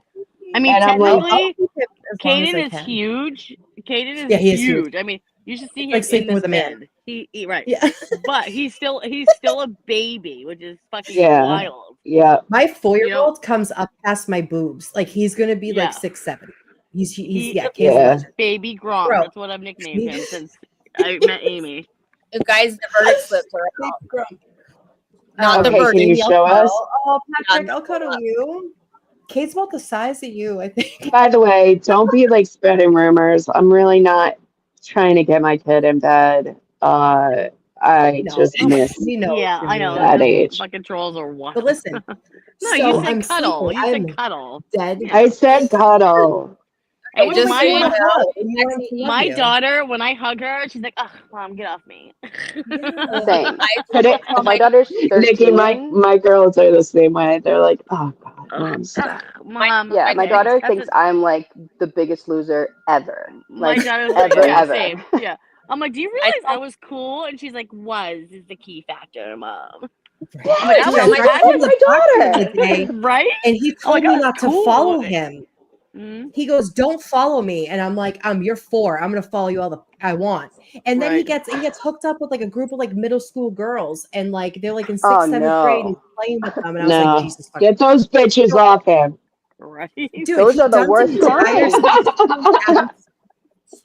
I mean, And I'm like, technically, long as I Caden is can. huge. Caden is Yeah, he is huge. huge. I mean, you should see It's him like in sleeping this with a man. bed. He right. Yeah. But he's still a baby, which is fucking Yeah. wild. Yeah. My 4-year-old comes up past my boobs. Like, he's gonna be Yeah. like 6'7". He's He Caden's Yeah. legend. baby Gronk. Bro. That's what I've nicknamed him since I met Amy. You guys, the verdict slips are out. Not the Okay, verdict. can you show us? Oh, Patrick, I'll cuddle you. Kate's about the size of you, I think. By the way, don't be like spreading rumors. I'm really not trying to get my kid in bed. I just miss we know. Yeah, I know. that Those age. fucking trolls are wild. But listen, No, so you said I'm cuddle. sleeping. You I'm said cuddle. dead. I said cuddle. And Okay, just my, you want so to you know, hug. You want him to love my you. daughter, when I hug her, she's like, "Ugh, Mom, get off me." Same. Put it, My daughter's 13. Nikki, my girls are the same way. They're like, "Oh God, Mom, stop." Mom, Yeah, my daughter that's thinks I'm like the biggest loser ever. my Like daughter's ever, yeah, ever. same. Yeah. I'm like, do you realize I was cool? And she's like, was is the key factor, Mom. Yeah, I'm like, I I was my daughter. Today, right? and he I'm like, told me I was not cool. to follow him. He goes, "Don't follow me," and I'm like, "You're 4. I'm gonna follow you all I want." And then he Right. gets hooked up with like a group of like middle school girls, and like they're like in 6th, Oh 7th grade, and he's no. playing with them, and I was like, No, Jesus fucking get those bitches off him. Right. dude, Those he are the dumped worst an entire ones.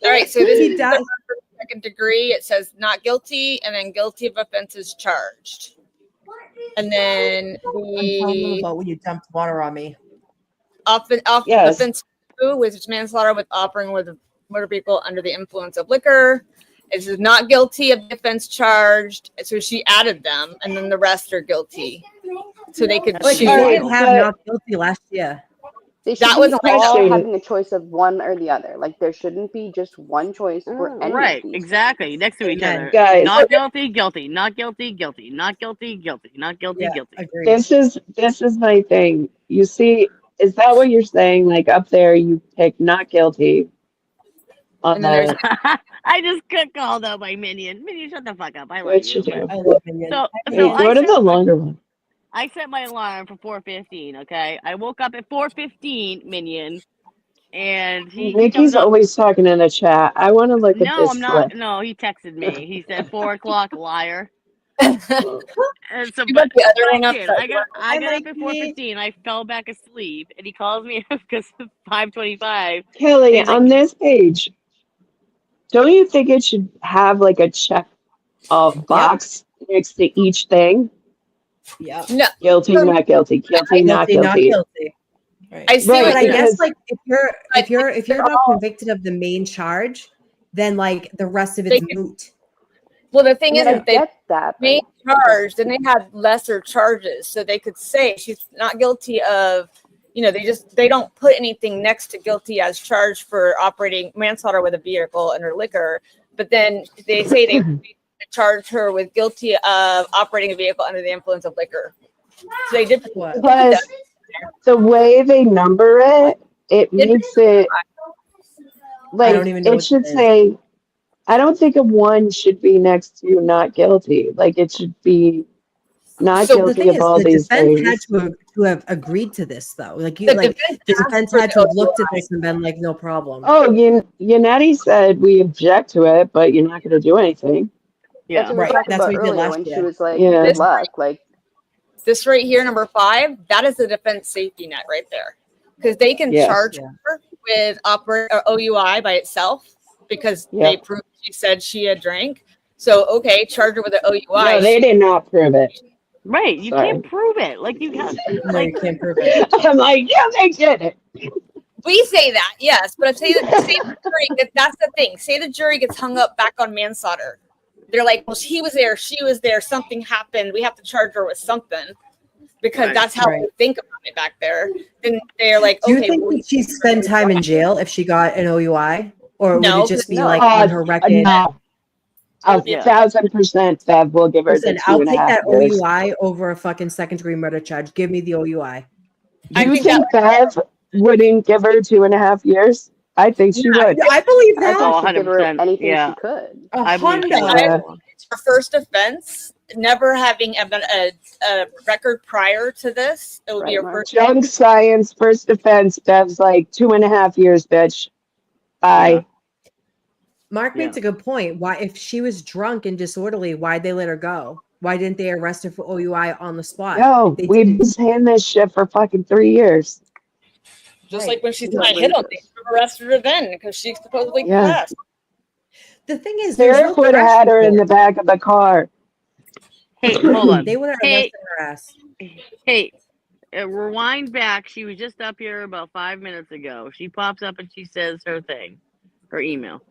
All right, so this He is does. the second degree. It says not guilty, and then guilty of offenses charged. And then I'm telling them the about when you dumped water on me. Yes. offense 2, which is manslaughter with operating with a motor vehicle under the influence of liquor. It says not guilty of the offense charged. So she added them, and then the rest are guilty. So they could But choose. you did have But not guilty last year. they should That be was all Question. having a choice of one or the other. Like there shouldn't be just one choice for any of Right. these. Exactly. Next to each Amen. other. Guys, Not guilty. Guilty. Not guilty. Guilty. Not guilty. Guilty. Not guilty. Yeah, Guilty. agreed. this is my thing. You see, is that what you're saying? Like up there, you pick not guilty on And then there's the I just got called out by Minion. Minion, shut the fuck up. I love what you you. do. I love Minion. So Hey, I go to set the longer one. I set my alarm for 4:15. Okay, I woke up at 4:15, Minion, and he comes Nikki's up. always talking in the chat. I want to look at No, this I'm not. clip. No, he texted me. He said 4 o'clock, liar. And so, you but got the other I one up. did. I got Hi, up at Mikey. 4:15. I fell back asleep, and he calls me because it's 5:25. Kelly, He's like, on this page, don't you think it should have like a check box next to each thing? Yep. No, Guilty, for- not guilty. Guilty, not Guilty, not guilty. guilty. Right. I see Right, But what I you're guess because like if you're not convicted of the main charge, then like the rest of it's moot. Well, the thing I is, mean, I if they get that. made But charged, then they had lesser charges, so they could say she's not guilty of. You know, they don't put anything next to guilty as charged for operating manslaughter with a vehicle under liquor, but then they say they charge her with guilty of operating a vehicle under the influence of liquor. So they did put What? plus the way they number it, it makes it I like don't even know it what should that is. say. I don't think a 1 should be next to not guilty. Like it should be not So the guilty thing of is, all the these defense had things. to have agreed to this, though. Like you, The like defense the asked defense for had the to have looked at OUI. this and been like, no problem. Oh, Yannetti said we object to it, but you're not going to do anything. that's what we were Right. talking That's about what we did earlier last when she year. was like, Yeah. "Good luck." Like This right here, number 5, that is the defense safety net right there, because they can Yes. charge her with OUI by itself because they Yep. proved she said she had drank. So okay, charge her with an OUI. No, they did not prove it. right, you Sorry. can't prove it. Like you have, No, like you can't prove it. I'm like, yeah, they did it. We say that, yes, but say the jury, that's the thing. Say the jury gets hung up back on manslaughter. They're like, well, he was there, she was there, something happened. We have to charge her with something because that's how we think about it back there. Then they're like, Do you okay, think well, that she'd spend time in jail if she got an OUI, or No, would it just be no. like on her record? No. A Yeah. 1,000% Bev will give her Listen, the I'll 2.5 take that years. OUI over a fucking second-degree murder charge. Give me the OUI. Do you think Bev wouldn't give her 2.5 years? I think she would. I believe I that. think she'd give her 100%. anything Yeah. she could. I believe she Honda. would. Yeah. for first offense, never having a record prior to this, it would be Right, your Mark? first. Junk science, first offense, Bev's like 2.5 years, bitch. Bye. Mark makes a good point. Why, if she was drunk and disorderly, why'd they let her go? Why didn't they arrest her for OUI on the spot? Yo, They we've didn't. been saying this shit for fucking 3 years. Just Right. like when she's not hit on, they should have arrested her then because she supposedly Yeah. confessed. The thing is, there's Derek no would have had her in the threshold. back of the car. Hey, hold on. They would have Hey, arrested her ass. hey, rewind back. She was just up here about 5 minutes ago. She pops up and she says her thing, her email.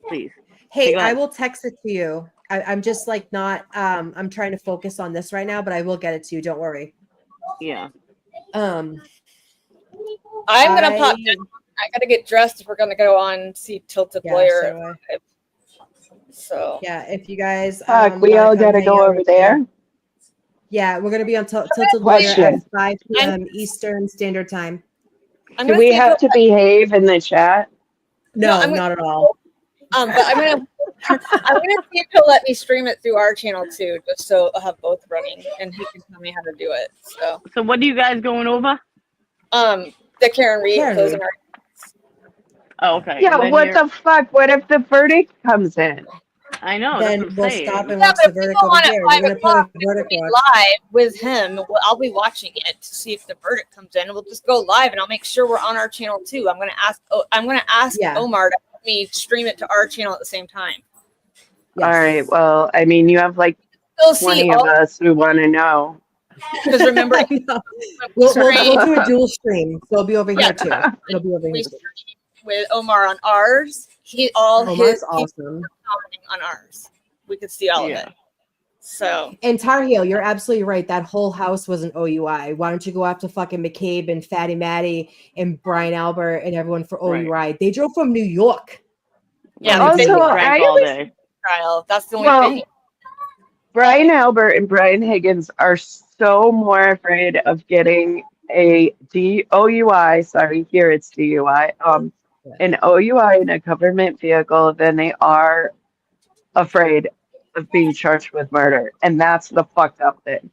Please. Hey, go I ahead. will text it to you. I'm just like not. I'm trying to focus on this right now, but I will get it to you. Don't worry. Yeah. I'm gonna pop down. I gotta get dressed if we're gonna go on and see Tilted Yeah, Lawyer. So yeah, if you guys, Fuck, we wanna all come gotta hang go out over there. Yeah, we're gonna be on Tilted Lawyer Question. at 5 p.m. Eastern Standard Time. Do we have to behave in the chat? No, I'm not at all. But I'm gonna see if he'll let me stream it through our channel too, just so I'll have both running and he can tell me how to do it. So what are you guys going over? The Karen Reed Karen closing Reed. Oh, okay. Yeah, And then what the fuck? What if the verdict comes in? I know. Then That's what we'll I'm stop saying. and Yeah, watch but the if we verdict go over on at here. We're 5 gonna play o'clock, the we'll verdict be watch. live with him. I'll be watching it to see if the verdict comes in. We'll just go live, and I'll make sure we're on our channel too. I'm gonna ask Yeah. Omar to help me stream it to our channel at the same time. All right. Well, I mean, you have like You'll see 20 of us who want to know. because remember, We'll do a dual stream. So it'll be over here too. It'll be over we here. stream with Omar on ours. All Omar's his people awesome. are commenting on ours. We could see all of it. So And Tar Heel, you're absolutely right. That whole house was an OUI. Why don't you go after fucking McCabe and Fatty Matty and Brian Albert and everyone for OUI? They drove from New York. yeah, Also, they I all always, day trial. That's the only well, thing. Brian Albert and Brian Higgins are so more afraid of getting a OUI. Sorry, here it's DUI. An OUI in a government vehicle than they are afraid of being charged with murder, and that's the fucked up thing.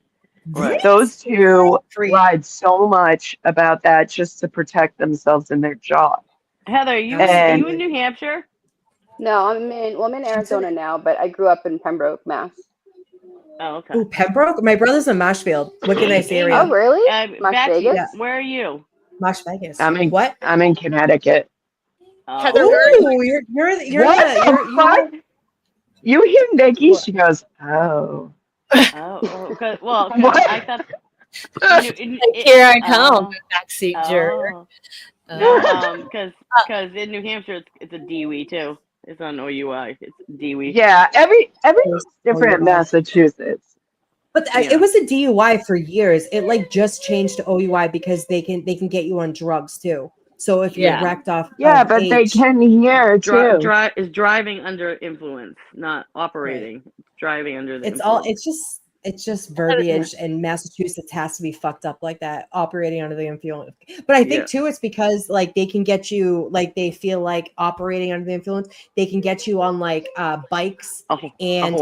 Right. Those two lied so much about that just to protect themselves in their job. Heather, are you And in New Hampshire? No, I'm in Arizona now, but I grew up in Pembroke, Mass. Oh, okay. Ooh, Pembroke? My brother's in Marshfield. Wicked nice area. Oh, really? Las Betsy, Vegas? Yeah. where are you? Marsh Vegas. I'm in What? I'm in Connecticut. Heather, Ooh, you're What the fuck? You hear Nikki? She goes, oh. Well, What? I thought. Here I come, backseat jerk. Because in New Hampshire it's a DWI too. It's on OUI. It's DWI. Yeah, every different in Massachusetts. But it was a DUI for years. It like just changed to OUI because they can get you on drugs too. So if you're wrecked off, Yeah, but they can hear too. Is driving under influence, not operating. Driving under the influence. It's just verbiage, and Massachusetts has to be fucked up like that, operating under the influence. But I think too, it's because like they can get you, like they feel like operating under the influence, they can get you on like bikes and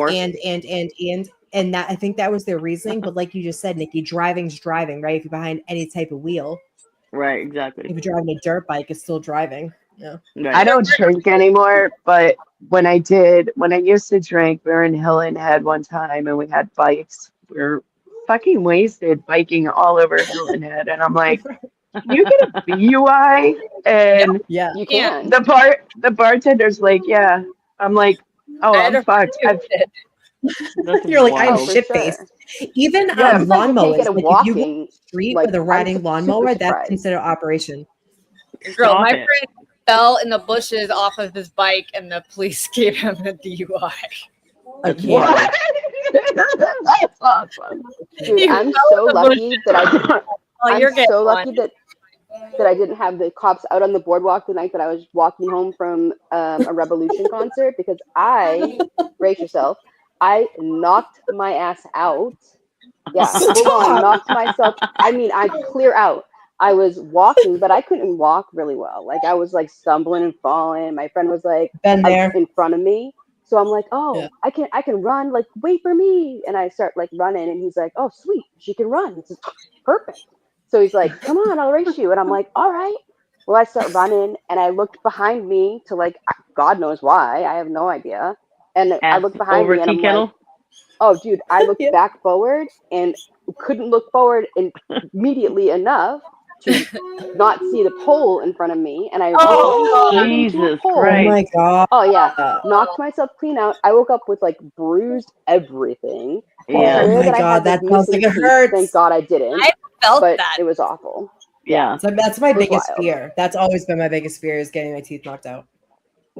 that I think that was their reasoning. But like you just said, Nikki, driving's driving, right? If you're behind any type of wheel, right? Exactly. If you're driving a dirt bike, it's still driving. Yeah. Right. I don't drink anymore, but when I used to drink, we were in Hillen Head one time and we had bikes. We were fucking wasted biking all over Hillen Head. And I'm like, you get a BUI? And yeah, you can. The bartender's like, yeah. I'm like, oh, I'm fucked. You're like, I'm Oh, for shit sure. faced. Even Sometimes you can't lawnmowers, get a like if you walking, go on the street like, with a I'm riding lawnmower, super that's surprised. considered operation. Girl, my friend fell in the bushes off of his bike, and the police gave him a DUI. What? That's awesome. Dude, I'm so lucky that I didn't have the cops out on the boardwalk the night that I was walking home from a Revolution concert, because brace yourself, I knocked my ass out. Yeah, full on knocked myself. I mean, I clear out. I was walking, but I couldn't walk really well. Like I was like stumbling and falling. My friend was like in front of me. So I'm like, oh, I can run, like wait for me. And I start like running, and he's like, oh sweet, she can run. This is perfect. So he's like, come on, I'll race you. And I'm like, all right. Well, I start running, and I looked behind me to like, God knows why. I have no idea. And I looked behind me, and I'm like, oh, dude, I looked back forward and couldn't look forward immediately enough to not see the pole in front of me. And I Jesus Oh my god. Oh yeah, knocked myself clean out. I woke up with like bruised everything. Yeah. Oh my god, that sounds like it hurts. Thank God I didn't. I felt but that. It was awful. Yeah. So that's my It was biggest wild. fear. That's always been my biggest fear, is getting my teeth knocked out.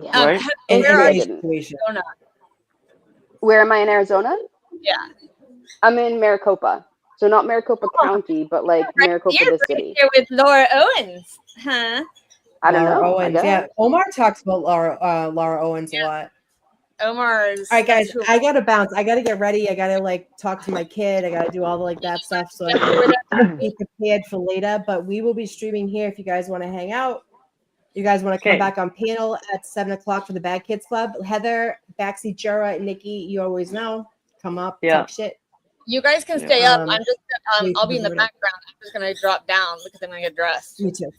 Yeah. Right. In Where are any you? situation. Where am I in Arizona? Yeah. I'm in Maricopa. So not Maricopa County, but like Maricopa the city. Here with Laura Owens, huh? I don't Laura know. Owens. Yeah. Omar talks about Laura Owens a lot. Omar's. All right, guys, I gotta bounce. I gotta get ready. I gotta like talk to my kid. I gotta do all the like that stuff so I can be prepared for later. But we will be streaming here if you guys want to hang out. You guys want to come back on panel at 7:00 for the Bad Kids Club. Heather, Backseat Jura, and Nikki, you always know. Come up, talk shit. You guys can stay up. I'm just. wait I'll for be in the the verdict. background. I'm just gonna drop down because I'm gonna get dressed. Me too.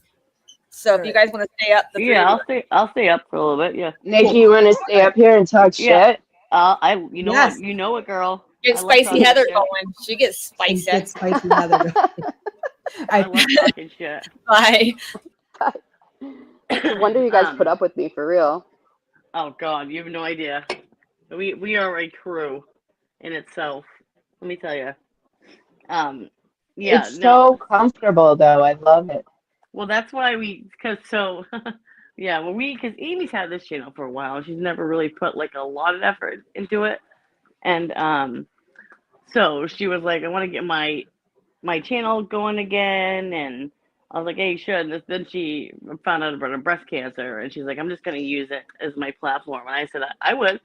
So if you guys want to stay up, the three Yeah, of you. I'll stay up for a little bit. Yeah. Nikki, you want to stay up here and talk Yeah. shit? You know Yes. what? You know it, girl. Get I love spicy talking Heather shit. going. She gets spicy. Get spicy Heather going. I love talking shit. Bye. It's a wonder you guys put up with me for real. Oh God, you have no idea. We are a crew in itself. Let me tell you. Yeah. It's No. so comfortable, though. I love it. Well, that's why yeah, well, because Amy's had this channel for a while. She's never really put like a lot of effort into it, and so she was like, I want to get my channel going again, and I was like, hey, you should. Then she found out about her breast cancer, and she's like, I'm just gonna use it as my platform, and I said I would.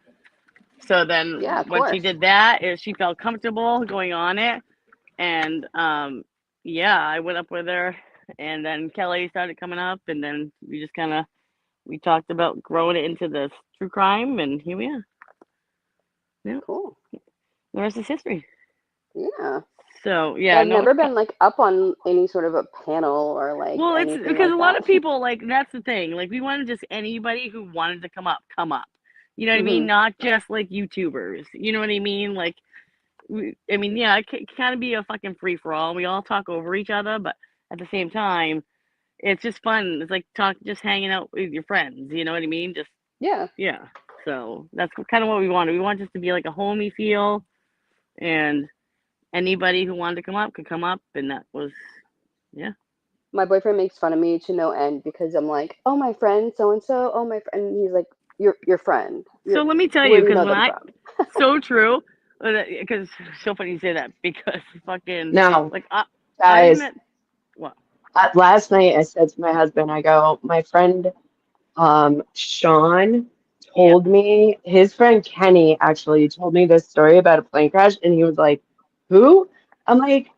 So then Yeah, of when she course. did that, she felt comfortable going on it, and yeah, I went up with her, and then Kelly started coming up, and then we just kind of we talked about growing it into the true crime, and here we are. Yeah. Cool. The rest is history. Yeah. So yeah, I've no, never it's been like up on any sort of a panel or like well, it's anything because like a lot that. of people like that's the thing. Like we wanted just anybody who wanted to come up. You know what I mean? Not just like YouTubers. You know what I mean? Like, I mean, yeah, it can kind of be a fucking free for all. We all talk over each other, but at the same time, it's just fun. It's like just hanging out with your friends. You know what I mean? Just yeah. So that's kind of what we wanted. We want just to be like a homey feel, and anybody who wanted to come up could come up, and that was, yeah. My boyfriend makes fun of me to no end because I'm like, oh, my friend so and so. Oh, my friend. And he's like, your friend. So let me tell Where you, do you because know when them from? so true, because so funny you say that because fucking No, like I guys, met what? last night I said to my husband, I go, my friend Sean told me, his friend Kenny actually told me this story about a plane crash, and he was like, who? I'm like,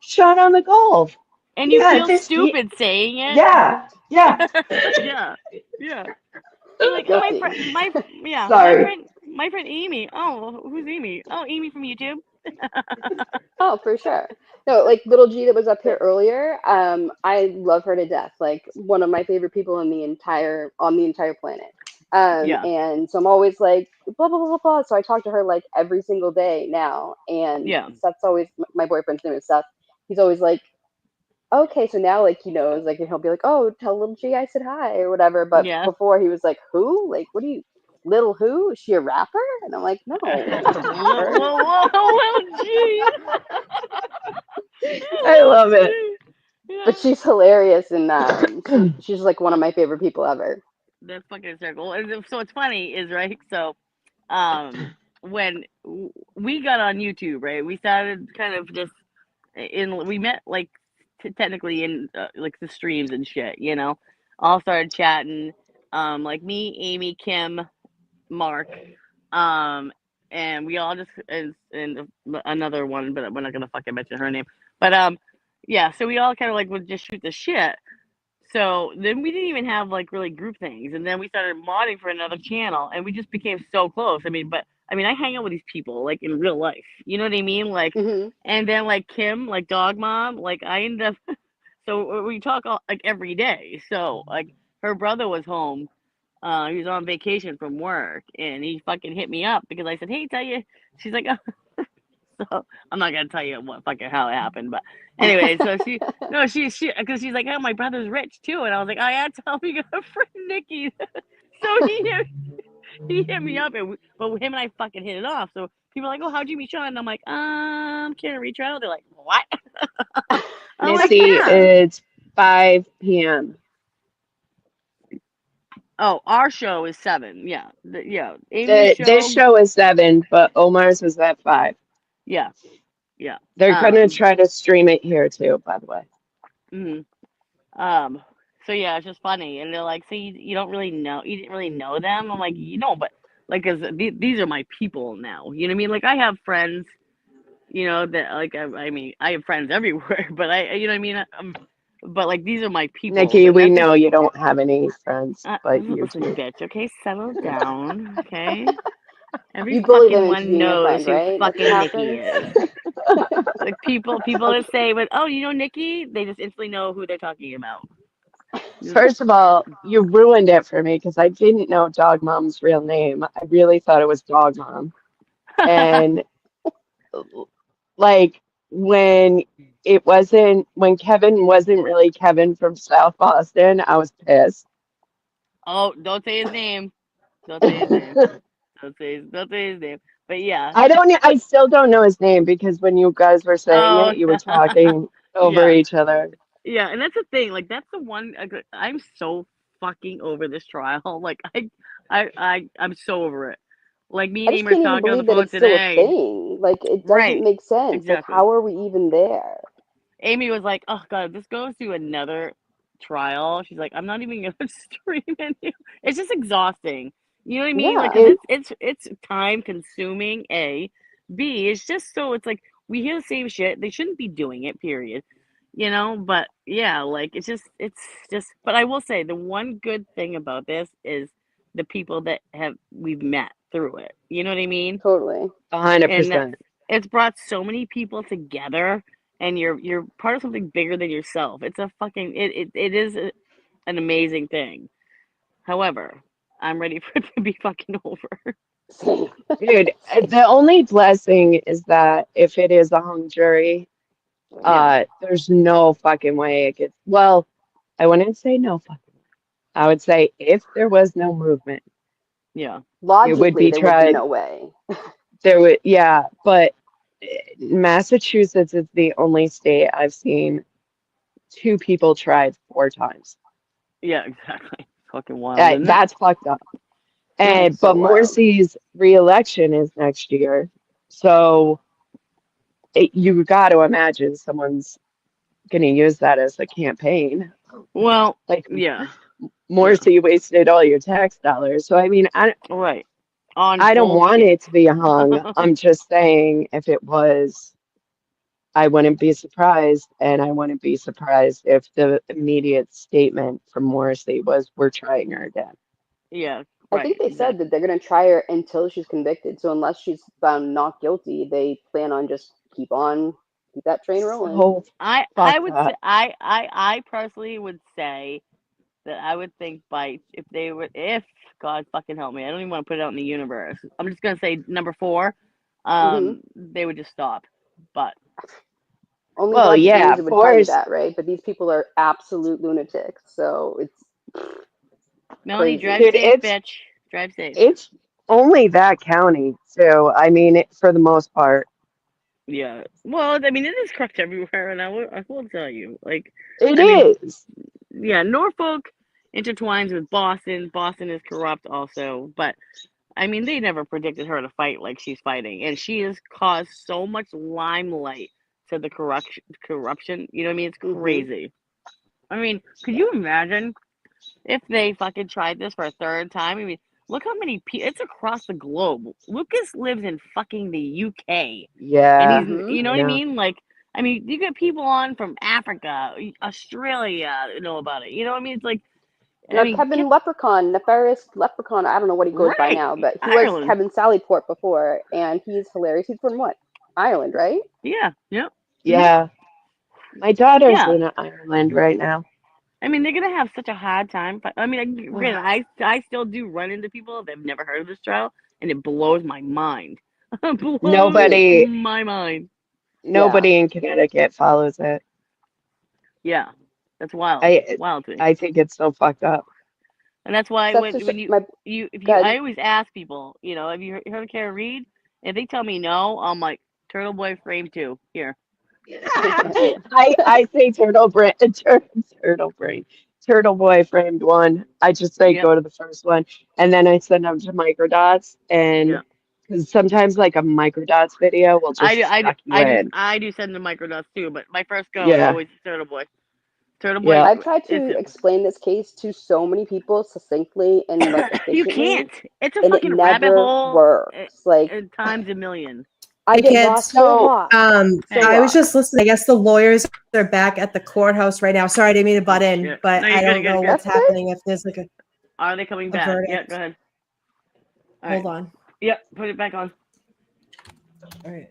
Sean on the Gulf. And you Yeah, feel stupid saying it. yeah. yeah. You're like, oh, Guilty. Sorry. my friend Amy. Oh, who's Amy? Oh, Amy from YouTube. Oh, for sure. No, like little G that was up here earlier. I love her to death. Like one of my favorite people on the entire planet. And so I'm always like blah blah blah blah blah. So I talk to her like every single day now. And Seth's always my boyfriend's name is Seth. He's always like, okay, so now like he knows, like, and he'll be like, oh, tell little G I said hi or whatever. But before he was like, who? Like, what do you? Little who? Is she a rapper? And I'm like, no, she's a rapper. Little G. I love it. But she's hilarious, and she's like one of my favorite people ever. That's fucking hysterical. And so what's funny is, right, so when we got on YouTube, right, we started kind of just we met like technically in like the streams and shit, all started chatting, like me, Amy, Kim, Mark, and we all just and another one, but we're not gonna fucking mention her name, but yeah, so we all kind of like would just shoot the shit. So then we didn't even have like really group things, and then we started modding for another channel, and we just became so close. I mean, I hang out with these people like in real life, you know what I mean? Like, and then like Kim, like Dog Mom, like I ended up, so we talk like every day. So like her brother was home, he was on vacation from work, and he fucking hit me up because I said, hey, tell you, she's like, oh. So I'm not gonna tell you how it happened, but anyway, so she because she's like, oh, my brother's rich too, and I was like, oh yeah, tell me your friend Nikki. So he hit me up, but him and I fucking hit it off. So people are like, oh, how'd you meet Sean? And I'm like, can't reach out. They're like, what? I'm like, Missy, yeah. it's 5 p.m. Oh, our show is 7. Yeah, Amy's This show is 7, but Omar's was at 5. Yeah. They're gonna try to stream it here too, by the way. So yeah, it's just funny, and they're like, so you don't really know, you didn't really know them. I'm like, but like, cause these are my people now. You know what I mean? Like I have friends, that like I mean I have friends everywhere, but you know what I mean. But like these are my people. Nikki, we know you don't have any friends, but you listen, do. bitch. Okay, settle down. Okay. Every You bully fucking them one into being your knows friend, who right? fucking That's what Nikki happens. is. Like people that say, but oh, you know Nikki, they just instantly know who they're talking about. First of all, you ruined it for me because I didn't know Dog Mom's real name. I really thought it was Dog Mom. And like when when Kevin wasn't really Kevin from South Boston, I was pissed. Oh, don't say his name. Don't say his name. Don't say his name. But yeah. I still don't know his name because when you guys were saying Oh, it, you were talking over yeah. each other. Yeah, and that's the thing. Like, that's the one. I'm so fucking over this trial. Like, I'm so over it. Like, me I and just Amy were can't even talking on the believe that phone it's still a today. thing. Like, it doesn't Right. make sense. Like, Exactly. how are we even there? Amy was like, "Oh God, if this goes to another trial." She's like, "I'm not even gonna stream it." It's just exhausting. You know what I mean? Like, 'cause Yeah. it's time consuming. A, B. It's just so it's like we hear the same shit. They shouldn't be doing it. Period. You know. But yeah, like it's just. But I will say the one good thing about this is the people that we've met through it. You know what I mean? Totally. 100%. It's brought so many people together, and you're part of something bigger than yourself. It's a fucking it is an amazing thing. However, I'm ready for it to be fucking over. Dude, the only blessing is that if it is a hung jury, there's no fucking way it gets, well, I wouldn't say no fucking way. I would say if there was no movement, Yeah. it would Logically, be there would be tried. no way. There would, yeah, but Massachusetts is the only state I've seen two people tried 4 times. Yeah, exactly. Fucking wild, isn't it? That's fucked up. And so but wild. Morrissey's reelection is next year, so you got to imagine someone's going to use that as a campaign. Well, Like yeah. Morrissey wasted all your tax dollars. So I mean, Right. On I don't want bullshit. it to be hung. I'm just saying if it was, I wouldn't be surprised, and I wouldn't be surprised if the immediate statement from Morrissey was, "We're trying her again." Yeah. I Right. think they said that they're going to try her until she's convicted. So unless she's found not guilty, they plan on just keep that train rolling. So I fuck would say that. I personally would say that I would think if God fucking help me, I don't even want to put it out in the universe. I'm just gonna say number 4, they would just stop. But Only Well, logical yeah, reason would tell you force. that, right? But these people are absolute lunatics. So it's Melanie, crazy. drive Dude, safe, bitch. Drive safe. it's only that county, so I mean, for the most part, Yeah. Well, I mean, it is correct everywhere, and I will tell you, like, it I mean, is. yeah, Norfolk intertwines with Boston. Boston is corrupt also, but I mean, they never predicted her to fight like she's fighting, and she has caused so much limelight to the corruption. You know what I mean? It's crazy. I mean, could you imagine if they fucking tried this for a third time? I mean, look how many people. It's across the globe. Lucas lives in fucking the UK, and Yeah, you know I what I know. mean? Like, I mean, you get people on from Africa, Australia, know about it. You know what I mean? It's like, I Now, mean, Kevin Leprechaun, Nefarious Leprechaun, I don't know what he goes by right, now, but he was Ireland. Kevin Sallyport before, and he's hilarious. He's from what? Ireland, right? Yeah, yep. Yeah, my daughter's Yeah. in Ireland right now. I mean, they're gonna have such a hard time. I mean, granted, I still do run into people that have never heard of this trial, and it blows my mind. Blows Nobody, my mind. nobody in Connecticut follows it. Yeah, that's wild. I, Wild to me. I think it's so fucked up. And that's why So that's just when my God. I always ask people, you know, have you heard of Kara Reed? If they tell me no, I'm like, Turtle Boy Frame 2 here. I say turtle boy framed one. I just say Yep. go to the first one, and then I send them to microdots, and Yeah. because sometimes like a microdots video will just suck you in. I do send the microdots too, but my first go is Yeah, always Turtle Boy. Turtle Boy. yeah. I've tried to explain this case to so many people succinctly and like You efficiently, can't. It's a and it fucking rabbit never hole. works. Like Times a million. I Hey get kids, lost, so lost, so I was lost. just listening. I guess the lawyers are back at the courthouse right now. Sorry, I didn't mean to butt in, Shit. but No, you're I good, don't you're know good, what's you're good. happening. If there's like Are they coming a back? verdict. Yeah, go ahead. All Hold right. on. Yep, put it back on. All right.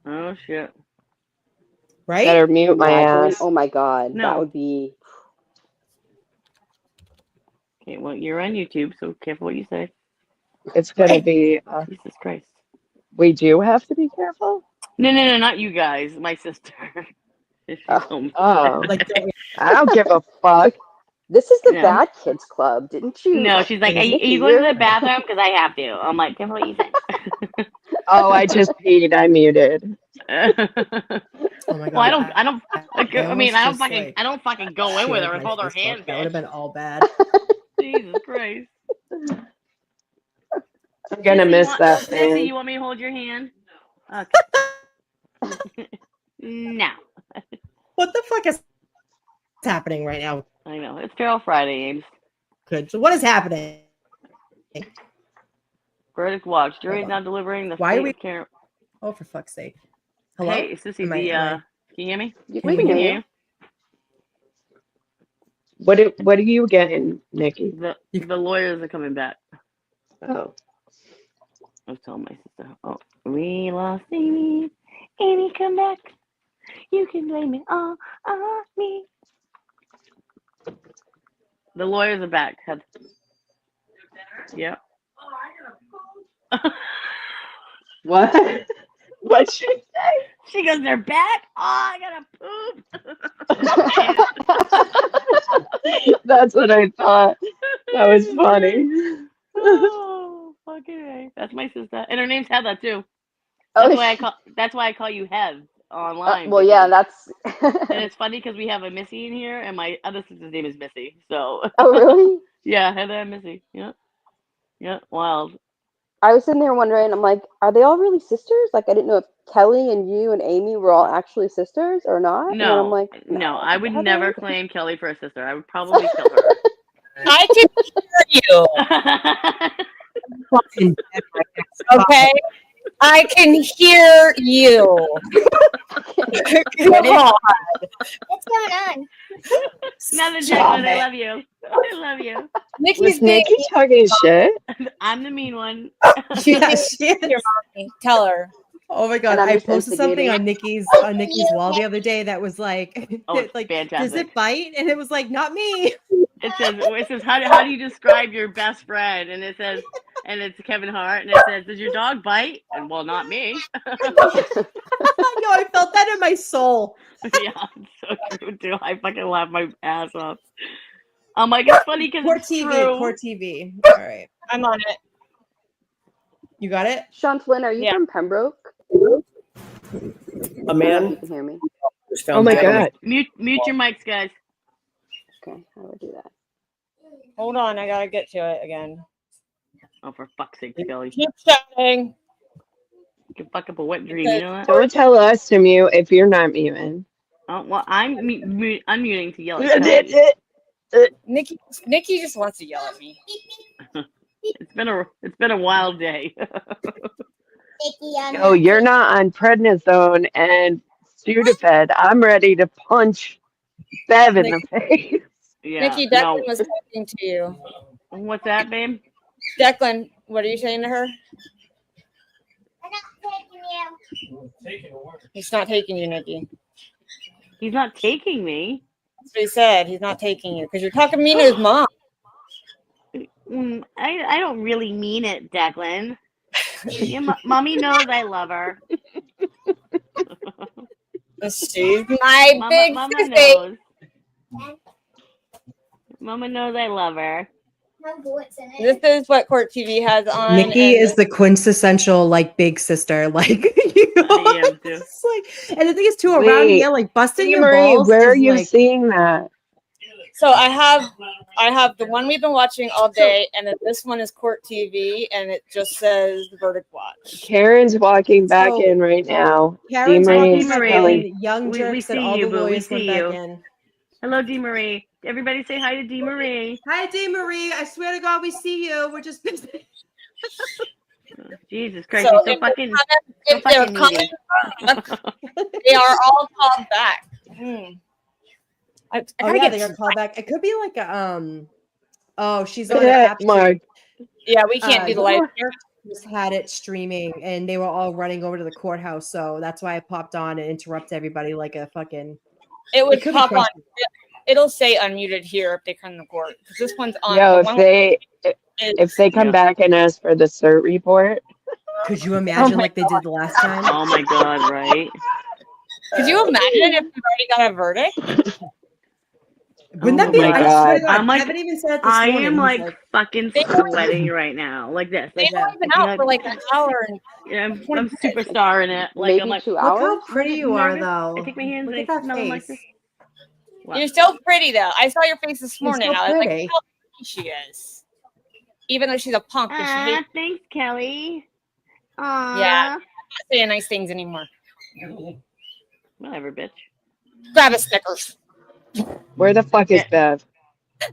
Oh shit. right? Better mute my Imagine. ass. Oh my god, that No. would be. Okay, well, you're on YouTube, so careful what you say. It's gonna be. Jesus Christ. We do have to be careful. No, not you guys. My sister. If she's home. Oh, Like, I don't give a fuck. This is the No. Bad Kids Club. Didn't you? No, she's like, are you going to the bathroom? Because I have to. I'm like, careful what you say. Oh, I just peed. I muted. oh my god. Well, I don't. Like, I mean, almost just, I don't fucking go in with her and shared hold my her Facebook. hand. That would have Bitch. been all bad. Jesus Christ. I'm gonna miss that Sissy, thing. you want me to hold your hand? Okay. No. What the fuck is happening right now? I know. It's Feral Friday, Ames. Good. So what is happening? Verdict watch. Jury's now delivering the Why are fate we? of Karen. Oh, for fuck's sake! Hello. Hey, Sissy, Am I- can you hear me? We Can can we- hear you. What are you getting, Nikki? The lawyers are coming back. Oh. I was telling my sister. Oh, we lost Amy. Amy, come back. You can blame it all on me. The lawyers are back. Yeah. What? What'd she say? She goes, they're back? Oh, I gotta poop. That's what I thought. That was funny. Oh, fucking A. That's my sister. And her name's Heather too. Oh, That's why I call you Hev online. well, yeah, that's. And it's funny because we have a Missy in here, and my other sister's name is Missy. So. Oh, really? Yeah, Heather and Missy. Yeah. Yeah. Wild. I was sitting there wondering, I'm like, are they all really sisters? Like, I didn't know if Kelly and you and Amy were all actually sisters or not. And then I'm No, like, no, I would Heather? never claim Kelly for a sister. I would probably kill her. I can hear you. Okay? I can hear you. Come on. What's going on? Nothing, Jacqueline. I love you. I love you. Was Nikki talking shit? I'm the mean one. Yeah, she is. Your mommy. Tell her. Oh my god! And I'm I just posted something instigating. on Nikki's wall the other day that was like, Oh, it's like, fantastic. does it bite? And it was like, not me. It says how do you describe your best friend? And it says, and it's Kevin Hart, and it says, does your dog bite? And well, not me. No, I felt that in my soul. Yeah, it's so true too. I fucking laugh my ass off. I'm like, it's funny because Court it's TV, true. Court TV. All right, I'm on it. you got it. Sean Flynn, are you from Pembroke? A I don't know if man you can hear me. was found Oh my dead on the- god. Mute your mics, guys. Okay, how do I do that? Hold on, I gotta get to it again. Oh, for fuck's sake, Scully. Keep chatting. You can fuck up a wet dream, you know that? Don't tell us to mute if you're not muting. Oh, well, I'm unmuting to yell at Scully. Nikki just wants to yell at me. It's been a wild day. Oh, you're not on prednisone and Sudafed. I'm ready to punch Bev in the face. Yeah. Nikki, Declan was talking to you. What's that, babe? Declan, what are you saying to her? He's not taking you, Nikki. He's not taking me. That's what he said. He's not taking you because you're talking mean to his mom. I don't really mean it, Declan. Mommy knows I love her. She's my big Mama sissy. knows. Mama knows I love her. This is what Court TV has on. Nikki and is the quintessential like big sister, like you know. I am too. It's like, and the thing is too around here, like busting your Marie, balls. where are is, you like, seeing that? So I have the one we've been watching all day, and then this one is Court TV, and it just says the verdict watch. Karen's walking back So, in right now. Karen's DeMarie's walking back telling- in, young We jerks, and see all you, the boo. We lawyers went see back you. in. Hello, D. Marie. Everybody say hi to D. Marie. Hi, D. Marie. I swear to God, we see you. We're just busy. Jesus Christ, So you're so fucking, if so they're fucking needy. they are all called back. I Oh gotta yeah, get they got called back. It could be like a Oh, she's Look on at a that, caption. Mark. Yeah, we can't do the live Laura- here. just had it streaming, and they were all running over to the courthouse. So that's why I popped on and interrupt everybody like a fucking. It would could be pop on. frustrating. It'll say unmuted here if they come to court. Because this one's on. Yo, the if one they come back and ask for the cert report, Could you imagine my like they did the last time? Oh my god, right? Could you imagine if we've already got a verdict? Wouldn't Oh that be? my I swear to God. God, I'm like, Kevin even said it this I morning. am He's like fucking sweating right now, like this. They've Like only been out for like an hour and yeah, I'm superstar in it. Like I'm Maybe like, 2 look hours. how pretty I'm you are, nervous. though. I take my hands Look and at I that smell them like this. face. What? You're so pretty though. I saw your face this You're morning. so I was like, pretty. how pretty she is. Even though she's a punk, but she hates. Thanks, Kelly. Yeah, I'm not saying nice things anymore. Whatever, bitch. Grab a Snickers. where the fuck is Bev?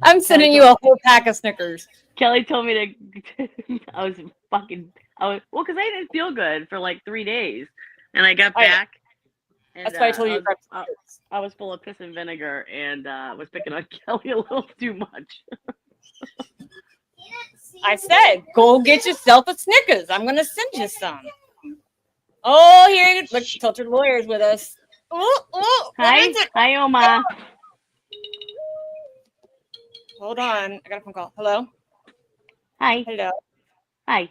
I'm sending you a whole pack of Snickers. Kelly told me to. I was well, because I didn't feel good for like 3 days, and I got back. And, That's why I told you to grab Snickers. I was full of piss and vinegar, and was picking on Kelly a little too much. I said, go get yourself a Snickers. I'm gonna send you some. Oh, here, look, Tilted Lawyer's with us. What is it? Hi, Oma. Hold on, I got a phone call. Hello. Hi. Hello. Hi.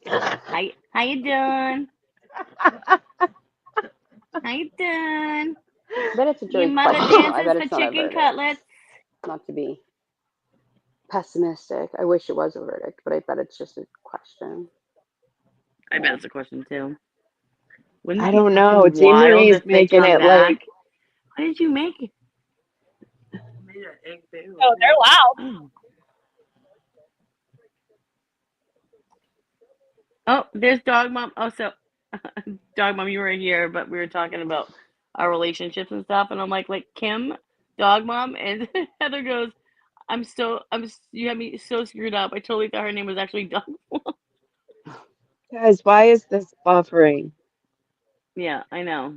Hi. How you doing? How you doing? I bet it's a Your jury mother question. I bet dances it's for not a chicken verdict. cutlets. Not to be pessimistic. I wish it was a verdict, but I bet it's just a question. I bet it's a question too. Wouldn't I it be don't know. fucking T. wild Marie's if they making come it back? like What did you make it? Oh, they're loud. Oh, there's Dog Mom. Oh, so Dog Mom, you were here, but we were talking about our relationships and stuff, and I'm like Kim, Dog Mom, and Heather goes, you have me so screwed up. I totally thought her name was actually Dog Mom. guys, why is this buffering? Yeah, I know.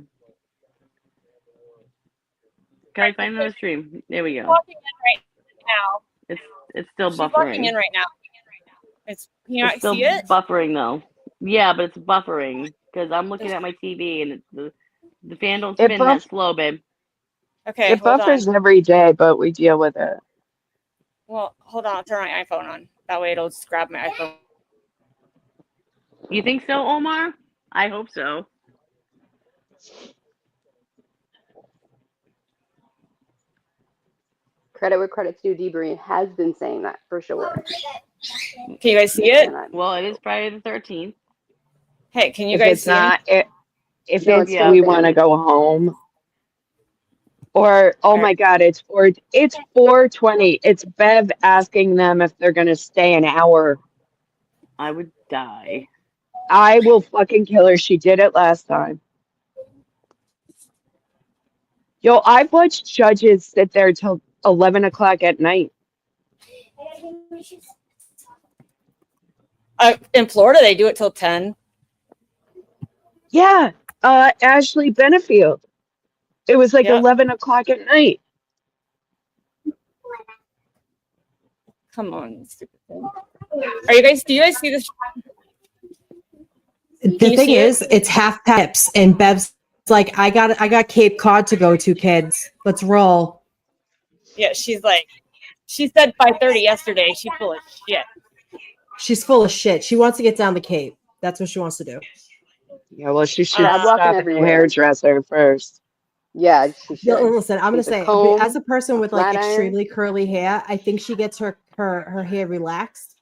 Can I find another stream? There we She's go. walking in right now. It's still She's walking buffering. in right now. Can you It's not still see it? buffering though. Yeah, but it's buffering because I'm looking at my TV and the fan don't It spin that slow, babe. Okay, It hold on. buffers every day, but we deal with it. Well, hold on. I'll turn my iPhone on. That way it'll just grab my iPhone. You think so, Omar? I hope so. Credit where credit's due. Debris has been saying that for sure. Can you guys see it? Well, it is Friday the 13th. Hey, can you If guys it's see not, if No, it's it's we still want to saying. go home, or oh my God, it's 4:20. It's Bev asking them if they're gonna stay an hour. I would die. I will fucking kill her. She did it last time. Yo, I've watched judges sit there till 11 o'clock at night. In Florida, they do it till 10. Yeah, Ashley Benefield. It was like 11 o'clock at night. Come on, stupid thing. Do you guys see this? The thing is, it's half pips, and Bev's like, I got Cape Cod to go to, kids. Let's roll. Yeah, she's like, she said 5:30 yesterday. She's full of shit. She's full of shit. She wants to get down the Cape. That's what she wants to do. Yeah, well, she should I'm walking stop at the everywhere. hairdresser first. Yeah, she should. Listen, I'm gonna Needs a say, comb, as a person with like flat iron. extremely curly hair, I think she gets her hair relaxed,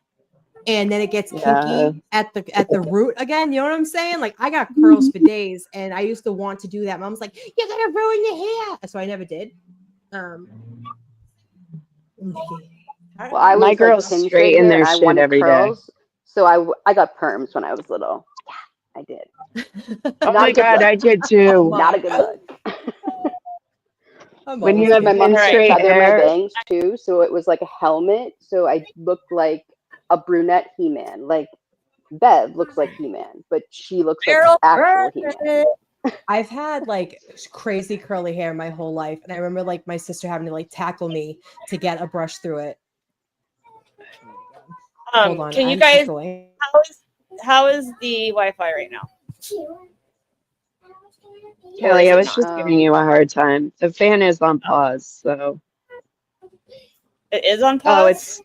and then it gets Yeah. kinky at the root again. You know what I'm saying? Like I got curls for days, and I used to want to do that. Mom's like, "You're gonna ruin your hair," so I never did. Well, I was My like girls pin straighten straight their hair, and I shit wanted every day. curls, so I got perms when I was little. Yeah, I did. Oh Not my a good God, look. I did too. Not a good look. When you have My mom used to straight feather my hair, bangs too, so it was like a helmet. So I looked like a brunette He-Man. Like Bev looks like He-Man, but she looks like actual He-Man. I've had like crazy curly hair my whole life, and I remember like my sister having to like tackle me to get a brush through it. Hold on, Can you I'm guys? going. how is the Wi-Fi right now? Kelly, I was not? just giving you a hard time. The fan is on pause, so. It is on Oh, pause.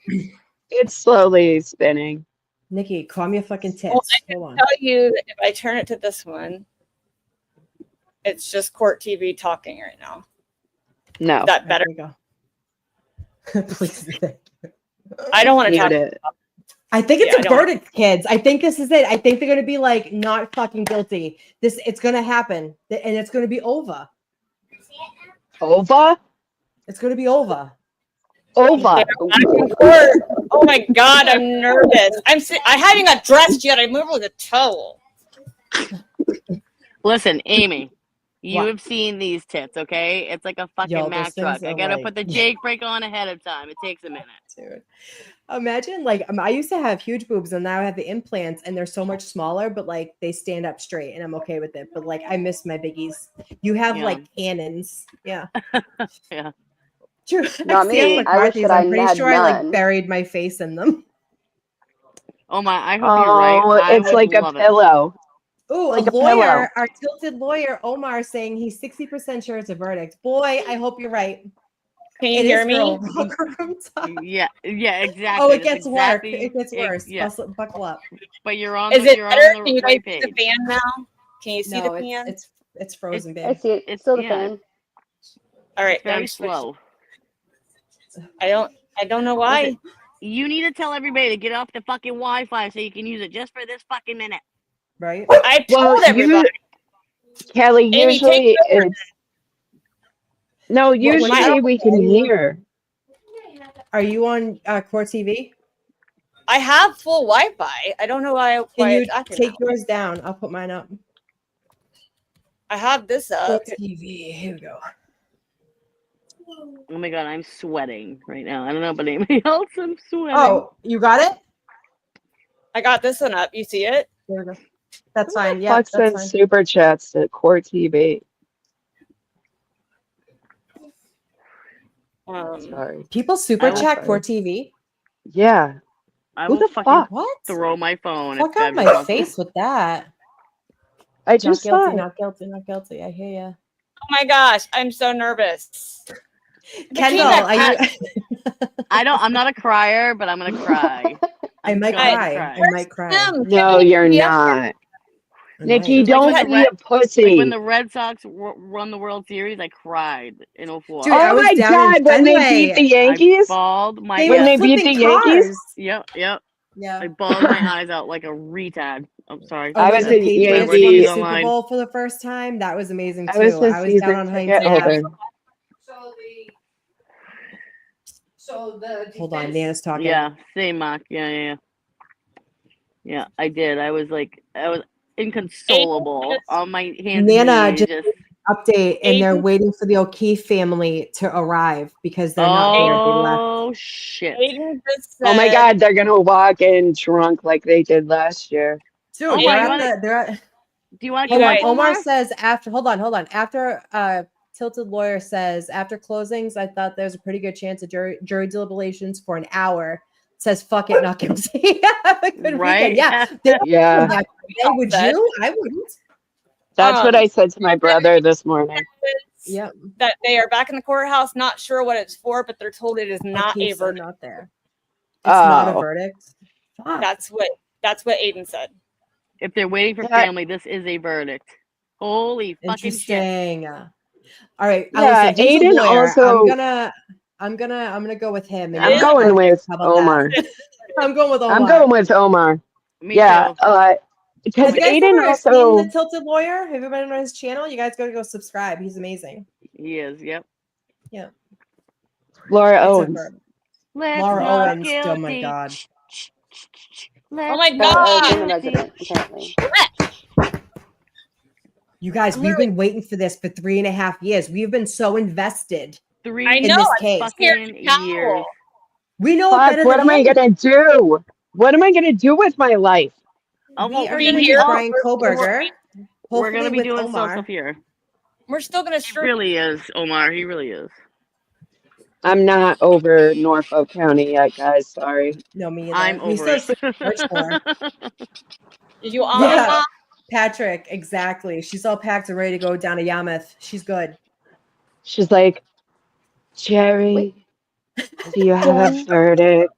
it's slowly spinning. Nikki, calm your fucking tits. Well, I can Hold on. tell you if I turn it to this one, it's just Court TV talking right now. No. Is that better? There we go. Please. I don't want to Mute talk. it. I think it's Yeah, I a don't- verdict, kids. I think this is it. I think they're gonna be like not fucking guilty. It's gonna happen, and it's gonna be over. Over? It's gonna be over. Over. Back in court. Oh my god, I'm nervous. I haven't got dressed yet. I moved with a towel. Listen, Amy, you What? have seen these tits, okay? It's like a fucking Yo, those Mack things truck. I are gotta like- put the Jake brake on ahead of time. It takes a minute. Dude. Imagine like I used to have huge boobs and now I have the implants and they're so much smaller, but like they stand up straight and I'm okay with it. But like I miss my biggies. You have Yeah. like cannons. Yeah. Yeah. True. Not I see me. at I wish McCarthy's. that I I'm pretty had sure I like none. buried my face in them. Oh my, I hope you're right. Oh, I it's would like a love it. pillow. Ooh, Like a a pillow. lawyer, our tilted lawyer Omar saying he's 60% sure it's a verdict. Boy, I hope you're right. Can you It hear is me? girl locker room talk. Yeah, exactly. Oh, it That's gets exactly, worse. It gets worse. Yeah, Buckle up. but you're on. Is the, it you're better? on Can the you guys right see page. the fan now? Can you see No, the fan? it's frozen, I babe. see it. It's Still the yeah, fan. All right, it's let very me switch. slow. I don't know why. Listen, you need to tell everybody to get off the fucking Wi-Fi so you can use it just for this fucking minute. Right? I told everybody. Kelly, Amy, usually take over. it's no, usually we can hear. Are you on Court TV? I have full Wi-Fi. I don't know why Can you it's acting take now. yours down? I'll put mine up. I have this up. Court TV. Here we go. Oh my god, I'm sweating right now. I don't know about anybody else. I'm sweating. Oh, you got it? I got this one up. You see it? There we go. That's fine. Yeah, Fuck that's sent fine. super chats to Court TV. Sorry. People super I will- chat Court TV. Yeah. I Who will the fucking fuck? What? throw my phone. Fuck if out Bev my doesn't- face with that. I Not just guilty, saw it. not guilty, not guilty. I hear ya. Oh my gosh, I'm so nervous. Kendall, are you? I'm not a crier, but I'm gonna cry. I might going to cry. I might cry. No, you're not. Nikki, might. don't when be the a pussy. Like when the Red Sox won the World Series, I cried in 04. Dude, I Oh was my down in God, when they Fenway. beat the Yankees? I bawled my They When were they beat flipping the Yankees? cars. Yep. Yeah. I bawled my eyes out like a retard. I'm sorry. Oh, I when was the a Patriots Yankee- won the Words Super online. Bowl for the first time. That was amazing I was too. a I was down season on Heinz ticket Ave. holder. So the Hold on, defense- Nana's talking. Yeah, same Mark. Yeah, I did. I was inconsolable on my hands Nana and knees. just update, and they're waiting for the O'Keefe family to arrive because they're not there. They left. Oh shit! Aiden just Oh my said- God, they're gonna walk in drunk like they did last year. Dude, Oh, they're you at wanna- the, they're at, Do you want to hold come on. up, Omar Omar? says after. Hold on. After Tilted Lawyer says after closings, I thought there's a pretty good chance of jury deliberations for an hour. Says fuck it, not guilty. Have a good Right? weekend. Yeah, they- Yeah. Would you? I wouldn't. That's what I said to my brother this morning. Yep. That they are back in the courthouse, not sure what it's for, but they're told it is not a O'Keefe's are verdict. not there. It's not a Oh. verdict. Fuck. That's what Aiden said. If they're waiting for Yeah. family, this is a verdict. Holy fucking shit! Interesting. All right. Yeah, Listen, he's a Aiden lawyer. also- I'm gonna go with him. and I'm you going guys- with how about that? Omar. I'm going with Omar. I'm going with Omar. Me Yeah, too. because Have you guys Aiden ever also. seen the Tilted Lawyer? Have you been on his channel? You guys gotta go subscribe. He's amazing. He is. Yep. Yeah. Laura It's a Owens. verb. Let's Laura not Owens. Oh my guilty. God. Oh my Doing god! the resident, apparently. You guys, we've been waiting for this for 3.5 years. We've been so invested. I in know. this I'm case. scared to tell. years. We know it Fuck, better what than am I him. gonna do? What am I gonna do with my life? Oh, We well, are we gonna be do here. Brian Koberger. We're Hopefully gonna be with doing some Omar. stuff here. We're still gonna He stream. really is, Omar. He really is. I'm not over Norfolk County yet, guys. Sorry. No, me either. I'm we over still it. have to search for. Did you all Yeah. Mom? Patrick, exactly. She's all packed and ready to go down to Yarmouth. She's good. She's like, Jerry, do you have a Jen, verdict?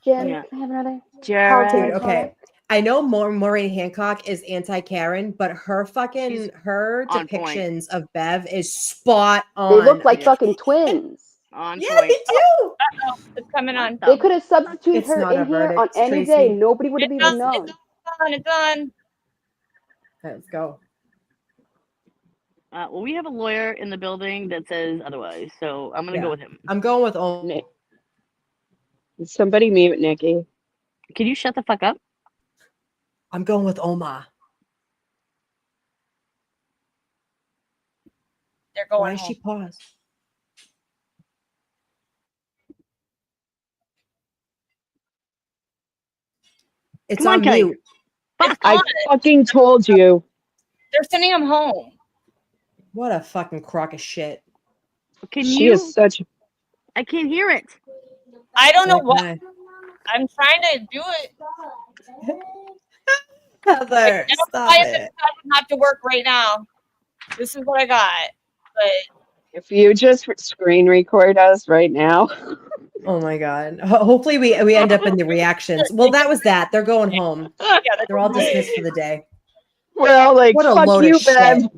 Jen, Yeah. can I have another Jared. Dude, politician okay. comment? I know Maureen Hancock is anti-Karen, but her She's her on point. depictions of Bev is spot They on. look like Yeah. fucking twins. On Yeah, point. they do. Uh-oh, it's coming on. They could have substituted It's her not a in here on verdict, any Tracy. day. Nobody would have It's even on. known. It's on. It's on. Let's go. Well, we have a lawyer in the building that says otherwise, so I'm gonna Yeah. go with him. I'm going with Om. Nick. Somebody mute Nikki. Can you shut the fuck up? I'm going with Oma. They're going Why is home. she paused? It's Come on, on Kelly. mute. It's I on. fucking told you. They're sending him home. What a fucking crock of shit. Can She you? is such. I can't hear it. I don't know what. Okay. I'm trying to do it. Heather, I stop have it. not to work right now. This is what I got. But If you just screen record us right now. Oh my god. Hopefully we end up in the reactions. Well, that was that. They're going home. yeah, They're all dismissed for the day. We're all like, What a fuck load you, of Bev. shit.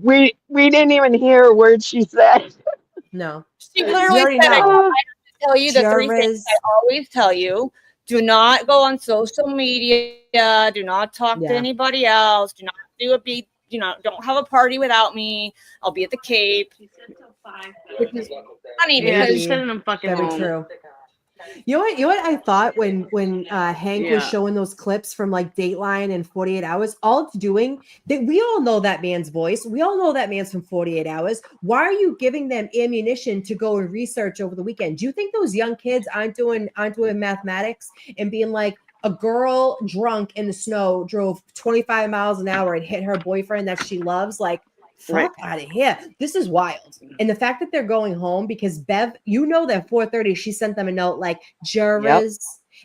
We didn't even hear a word she said. No. she We literally already said, I know. have to tell you the three things Jarvis. I always tell you. Do not go on social media. Do not talk to Yeah. anybody else. Do not don't have a party without me. I'll be at the Cape. Which is funny Yeah, because she's sending them fucking Very home. true. You know what I thought when Hank was Yeah. showing those clips from like Dateline and 48 Hours, all it's doing, we all know that man's voice. We all know that man's from 48 Hours. Why are you giving them ammunition to go and research over the weekend? Do you think those young kids aren't doing mathematics and being like, a girl drunk in the snow drove 25 miles an hour and hit her boyfriend that she loves? Like, fuck out of here. This is wild. And the fact that they're going home because Bev, you know that 4:30, she sent them a note like, Jurors,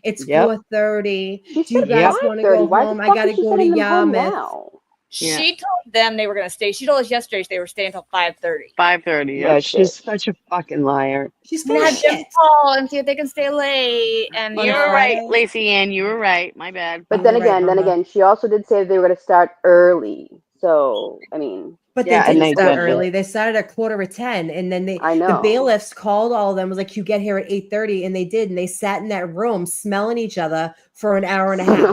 it's 4:30. She Do you said guys want to go 5:30. Why home? the I fuck gotta is she go to sending them home Yarmouth. now? she told them they were going to stay. She told us yesterday they were staying until 5:30. 5:30. Yeah, she's such a fucking liar. She's And have them call and see if they can stay late. And You were right, Lacey Ann. You were right. My bad. But then again, she also did say they were going to start early. So, I mean. But Yeah, they and didn't they start didn't. early. They started at 9:45, and then I know. the bailiffs called all of them. Was like, "You get here at 8:30," and they did. And they sat in that room smelling each other for an hour and a half. You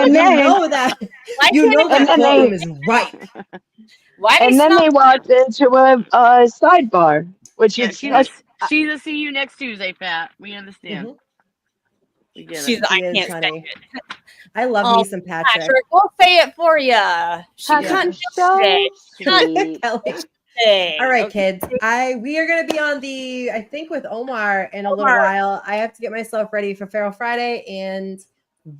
know that. You know that courtroom is ripe. Why And then they walked into a sidebar, which Yeah, is she's a see you next Tuesday, Pat. We understand. We get She's it. I She is, can't honey. stand it. I love Oh, me some Patrick. We'll say it for you. She Patrick can't is do today. She can't Kelly. today. All right, Okay. kids. We are gonna be on the, I think, with Omar in a little Omar. while. I have to get myself ready for Feral Friday and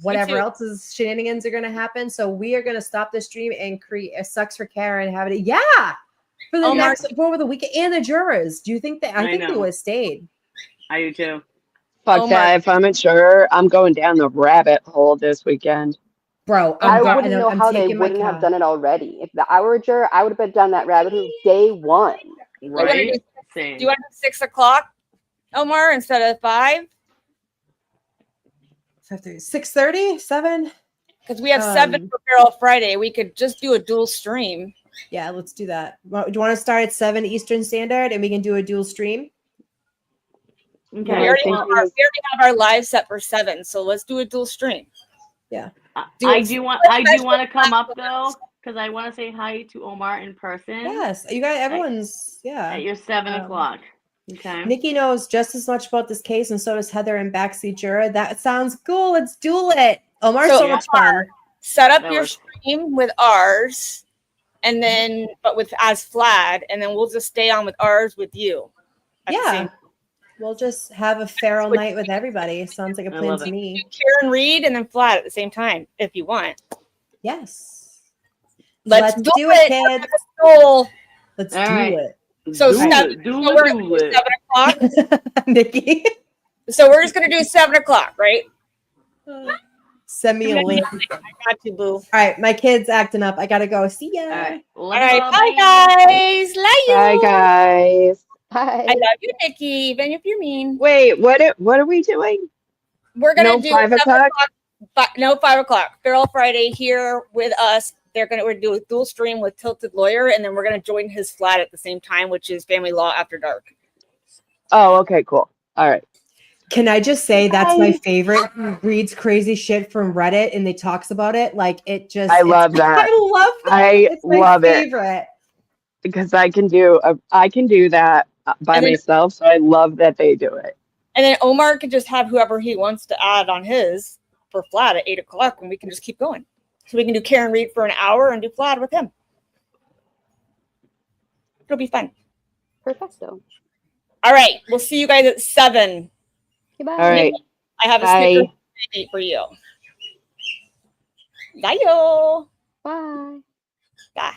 whatever too. else is shenanigans are gonna happen. So we are gonna stop the stream and create a Sucks for Karen. Have it, yeah, for the Omar. over the weekend and the jurors. Do you think that? I think they know. would have stayed. I do too. fuck that. If I'm a juror, I'm going down the rabbit hole this weekend. Bro, I I'm wouldn't know I'm how they taking my wouldn't have car. done it already. If I were a juror, I would have been down that rabbit hole day one. Right? Do you want to do 6 o'clock, Omar, instead of 5? 6:30, 7. Because we have 7 for Feral Friday. We could just do a dual stream. Yeah, let's do that. Do you want to start at 7 Eastern Standard and we can do a dual stream? We already have our live set for 7, so let's do a dual stream. Yeah. I do want to come up though, because I want to say hi to Omar in person. Yes, you guys, everyone's at your 7 o'clock. Okay. Nikki knows just as much about this case, and so does Heather and backseat juror. That sounds cool. Let's duel it. Omar's so much fun. Set up That your works. stream with ours, and then but with as Vlad, and then we'll just stay on with ours with you. at the Yeah. same- We'll just have a feral night with everybody. Sounds like a plan to me. Karen Reed and then Vlad at the same time if you want. Yes. Let's do it, kids. Let's All do right. it. So, Do seven, it, so we're gonna do 7 o'clock. Nikki. So we're just gonna do 7 o'clock, right? Send me a link. I got you, boo. All right, my kid's acting up. I gotta go. See ya. All right. All right, bye guys. Love you. Bye, guys. I love you, Nikki, even if you're mean. Wait, what are we doing? We're gonna No do 5 o'clock? 5 o'clock. Girl Friday here with us. We're gonna do a dual stream with Tilted Lawyer, and then we're gonna join his flat at the same time, which is Family Law After Dark. Oh, okay, cool. All right. Can I just say that's my Bye. favorite? Who reads crazy shit from Reddit and they talks about it. Like it just I love that. I love that. I It's my love it. favorite. Because I can do that by And then- myself, so I love that they do it. And then Omar can just have whoever he wants to add on his for flat at 8 o'clock, and we can just keep going. So we can do Karen Reed for an hour and do flat with him. It'll be fun. Perfecto. All right, we'll see you guys at 7. Goodbye. All right. I have a Bye. Snickers date for you. Bye. Bye. Bye.